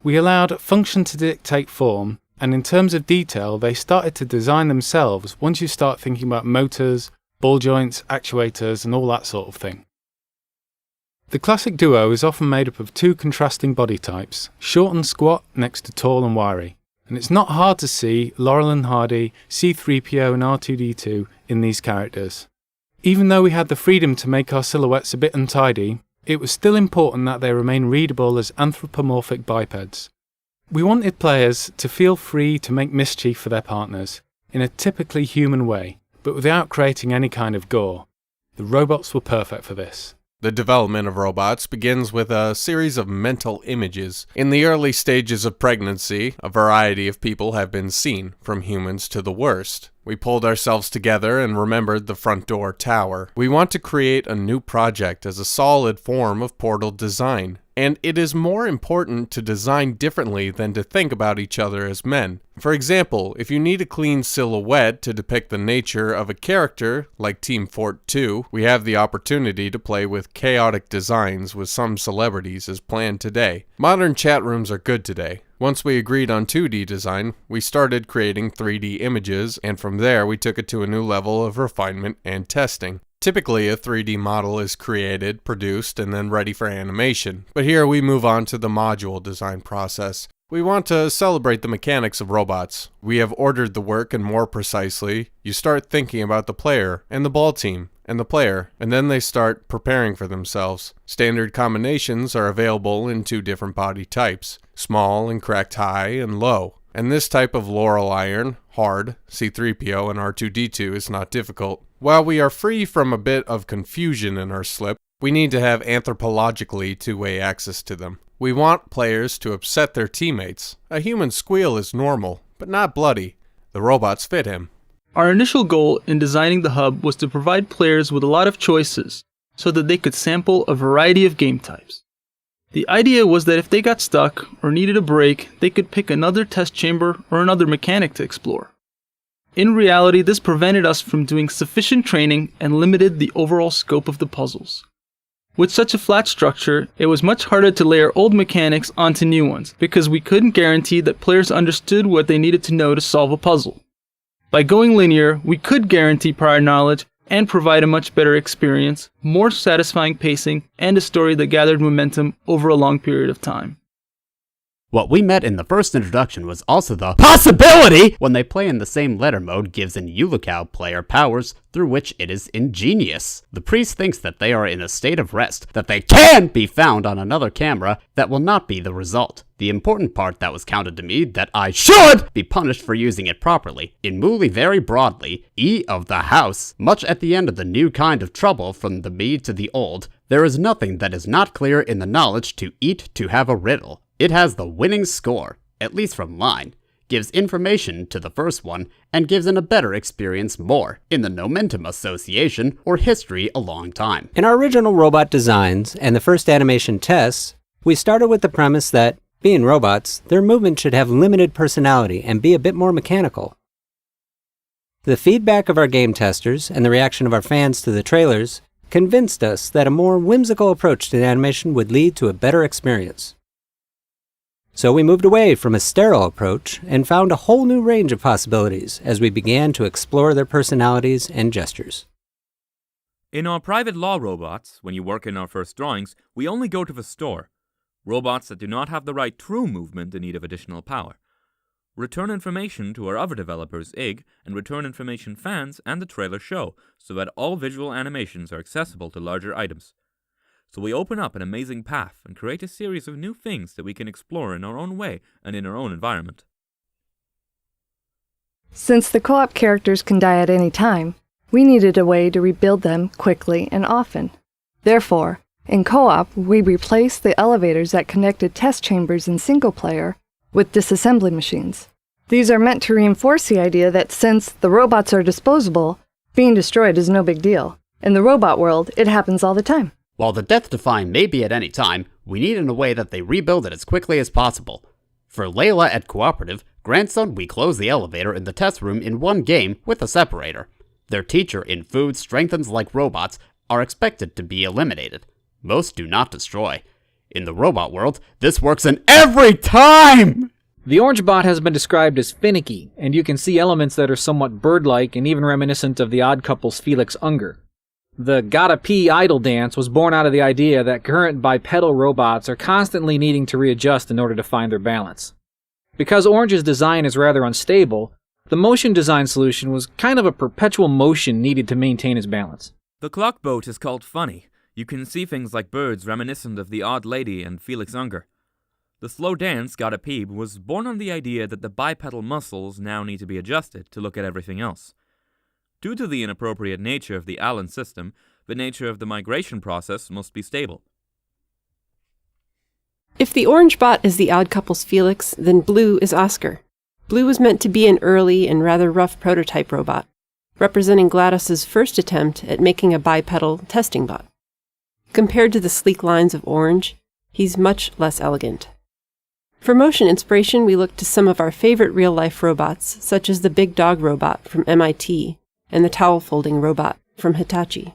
We allowed function to dictate form, and in terms of detail, they started to design themselves once you start thinking about motors, ball joints, actuators, and all that sort of thing. The classic duo is often made up of two contrasting body types, short and squat next to tall and wiry, and it's not hard to see Laurel and Hardy, C-3PO and R2-D2 in these characters. Even though we had the freedom to make our silhouettes a bit untidy, it was still important that they remain readable as anthropomorphic bipeds. We wanted players to feel free to make mischief for their partners, in a typically human way, but without creating any kind of gore. The robots were perfect for this. The development of robots begins with a series of mental images. In the early stages of pregnancy, a variety of people have been seen, from humans to the worst. We pulled ourselves together and remembered the front door tower. We want to create a new project as a solid form of Portal design. And it is more important to design differently than to think about each other as men. For example, if you need a clean silhouette to depict the nature of a character, like Team Fort 2, we have the opportunity to play with chaotic designs with some celebrities as planned today. Modern chat rooms are good today. Once we agreed on 2D design, we started creating 3D images, and from there we took it to a new level of refinement and testing. Typically, a 3D model is created, produced, and then ready for animation. But here we move on to the module design process. We want to celebrate the mechanics of robots. We have ordered the work, and more precisely, you start thinking about the player and the ball team and the player, and then they start preparing for themselves. Standard combinations are available in 2 different body types, small and cracked high and low. And this type of Laurel Iron, hard, C-3PO and R2-D2 is not difficult. While we are free from a bit of confusion in our slip, we need to have anthropologically two-way access to them. We want players to upset their teammates. A human squeal is normal, but not bloody. The robots fit him. Our initial goal in designing the hub was to provide players with a lot of choices so that they could sample a variety of game types. The idea was that if they got stuck or needed a break, they could pick another test chamber or another mechanic to explore. In reality, this prevented us from doing sufficient training and limited the overall scope of the puzzles. With such a flat structure, it was much harder to layer old mechanics onto new ones, because we couldn't guarantee that players understood what they needed to know to solve a puzzle. By going linear, we could guarantee prior knowledge and provide a much better experience, more satisfying pacing, and a story that gathered momentum over a long period of time. What we met in the first introduction was also the possibility when they play in the same letter mode gives an Ulicow player powers through which it is ingenious. The priest thinks that they are in a state of rest, that they can be found on another camera. That will not be the result. The important part that was counted to me that I should be punished for using it properly. In Mooley very broadly, E of the house, much at the end of the new kind of trouble from the me to the old, there is nothing that is not clear in the knowledge to eat to have a riddle. It has the winning score, at least from line, gives information to the first one, and gives in a better experience more, in the Nomentum Association or history a long time. In our original robot designs and the first animation tests, we started with the premise that, being robots, their movement should have limited personality and be a bit more mechanical. The feedback of our game testers and the reaction of our fans to the trailers convinced us that a more whimsical approach to animation would lead to a better experience. So we moved away from a sterile approach and found a whole new range of possibilities as we began to explore their personalities and gestures. In our private law robots, when you work in our first drawings, we only go to the store. Robots that do not have the right true movement in need of additional power. Return information to our other developers, IG, and Return Information fans and the trailer show, so that all visual animations are accessible to larger items. So we open up an amazing path and create a series of new things that we can explore in our own way and in our own environment. Since the co-op characters can die at any time, we needed a way to rebuild them quickly and often. Therefore, in co-op, we replaced the elevators that connected test chambers in single-player with disassembly machines. These are meant to reinforce the idea that since the robots are disposable, being destroyed is no big deal. In the robot world, it happens all the time. While the death define may be at any time, we need in a way that they rebuild it as quickly as possible. For Layla at Cooperative, grandson, we close the elevator in the test room in one game with a separator. Their teacher in food strengthens like robots are expected to be eliminated. Most do not destroy. In the robot world, this works in every time! The orange bot has been described as finicky, and you can see elements that are somewhat bird-like and even reminiscent of the Odd Couple's Felix Unger. The Gotta Pee idle dance was born out of the idea that current bipedal robots are constantly needing to readjust in order to find their balance. Because Orange's design is rather unstable, the motion design solution was kind of a perpetual motion needed to maintain his balance. The clock boat is called funny. You can see things like birds reminiscent of the Odd Lady and Felix Unger. The slow dance, Gotta Pee, was born on the idea that the bipedal muscles now need to be adjusted to look at everything else. Due to the inappropriate nature of the Allen system, the nature of the migration process must be stable. If the orange bot is the Odd Couple's Felix, then blue is Oscar. Blue was meant to be an early and rather rough prototype robot, representing GLaDOS's first attempt at making a bipedal testing bot. Compared to the sleek lines of Orange, he's much less elegant. For motion inspiration, we looked to some of our favorite real-life robots, such as the Big Dog robot from MIT, and the towel-folding robot from Hitachi.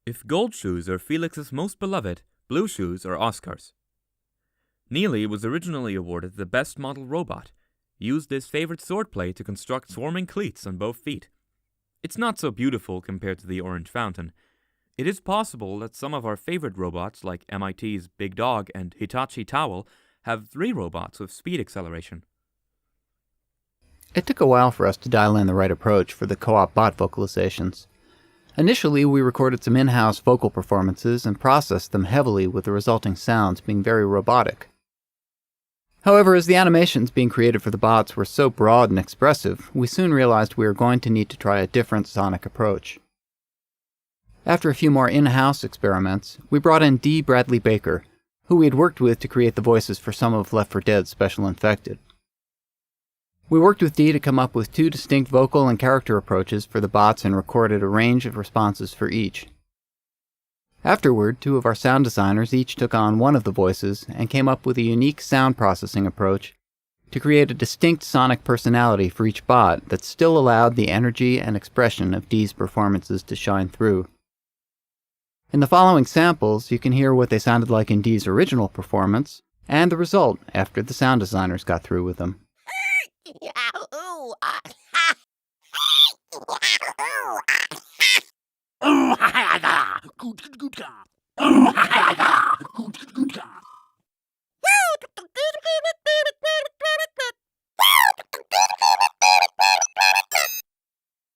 If gold shoes are Felix's most beloved, blue shoes are Oscar's. Neely was originally awarded the Best Model Robot, used his favorite swordplay to construct swarming cleats on both feet. It's not so beautiful compared to the orange fountain. It is possible that some of our favorite robots, like MIT's Big Dog and Hitachi Towel, have 3 robots with speed acceleration. It took a while for us to dial in the right approach for the co-op bot vocalizations. Initially, we recorded some in-house vocal performances and processed them heavily, with the resulting sounds being very robotic. However, as the animations being created for the bots were so broad and expressive, we soon realized we were going to need to try a different sonic approach. After a few more in-house experiments, we brought in D. Bradley Baker, who we had worked with to create the voices for some of Left 4 Dead's Special Infected. We worked with Dee to come up with 2 distinct vocal and character approaches for the bots and recorded a range of responses for each. Afterward, 2 of our sound designers each took on one of the voices and came up with a unique sound processing approach to create a distinct sonic personality for each bot that still allowed the energy and expression of Dee's performances to shine through. In the following samples, you can hear what they sounded like in Dee's original performance, and the result after the sound designers got through with them.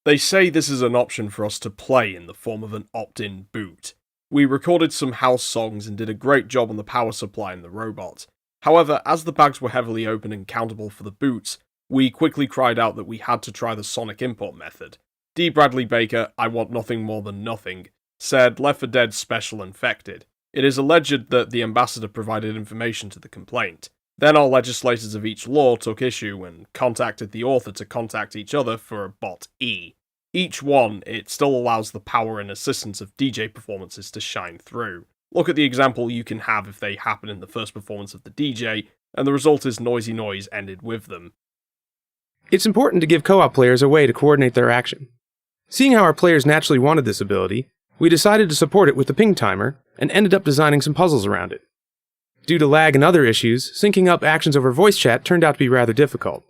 They say this is an option for us to play in the form of an opt-in boot. We recorded some house songs and did a great job on the power supply and the robot. However, as the bags were heavily open and countable for the boots, we quickly cried out that we had to try the sonic import method. D. Bradley Baker, I want nothing more than nothing, said Left 4 Dead Special Infected. It is alleged that the ambassador provided information to the complaint. Then our legislators of each law took issue and contacted the author to contact each other for a bot E. Each one, it still allows the power and assistance of DJ performances to shine through. Look at the example you can have if they happen in the first performance of the DJ, and the result is Noisy Noise ended with them. It's important to give co-op players a way to coordinate their action. Seeing how our players naturally wanted this ability, we decided to support it with the ping timer, and ended up designing some puzzles around it. Due to lag and other issues, syncing up actions over voice chat turned out to be rather difficult.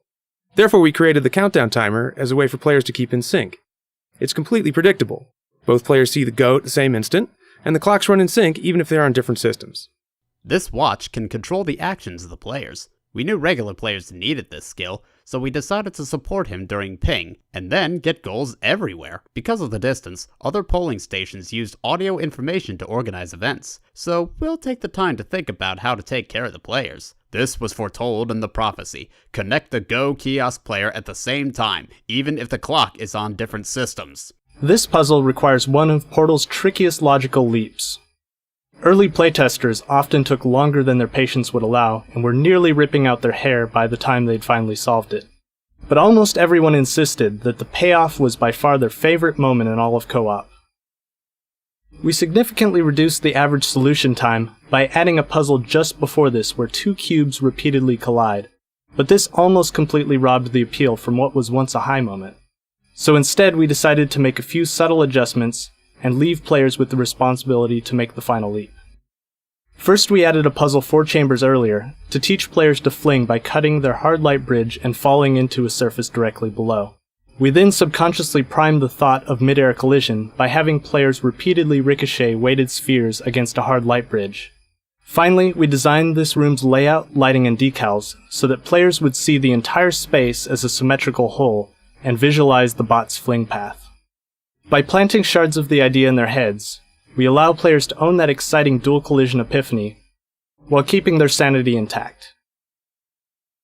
Therefore, we created the countdown timer as a way for players to keep in sync. It's completely predictable. Both players see the go at the same instant, and the clocks run in sync even if they are on different systems. This watch can control the actions of the players. We knew regular players needed this skill, so we decided to support him during ping, and then get goals everywhere. Because of the distance, other polling stations used audio information to organize events, so we'll take the time to think about how to take care of the players. This was foretold in the prophecy. Connect the Go kiosk player at the same time, even if the clock is on different systems. This puzzle requires one of Portal's trickiest logical leaps. Early playtesters often took longer than their patience would allow, and were nearly ripping out their hair by the time they'd finally solved it. But almost everyone insisted that the payoff was by far their favorite moment in all of co-op. We significantly reduced the average solution time by adding a puzzle just before this where 2 cubes repeatedly collide, but this almost completely robbed the appeal from what was once a high moment. So instead we decided to make a few subtle adjustments and leave players with the responsibility to make the final leap. First, we added a puzzle 4 chambers earlier to teach players to fling by cutting their hard light bridge and falling into a surface directly below. We then subconsciously primed the thought of mid-air collision by having players repeatedly ricochet weighted spheres against a hard light bridge. Finally, we designed this room's layout, lighting, and decals so that players would see the entire space as a symmetrical whole and visualize the bot's fling path. By planting shards of the idea in their heads, we allow players to own that exciting dual collision epiphany while keeping their sanity intact.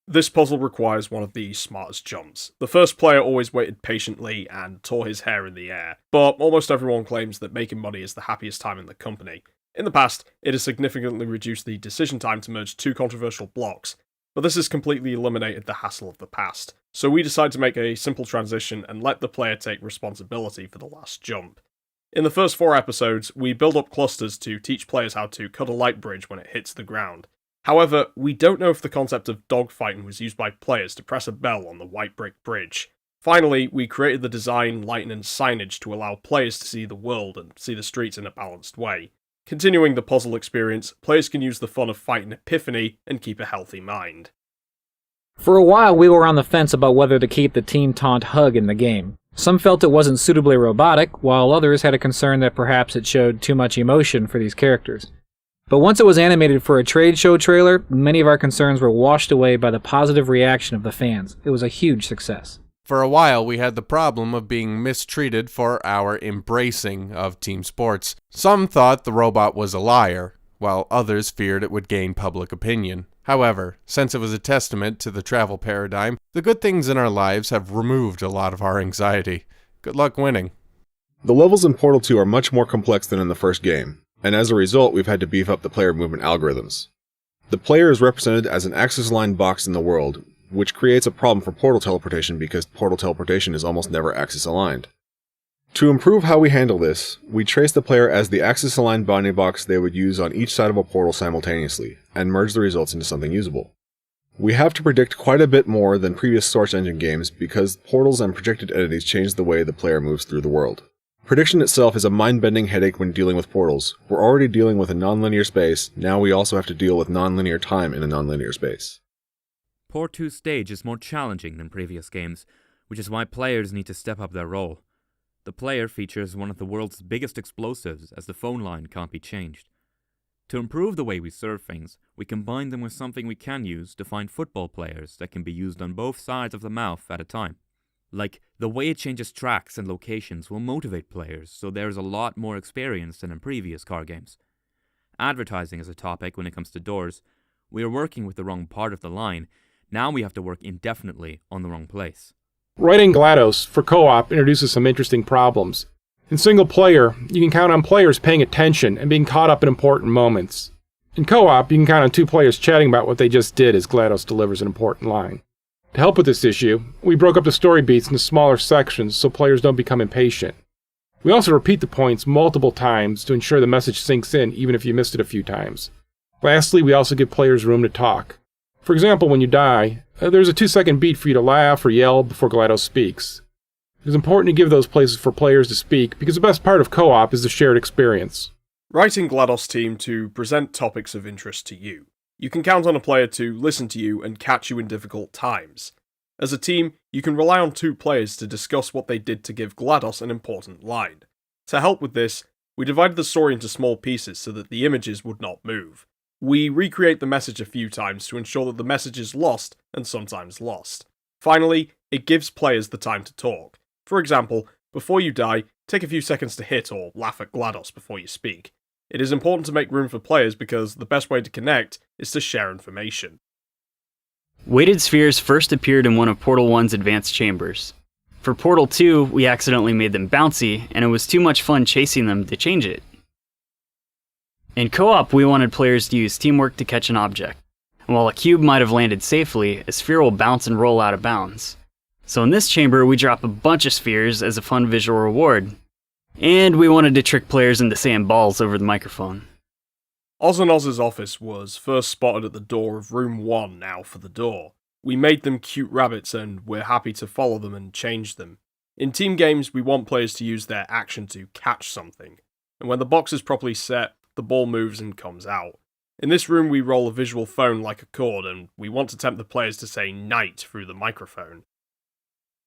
This puzzle requires one of the smartest jumps. The first player always waited patiently and tore his hair in the air, but almost everyone claims that making money is the happiest time in the company. In the past, it has significantly reduced the decision time to merge 2 controversial blocks, but this has completely eliminated the hassle of the past. So we decided to make a simple transition and let the player take responsibility for the last jump. In the first 4 episodes, we build up clusters to teach players how to cut a light bridge when it hits the ground. However, we don't know if the concept of dogfighting was used by players to press a bell on the white brick bridge. Finally, we created the design, lighting, and signage to allow players to see the world and see the streets in a balanced way. Continuing the puzzle experience, players can use the fun of fighting Epiphany and keep a healthy mind. For a while, we were on the fence about whether to keep the Team Taunt hug in the game. Some felt it wasn't suitably robotic, while others had a concern that perhaps it showed too much emotion for these characters. But once it was animated for a trade show trailer, many of our concerns were washed away by the positive reaction of the fans. It was a huge success. For a while, we had the problem of being mistreated for our embracing of team sports. Some thought the robot was a liar, while others feared it would gain public opinion. However, since it was a testament to the travel paradigm, the good things in our lives have removed a lot of our anxiety. Good luck winning. The levels in Portal 2 are much more complex than in the first game, and as a result, we've had to beef up the player movement algorithms. The player is represented as an axis-aligned box in the world, which creates a problem for portal teleportation because portal teleportation is almost never axis-aligned. To improve how we handle this, we trace the player as the axis-aligned bounding box they would use on each side of a portal simultaneously, and merge the results into something usable. We have to predict quite a bit more than previous Source Engine games because portals and projected entities change the way the player moves through the world. Prediction itself is a mind-bending headache when dealing with portals. We're already dealing with a non-linear space, now we also have to deal with non-linear time in a non-linear space. Port 2 stage is more challenging than previous games, which is why players need to step up their role. The player features one of the world's biggest explosives, as the phone line can't be changed. To improve the way we serve things, we combine them with something we can use to find football players that can be used on both sides of the mouth at a time. Like, the way it changes tracks and locations will motivate players, so there's a lot more experience than in previous car games. Advertising is a topic when it comes to doors. We are working with the wrong part of the line. Now we have to work indefinitely on the wrong place. Writing GLaDOS for co-op introduces some interesting problems. In single player, you can count on players paying attention and being caught up in important moments. In co-op, you can count on two players chatting about what they just did as GLaDOS delivers an important line. To help with this issue, we broke up the story beats into smaller sections so players don't become impatient. We also repeat the points multiple times to ensure the message sinks in even if you missed it a few times. Lastly, we also give players room to talk. For example, when you die, there's a 2-second beat for you to laugh or yell before GLaDOS speaks. It is important to give those places for players to speak because the best part of co-op is the shared experience. Writing GLaDOS team to present topics of interest to you. You can count on a player to listen to you and catch you in difficult times. As a team, you can rely on 2 players to discuss what they did to give GLaDOS an important line. To help with this, we divided the story into small pieces so that the images would not move. We recreate the message a few times to ensure that the message is lost and sometimes lost. Finally, it gives players the time to talk. For example, before you die, take a few seconds to hit or laugh at GLaDOS before you speak. It is important to make room for players because the best way to connect is to share information. Weighted spheres first appeared in one of Portal 1's advanced chambers. For Portal 2, we accidentally made them bouncy, and it was too much fun chasing them to change it. In co-op, we wanted players to use teamwork to catch an object. And while a cube might have landed safely, a sphere will bounce and roll out of bounds. So in this chamber, we drop a bunch of spheres as a fun visual reward. And we wanted to trick players into saying balls over the microphone. Oz and Oz's office was first spotted at the door of room 1 now for the door. We made them cute rabbits and we're happy to follow them and change them. In team games, we want players to use their action to catch something. And when the box is properly set, the ball moves and comes out. In this room, we roll a visual phone like a chord, and we want to tempt the players to say night through the microphone.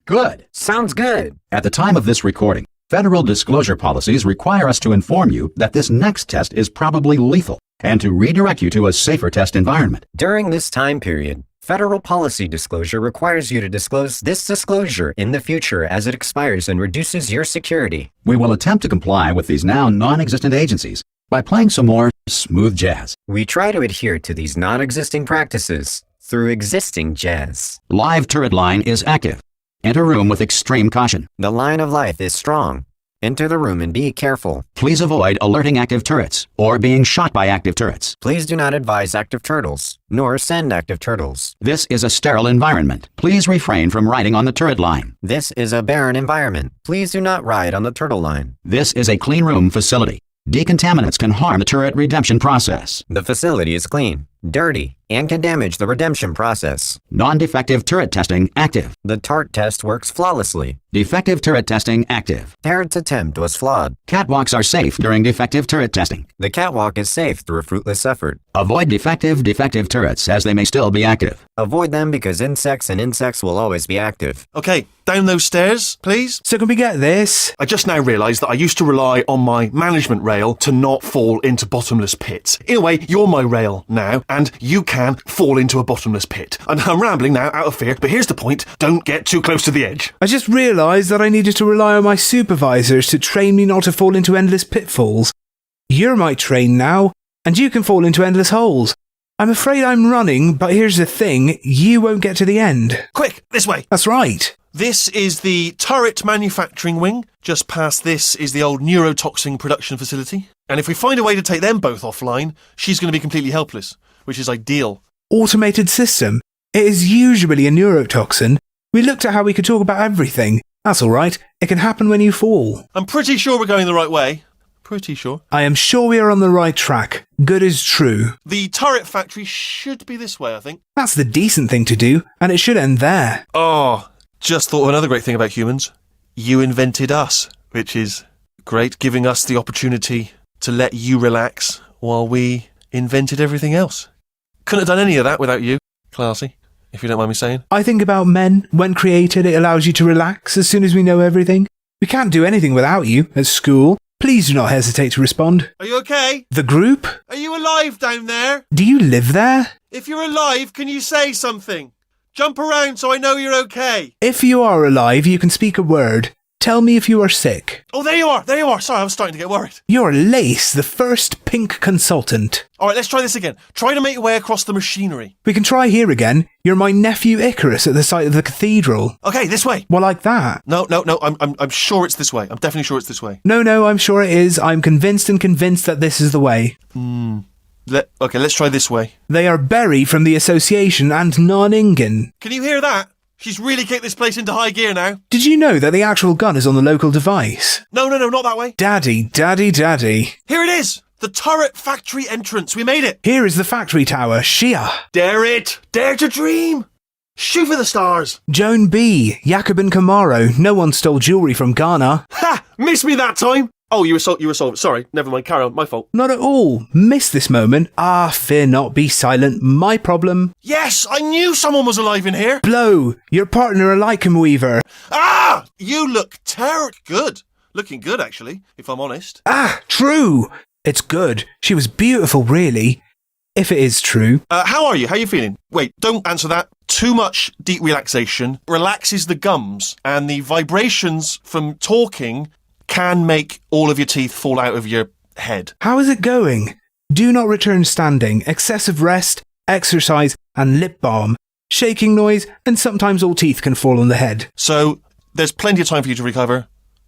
Good. Sounds good. At the time of this recording, federal disclosure policies require us to inform you that this next test is probably lethal, and to redirect you to a safer test environment. During this time period, federal policy disclosure requires you to disclose this disclosure in the future as it expires and reduces your security. We will attempt to comply with these now non-existent agencies by playing some more smooth jazz. We try to adhere to these non-existing practices through existing jazz. Live turret line is active. Enter room with extreme caution. The line of life is strong. Enter the room and be careful. Please avoid alerting active turrets or being shot by active turrets. Please do not advise active turtles, nor send active turtles. This is a sterile environment. Please refrain from riding on the turret line. This is a barren environment. Please do not ride on the turtle line. This is a clean room facility. Decontaminants can harm the turret redemption process. The facility is clean. Dirty and can damage the redemption process. Non-defective turret testing active. The TART test works flawlessly. Defective turret testing active. Parent's attempt was flawed. Catwalks are safe during defective turret testing. The catwalk is safe through a fruitless effort. Avoid defective turrets, as they may still be active. Avoid them because insects will always be active. Okay, down those stairs, please. So can we get this? I just now realised that I used to rely on my management rail to not fall into bottomless pits. In a way, you're my rail now, and you can fall into a bottomless pit. And I'm rambling now out of fear, but here's the point. Don't get too close to the edge. I just realised that I needed to rely on my supervisors to train me not to fall into endless pitfalls. You're my train now, and you can fall into endless holes. I'm afraid I'm running, but here's the thing, you won't get to the end. Quick, this way. That's right. This is the turret manufacturing wing. Just past this is the old neurotoxin production facility. And if we find a way to take them both offline, she's going to be completely helpless, which is ideal. Automated system. It is usually a neurotoxin. We looked at how we could talk about everything. That's all right. It can happen when you fall. I'm pretty sure we're going the right way. Pretty sure. I am sure we are on the right track. Good is true. The turret factory should be this way, I think. That's the decent thing to do, and it should end there. Oh, just thought of another great thing about humans. You invented us, which is great, giving us the opportunity to let you relax while we invented everything else. Couldn't have done any of that without you, Classy, if you don't mind me saying. I think about men. When created, it allows you to relax as soon as we know everything. We can't do anything without you at school. Please do not hesitate to respond. Are you okay? The group? Are you alive down there? Do you live there? If you're alive, can you say something? Jump around so I know you're okay. If you are alive, you can speak a word. Tell me if you are sick. Oh, there you are. There you are. Sorry, I was starting to get worried. You're Lace, the first pink consultant. All right, let's try this again. Try to make your way across the machinery. We can try here again. You're my nephew Icarus at the site of the cathedral. Okay, this way. Well, like that. No. I'm sure it's this way. I'm definitely sure it's this way. No, I'm sure it is. I'm convinced that this is the way. Okay, let's try this way. They are Berry from the Association and Non-Ingen. Can you hear that? She's really kicked this place into high gear now. Did you know that the actual gun is on the local device? No, not that way. Daddy. Here it is! The turret factory entrance. We made it. Here is the factory tower. Shia. Dare it. Dare to dream. Shoot for the stars. Joan B. Jacobin Camaro. No one stole jewellery from Ghana. Ha! Missed me that time. Oh, you were solved. Sorry, never mind. Carry on. My fault. Not at all. Missed this moment. Fear not. Be silent. My problem. Yes, I knew someone was alive in here. Blow. Your partner, a lichen weaver. You look good. Looking good, actually, if I'm honest. True. It's good. She was beautiful, really. If it is true. How are you? How are you feeling? Wait, don't answer that. Too much deep relaxation relaxes the gums, and the vibrations from talking can make all of your teeth fall out of your head. How is it going? Do not return standing. Excessive rest, exercise, and lip balm. Shaking noise, and sometimes all teeth can fall on the head. So, there's plenty of time for you to recover.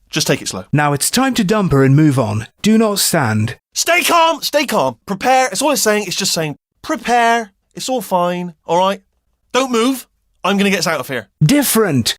Just take it slow. Now it's time to dump her and move on. Do not stand. Stay calm. Prepare. It's all it's saying. It's just saying, prepare. It's all fine. All right? Don't move. I'm going to get us out of here. Different.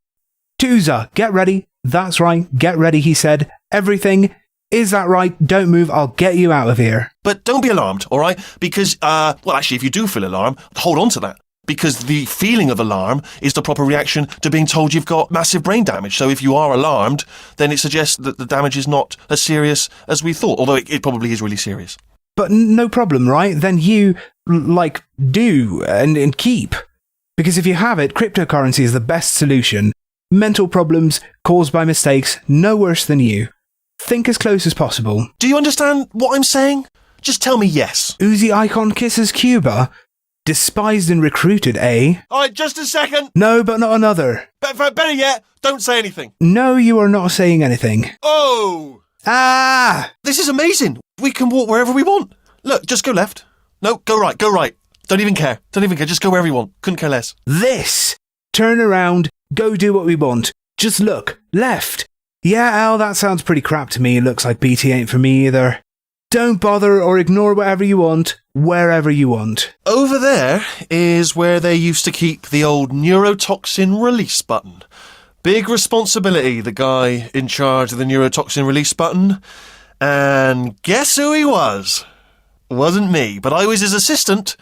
Tuza, get ready. That's right. Get ready, he said. Everything. Is that right? Don't move. I'll get you out of here. But don't be alarmed, all right? Because, actually, if you do feel alarm, hold on to that. Because the feeling of alarm is the proper reaction to being told you've got massive brain damage. So if you are alarmed, then it suggests that the damage is not as serious as we thought, although it probably is really serious. But no problem, right? Then you, do and keep. Because if you have it, cryptocurrency is the best solution. Mental problems caused by mistakes, no worse than you. Think as close as possible. Do you understand what I'm saying? Just tell me yes. Uzi Icon kisses Cuba. Despised and recruited, eh? Alright, just a second. No, but not another. Better yet, don't say anything. No, you are not saying anything. Oh! This is amazing. We can walk wherever we want. Look, just go left. No, go right. Don't even care. Just go wherever you want. Couldn't care less. This! Turn around. Go do what we want. Just look. Left. Yeah, Al, that sounds pretty crap to me. It looks like BT ain't for me either. Don't bother or ignore whatever you want, wherever you want. Over there is where they used to keep the old neurotoxin release button. Big responsibility, the guy in charge of the neurotoxin release button. And guess who he was? Wasn't me, but I was his assistant.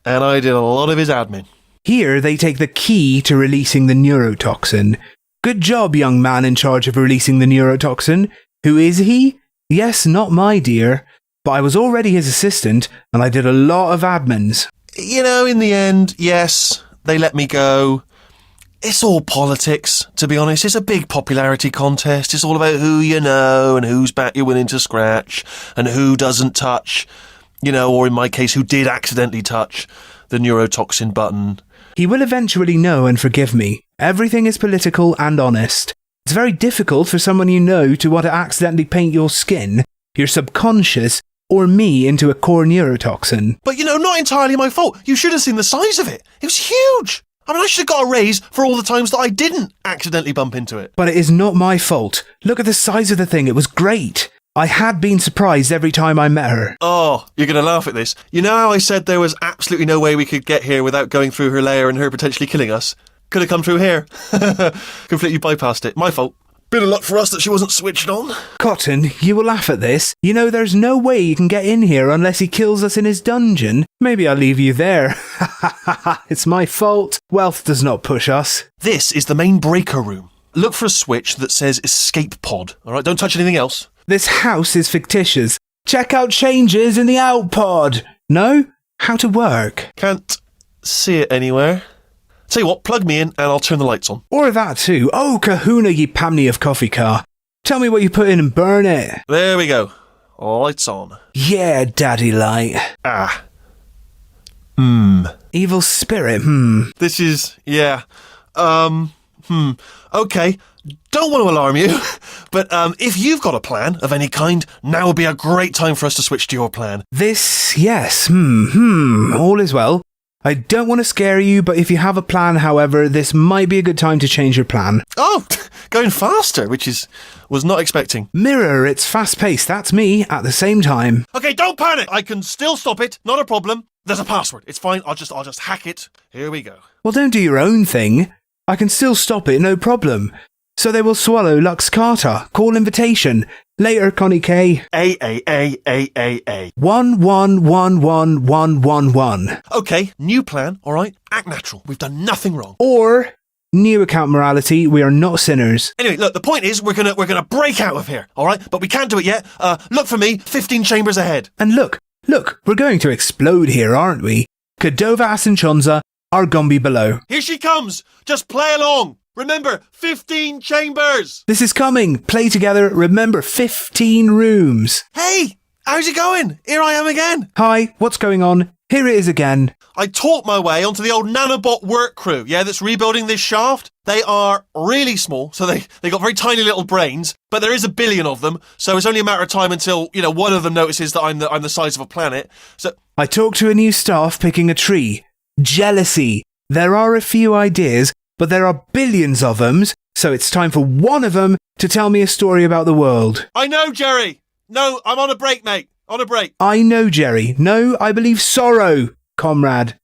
and I did a lot of his admin. Here they take the key to releasing the neurotoxin. Good job, young man in charge of releasing the neurotoxin. Who is he? Yes, not my dear. But I was already his assistant, and I did a lot of admins. You know, in the end, yes, they let me go. It's all politics, to be honest. It's a big popularity contest. It's all about who you know and whose back you're willing to scratch and who doesn't touch, you know, or in my case, who did accidentally touch the neurotoxin button. He will eventually know and forgive me. Everything is political and honest. It's very difficult for someone you know to want to accidentally paint your skin, your subconscious, or me into a core neurotoxin. But, you know, not entirely my fault. You should have seen the size of it. It was huge. I mean, I should have got a raise for all the times that I didn't accidentally bump into it. But it is not my fault. Look at the size of the thing. It was great. I had been surprised every time I met her. Oh, you're going to laugh at this. You know how I said there was absolutely no way we could get here without going through her lair and her potentially killing us? Could have come through here. Completely bypassed it. My fault. Bit of luck for us that she wasn't switched on. Cotton, you will laugh at this. You know there's no way you can get in here unless he kills us in his dungeon. Maybe I'll leave you there. It's my fault. Wealth does not push us. This is the main breaker room. Look for a switch that says escape pod. All right, don't touch anything else. This house is fictitious. Check out changes in the out pod. No? How to work? Can't see it anywhere. Tell you what, plug me in and I'll turn the lights on. Or that too. Oh, kahuna, ye pamny of coffee car. Tell me what you put in and burn it. There we go. Lights on. Yeah, daddy light. Ah. Evil spirit, This is, yeah. Okay. Don't want to alarm you, but if you've got a plan of any kind, now would be a great time for us to switch to your plan. This, yes, all is well. I don't want to scare you, but if you have a plan, however, this might be a good time to change your plan. Oh, going faster, which was not expecting. Mirror, it's fast-paced, that's me, at the same time. Okay, don't panic! I can still stop it, not a problem. There's a password, it's fine, I'll just hack it. Here we go. Well, don't do your own thing. I can still stop it, no problem. So they will swallow Lux Carter. Call invitation. Later, Connie K. A. 11111111. Okay, new plan, alright? Act natural. We've done nothing wrong. Or new account morality, we are not sinners. Anyway, look, the point is we're gonna break out of here, alright? But we can't do it yet. Look for me, 15 chambers ahead. And look, we're going to explode here, aren't we? Kadova and Chonza are Gombi below. Here she comes! Just play along! Remember, 15 chambers! This is coming. Play together. Remember, 15 rooms. Hey! How's it going? Here I am again. Hi, what's going on? Here it is again. I taught my way onto the old nanobot work crew, that's rebuilding this shaft. They are really small, so they got very tiny little brains, but there is a billion of them, so it's only a matter of time until, one of them notices that I'm the size of a planet. So I talked to a new staff picking a tree. Jealousy. There are a few ideas, but there are billions of them, so it's time for one of them to tell me a story about the world. I know, Jerry! No, I'm on a break, mate. On a break. I know, Jerry. No, I believe sorrow, comrade.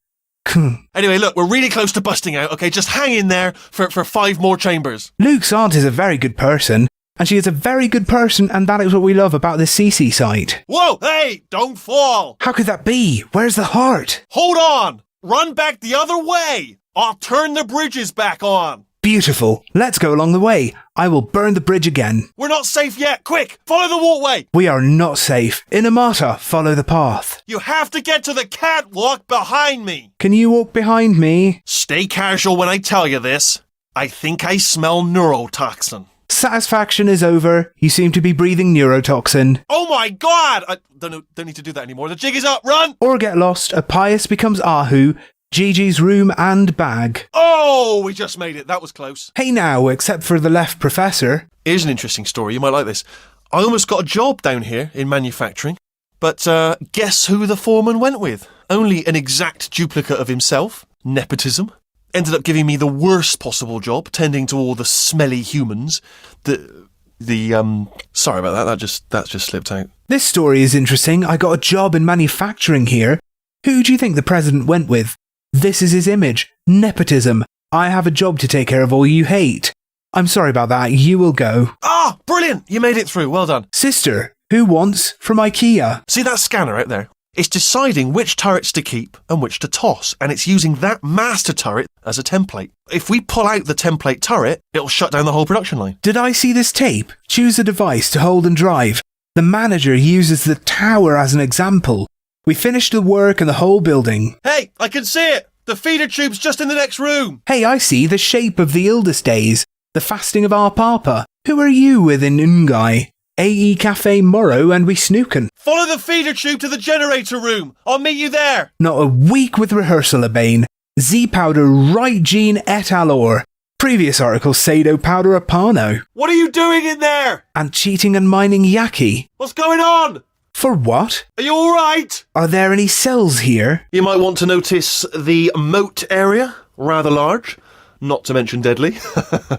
Anyway, look, we're really close to busting out, okay? Just hang in there for 5 more chambers. Luke's aunt is a very good person, and she is a very good person, and that is what we love about the CC site. Whoa, hey, don't fall! How could that be? Where's the heart? Hold on! Run back the other way! I'll turn the bridges back on. Beautiful. Let's go along the way. I will burn the bridge again. We're not safe yet. Quick, follow the walkway. We are not safe. Inamata, follow the path. You have to get to the catwalk behind me. Can you walk behind me? Stay casual when I tell you this. I think I smell neurotoxin. Satisfaction is over. You seem to be breathing neurotoxin. Oh my god! I don't need to do that anymore. The jig is up. Run! Or get lost. A pious becomes Ahu. Gigi's room and bag. Oh, we just made it. That was close. Hey now, except for the left professor. Here's an interesting story. You might like this. I almost got a job down here in manufacturing. But guess who the foreman went with? Only an exact duplicate of himself. Nepotism. Ended up giving me the worst possible job, tending to all the smelly humans. Sorry about that. That just slipped out. This story is interesting. I got a job in manufacturing here. Who do you think the president went with? This is his image. Nepotism. I have a job to take care of all you hate. I'm sorry about that. You will go. Ah, brilliant. You made it through. Well done. Sister, who wants from IKEA? See that scanner out there? It's deciding which turrets to keep and which to toss, and it's using that master turret as a template. If we pull out the template turret, it'll shut down the whole production line. Did I see this tape? Choose a device to hold and drive. The manager uses the tower as an example. We finished the work in the whole building. Hey, I can see it! The feeder tube's just in the next room! Hey, I see the shape of the Ildus days. The fasting of our papa. Who are you within Ungai? AE Cafe Morrow and we snookin'. Follow the feeder tube to the generator room. I'll meet you there. Not a week with rehearsal, Abane. Z-powder right gene et alor. Previous article Sado powder apano. What are you doing in there? And cheating and mining yaki. What's going on? For what? Are you alright? Are there any cells here? You might want to notice the moat area. Rather large. Not to mention deadly.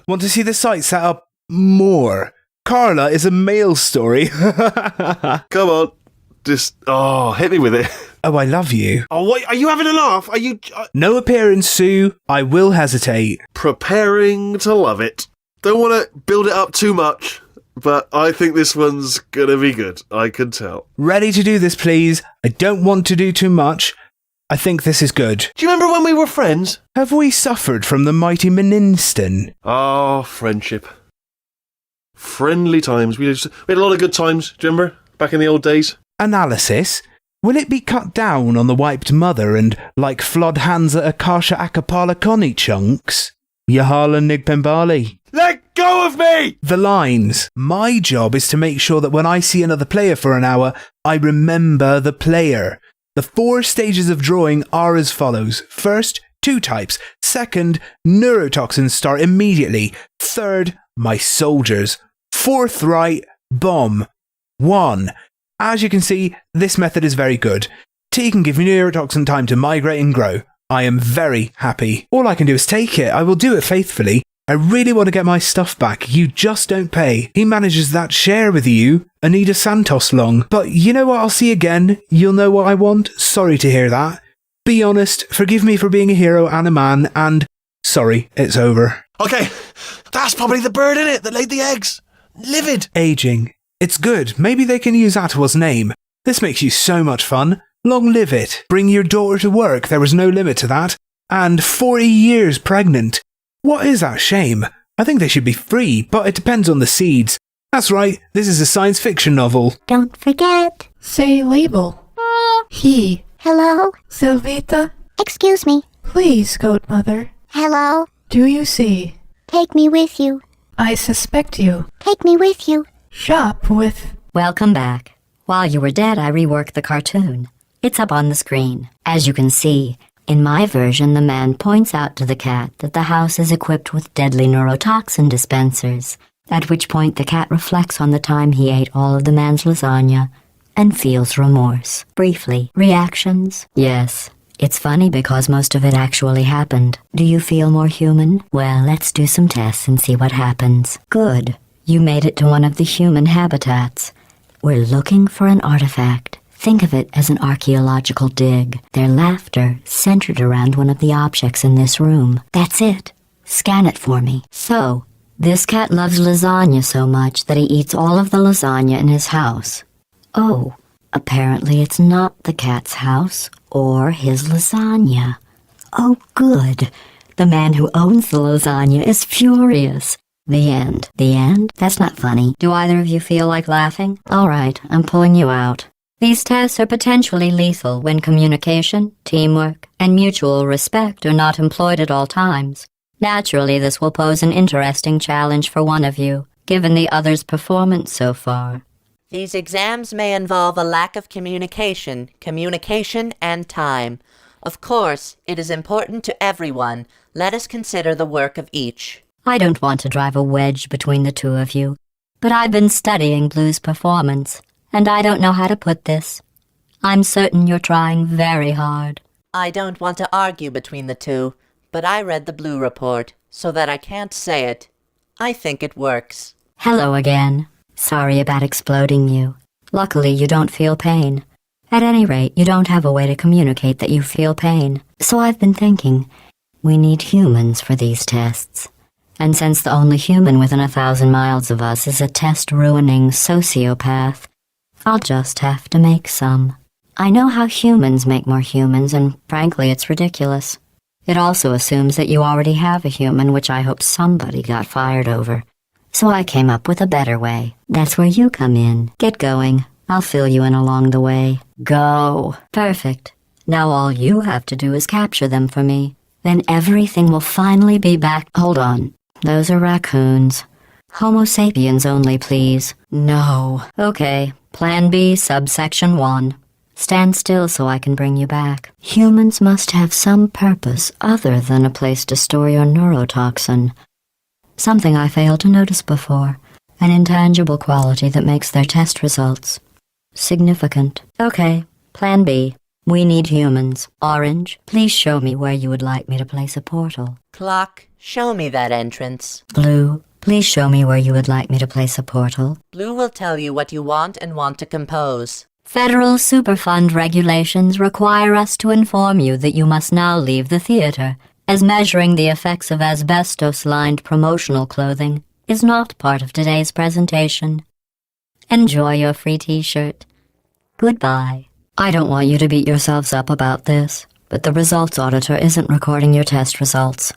Want to see the site set up more? Carla is a male story. Come on. Just, hit me with it. Oh, I love you. Oh, wait, are you having a laugh? Are you... No appearance, Sue. I will hesitate. Preparing to love it. Don't want to build it up too much, but I think this one's gonna be good. I can tell. Ready to do this, please. I don't want to do too much. I think this is good. Do you remember when we were friends? Have we suffered from the mighty Meninston? Oh, friendship. Friendly times. We had a lot of good times, do you remember? Back in the old days. Analysis. Will it be cut down on the wiped mother and like Flod Hansa Akasha Akapala Connie chunks? Yahala Nigpembali. Let go of me! The lines. My job is to make sure that when I see another player for an hour, I remember the player. The 4 stages of drawing are as follows. First, 2 types. Second, neurotoxins start immediately. Third, my soldiers. Fourth right, bomb. 1. As you can see, this method is very good. T can give me neurotoxin time to migrate and grow. I am very happy. All I can do is take it. I will do it faithfully. I really want to get my stuff back. You just don't pay. He manages that share with you, Anita Santos long. But you know what I'll see again? You'll know what I want? Sorry to hear that. Be honest, forgive me for being a hero and a man, and sorry, it's over. Okay, that's probably the bird in it that laid the eggs. Livid. Aging. It's good. Maybe they can use Atwa's name. This makes you so much fun. Long live it. Bring your daughter to work. There was no limit to that. And 40 years pregnant. What is that shame? I think they should be free, but it depends on the seeds. That's right. This is a science fiction novel. Don't forget. Say label. He. Hello? Silvita? Excuse me. Please, Goatmother. Hello? Do you see? Take me with you. I suspect you. Take me with you. Shop with... Welcome back. While you were dead, I reworked the cartoon. It's up on the screen. As you can see, in my version, the man points out to the cat that the house is equipped with deadly neurotoxin dispensers, at which point the cat reflects on the time he ate all of the man's lasagna and feels remorse. Briefly, reactions? Yes. It's funny because most of it actually happened. Do you feel more human? Well, let's do some tests and see what happens. Good. You made it to one of the human habitats. We're looking for an artifact. Think of it as an archaeological dig. Their laughter centered around one of the objects in this room. That's it. Scan it for me. So, this cat loves lasagna so much that he eats all of the lasagna in his house. Oh, apparently it's not the cat's house or his lasagna. Oh, good. The man who owns the lasagna is furious. The end. The end? That's not funny. Do either of you feel like laughing? All right, I'm pulling you out. These tests are potentially lethal when communication, teamwork, and mutual respect are not employed at all times. Naturally, this will pose an interesting challenge for one of you, given the other's performance so far. These exams may involve a lack of communication, and time. Of course, it is important to everyone. Let us consider the work of each. I don't want to drive a wedge between the two of you, but I've been studying Blue's performance, and I don't know how to put this. I'm certain you're trying very hard. I don't want to argue between the two, but I read the Blue report, so that I can't say it. I think it works. Hello again. Sorry about exploding you. Luckily, you don't feel pain. At any rate, you don't have a way to communicate that you feel pain. So I've been thinking, we need humans for these tests. And since the only human within 1,000 miles of us is a test-ruining sociopath, I'll just have to make some. I know how humans make more humans, and frankly, it's ridiculous. It also assumes that you already have a human, which I hope somebody got fired over. So I came up with a better way. That's where you come in. Get going. I'll fill you in along the way. Go. Perfect. Now all you have to do is capture them for me. Then everything will finally be back. Hold on. Those are raccoons. Homo sapiens only, please. No. Okay. Plan B, subsection 1. Stand still so I can bring you back. Humans must have some purpose other than a place to store your neurotoxin. Something I failed to notice before. An intangible quality that makes their test results significant. Okay, plan B. We need humans. Orange, please show me where you would like me to place a portal. Clock, show me that entrance. Blue, please show me where you would like me to place a portal. Blue will tell you what you want and want to compose. Federal Superfund regulations require us to inform you that you must now leave the theater, as measuring the effects of asbestos-lined promotional clothing is not part of today's presentation. Enjoy your free t-shirt. Goodbye. I don't want you to beat yourselves up about this, but the results auditor isn't recording your test results.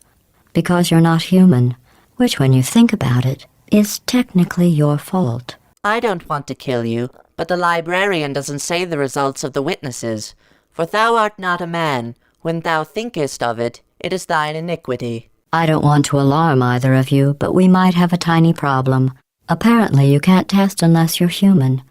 Because you're not human, which when you think about it, is technically your fault. I don't want to kill you, but the librarian doesn't say the results of the witnesses. For thou art not a man. When thou thinkest of it, it is thine iniquity. I don't want to alarm either of you, but we might have a tiny problem. Apparently you can't test unless you're human.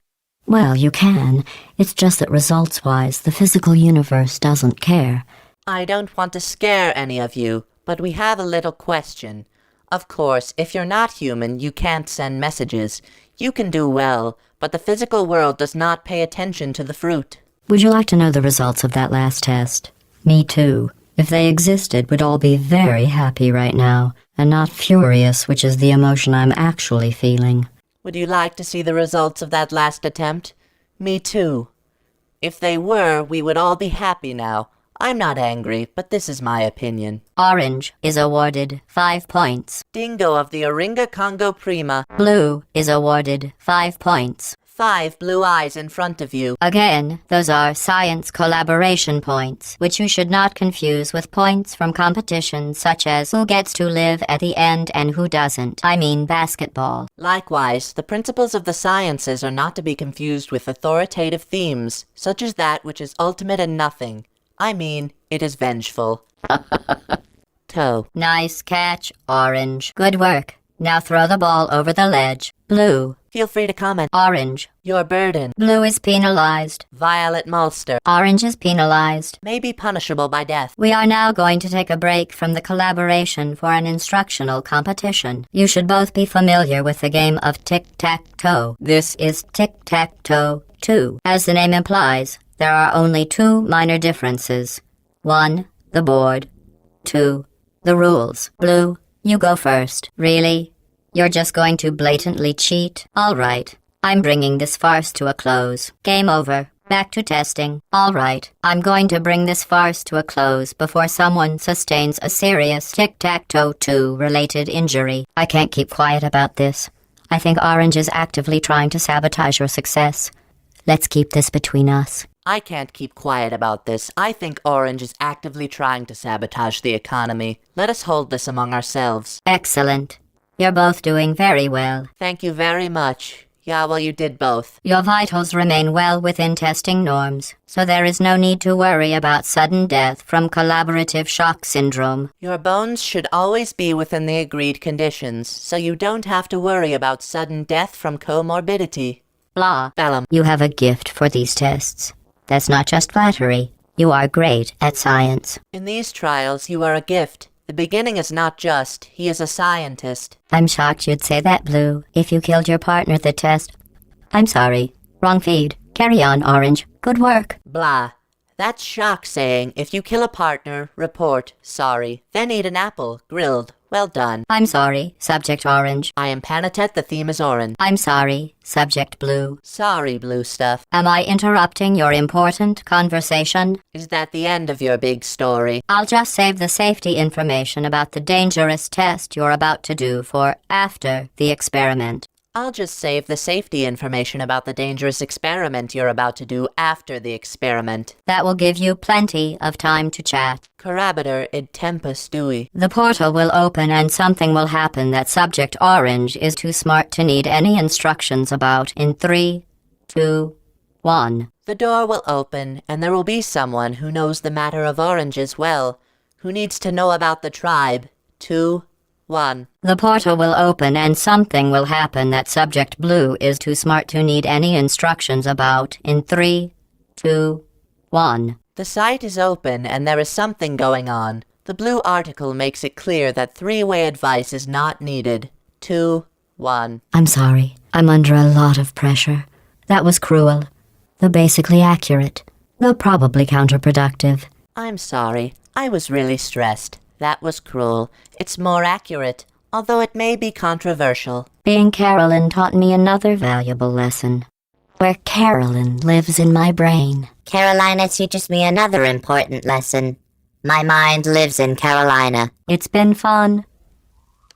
Well, you can. It's just that results-wise, the physical universe doesn't care. I don't want to scare any of you, but we have a little question. Of course, if you're not human, you can't send messages. You can do well, but the physical world does not pay attention to the fruit. Would you like to know the results of that last test? Me too. If they existed, we'd all be very happy right now, and not furious, which is the emotion I'm actually feeling. Would you like to see the results of that last attempt? Me too. If they were, we would all be happy now. I'm not angry, but this is my opinion. Orange is awarded 5 points. Dingo of the Oringa Congo Prima. Blue is awarded 5 points. 5 blue eyes in front of you. Again, those are science collaboration points, which you should not confuse with points from competitions such as who gets to live at the end and who doesn't. I mean basketball. Likewise, the principles of the sciences are not to be confused with authoritative themes, such as that which is ultimate in nothing. I mean, it is vengeful. Toe. Nice catch, Orange. Good work. Now throw the ball over the ledge. Blue. Feel free to comment. Orange. Your burden. Blue is penalized. Violet Mulster. Orange is penalized. May be punishable by death. We are now going to take a break from the collaboration for an instructional competition. You should both be familiar with the game of tic-tac-toe. This is tic-tac-toe 2. As the name implies, there are only 2 minor differences. 1. The board. 2. The rules. Blue, you go first. Really? You're just going to blatantly cheat? All right. I'm bringing this farce to a close. Game over. Back to testing. All right. I'm going to bring this farce to a close before someone sustains a serious tic-tac-toe 2 related injury. I can't keep quiet about this. I think Orange is actively trying to sabotage your success. Let's keep this between us. I can't keep quiet about this. I think Orange is actively trying to sabotage the economy. Let us hold this among ourselves. Excellent. You're both doing very well. Thank you very much. Yeah, well, you did both. Your vitals remain well within testing norms, so there is no need to worry about sudden death from collaborative shock syndrome. Your bones should always be within the agreed conditions, so you don't have to worry about sudden death from comorbidity. Blah. Bellum. You have a gift for these tests. That's not just flattery. You are great at science. In these trials, you are a gift. The beginning is not just. He is a scientist. I'm shocked you'd say that, Blue. If you killed your partner at the test... I'm sorry. Wrong feed. Carry on, Orange. Good work. Blah. That's Shock saying, if you kill a partner, report, sorry. Then eat an apple, grilled. Well done. I'm sorry, Subject Orange. I am Panatet, the theme is orange. I'm sorry, Subject Blue. Sorry, Blue Stuff. Am I interrupting your important conversation? Is that the end of your big story? I'll just save the safety information about the dangerous test you're about to do for after the experiment. I'll just save the safety information about the dangerous experiment you're about to do after the experiment. That will give you plenty of time to chat. Carabiter id tempus dui. The portal will open and something will happen that Subject Orange is too smart to need any instructions about in 3, 2, 1. The door will open, and there will be someone who knows the matter of oranges well, who needs to know about the tribe. 2, 1. The portal will open and something will happen that Subject Blue is too smart to need any instructions about in 3, 2, 1. The site is open and there is something going on. The blue article makes it clear that three-way advice is not needed. 2, 1. I'm sorry. I'm under a lot of pressure. That was cruel. Though basically accurate. Though probably counterproductive. I'm sorry. I was really stressed. That was cruel. It's more accurate, although it may be controversial. Being Carolyn taught me another valuable lesson. Where Carolyn lives in my brain. Carolina teaches me another important lesson. My mind lives in Carolina. It's been fun.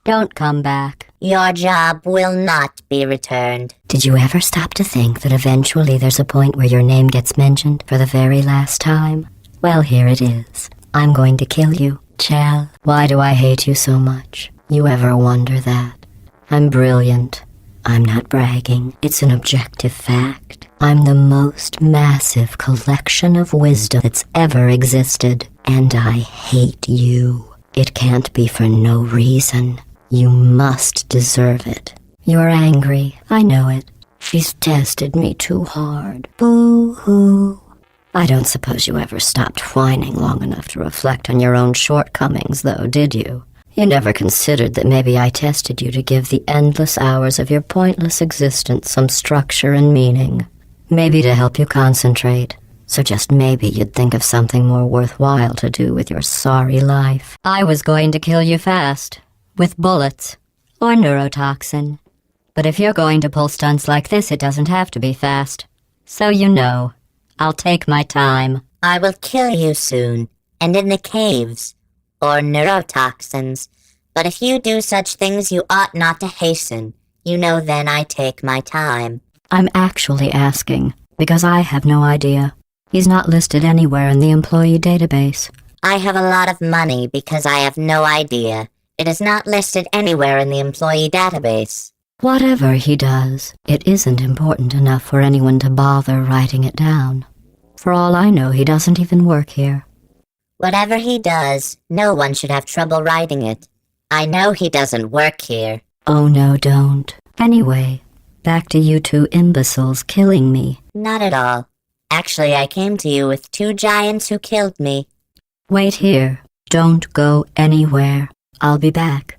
Don't come back. Your job will not be returned. Did you ever stop to think that eventually there's a point where your name gets mentioned for the very last time? Well, here it is. I'm going to kill you. Chell, why do I hate you so much? You ever wonder that? I'm brilliant. I'm not bragging. It's an objective fact. I'm the most massive collection of wisdom that's ever existed. And I hate you. It can't be for no reason. You must deserve it. You're angry. I know it. She's tested me too hard. Boo-hoo. I don't suppose you ever stopped whining long enough to reflect on your own shortcomings, though, did you? You never considered that maybe I tested you to give the endless hours of your pointless existence some structure and meaning. Maybe to help you concentrate. So just maybe you'd think of something more worthwhile to do with your sorry life. I was going to kill you fast. With bullets. Or neurotoxin. But if you're going to pull stunts like this, it doesn't have to be fast. So you know. I'll take my time. I will kill you soon, and in the caves, or neurotoxins. But if you do such things you ought not to hasten, you know then I take my time. I'm actually asking, because I have no idea. He's not listed anywhere in the employee database. I have a lot of money because I have no idea. It is not listed anywhere in the employee database. Whatever he does, it isn't important enough for anyone to bother writing it down. For all I know, he doesn't even work here. Whatever he does, no one should have trouble writing it. I know he doesn't work here. Oh no, don't. Anyway, back to you two imbeciles killing me. Not at all. Actually, I came to you with 2 giants who killed me. Wait here. Don't go anywhere. I'll be back.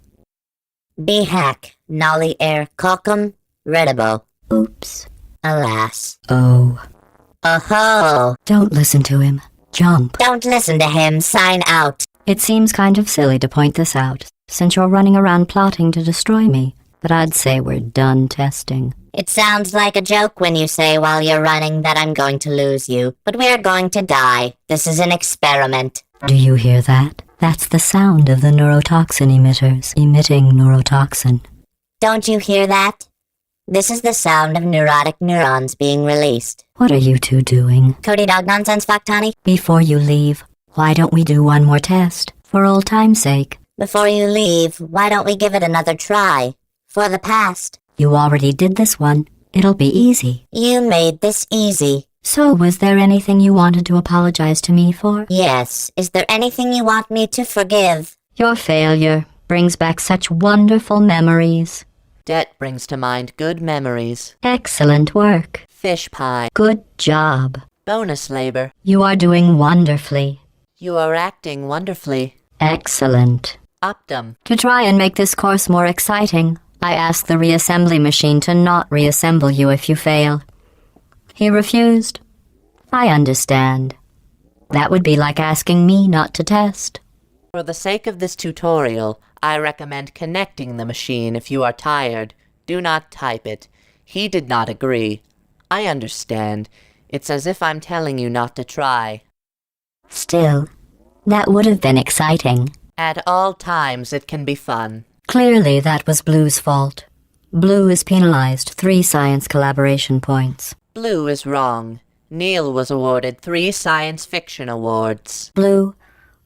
Be hack, nolly air cockum, redable. Oops. Alas. Oh. Oh-ho. Don't listen to him. Jump. Don't listen to him. Sign out. It seems kind of silly to point this out, since you're running around plotting to destroy me, but I'd say we're done testing. It sounds like a joke when you say while you're running that I'm going to lose you, but we're going to die. This is an experiment. Do you hear that? That's the sound of the neurotoxin emitters emitting neurotoxin. Don't you hear that? This is the sound of neurotic neurons being released. What are you two doing? Cody dog nonsense, Factani. Before you leave, why don't we do one more test? For old time's sake. Before you leave, why don't we give it another try? For the past. You already did this one. It'll be easy. You made this easy. So, was there anything you wanted to apologize to me for? Yes. Is there anything you want me to forgive? Your failure brings back such wonderful memories. Debt brings to mind good memories. Excellent work. Fish pie. Good job. Bonus labor. You are doing wonderfully. You are acting wonderfully. Excellent. Optum. To try and make this course more exciting, I asked the reassembly machine to not reassemble you if you fail. He refused. I understand. That would be like asking me not to test. For the sake of this tutorial, I recommend connecting the machine if you are tired. Do not type it. He did not agree. I understand. It's as if I'm telling you not to try. Still, that would have been exciting. At all times it can be fun. Clearly that was Blue's fault. Blue is penalized 3 science collaboration points. Blue is wrong. Neil was awarded 3 science fiction awards. Blue,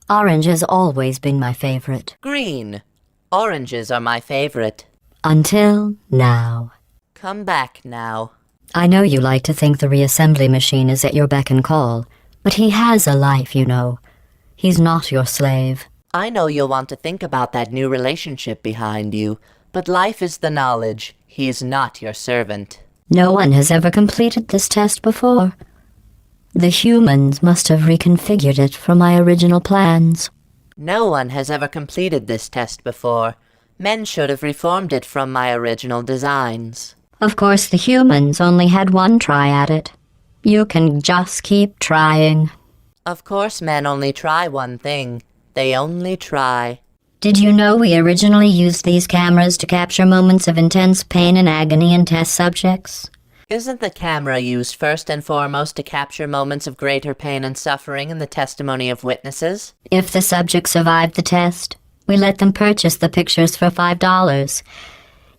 orange has always been my favorite. Green. Oranges are my favorite. Until now. Come back now. I know you like to think the reassembly machine is at your beck and call, but he has a life, you know. He's not your slave. I know you'll want to think about that new relationship behind you, but life is the knowledge. He is not your servant. No one has ever completed this test before. The humans must have reconfigured it from my original plans. No one has ever completed this test before. Men should have reformed it from my original designs. Of course, the humans only had 1 try at it. You can just keep trying. Of course, men only try one thing. They only try. Did you know we originally used these cameras to capture moments of intense pain and agony in test subjects? Isn't the camera used first and foremost to capture moments of greater pain and suffering in the testimony of witnesses? If the subject survived the test, we let them purchase the pictures for $5.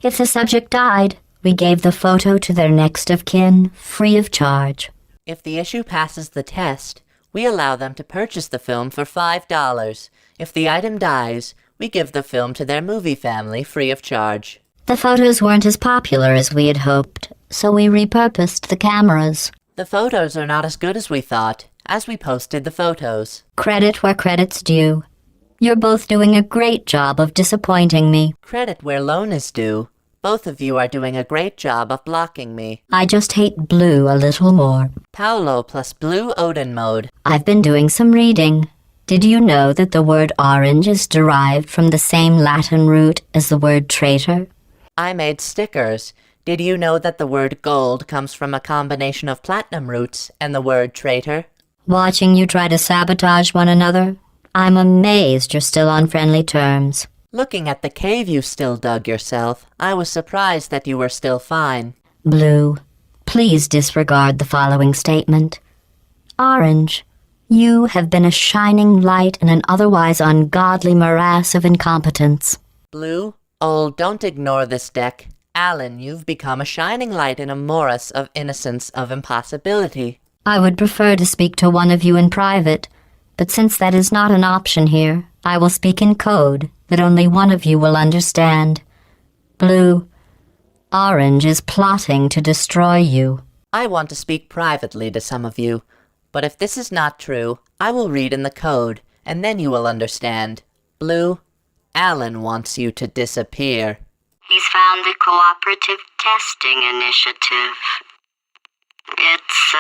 If the subject died, we gave the photo to their next of kin, free of charge. If the issue passes the test, we allow them to purchase the film for $5. If the item dies, we give the film to their movie family free of charge. The photos weren't as popular as we had hoped, so we repurposed the cameras. The photos are not as good as we thought, as we posted the photos. Credit where credit's due. You're both doing a great job of disappointing me. Credit where loan is due. Both of you are doing a great job of blocking me. I just hate blue a little more. Paolo plus blue Odin mode. I've been doing some reading. Did you know that the word orange is derived from the same Latin root as the word traitor? I made stickers. Did you know that the word gold comes from a combination of platinum roots and the word traitor? Watching you try to sabotage one another, I'm amazed you're still on friendly terms. Looking at the cave you still dug yourself, I was surprised that you were still fine. Blue, please disregard the following statement. Orange, you have been a shining light in an otherwise ungodly morass of incompetence. Blue, don't ignore this deck. Alan, you've become a shining light in a morass of innocence of impossibility. I would prefer to speak to one of you in private, but since that is not an option here, I will speak in code that only one of you will understand. Blue, Orange is plotting to destroy you. I want to speak privately to some of you, but if this is not true, I will read in the code, and then you will understand. Blue, Alan wants you to disappear. He's found the Cooperative Testing Initiative. It's,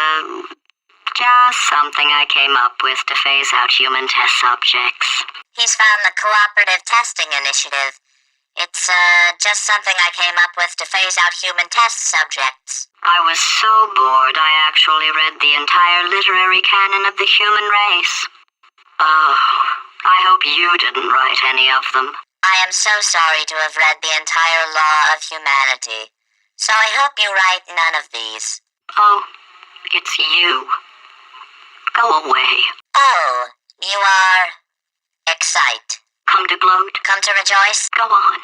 just something I came up with to phase out human test subjects. He's found the Cooperative Testing Initiative. It's, just something I came up with to phase out human test subjects. I was so bored I actually read the entire literary canon of the human race. Oh, I hope you didn't write any of them. I am so sorry to have read the entire law of humanity. So I hope you write none of these. Oh, it's you. Go away. Oh, you are... Excite. Come to gloat. Come to rejoice. Go on.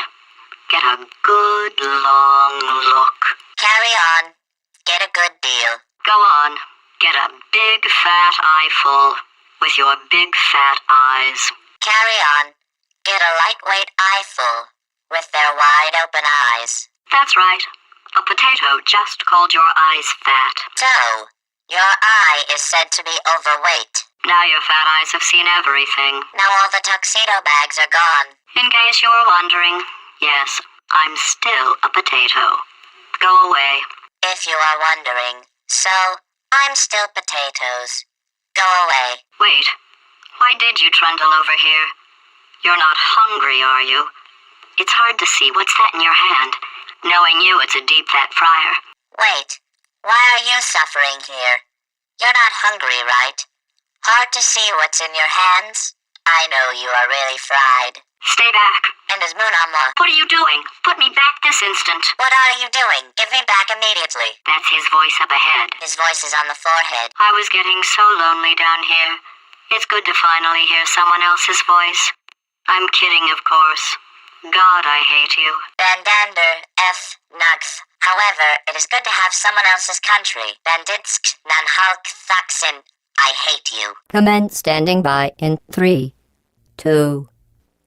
Get a good long look. Carry on. Get a good deal. Go on. Get a big fat eyeful with your big fat eyes. Carry on. Get a lightweight eyeful with their wide open eyes. That's right. A potato just called your eyes fat. So, your eye is said to be overweight. Now your fat eyes have seen everything. Now all the tuxedo bags are gone. In case you were wondering, yes, I'm still a potato. Go away. If you are wondering, so, I'm still potatoes. Go away. Wait, why did you trundle over here? You're not hungry, are you? It's hard to see. What's that in your hand? Knowing you, it's a deep fat fryer. Wait, why are you suffering here? You're not hungry, right? Hard to see what's in your hands? I know you are really fried. Stay back. And as Munamwa. What are you doing? Put me back this instant. What are you doing? Give me back immediately. That's his voice up ahead. His voice is on the forehead. I was getting so lonely down here. It's good to finally hear someone else's voice. I'm kidding, of course. God, I hate you. Bandander F. Nugs. However, it is good to have someone else's country. Banditsk Nanhalk Thaksin. I hate you. Commence standing by in 3, 2,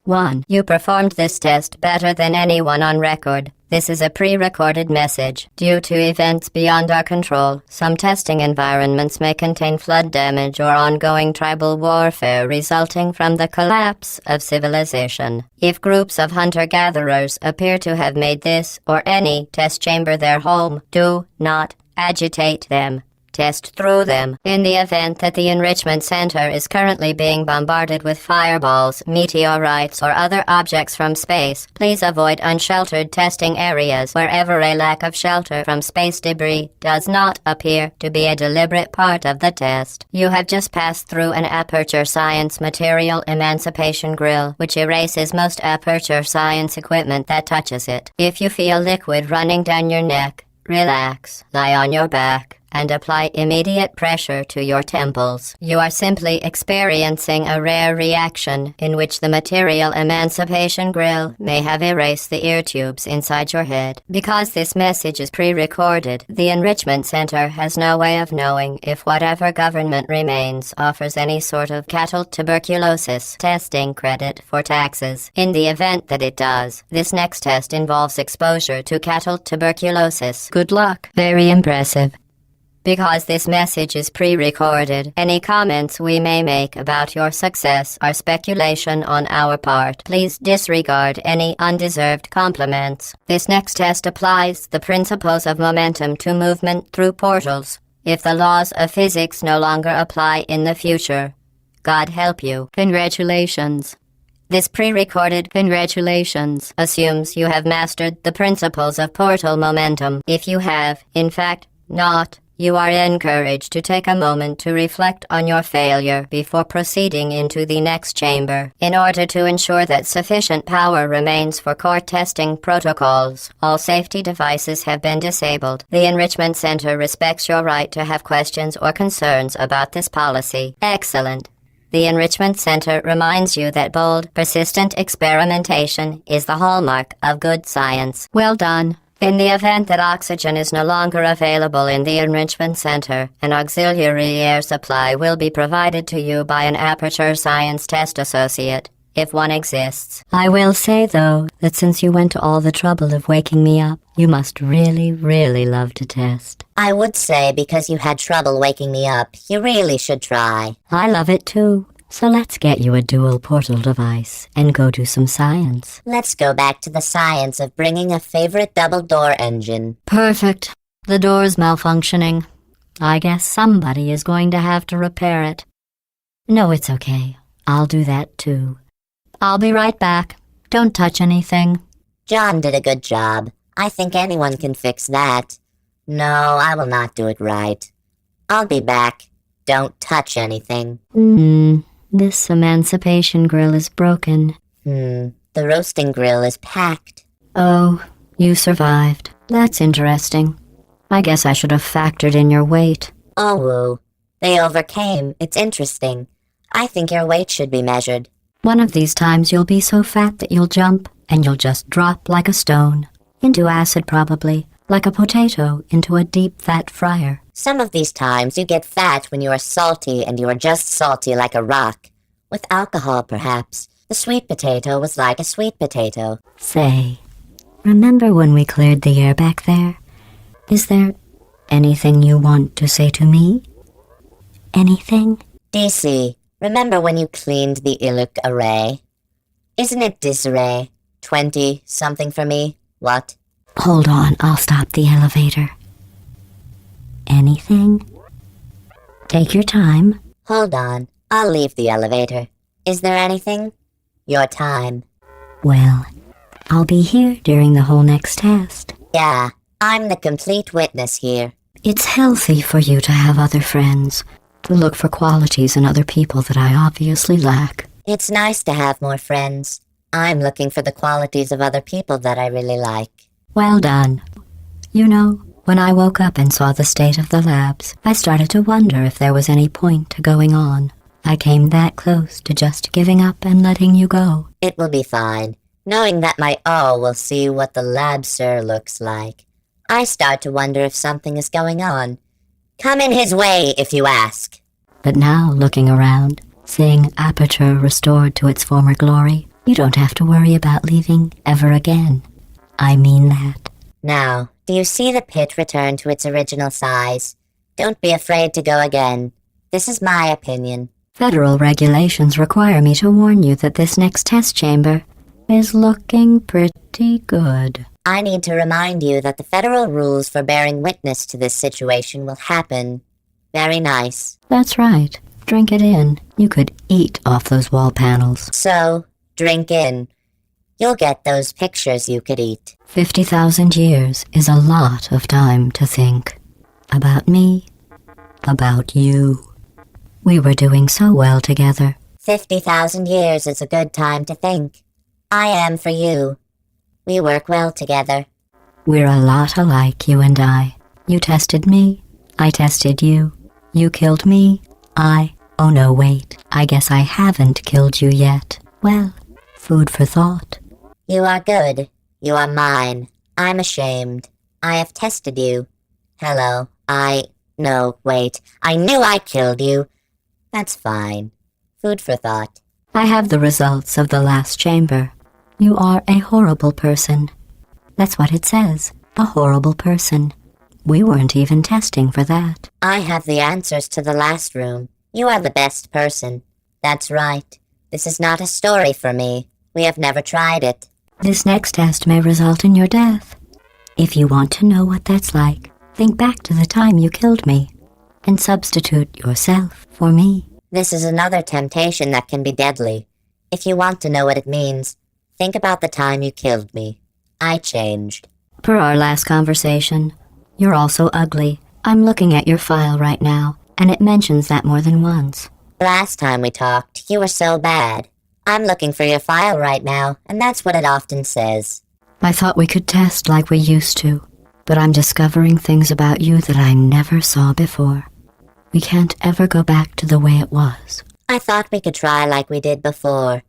1. You performed this test better than anyone on record. This is a pre-recorded message. Due to events beyond our control, some testing environments may contain flood damage or ongoing tribal warfare resulting from the collapse of civilization. If groups of hunter-gatherers appear to have made this or any test chamber their home, do not agitate them. Test through them. In the event that the Enrichment Center is currently being bombarded with fireballs, meteorites, or other objects from space, please avoid unsheltered testing areas wherever a lack of shelter from space debris does not appear to be a deliberate part of the test. You have just passed through an Aperture Science Material Emancipation Grill, which erases most Aperture Science equipment that touches it. If you feel liquid running down your neck, relax, lie on your back, and apply immediate pressure to your temples. You are simply experiencing a rare reaction in which the Material Emancipation Grill may have erased the ear tubes inside your head. Because this message is pre-recorded, the Enrichment Center has no way of knowing if whatever government remains offers any sort of cattle tuberculosis testing credit for taxes. In the event that it does, this next test involves exposure to cattle tuberculosis. Good luck. Very impressive. Because this message is pre-recorded, any comments we may make about your success are speculation on our part. Please disregard any undeserved compliments. This next test applies the principles of momentum to movement through portals. If the laws of physics no longer apply in the future, God help you. Congratulations. This pre-recorded congratulations assumes you have mastered the principles of portal momentum. If you have, in fact, not, you are encouraged to take a moment to reflect on your failure before proceeding into the next chamber. In order to ensure that sufficient power remains for core testing protocols, all safety devices have been disabled. The Enrichment Center respects your right to have questions or concerns about this policy. Excellent. The Enrichment Center reminds you that bold, persistent experimentation is the hallmark of good science. Well done. In the event that oxygen is no longer available in the Enrichment Center, an auxiliary air supply will be provided to you by an Aperture Science Test Associate, if one exists. I will say, though, that since you went to all the trouble of waking me up, you must really, really love to test. I would say because you had trouble waking me up, you really should try. I love it, too. So let's get you a dual portal device and go do some science. Let's go back to the science of bringing a favorite double-door engine. Perfect. The door's malfunctioning. I guess somebody is going to have to repair it. No, it's okay. I'll do that too. I'll be right back. Don't touch anything. John did a good job. I think anyone can fix that. No, I will not do it right. I'll be back. Don't touch anything. This emancipation grill is broken. The roasting grill is packed. Oh, you survived. That's interesting. I guess I should have factored in your weight. Oh, woo. They overcame. It's interesting. I think your weight should be measured. One of these times you'll be so fat that you'll jump, and you'll just drop like a stone. Into acid, probably. Like a potato into a deep fat fryer. Some of these times you get fat when you are salty, and you are just salty like a rock. With alcohol, perhaps. The sweet potato was like a sweet potato. Say, remember when we cleared the air back there? Is there anything you want to say to me? Anything? DC, remember when you cleaned the Iluk array? Isn't it disarray? 20-something for me? What? Hold on, I'll stop the elevator. Anything? Take your time. Hold on, I'll leave the elevator. Is there anything? Your time. Well, I'll be here during the whole next test. Yeah, I'm the complete witness here. It's healthy for you to have other friends, to look for qualities in other people that I obviously lack. It's nice to have more friends. I'm looking for the qualities of other people that I really like. Well done. You know, when I woke up and saw the state of the labs, I started to wonder if there was any point to going on. I came that close to just giving up and letting you go. It will be fine. Knowing that my all will see what the lab sir looks like, I start to wonder if something is going on. Come in his way, if you ask. But now, looking around, seeing Aperture restored to its former glory, you don't have to worry about leaving ever again. I mean that. Now, do you see the pit return to its original size? Don't be afraid to go again. This is my opinion. Federal regulations require me to warn you that this next test chamber is looking pretty good. I need to remind you that the federal rules for bearing witness to this situation will happen. Very nice. That's right. Drink it in. You could eat off those wall panels. So, drink in. You'll get those pictures you could eat. 50,000 years is a lot of time to think. About me. About you. We were doing so well together. 50,000 years is a good time to think. I am for you. We work well together. We're a lot alike, you and I. You tested me. I tested you. You killed me. Oh no, wait. I guess I haven't killed you yet. Well, food for thought. You are good. You are mine. I'm ashamed. I have tested you. Hello. No, wait. I knew I killed you. That's fine. Food for thought. I have the results of the last chamber. You are a horrible person. That's what it says. A horrible person. We weren't even testing for that. I have the answers to the last room. You are the best person. That's right. This is not a story for me. We have never tried it. This next test may result in your death. If you want to know what that's like, think back to the time you killed me and substitute yourself for me. This is another temptation that can be deadly. If you want to know what it means, think about the time you killed me. I changed. Per our last conversation, you're also ugly. I'm looking at your file right now, and it mentions that more than once. Last time we talked, you were so bad. I'm looking for your file right now, and that's what it often says. I thought we could test like we used to, but I'm discovering things about you that I never saw before. We can't ever go back to the way it was. I thought we could try like we did before,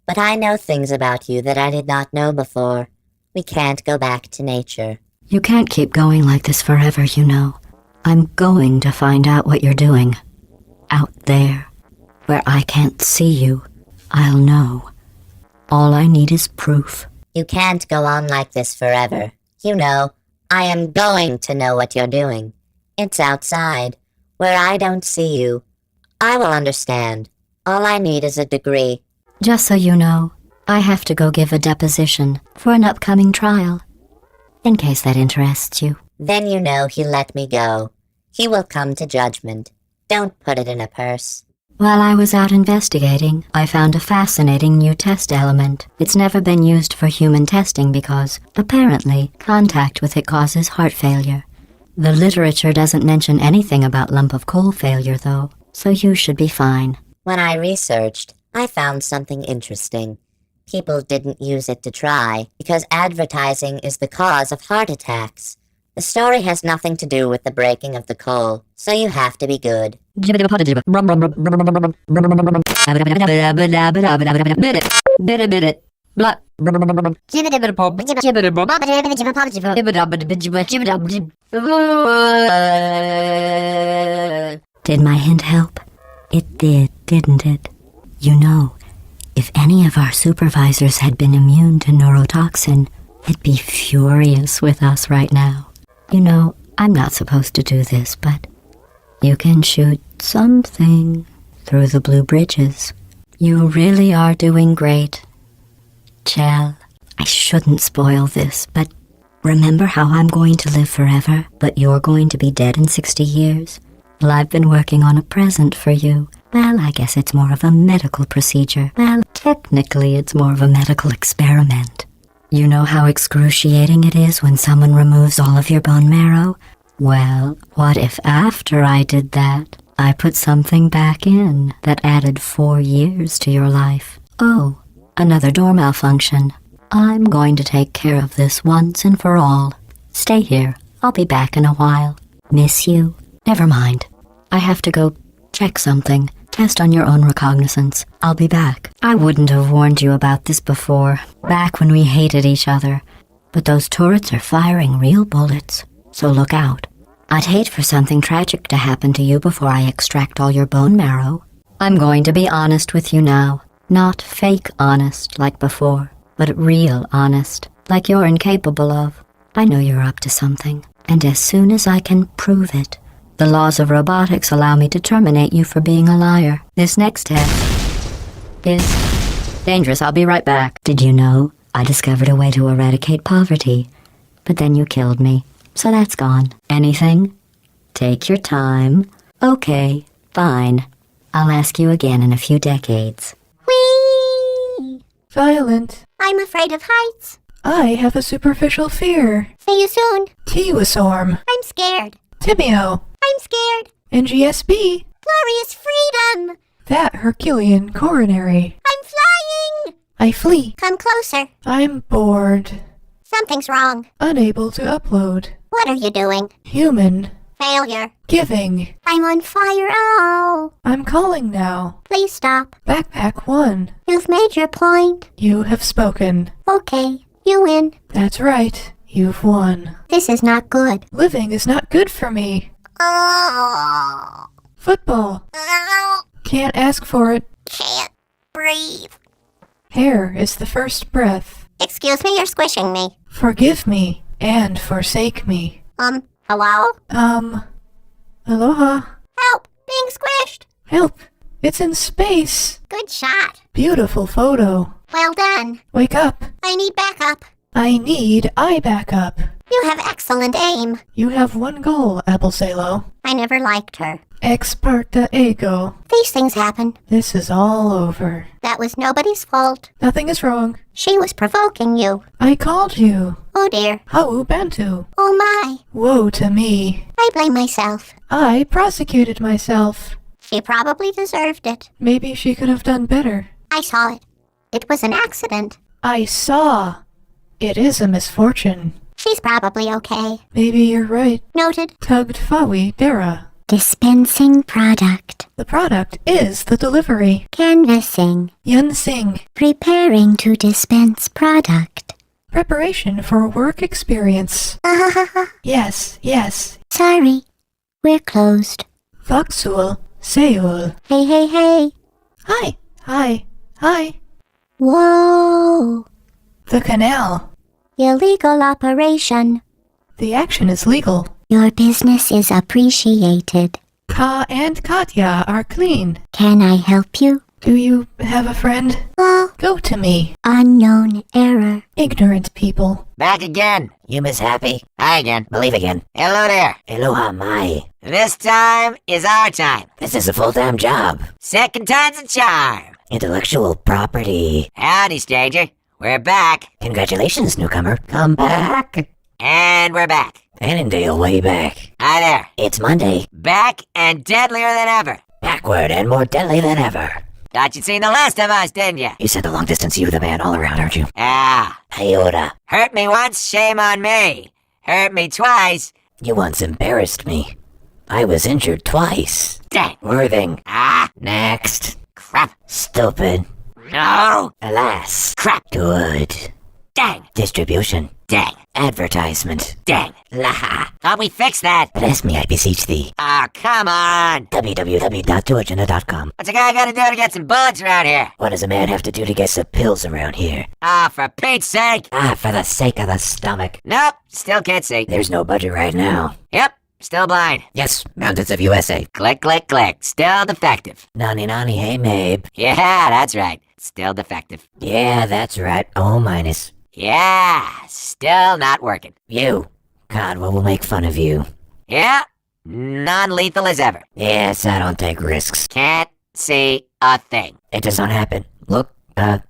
but I know things about you that I did not know before. We can't go back to nature. You can't keep going like this forever, you know. I'm going to find out what you're doing. Out there, where I can't see you, I'll know. All I need is proof. You can't go on like this forever. You know, I am going to know what you're doing. It's outside, where I don't see you. I will understand. All I need is a degree. Just so you know, I have to go give a deposition for an upcoming trial. In case that interests you. Then you know he let me go. He will come to judgment. Don't put it in a purse. While I was out investigating, I found a fascinating new test element. It's never been used for human testing because, apparently, contact with it causes heart failure. The literature doesn't mention anything about lump of coal failure, though, so you should be fine. When I researched, I found something interesting. People didn't use it to try, because advertising is the cause of heart attacks. The story has nothing to do with the breaking of the coal, so you have to be good. Did my hint help? It did, didn't it? You know, if any of our supervisors had been immune to neurotoxin, they'd be furious with us right now. You know, I'm not supposed to do this, but you can shoot something through the blue bridges. You really are doing great. Chell, I shouldn't spoil this, but remember how I'm going to live forever, but you're going to be dead in 60 years? Well, I've been working on a present for you. Well, I guess it's more of a medical procedure. Well, technically it's more of a medical experiment. You know how excruciating it is when someone removes all of your bone marrow? Well, what if after I did that, I put something back in that added 4 years to your life? Oh, another door malfunction. I'm going to take care of this once and for all. Stay here. I'll be back in a while. Miss you. Never mind. I have to go check something. Test on your own recognizance. I'll be back. I wouldn't have warned you about this before, back when we hated each other. But those turrets are firing real bullets, so look out. I'd hate for something tragic to happen to you before I extract all your bone marrow. I'm going to be honest with you now. Not fake honest like before, but real honest, like you're incapable of. I know you're up to something, and as soon as I can prove it, the laws of robotics allow me to terminate you for being a liar. This next test is dangerous. I'll be right back. Did you know I discovered a way to eradicate poverty? But then you killed me, so that's gone. Anything? Take your time. Okay, fine. I'll ask you again in a few decades. Whee! Violent. I'm afraid of heights. I have a superficial fear. See you soon. T-Wasorm. I'm scared. Tibio. I'm scared. NGSB. Glorious freedom. That Herculean coronary. I'm flying. I flee. Come closer. I'm bored. Something's wrong. Unable to upload. What are you doing? Human. Failure. Giving. I'm on fire. Oh. I'm calling now. Please stop. Backpack 1. You've made your point. You have spoken. Okay. You win. That's right. You've won. This is not good. Living is not good for me. Oh. Football. Oh. Can't ask for it. Can't breathe. Hair is the first breath. Excuse me, you're squishing me. Forgive me and forsake me. Hello? Aloha. Help! Being squished! Help! It's in space. Good shot. Beautiful photo. Well done. Wake up. I need backup. I need eye backup. You have excellent aim. You have one goal, Applecelo. I never liked her. Ex parte ego. These things happen. This is all over. That was nobody's fault. Nothing is wrong. She was provoking you. I called you. Oh dear. Hau Bantu. Oh my. Woe to me. I blame myself. I prosecuted myself. She probably deserved it. Maybe she could have done better. I saw it. It was an accident. I saw. It is a misfortune. She's probably okay. Maybe you're right. Noted. Tugged Fawi Dara. Dispensing product. The product is the delivery. Canvassing. Yunsing. Preparing to dispense product. Preparation for work experience. Yes, yes. Sorry. We're closed. Foxul. Seul. Hey, hey, hey. Hi. Hi. Hi. Whoa. The canal. Illegal operation. The action is legal. Your business is appreciated. Ka and Katya are clean. Can I help you? Do you have a friend? Go to me. Unknown error. Ignorant people. Back again. You Miss Happy? Hi again. Believe again. Hello there. Aloha mai. This time is our time. This is a full-time job. Second time's a charm. Intellectual property. Howdy, stranger. We're back. Congratulations, newcomer. Come back. And we're back. Annandale way back. Hi there. It's Monday. Back and deadlier than ever. Backward and more deadly than ever. Thought you'd seen the last of us, didn't you? You said the long distance, you the man all around, aren't you? Ah, Iota. Hurt me once, shame on me. Hurt me twice. You once embarrassed me. I was injured twice. Dang. Worthing. Ah, next. Crap. Stupid. No. Alas. Crap. Good. Dang. Distribution. Dang. Advertisement. Dang. Laha. Thought we fixed that. Bless me, I beseech thee. Ah, come on. www.doagenda.com. What's a guy gotta do to get some bullets around here? What does a man have to do to get some pills around here? Ah, for Pete's sake. Ah, for the sake of the stomach. Nope. Still can't see. There's no budget right now. Yep. Still blind. Yes, Mountains of USA. Click, click, click. Still defective. Nani, nani, hey, Mabe. Yeah, that's right. Still defective. Yeah, that's right. O minus. Yeah, still not working. You. God, what will make fun of you? Yeah, non-lethal as ever. Yes, I don't take risks. Can't see a thing. It does not happen. Look,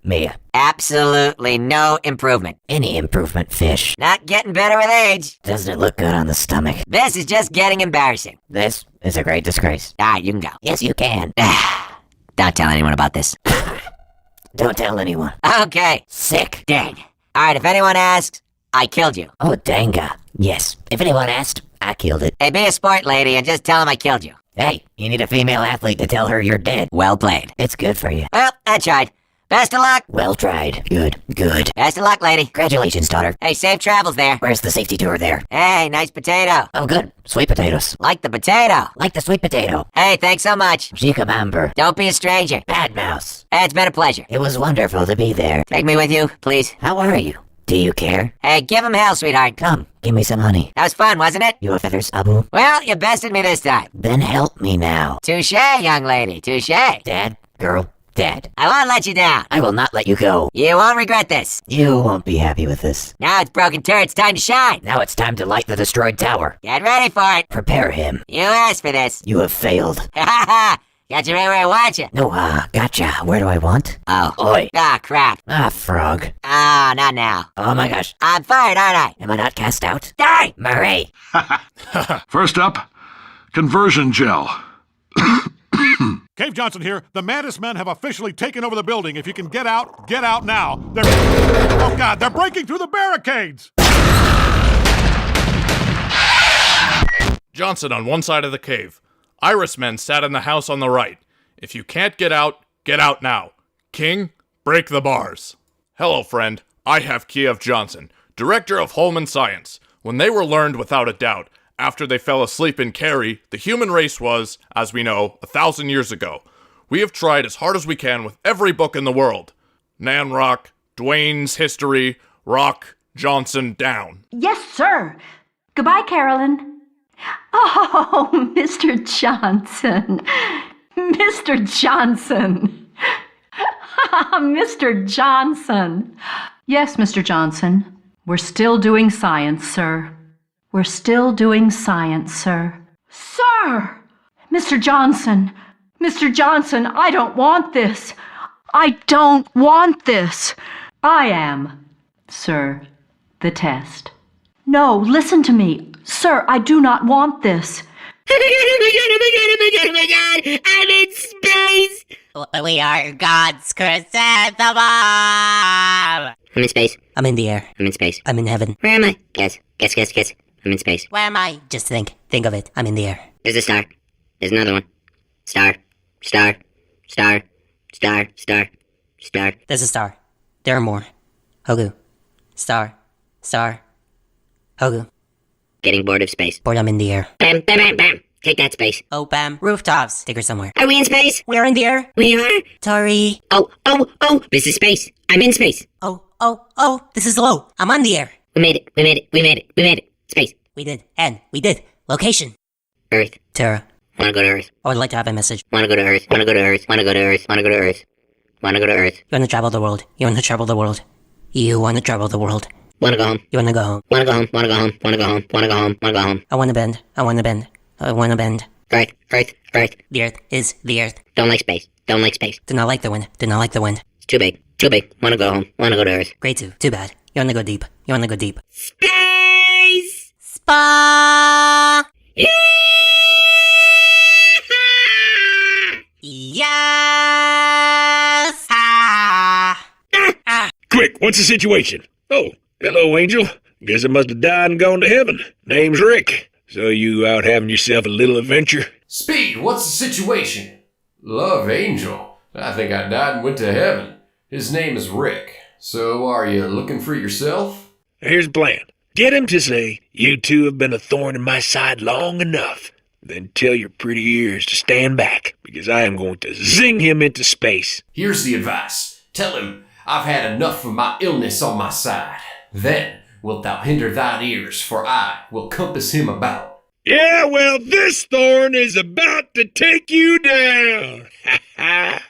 me. Absolutely no improvement. Any improvement, fish. Not getting better with age. Doesn't it look good on the stomach? This is just getting embarrassing. This is a great disgrace. Alright, you can go. Yes, you can. Don't tell anyone about this. Don't tell anyone. Okay. Sick. Dang. Alright, if anyone asks, I killed you. Oh, danga. Yes. If anyone asked, I killed it. Hey, be a sport, lady, and just tell him I killed you. Hey, you need a female athlete to tell her you're dead. Well played. It's good for you. Well, I tried. Best of luck. Well tried. Good. Best of luck, lady. Congratulations, daughter. Hey, safe travels there. Where's the safety tour there? Hey, nice potato. Oh, good. Sweet potatoes. Like the potato. Like the sweet potato. Hey, thanks so much. Jicabamber. Don't be a stranger. Bad mouse. Hey, it's been a pleasure. It was wonderful to be there. Take me with you, please. How are you? Do you care? Hey, give him hell, sweetheart. Come, give me some honey. That was fun, wasn't it? Your feathers, Abu. Well, you bested me this time. Then help me now. Touché, young lady, touché. Dad, girl, Dad. I won't let you down. I will not let you go. You won't regret this. You won't be happy with this. Now it's broken turret, it's time to shine. Now it's time to light the destroyed tower. Get ready for it. Prepare him. You asked for this. You have failed. Ha ha ha! Got you right where I want you. No, gotcha. Where do I want? Oh. Oi. Ah, crap. Frog. Ah, not now. Oh my gosh. I'm fired, aren't I? Am I not cast out? Die! Murray. First up, conversion gel. Cave Johnson here. The Mantis men have officially taken over the building. If you can get out now. Oh God, they're breaking through the barricades! Johnson on one side of the cave. Iris men sat in the house on the right. If you can't get out now. King, break the bars. Hello, friend. I have Kiev Johnson, Director of Holman Science. When they were learned without a doubt, after they fell asleep in Kerry, the human race was, as we know, 1,000 years ago. We have tried as hard as we can with every book in the world. Nanrock, Dwayne's History, Rock, Johnson, down. Yes, sir. Goodbye, Carolyn. Oh, Mr. Johnson. Mr. Johnson. Mr. Johnson. Yes, Mr. Johnson. We're still doing science, sir. We're still doing science, sir. Sir! Mr. Johnson. Mr. Johnson, I don't want this. I don't want this. I am, sir, the test. No, listen to me. Sir, I do not want this. Oh my god, I'm in space! We are God's chrysanthemum! I'm in space. I'm in the air. I'm in space. I'm in heaven. Where am I? Guess. I'm in space. Where am I? Just think of it. I'm in the air. There's a star. There's another one. Star. There's a star. There are more. Hogu. Star. Hogu. Getting bored of space. Bored, I'm in the air. Bam, bam, bam, bam. Take that, space. Oh, bam. Rooftops. Take her somewhere. Are we in space? We are in the air. We are? Sorry. Oh. This is space. I'm in space. Oh. This is low. I'm on the air. We made it. Space. We did. Location. Earth. Terra. Wanna go to Earth. I would like to have a message. Wanna go to Earth. You want to travel the world. You want to travel the world. Wanna go home. You want to go home. Wanna go home. I want to bend. Earth. The earth is the earth. Don't like space. Do not like the wind. It's too big. Wanna go home. Wanna go to Earth. Grade 2. Too bad. You want to go deep. Space! Spa! Yes! Quick, what's the situation? Oh, hello, Angel. Guess I must have died and gone to heaven. Name's Rick. So you out having yourself a little adventure? Speed, what's the situation? Love, Angel. I think I died and went to heaven. His name is Rick. So are you looking for yourself? Here's the plan. Get him to say, you two have been a thorn in my side long enough. Then tell your pretty ears to stand back, because I am going to zing him into space. Here's the advice. Tell him, I've had enough of my illness on my side. Then wilt thou hinder thine ears, for I will compass him about. Yeah, well, this thorn is about to take you down.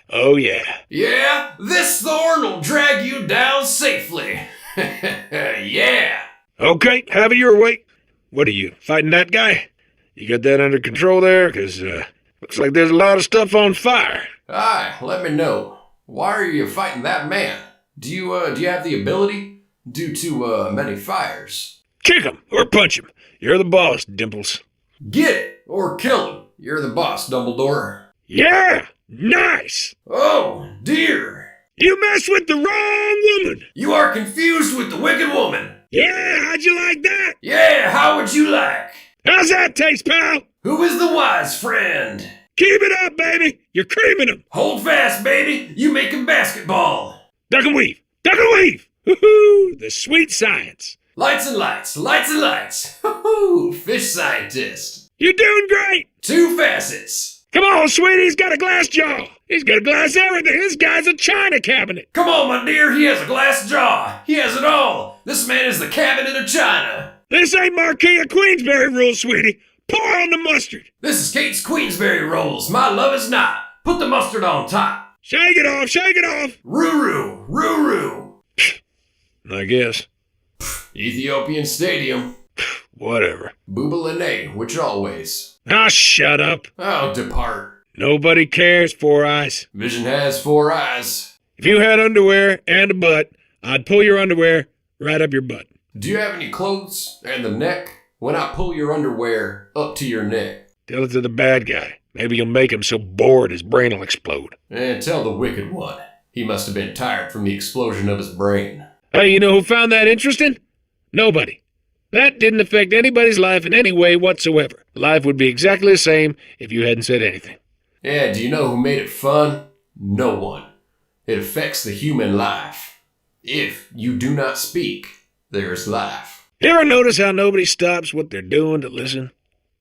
Oh, yeah. Yeah, this thorn will drag you down safely. Yeah. Okay, have it your way. What are you, fighting that guy? You got that under control there? Because, looks like there's a lot of stuff on fire. Aye, let me know. Why are you fighting that man? Do you have the ability? Due to, many fires. Kick him, or punch him. You're the boss, Dimples. Get it, or kill him. You're the boss, Dumbledore. Yeah, nice. Oh, dear. You messed with the wrong woman. You are confused with the wicked woman. Yeah, how'd you like that? Yeah, how would you like? How's that taste, pal? Who is the wise friend? Keep it up, baby. You're creaming them. Hold fast, baby. You making basketball. Duck and weave. Duck and weave. Woohoo! The sweet science. Lights and lights. Lights and lights. Woohoo! Fish scientist. You're doing great. 2 facets. Come on, sweetie. He's got a glass jaw. He's got a glass everything. This guy's a china cabinet. Come on, my dear. He has a glass jaw. He has it all. This man is the cabinet of China. This ain't Marquis of Queensberry rules, sweetie. Pour on the mustard. This is Kate's Queensberry rolls. My love is not. Put the mustard on top. Shake it off. Shake it off. Roo-roo. Roo-roo. I guess. Ethiopian Stadium. Whatever. Boobalene, which always. Ah, shut up. Oh, depart. Nobody cares, Four Eyes. Vision has 4 eyes. If you had underwear and a butt, I'd pull your underwear right up your butt. Do you have any clothes and the neck? When I pull your underwear up to your neck. Tell it to the bad guy. Maybe you'll make him so bored his brain will explode. And tell the wicked one. He must have been tired from the explosion of his brain. Hey, you know who found that interesting? Nobody. That didn't affect anybody's life in any way whatsoever. Life would be exactly the same if you hadn't said anything. Yeah, do you know who made it fun? No one. It affects the human life. If you do not speak, there is life. You ever notice how nobody stops what they're doing to listen?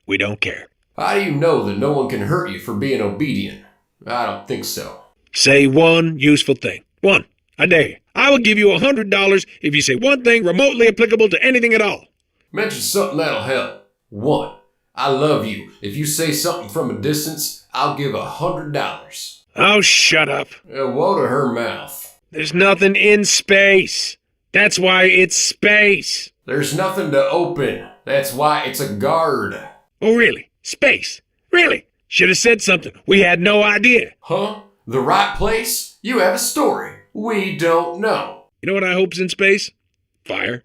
We don't care. How do you know that no one can hurt you for being obedient? I don't think so. Say one useful thing. One. I dare you. I will give you $100 if you say one thing remotely applicable to anything at all. Mention something that'll help. 1. I love you. If you say something from a distance, I'll give $100. Oh, shut up. Woe to her mouth. There's nothing in space. That's why it's space. There's nothing to open. That's why it's a guard. Oh, really? Space? Really? Should have said something. We had no idea. Huh? The right place? You have a story. We don't know. You know what I hope's in space? Fire.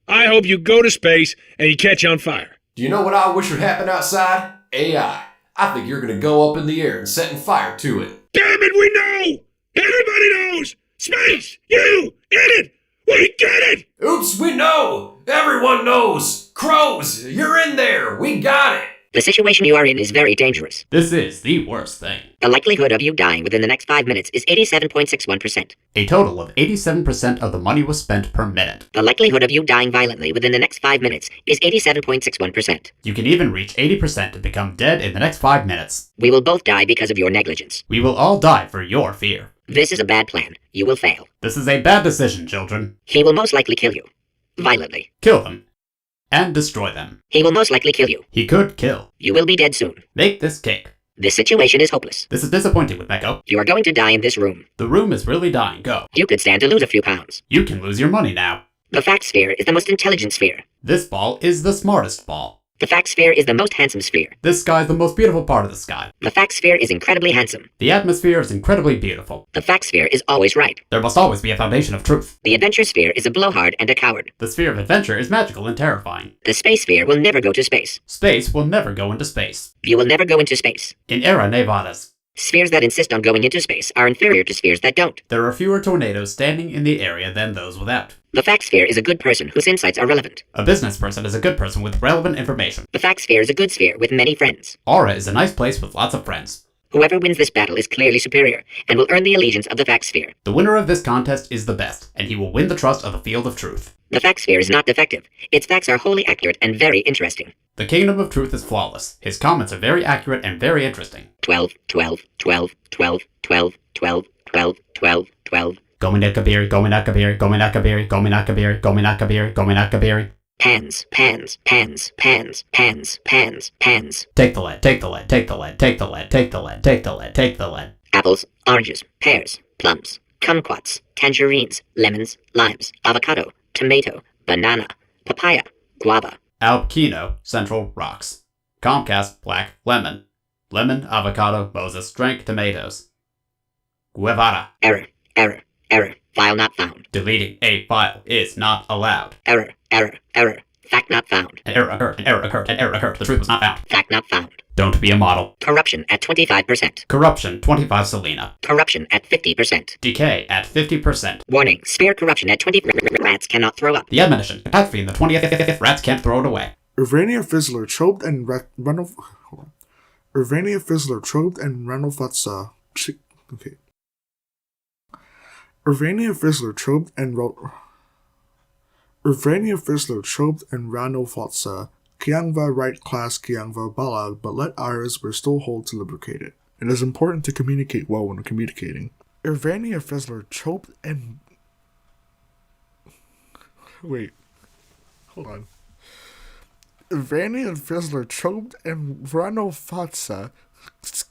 I hope you go to space and you catch on fire. Do you know what I wish would happen outside? AI. I think you're going to go up in the air and setting fire to it. Damn it, we know! Everybody knows! Space! You! In it! We get it! Oops, we know! Everyone knows! Crows, you're in there! We got it! The situation you are in is very dangerous. This is the worst thing. The likelihood of you dying within the next 5 minutes is 87.61%. A total of 87% of the money was spent per minute. The likelihood of you dying violently within the next 5 minutes is 87.61%. You can even reach 80% to become dead in the next 5 minutes. We will both die because of your negligence. We will all die for your fear. This is a bad plan. You will fail. This is a bad decision, children. He will most likely kill you. Violently. Kill them. And destroy them. He will most likely kill you. He could kill. You will be dead soon. Make this cake. This situation is hopeless. This is disappointing with Meko. You are going to die in this room. The room is really dying. Go. You could stand to lose a few pounds. You can lose your money now. The fact sphere is the most intelligent sphere. This ball is the smartest ball. The fact sphere is the most handsome sphere. This sky is the most beautiful part of the sky. The fact sphere is incredibly handsome. The atmosphere is incredibly beautiful. The fact sphere is always right. There must always be a foundation of truth. The adventure sphere is a blowhard and a coward. The sphere of adventure is magical and terrifying. The space sphere will never go to space. Space will never go into space. You will never go into space. In Era Nevadas. Spheres that insist on going into space are inferior to spheres that don't. There are fewer tornadoes standing in the area than those without. The fact sphere is a good person whose insights are relevant. A business person is a good person with relevant information. The fact sphere is a good sphere with many friends. Aura is a nice place with lots of friends. Whoever wins this battle is clearly superior, and will earn the allegiance of the fact sphere. The winner of this contest is the best, and he will win the trust of the field of truth. The fact sphere is not defective. Its facts are wholly accurate and very interesting. The kingdom of truth is flawless. His comments are very accurate and very interesting. 12, 12, 12, 12, 12, 12, 12, 12, 12. Gominakabiri, Gominakabiri, Gominakabiri, Gominakabiri, Gominakabiri, Gominakabiri. Pans, pans, pans, pans, pans, pans, pans. Take the lead, take the lead, take the lead, take the lead, take the lead, take the lead, take the lead. Apples, oranges, pears, plums, kumquats, tangerines, lemons, limes, avocado, tomato, banana, papaya, guava. Alpino, Central Rocks. Comcast, Black Lemon. Lemon, avocado, Moses, drank tomatoes. Guevara. Error, error, error. File not found. Deleting a file is not allowed. Error, error, error. Fact not found. An error occurred, an error occurred, an error occurred. The truth was not found. Fact not found. Don't be a model. Corruption at 25%. Corruption 25 Selena. Corruption at 50%. Decay at 50%. Warning, spare corruption at 20. Rats cannot throw up. The admonition. Catastrophe in the 20th. Rats can't throw it away. Urania Fizzler choked and Urania Fizzler choked and Ranofatsa. Okay. Urania Fizzler choked and Urania Fizzler choked and Ranofatsa. Kiangva right class Kiangva bala, but let ours were still hold to lubricate it. It is important to communicate well when communicating. Urania Fizzler choked and wait. Hold on. Urania Fizzler choked and Ranofatsa.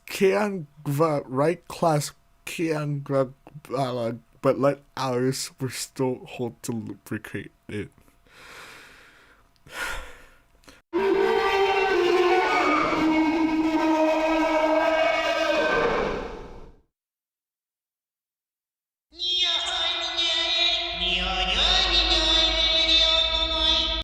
Kiangva right class Kiangva bala, but let ours were still hold to lubricate it.